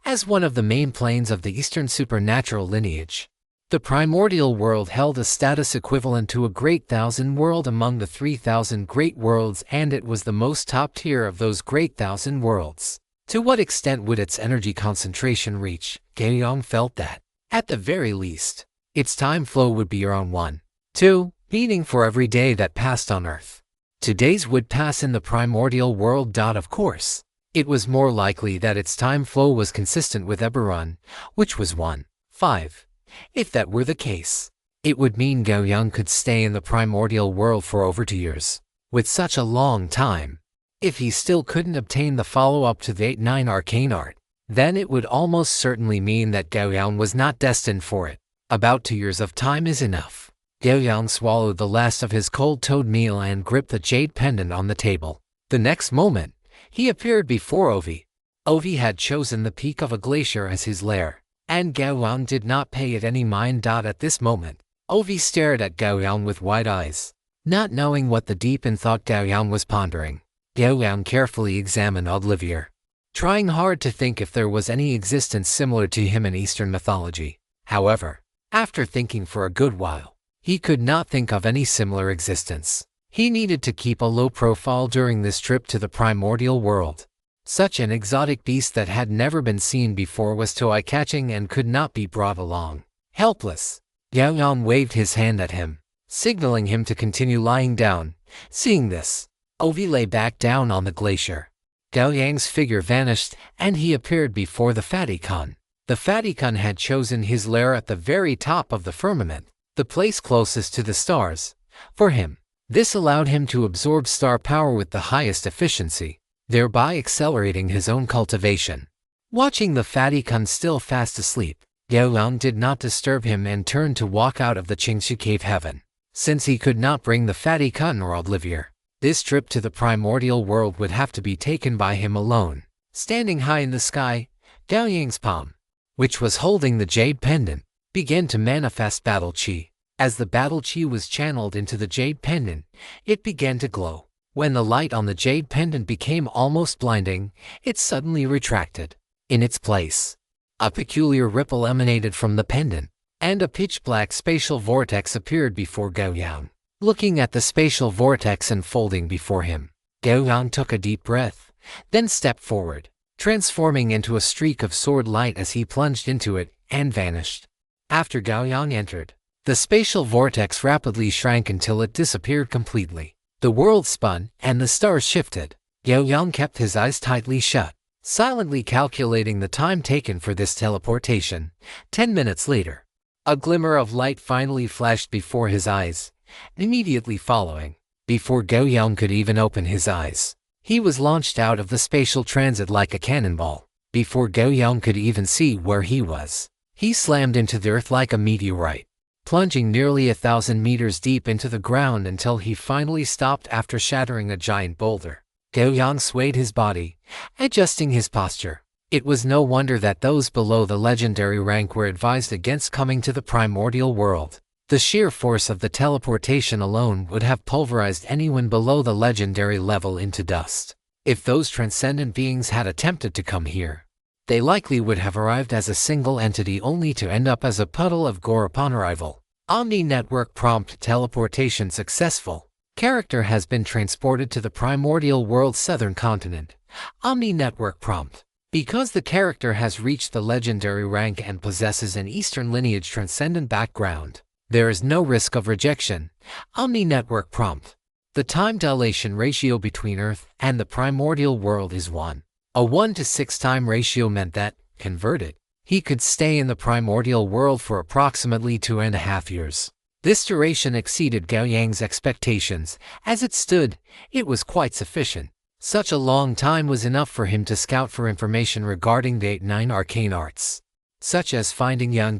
as one of the main planes of the Eastern supernatural lineage, the primordial world held a status equivalent to a great thousand world among the 3,000 great worlds, and it was the most top tier of those great thousand worlds. To what extent would its energy concentration reach? Gao Yang felt that, at the very least, its time flow would be around 1:2, meaning for every day that passed on Earth, 2 days would pass in the primordial world. Of course, it was more likely that its time flow was consistent with Eberron, which was 1:5. If that were the case, it would mean Gao Yang could stay in the primordial world for over 2 years. With such a long time, if he still couldn't obtain the follow-up to the 8-9 arcane art, then it would almost certainly mean that Gao Yang was not destined for it. About 2 years of time is enough. Gao Yang swallowed the last of his cold-toed meal and gripped the jade pendant on the table. The next moment, he appeared before Ovi. Ovi had chosen the peak of a glacier as his lair, and Gao Yang did not pay it any mind. At this moment, Ovi stared at Gao Yang with wide eyes, not knowing what the deep in thought Gao Yang was pondering. Gao Yang carefully examined Olivier, trying hard to think if there was any existence similar to him in Eastern mythology. However, after thinking for a good while, he could not think of any similar existence. He needed to keep a low profile during this trip to the primordial world. Such an exotic beast that had never been seen before was too eye-catching and could not be brought along. Helpless, Gao Yang waved his hand at him, signaling him to continue lying down. Seeing this, Ovi lay back down on the glacier. Gao Yang's figure vanished, and he appeared before the Fatikon. The Fatikon had chosen his lair at the very top of the firmament, the place closest to the stars. For him, this allowed him to absorb star power with the highest efficiency, thereby accelerating his own cultivation. Watching the Fatikon still fast asleep, Gao Yang did not disturb him and turned to walk out of the Qingshu cave heaven. Since he could not bring the Fatikon or Oblivier, this trip to the primordial world would have to be taken by him alone. Standing high in the sky, Gao Yang's palm, which was holding the jade pendant, began to manifest battle chi. As the battle chi was channeled into the jade pendant, it began to glow. When the light on the jade pendant became almost blinding, it suddenly retracted. In its place, a peculiar ripple emanated from the pendant, and a pitch-black spatial vortex appeared before Gao Yang. Looking at the spatial vortex unfolding before him, Gao Yang took a deep breath, then stepped forward, transforming into a streak of sword light as he plunged into it and vanished. After Gao Yang entered, the spatial vortex rapidly shrank until it disappeared completely. The world spun, and the stars shifted. Gao Yang kept his eyes tightly shut, silently calculating the time taken for this teleportation. 10 minutes later, a glimmer of light finally flashed before his eyes. Immediately following, before Gao Yang could even open his eyes, he was launched out of the spatial transit like a cannonball. Before Gao Yang could even see where he was, he slammed into the earth like a meteorite, plunging nearly 1,000 meters deep into the ground until he finally stopped after shattering a giant boulder. Gao Yang swayed his body, adjusting his posture. It was no wonder that those below the legendary rank were advised against coming to the primordial world. The sheer force of the teleportation alone would have pulverized anyone below the legendary level into dust. If those transcendent beings had attempted to come here, they likely would have arrived as a single entity only to end up as a puddle of gore upon arrival. Omni Network prompt teleportation successful. Character has been transported to the primordial world's southern continent. Omni Network prompt. Because the character has reached the legendary rank and possesses an Eastern lineage transcendent background, there is no risk of rejection. Omni Network prompt. The time dilation ratio between Earth and the primordial world is 1. A 1 to 6 time ratio meant that, converted, he could stay in the primordial world for approximately 2.5 years. This duration exceeded Gao Yang's expectations. As it stood, it was quite sufficient. Such a long time was enough for him to scout for information regarding the 8-9 arcane arts, such as finding Yang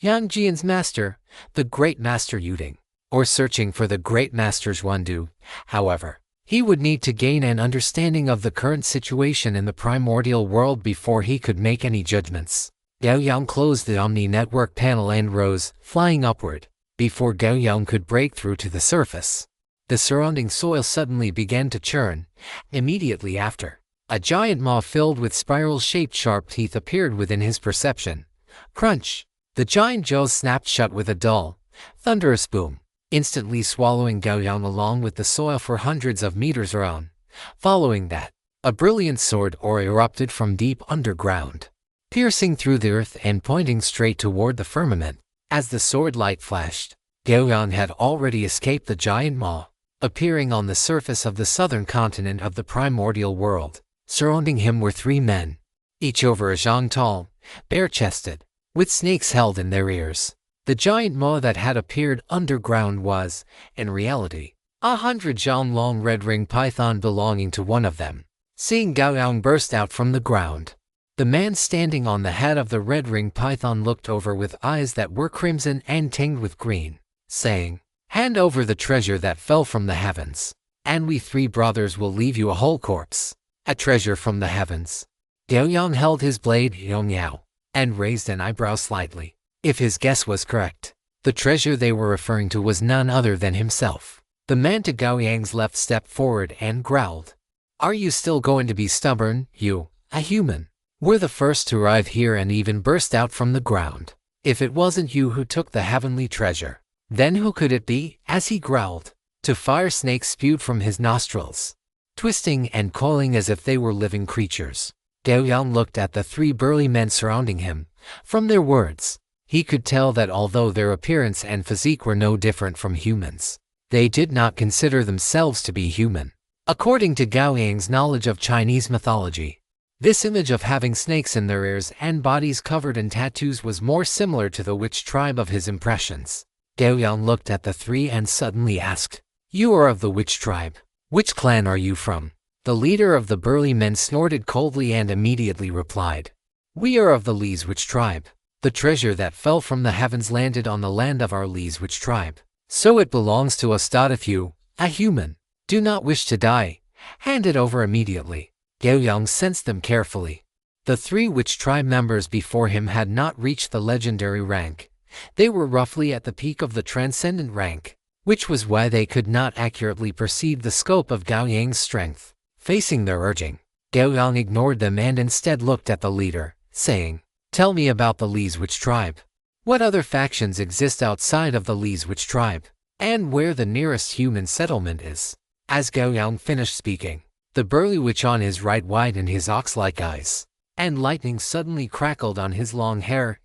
Jian's master, the Great Master Yuding, or searching for the Great Master's Wandu. However, he would need to gain an understanding of the current situation in the primordial world before he could make any judgments. Gao Yang closed the Omni Network panel and rose, flying upward. Before Gao Yang could break through to the surface, the surrounding soil suddenly began to churn. Immediately after, a giant maw filled with spiral-shaped sharp teeth appeared within his perception. Crunch! The giant jaws snapped shut with a dull, thunderous boom, instantly swallowing Gao Yang along with the soil for hundreds of meters around. Following that, a brilliant sword aura erupted from deep underground, piercing through the earth and pointing straight toward the firmament. As the sword light flashed, Gao Yang had already escaped the giant maw, appearing on the surface of the southern continent of the primordial world. Surrounding him were 3 men, each over a zhang tall, bare-chested, with snakes held in their ears. The giant maw that had appeared underground was, in reality, 100 zhang long red-ringed python belonging to one of them. Seeing Gao Yang burst out from the ground, the man standing on the head of the red-ringed python looked over with eyes that were crimson and tinged with green, saying, "Hand over the treasure that fell from the heavens, and we 3 brothers will leave you a whole corpse." A treasure from the heavens. Gao Yang held his blade Yongyao and raised an eyebrow slightly. If his guess was correct, the treasure they were referring to was none other than himself. The man to Gao Yang's left stepped forward and growled, "Are you still going to be stubborn, you, a human? We're the first to arrive here and even burst out from the ground. If it wasn't you who took the heavenly treasure, then who could it be?" As he growled, 2 fire snakes spewed from his nostrils. twisting and coiling as if they were living creatures. Gao Yang looked at the 3 burly men surrounding him. From their words, he could tell that although their appearance and physique were no different from humans, they did not consider themselves to be human. According to Gao Yang's knowledge of Chinese mythology, this image of having snakes in their ears and bodies covered in tattoos was more similar to the witch tribe of his impressions. Gao Yang looked at the 3 and suddenly asked, "You are of the witch tribe. Which clan are you from?" The leader of the burly men snorted coldly and immediately replied, "We are of the Li's witch tribe. The treasure that fell from the heavens landed on the land of our Li's witch tribe. So it belongs to us. If you, a human, do not wish to die, hand it over immediately." Gao Yang sensed them carefully. The 3 witch tribe members before him had not reached the legendary rank. They were roughly at the peak of the transcendent rank, which was why they could not accurately perceive the scope of Gao Yang's strength. Facing their urging, Gao Yang ignored them and instead looked at the leader, saying, "Tell me about the Li's witch tribe. What other factions exist outside of the Li's witch tribe, and where the nearest human settlement is?" As Gao Yang finished speaking, the burly witch on his right widened his ox-like eyes, and lightning suddenly crackled on his long hair,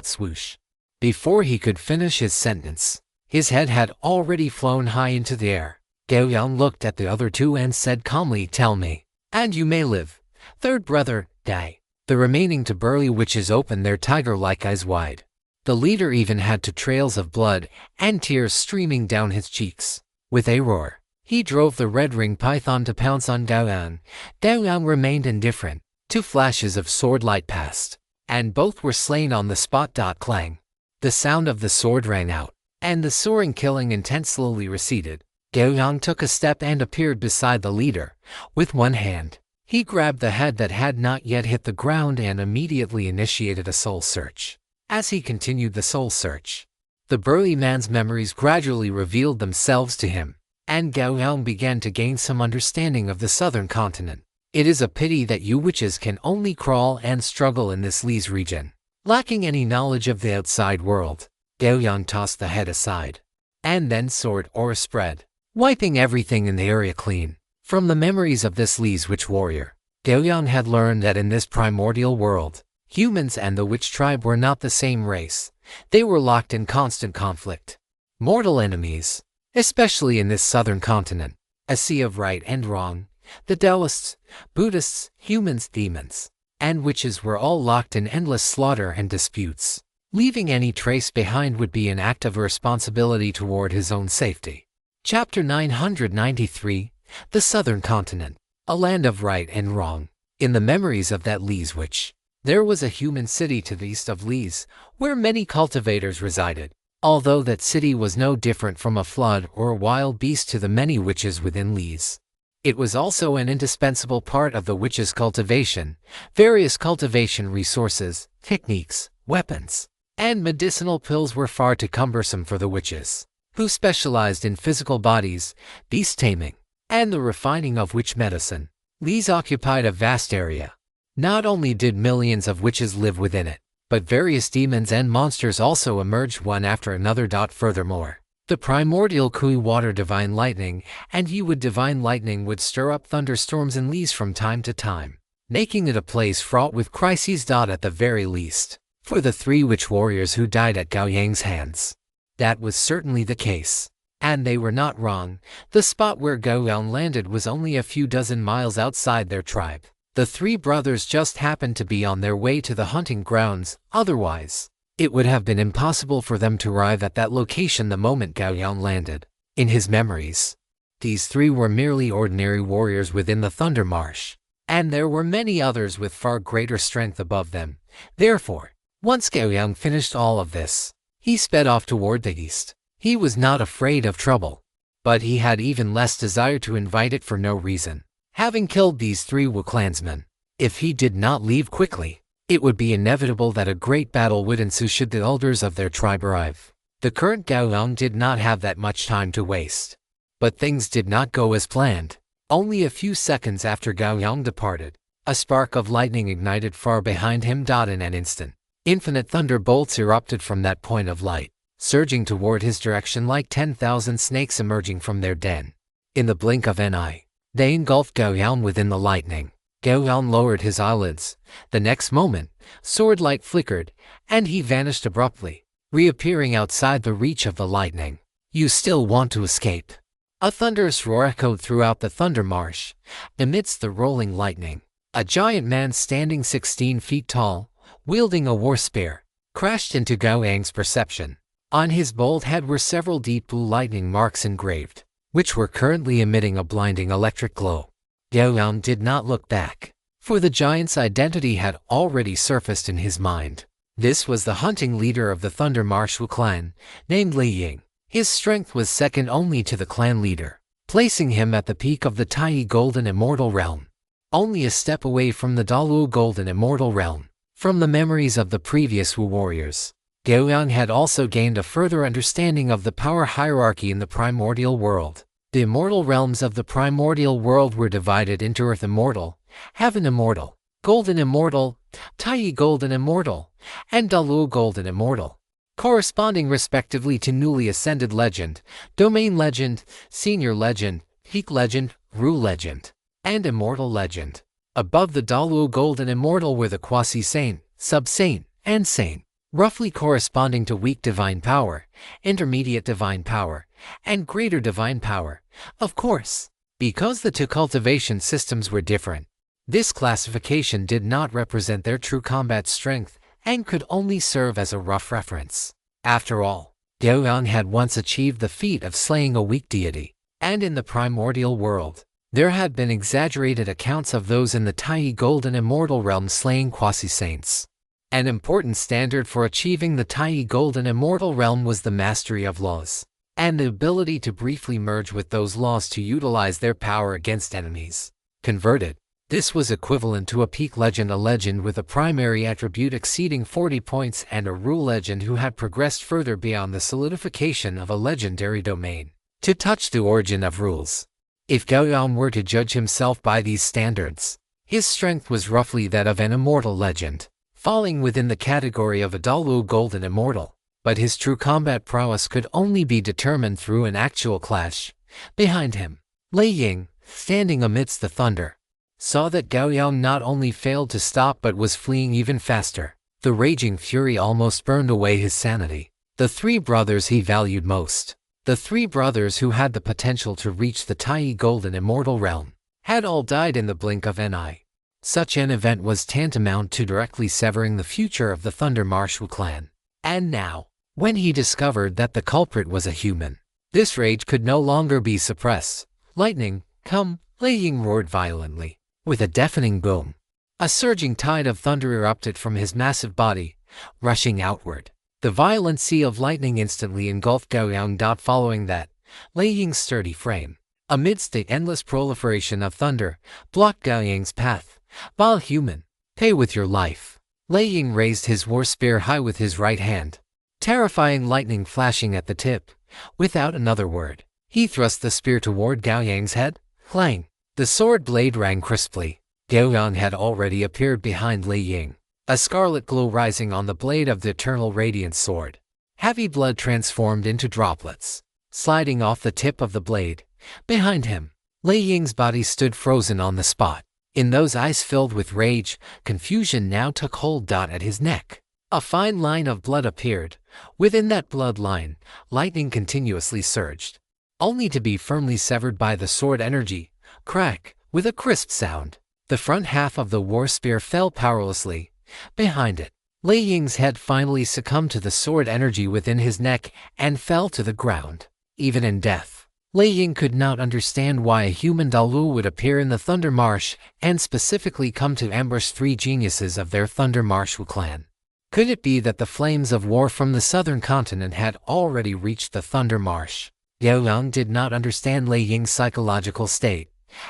swoosh. Before he could finish his sentence, his head had already flown high into the air. Gao Yang looked at the other 2 and said calmly, "Tell me, and you may live. Third brother, die." The remaining 2 burly witches opened their tiger-like eyes wide. The leader even had 2 trails of blood and tears streaming down his cheeks. With a roar, he drove the red-ring python to pounce on Gao Yang. Gao Yang remained indifferent. 2 flashes of sword light passed, and both were slain on the spot. Clang. The sound of the sword rang out, and the soaring killing intent slowly receded. Gao Yang took a step and appeared beside the leader. With one hand, he grabbed the head that had not yet hit the ground and immediately initiated a soul search. As he continued the soul search, the burly man's memories gradually revealed themselves to him, and Gao Yang began to gain some understanding of the southern continent. "It is a pity that you witches can only crawl and struggle in this Li's region, lacking any knowledge of the outside world." Gao Yang tossed the head aside, and then soared or spread, wiping everything in the area clean. From the memories of this Li's witch warrior, Gao Yang had learned that in this primordial world, humans and the witch tribe were not the same race. They were locked in constant conflict. Mortal enemies, especially in this southern continent, a sea of right and wrong. The Taoists, Buddhists, humans, demons, and witches were all locked in endless slaughter and disputes. Leaving any trace behind would be an act of responsibility toward his own safety. Chapter 993, The Southern Continent, a land of right and wrong. In the memories of that Li's witch, there was a human city to the east of Li's, where many cultivators resided. Although that city was no different from a flood or a wild beast to the many witches within Li's, it was also an indispensable part of the witch's cultivation. Various cultivation resources, techniques, weapons, and medicinal pills were far too cumbersome for the witches, who specialized in physical bodies, beast taming, and the refining of witch medicine. Li's occupied a vast area. Not only did millions of witches live within it, but various demons and monsters also emerged one after another. Furthermore, the primordial Kui water divine lightning and Yiwood divine lightning would stir up thunderstorms in Li's from time to time, making it a place fraught with crises. At the very least, for the 3 witch warriors who died at Gao Yang's hands, that was certainly the case. And they were not wrong. The spot where Gao Yang landed was only a few dozen miles outside their tribe. The 3 brothers just happened to be on their way to the hunting grounds. Otherwise, it would have been impossible for them to arrive at that location the moment Gao Yang landed. In his memories, these 3 were merely ordinary warriors within the Thunder Marsh, and there were many others with far greater strength above them. Therefore, once Gao Yang finished all of this, he sped off toward the east. He was not afraid of trouble, but he had even less desire to invite it for no reason. Having killed these 3 Wu clansmen, if he did not leave quickly, it would be inevitable that a great battle would ensue should the elders of their tribe arrive. The current Gao Yang did not have that much time to waste. But things did not go as planned. Only a few seconds after Gao Yang departed, a spark of lightning ignited far behind him. In an instant, infinite thunderbolts erupted from that point of light, surging toward his direction like 10,000 snakes emerging from their den. In the blink of an eye, They engulfed Gao Yang within the lightning. Gao Yang lowered his eyelids. The next moment, sword light flickered, and he vanished abruptly, reappearing outside the reach of the lightning. You still want to escape? A thunderous roar echoed throughout the Thunder Marsh. Amidst the rolling lightning, a giant man standing 16 feet tall, wielding a war spear, crashed into Gao Yang's perception. On his bald head were several deep blue lightning marks engraved, which were currently emitting a blinding electric glow. Gao Yang did not look back, for the giant's identity had already surfaced in his mind. This was the hunting leader of the Thunder Marsh clan, named Lei Ying. His strength was second only to the clan leader, placing him at the peak of the Tai Golden Immortal Realm, only a step away from the Daluo Golden Immortal Realm. From the memories of the previous Wu warriors, Gao Yang had also gained a further understanding of the power hierarchy in the primordial world. The immortal realms of the primordial world were divided into Earth Immortal, Heaven Immortal, Golden Immortal, Tai Golden Immortal, and Daluo Golden Immortal, corresponding respectively to Newly Ascended Legend, Domain Legend, Senior Legend, Peak Legend, Rue Legend, and Immortal Legend. Above the Daluo Golden Immortal were the Quasi-Saint, Sub-Saint, and Saint, roughly corresponding to Weak Divine Power, Intermediate Divine Power, and Greater Divine Power. Of course, because the two cultivation systems were different, this classification did not represent their true combat strength and could only serve as a rough reference. After all, Gao Yang had once achieved the feat of slaying a weak deity, and in the primordial world, there had been exaggerated accounts of those in the Tai Golden Immortal Realm slaying quasi-saints. An important standard for achieving the Tai Golden Immortal Realm was the mastery of laws, and the ability to briefly merge with those laws to utilize their power against enemies. Converted, this was equivalent to a peak legend, a legend with a primary attribute exceeding 40 points, and a rule legend who had progressed further beyond the solidification of a legendary domain to touch the origin of rules. If Gao Yang were to judge himself by these standards, his strength was roughly that of an immortal legend, falling within the category of a Daluo Golden Immortal, but his true combat prowess could only be determined through an actual clash. Behind him, Lei Ying, standing amidst the thunder, saw that Gao Yang not only failed to stop but was fleeing even faster. The raging fury almost burned away his sanity. The three brothers he valued most, the three brothers who had the potential to reach the Tai Golden Immortal Realm, had all died in the blink of an eye. Such an event was tantamount to directly severing the future of the Thunder Marsh clan. And now, when he discovered that the culprit was a human, this rage could no longer be suppressed. Lightning, come! Lei Ying roared violently. With a deafening boom, a surging tide of thunder erupted from his massive body, rushing outward. The violent sea of lightning instantly engulfed Gao Yang. Following that, Lei Ying's sturdy frame, amidst the endless proliferation of thunder, blocked Gao Yang's path. Vile human, pay with your life. Lei Ying raised his war spear high with his right hand, terrifying lightning flashing at the tip. Without another word, he thrust the spear toward Gao Yang's head. Clang! The sword blade rang crisply. Gao Yang had already appeared behind Lei Ying, a scarlet glow rising on the blade of the eternal radiant sword. Heavy blood transformed into droplets, sliding off the tip of the blade. Behind him, Lei Ying's body stood frozen on the spot. In those eyes filled with rage, confusion now took hold. At his neck, a fine line of blood appeared. Within that blood line, lightning continuously surged, only to be firmly severed by the sword energy. Crack! With a crisp sound, the front half of the war spear fell powerlessly. Behind it, Lei Ying's head finally succumbed to the sword energy within his neck and fell to the ground. Even in death, Lei Ying could not understand why a human Daluo would appear in the Thunder Marsh and specifically come to ambush three geniuses of their Thunder Marsh clan. Could it be that the flames of war from the southern continent had already reached the Thunder Marsh? Gao Yang did not understand Lei Ying's psychological state.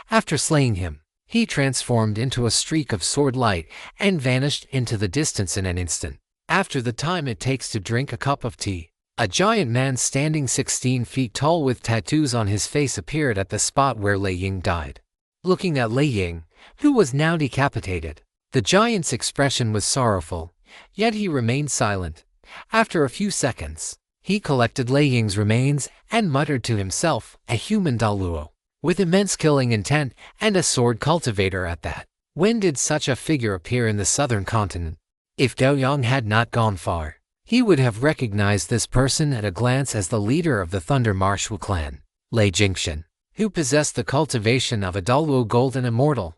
After slaying him, he transformed into a streak of sword light and vanished into the distance in an instant. After the time it takes to drink a cup of tea, a giant man standing 16 feet tall with tattoos on his face appeared at the spot where Lei Ying died. Looking at Lei Ying, who was now decapitated, the giant's expression was sorrowful, yet he remained silent. After a few seconds, he collected Lei Ying's remains and muttered to himself, a human Daluo. with immense killing intent and a sword cultivator at that. When did such a figure appear in the southern continent? If Gao Yang had not gone far, he would have recognized this person at a glance as the leader of the Thunder Marshal clan, Lei Jingshan, who possessed the cultivation of a dual golden immortal,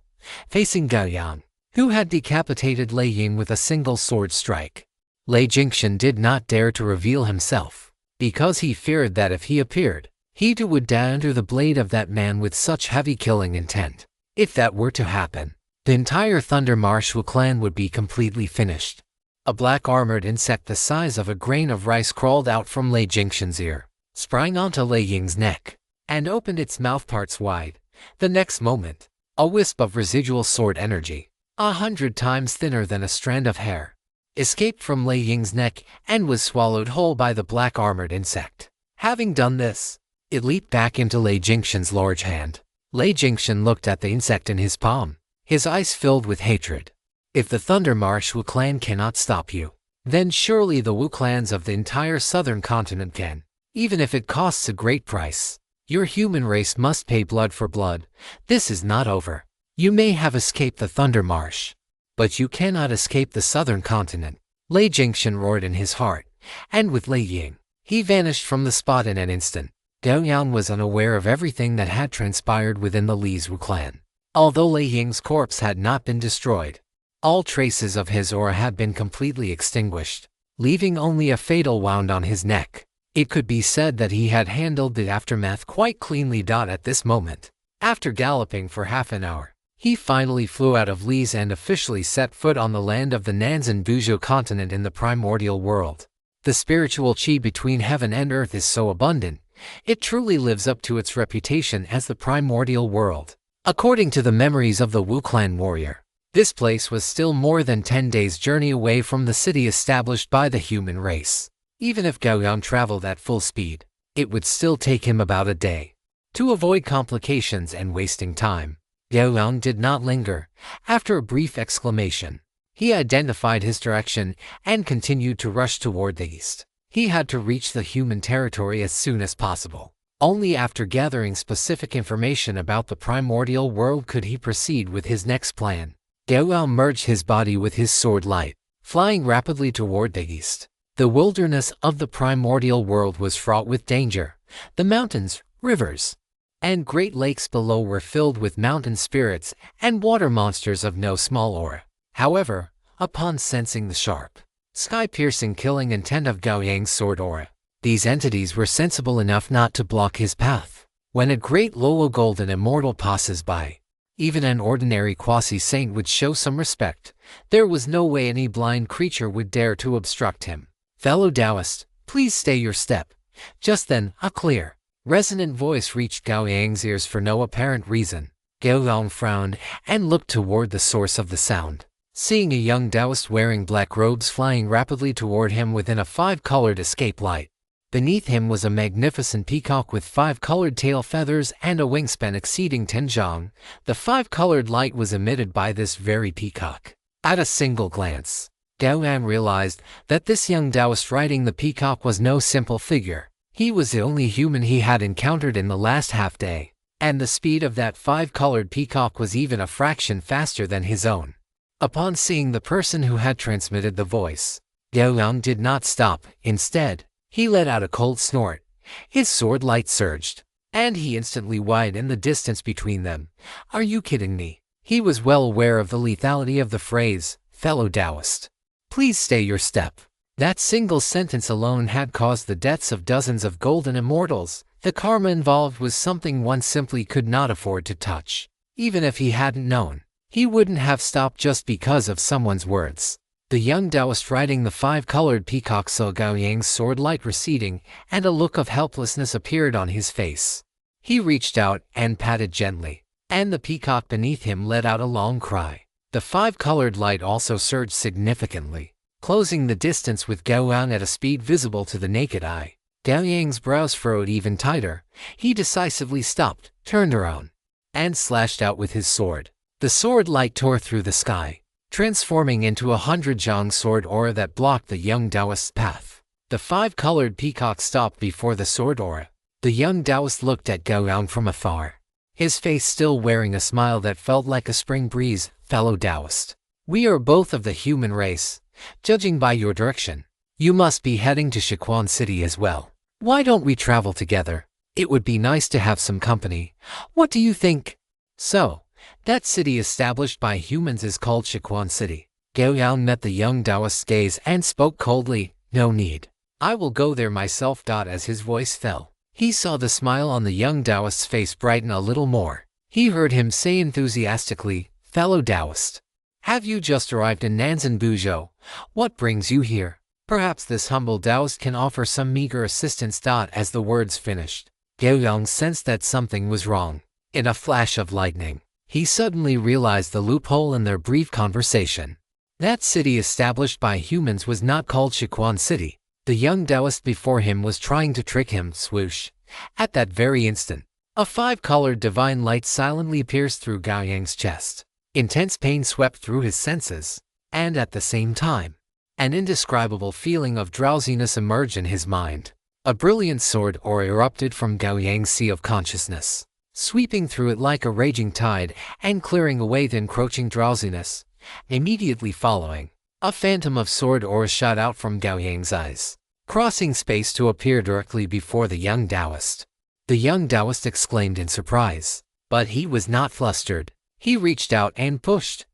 facing Gao Yang, who had decapitated Lei Ying with a single sword strike. Lei Jingshan did not dare to reveal himself, because he feared that if he appeared, he too would die under the blade of that man with such heavy killing intent. If that were to happen, the entire Thunder Marshal clan would be completely finished. A black armored insect the size of a grain of rice crawled out from Lei Jingshan's ear, sprang onto Lei Ying's neck, and opened its mouthparts wide. The next moment, a wisp of residual sword energy, 100 times thinner than a strand of hair, escaped from Lei Ying's neck and was swallowed whole by the black armored insect. Having done this, it leaped back into Lei Jingshan's large hand. Lei Jingshan looked at the insect in his palm, his eyes filled with hatred. If the Thunder Marshal clan cannot stop you, then surely the Wu clans of the entire southern continent can, even if it costs a great price. Your human race must pay blood for blood. This is not over. You may have escaped the Thunder Marsh, but you cannot escape the southern continent. Lei Jingshan roared in his heart, and with Lei Ying, he vanished from the spot in an instant. Gao Yang was unaware of everything that had transpired within the Li's Wu clan. Although Lei Ying's corpse had not been destroyed, all traces of his aura had been completely extinguished, leaving only a fatal wound on his neck. It could be said that he had handled the aftermath quite cleanly. At this moment, after galloping for half an hour, he finally flew out of Li's and officially set foot on the land of the Nanzan Buzhou continent in the primordial world. The spiritual qi between heaven and earth is so abundant, it truly lives up to its reputation as the primordial world. According to the memories of the Wu clan warrior, this place was still more than 10 days' journey away from the city established by the human race. Even if Gao Yang traveled at full speed, it would still take him about a day. To avoid complications and wasting time, Gao Yang did not linger. After a brief exclamation, he identified his direction and continued to rush toward the east. He had to reach the human territory as soon as possible. Only after gathering specific information about the primordial world could he proceed with his next plan. Gao Yang merged his body with his sword light, flying rapidly toward the east. The wilderness of the primordial world was fraught with danger. The mountains, rivers, and great lakes below were filled with mountain spirits and water monsters of no small aura. However, upon sensing the sharp, sky-piercing killing intent of Gao Yang's sword aura, these entities were sensible enough not to block his path. When a great Lolo golden immortal passes by, even an ordinary quasi-saint would show some respect. There was no way any blind creature would dare to obstruct him. Fellow Taoist, please stay your step. Just then, a clear, resonant voice reached Gao Yang's ears for no apparent reason. Gao Yang frowned and looked toward the source of the sound. Seeing a young Taoist wearing black robes flying rapidly toward him within a 5-colored escape light. Beneath him was a magnificent peacock with 5-colored tail feathers and a wingspan exceeding 10 zhang. The 5-colored light was emitted by this very peacock. At a single glance, Gao Yang realized that this young Taoist riding the peacock was no simple figure. He was the only human he had encountered in the last half-day, and the speed of that 5-colored peacock was even a fraction faster than his own. Upon seeing the person who had transmitted the voice, Gao Yang did not stop. Instead, he let out a cold snort. His sword light surged, and he instantly widened the distance between them. Are you kidding me? He was well aware of the lethality of the phrase, fellow Taoist. Please stay your step. That single sentence alone had caused the deaths of dozens of golden immortals. The karma involved was something one simply could not afford to touch. Even if he hadn't known, he wouldn't have stopped just because of someone's words. The young Taoist riding the 5-colored peacock saw Gao Yang's sword light receding, and a look of helplessness appeared on his face. He reached out and patted gently, and the peacock beneath him let out a long cry. The 5-colored light also surged significantly, closing the distance with Gao Yang at a speed visible to the naked eye. Gao Yang's brows furrowed even tighter. He decisively stopped, turned around, and slashed out with his sword. The sword light tore through the sky, transforming into 100 zhang sword aura that blocked the young Taoist's path. The 5-colored peacock stopped before the sword aura. The young Taoist looked at Gao Yang from afar. his face still wearing a smile that felt like a spring breeze. "Fellow Taoist, we are both of the human race. Judging by your direction, you must be heading to Shiquan City as well. Why don't we travel together? It would be nice to have some company. What do you think?" "So, that city established by humans is called Shiquan City." Gao Yang met the young Taoist's gaze and spoke coldly. "No need. I will go there myself." As his voice fell, he saw the smile on the young Taoist's face brighten a little more. He heard him say enthusiastically, "Fellow Taoist, have you just arrived in Nanzan Buzhou? What brings you here? Perhaps this humble Taoist can offer some meager assistance." As the words finished, Gao Yang sensed that something was wrong. In a flash of lightning, he suddenly realized the loophole in their brief conversation. That city established by humans was not called Shiquan City. The young Taoist before him was trying to trick him. Swoosh! At that very instant, a five-colored divine light silently pierced through Gao Yang's chest. Intense pain swept through his senses, and at the same time, an indescribable feeling of drowsiness emerged in his mind. A brilliant sword aura erupted from Gao Yang's sea of consciousness, sweeping through it like a raging tide and clearing away the encroaching drowsiness. Immediately following, a phantom of sword aura shot out from Gao Yang's eyes, crossing space to appear directly before the young Taoist. The young Taoist exclaimed in surprise, but he was not flustered. He reached out and pushed,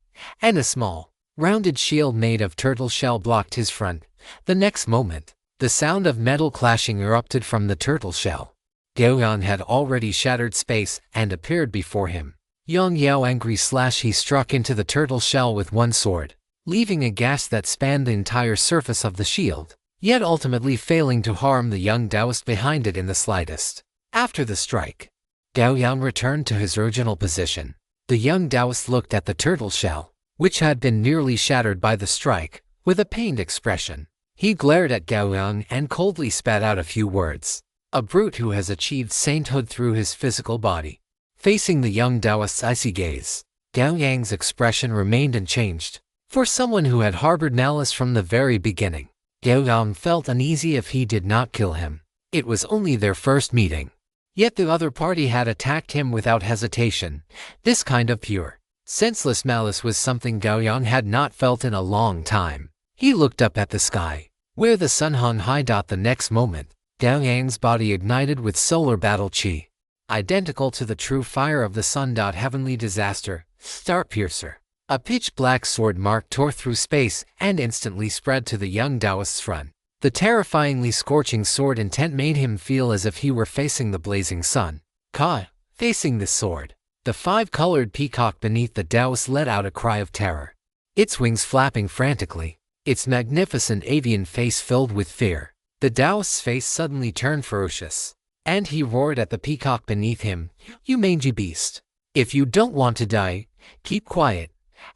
and a small, rounded shield made of turtle shell blocked his front. The next moment, the sound of metal clashing erupted from the turtle shell. Gao Yang had already shattered space and appeared before him. Yang Yao angry slash he struck into the turtle shell with one sword, leaving a gash that spanned the entire surface of the shield, yet ultimately failing to harm the young Taoist behind it in the slightest. After the strike, Gao Yang returned to his original position. The young Taoist looked at the turtle shell, which had been nearly shattered by the strike, with a pained expression. He glared at Gao Yang and coldly spat out a few words. A brute who has achieved sainthood through his physical body. Facing the young Taoist's icy gaze, Gao Yang's expression remained unchanged. For someone who had harbored malice from the very beginning, Gao Yang felt uneasy if he did not kill him. It was only their first meeting. Yet the other party had attacked him without hesitation. This kind of pure, senseless malice was something Gao Yang had not felt in a long time. He looked up at the sky, where the sun hung high. The next moment, Gao Yang's body ignited with solar battle chi, identical to the true fire of the sun. Heavenly disaster, star piercer. A pitch-black sword mark tore through space and instantly spread to the young Taoist's front. The terrifyingly scorching sword intent made him feel as if he were facing the blazing sun. Facing this sword, the five-colored peacock beneath the Taoist let out a cry of terror, its wings flapping frantically, its magnificent avian face filled with fear. The Taoist's face suddenly turned ferocious, and he roared at the peacock beneath him, "You mangy beast! If you don't want to die, keep quiet."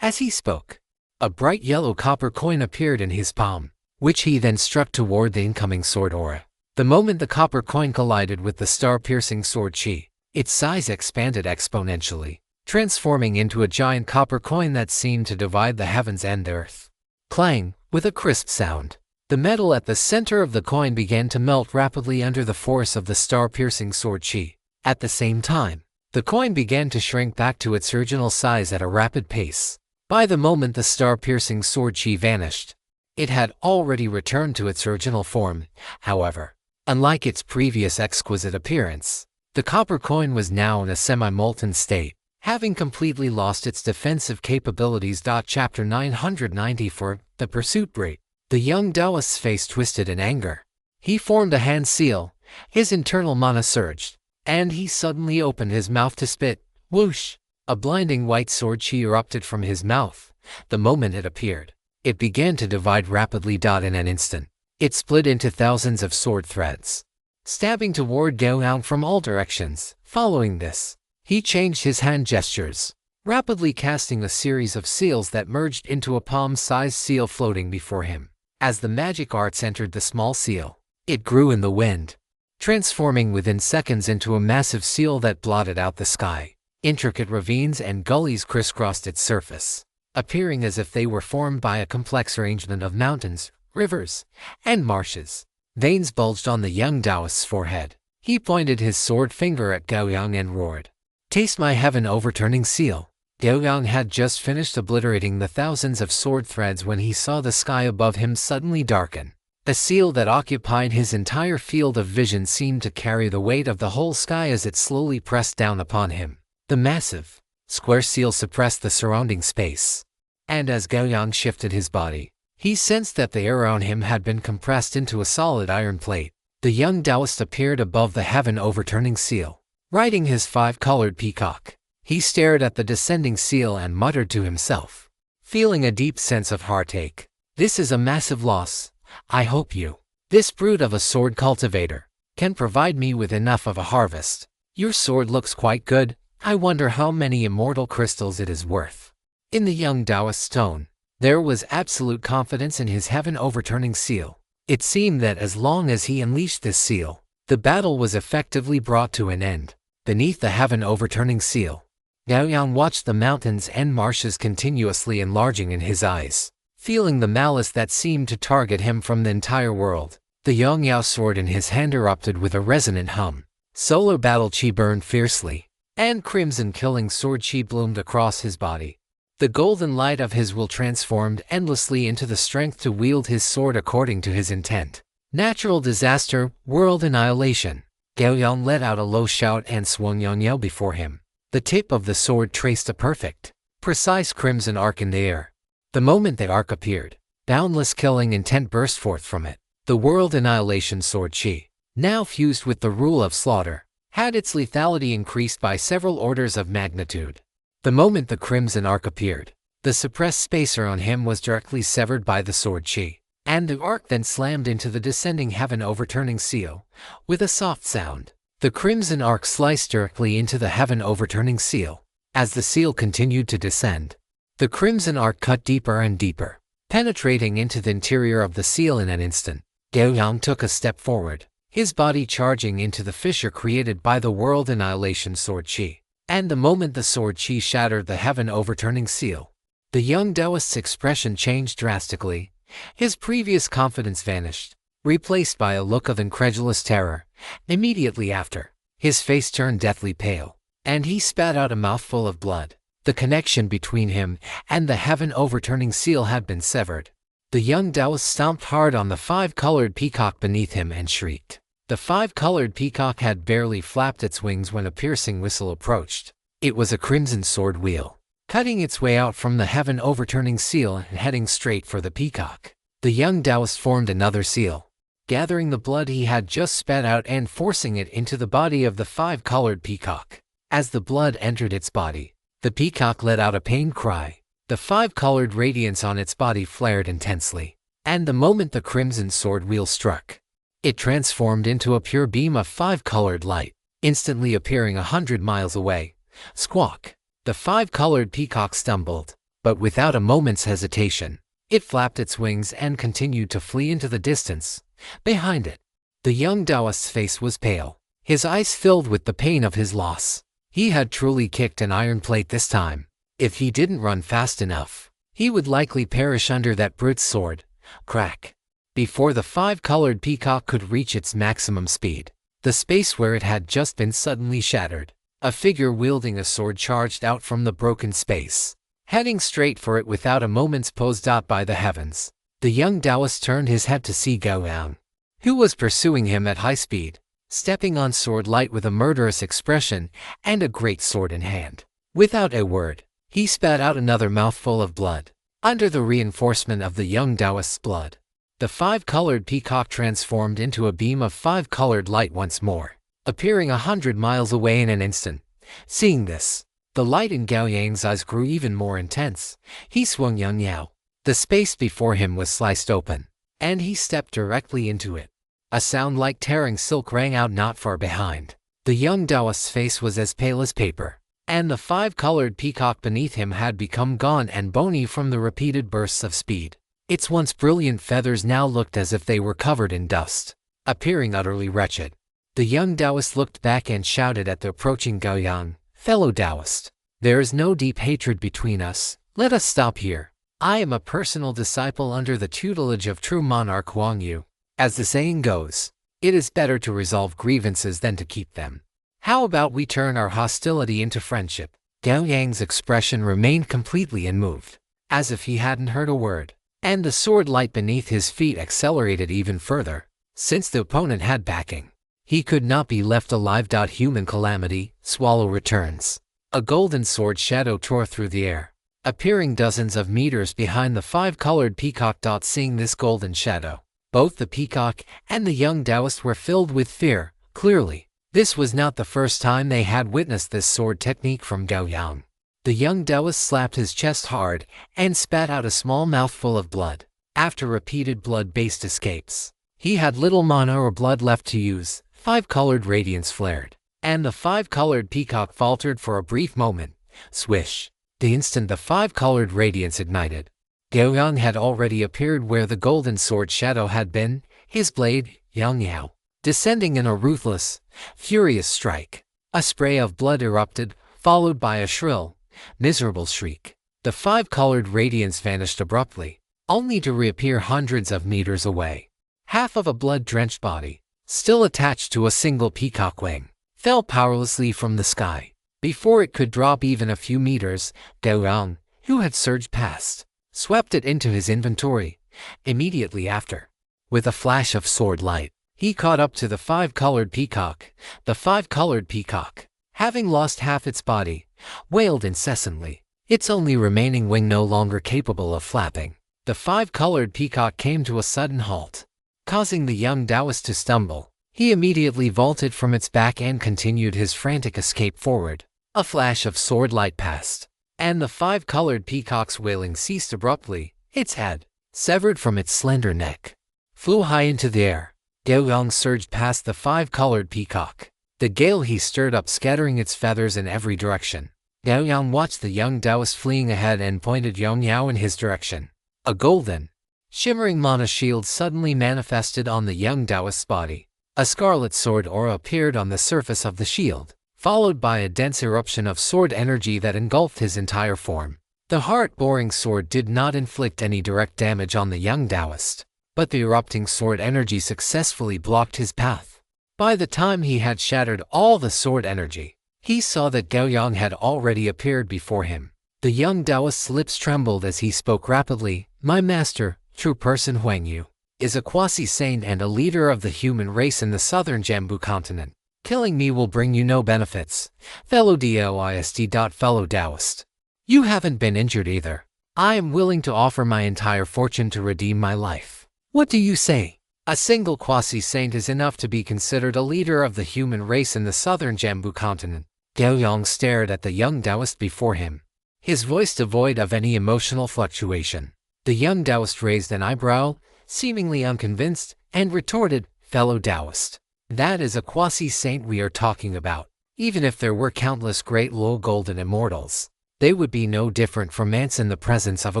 As he spoke, a bright yellow copper coin appeared in his palm, which he then struck toward the incoming sword aura. The moment the copper coin collided with the star-piercing sword chi, its size expanded exponentially, transforming into a giant copper coin that seemed to divide the heavens and earth. Clang! With a crisp sound, the metal at the center of the coin began to melt rapidly under the force of the star-piercing sword chi. At the same time, the coin began to shrink back to its original size at a rapid pace. By the moment the star-piercing sword chi vanished, it had already returned to its original form. However, unlike its previous exquisite appearance, the copper coin was now in a semi-molten state, having completely lost its defensive capabilities. Chapter 994, The Pursuit Break. The young Taoist's face twisted in anger. He formed a hand seal, his internal mana surged, and he suddenly opened his mouth to spit. Whoosh! A blinding white sword chi erupted from his mouth. The moment it appeared, it began to divide rapidly. In an instant, it split into thousands of sword threads, stabbing toward Gao Yang from all directions. Following this, he changed his hand gestures, rapidly casting a series of seals that merged into a palm-sized seal floating before him. As the magic arts entered the small seal, it grew in the wind, transforming within seconds into a massive seal that blotted out the sky. Intricate ravines and gullies crisscrossed its surface, appearing as if they were formed by a complex arrangement of mountains, rivers, and marshes. Veins bulged on the young Taoist's forehead. He pointed his sword finger at Gao Yang and roared, Taste my heaven-overturning seal. Gao Yang had just finished obliterating the thousands of sword threads when he saw the sky above him suddenly darken. The seal that occupied his entire field of vision seemed to carry the weight of the whole sky as it slowly pressed down upon him. The massive, square seal suppressed the surrounding space. And as Gao Yang shifted his body, he sensed that the air around him had been compressed into a solid iron plate. The young Taoist appeared above the heaven-overturning seal, riding his 5-colored peacock. He stared at the descending seal and muttered to himself, feeling a deep sense of heartache. This is a massive loss. I hope you, this brute of a sword cultivator, can provide me with enough of a harvest. Your sword looks quite good. I wonder how many immortal crystals it is worth. In the young Taoist's tone, there was absolute confidence in his heaven-overturning seal. It seemed that as long as he unleashed this seal, the battle was effectively brought to an end. Beneath the heaven-overturning seal, Gao Yang watched the mountains and marshes continuously enlarging in his eyes, feeling the malice that seemed to target him from the entire world. The Yang Yao sword in his hand erupted with a resonant hum. Solar battle chi burned fiercely, and crimson killing sword chi bloomed across his body. The golden light of his will transformed endlessly into the strength to wield his sword according to his intent. Natural disaster, world annihilation. Gao Yang let out a low shout and swung Yang Yao before him. The tip of the sword traced a perfect, precise crimson arc in the air. The moment the arc appeared, boundless killing intent burst forth from it. The world annihilation sword chi, now fused with the rule of slaughter, had its lethality increased by several orders of magnitude. The moment the crimson arc appeared, the suppressed spacer on him was directly severed by the sword chi, and the arc then slammed into the descending heaven-overturning seal. With a soft sound, the crimson arc sliced directly into the heaven-overturning seal. As the seal continued to descend, the crimson arc cut deeper and deeper, penetrating into the interior of the seal in an instant. Gao Yang took a step forward, his body charging into the fissure created by the world annihilation sword chi. And the moment the sword chi shattered the heaven-overturning seal, the young Taoist's expression changed drastically. His previous confidence vanished, replaced by a look of incredulous terror. Immediately after, his face turned deathly pale, and he spat out a mouthful of blood. The connection between him and the heaven-overturning seal had been severed. The young Taoist stomped hard on the 5-colored peacock beneath him and shrieked. The 5-colored peacock had barely flapped its wings when a piercing whistle approached. It was a crimson sword wheel, cutting its way out from the heaven-overturning seal and heading straight for the peacock. The young Taoist formed another seal, gathering the blood he had just spat out and forcing it into the body of the 5-colored peacock. As the blood entered its body, the peacock let out a pained cry. The 5-colored radiance on its body flared intensely, and the moment the crimson sword wheel struck, it transformed into a pure beam of 5-colored light, instantly appearing 100 miles away. Squawk! The 5-colored peacock stumbled, but without a moment's hesitation, it flapped its wings and continued to flee into the distance. Behind it, the young Taoist's face was pale, his eyes filled with the pain of his loss. He had truly kicked an iron plate this time. If he didn't run fast enough, he would likely perish under that brute's sword. Crack! Before the 5-colored peacock could reach its maximum speed, the space where it had just been suddenly shattered. A figure wielding a sword charged out from the broken space, heading straight for it without a moment's pause. By the heavens, the young Taoist turned his head to see Gao Yang, who was pursuing him at high speed, stepping on sword light with a murderous expression and a great sword in hand. Without a word, he spat out another mouthful of blood. Under the reinforcement of the young Taoist's blood, the 5-colored peacock transformed into a beam of 5-colored light once more, appearing 100 miles away in an instant. Seeing this, the light in Gao Yang's eyes grew even more intense. He swung Yang Yao. The space before him was sliced open, and he stepped directly into it. A sound like tearing silk rang out not far behind. The young Taoist's face was as pale as paper, and the 5-colored peacock beneath him had become gaunt and bony from the repeated bursts of speed. Its once brilliant feathers now looked as if they were covered in dust, appearing utterly wretched. The young Taoist looked back and shouted at the approaching Gao Yang, "Fellow Taoist, there is no deep hatred between us. Let us stop here. I am a personal disciple under the tutelage of true monarch Huang Yu. As the saying goes, it is better to resolve grievances than to keep them. How about we turn our hostility into friendship? Gao Yang's expression remained completely unmoved, as if he hadn't heard a word, and the sword light beneath his feet accelerated even further. Since the opponent had backing, he could not be left alive. Human calamity, swallow returns. A golden sword shadow tore through the air, appearing dozens of meters behind the five-colored peacock. Seeing this golden shadow, both the peacock and the young Taoist were filled with fear. Clearly, this was not the first time they had witnessed this sword technique from Gao Yang. The young Taoist slapped his chest hard and spat out a small mouthful of blood. After repeated blood-based escapes, he had little mana or blood left to use. Five-colored radiance flared, and the five-colored peacock faltered for a brief moment. Swish! The instant the five-colored radiance ignited, Gao Yang had already appeared where the golden sword shadow had been, his blade, Yang Yao, descending in a ruthless, furious strike. A spray of blood erupted, followed by a shrill, miserable shriek. The five-colored radiance vanished abruptly, only to reappear hundreds of meters away. Half of a blood-drenched body, still attached to a single peacock wing, fell powerlessly from the sky. Before it could drop even a few meters, Gao Yang, who had surged past, swept it into his inventory. Immediately after, with a flash of sword light, he caught up to the five-colored peacock. The five-colored peacock, having lost half its body, wailed incessantly, its only remaining wing no longer capable of flapping. The five-colored peacock came to a sudden halt, causing the young Taoist to stumble. He immediately vaulted from its back and continued his frantic escape forward. A flash of sword light passed, and the five-colored peacock's wailing ceased abruptly. Its head, severed from its slender neck, flew high into the air. Gao Yang surged past the five-colored peacock. The gale he stirred up, scattering its feathers in every direction. Gao Yang watched the young Taoist fleeing ahead and pointed Yang Yao in his direction. A golden, shimmering mana shield suddenly manifested on the young Taoist's body. A scarlet sword aura appeared on the surface of the shield, followed by a dense eruption of sword energy that engulfed his entire form. The heart-boring sword did not inflict any direct damage on the young Taoist, but the erupting sword energy successfully blocked his path. By the time he had shattered all the sword energy, he saw that Gao Yang had already appeared before him. The young Taoist's lips trembled as he spoke rapidly. "My master, true person Huang Yu, is a quasi-saint and a leader of the human race in the southern Jambu continent. Killing me will bring you no benefits, fellow Daoist. Fellow Taoist. You haven't been injured either. I am willing to offer my entire fortune to redeem my life. What do you say?" A single quasi-saint is enough to be considered a leader of the human race in the southern Jambu continent. Gao Yang stared at the young Taoist before him, his voice devoid of any emotional fluctuation. The young Taoist raised an eyebrow, seemingly unconvinced, and retorted, "Fellow Taoist, that is a quasi-saint we are talking about. Even if there were countless great low golden immortals, they would be no different from ants in the presence of a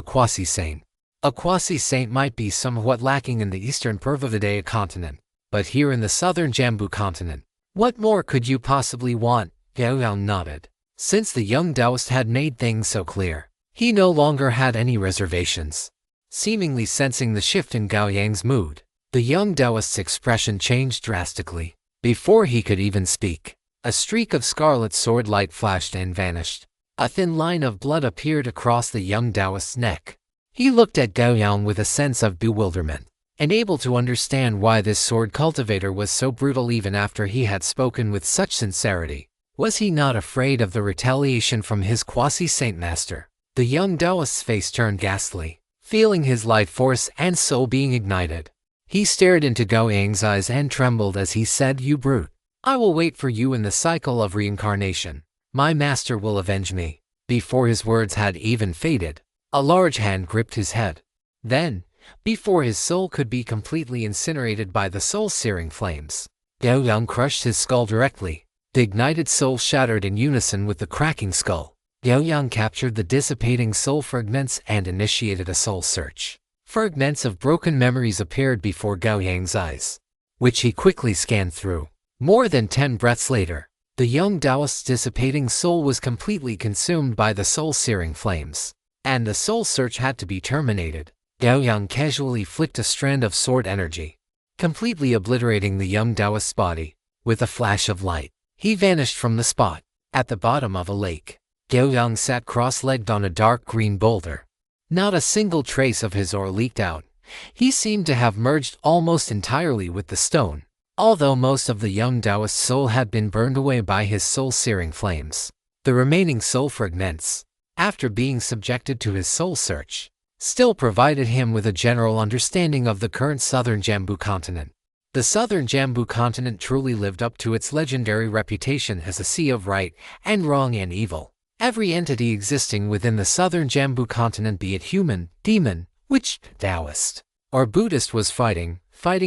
quasi-saint. A quasi-saint might be somewhat lacking in the eastern Purvavadaya continent, but here in the southern Jambu continent, what more could you possibly want?" Gao Yang nodded. Since the young Taoist had made things so clear, he no longer had any reservations. Seemingly sensing the shift in Gao Yang's mood, the young Taoist's expression changed drastically. Before he could even speak, a streak of scarlet sword light flashed and vanished. A thin line of blood appeared across the young Taoist's neck. He looked at Gao Yang with a sense of bewilderment, unable to understand why this sword cultivator was so brutal even after he had spoken with such sincerity. Was he not afraid of the retaliation from his quasi-saint master? The young Taoist's face turned ghastly, feeling his life force and soul being ignited. He stared into Gao Yang's eyes and trembled as he said, "You brute. I will wait for you in the cycle of reincarnation. My master will avenge me." Before his words had even faded, a large hand gripped his head. Then, before his soul could be completely incinerated by the soul-searing flames, Gao Yang crushed his skull directly. The ignited soul shattered in unison with the cracking skull. Gao Yang captured the dissipating soul fragments and initiated a soul search. Fragments of broken memories appeared before Gao Yang's eyes, which he quickly scanned through. More than 10 breaths later, the young Taoist's dissipating soul was completely consumed by the soul-searing flames, and the soul search had to be terminated. Gao Yang casually flicked a strand of sword energy, completely obliterating the young Taoist's body. With a flash of light, he vanished from the spot. At the bottom of a lake, Gao Yang sat cross-legged on a dark green boulder. Not a single trace of his ore leaked out. He seemed to have merged almost entirely with the stone, although most of the young Taoist's soul had been burned away by his soul-searing flames. The remaining soul fragments, after being subjected to his soul search, still provided him with a general understanding of the current southern Jambu continent. The southern Jambu continent truly lived up to its legendary reputation as a sea of right and wrong and evil. Every entity existing within the southern Jambu continent, be it human, demon, witch, Taoist, or Buddhist, was fighting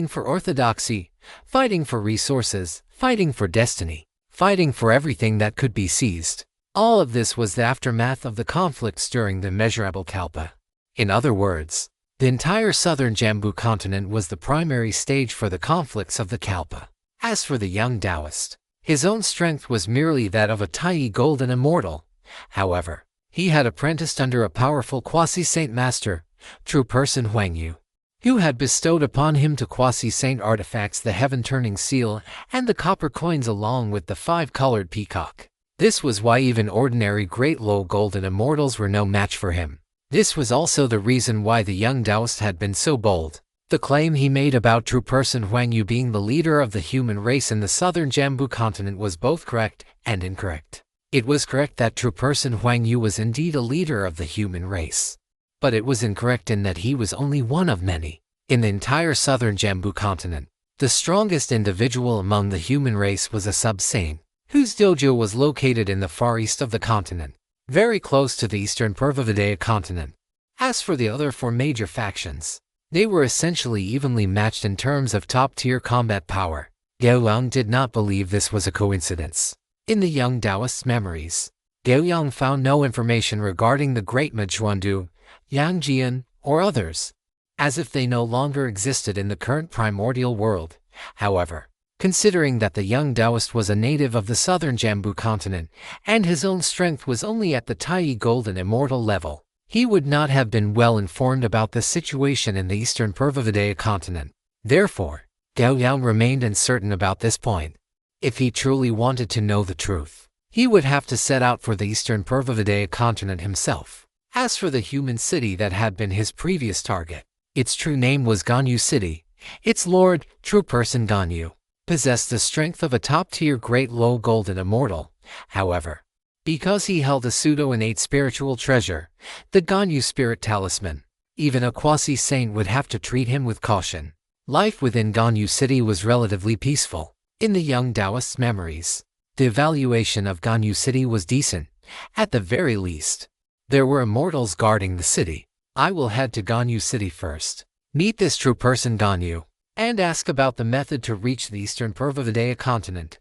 for orthodoxy, fighting for resources, fighting for destiny, fighting for everything that could be seized. All of this was the aftermath of the conflicts during the immeasurable Kalpa. In other words, the entire southern Jambu continent was the primary stage for the conflicts of the Kalpa. As for the young Taoist, his own strength was merely that of a tiny golden immortal. However, he had apprenticed under a powerful quasi-saint master, true person Huang Yu, who had bestowed upon him two quasi-saint artifacts, the heaven-turning seal and the copper coins, along with the 5-colored peacock. This was why even ordinary great low golden immortals were no match for him. This was also the reason why the young Taoist had been so bold. The claim he made about true person Huang Yu being the leader of the human race in the southern Jambu continent was both correct and incorrect. It was correct that true person Huang Yu was indeed a leader of the human race, but it was incorrect in that he was only one of many. In the entire southern Jambu continent, the strongest individual among the human race was a sub-saint, whose dojo was located in the far east of the continent, very close to the eastern Purvavidaya continent. As for the other 4 major factions, they were essentially evenly matched in terms of top-tier combat power. Gao Yang did not believe this was a coincidence. In the young Taoist's memories, Gao Yang found no information regarding the great Majuandu, Yang Jian, or others, as if they no longer existed in the current primordial world. However, considering that the young Taoist was a native of the southern Jambu continent, and his own strength was only at the tiny golden immortal level, he would not have been well informed about the situation in the eastern Purvavidaya continent. Therefore, Gao Yang remained uncertain about this point. If he truly wanted to know the truth, he would have to set out for the eastern Purvavidaya continent himself. As for the human city that had been his previous target, its true name was Ganyu City. Its lord, true person Ganyu, possessed the strength of a top-tier great low golden immortal. However, because he held a pseudo-innate spiritual treasure, the Ganyu spirit talisman, even a quasi-saint would have to treat him with caution. Life within Ganyu City was relatively peaceful. In the young Taoist's memories, the evaluation of Ganyu City was decent. At the very least, there were immortals guarding the city. I will head to Ganyu City first, meet this true person Ganyu, and ask about the method to reach the eastern Purvavidaya continent.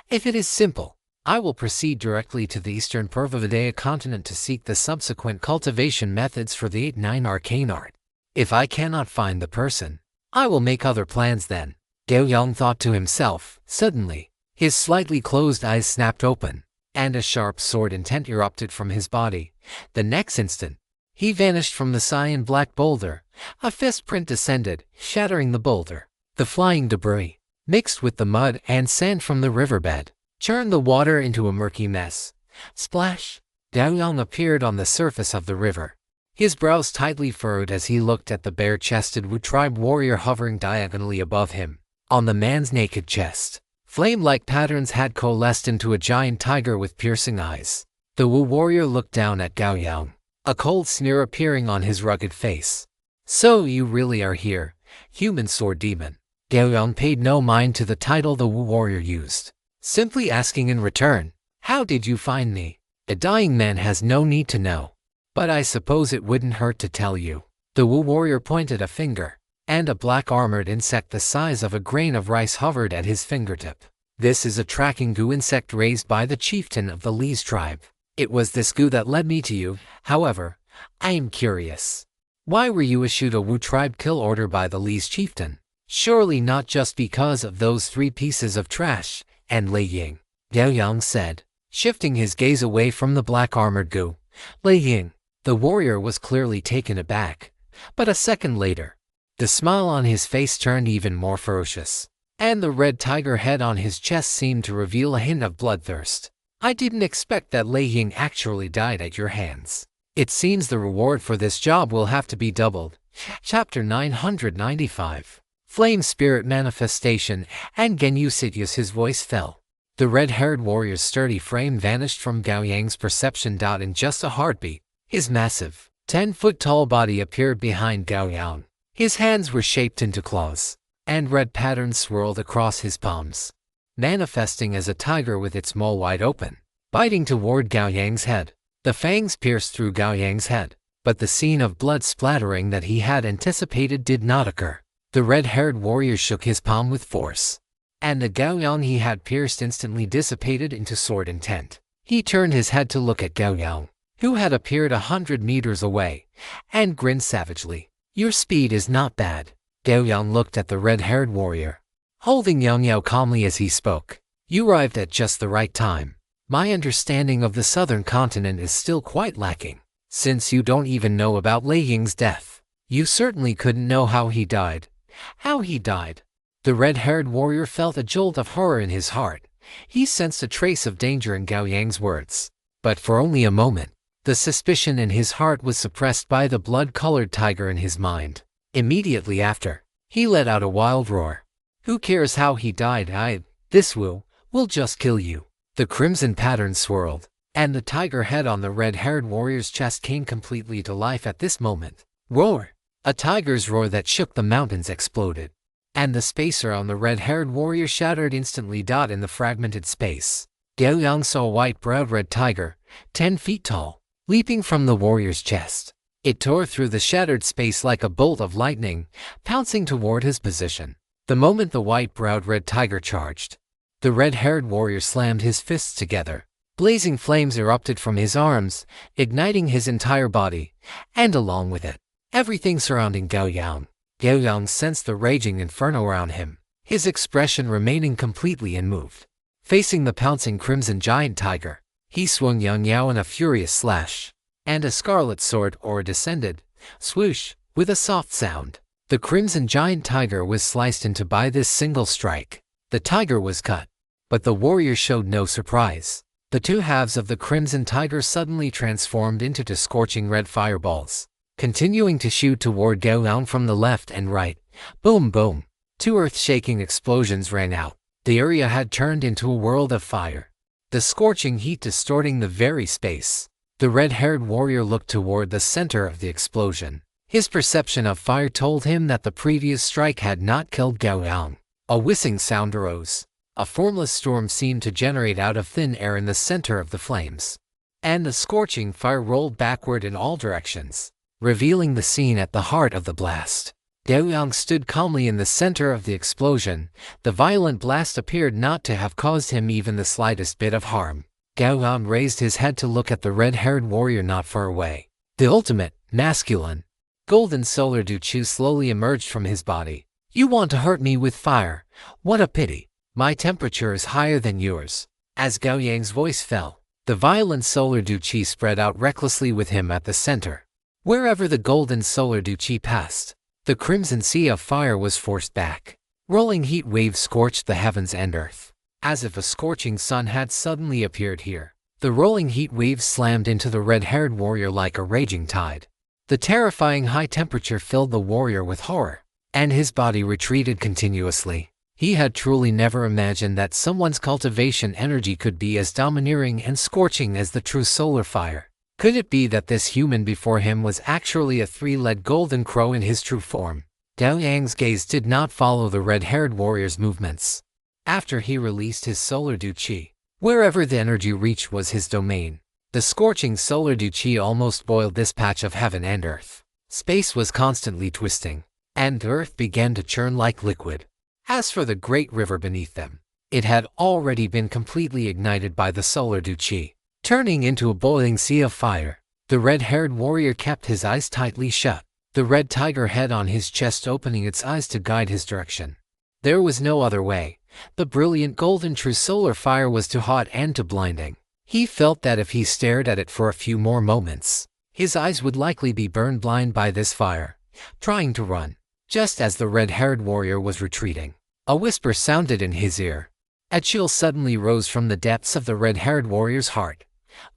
If it is simple, I will proceed directly to the eastern Purvavidaya continent to seek the subsequent cultivation methods for the 8-9 arcane art. If I cannot find the person, I will make other plans then. Gao Yang thought to himself. Suddenly, his slightly closed eyes snapped open, and a sharp sword intent erupted from his body. The next instant, he vanished from the cyan black boulder. A fist print descended, shattering the boulder. The flying debris, mixed with the mud and sand from the riverbed, churned the water into a murky mess. Splash! Gao Yang appeared on the surface of the river. His brows tightly furrowed as he looked at the bare-chested Wu tribe warrior hovering diagonally above him. On the man's naked chest, flame-like patterns had coalesced into a giant tiger with piercing eyes. The Wu warrior looked down at Gao Yang, a cold sneer appearing on his rugged face. So you really are here, human sword demon. Gao Yang paid no mind to the title the Wu warrior used, simply asking in return, how did you find me? A dying man has no need to know, but I suppose it wouldn't hurt to tell you. The Wu warrior pointed a finger, and a black armored insect the size of a grain of rice hovered at his fingertip. This is a tracking goo insect raised by the chieftain of the Li's tribe. It was this goo that led me to you. However, I am curious. Why were you issued a Wu tribe kill order by the Li's chieftain? Surely not just because of those 3 pieces of trash, and Lei Ying. Gao Yang said, shifting his gaze away from the black armored goo. Lei Ying. The warrior was clearly taken aback, but a second later, the smile on his face turned even more ferocious. and the red tiger head on his chest seemed to reveal a hint of bloodthirst. I didn't expect that Lei Ying actually died at your hands. It seems the reward for this job will have to be doubled. Chapter 995. Flame Spirit Manifestation, and Genyu Sidious. His voice fell. The red-haired warrior's sturdy frame vanished from Gao Yang's perception. In just a heartbeat, his massive, 10-foot-tall body appeared behind Gao Yang. His hands were shaped into claws, and red patterns swirled across his palms, manifesting as a tiger with its maw wide open, biting toward Gao Yang's head. The fangs pierced through Gao Yang's head, but the scene of blood splattering that he had anticipated did not occur. The red-haired warrior shook his palm with force, and the Gao Yang he had pierced instantly dissipated into sword intent. He turned his head to look at Gao Yang, who had appeared 100 meters away, and grinned savagely. Your speed is not bad. Gao Yang looked at the red-haired warrior, holding Yang Yao calmly as he spoke. You arrived at just the right time. My understanding of the southern continent is still quite lacking. Since you don't even know about Lei Ying's death, you certainly couldn't know how he died. How he died? The red-haired warrior felt a jolt of horror in his heart. He sensed a trace of danger in Gao Yang's words, but for only a moment. The suspicion in his heart was suppressed by the blood-colored tiger in his mind. Immediately after, he let out a wild roar. Who cares how he died? This will just kill you. The crimson pattern swirled, and the tiger head on the red-haired warrior's chest came completely to life at this moment. Roar! A tiger's roar that shook the mountains exploded, and the space around the red-haired warrior shattered instantly. In the fragmented space, Gao Yang saw a white-browed red tiger, 10 feet tall, leaping from the warrior's chest. It tore through the shattered space like a bolt of lightning, pouncing toward his position. The moment the white-browed red tiger charged, the red-haired warrior slammed his fists together. Blazing flames erupted from his arms, igniting his entire body, and along with it, everything surrounding Gao Yang. Gao Yang sensed the raging inferno around him, his expression remaining completely unmoved. Facing the pouncing crimson giant tiger, he swung Yang Yao in a furious slash, and a scarlet sword descended, swoosh, with a soft sound. The crimson giant tiger was sliced into by this single strike. The tiger was cut, but the warrior showed no surprise. The two halves of the crimson tiger suddenly transformed into two scorching red fireballs, continuing to shoot toward Gao Yang from the left and right. Boom, boom. Two earth-shaking explosions rang out. The area had turned into a world of fire, the scorching heat distorting the very space. The red-haired warrior looked toward the center of the explosion. His perception of fire told him that the previous strike had not killed Gao Yang. A whistling sound arose. A formless storm seemed to generate out of thin air in the center of the flames, and the scorching fire rolled backward in all directions, revealing the scene at the heart of the blast. Gao Yang stood calmly in the center of the explosion. The violent blast appeared not to have caused him even the slightest bit of harm. Gao Yang raised his head to look at the red-haired warrior not far away. The ultimate, masculine, golden solar Duchu slowly emerged from his body. You want to hurt me with fire? What a pity. My temperature is higher than yours. As Gao Yang's voice fell, the violent solar Duchi spread out recklessly with him at the center. Wherever the golden solar Duchi passed, the crimson sea of fire was forced back. Rolling heat waves scorched the heavens and earth, as if a scorching sun had suddenly appeared here. The rolling heat waves slammed into the red-haired warrior like a raging tide. The terrifying high temperature filled the warrior with horror, and his body retreated continuously. He had truly never imagined that someone's cultivation energy could be as domineering and scorching as the true solar fire. Could it be that this human before him was actually a three-legged golden crow in his true form? Gao Yang's gaze did not follow the red-haired warrior's movements. After he released his solar Duchi, wherever the energy reached was his domain. The scorching solar Duchi almost boiled this patch of heaven and earth. Space was constantly twisting, and earth began to churn like liquid. As for the great river beneath them, it had already been completely ignited by the solar Duchi, turning into a boiling sea of fire. The red-haired warrior kept his eyes tightly shut, the red tiger head on his chest opening its eyes to guide his direction. There was no other way. The brilliant golden true solar fire was too hot and too blinding. He felt that if he stared at it for a few more moments, his eyes would likely be burned blind by this fire. Trying to run, just as the red-haired warrior was retreating, A whisper sounded in his ear. A chill suddenly rose from the depths of the red-haired warrior's heart.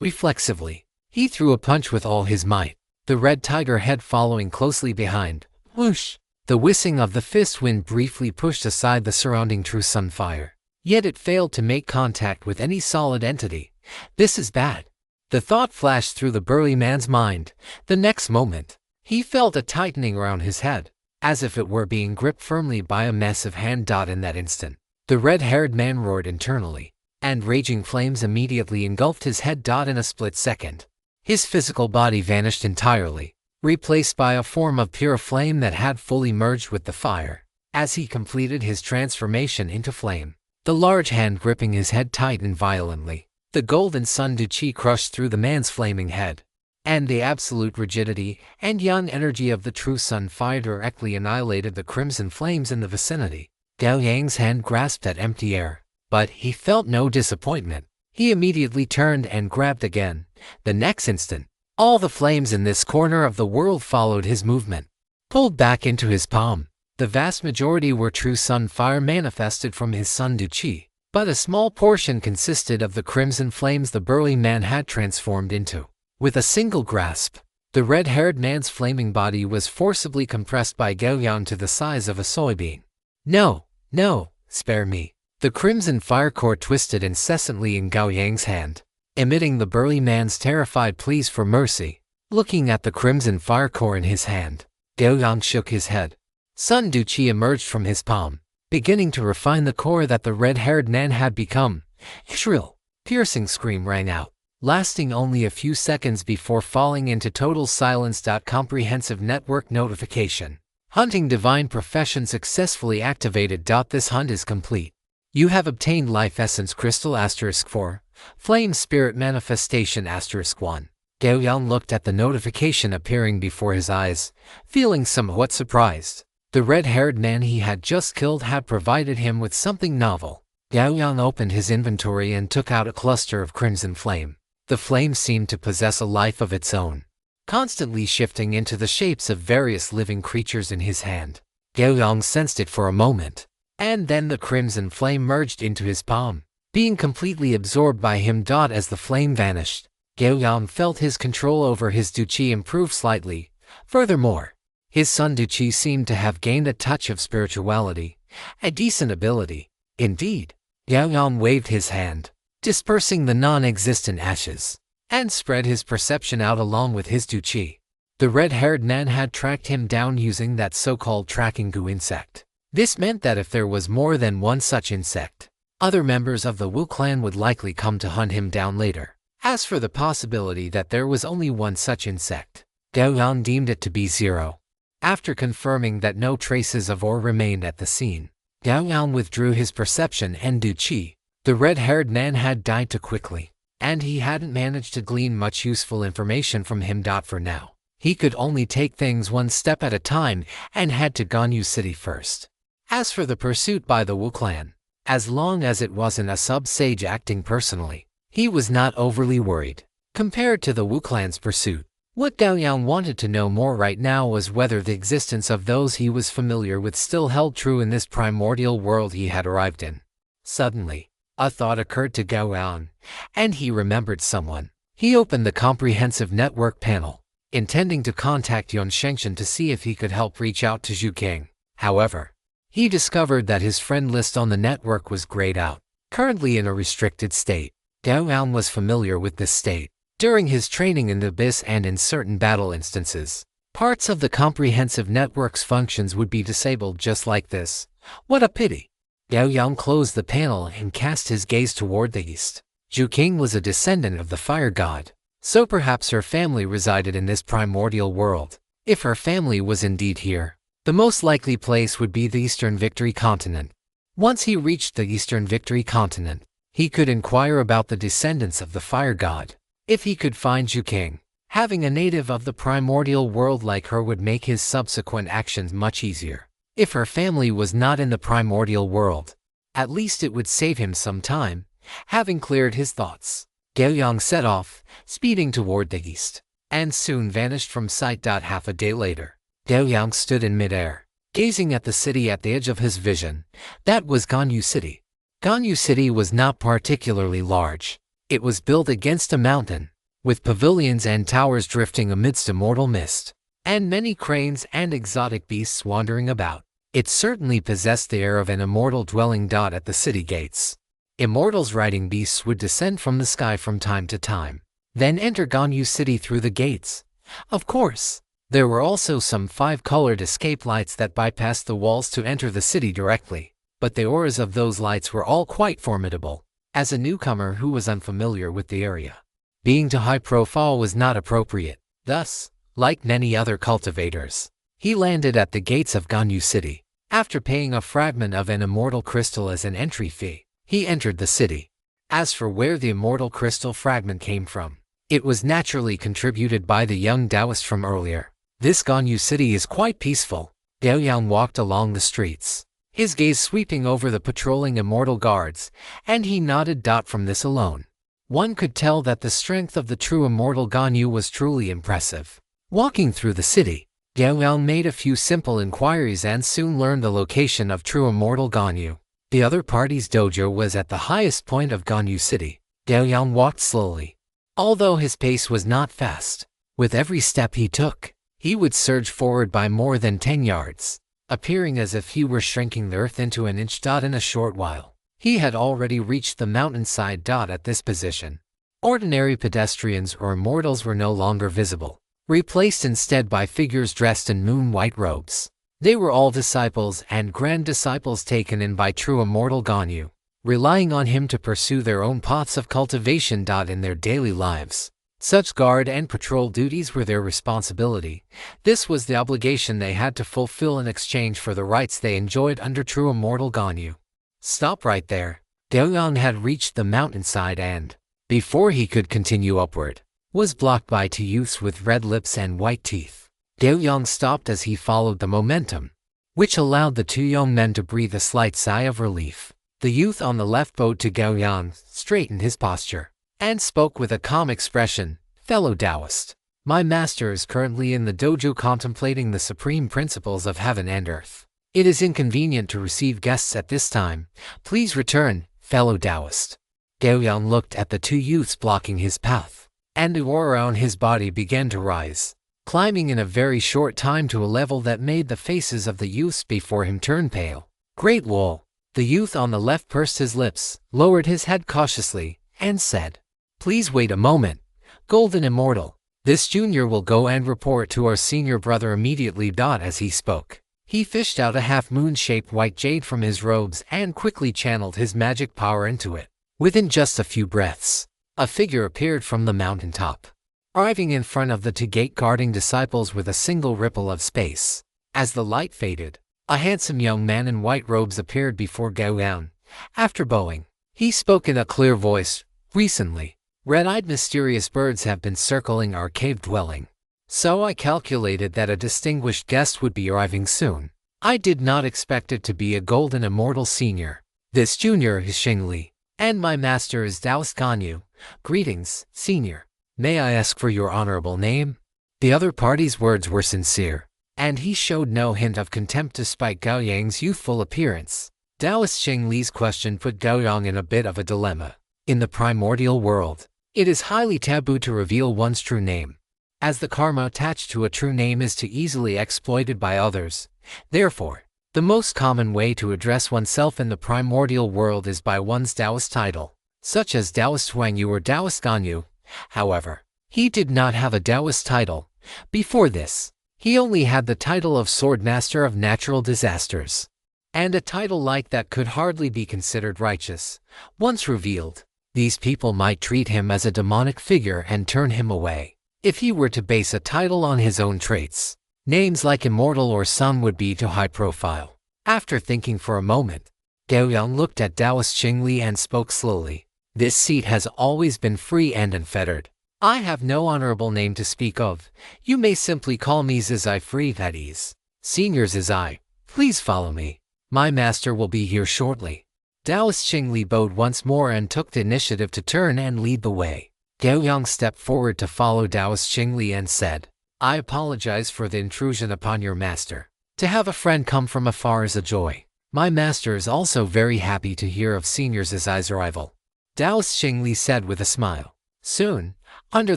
Reflexively, he threw a punch with all his might, the red tiger head following closely behind. Whoosh! The whistling of the fist wind briefly pushed aside the surrounding true sun fire. Yet it failed to make contact with any solid entity. This is bad. The thought flashed through the burly man's mind. The next moment, he felt a tightening around his head, as if it were being gripped firmly by a massive hand. In that instant, the red-haired man roared internally, and raging flames immediately engulfed his head. In a split second, his physical body vanished entirely, replaced by a form of pure flame that had fully merged with the fire. As he completed his transformation into flame, the large hand gripping his head tightened violently. The golden sun chi crushed through the man's flaming head, and the absolute rigidity and yang energy of the true sun fire directly annihilated the crimson flames in the vicinity. Gao Yang's hand grasped at empty air, but he felt no disappointment. He immediately turned and grabbed again. The next instant, all the flames in this corner of the world followed his movement, pulled back into his palm. The vast majority were true sun fire manifested from his sun chi, but a small portion consisted of the crimson flames the burly man had transformed into. With a single grasp, the red-haired man's flaming body was forcibly compressed by Gao Yang to the size of a soybean. No, no, spare me. The crimson fire core twisted incessantly in Gao Yang's hand, emitting the burly man's terrified pleas for mercy. Looking at the crimson fire core in his hand, Gao Yang shook his head. Sun chi emerged from his palm, beginning to refine the core that the red-haired man had become. A shrill, piercing scream rang out, lasting only a few seconds before falling into total silence. Comprehensive network notification. Hunting divine profession successfully activated. This hunt is complete. You have obtained life essence crystal *4, flame spirit manifestation *1. Gao Yang looked at the notification appearing before his eyes, feeling somewhat surprised. The red-haired man he had just killed had provided him with something novel. Gao Yang opened his inventory and took out a cluster of crimson flame. The flame seemed to possess a life of its own, constantly shifting into the shapes of various living creatures in his hand. Gao Yang sensed it for a moment, and then the crimson flame merged into his palm, being completely absorbed by him. As the flame vanished, Gao Yang felt his control over his chi improve slightly. Furthermore, his sun chi seemed to have gained a touch of spirituality, a decent ability. Indeed, Gao Yang waved his hand, dispersing the non-existent ashes, and spread his perception out along with his chi. The red-haired man had tracked him down using that so-called tracking goo insect. This meant that if there was more than one such insect, other members of the Wu clan would likely come to hunt him down later. As for the possibility that there was only one such insect, Gao Yang deemed it to be zero. After confirming that no traces of ore remained at the scene, Gao Yang withdrew his perception and chi. The red-haired man had died too quickly, and he hadn't managed to glean much useful information from him. For now, he could only take things one step at a time and head to Ganyu City first. As for the pursuit by the Wu clan, as long as it wasn't a sub-sage acting personally, he was not overly worried. Compared to the Wu clan's pursuit, what Gao Yang wanted to know more right now was whether the existence of those he was familiar with still held true in this primordial world he had arrived in. Suddenly, a thought occurred to Gao Yang, and he remembered someone. He opened the comprehensive network panel, intending to contact Yun Shengshan to see if he could help reach out to Zhu King. However, he discovered that his friend list on the network was grayed out, currently in a restricted state. Gao Yang was familiar with this state. During his training in the Abyss and in certain battle instances, parts of the comprehensive network's functions would be disabled just like this. What a pity! Gao Yang closed the panel and cast his gaze toward the east. Zhu King was a descendant of the fire god, so perhaps her family resided in this primordial world. If her family was indeed here, the most likely place would be the Eastern Victory Continent. Once he reached the Eastern Victory Continent, he could inquire about the descendants of the fire god. If he could find Zhu King, having a native of the primordial world like her would make his subsequent actions much easier. If her family was not in the primordial world, at least it would save him some time. Having cleared his thoughts, Gao Yang set off, speeding toward the east, and soon vanished from sight. Half a day later, Gao Yang stood in midair, gazing at the city at the edge of his vision. That was Ganyu City. Ganyu City was not particularly large. It was built against a mountain, with pavilions and towers drifting amidst immortal mist, and many cranes and exotic beasts wandering about. It certainly possessed the air of an immortal dwelling. At the city gates, immortals riding beasts would descend from the sky from time to time, then enter Ganyu City through the gates. Of course, there were also some 5-colored escape lights that bypassed the walls to enter the city directly, but the auras of those lights were all quite formidable. As a newcomer who was unfamiliar with the area, being too high profile was not appropriate. Thus, like many other cultivators, he landed at the gates of Ganyu City. After paying a fragment of an immortal crystal as an entry fee, he entered the city. As for where the immortal crystal fragment came from, it was naturally contributed by the young Taoist from earlier. This Ganyu City is quite peaceful. Gao Yang walked along the streets, his gaze sweeping over the patrolling immortal guards, and he nodded. From this alone, one could tell that the strength of the true immortal Ganyu was truly impressive. Walking through the city, Gao Yang made a few simple inquiries and soon learned the location of true immortal Ganyu. The other party's dojo was at the highest point of Ganyu City. Gao Yang walked slowly, although his pace was not fast. With every step he took, he would surge forward by more than 10 yards, appearing as if he were shrinking the earth into an inch. In a short while, he had already reached the mountainside. At this position, ordinary pedestrians or immortals were no longer visible, replaced instead by figures dressed in moon-white robes. They were all disciples and grand disciples taken in by true immortal Ganyu, relying on him to pursue their own paths of cultivation. In their daily lives, such guard and patrol duties were their responsibility. This was the obligation they had to fulfill in exchange for the rights they enjoyed under true immortal Ganyu. Stop right there. Gao Yang had reached the mountainside and, before he could continue upward, was blocked by 2 youths with red lips and white teeth. Gao Yang stopped as he followed the momentum, which allowed the 2 young men to breathe a slight sigh of relief. The youth on the left bowed to Gao Yang, straightened his posture, and spoke with a calm expression. Fellow Taoist, my master is currently in the dojo contemplating the supreme principles of heaven and earth. It is inconvenient to receive guests at this time. Please return, fellow Taoist. Gao Yang looked at the 2 youths blocking his path, and the aura on his body began to rise, climbing in a very short time to a level that made the faces of the youths before him turn pale. Great Wall. The youth on the left pursed his lips, lowered his head cautiously, and said, Please wait a moment. Golden Immortal, this junior will go and report to our senior brother immediately. As he spoke, he fished out a half-moon-shaped white jade from his robes and quickly channeled his magic power into it. Within just a few breaths, a figure appeared from the mountaintop, arriving in front of the 2 gate-guarding disciples with a single ripple of space. As the light faded, a handsome young man in white robes appeared before Gao Yang. After bowing, he spoke in a clear voice. Recently, red-eyed mysterious birds have been circling our cave dwelling, so I calculated that a distinguished guest would be arriving soon. I did not expect it to be a golden immortal senior. This junior is Xing Li, and my master is Taoist Ganyu. Greetings, senior. May I ask for your honorable name? The other party's words were sincere, and he showed no hint of contempt despite Gao Yang's youthful appearance. Taoist Xing Li's question put Gao Yang in a bit of a dilemma. In the primordial world, it is highly taboo to reveal one's true name, as the karma attached to a true name is too easily exploited by others. Therefore, the most common way to address oneself in the primordial world is by one's Taoist title, such as Taoist Wangyu or Taoist Ganyu. However, he did not have a Taoist title. Before this, he only had the title of Sword Master of Natural Disasters, and a title like that could hardly be considered righteous. Once revealed, these people might treat him as a demonic figure and turn him away. If he were to base a title on his own traits, names like Immortal or Sun would be too high profile. After thinking for a moment, Gao Yang looked at Taoist Xing Li and spoke slowly. This seat has always been free and unfettered. I have no honorable name to speak of. You may simply call me Zizai Free at ease. Senior Zizai, please follow me. My master will be here shortly. Taoist Xing Li bowed once more and took the initiative to turn and lead the way. Gao Yang stepped forward to follow Taoist Xing Li and said, I apologize for the intrusion upon your master. To have a friend come from afar is a joy. My master is also very happy to hear of Senior Zizai's arrival, Taoist Xingli said with a smile. Soon, under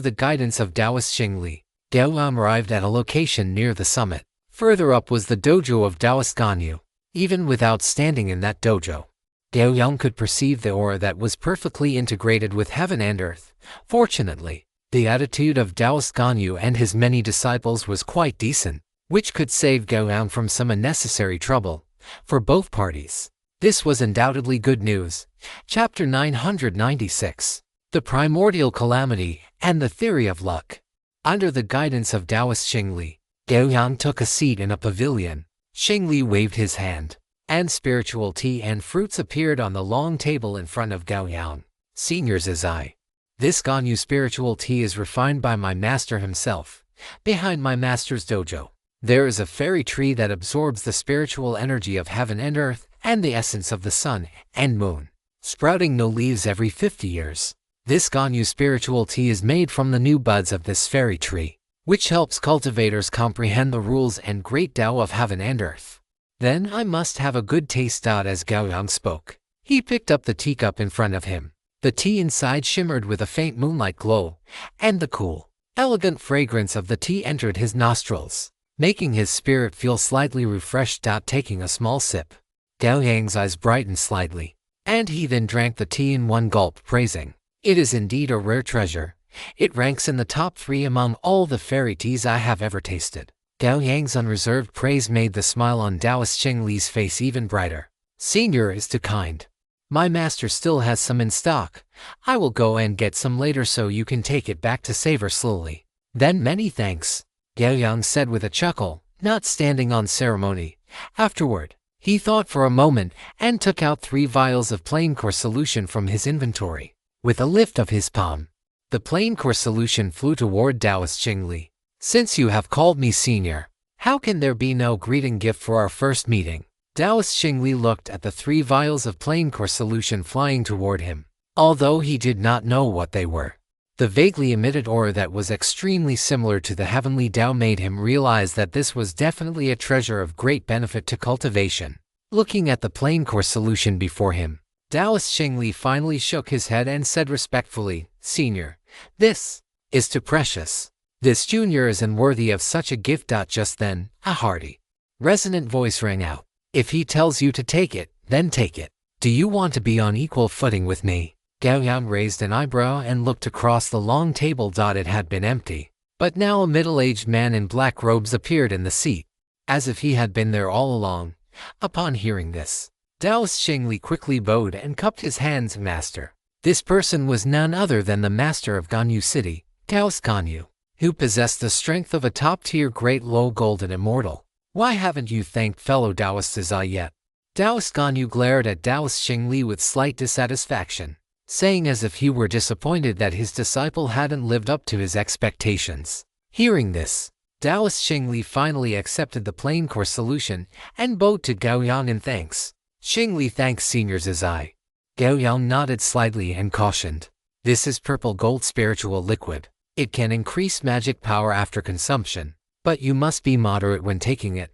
the guidance of Taoist Xingli, Gao Yang arrived at a location near the summit. Further up was the dojo of Taoist Ganyu. Even without standing in that dojo, Gao Yang could perceive the aura that was perfectly integrated with heaven and earth. Fortunately, the attitude of Taoist Ganyu and his many disciples was quite decent, which could save Gao Yang from some unnecessary trouble for both parties. This was undoubtedly good news. Chapter 996. The Primordial Calamity and the Theory of Luck. Under the guidance of Taoist Xingli, Gao Yang took a seat in a pavilion. Xingli waved his hand, and spiritual tea and fruits appeared on the long table in front of Gao Yang. Senior Zizai. This Ganyu spiritual tea is refined by my master himself. Behind my master's dojo, there is a fairy tree that absorbs the spiritual energy of heaven and earth and the essence of the sun and moon, sprouting no leaves every 50 years. This Ganyu spiritual tea is made from the new buds of this fairy tree, which helps cultivators comprehend the rules and great Tao of heaven and earth. Then I must have a good taste. As Gao Yang spoke, he picked up the teacup in front of him. The tea inside shimmered with a faint moonlight glow, and the cool, elegant fragrance of the tea entered his nostrils, making his spirit feel slightly refreshed. Taking a small sip, Gao Yang's eyes brightened slightly, and he then drank the tea in one gulp, praising, "It is indeed a rare treasure. It ranks in the top 3 among all the fairy teas I have ever tasted." Gao Yang's unreserved praise made the smile on Taoist Xingli's face even brighter. "Senior is too kind. My master still has some in stock. I will go and get some later so you can take it back to savor slowly." "Then many thanks," Gao Yang said with a chuckle, not standing on ceremony. Afterward, he thought for a moment and took out 3 vials of plain core solution from his inventory. With a lift of his palm, the plain core solution flew toward Taoist Xingli. "Since you have called me senior, how can there be no greeting gift for our first meeting?" Taoist Xingli looked at the 3 vials of plain core solution flying toward him, although he did not know what they were. The vaguely emitted aura that was extremely similar to the heavenly Tao made him realize that this was definitely a treasure of great benefit to cultivation. Looking at the plain core solution before him, Taoist Xingli finally shook his head and said respectfully, "Senior, this is too precious. This junior is unworthy of such a gift." Just then, a hearty, resonant voice rang out. "If he tells you to take it, then take it. Do you want to be on equal footing with me?" Gao Yang raised an eyebrow and looked across the long table. It had been empty, but now a middle-aged man in black robes appeared in the seat, as if he had been there all along. Upon hearing this, Taoist Xingli quickly bowed and cupped his hands. "Master." This person was none other than the master of Ganyu City, Taoist Ganyu, who possessed the strength of a top-tier great low golden immortal. "Why haven't you thanked fellow Taoist Zizai yet?" Taoist Ganyu glared at Taoist Xingli with slight dissatisfaction, saying as if he were disappointed that his disciple hadn't lived up to his expectations. Hearing this, Taoist Xingli finally accepted the plain core solution and bowed to Gao Yang in thanks. "Xingli thanks Senior Zizai." Gao Yang nodded slightly and cautioned, "This is purple gold spiritual liquid. It can increase magic power after consumption, but you must be moderate when taking it."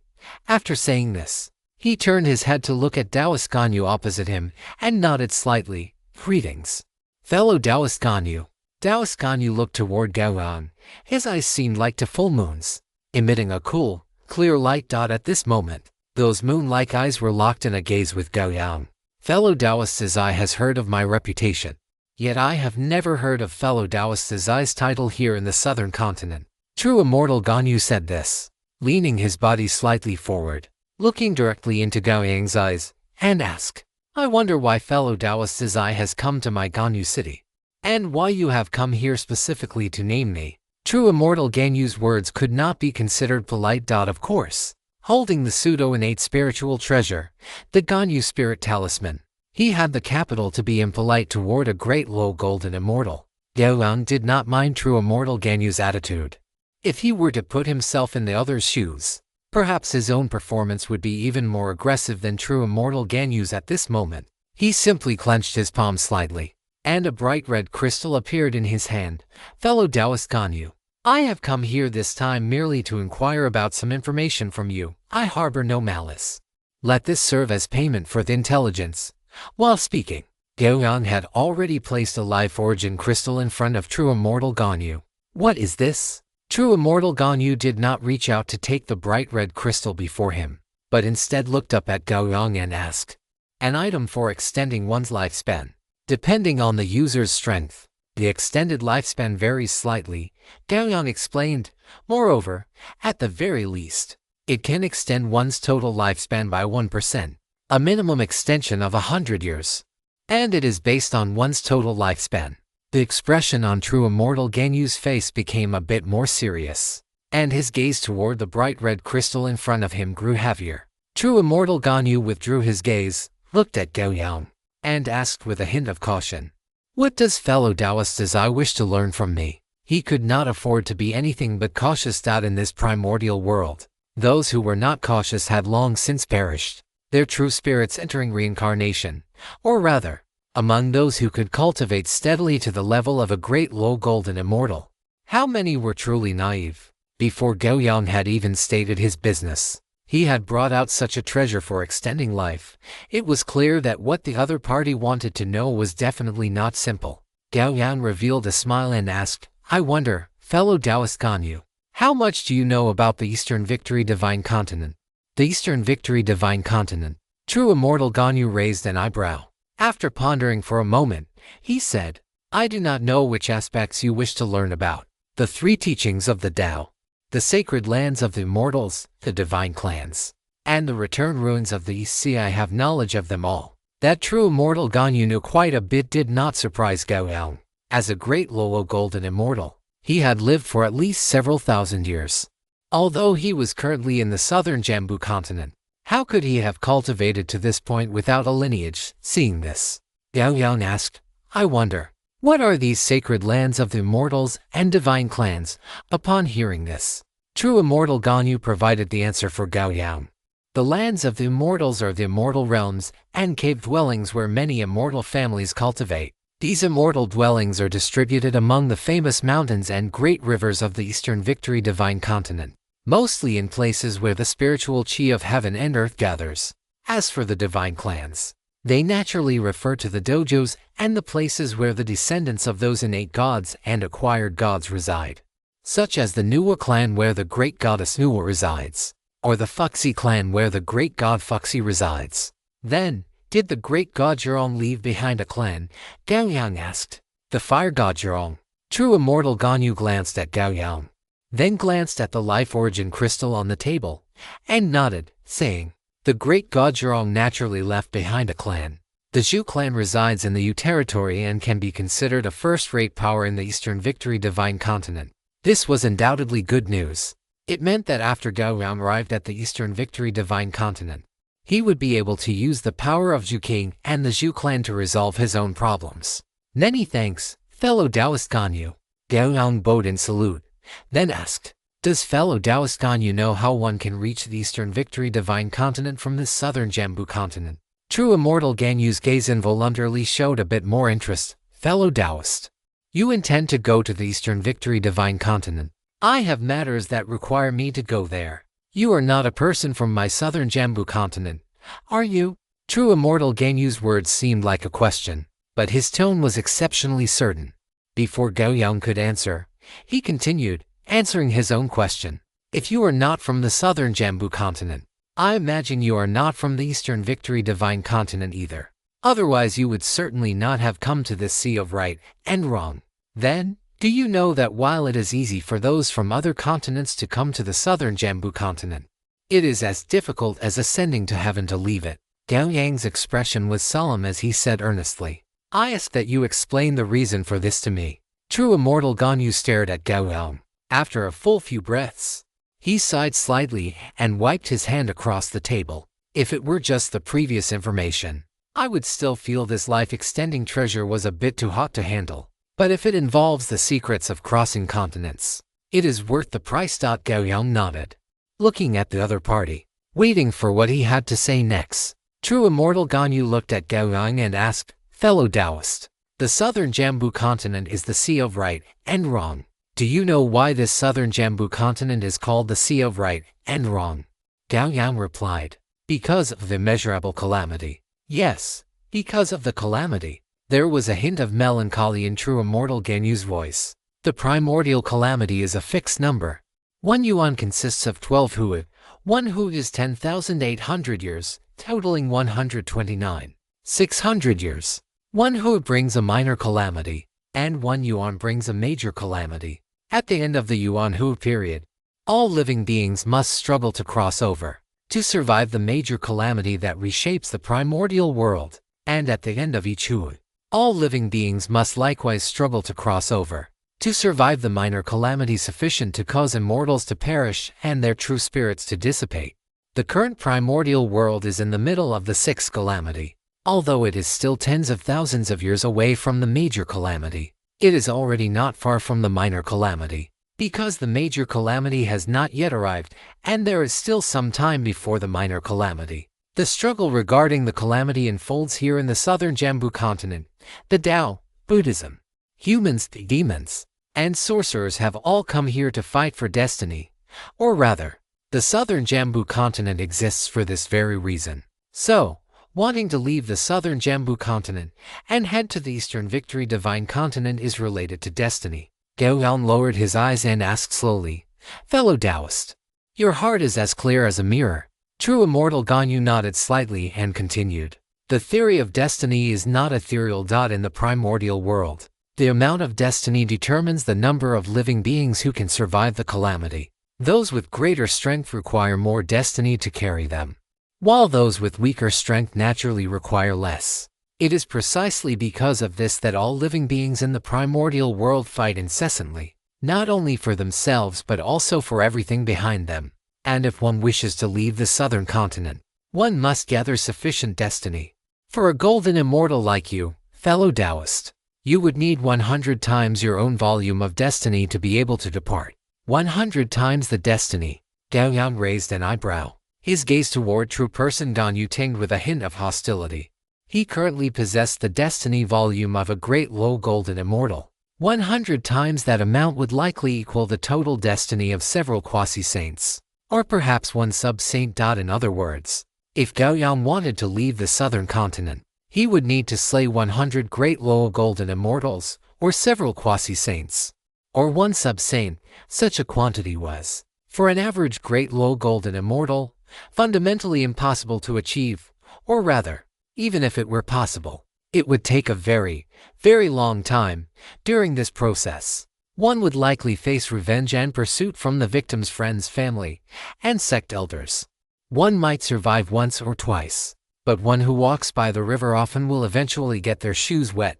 After saying this, he turned his head to look at Taoist Ganyu opposite him and nodded slightly. "Greetings, fellow Taoist Ganyu." Taoist Ganyu looked toward Gao Yang. His eyes seemed like 2 full moons, emitting a cool, clear light. At this moment, those moon-like eyes were locked in a gaze with Gao Yang. "Fellow Taoist Zizai has heard of my reputation, yet I have never heard of fellow Taoist Zizai's title here in the southern continent." True Immortal Ganyu said this, leaning his body slightly forward, looking directly into Gao Yang's eyes, and asked, "I wonder why fellow Taoist Zizai has come to my Ganyu city, and why you have come here specifically to name me." True Immortal Ganyu's words could not be considered polite. Of course, holding the pseudo-innate spiritual treasure, the Ganyu spirit talisman, he had the capital to be impolite toward a great low golden immortal. Gao Yang did not mind True Immortal Ganyu's attitude. If he were to put himself in the other's shoes, perhaps his own performance would be even more aggressive than True Immortal Ganyu's at this moment. He simply clenched his palm slightly, and a bright red crystal appeared in his hand. "Fellow Taoist Ganyu, I have come here this time merely to inquire about some information from you. I harbor no malice. Let this serve as payment for the intelligence." While speaking, Gao Yang had already placed a life origin crystal in front of True Immortal Ganyu. "What is this?" True Immortal Ganyu did not reach out to take the bright red crystal before him, but instead looked up at Gao Yang and asked, "An item for extending one's lifespan. Depending on the user's strength, the extended lifespan varies slightly," Gao Yang explained. "Moreover, at the very least, it can extend one's total lifespan by 1%, a minimum extension of 100 years. And it is based on one's total lifespan." The expression on True Immortal Ganyu's face became a bit more serious, and his gaze toward the bright red crystal in front of him grew heavier. True Immortal Ganyu withdrew his gaze, looked at Gao Yang, and asked with a hint of caution, "What does fellow Taoist desire wish to learn from me?" He could not afford to be anything but cautious in this primordial world. Those who were not cautious had long since perished, their true spirits entering reincarnation, or rather, among those who could cultivate steadily to the level of a great low golden immortal. How many were truly naive? Before Gao Yang had even stated his business, he had brought out such a treasure for extending life. It was clear that what the other party wanted to know was definitely not simple. Gao Yang revealed a smile and asked, "I wonder, fellow Taoist Ganyu, how much do you know about the Eastern Victory Divine Continent?" The Eastern Victory Divine Continent. True Immortal Ganyu raised an eyebrow. After pondering for a moment, he said, "I do not know which aspects you wish to learn about. The three teachings of the Tao, the sacred lands of the immortals, the divine clans, and the return ruins of the East Sea. I have knowledge of them all." That True Immortal Ganyu knew quite a bit did not surprise Gao Yang. As a great low golden immortal, he had lived for at least several thousand years. Although he was currently in the southern Jambu continent, how could he have cultivated to this point without a lineage? Seeing this, Gao Yang asked, "I wonder, what are these sacred lands of the immortals and divine clans?" Upon hearing this, True Immortal Ganyu provided the answer for Gao Yang. The lands of the immortals are the immortal realms and cave dwellings where many immortal families cultivate. These immortal dwellings are distributed among the famous mountains and great rivers of the Eastern Victory Divine Continent, mostly in places where the spiritual chi of heaven and earth gathers. As for the divine clans, they naturally refer to the dojos and the places where the descendants of those innate gods and acquired gods reside, such as the Nuwa clan where the great goddess Nuwa resides, or the Fuxi clan where the great god Fuxi resides. Then, did the great god Zhurong leave behind a clan? Gao Yang asked. The fire god Zhurong. True Immortal Ganyu glanced at Gao Yang, then glanced at the life origin crystal on the table, and nodded, saying, "The great god Zhurong naturally left behind a clan. The Zhu clan resides in the Yu territory and can be considered a first-rate power in the Eastern Victory Divine Continent." This was undoubtedly good news. It meant that after Gao Yang arrived at the Eastern Victory Divine Continent, he would be able to use the power of Zhu King and the Zhu clan to resolve his own problems. "Many thanks, fellow Taoist Ganyu." Gao Yang bowed in salute, then asked, "Does fellow Taoist Ganyu know how one can reach the Eastern Victory Divine Continent from this southern Jambu continent?" True Immortal Ganyu's gaze involuntarily showed a bit more interest. "Fellow Taoist, you intend to go to the Eastern Victory Divine Continent? I have matters that require me to go there. You are not a person from my southern Jambu continent, are you?" True Immortal Ganyu's words seemed like a question, but his tone was exceptionally certain. Before Gao Yang could answer, he continued, answering his own question. "If you are not from the southern Jambu continent, I imagine you are not from the Eastern Victory Divine Continent either. Otherwise you would certainly not have come to this sea of right and wrong. Then, do you know that while it is easy for those from other continents to come to the southern Jambu continent, it is as difficult as ascending to heaven to leave it?" Gao Yang's expression was solemn as he said earnestly, "I ask that you explain the reason for this to me." True Immortal Ganyu stared at Gao Yang. After a full few breaths, he sighed slightly and wiped his hand across the table. "If it were just the previous information, I would still feel this life-extending treasure was a bit too hot to handle. But if it involves the secrets of crossing continents, it is worth the price." Gao Yang nodded, looking at the other party, waiting for what he had to say next. True Immortal Ganyu looked at Gao Yang and asked, "Fellow Taoist, the southern Jambu continent is the sea of right and wrong. Do you know why this southern Jambu continent is called the Sea of Right and Wrong? Gao Yang replied, because of immeasurable calamity. Yes, because of the calamity. There was a hint of melancholy in true immortal Ganyu's voice. The primordial calamity is a fixed number. 1 yuan consists of 12 hui. 1 hui is 10,800 years, totaling 129,600 years. 1 hui brings a minor calamity, and 1 yuan brings a major calamity. At the end of the yuan hui period, all living beings must struggle to cross over, to survive the major calamity that reshapes the primordial world. And at the end of each hui, all living beings must likewise struggle to cross over, to survive the minor calamity sufficient to cause immortals to perish and their true spirits to dissipate. The current primordial world is in the middle of the sixth calamity. Although it is still tens of thousands of years away from the major calamity, it is already not far from the minor calamity, because the major calamity has not yet arrived, and there is still some time before the minor calamity. The struggle regarding the calamity unfolds here in the southern Jambu continent. The Tao, Buddhism, humans, the demons, and sorcerers have all come here to fight for destiny. Or rather, the southern Jambu continent exists for this very reason. So, wanting to leave the southern Jambu continent and head to the eastern Victory Divine continent is related to destiny. Gao Yang lowered his eyes and asked slowly, fellow Taoist, your heart is as clear as a mirror. True immortal Ganyu nodded slightly and continued. The theory of destiny is not ethereal. In the primordial world, the amount of destiny determines the number of living beings who can survive the calamity. Those with greater strength require more destiny to carry them, while those with weaker strength naturally require less. It is precisely because of this that all living beings in the primordial world fight incessantly, not only for themselves but also for everything behind them. And if one wishes to leave the southern continent, one must gather sufficient destiny. For a golden immortal like you, fellow Taoist, you would need 100 times your own volume of destiny to be able to depart. 100 times the destiny. Gao Yang raised an eyebrow. His gaze toward true person Ganyu tinged with a hint of hostility. He currently possessed the destiny volume of a great low golden immortal. 100 times that amount would likely equal the total destiny of several quasi-saints, or perhaps one sub-saint. In other words, if Gao Yang wanted to leave the southern continent, he would need to slay 100 great low golden immortals, or several quasi-saints, or one sub-saint. Such a quantity was, for an average great low golden immortal, fundamentally impossible to achieve. Or rather, even if it were possible, it would take a very, very long time. During this process, one would likely face revenge and pursuit from the victim's friends, family, and sect elders. One might survive once or twice, but one who walks by the river often will eventually get their shoes wet.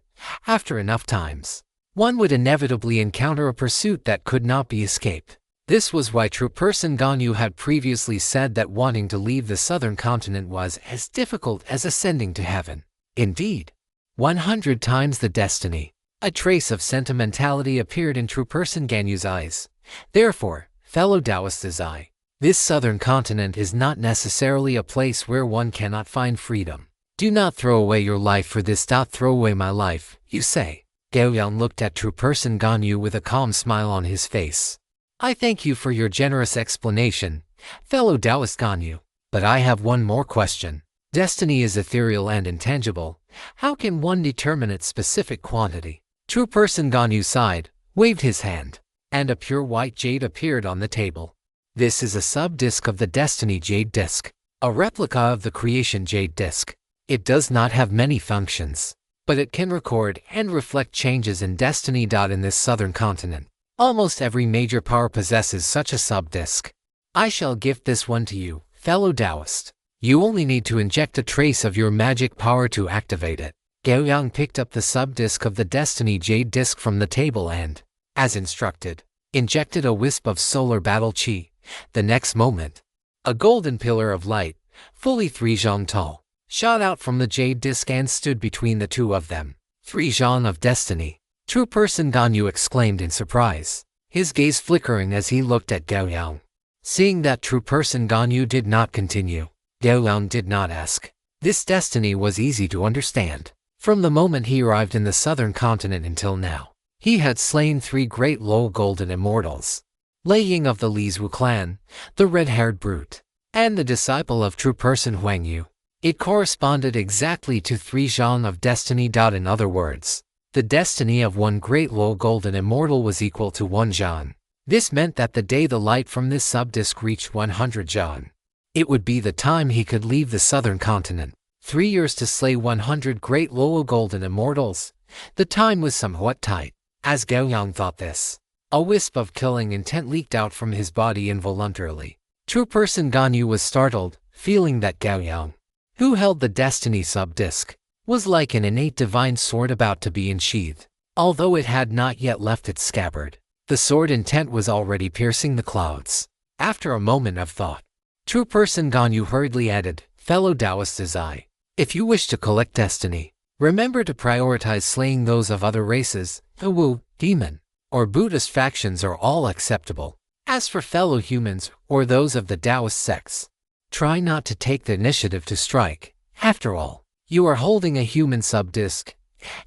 After enough times, one would inevitably encounter a pursuit that could not be escaped. This was why true person Ganyu had previously said that wanting to leave the southern continent was as difficult as ascending to heaven. Indeed, 100 times the destiny. A trace of sentimentality appeared in true person Ganyu's eyes. Therefore, fellow Taoist's eye, this southern continent is not necessarily a place where one cannot find freedom. Do not throw away your life for this. Throw away my life, you say? Gao Yang looked at true person Ganyu with a calm smile on his face. I thank you for your generous explanation, fellow Taoist Ganyu. But I have one more question. Destiny is ethereal and intangible. How can one determine its specific quantity? True person Ganyu sighed, waved his hand, and a pure white jade appeared on the table. This is a sub-disc of the Destiny Jade Disc, a replica of the Creation Jade Disc. It does not have many functions, but it can record and reflect changes in destiny. In this southern continent, almost every major power possesses such a sub-disc. I shall gift this one to you, fellow Taoist. You only need to inject a trace of your magic power to activate it. Gao Yang picked up the sub-disc of the Destiny Jade Disc from the table and, as instructed, injected a wisp of solar battle chi. The next moment, a golden pillar of light, fully 3 zhang tall, shot out from the jade disc and stood between the two of them. 3 zhang of destiny. True person Ganyu exclaimed in surprise, his gaze flickering as he looked at Gao Yang. Seeing that true person Ganyu did not continue, Gao Yang did not ask. This destiny was easy to understand. From the moment he arrived in the southern continent until now, He had slain 3 great low golden immortals. Lei Ying of the Li's Wu clan, the red-haired brute, and the disciple of true person Huang Yu. It corresponded exactly to 3 zhang of destiny. In other words, the destiny of 1 great low golden immortal was equal to 1 zhang. This meant that the day the light from this sub-disk reached 100 zhang, it would be the time he could leave the southern continent. 3 years to slay 100 great low golden immortals. The time was somewhat tight. As Gao Yang thought this, a wisp of killing intent leaked out from his body involuntarily. True person Ganyu was startled, feeling that Gao Yang, who held the destiny sub-disk, was like an innate divine sword about to be unsheathed. Although it had not yet left its scabbard, the sword intent was already piercing the clouds. After a moment of thought, true person Ganyu hurriedly added, "Fellow Taoist as I, if you wish to collect destiny, remember to prioritize slaying those of other races. The Wu, demon, or Buddhist factions are all acceptable. As for fellow humans, or those of the Taoist sects, try not to take the initiative to strike. After all, you are holding a human sub-disk.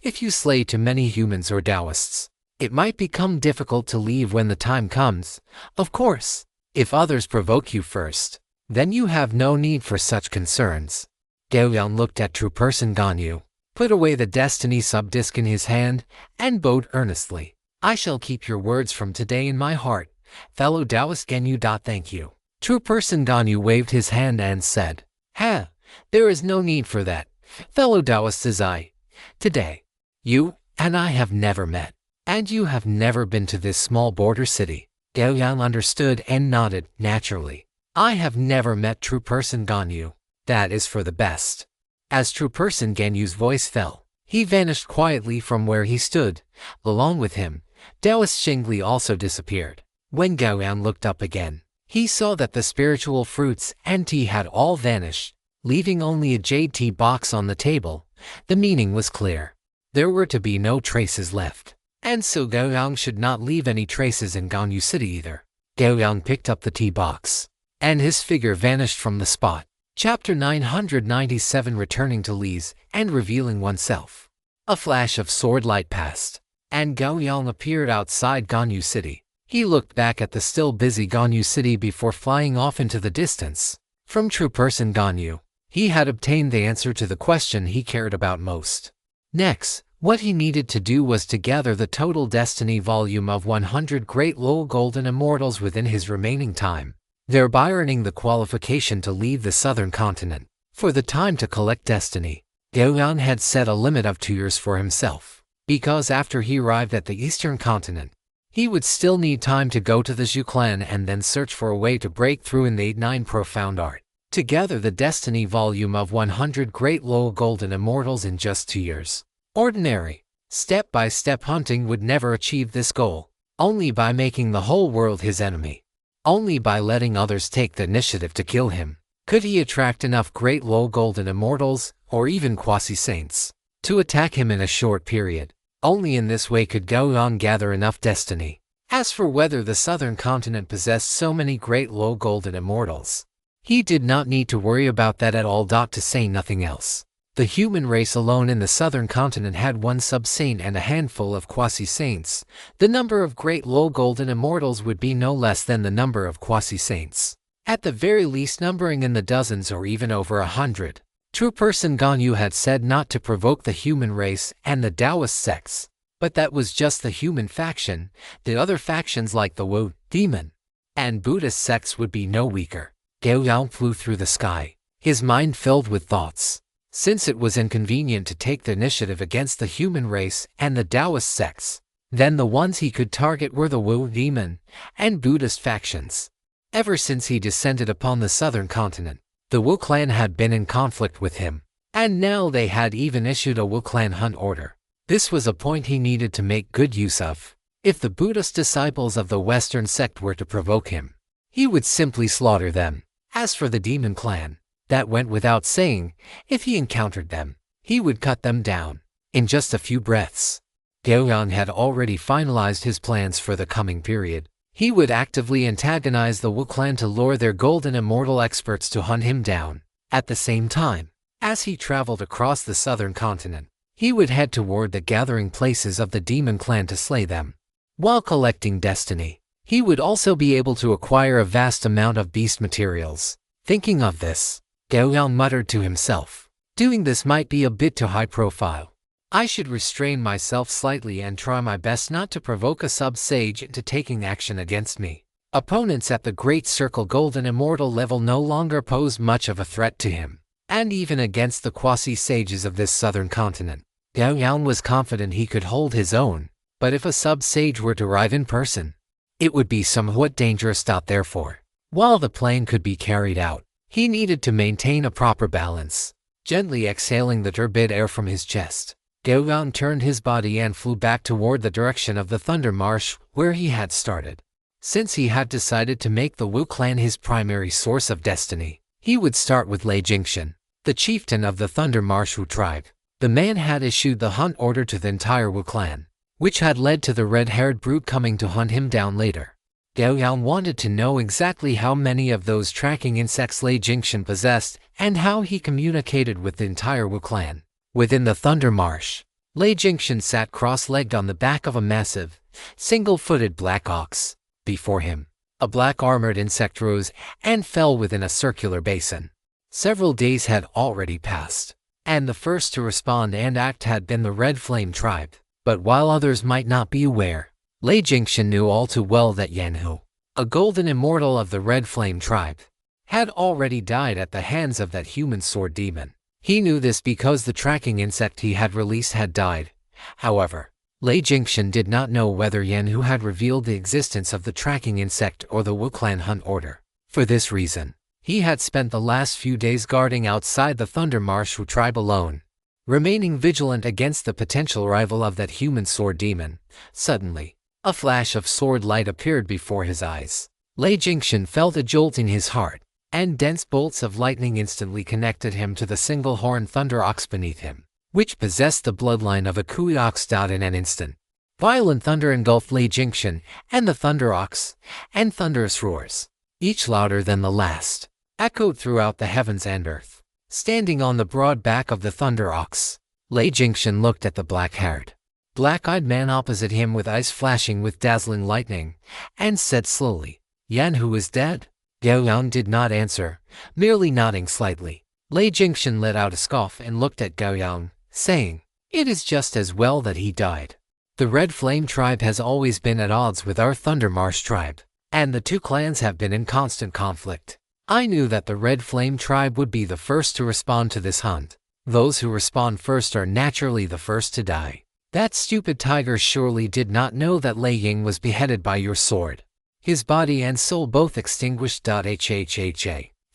If you slay too many humans or Taoists, it might become difficult to leave when the time comes. Of course, if others provoke you first, then you have no need for such concerns." Gao Yang looked at true person Ganyu, put away the destiny sub-disk in his hand, and bowed earnestly. "I shall keep your words from today in my heart, fellow Taoist Ganyu. Thank you." True person Ganyu waved his hand and said, "Ha, there is no need for that, fellow Taoist as I. Today, you and I have never met, and you have never been to this small border city." Gao Yang understood and nodded naturally. "I have never met true person Ganyu. That is for the best." As true person Ganyu's voice fell, he vanished quietly from where he stood. Along with him, Taoist Xingli also disappeared. When Gao Yang looked up again, he saw that the spiritual fruits and tea had all vanished, leaving only a jade tea box on the table. The meaning was clear. There were to be no traces left, and so Gao Yang should not leave any traces in Ganyu City either. Gao Yang picked up the tea box, and his figure vanished from the spot. Chapter 997, Returning to Li's and Revealing Oneself. A flash of sword light passed, and Gao Yang appeared outside Ganyu City. He looked back at the still busy Ganyu City before flying off into the distance. From true person Ganyu, he had obtained the answer to the question he cared about most. Next, what he needed to do was to gather the total destiny volume of 100 great low golden immortals within his remaining time, thereby earning the qualification to leave the southern continent. For the time to collect destiny, Gao Yang had set a limit of 2 years for himself, because after he arrived at the eastern continent, he would still need time to go to the Zhu clan and then search for a way to break through in the 8-9 profound art, to gather the destiny volume of 100 great low golden immortals in just 2 years. Ordinary, step-by-step hunting would never achieve this goal. Only by making the whole world his enemy, only by letting others take the initiative to kill him, could he attract enough great low golden immortals, or even quasi-saints, to attack him in a short period. Only in this way could Gao Yang gather enough destiny. As for whether the southern continent possessed so many great low golden immortals, he did not need to worry about that at all. To say nothing else, the human race alone in the southern continent had 1 sub-saint and a handful of quasi-saints. The number of great low golden immortals would be no less than the number of quasi-saints, at the very least numbering in the dozens or even over 100. True person Ganyu had said not to provoke the human race and the Taoist sects, but that was just the human faction. The other factions like the Wu, demon, and Buddhist sects would be no weaker. Gao Yang flew through the sky, his mind filled with thoughts. Since it was inconvenient to take the initiative against the human race and the Taoist sects, then the ones he could target were the Wu, demon, and Buddhist factions. Ever since he descended upon the southern continent, the Wu clan had been in conflict with him, and now they had even issued a Wu clan hunt order. This was a point he needed to make good use of. If the Buddhist disciples of the Western sect were to provoke him, he would simply slaughter them. As for the demon clan, that went without saying. If he encountered them, he would cut them down in just a few breaths. Gao Yang had already finalized his plans for the coming period. He would actively antagonize the Wu clan to lure their golden immortal experts to hunt him down. At the same time, as he traveled across the southern continent, He would head toward the gathering places of the demon clan to slay them. While collecting destiny, he would also be able to acquire a vast amount of beast materials. Thinking of this, Gao Yang muttered to himself, "Doing this might be a bit too high profile. I should restrain myself slightly and try my best not to provoke a sub-sage into taking action against me." Opponents at the Great Circle Golden Immortal level no longer posed much of a threat to him, and even against the quasi-sages of this southern continent, Gao Yang was confident he could hold his own. But if a sub-sage were to arrive in person, it would be somewhat dangerous. Therefore, while the plan could be carried out, he needed to maintain a proper balance. Gently exhaling the turbid air from his chest, Gao Yang turned his body and flew back toward the direction of the Thunder Marsh where he had started. Since he had decided to make the Wu clan his primary source of destiny, he would start with Lei Jingshan, the chieftain of the Thunder Marsh Wu tribe. The man had issued the hunt order to the entire Wu clan, which had led to the red-haired brute coming to hunt him down later. Gao Yang wanted to know exactly how many of those tracking insects Lei Jingshan possessed and how he communicated with the entire Wu clan. Within the Thunder Marsh, Lei Jingshan sat cross-legged on the back of a massive, single-footed black ox. Before him, a black armored insect rose and fell within a circular basin. Several days had already passed, and the first to respond and act had been the Red Flame tribe. But while others might not be aware, Lei Jingshan knew all too well that Yanhu, a golden immortal of the Red Flame tribe, had already died at the hands of that human sword demon. He knew this because the tracking insect he had released had died. However, Lei Jingshan did not know whether Yanhu had revealed the existence of the tracking insect or the Wu clan hunt order. For this reason, he had spent the last few days guarding outside the Thunder Marsh Wu tribe alone, remaining vigilant against the potential rival of that human sword demon. Suddenly, a flash of sword light appeared before his eyes. Lei Jingshan felt a jolt in his heart, and dense bolts of lightning instantly connected him to the single-horned thunder ox beneath him, which possessed the bloodline of a Kui ox. In an instant, violent thunder engulfed Lei Jingshan and the thunder ox, and thunderous roars, each louder than the last, echoed throughout the heavens and earth. Standing on the broad back of the thunder ox, Lei Jingshan looked at the black-haired, black-eyed man opposite him with eyes flashing with dazzling lightning, and said slowly, "Yanhu is dead?" Gao Yang did not answer, merely nodding slightly. Lei Jingshan let out a scoff and looked at Gao Yang, saying, "It is just as well that he died. The Red Flame tribe has always been at odds with our Thunder Marsh tribe, and the two clans have been in constant conflict. I knew that the Red Flame tribe would be the first to respond to this hunt. Those who respond first are naturally the first to die. That stupid tiger surely did not know that Lei Ying was beheaded by your sword." His body and soul both extinguished.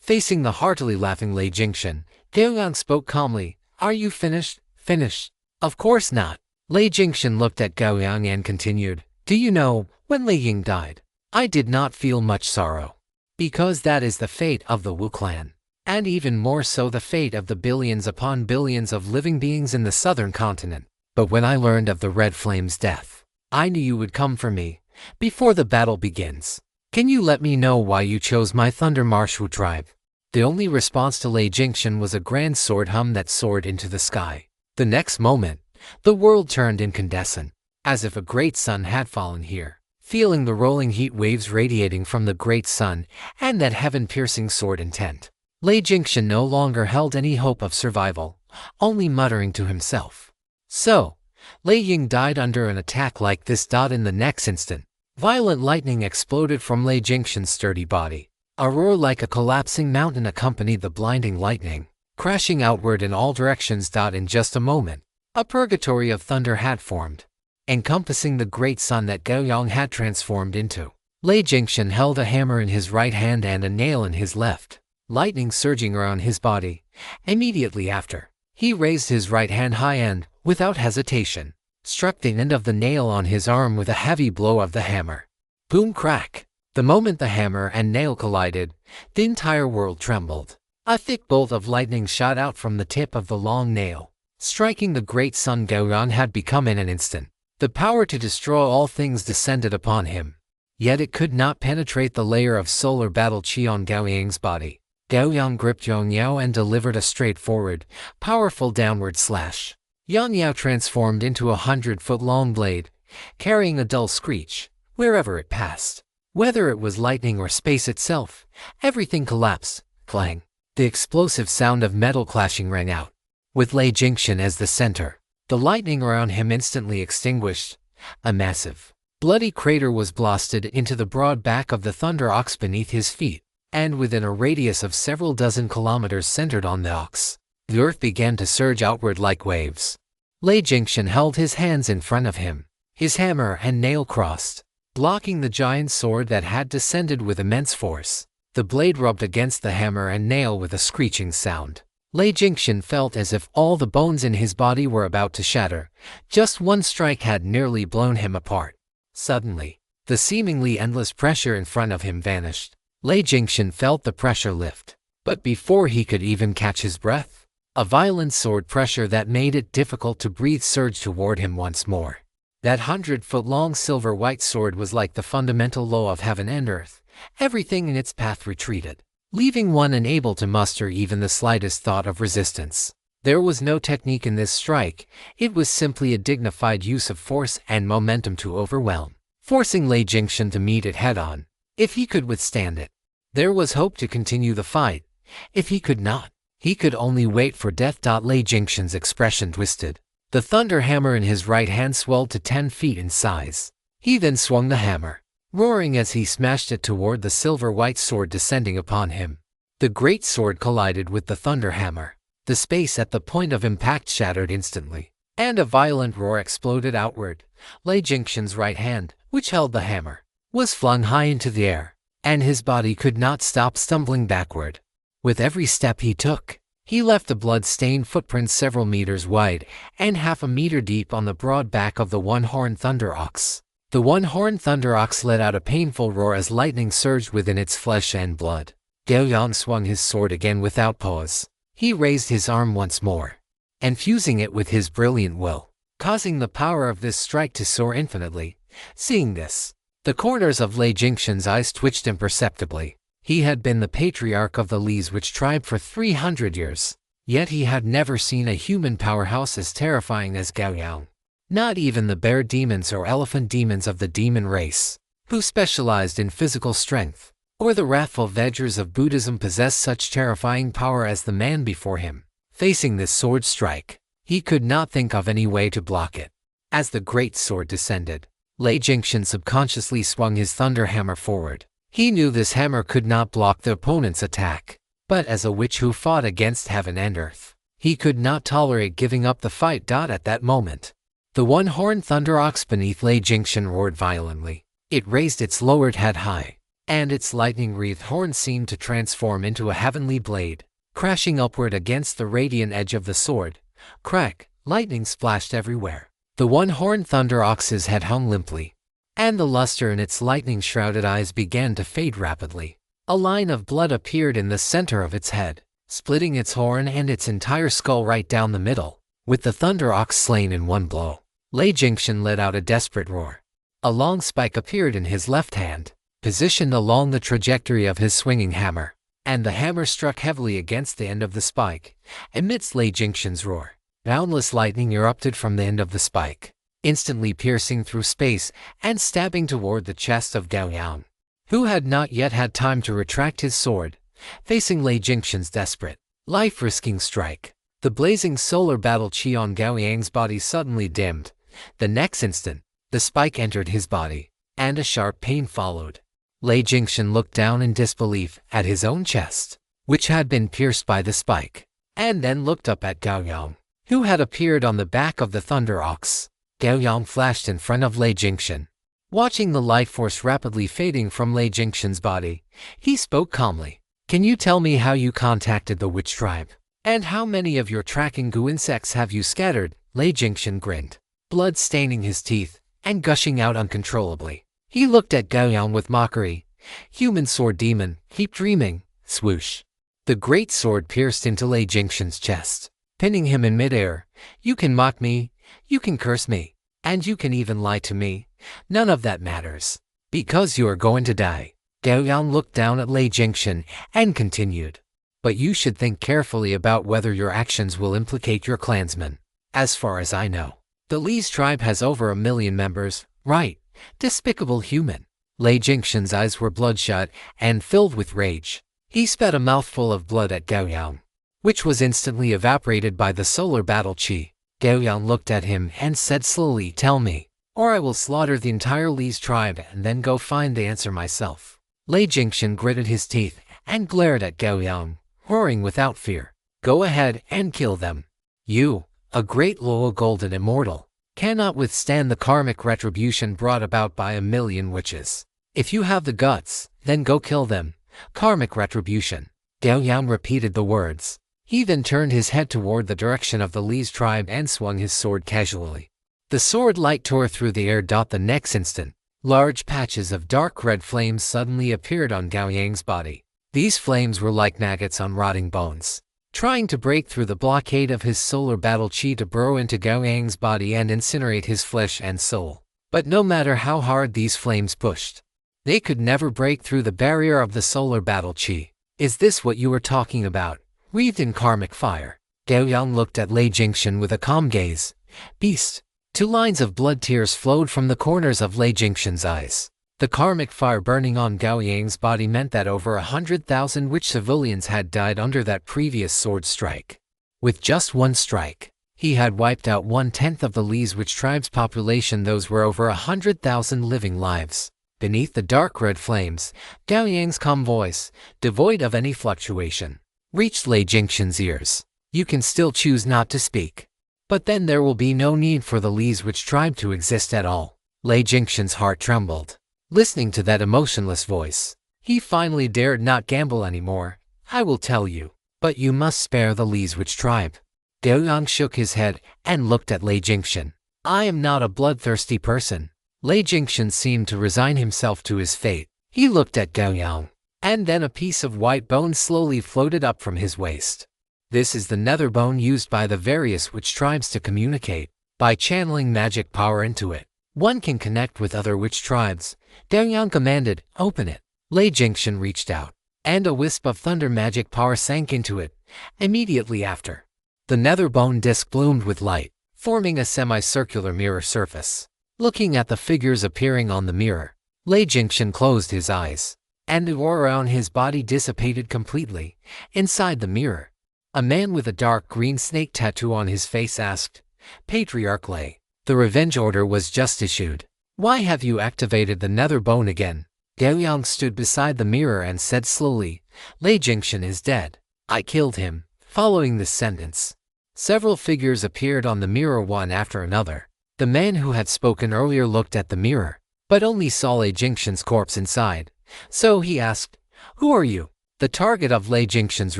Facing the heartily laughing Lei Jingshan, Gao Yang spoke calmly, "Are you finished?" "Finished? Of course not." Lei Jingshan looked at Gao Yang and continued, "Do you know, when Lei Ying died, I did not feel much sorrow. Because that is the fate of the Wu clan, and even more so the fate of the billions upon billions of living beings in the southern continent. But when I learned of the Red Flame's death, I knew you would come for me before the battle begins. Can you let me know why you chose my Thunder Marsh Wu tribe?" The only response to Lei Jingshan was a grand sword hum that soared into the sky. The next moment, the world turned incandescent, as if a great sun had fallen here. Feeling the rolling heat waves radiating from the great sun and that heaven-piercing sword intent, Lei Jingshan no longer held any hope of survival, only muttering to himself, "So, Lei Ying died under an attack like this." In the next instant, violent lightning exploded from Lei Jingshan's sturdy body. A roar like a collapsing mountain accompanied the blinding lightning, crashing outward in all directions. In just a moment, a purgatory of thunder had formed, encompassing the great sun that Gao Yang had transformed into. Lei Jingshan held a hammer in his right hand and a nail in his left, lightning surging around his body. Immediately after, he raised his right hand high and, without hesitation, struck the end of the nail on his arm with a heavy blow of the hammer. Boom crack! The moment the hammer and nail collided, the entire world trembled. A thick bolt of lightning shot out from the tip of the long nail, striking the great sun Gao Yang had become in an instant. The power to destroy all things descended upon him, yet it could not penetrate the layer of solar battle chi on Gao Yang's body. Gao Yang gripped Yong Yao and delivered a straightforward, powerful downward slash. Yang Yao transformed into a 100-foot-long blade, carrying a dull screech wherever it passed. Whether it was lightning or space itself, everything collapsed. Clang! The explosive sound of metal clashing rang out. With Lei Jingxian as the center, the lightning around him instantly extinguished. A massive, bloody crater was blasted into the broad back of the Thunder Ox beneath his feet, and within a radius of several dozen kilometers centered on the ox, the earth began to surge outward like waves. Lei Jingxian held his hands in front of him, his hammer and nail crossed, blocking the giant sword that had descended with immense force. The blade rubbed against the hammer and nail with a screeching sound. Lei Jingxian felt as if all the bones in his body were about to shatter. Just one strike had nearly blown him apart. Suddenly, the seemingly endless pressure in front of him vanished. Lei Jingxian felt the pressure lift. But before he could even catch his breath, a violent sword pressure that made it difficult to breathe surged toward him once more. That 100-foot-long silver-white sword was like the fundamental law of heaven and earth. Everything in its path retreated, leaving one unable to muster even the slightest thought of resistance. There was no technique in this strike. It was simply a dignified use of force and momentum to overwhelm, forcing Lei Jingxian to meet it head-on. If he could withstand it, there was hope to continue the fight. If he could not, he could only wait for death. Lei Jingxian's expression twisted. The thunder hammer in his right hand swelled to 10 feet in size. He then swung the hammer, roaring as he smashed it toward the silver-white sword descending upon him. The great sword collided with the thunder hammer. The space at the point of impact shattered instantly, and a violent roar exploded outward. Lei Jingxian's right hand, which held the hammer, was flung high into the air, and his body could not stop stumbling backward. With every step he took, he left a blood-stained footprint several meters wide and half a meter deep on the broad back of the one-horned thunder ox. The one-horned thunder ox let out a painful roar as lightning surged within its flesh and blood. Gao Yang swung his sword again without pause. He raised his arm once more, and fusing it with his brilliant will, causing the power of this strike to soar infinitely. Seeing this, the corners of Lei Jingxian's eyes twitched imperceptibly. He had been the patriarch of the Li's witch tribe for 300 years, yet he had never seen a human powerhouse as terrifying as Gao Yang. Not even the bear demons or elephant demons of the demon race, who specialized in physical strength, or the wrathful Vajras of Buddhism possessed such terrifying power as the man before him. Facing this sword strike, he could not think of any way to block it. As the great sword descended, Lei Jingxian subconsciously swung his thunder hammer forward. He knew this hammer could not block the opponent's attack, but as a witch who fought against heaven and earth, he could not tolerate giving up the fight. At that moment, the one-horned thunder ox beneath Lei Jingxian roared violently. It raised its lowered head high, and its lightning-wreathed horn seemed to transform into a heavenly blade, crashing upward against the radiant edge of the sword. Crack! Lightning splashed everywhere. The one-horned thunder ox's head hung limply, and the luster in its lightning-shrouded eyes began to fade rapidly. A line of blood appeared in the center of its head, splitting its horn and its entire skull right down the middle. With the thunder ox slain in one blow, Lei Jingxian let out a desperate roar. A long spike appeared in his left hand, positioned along the trajectory of his swinging hammer, and the hammer struck heavily against the end of the spike. Amidst Lei Jingxian's roar, boundless lightning erupted from the end of the spike, instantly piercing through space and stabbing toward the chest of Gao Yang, who had not yet had time to retract his sword. Facing Lei Jingxian's desperate, life-risking strike, the blazing solar battle chi on Gao Yang's body suddenly dimmed. The next instant, the spike entered his body, and a sharp pain followed. Lei Jingxian looked down in disbelief at his own chest, which had been pierced by the spike, and then looked up at Gao Yang, who had appeared on the back of the thunder ox. Gao Yang flashed in front of Lei Jingxian. Watching the life force rapidly fading from Lei Jingxian's body, he spoke calmly. "Can you tell me how you contacted the witch tribe? And how many of your tracking goo insects have you scattered?" Lei Jingxian grinned, blood staining his teeth and gushing out uncontrollably. He looked at Gao Yang with mockery. "Human sword demon, keep dreaming." Swoosh! The great sword pierced into Lei Jingxian's chest, pinning him in midair. "You can mock me, you can curse me, and you can even lie to me. None of that matters, because you are going to die." Gao Yang looked down at Lei Jingxian and continued. "But you should think carefully about whether your actions will implicate your clansmen. As far as I know, the Li's tribe has over 1 million members, right? Despicable human. Lei Jingshan's eyes were bloodshot and filled with rage. He spat a mouthful of blood at Gao Yang, which was instantly evaporated by the solar battle chi. Gao Yang looked at him and said slowly, "Tell me, or I will slaughter the entire Li's tribe and then go find the answer myself." Lei Jingshan gritted his teeth and glared at Gao Yang, roaring without fear. "Go ahead and kill them. You, a great loyal golden immortal, cannot withstand the karmic retribution brought about by 1 million witches. If you have the guts, then go kill them. Karmic retribution." Gao Yang repeated the words. He then turned his head toward the direction of the Li's tribe and swung his sword casually. The sword light tore through the air. The next instant, large patches of dark red flames suddenly appeared on Gao Yang's body. These flames were like maggots on rotting bones, trying to break through the blockade of his solar battle chi to burrow into Gao Yang's body and incinerate his flesh and soul. But no matter how hard these flames pushed, they could never break through the barrier of the solar battle chi. "Is this what you were talking about? Wreathed in karmic fire?" Gao Yang looked at Lei Jingshan with a calm gaze. "Beast." 2 lines of blood tears flowed from the corners of Lei Jingshan's eyes. The karmic fire burning on Gao Yang's body meant that over 100,000 witch civilians had died under that previous sword strike. With just one strike, he had wiped out 1/10 of the Li's witch tribe's population. Those were over 100,000 living lives. Beneath the dark red flames, Gao Yang's calm voice, devoid of any fluctuation, reached Lei Jingshan's ears. "You can still choose not to speak. But then there will be no need for the Li's witch tribe to exist at all." Lei Jingshan's heart trembled, listening to that emotionless voice. He finally dared not gamble anymore. "I will tell you, but you must spare the Li's witch tribe." Gao Yang shook his head and looked at Lei Jingshan. "I am not a bloodthirsty person." Lei Jingshan seemed to resign himself to his fate. He looked at Gao Yang, and then a piece of white bone slowly floated up from his waist. This is the nether bone used by the various witch tribes to communicate. By channeling magic power into it, one can connect with other witch tribes. Gao Yang commanded, "Open it." Lei Jingshan reached out, and a wisp of thunder magic power sank into it. Immediately after, the nether bone disc bloomed with light, forming a semicircular mirror surface. Looking at the figures appearing on the mirror, Lei Jingshan closed his eyes, and the aura on his body dissipated completely. Inside the mirror, a man with a dark green snake tattoo on his face asked, "Patriarch Lei, the revenge order was just issued. Why have you activated the nether bone again?" Gao Yang stood beside the mirror and said slowly, "Lei Jingshan is dead. I killed him." Following this sentence, several figures appeared on the mirror one after another. The man who had spoken earlier looked at the mirror, but only saw Lei Jingshan's corpse inside. So he asked, "Who are you?" "The target of Lei Jingshan's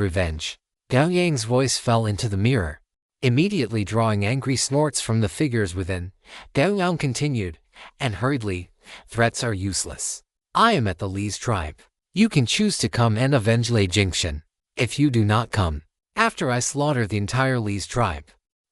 revenge." Gao Yang's voice fell into the mirror, immediately drawing angry snorts from the figures within. Gao Yang continued, and hurriedly, "Threats are useless. I am at the Li's tribe. You can choose to come and avenge Lei Jingshan. If you do not come, after I slaughter the entire Li's tribe,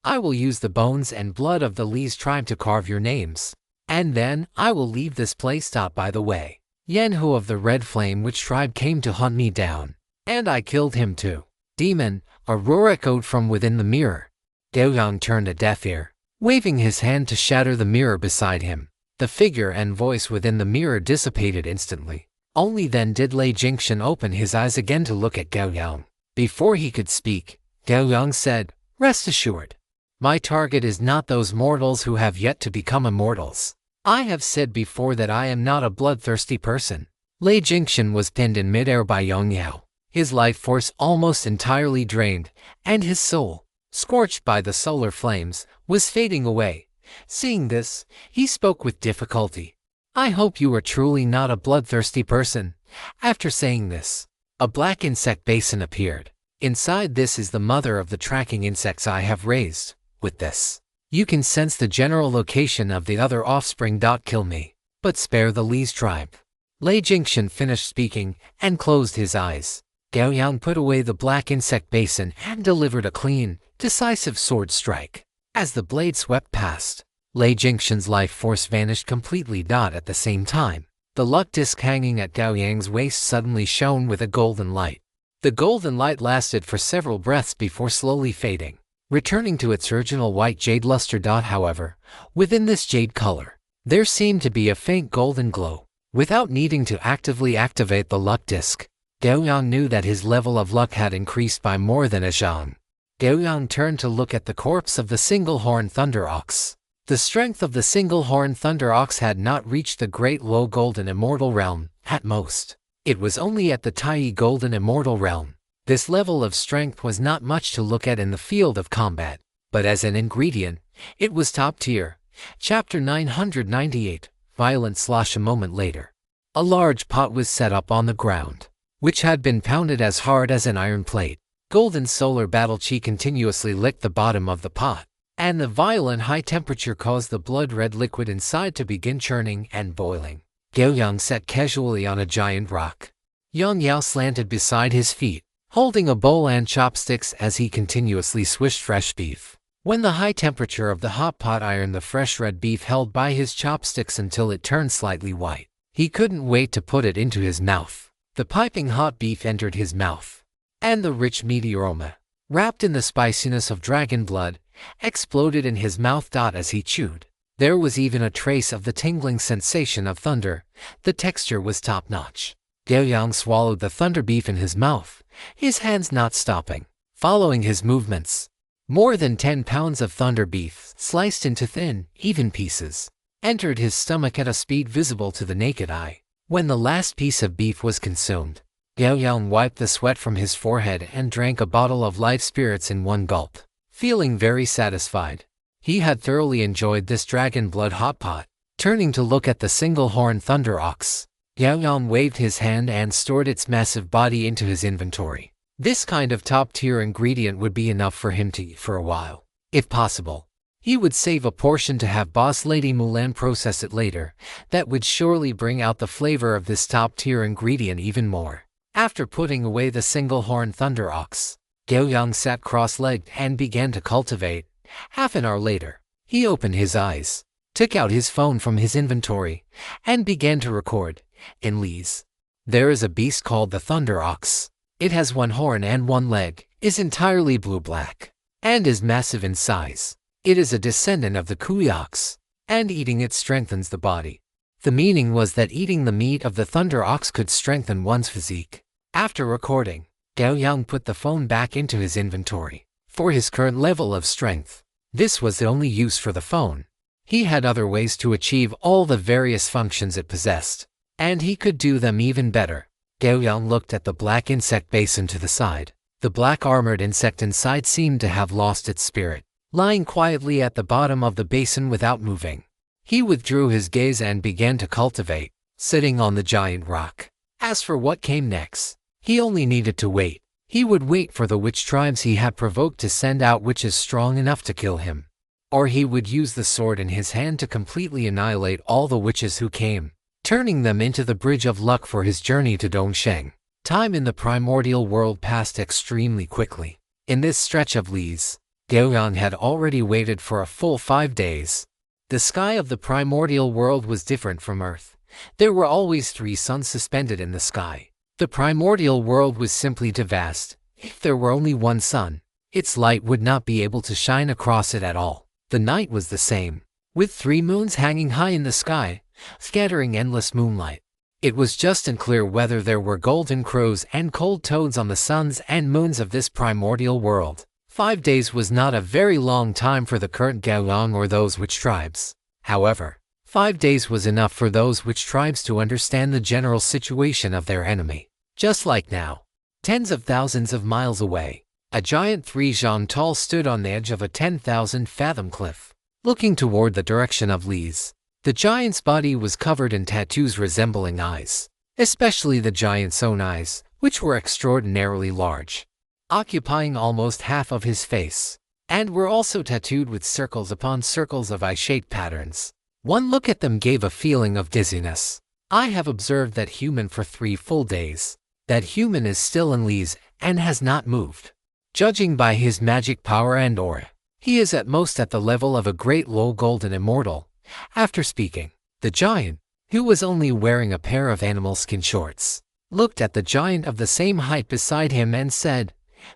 I will use the bones and blood of the Li's tribe to carve your names. And then I will leave this place." By the way, Yanhu of the Red Flame Witch tribe came to hunt me down, and I killed him too. "Demon," a roar echoed from within the mirror. Gao Yang turned a deaf ear, waving his hand to shatter the mirror beside him. The figure and voice within the mirror dissipated instantly. Only then did Lei Jingshan open his eyes again to look at Gao Yang. Before he could speak, Gao Yang said, "Rest assured, my target is not those mortals who have yet to become immortals. I have said before that I am not a bloodthirsty person." Lei Jingshan was pinned in midair by Yang Yao, his life force almost entirely drained, and his soul, scorched by the solar flames, was fading away. Seeing this, he spoke with difficulty. "I hope you are truly not a bloodthirsty person." After saying this, a black insect basin appeared. Inside this is the mother of the tracking insects I have raised. With this, you can sense the general location of the other offspring. "Kill me, but spare the Li's tribe." Lei Jingshan finished speaking and closed his eyes. Gao Yang put away the black insect basin and delivered a clean, decisive sword strike. As the blade swept past, Lei Jingshan's life force vanished completely. At the same time, the luck disc hanging at Gao Yang's waist suddenly shone with a golden light. The golden light lasted for several breaths before slowly fading. returning to its original white jade luster. However, within this jade color, there seemed to be a faint golden glow. Without needing to actively activate the luck disc, Gao Yang knew that his level of luck had increased by more than a zhang. Gao Yang turned to look at the corpse of the single-horned thunder ox. The strength of the single-horned thunder ox had not reached the great low golden immortal realm. At most, it was only at the tiny golden immortal realm. This level of strength was not much to look at in the field of combat, but as an ingredient, it was top tier. Chapter 998, Violent Slosh. A moment later, a large pot was set up on the ground, which had been pounded as hard as an iron plate. Golden solar battle chi continuously licked the bottom of the pot, and the violent high temperature caused the blood-red liquid inside to begin churning and boiling. Gao Yang sat casually on a giant rock. Yang Yao slanted beside his feet, holding a bowl and chopsticks as he continuously swished fresh beef. When the high temperature of the hot pot ironed the fresh red beef held by his chopsticks until it turned slightly white, he couldn't wait to put it into his mouth. The piping hot beef entered his mouth, and the rich meaty aroma, wrapped in the spiciness of dragon blood, exploded in his mouth. As he chewed, there was even a trace of the tingling sensation of thunder. The texture was top-notch. Gao Yang swallowed the thunder beef in his mouth, his hands not stopping, following his movements. More than 10 pounds of thunder beef, sliced into thin, even pieces, entered his stomach at a speed visible to the naked eye. When the last piece of beef was consumed, Gao Yang wiped the sweat from his forehead and drank a bottle of life spirits in one gulp. Feeling very satisfied, he had thoroughly enjoyed this dragon blood hot pot. Turning to look at the single-horned thunder ox, Gao Yang waved his hand and stored its massive body into his inventory. This kind of top-tier ingredient would be enough for him to eat for a while. If possible, he would save a portion to have Boss Lady Mulan process it later. That would surely bring out the flavor of this top-tier ingredient even more. After putting away the single-horned thunder ox, Gao Yang sat cross-legged and began to cultivate. Half an hour later, he opened his eyes, took out his phone from his inventory, and began to record. In Lee's, there is a beast called the Thunder Ox. It has one horn and one leg, is entirely blue-black, and is massive in size. It is a descendant of the Kui ox, and eating it strengthens the body. The meaning was that eating the meat of the Thunder Ox could strengthen one's physique. After recording, Gao Yang put the phone back into his inventory. For his current level of strength, this was the only use for the phone. He had other ways to achieve all the various functions it possessed, and he could do them even better. Gao Yang looked at the black insect basin to the side. The black armored insect inside seemed to have lost its spirit, lying quietly at the bottom of the basin without moving. He withdrew his gaze and began to cultivate, sitting on the giant rock. As for what came next, he only needed to wait. He would wait for the witch tribes he had provoked to send out witches strong enough to kill him. Or he would use the sword in his hand to completely annihilate all the witches who came, turning them into the bridge of luck for his journey to Dongsheng. Time in the primordial world passed extremely quickly. In this stretch of Lee's, Gao Yang had already waited for a full 5 days. The sky of the primordial world was different from Earth. There were always 3 suns suspended in the sky. The primordial world was simply too vast. If there were only one sun, its light would not be able to shine across it at all. The night was the same, with 3 moons hanging high in the sky, scattering endless moonlight. It was just unclear whether there were golden crows and cold toads on the suns and moons of this primordial world. 5 days was not a very long time for the current Gao Yang or those witch tribes. However, 5 days was enough for those witch tribes to understand the general situation of their enemy. Just like now, tens of thousands of miles away, a giant 3 zhang tall stood on the edge of a 10,000-fathom cliff, looking toward the direction of Lee's. The giant's body was covered in tattoos resembling eyes, especially the giant's own eyes, which were extraordinarily large, occupying almost half of his face, and were also tattooed with circles upon circles of eye-shaped patterns. One look at them gave a feeling of dizziness. I have observed that human for 3 full days. That human is still in Lee's and has not moved. Judging by his magic power and aura, he is at most at the level of a great low golden immortal. After speaking, the giant, who was only wearing a pair of animal skin shorts, looked at the giant of the same height beside him and said,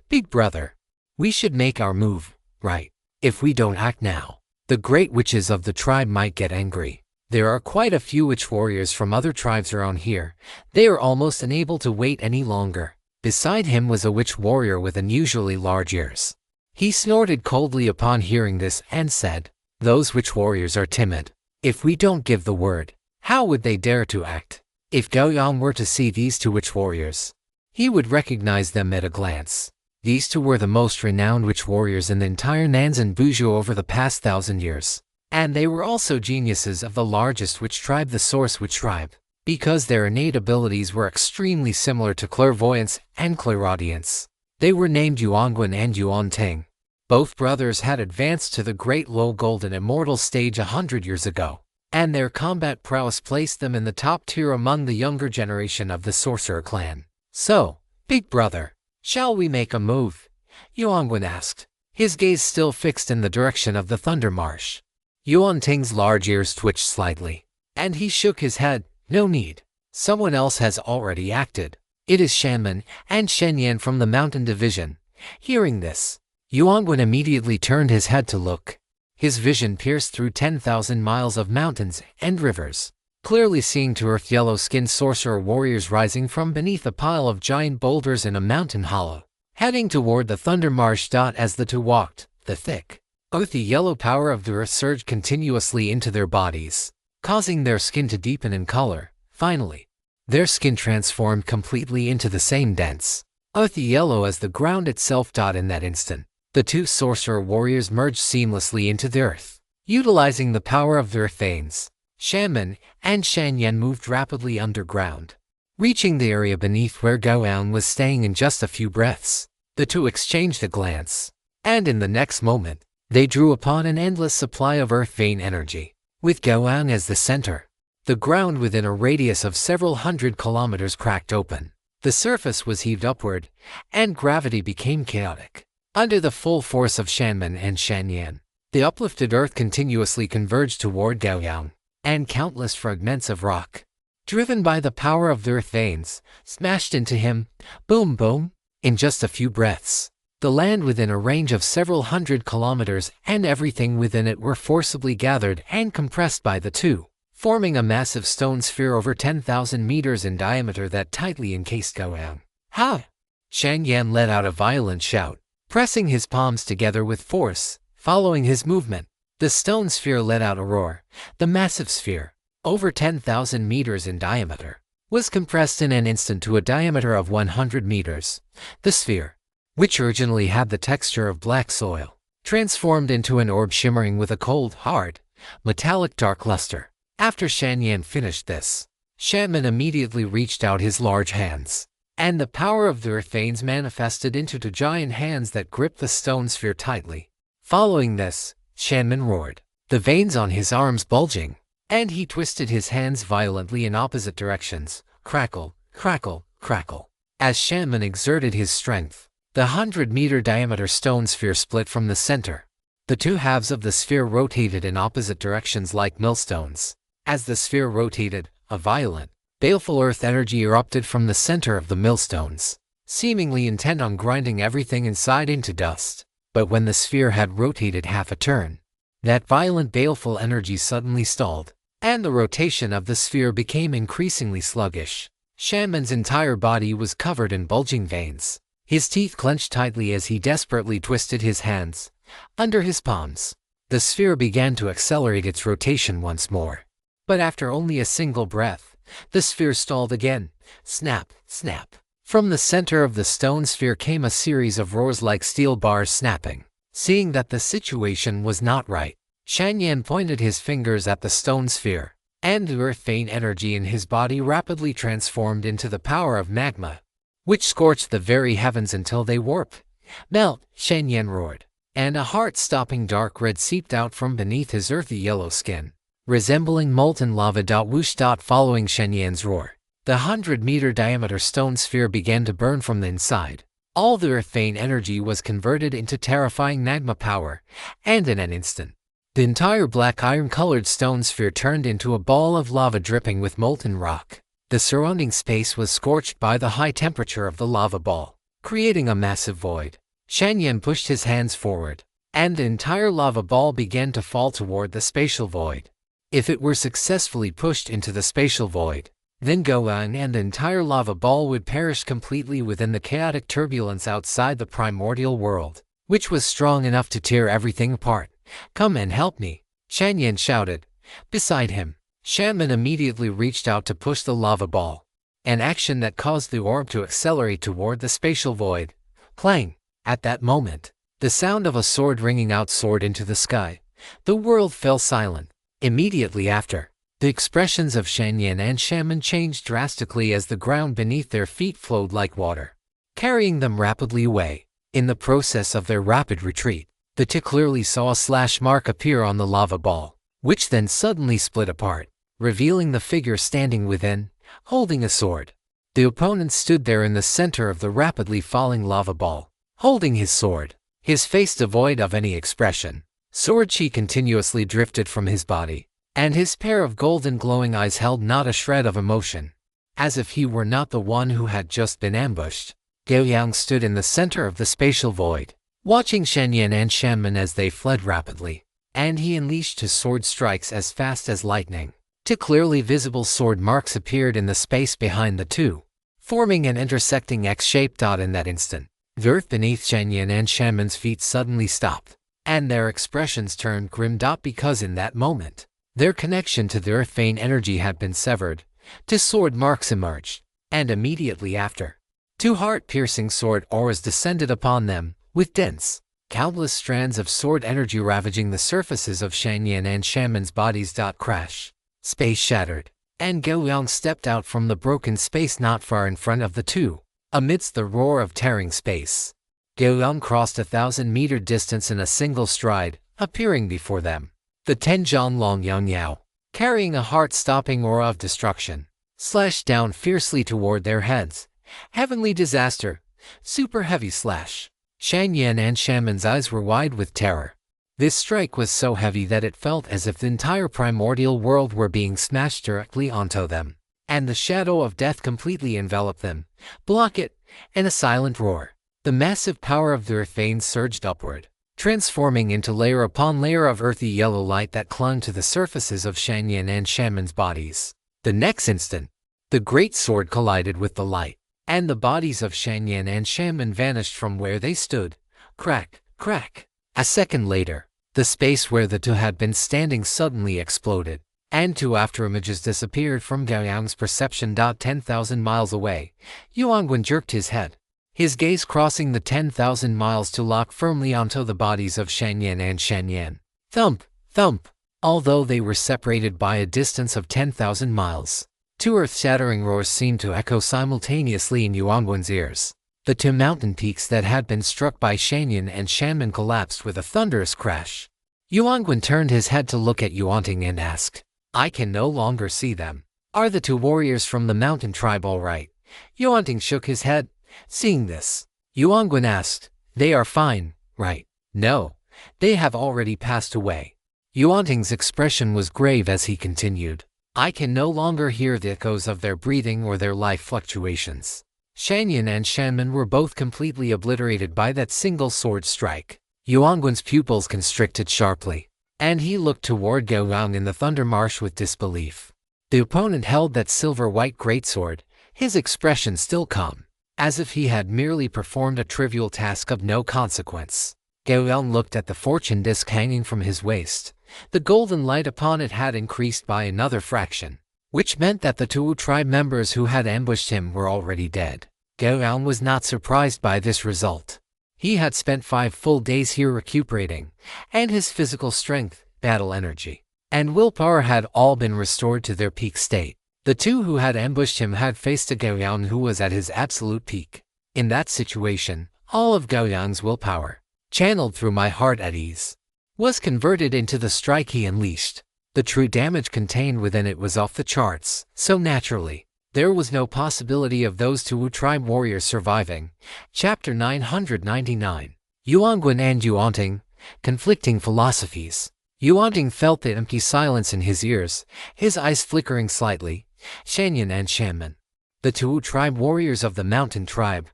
"Big brother, we should make our move." right? If we don't act now, the great witches of the tribe might get angry. There are quite a few witch warriors from other tribes around here. They are almost unable to wait any longer. Beside him was a witch warrior with unusually large ears. He snorted coldly upon hearing this and said, "Those witch warriors are timid. If we don't give the word, how would they dare to act?" If Gao Yang were to see these two witch warriors, he would recognize them at a glance. These two were the most renowned witch warriors in the entire Nanzan Buzhou over the past 1,000 years. And they were also geniuses of the largest witch tribe, the Source Witch tribe, because their innate abilities were extremely similar to clairvoyance and clairaudience. They were named Yuanguan and Yuanting. Both brothers had advanced to the Great Low Golden Immortal stage 100 years ago, and their combat prowess placed them in the top tier among the younger generation of the Sorcerer clan. "So, big brother, shall we make a move?" Yuanguan asked, his gaze still fixed in the direction of the Thunder Marsh. Yuanting's large ears twitched slightly, and he shook his head. "No need. Someone else has already acted. It is Shanman and Shenyan from the Mountain Division." Hearing this, Yuanguan immediately turned his head to look. His vision pierced through 10,000 miles of mountains and rivers, clearly seeing two earth yellow-skinned sorcerer warriors rising from beneath a pile of giant boulders in a mountain hollow, heading toward the Thunder Marsh. As the two walked, the thick, earthy yellow power of the earth surged continuously into their bodies, causing their skin to deepen in color. Finally, their skin transformed completely into the same dense, earthy yellow as the ground itself. In that instant, the two sorcerer warriors merged seamlessly into the earth. Utilizing the power of their earth veins, Shanman and Shanyan moved rapidly underground, reaching the area beneath where Gao Yang was staying in just a few breaths. The two exchanged a glance, and in the next moment, they drew upon an endless supply of earth vein energy. With Gao Yang as the center, the ground within a radius of several hundred kilometers cracked open. The surface was heaved upward, and gravity became chaotic. Under the full force of Shanman and Shanyan, the uplifted earth continuously converged toward Gao Yang, and countless fragments of rock, driven by the power of the earth veins, smashed into him. Boom, boom. In just a few breaths, the land within a range of several hundred kilometers and everything within it were forcibly gathered and compressed by the two, forming a massive stone sphere over 10,000 meters in diameter that tightly encased Gao Yang. "Ha!" Shanyan let out a violent shout, pressing his palms together with force. Following his movement, the stone sphere let out a roar. The massive sphere, over 10,000 meters in diameter, was compressed in an instant to a diameter of 100 meters. The sphere, which originally had the texture of black soil, transformed into an orb shimmering with a cold, hard, metallic dark luster. After Shanyan finished this, Shanman immediately reached out his large hands, and the power of the earth veins manifested into two giant hands that gripped the stone sphere tightly. Following this, Shanman roared, the veins on his arms bulging, and he twisted his hands violently in opposite directions. Crackle, crackle, crackle. As Shanman exerted his strength, the 100-meter diameter stone sphere split from the center. The two halves of the sphere rotated in opposite directions like millstones. As the sphere rotated, a violent, baleful earth energy erupted from the center of the millstones, seemingly intent on grinding everything inside into dust. But when the sphere had rotated half a turn, that violent baleful energy suddenly stalled, and the rotation of the sphere became increasingly sluggish. Shanman's entire body was covered in bulging veins. His teeth clenched tightly as he desperately twisted his hands under his palms. The sphere began to accelerate its rotation once more. But after only a single breath, the sphere stalled again. Snap, snap. From the center of the stone sphere came a series of roars like steel bars snapping. Seeing that the situation was not right, Shanyan pointed his fingers at the stone sphere, and the earth vein energy in his body rapidly transformed into the power of magma, which scorched the very heavens until they warped. Melt, Shanyan roared, and a heart-stopping dark red seeped out from beneath his earthy yellow skin, resembling molten lava. Whoosh. Following Shanyan's roar, the 100-meter diameter stone sphere began to burn from the inside. All the earth vein energy was converted into terrifying magma power, and in an instant, the entire black iron-colored stone sphere turned into a ball of lava dripping with molten rock. The surrounding space was scorched by the high temperature of the lava ball, creating a massive void. Shanyan pushed his hands forward, and the entire lava ball began to fall toward the spatial void. If it were successfully pushed into the spatial void, then Gao Yang and the entire lava ball would perish completely within the chaotic turbulence outside the primordial world, which was strong enough to tear everything apart. "Come and help me," Shanyan shouted. Beside him, Shanman immediately reached out to push the lava ball, an action that caused the orb to accelerate toward the spatial void. Clang! At that moment, the sound of a sword ringing out soared into the sky. The world fell silent. Immediately after, the expressions of Shanyan and Shaman changed drastically as the ground beneath their feet flowed like water, carrying them rapidly away. In the process of their rapid retreat, the two clearly saw a slash mark appear on the lava ball, which then suddenly split apart, revealing the figure standing within, holding a sword. The opponent stood there in the center of the rapidly falling lava ball, holding his sword, his face devoid of any expression. Sword chi continuously drifted from his body, and his pair of golden glowing eyes held not a shred of emotion. As if he were not the one who had just been ambushed, Gao Yang stood in the center of the spatial void, watching Shanyan and Shaman as they fled rapidly, and he unleashed his sword strikes as fast as lightning. Two clearly visible sword marks appeared in the space behind the two, forming an intersecting X-shaped dot. In that instant, the earth beneath Shanyan and Shaman's feet suddenly stopped, and their expressions turned grim. Because in that moment, their connection to the earth vein energy had been severed. Two sword marks emerged, and immediately after, two heart-piercing sword auras descended upon them, with dense, countless strands of sword energy ravaging the surfaces of Shanyan and Shaman's bodies. Crash. Space shattered, and Gao Yang stepped out from the broken space not far in front of the two. Amidst the roar of tearing space, Gao Yang crossed 1,000-meter distance in a single stride, appearing before them. The Tenjian Long Yang Yao, carrying a heart-stopping aura of destruction, slashed down fiercely toward their heads. Heavenly disaster. Super heavy slash. Shanyan and Shaman's eyes were wide with terror. This strike was so heavy that it felt as if the entire primordial world were being smashed directly onto them, and the shadow of death completely enveloped them. Block it! In a silent roar, the massive power of the earth veins surged upward, transforming into layer upon layer of earthy yellow light that clung to the surfaces of Shanyan and Shaman's bodies. The next instant, the great sword collided with the light, and the bodies of Shanyan and Shaman vanished from where they stood. Crack, crack. A second later, the space where the two had been standing suddenly exploded, and two afterimages disappeared from Gao Yang's perception. 10,000 miles away, Yuanguan jerked his head, his gaze crossing the 10,000 miles to lock firmly onto the bodies of Shanyan and Shanyan. Thump, thump. Although they were separated by a distance of 10,000 miles, two earth-shattering roars seemed to echo simultaneously in Yuanguan's ears. The two mountain peaks that had been struck by Shanyan and Shaman collapsed with a thunderous crash. Yuanguan turned his head to look at Yuanting and asked, "I can no longer see them. Are the two warriors from the mountain tribe all right?" Yuanting shook his head. Seeing this, Yuanguan asked, "They are fine, right?" "No, they have already passed away." Yuanting's expression was grave as he continued, "I can no longer hear the echoes of their breathing or their life fluctuations." Shanyan and Shaman were both completely obliterated by that single sword strike. Yuanguan's pupils constricted sharply, and he looked toward Gao Yang in the Thunder Marsh with disbelief. The opponent held that silver-white greatsword, his expression still calm, as if he had merely performed a trivial task of no consequence. Gao Yang looked at the fortune disc hanging from his waist. The golden light upon it had increased by another fraction, which meant that the two tribe members who had ambushed him were already dead. Gao Yang was not surprised by this result. He had spent 5 full days here recuperating, and his physical strength, battle energy, and willpower had all been restored to their peak state. The two who had ambushed him had faced a Gao Yang who was at his absolute peak. In that situation, all of Gao Yang's willpower, channeled through my heart at ease, was converted into the strike he unleashed. The true damage contained within it was off the charts, so naturally, there was no possibility of those two tribe warriors surviving. Chapter 999. Yuanguan and Yuanting, Conflicting Philosophies. Yuanting felt the empty silence in his ears, his eyes flickering slightly. Shanyan and Shaman, the two tribe warriors of the mountain tribe,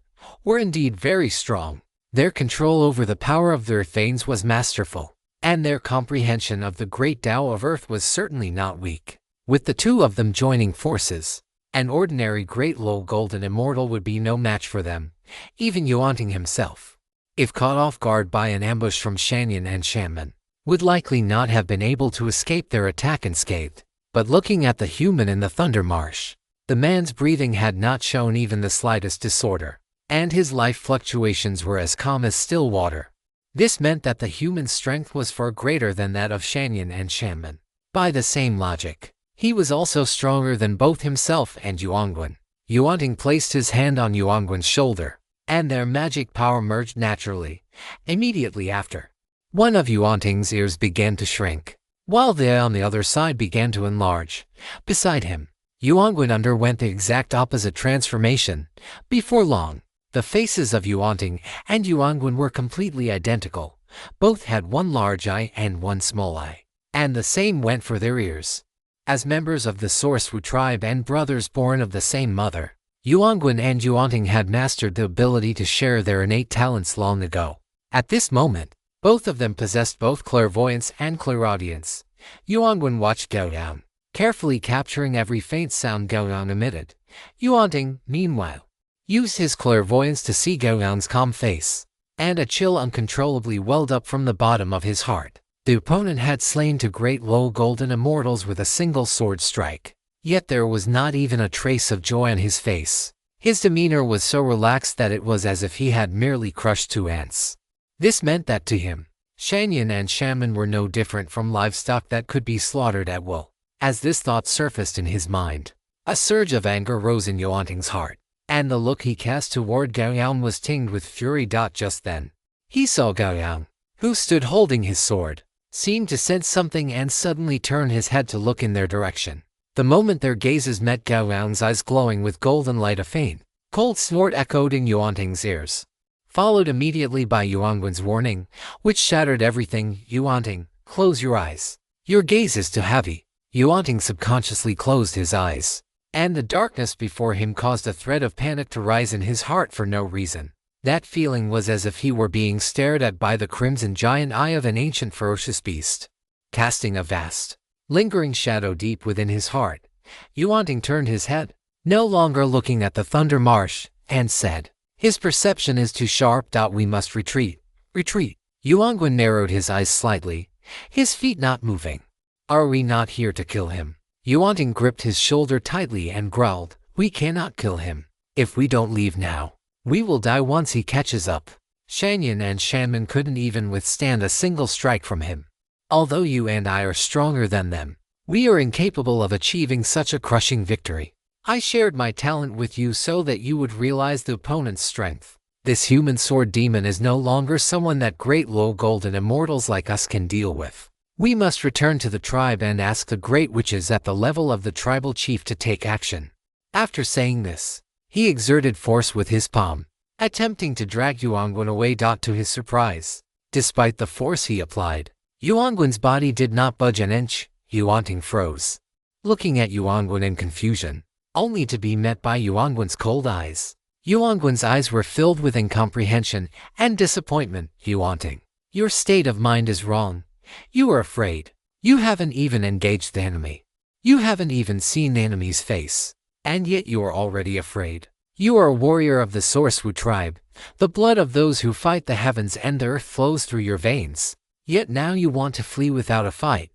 were indeed very strong. Their control over the power of their veins was masterful, and their comprehension of the great Tao of Earth was certainly not weak. With the two of them joining forces, an ordinary Great Low Golden Immortal would be no match for them, even Yuanting himself, if caught off guard by an ambush from Shanyan and Shaman, would likely not have been able to escape their attack unscathed. But looking at the human in the Thunder Marsh, the man's breathing had not shown even the slightest disorder, and his life fluctuations were as calm as still water. This meant that the human's strength was far greater than that of Shanyan and Shaman. By the same logic, he was also stronger than both himself and Yuanguan. Yuanting placed his hand on Yuanguan's shoulder, and their magic power merged naturally. Immediately after, one of Yuanting's ears began to shrink, while the eye on the other side began to enlarge. Beside him, Yuanguan underwent the exact opposite transformation. Before long, the faces of Yuanting and Yuanguan were completely identical. Both had one large eye and one small eye, and the same went for their ears. As members of the Sorcerer tribe and brothers born of the same mother, Yuanguan and Yuanting had mastered the ability to share their innate talents long ago. At this moment, both of them possessed both clairvoyance and clairaudience. Yuanguan watched Gao Yang, carefully capturing every faint sound Gao Yang emitted. Yuanting, meanwhile, used his clairvoyance to see Gao Yang's calm face, and a chill uncontrollably welled up from the bottom of his heart. The opponent had slain two great low golden immortals with a single sword strike, yet there was not even a trace of joy on his face. His demeanor was so relaxed that it was as if he had merely crushed two ants. This meant that to him, Shanyan and Shaman were no different from livestock that could be slaughtered at will. As this thought surfaced in his mind, a surge of anger rose in Yuanting's heart, and the look he cast toward Gao Yang was tinged with fury. Just then, he saw Gao Yang, who stood holding his sword, seemed to sense something and suddenly turned his head to look in their direction. The moment their gazes met, Gao Yang's eyes glowing with golden light, a faint, cold snort echoed in Yuanting's ears, followed immediately by Yuanguan's warning, which shattered everything. Yuanting, close your eyes. Your gaze is too heavy. Yuanting subconsciously closed his eyes, and the darkness before him caused a thread of panic to rise in his heart for no reason. That feeling was as if he were being stared at by the crimson giant eye of an ancient ferocious beast, casting a vast, lingering shadow deep within his heart. Yuanting turned his head, no longer looking at the Thunder Marsh, and said, "His perception is too sharp. We must retreat. Retreat." Yuanguan narrowed his eyes slightly, his feet not moving. "Are we not here to kill him?" Yuanting gripped his shoulder tightly and growled, "We cannot kill him. If we don't leave now, we will die once he catches up." Shanyan and Shaman couldn't even withstand a single strike from him. "Although you and I are stronger than them, we are incapable of achieving such a crushing victory. I shared my talent with you so that you would realize the opponent's strength. This human sword demon is no longer someone that great low golden immortals like us can deal with. We must return to the tribe and ask the great witches at the level of the tribal chief to take action." After saying this, he exerted force with his palm, attempting to drag Yuanguan away. To his surprise, despite the force he applied, Yuanguan's body did not budge an inch. Yuanting froze, looking at Yuanguan in confusion, only to be met by Yuanguan's cold eyes. Yuanguan's eyes were filled with incomprehension and disappointment. "Yuanting, your state of mind is wrong. You are afraid. You haven't even engaged the enemy. You haven't even seen the enemy's face, and yet you are already afraid. You are a warrior of the Sorcerer tribe. The blood of those who fight the heavens and the earth flows through your veins. Yet now you want to flee without a fight."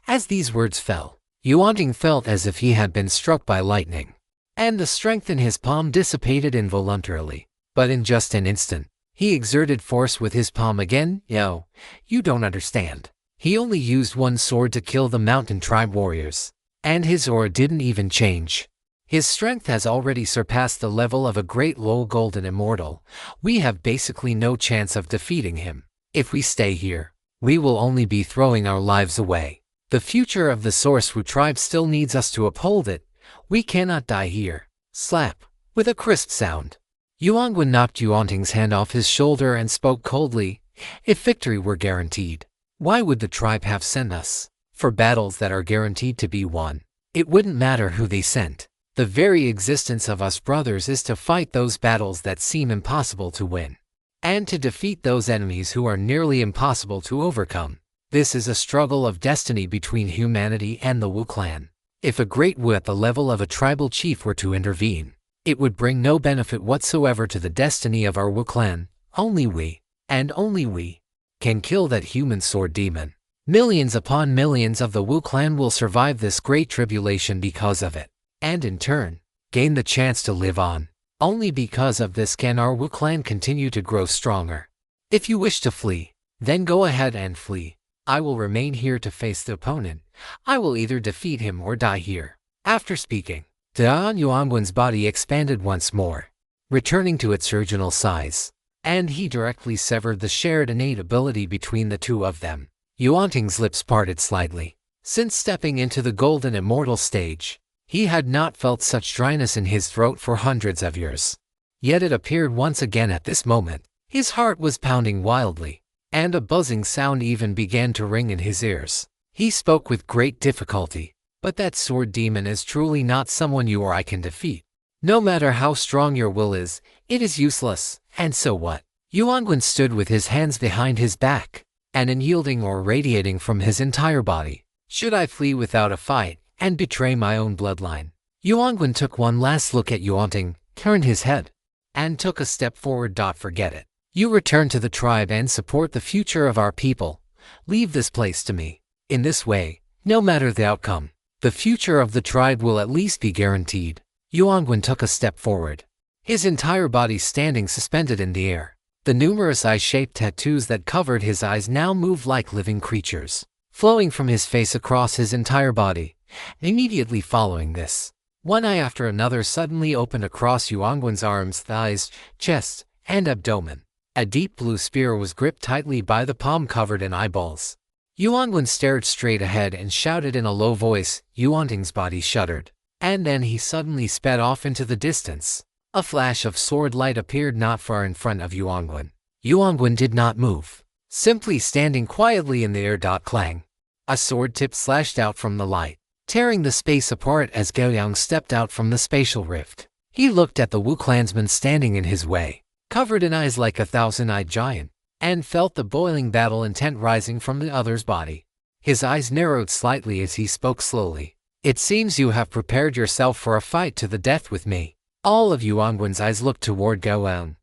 As these words fell, Yuanting felt as if he had been struck by lightning, and the strength in his palm dissipated involuntarily. But in just an instant, he exerted force with his palm again. "Yo, you don't understand. He only used one sword to kill the mountain tribe warriors, and his aura didn't even change. His strength has already surpassed the level of a great low golden immortal. We have basically no chance of defeating him. If we stay here, we will only be throwing our lives away. The future of the Sorcerer tribe still needs us to uphold it. We cannot die here." Slap! With a crisp sound, Yuanguan knocked Yuanting's hand off his shoulder and spoke coldly, "If victory were guaranteed, why would the tribe have sent us? For battles that are guaranteed to be won, it wouldn't matter who they sent. The very existence of us brothers is to fight those battles that seem impossible to win." and to defeat those enemies who are nearly impossible to overcome. This is a struggle of destiny between humanity and the Wu clan. If a great Wu at the level of a tribal chief were to intervene, it would bring no benefit whatsoever to the destiny of our Wu clan. Only we, and only we, can kill that human sword demon. Millions upon millions of the Wu clan will survive this great tribulation because of it, and in turn, gain the chance to live on. Only because of this can our Wu clan continue to grow stronger. If you wish to flee, then go ahead and flee. I will remain here to face the opponent. I will either defeat him or die here. After speaking, Dan Yuanguan's body expanded once more, returning to its original size, and he directly severed the shared innate ability between the two of them. Yuanting's lips parted slightly. Since stepping into the golden immortal stage, he had not felt such dryness in his throat for hundreds of years. Yet it appeared once again at this moment. His heart was pounding wildly, and a buzzing sound even began to ring in his ears. He spoke with great difficulty. But that sword demon is truly not someone you or I can defeat. No matter how strong your will is, it is useless, and so what? Yuanguan stood with his hands behind his back, and unyielding or radiating from his entire body. Should I flee without a fight, and betray my own bloodline? Yuanguan took one last look at Yuanting, turned his head, and took a step forward. Forget it. You return to the tribe and support the future of our people. Leave this place to me. In this way, no matter the outcome, the future of the tribe will at least be guaranteed. Yuanguan took a step forward, his entire body standing suspended in the air. The numerous eye-shaped tattoos that covered his eyes now moved like living creatures, flowing from his face across his entire body. Immediately following this, one eye after another suddenly opened across Yuanguan's arms, thighs, chest, and abdomen. A deep blue spear was gripped tightly by the palm covered in eyeballs. Yuanguan stared straight ahead and shouted in a low voice. Yuanting's body shuddered, and then he suddenly sped off into the distance. A flash of sword light appeared not far in front of Yuanguan. Yuanguan did not move, simply standing quietly in the air. Clang. A sword tip slashed out from the light, tearing the space apart as Gao Yang stepped out from the spatial rift. He looked at the Wu clansman standing in his way, covered in eyes like a thousand-eyed giant, and felt the boiling battle intent rising from the other's body. His eyes narrowed slightly as he spoke slowly. It seems you have prepared yourself for a fight to the death with me. All of Yuanguan's eyes looked toward Gao Yang.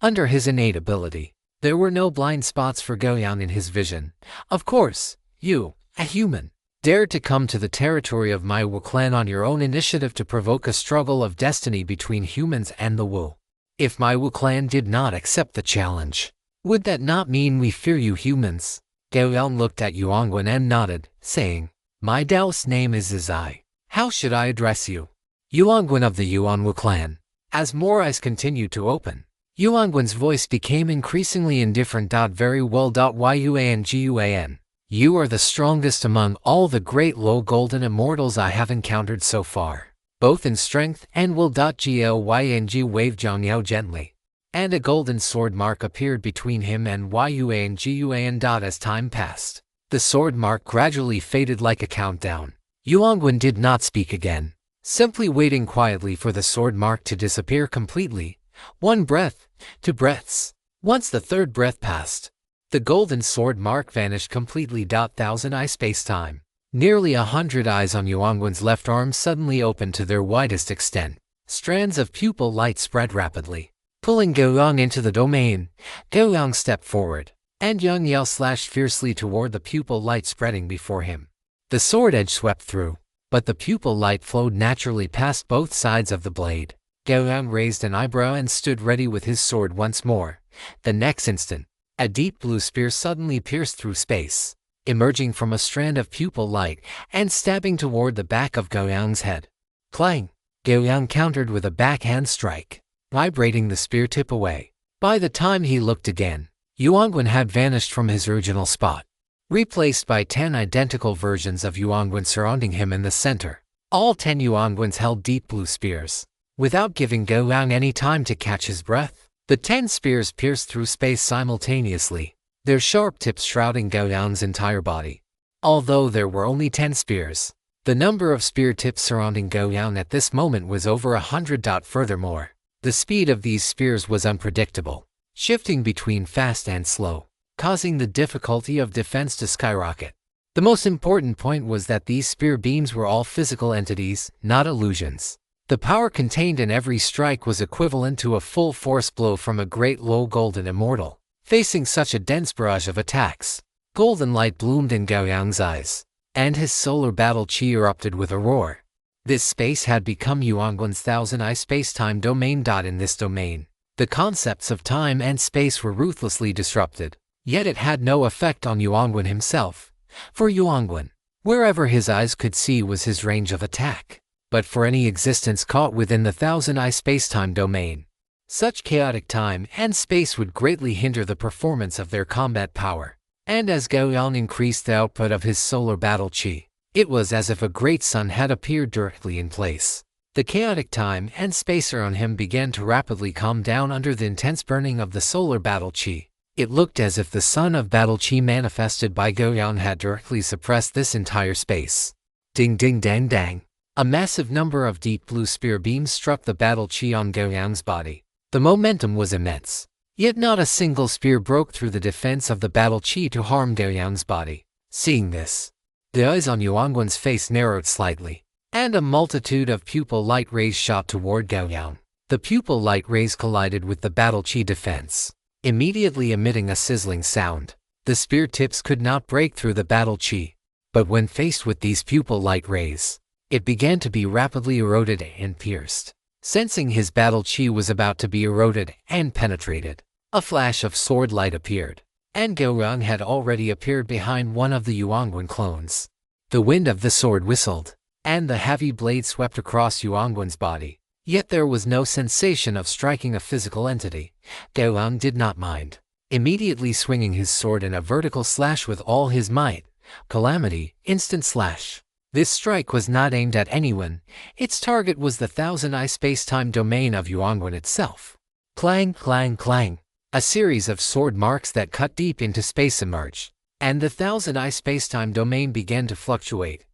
Under his innate ability, there were no blind spots for Gao Yang in his vision. Of course, you, a human, dared to come to the territory of my Wu clan on your own initiative to provoke a struggle of destiny between humans and the Wu. If my Wu clan did not accept the challenge, would that not mean we fear you humans? Gao Yang looked at Yuanguan and nodded, saying, My Taoist name is Zai. How should I address you? Yuanguan of the Yuan Wu clan. As more eyes continued to open, Yuanguan's voice became increasingly indifferent. Very well. Yuanguan. You are the strongest among all the great low golden immortals I have encountered so far, both in strength and will. Gyang waved Jiangyao gently, and a golden sword mark appeared between him and Yuan. As time passed, the sword mark gradually faded like a countdown. Yuanguan did not speak again, simply waiting quietly for the sword mark to disappear completely. 1 breath, 2 breaths. Once the third breath passed, the golden sword mark vanished completely. Thousand eye space-time. Nearly 100 eyes on Yuanguan's left arm suddenly opened to their widest extent. Strands of pupil light spread rapidly, pulling Gao Yang into the domain. Gao Yang stepped forward, and Yang Yao slashed fiercely toward the pupil light spreading before him. The sword edge swept through, but the pupil light flowed naturally past both sides of the blade. Gao Yang raised an eyebrow and stood ready with his sword once more. The next instant, a deep blue spear suddenly pierced through space, emerging from a strand of pupil light and stabbing toward the back of Gao Yang's head. Clang! Gao Yang countered with a backhand strike, vibrating the spear tip away. By the time he looked again, Yuanguan had vanished from his original spot, replaced by 10 identical versions of Yuanguan surrounding him in the center. All 10 Yuanguans held deep blue spears. Without giving Gao Yang any time to catch his breath, the 10 spears pierced through space simultaneously, their sharp tips shrouding Gao Yang's entire body. Although there were only 10 spears, the number of spear tips surrounding Gao Yang at this moment was over 100. Furthermore, the speed of these spears was unpredictable. shifting between fast and slow, causing the difficulty of defense to skyrocket. The most important point was that these spear beams were all physical entities, not illusions. The power contained in every strike was equivalent to a full force blow from a great low golden immortal. Facing such a dense barrage of attacks, golden light bloomed in Gao Yang's eyes, and his solar battle chi erupted with a roar. This space had become Yuanguan's thousand-eye space-time domain. In this domain, the concepts of time and space were ruthlessly disrupted, yet it had no effect on Yuanguan himself. For Yuanguan, wherever his eyes could see was his range of attack. But for any existence caught within the thousand-eye space-time domain, such chaotic time and space would greatly hinder the performance of their combat power. And as Gao Yang increased the output of his solar battle chi, it was as if a great sun had appeared directly in place. The chaotic time and space around him began to rapidly calm down under the intense burning of the solar battle chi. It looked as if the sun of battle chi manifested by Gao Yang had directly suppressed this entire space. Ding ding dang dang. A massive number of deep blue spear beams struck the battle chi on Gao Yang's body. The momentum was immense, yet not a single spear broke through the defense of the battle chi to harm Gao Yang's body. Seeing this, the eyes on Yuanguan's face narrowed slightly, and a multitude of pupil light rays shot toward Gao Yang. The pupil light rays collided with the battle chi defense, immediately emitting a sizzling sound. The spear tips could not break through the battle chi, but when faced with these pupil light rays, it began to be rapidly eroded and pierced. Sensing his battle chi was about to be eroded and penetrated, a flash of sword light appeared, and Gao Yang had already appeared behind one of the Yuanguan clones. The wind of the sword whistled, and the heavy blade swept across Yuanguan's body. Yet there was no sensation of striking a physical entity. Gao Yang did not mind, immediately swinging his sword in a vertical slash with all his might. Calamity, instant slash. This strike was not aimed at anyone. Its target was the thousand-eye space-time domain of Yuanguan itself. Clang, clang, clang. A series of sword marks that cut deep into space emerged, and the thousand-eye space-time domain began to fluctuate.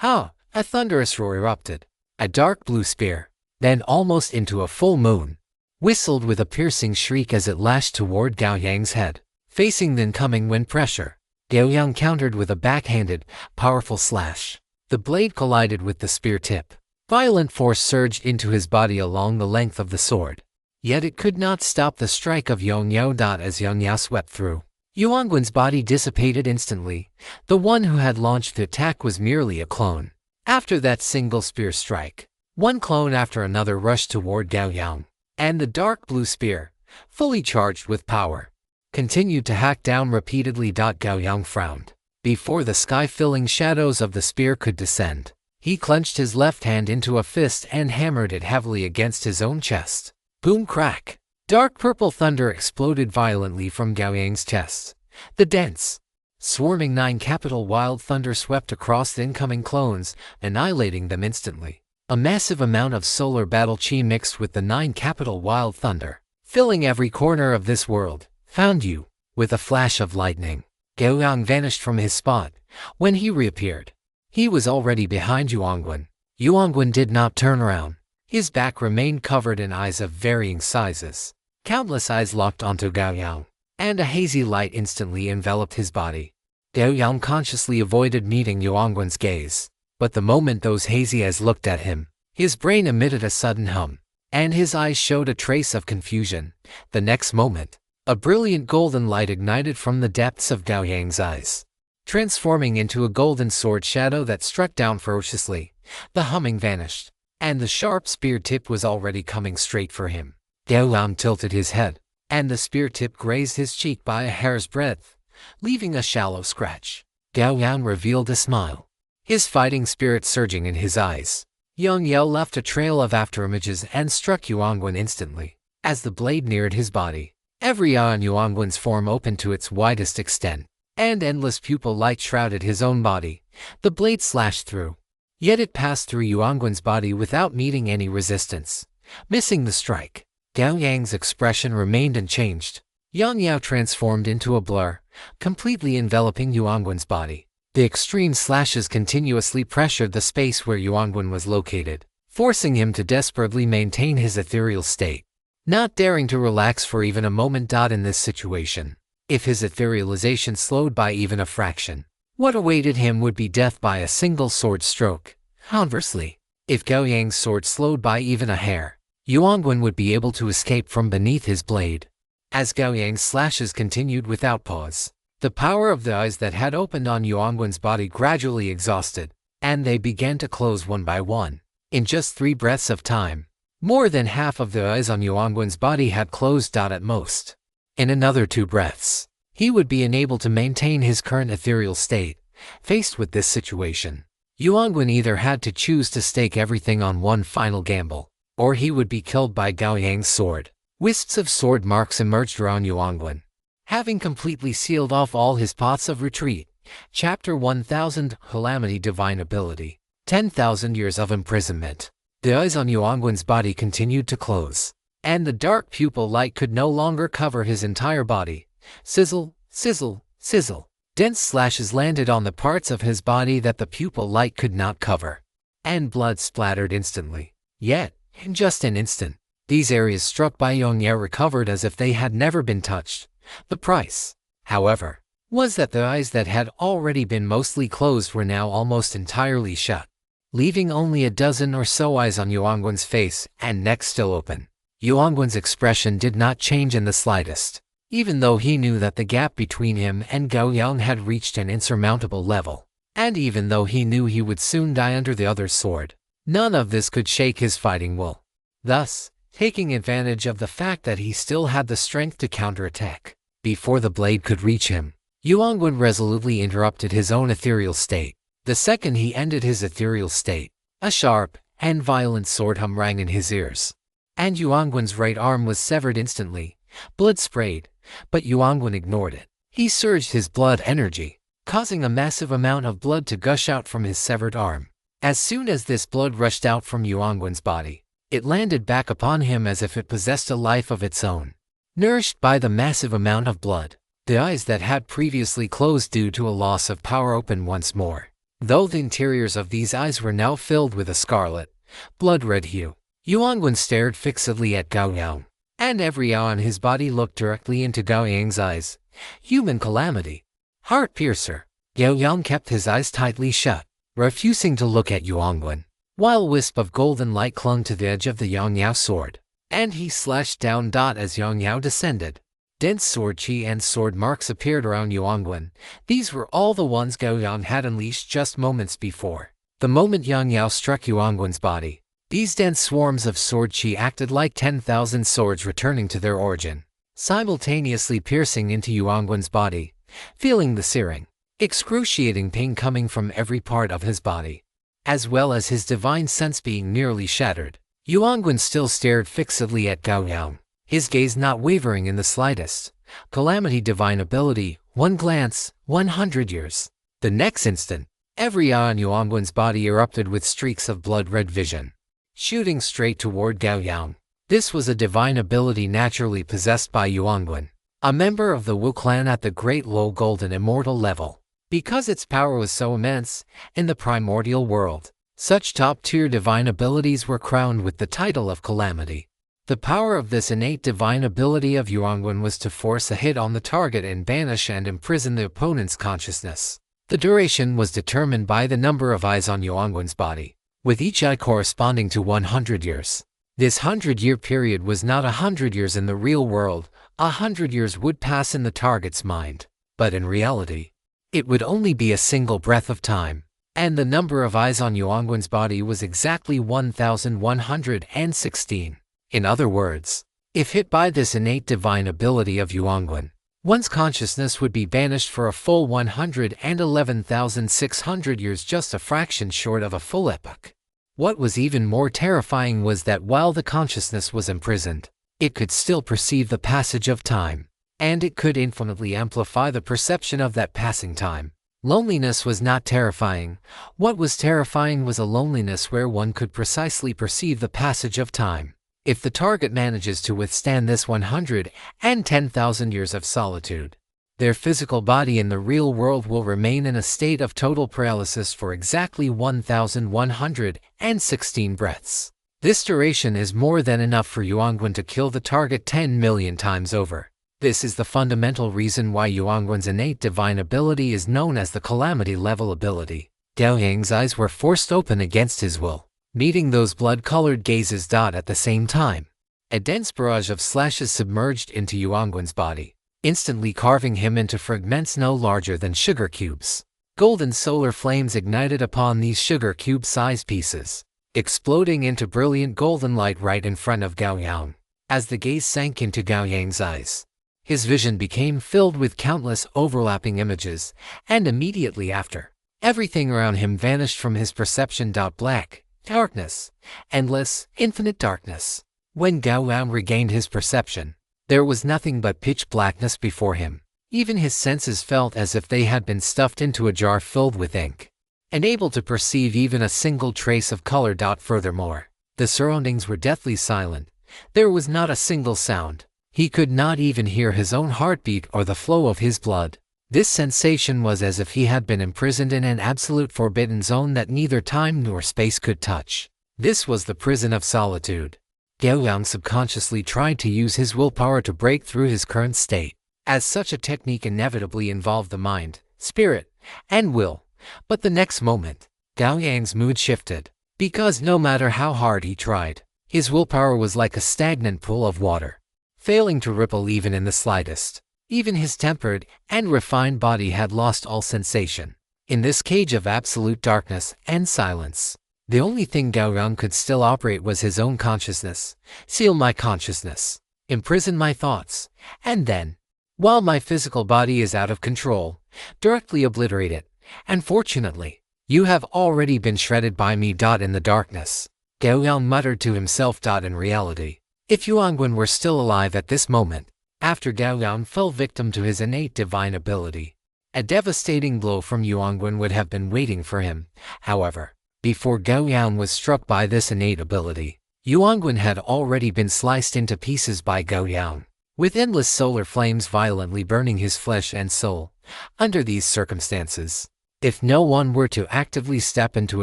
A thunderous roar erupted. A dark blue spear, then almost into a full moon, whistled with a piercing shriek as it lashed toward Gao Yang's head. Facing the incoming wind pressure, Gao Yang countered with a backhanded, powerful slash. The blade collided with the spear tip. Violent force surged into his body along the length of the sword. Yet it could not stop the strike of Yang Yao. As Yang Yao swept through, Yuanguan's body dissipated instantly. The one who had launched the attack was merely a clone. After that single spear strike, one clone after another rushed toward Gao Yang, and the dark blue spear, fully charged with power, continued to hack down repeatedly. Gao Yang frowned. Before the sky-filling shadows of the spear could descend, he clenched his left hand into a fist and hammered it heavily against his own chest. Boom crack! Dark purple thunder exploded violently from Gao Yang's chest. The dense, swarming 9 capital wild thunder swept across the incoming clones, annihilating them instantly. A massive amount of solar battle chi mixed with the 9 capital wild thunder, filling every corner of this world. Found you. With a flash of lightning, Gao Yang vanished from his spot. When he reappeared, he was already behind Yuanguan. Yuanguan did not turn around. His back remained covered in eyes of varying sizes. Countless eyes locked onto Gao Yang, and a hazy light instantly enveloped his body. Gao Yang consciously avoided meeting Yuanguan's gaze, but the moment those hazy eyes looked at him, his brain emitted a sudden hum, and his eyes showed a trace of confusion. The next moment, a brilliant golden light ignited from the depths of Gao Yang's eyes, transforming into a golden sword shadow that struck down ferociously. The humming vanished, and the sharp spear tip was already coming straight for him. Gao Yang tilted his head, and the spear tip grazed his cheek by a hair's breadth, leaving a shallow scratch. Gao Yang revealed a smile, his fighting spirit surging in his eyes. Yang Yao left a trail of afterimages and struck Yuanguan instantly. As the blade neared his body, every eye on Yuanguan's form opened to its widest extent, and endless pupil light shrouded his own body. The blade slashed through, yet it passed through Yuanguan's body without meeting any resistance. Missing the strike, Gao Yang's expression remained unchanged. Yang Yao transformed into a blur, completely enveloping Yuanguan's body. The extreme slashes continuously pressured the space where Yuanguan was located, forcing him to desperately maintain his ethereal state. not daring to relax for even a moment. In this situation, if his etherealization slowed by even a fraction, what awaited him would be death by a single sword stroke. Conversely, if Gao Yang's sword slowed by even a hair, Yuanguan would be able to escape from beneath his blade. As Gao Yang's slashes continued without pause, the power of the eyes that had opened on Yuanguan's body gradually exhausted, and they began to close one by one. In just 3 breaths of time, more than half of the eyes on Yuanguan's body had closed. At most, in another 2 breaths, he would be unable to maintain his current ethereal state. Faced with this situation, Yuanguan either had to choose to stake everything on one final gamble, or he would be killed by Gao Yang's sword. Wisps of sword marks emerged around Yuanguan, having completely sealed off all his paths of retreat. Chapter 1000 Calamity Divine Ability 10,000 Years of Imprisonment. The eyes on Yuanguan's body continued to close, and the dark pupil light could no longer cover his entire body. Sizzle, sizzle, sizzle. Dense slashes landed on the parts of his body that the pupil light could not cover, and blood splattered instantly. Yet, in just an instant, these areas struck by Yang recovered as if they had never been touched. The price, however, was that the eyes that had already been mostly closed were now almost entirely shut, leaving only a dozen or so eyes on Yuanguan's face and neck still open. Yuanguan's expression did not change in the slightest, even though he knew that the gap between him and Gao Yang had reached an insurmountable level, and even though he knew he would soon die under the other's sword. None of this could shake his fighting will. Thus, taking advantage of the fact that he still had the strength to counterattack, before the blade could reach him, Yuanguan resolutely interrupted his own ethereal state. The second he ended his ethereal state, a sharp and violent sword hum rang in his ears, and Yuanguan's right arm was severed instantly. Blood sprayed, but Yuanguan ignored it. He surged his blood energy, causing a massive amount of blood to gush out from his severed arm. As soon as this blood rushed out from Yuanguan's body, it landed back upon him as if it possessed a life of its own. Nourished by the massive amount of blood, the eyes that had previously closed due to a loss of power opened once more, though the interiors of these eyes were now filled with a scarlet, blood-red hue. Yuanguan stared fixedly at Gao Yang, and every eye on his body looked directly into Gao Yang's eyes. Human calamity. Heart piercer. Gao Yang kept his eyes tightly shut, refusing to look at Yuanguan, while a wisp of golden light clung to the edge of the Yang sword, and he slashed down. As Yang descended, dense sword chi and sword marks appeared around Yuanguan. These were all the ones Gao Yang had unleashed just moments before. The moment Yang struck Yuanguan's body, these dense swarms of sword chi acted like 10,000 swords returning to their origin, simultaneously piercing into Yuanguan's body, feeling the searing, excruciating pain coming from every part of his body, as well as his divine sense being nearly shattered. Yuanguan still stared fixedly at Gao Yang, his gaze not wavering in the slightest. Calamity divine ability, 1 glance, 100 years. The next instant, every eye on Yuanguan's body erupted with streaks of blood-red vision, shooting straight toward Gao Yang. This was a divine ability naturally possessed by Yuanguan, a member of the Wu clan at the Great Low Golden Immortal level. Because its power was so immense, in the primordial world, such top-tier divine abilities were crowned with the title of Calamity. The power of this innate divine ability of Yuanguan was to force a hit on the target and banish and imprison the opponent's consciousness. The duration was determined by the number of eyes on Yuanguan's body, with each eye corresponding to 100 years. This 100-year period was not 100 years in the real world. 100 years would pass in the target's mind, but in reality, it would only be a single breath of time, and the number of eyes on Yuanguan's body was exactly 1,116. In other words, if hit by this innate divine ability of Yuanguan, one's consciousness would be banished for a full 111,600 years, just a fraction short of a full epoch. What was even more terrifying was that while the consciousness was imprisoned, it could still perceive the passage of time, and it could infinitely amplify the perception of that passing time. Loneliness was not terrifying. What was terrifying was a loneliness where one could precisely perceive the passage of time. If the target manages to withstand this 110,000 years of solitude, their physical body in the real world will remain in a state of total paralysis for exactly 1,116 breaths. This duration is more than enough for Yuanguan to kill the target 10 million times over. This is the fundamental reason why Yuanguan's innate divine ability is known as the calamity level ability. Gao Yang's eyes were forced open against his will, meeting those blood-colored gazes. At the same time, a dense barrage of slashes submerged into Yuanguan's body, instantly carving him into fragments no larger than sugar cubes. Golden solar flames ignited upon these sugar cube-sized pieces, exploding into brilliant golden light right in front of Gao Yang. As the gaze sank into Gao Yang's eyes, his vision became filled with countless overlapping images, and immediately after, everything around him vanished from his perception. Black, darkness, endless, infinite darkness. When Gao Yang regained his perception, there was nothing but pitch blackness before him. Even his senses felt as if they had been stuffed into a jar filled with ink, unable to perceive even a single trace of color. Furthermore, the surroundings were deathly silent. There was not a single sound. He could not even hear his own heartbeat or the flow of his blood. This sensation was as if he had been imprisoned in an absolute forbidden zone that neither time nor space could touch. This was the prison of solitude. Gao Yang subconsciously tried to use his willpower to break through his current state, as such a technique inevitably involved the mind, spirit, and will. But the next moment, Gao Yang's mood shifted, because no matter how hard he tried, his willpower was like a stagnant pool of water, failing to ripple even in the slightest. Even his tempered and refined body had lost all sensation. In this cage of absolute darkness and silence, the only thing Gao Yang could still operate was his own consciousness. Seal my consciousness, imprison my thoughts, and then, while my physical body is out of control, directly obliterate it. Unfortunately, you have already been shredded by me. In the darkness, Gao Yang muttered to himself. In reality, if Yuanguan were still alive at this moment, after Gao Yang fell victim to his innate divine ability, a devastating blow from Yuanguan would have been waiting for him. However, before Gao Yang was struck by this innate ability, Yuanguan had already been sliced into pieces by Gao Yang, with endless solar flames violently burning his flesh and soul. Under these circumstances, if no one were to actively step in to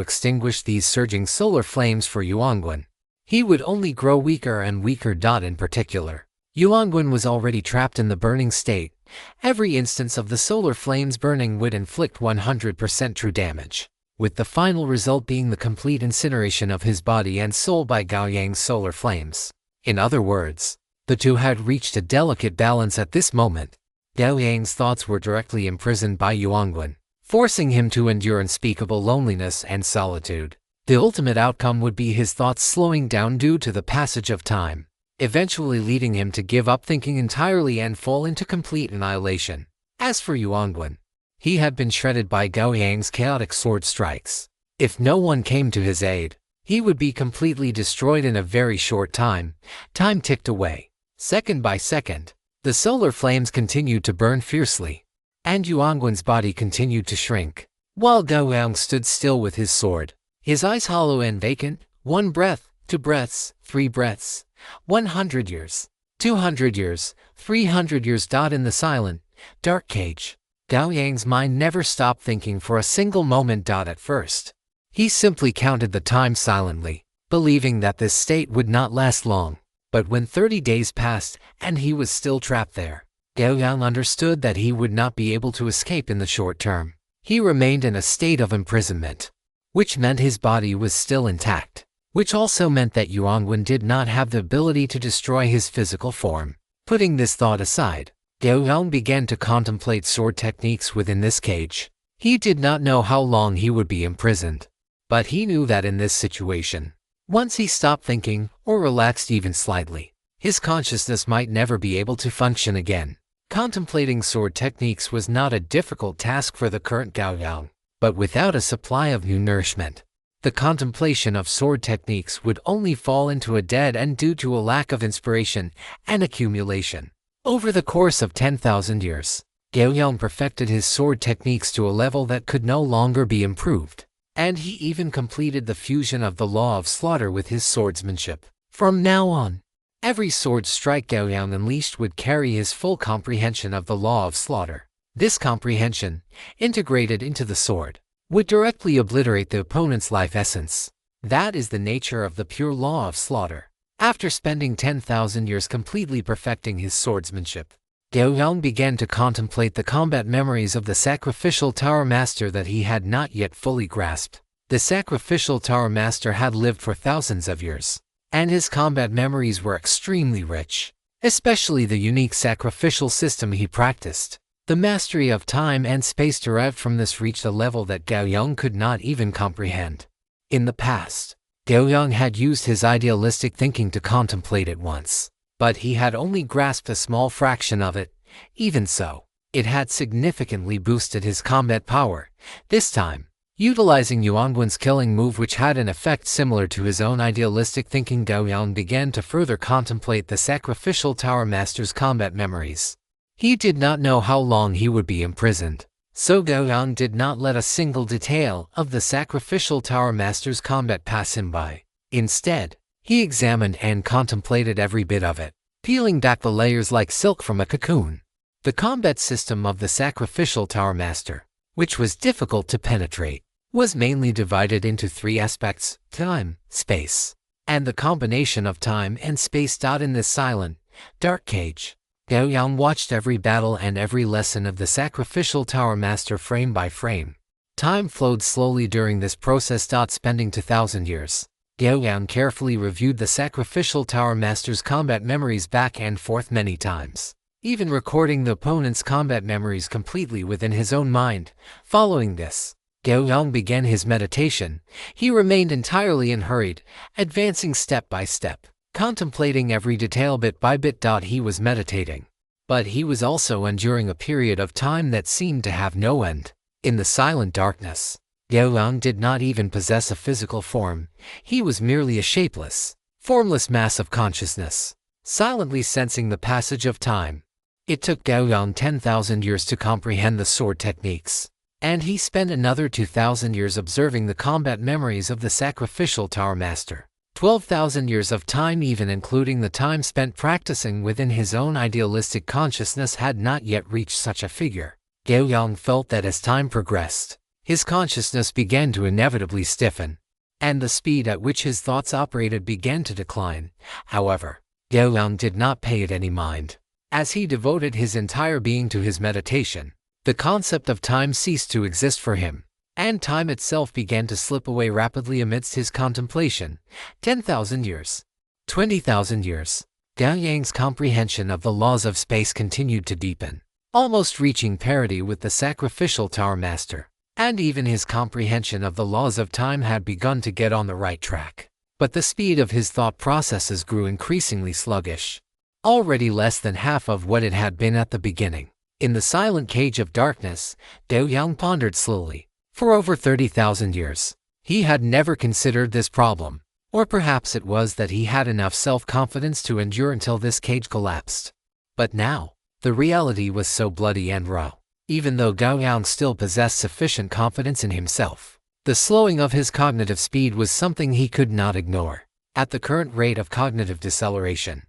extinguish these surging solar flames for Yuanguan, he would only grow weaker and weaker. In particular, Yuanguan was already trapped in the burning state. Every instance of the solar flames burning would inflict 100% true damage, with the final result being the complete incineration of his body and soul by Gao Yang's solar flames. In other words, the two had reached a delicate balance at this moment. Gao Yang's thoughts were directly imprisoned by Yuanguan, forcing him to endure unspeakable loneliness and solitude. The ultimate outcome would be his thoughts slowing down due to the passage of time, eventually leading him to give up thinking entirely and fall into complete annihilation. As for Yuanguan, he had been shredded by Gao Yang's chaotic sword strikes. If no one came to his aid, he would be completely destroyed in a very short time. Time ticked away. Second by second, the solar flames continued to burn fiercely, and Yuanguan's body continued to shrink, while Gao Yang stood still with his sword, his eyes hollow and vacant. 1 breath, 2 breaths, 3 breaths, 100 years, 200 years, 300 years. In the silent, dark cage, Gao Yang's mind never stopped thinking for a single moment. At first, he simply counted the time silently, believing that this state would not last long. But when 30 days passed and he was still trapped there, Gao Yang understood that he would not be able to escape in the short term. He remained in a state of imprisonment, which meant his body was still intact, which also meant that Yuanguan did not have the ability to destroy his physical form. Putting this thought aside, Gao Yang began to contemplate sword techniques within this cage. He did not know how long he would be imprisoned, but he knew that in this situation, once he stopped thinking, or relaxed even slightly, his consciousness might never be able to function again. Contemplating sword techniques was not a difficult task for the current Gao Yang, but without a supply of new nourishment, the contemplation of sword techniques would only fall into a dead end due to a lack of inspiration and accumulation. Over the course of 10,000 years, Gao Yang perfected his sword techniques to a level that could no longer be improved, and he even completed the fusion of the law of slaughter with his swordsmanship. From now on, every sword strike Gao Yang unleashed would carry his full comprehension of the law of slaughter. This comprehension, integrated into the sword, would directly obliterate the opponent's life essence. That is the nature of the pure law of slaughter. After spending 10,000 years completely perfecting his swordsmanship, Gao Yang began to contemplate the combat memories of the sacrificial Tower Master that he had not yet fully grasped. The sacrificial Tower Master had lived for thousands of years, and his combat memories were extremely rich, especially the unique sacrificial system he practiced. The mastery of time and space derived from this reached a level that Gao Yang could not even comprehend. In the past, Gao Yang had used his idealistic thinking to contemplate it once, but he had only grasped a small fraction of it. Even so, it had significantly boosted his combat power. This time, utilizing Yuanguan's killing move, which had an effect similar to his own idealistic thinking, Gao Yang began to further contemplate the sacrificial Tower Master's combat memories. He did not know how long he would be imprisoned, so Gao Yang did not let a single detail of the sacrificial Tower Master's combat pass him by. Instead, he examined and contemplated every bit of it, peeling back the layers like silk from a cocoon. The combat system of the sacrificial Tower Master, which was difficult to penetrate, was mainly divided into three aspects: time, space, and the combination of time and space. In this silent, dark cage, Gao Yang watched every battle and every lesson of the sacrificial Tower Master frame by frame. Time flowed slowly during this process. Spending 2,000 years, Gao Yang carefully reviewed the sacrificial Tower Master's combat memories back and forth many times, even recording the opponent's combat memories completely within his own mind. Following this, Gao Yang began his meditation. He remained entirely unhurried, advancing step by step, contemplating every detail bit by bit. He was meditating, but he was also enduring a period of time that seemed to have no end. In the silent darkness, Gao Yang did not even possess a physical form. He was merely a shapeless, formless mass of consciousness, silently sensing the passage of time. It took Gao Yang 10,000 years to comprehend the sword techniques, and he spent another 2,000 years observing the combat memories of the sacrificial Tower Master. 12,000 years of time, even including the time spent practicing within his own idealistic consciousness, had not yet reached such a figure. Gao Yang felt that as time progressed, his consciousness began to inevitably stiffen, and the speed at which his thoughts operated began to decline. However, Gao Yang did not pay it any mind. As he devoted his entire being to his meditation, the concept of time ceased to exist for him, and time itself began to slip away rapidly amidst his contemplation. 10,000 years. 20,000 years. Gao Yang's comprehension of the laws of space continued to deepen, almost reaching parity with the sacrificial Tower Master, and even his comprehension of the laws of time had begun to get on the right track. But the speed of his thought processes grew increasingly sluggish, already less than half of what it had been at the beginning. In the silent cage of darkness, Gao Yang pondered slowly. For over 30,000 years, he had never considered this problem, or perhaps it was that he had enough self-confidence to endure until this cage collapsed. But now, the reality was so bloody and raw. Even though Gao Yang still possessed sufficient confidence in himself, the slowing of his cognitive speed was something he could not ignore. At the current rate of cognitive deceleration,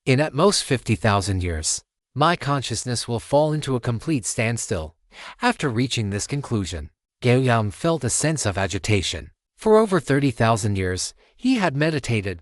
in at most 50,000 years, my consciousness will fall into a complete standstill. After reaching this conclusion, Gao Yang felt a sense of agitation. For over 30,000 years, he had meditated,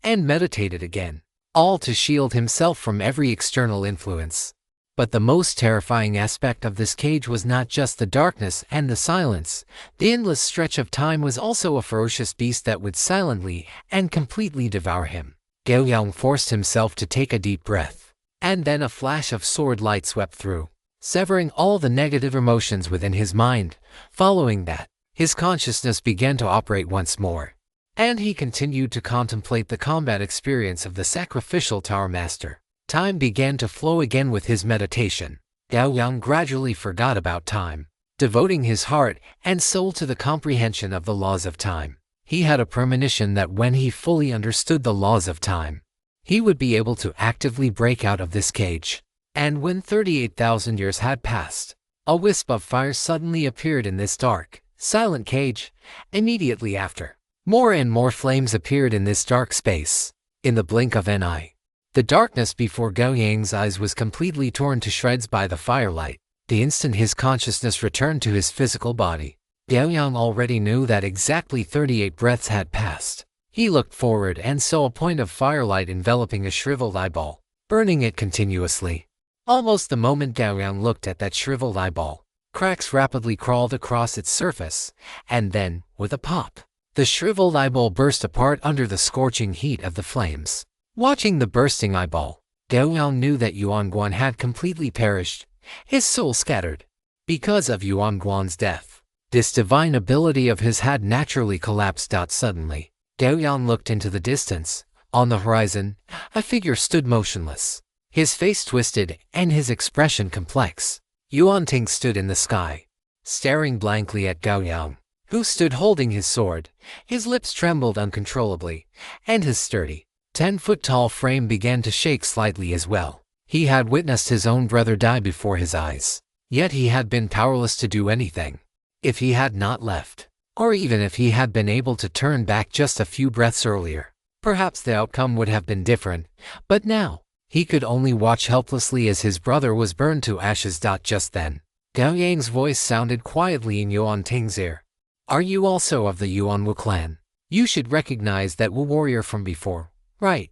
and meditated again, all to shield himself from every external influence. But the most terrifying aspect of this cage was not just the darkness and the silence. The endless stretch of time was also a ferocious beast that would silently and completely devour him. Gao Yang forced himself to take a deep breath, and then a flash of sword light swept through, severing all the negative emotions within his mind. Following that, his consciousness began to operate once more, and he continued to contemplate the combat experience of the sacrificial Tower Master. Time began to flow again with his meditation. Gao Yang gradually forgot about time, devoting his heart and soul to the comprehension of the laws of time. He had a premonition that when he fully understood the laws of time, he would be able to actively break out of this cage. And when 38,000 years had passed, a wisp of fire suddenly appeared in this dark, silent cage. Immediately after, more and more flames appeared in this dark space. In the blink of an eye, the darkness before Gao Yang's eyes was completely torn to shreds by the firelight. The instant his consciousness returned to his physical body, Gao Yang already knew that exactly 38 breaths had passed. He looked forward and saw a point of firelight enveloping a shriveled eyeball, burning it continuously. Almost the moment Gao Yang looked at that shriveled eyeball, cracks rapidly crawled across its surface, and then, with a pop, the shriveled eyeball burst apart under the scorching heat of the flames. Watching the bursting eyeball, Gao Yang knew that Yuan Guan had completely perished, his soul scattered. Because of Yuan Guan's death, this divine ability of his had naturally collapsed. Suddenly, Gao Yang looked into the distance. On the horizon, a figure stood motionless, his face twisted and his expression complex. Yuan Ting stood in the sky, staring blankly at Gao Yang, who stood holding his sword. His lips trembled uncontrollably, and his sturdy, 10-foot-tall frame began to shake slightly as well. He had witnessed his own brother die before his eyes, yet he had been powerless to do anything. If he had not left, or even if he had been able to turn back just a few breaths earlier, perhaps the outcome would have been different, but now, he could only watch helplessly as his brother was burned to ashes. Just then, Gao Yang's voice sounded quietly in Yuan Ting's ear. Are you also of the Yuan Wu clan? You should recognize that Wu warrior from before, right?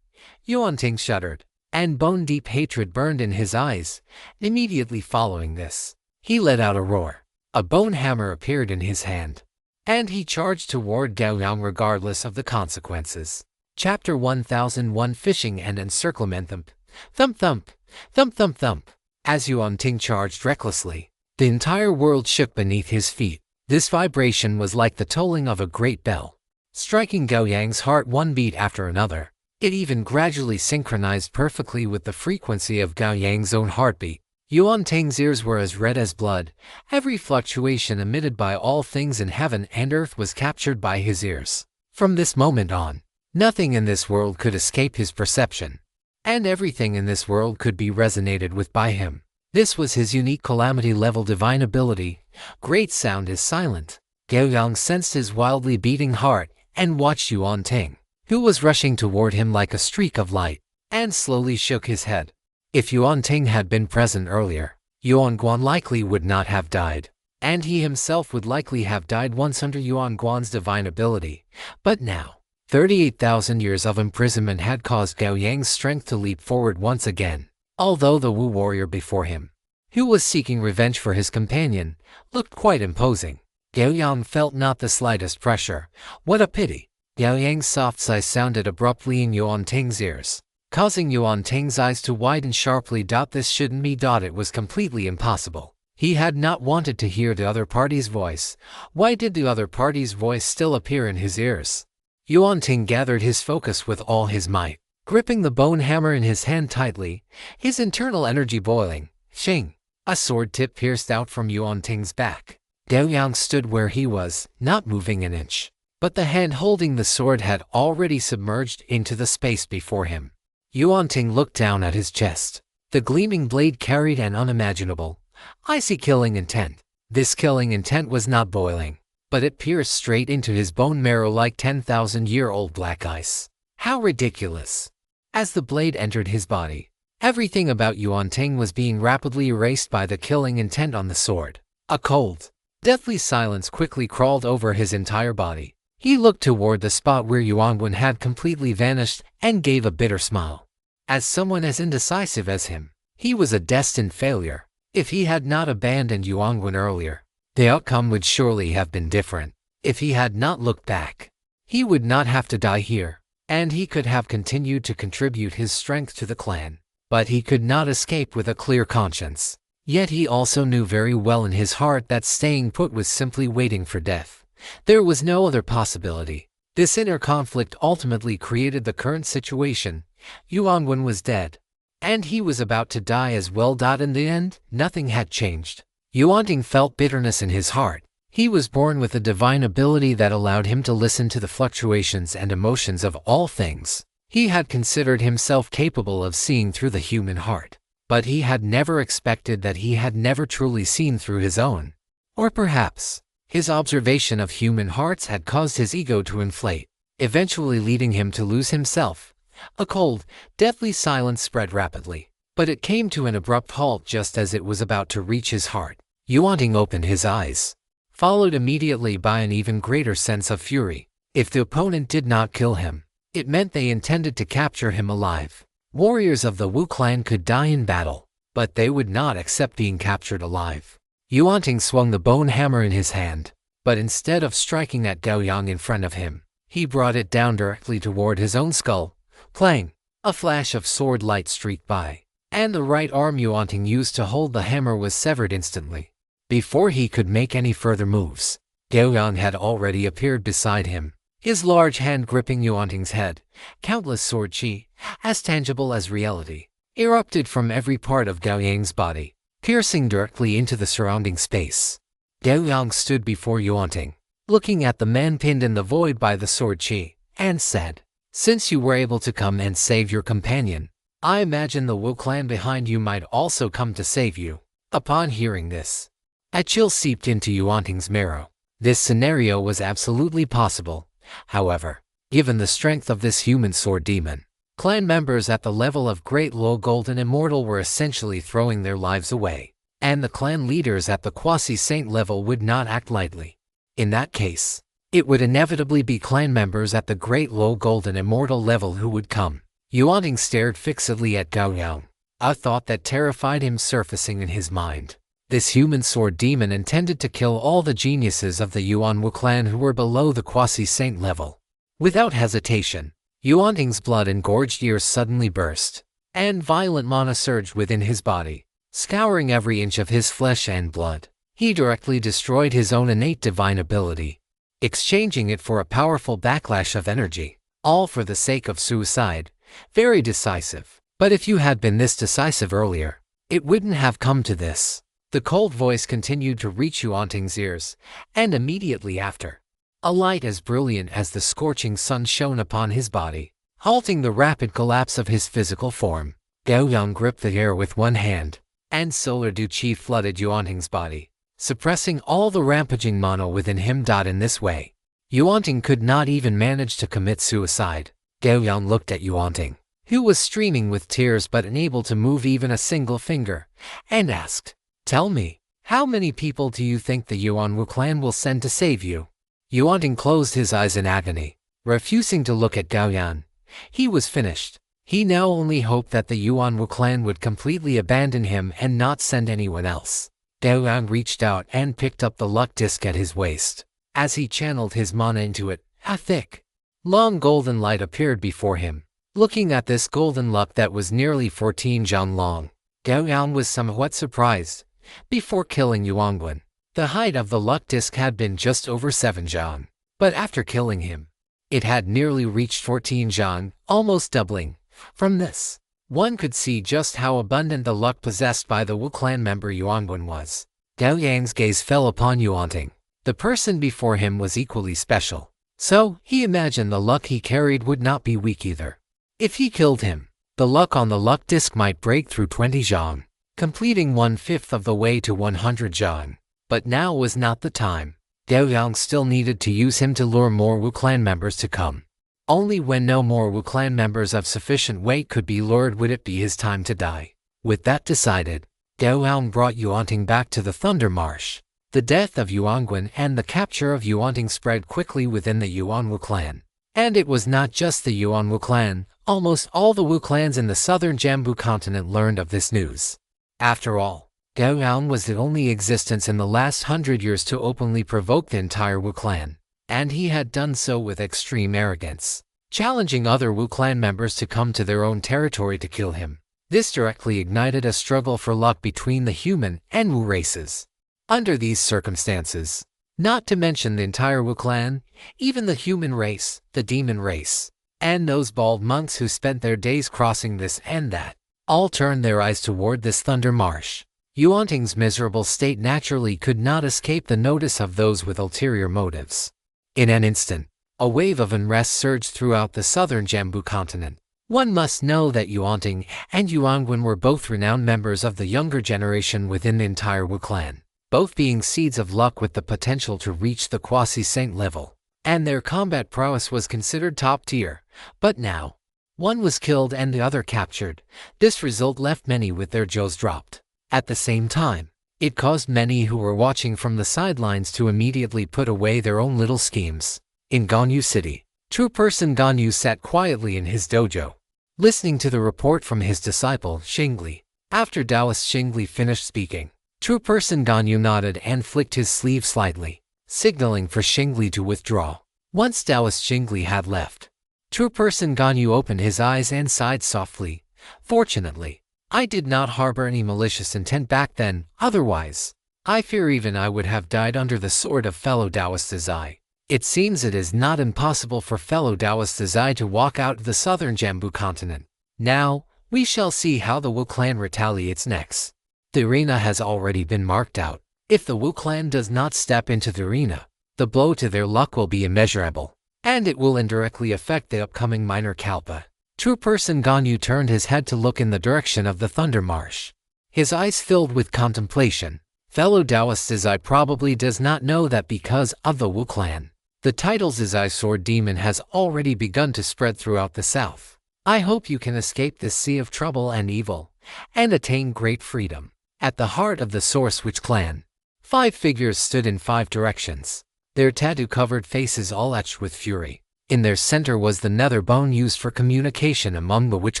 Yuan Ting shuddered, and bone-deep hatred burned in his eyes. Immediately following this, he let out a roar. A bone hammer appeared in his hand, and he charged toward Gao Yang regardless of the consequences. Chapter 1001 Fishing and Encirclement. Thump thump, thump thump thump. As Yuan Ting charged recklessly, the entire world shook beneath his feet. This vibration was like the tolling of a great bell, striking Gao Yang's heart one beat after another. It even gradually synchronized perfectly with the frequency of Gao Yang's own heartbeat. Yuan Ting's ears were as red as blood. Every fluctuation emitted by all things in heaven and earth was captured by his ears. From this moment on, nothing in this world could escape his perception, and everything in this world could be resonated with by him. This was his unique calamity-level divine ability. Great sound is silent. Gao Yang sensed his wildly beating heart and watched Yuan Ting, who was rushing toward him like a streak of light, and slowly shook his head. If Yuan Ting had been present earlier, Yuan Guan likely would not have died, and he himself would likely have died once under Yuan Guan's divine ability. But now, 38,000 years of imprisonment had caused Gao Yang's strength to leap forward once again. Although the Wu warrior before him, who was seeking revenge for his companion, looked quite imposing, Gao Yang felt not the slightest pressure. What a pity! Gao Yang's soft sigh sounded abruptly in Yuan Ting's ears, causing Yuan Ting's eyes to widen sharply. This shouldn't be. It was completely impossible. He had not wanted to hear the other party's voice. Why did the other party's voice still appear in his ears? Yuan Ting gathered his focus with all his might, gripping the bone hammer in his hand tightly, his internal energy boiling. Shing! A sword tip pierced out from Yuan Ting's back. Gao Yang stood where he was, not moving an inch, but the hand holding the sword had already submerged into the space before him. Yuan Ting looked down at his chest. The gleaming blade carried an unimaginable, icy killing intent. This killing intent was not boiling, but it pierced straight into his bone marrow like 10,000-year-old black ice. How ridiculous! As the blade entered his body, everything about Yuan Ting was being rapidly erased by the killing intent on the sword. A cold, deathly silence quickly crawled over his entire body. He looked toward the spot where Yuan Guan had completely vanished and gave a bitter smile. As someone as indecisive as him, he was a destined failure. If he had not abandoned Yuan Guan earlier, the outcome would surely have been different. If he had not looked back, he would not have to die here, and he could have continued to contribute his strength to the clan. But he could not escape with a clear conscience. Yet he also knew very well in his heart that staying put was simply waiting for death. There was no other possibility. This inner conflict ultimately created the current situation. Yuan Guan was dead, and he was about to die as well. In the end, nothing had changed. Yuan Ting felt bitterness in his heart. He was born with a divine ability that allowed him to listen to the fluctuations and emotions of all things. He had considered himself capable of seeing through the human heart, but he had never expected that he had never truly seen through his own. Or perhaps, his observation of human hearts had caused his ego to inflate, eventually leading him to lose himself. A cold, deathly silence spread rapidly, but it came to an abrupt halt just as it was about to reach his heart. Yuan Ting opened his eyes. followed immediately by an even greater sense of fury. If the opponent did not kill him, it meant they intended to capture him alive. Warriors of the Wu clan could die in battle, but they would not accept being captured alive. Yuanting swung the bone hammer in his hand, but instead of striking at Gao Yang in front of him, he brought it down directly toward his own skull. Clang! A flash of sword light streaked by, and the right arm Yuanting used to hold the hammer was severed instantly. Before he could make any further moves, Gao Yang had already appeared beside him, his large hand gripping Yuanting's head. Countless sword qi, as tangible as reality, erupted from every part of Gao Yang's body, piercing directly into the surrounding space. Gao Yang stood before Yuanting, looking at the man pinned in the void by the sword qi, and said, "Since you were able to come and save your companion, I imagine the Wu clan behind you might also come to save you." Upon hearing this, a chill seeped into Yuanting's marrow. This scenario was absolutely possible. However, given the strength of this human sword demon, clan members at the level of Great Low Golden Immortal were essentially throwing their lives away, and the clan leaders at the quasi-saint level would not act lightly. In that case, it would inevitably be clan members at the Great Low Golden Immortal level who would come. Yuanting stared fixedly at Gao Yang, a thought that terrified him surfacing in his mind. This human sword demon intended to kill all the geniuses of the Yuan Wu clan who were below the quasi-saint level. Without hesitation, Yuanting's blood-engorged ears suddenly burst, and violent mana surged within his body, scouring every inch of his flesh and blood. He directly destroyed his own innate divine ability, exchanging it for a powerful backlash of energy, all for the sake of suicide. Very decisive. But if you had been this decisive earlier, it wouldn't have come to this. The cold voice continued to reach Yuanting's ears, and immediately after, a light as brilliant as the scorching sun shone upon his body, halting the rapid collapse of his physical form. Gao Yang gripped the air with one hand, and solar dew qi flooded Yuanting's body, suppressing all the rampaging mana within him. In this way, Yuanting could not even manage to commit suicide. Gao Yang looked at Yuanting, who was streaming with tears but unable to move even a single finger, and asked, "Tell me, how many people do you think the Yuan Wu clan will send to save you?" Yuanting closed his eyes in agony, refusing to look at Gao Yang. He was finished. He now only hoped that the Yuan Wu clan would completely abandon him and not send anyone else. Gao Yang reached out and picked up the luck disc at his waist. As he channeled his mana into it, a thick, long golden light appeared before him. Looking at this golden luck that was nearly 14 zhan long, Gao Yang was somewhat surprised. Before killing Yuanguan, the height of the luck disc had been just over 7 zhan, but after killing him, it had nearly reached 14 zhan, almost doubling. From this, one could see just how abundant the luck possessed by the Wu clan member Yuanguan was. Gao Yang's gaze fell upon Yuanting. The person before him was equally special, so he imagined the luck he carried would not be weak either. If he killed him, the luck on the luck disc might break through 20 zhan, completing 1/5 of the way to 100 zhan. But now was not the time. Gao Yang still needed to use him to lure more Wu clan members to come. Only when no more Wu clan members of sufficient weight could be lured would it be his time to die. With that decided, Gao Yang brought Yuanting back to the Thunder Marsh. The death of Yuanguan and the capture of Yuanting spread quickly within the Yuan Wu clan. And it was not just the Yuan Wu clan. Almost all the Wu clans in the southern Jambu continent learned of this news. After all, Gao Yang was the only existence in the last 100 years to openly provoke the entire Wu clan, and he had done so with extreme arrogance, challenging other Wu clan members to come to their own territory to kill him. This directly ignited a struggle for luck between the human and Wu races. Under these circumstances, not to mention the entire Wu clan, even the human race, the demon race, and those bald monks who spent their days crossing this and that, all turned their eyes toward this Thunder Marsh. Yuanting's miserable state naturally could not escape the notice of those with ulterior motives. In an instant, a wave of unrest surged throughout the southern Jambu continent. One must know that Yuanting and Yuanguan were both renowned members of the younger generation within the entire Wu clan, both being seeds of luck with the potential to reach the quasi-saint level, and their combat prowess was considered top tier. But now, one was killed and the other captured. This result left many with their jaws dropped. At the same time, It caused many who were watching from the sidelines to immediately put away their own little schemes. In Ganyu City, true person Ganyu sat quietly in his dojo, listening to the report from his disciple, Xingli. After Taoist Xingli finished speaking, true person Ganyu nodded and flicked his sleeve slightly, signaling for Xingli to withdraw. Once Taoist Xingli had left, true person Ganyu opened his eyes and sighed softly. Fortunately, I did not harbor any malicious intent back then, otherwise, I fear even I would have died under the sword of fellow Taoists as I. It seems it is not impossible for fellow Taoists as I to walk out of the southern Jambu continent. Now, we shall see how the Wu clan retaliates next. The arena has already been marked out. If the Wu clan does not step into the arena, the blow to their luck will be immeasurable, and it will indirectly affect the upcoming minor Kalpa. True person Ganyu turned his head to look in the direction of the Thunder Marsh. His eyes filled with contemplation. Fellow Taoist Zizai probably does not know that because of the Wu clan, the title Zizai Sword Demon has already begun to spread throughout the south. I hope you can escape this sea of trouble and evil, and attain great freedom. At the heart of the Source Witch clan, 5 figures stood in 5 directions, their tattoo-covered faces all etched with fury. In their center was the nether bone used for communication among the witch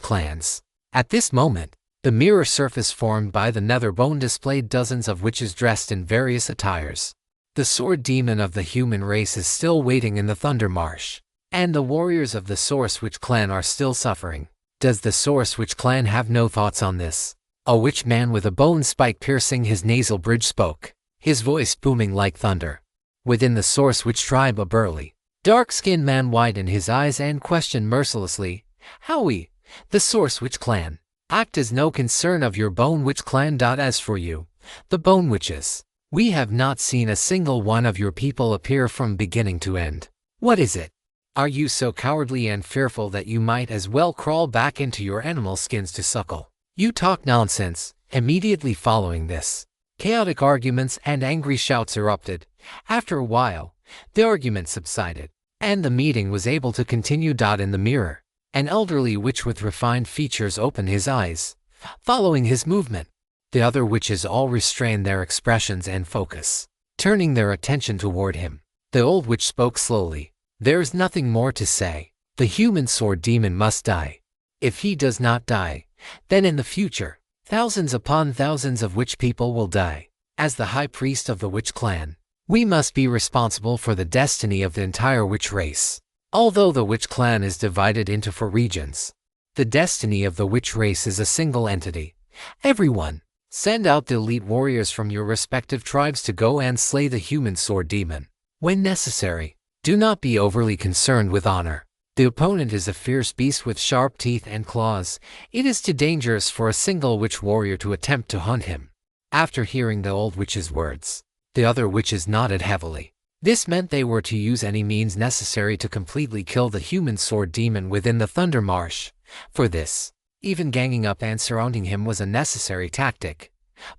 clans. At this moment, the mirror surface formed by the nether bone displayed dozens of witches dressed in various attires. The sword demon of the human race is still waiting in the Thunder Marsh, and the warriors of the Source Witch clan are still suffering. Does the Source Witch clan have no thoughts on this? A witch man with a bone spike piercing his nasal bridge spoke, his voice booming like thunder. Within the Source Witch tribe, a burly, dark-skinned man widened his eyes and questioned mercilessly, "How we, the Source Witch clan, act as no concern of your Bone Witch clan? As for you, the Bone Witches, we have not seen a single one of your people appear from beginning to end. What is it? Are you so cowardly and fearful that you might as well crawl back into your animal skins to suckle? You talk nonsense." Immediately following this, chaotic arguments and angry shouts erupted. After a while, the argument subsided, and the meeting was able to continue. In the mirror, an elderly witch with refined features opened his eyes, following his movement. The other witches all restrained their expressions and focus, turning their attention toward him. The old witch spoke slowly. "There is nothing more to say. The human sword demon must die. If he does not die, then in the future, thousands upon thousands of witch people will die. As the high priest of the witch clan, we must be responsible for the destiny of the entire witch race. Although the witch clan is divided into 4 regions, the destiny of the witch race is a single entity. Everyone, send out the elite warriors from your respective tribes to go and slay the human sword demon. When necessary, do not be overly concerned with honor. The opponent is a fierce beast with sharp teeth and claws. It is too dangerous for a single witch warrior to attempt to hunt him." After hearing the old witch's words, the other witches nodded heavily. This meant they were to use any means necessary to completely kill the human sword demon within the Thunder Marsh. For this, even ganging up and surrounding him was a necessary tactic.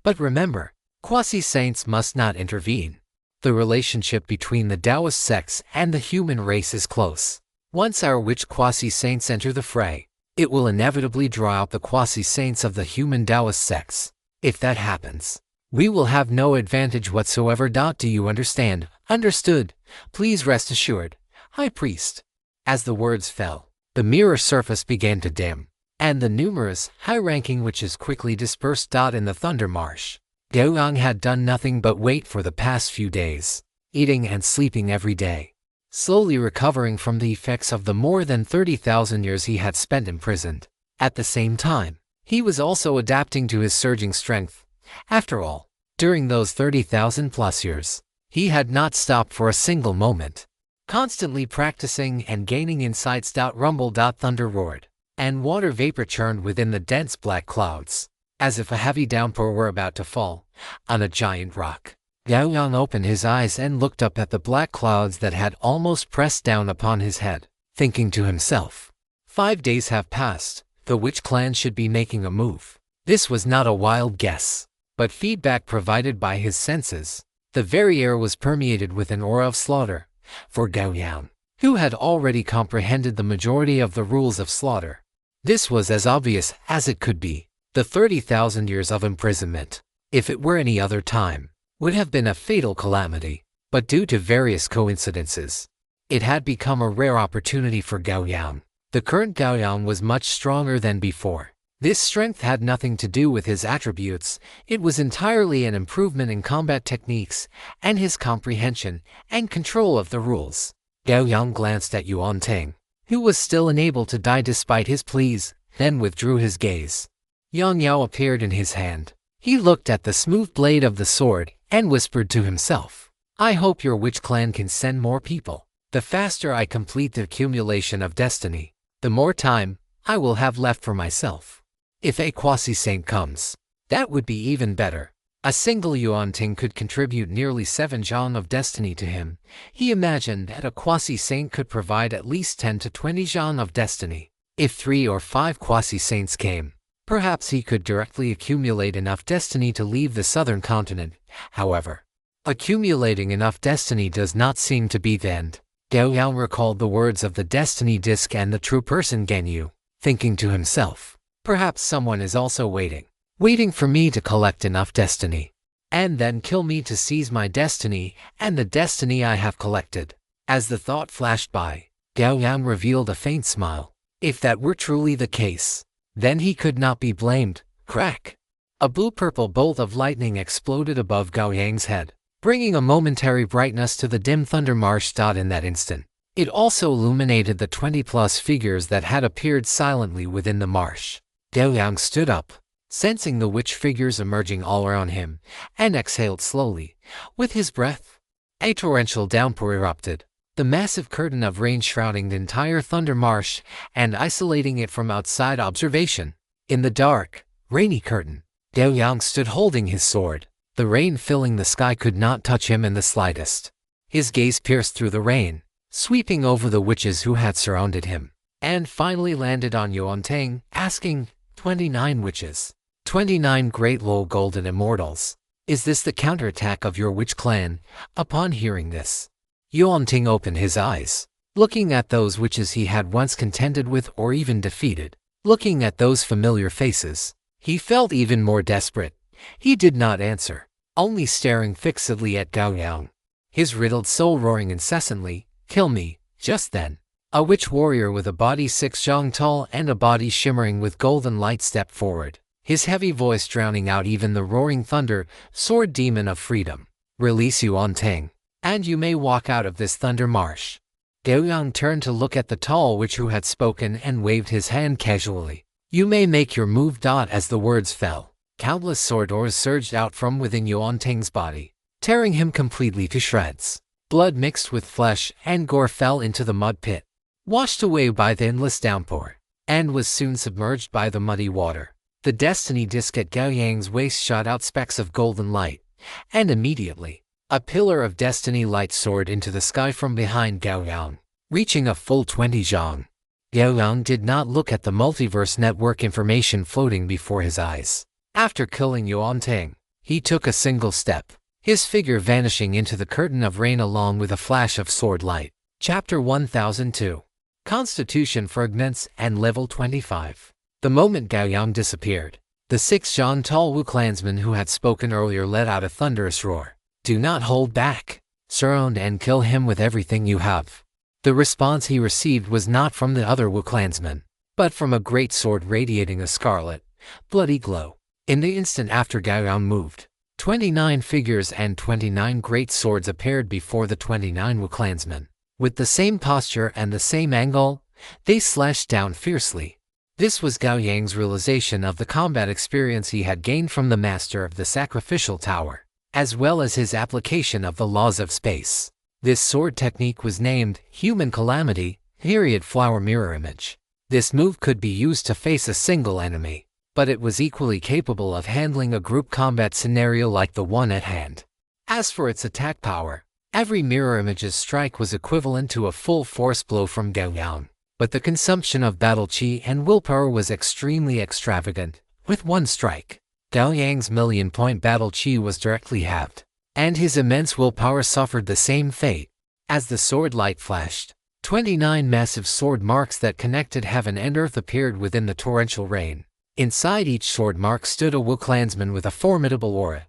But remember, quasi-saints must not intervene. The relationship between the Taoist sects and the human race is close. Once our witch quasi-saints enter the fray, it will inevitably draw out the quasi-saints of the human Taoist sects. If that happens, we will have no advantage whatsoever. Do you understand? Understood. Please rest assured, High Priest. As the words fell, the mirror surface began to dim, and the numerous, high-ranking witches quickly dispersed. In the Thunder Marsh, Gao Yang had done nothing but wait for the past few days, eating and sleeping every day, slowly recovering from the effects of the more than 30,000 years he had spent imprisoned. At the same time, he was also adapting to his surging strength. After all, during those 30,000+ years, he had not stopped for a single moment, constantly practicing and gaining insights. Rumble. Thunder roared, and water vapor churned within the dense black clouds, as if a heavy downpour were about to fall on a giant rock. Gao Yang opened his eyes and looked up at the black clouds that had almost pressed down upon his head, thinking to himself, 5 days have passed, the witch clan should be making a move. This was not a wild guess, but feedback provided by his senses. The very air was permeated with an aura of slaughter. For Gao Yang, who had already comprehended the majority of the rules of slaughter, this was as obvious as it could be. The 30,000 years of imprisonment, If it were any other time, would have been a fatal calamity, but due to various coincidences, it had become a rare opportunity for Gao Yang. The current Gao Yang was much stronger than before. This strength had nothing to do with his attributes, it was entirely an improvement in combat techniques and his comprehension and control of the rules. Gao Yang glanced at Yuan Ting, who was still unable to die despite his pleas, then withdrew his gaze. Yang Yao appeared in his hand. He looked at the smooth blade of the sword and whispered to himself, "I hope your witch clan can send more people. The faster I complete the accumulation of destiny, the more time I will have left for myself. If a quasi-saint comes, that would be even better." A single Yuan Ting could contribute nearly 7 zhang of destiny to him. He imagined that a quasi-saint could provide at least 10 to 20 zhang of destiny. If 3 or 5 quasi-saints came, perhaps he could directly accumulate enough destiny to leave the southern continent. However, accumulating enough destiny does not seem to be the end. Gao Yang recalled the words of the destiny disc and the true person Ganyu, thinking to himself, perhaps someone is also waiting for me to collect enough destiny, and then kill me to seize my destiny and the destiny I have collected. As the thought flashed by, Gao Yang revealed a faint smile. If that were truly the case, then he could not be blamed. Crack! A blue-purple bolt of lightning exploded above Gao Yang's head, bringing a momentary brightness to the dim thunder marsh. In that instant, it also illuminated the 20+ figures that had appeared silently within the marsh. Gao Yang stood up, sensing the witch figures emerging all around him, and exhaled slowly. With his breath, a torrential downpour erupted. The massive curtain of rain shrouding the entire thunder marsh and isolating it from outside observation. In the dark, rainy curtain, Gao Yang stood holding his sword. The rain filling the sky could not touch him in the slightest. His gaze pierced through the rain, sweeping over the witches who had surrounded him, and finally landed on Yuan Ting, asking, 29 witches, 29 great low golden immortals. Is this the counterattack of your witch clan? Upon hearing this, Yuan Ting opened his eyes, looking at those witches he had once contended with or even defeated. Looking at those familiar faces, he felt even more desperate. He did not answer, only staring fixedly at Gao Yang, his riddled soul roaring incessantly, "Kill me!" Just then, a witch warrior with a body 6 zhang tall and a body shimmering with golden light stepped forward, his heavy voice drowning out even the roaring thunder. "Sword demon of freedom, release Yuan Ting, and you may walk out of this thunder marsh." Gao Yang turned to look at the tall witch who had spoken and waved his hand casually. "You may make your move." As the words fell, countless sword oars surged out from within Yuan Ting's body, tearing him completely to shreds. Blood mixed with flesh and gore fell into the mud pit, washed away by the endless downpour, and was soon submerged by the muddy water. The destiny disc at Gao Yang's waist shot out specks of golden light, and immediately, a pillar of destiny light soared into the sky from behind Gao Yang, reaching a full 20 zhang. Gao Yang did not look at the multiverse network information floating before his eyes. After killing Yuan Ting, he took a single step, his figure vanishing into the curtain of rain along with a flash of sword light. Chapter 1002. Constitution Fragments and Level 25. The moment Gao Yang disappeared, the 6 zhang tall Wu clansman who had spoken earlier let out a thunderous roar. "Do not hold back. Surround and kill him with everything you have." The response he received was not from the other Wu clansmen, but from a great sword radiating a scarlet, bloody glow. In the instant after Gao Yang moved, 29 figures and 29 great swords appeared before the 29 Wu clansmen. With the same posture and the same angle, they slashed down fiercely. This was Gao Yang's realization of the combat experience he had gained from the master of the sacrificial tower, as well as his application of the laws of space. This sword technique was named Human Calamity, Flower Mirror Image. This move could be used to face a single enemy, but it was equally capable of handling a group combat scenario like the one at hand. As for its attack power, every mirror image's strike was equivalent to a full force blow from Gao Yang, but the consumption of battle chi and willpower was extremely extravagant. With one strike, Gao Yang's million-point battle chi was directly halved, and his immense willpower suffered the same fate. As the sword light flashed, 29 massive sword marks that connected heaven and earth appeared within the torrential rain. Inside each sword mark stood a Wu clansman with a formidable aura.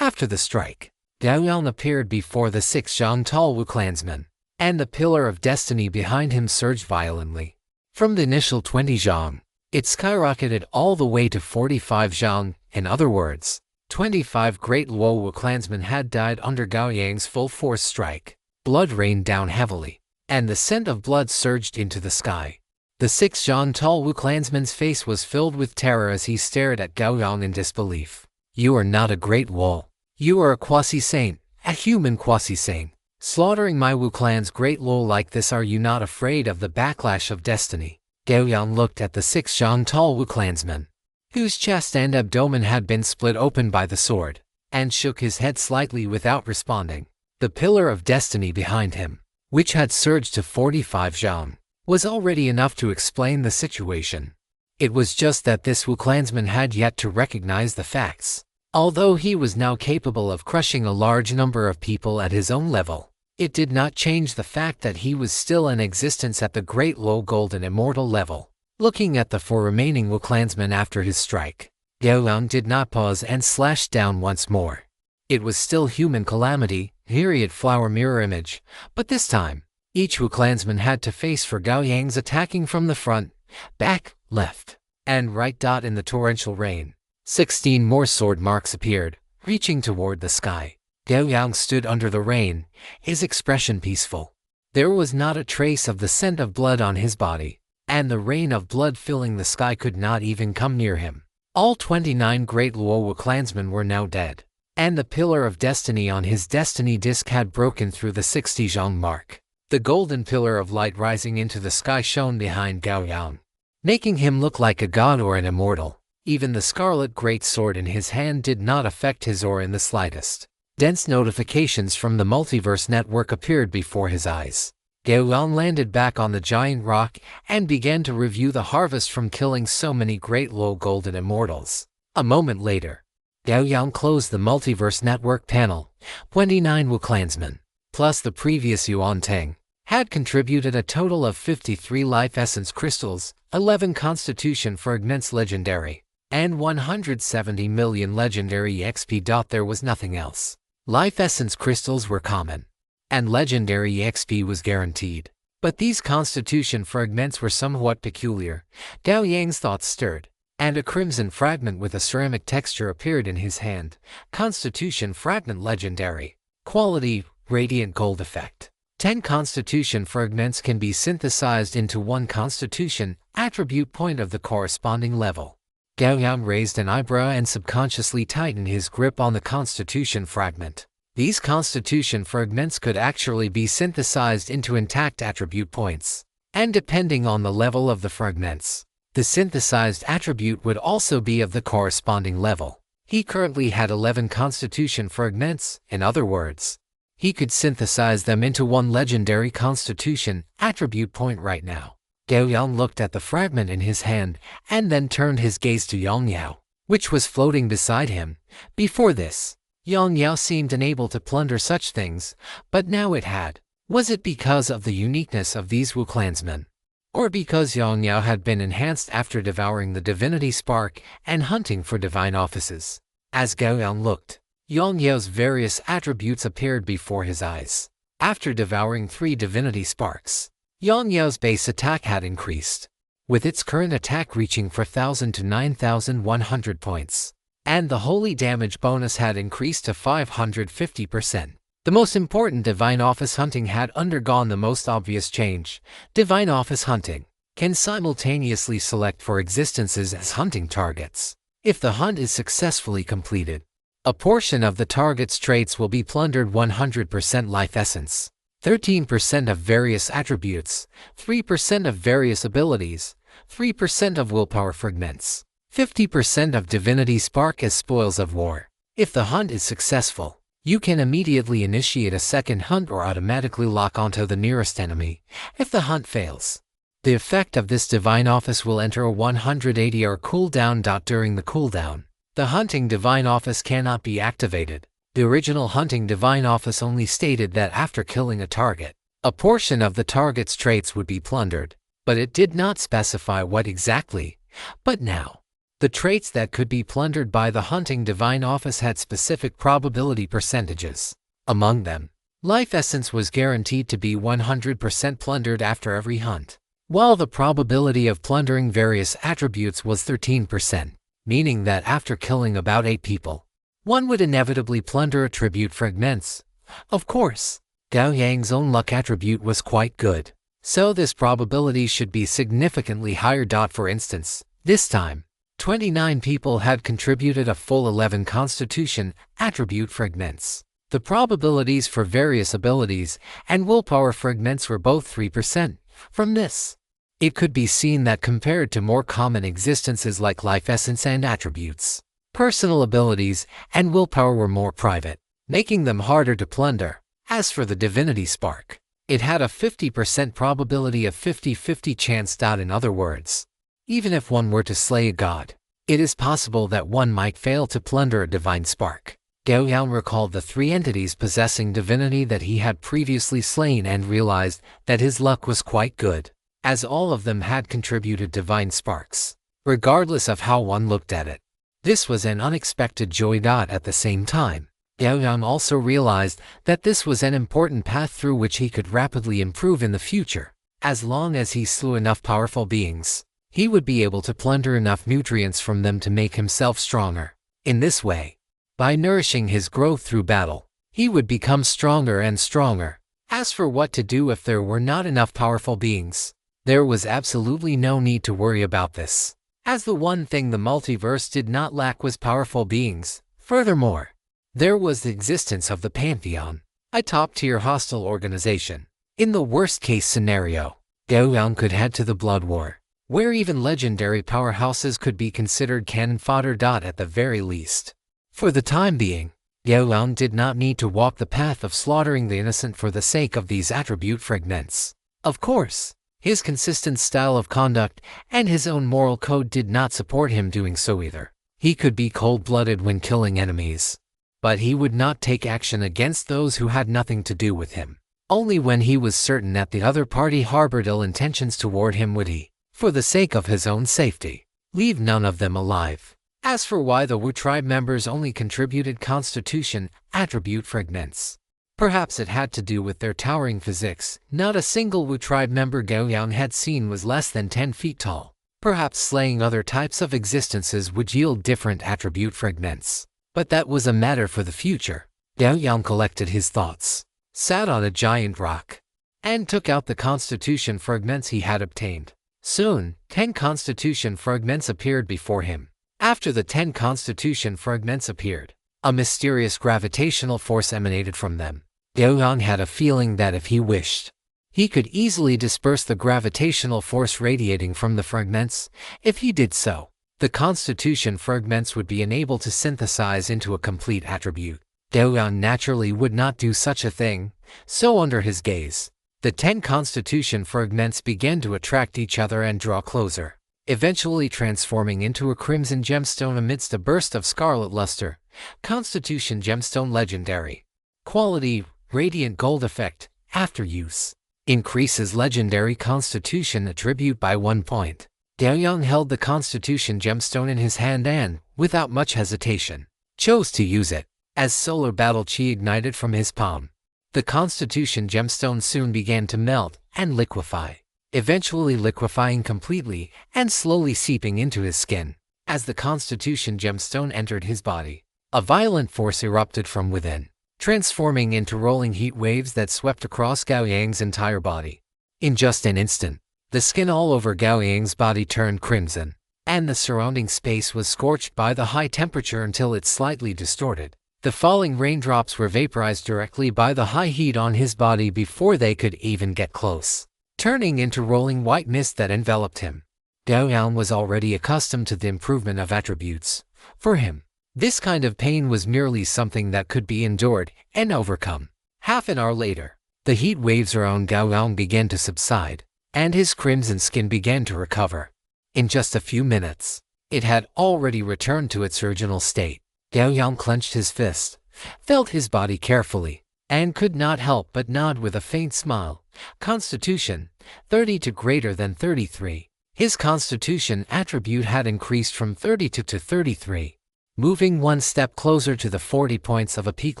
After the strike, Gao Yang appeared before the 6 zhang tall Wu clansman, and the pillar of destiny behind him surged violently. From the initial 20 zhang, it skyrocketed all the way to 45 zhang. In other words, 25 great Luo Wu clansmen had died under Gao Yang's full-force strike. Blood rained down heavily, and the scent of blood surged into the sky. The 6 zhang tall Wu clansman's face was filled with terror as he stared at Gao Yang in disbelief. "You are not a great Luo. You are a quasi-saint, a human quasi-saint. Slaughtering my Wu clan's great Luo like this, are you not afraid of the backlash of destiny?" Gao Yang looked at the 6 zhang tall Wu clansman, whose chest and abdomen had been split open by the sword, and shook his head slightly without responding. The pillar of destiny behind him, which had surged to 45 zhang, was already enough to explain the situation. It was just that this Wu clansman had yet to recognize the facts. Although he was now capable of crushing a large number of people at his own level, it did not change the fact that he was still in existence at the Great Low Golden Immortal level. Looking at the 4 remaining Wu clansmen after his strike, Gao Yang did not pause and slashed down once more. It was still human calamity, period flower mirror image, but this time, each Wu clansman had to face for Gao Yang's attacking from the front, back, left, and right. In the torrential rain, 16 more sword marks appeared, reaching toward the sky. Gao Yang stood under the rain, his expression peaceful. There was not a trace of the scent of blood on his body, and the rain of blood filling the sky could not even come near him. All 29 great Luo Wu clansmen were now dead, and the pillar of destiny on his destiny disc had broken through the 60 zhang mark. The golden pillar of light rising into the sky shone behind Gao Yang, making him look like a god or an immortal. Even the scarlet greatsword in his hand did not affect his aura in the slightest. Dense notifications from the Multiverse Network appeared before his eyes. Gao Yang landed back on the giant rock and began to review the harvest from killing so many great low golden immortals. A moment later, Gao Yang closed the Multiverse Network panel. 29 Wu clansmen, plus the previous Yuan Teng, had contributed a total of 53 life essence crystals, 11 constitution fragments legendary, and 170 million legendary XP. There was nothing else. Life essence crystals were common, and legendary XP was guaranteed. But these constitution fragments were somewhat peculiar. Gao Yang's thoughts stirred, and a crimson fragment with a ceramic texture appeared in his hand. Constitution fragment legendary. Quality, radiant gold effect. 10 constitution fragments can be synthesized into 1 constitution attribute point of the corresponding level. Gao Yang raised an eyebrow and subconsciously tightened his grip on the constitution fragment. These constitution fragments could actually be synthesized into intact attribute points, and depending on the level of the fragments, the synthesized attribute would also be of the corresponding level. He currently had 11 constitution fragments. In other words, he could synthesize them into 1 legendary constitution attribute point right now. Gao Yang looked at the fragment in his hand and then turned his gaze to Yang Yao, which was floating beside him. Before this, Yang Yao seemed unable to plunder such things, but now it had. Was it because of the uniqueness of these Wu clansmen, or because Yang Yao had been enhanced after devouring the divinity spark and hunting for divine offices? As Gao Yang looked, Yang Yao's various attributes appeared before his eyes. After devouring 3 divinity sparks, Yang Yao's base attack had increased, with its current attack reaching 4,000 to 9,100 points, and the holy damage bonus had increased to 550%. The most important divine office hunting had undergone the most obvious change. Divine office hunting can simultaneously select for existences as hunting targets. If the hunt is successfully completed, a portion of the target's traits will be plundered. 100% life essence, 13% of various attributes, 3% of various abilities, 3% of willpower fragments, 50% of divinity spark as spoils of war. If the hunt is successful, you can immediately initiate a second hunt or automatically lock onto the nearest enemy. If the hunt fails, the effect of this divine office will enter a 180-hour cooldown. During the cooldown, the hunting divine office cannot be activated. The original hunting divine office only stated that after killing a target, a portion of the target's traits would be plundered, but it did not specify what exactly. But now, The traits that could be plundered by the hunting divine office had specific probability percentages. Among them, life essence was guaranteed to be 100% plundered after every hunt, while the probability of plundering various attributes was 13%, meaning that after killing about 8 people, one would inevitably plunder attribute fragments. Of course, Gao Yang's own luck attribute was quite good, so this probability should be significantly higher. For instance, this time, 29 people had contributed a full 11 constitution attribute fragments. The probabilities for various abilities and willpower fragments were both 3%. From this, it could be seen that compared to more common existences like life essence and attributes, personal abilities and willpower were more private, making them harder to plunder. As for the divinity spark, it had a 50% probability of 50-50 chance. In other words, even if one were to slay a god, it is possible that one might fail to plunder a divine spark. Gao Yang recalled the 3 entities possessing divinity that he had previously slain and realized that his luck was quite good, as all of them had contributed divine sparks, regardless of how one looked at it. This was an unexpected joy. At the same time, Gao Yang also realized that this was an important path through which he could rapidly improve in the future. As long as he slew enough powerful beings, he would be able to plunder enough nutrients from them to make himself stronger. In this way, by nourishing his growth through battle, he would become stronger and stronger. As for what to do if there were not enough powerful beings, there was absolutely no need to worry about this, as the one thing the multiverse did not lack was powerful beings. Furthermore, there was the existence of the Pantheon, a top-tier hostile organization. In the worst-case scenario, Gao Yang could head to the Blood War, where even legendary powerhouses could be considered cannon fodder. At the very least, for the time being, Gao Yang did not need to walk the path of slaughtering the innocent for the sake of these attribute fragments. Of course, his consistent style of conduct and his own moral code did not support him doing so either. He could be cold-blooded when killing enemies, but he would not take action against those who had nothing to do with him. Only when he was certain that the other party harbored ill intentions toward him would he, for the sake of his own safety, leave none of them alive. As for why the Wu tribe members only contributed constitution attribute fragments, perhaps it had to do with their towering physiques. Not a single Wu tribe member Gao Yang had seen was less than 10 feet tall. Perhaps slaying other types of existences would yield different attribute fragments, but that was a matter for the future. Gao Yang collected his thoughts, sat on a giant rock, and took out the constitution fragments he had obtained. Soon, 10 constitution fragments appeared before him. After the 10 constitution fragments appeared, a mysterious gravitational force emanated from them. Gao Yang had a feeling that if he wished, he could easily disperse the gravitational force radiating from the fragments. If he did so, the constitution fragments would be unable to synthesize into a complete attribute. Gao Yang naturally would not do such a thing, so under his gaze, the 10 constitution fragments began to attract each other and draw closer, eventually transforming into a crimson gemstone amidst a burst of scarlet luster. Constitution gemstone legendary. Quality, radiant gold effect, after use. Increases legendary constitution attribute by 1 point. Gao Yang held the constitution gemstone in his hand and, without much hesitation, chose to use it. As solar battle chi ignited from his palm, the constitution gemstone soon began to melt and liquefy, eventually liquefying completely and slowly seeping into his skin. As the constitution gemstone entered his body, a violent force erupted from within, transforming into rolling heat waves that swept across Gao Yang's entire body. In just an instant, the skin all over Gao Yang's body turned crimson, and the surrounding space was scorched by the high temperature until it slightly distorted. The falling raindrops were vaporized directly by the high heat on his body before they could even get close, turning into rolling white mist that enveloped him. Gao Yang was already accustomed to the improvement of attributes. For him, this kind of pain was merely something that could be endured and overcome. Half an hour later, the heat waves around Gao Yang began to subside, and his crimson skin began to recover. In just a few minutes, it had already returned to its original state. Gao Yang clenched his fist, felt his body carefully, and could not help but nod with a faint smile. Constitution, 30 to greater than 33. His constitution attribute had increased from 32 to 33, moving one step closer to the 40 points of a peak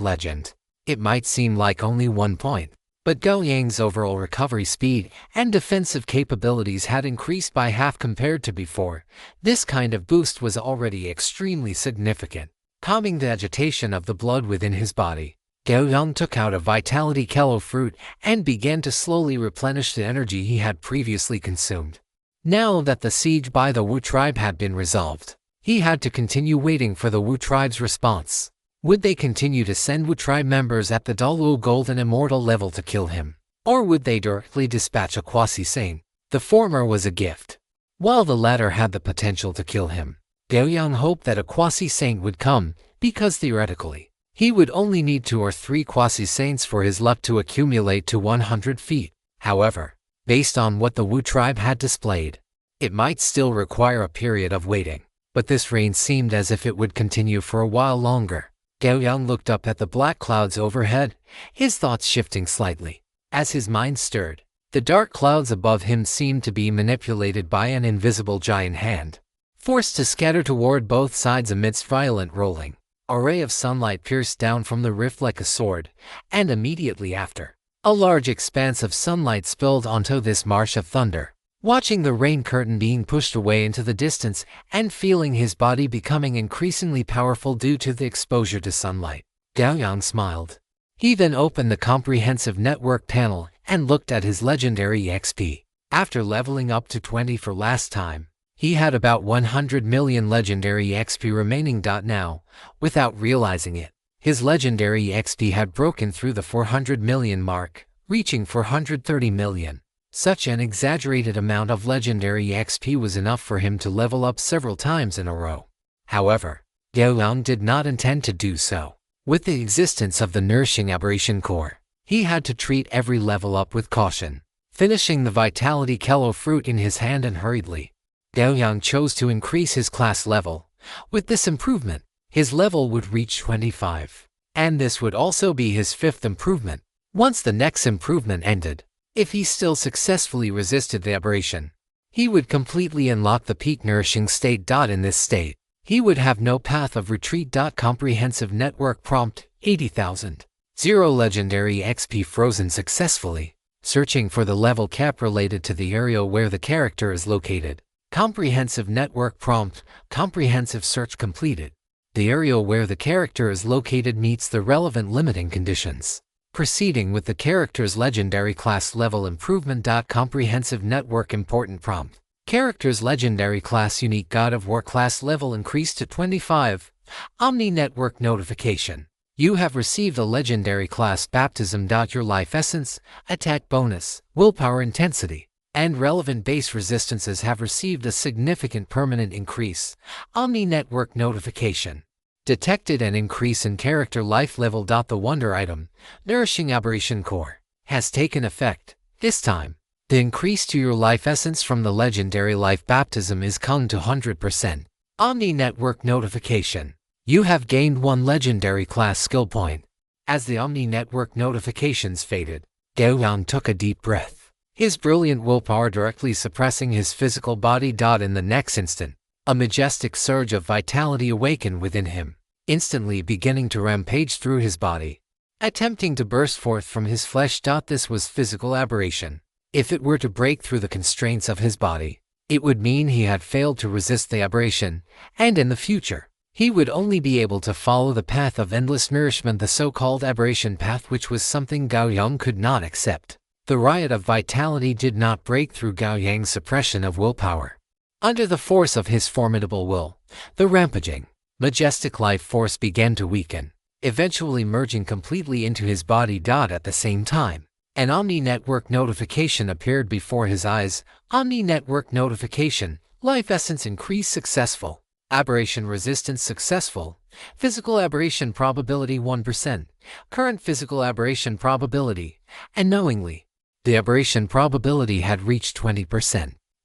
legend. It might seem like only 1 point, but Gao Yang's overall recovery speed and defensive capabilities had increased by half compared to before. This kind of boost was already extremely significant. Calming the agitation of the blood within his body, Gao Yang took out a vitality kello fruit and began to slowly replenish the energy he had previously consumed. Now that the siege by the Wu tribe had been resolved, he had to continue waiting for the Wu tribe's response. Would they continue to send Wu tribe members at the Dalu Golden Immortal level to kill him? Or would they directly dispatch a quasi-saint? The former was a gift, while the latter had the potential to kill him. Gao Yang hoped that a quasi-saint would come, because theoretically, he would only need 2 or 3 quasi-saints for his luck to accumulate to 100 feet. However, based on what the Wu tribe had displayed, it might still require a period of waiting. But this reign seemed as if it would continue for a while longer. Gao Yang looked up at the black clouds overhead, his thoughts shifting slightly. As his mind stirred, the dark clouds above him seemed to be manipulated by an invisible giant hand, forced to scatter toward both sides amidst violent rolling. A ray of sunlight pierced down from the rift like a sword, and immediately after, a large expanse of sunlight spilled onto this marsh of thunder. Watching the rain curtain being pushed away into the distance and feeling his body becoming increasingly powerful due to the exposure to sunlight, Gao Yang smiled. He then opened the comprehensive network panel and looked at his legendary XP. After leveling up to 20 for last time, he had about 100 million legendary XP remaining. Now, without realizing it, his legendary XP had broken through the 400 million mark, reaching 430 million. Such an exaggerated amount of legendary XP was enough for him to level up several times in a row. However, Gao Yang did not intend to do so. With the existence of the nourishing aberration core, he had to treat every level up with caution. Finishing the vitality kello fruit in his hand and hurriedly, Gao Yang chose to increase his class level. With this improvement, his level would reach 25. And this would also be his 5th improvement. Once the next improvement ended, if he still successfully resisted the aberration, he would completely unlock the peak nourishing state. In this state, he would have no path of retreat. Comprehensive network prompt 80,000. 0 legendary XP frozen successfully. Searching for the level cap related to the area where the character is located. Comprehensive network prompt, comprehensive search completed. The area where the character is located meets the relevant limiting conditions. Proceeding with the character's legendary class level improvement. Comprehensive network important prompt. Character's legendary class unique God of War class level increased to 25. Omni network notification. You have received a legendary class baptism. Your life essence, attack bonus, willpower intensity, and relevant base resistances have received a significant permanent increase. Omni network notification. Detected an increase in character life level. The wonder item, Nourishing Aberration Core, has taken effect. This time, the increase to your life essence from the legendary life baptism is come to 100%. Omni Network notification. You have gained 1 legendary class skill point. As the Omni Network notifications faded, Gao Yang took a deep breath, his brilliant willpower directly suppressing his physical body. In the next instant, a majestic surge of vitality awakened within him, instantly beginning to rampage through his body, attempting to burst forth from his flesh. This was physical aberration. If it were to break through the constraints of his body, it would mean he had failed to resist the aberration, and in the future, he would only be able to follow the path of endless nourishment, the so-called aberration path, which was something Gao Yang could not accept. The riot of vitality did not break through Gao Yang's suppression of willpower. Under the force of his formidable will, the rampaging, majestic life force began to weaken, eventually merging completely into his body. At the same time, an Omni Network notification appeared before his eyes. Omni Network notification, life essence increase successful, aberration resistance successful, physical aberration probability 1%, current physical aberration probability, and knowingly, the aberration probability had reached 20.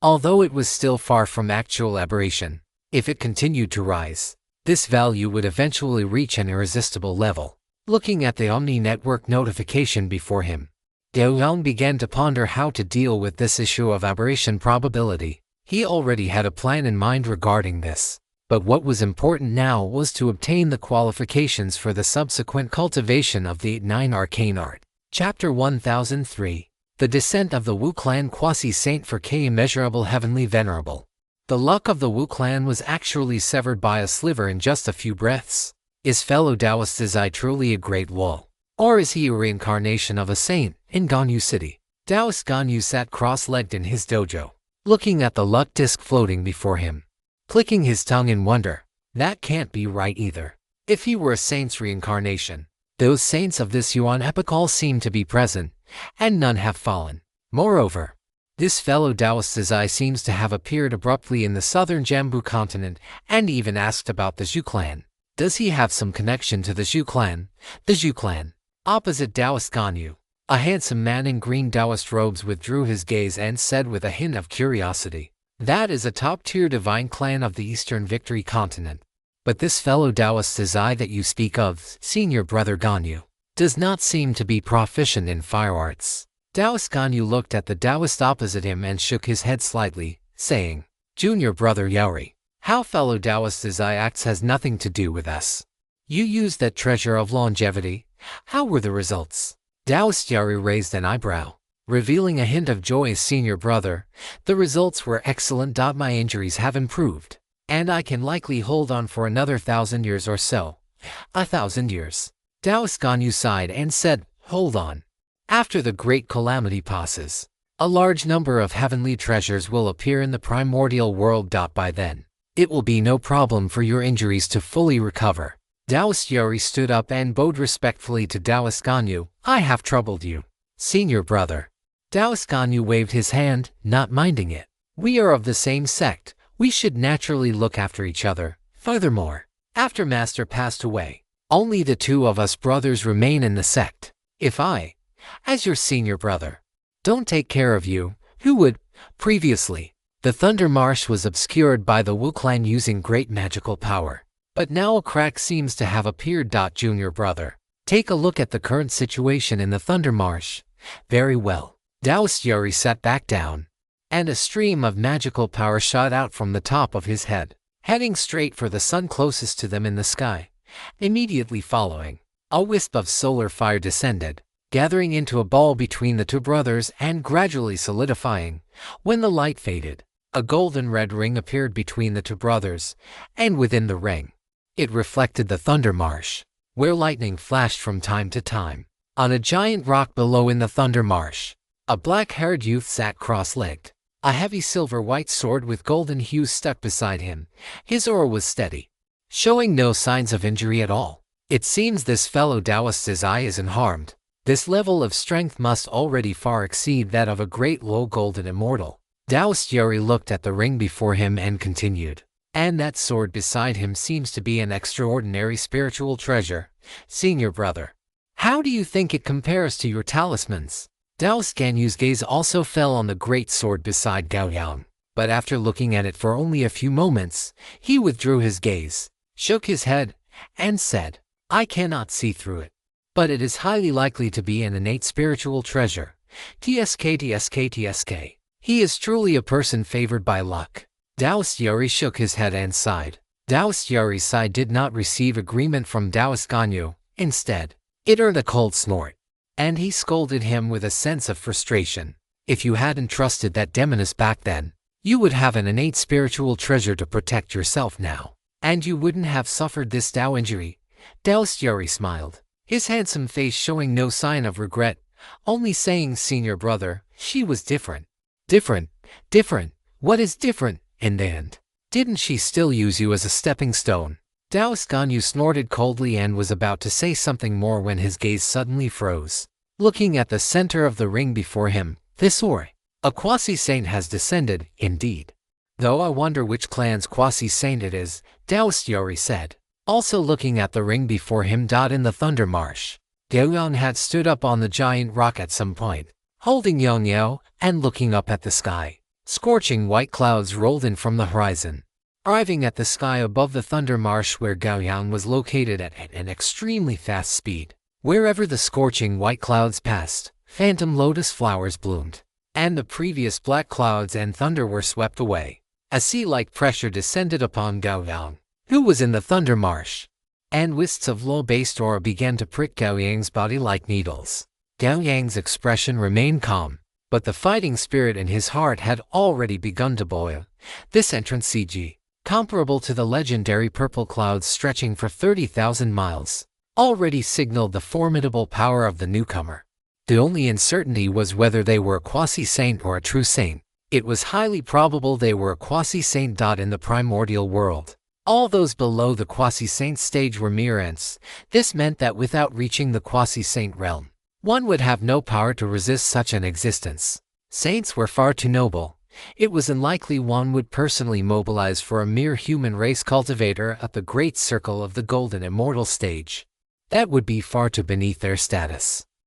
Although it was still far from actual aberration, if it continued to rise, this value would eventually reach an irresistible level. Looking at the Omni Network notification before him, Gao Yang began to ponder how to deal with this issue of aberration probability. He already had a plan in mind regarding this. But what was important now was to obtain the qualifications for the subsequent cultivation of the 9 arcane art. Chapter 1003. The Descent of the Wu Clan Quasi-Saint for K Immeasurable Heavenly Venerable. The luck of the Wu Clan was actually severed by a sliver in just a few breaths. Is fellow Taoist Zai truly a great wall? Or is he a reincarnation of a saint in Ganyu City? Taoist Ganyu sat cross-legged in his dojo, looking at the luck disc floating before him, clicking his tongue in wonder. That can't be right either. If he were a saint's reincarnation, those saints of this Yuan epoch all seem to be present, and none have fallen. Moreover, this fellow Taoist Zai seems to have appeared abruptly in the southern Jambu continent and even asked about the Zhu clan. Does he have some connection to the Zhu clan? The Zhu clan. Opposite Taoist Ganyu, a handsome man in green Taoist robes withdrew his gaze and said with a hint of curiosity, "That is a top-tier divine clan of the Eastern Victory continent. But this fellow Taoist Zai that you speak of, senior brother Ganyu, does not seem to be proficient in fire arts." Taoist Ganyu looked at the Taoist opposite him and shook his head slightly, saying, "Junior brother Yaori, how fellow Taoist Zai acts has nothing to do with us. You used that treasure of longevity. How were the results?" Taoist Yaori raised an eyebrow, revealing a hint of joy. Senior brother, the results were excellent. My injuries have improved, and I can likely hold on for another 1,000 years or so. 1,000 years. Taoist Ganyu sighed and said, "Hold on. After the great calamity passes, a large number of heavenly treasures will appear in the primordial world. By then, it will be no problem for your injuries to fully recover." Taoist Yaori stood up and bowed respectfully to Taoist Ganyu. "I have troubled you, senior brother." Taoist Ganyu waved his hand, not minding it. "We are of the same sect. We should naturally look after each other. Furthermore, after Master passed away, only the two of us brothers remain in the sect. If I, as your senior brother, don't take care of you, who would?" Previously, the Thunder Marsh was obscured by the Wu clan using great magical power. But now a crack seems to have appeared. Junior brother, take a look at the current situation in the Thunder Marsh. Very well. Taoist Yaori sat back down, and a stream of magical power shot out from the top of his head, heading straight for the sun closest to them in the sky. Immediately following, a wisp of solar fire descended, gathering into a ball between the two brothers and gradually solidifying. When the light faded, a golden red ring appeared between the two brothers, and within the ring, it reflected the Thunder Marsh, where lightning flashed from time to time. On a giant rock below in the Thunder Marsh, a black-haired youth sat cross-legged, a heavy silver-white sword with golden hues stuck beside him. His aura was steady, showing no signs of injury at all. It seems this fellow Taoist Zai isn't harmed. This level of strength must already far exceed that of a great low golden immortal. Taoist Yaori looked at the ring before him and continued, "And that sword beside him seems to be an extraordinary spiritual treasure. Senior brother, how do you think it compares to your talismans?" Taoist Ganyu's gaze also fell on the great sword beside Gao Yang, but after looking at it for only a few moments, he withdrew his gaze, shook his head, and said, "I cannot see through it, but it is highly likely to be an innate spiritual treasure. TSK. He is truly a person favored by luck." Taoist Yaori shook his head and sighed. Taoist Yaori's sigh did not receive agreement from Taoist Ganyu. Instead, it earned a cold snort, and he scolded him with a sense of frustration. "If you hadn't trusted that demoness back then, you would have an innate spiritual treasure to protect yourself now, and you wouldn't have suffered this Tao injury." Taoist Yaori smiled, his handsome face showing no sign of regret, only saying, "Senior brother, she was different." Different? What is different? In the end, didn't she still use you as a stepping stone?" Taoist Ganyu snorted coldly and was about to say something more when his gaze suddenly froze. Looking at the center of the ring before him, "This or a quasi-saint has descended, indeed. Though I wonder which clan's quasi-saint it is," Taoist Yaori said, also looking at the ring before him. In the Thunder Marsh, Gao Yang had stood up on the giant rock at some point, holding Yang Yao and looking up at the sky. Scorching white clouds rolled in from the horizon, arriving at the sky above the Thunder Marsh where Gao Yang was located at an extremely fast speed. Wherever the scorching white clouds passed, phantom lotus flowers bloomed, and the previous black clouds and thunder were swept away. A sea-like pressure descended upon Gao Yang, who was in the thunder marsh, and wisps of low-based aura began to prick Gao Yang's body like needles. Gao Yang's expression remained calm, but the fighting spirit in his heart had already begun to boil. This entrance CG, comparable to the legendary purple clouds stretching for 30,000 miles, already signaled the formidable power of the newcomer. The only uncertainty was whether they were a quasi-saint or a true saint. It was highly probable they were a quasi-saint. In the primordial world, all those below the quasi-saint stage were mere ents. This meant that without reaching the quasi-saint realm, one would have no power to resist such an existence. Saints were far too noble. It was unlikely one would personally mobilize for a mere human race cultivator at the great circle of the golden immortal stage. That would be far too beneath their status.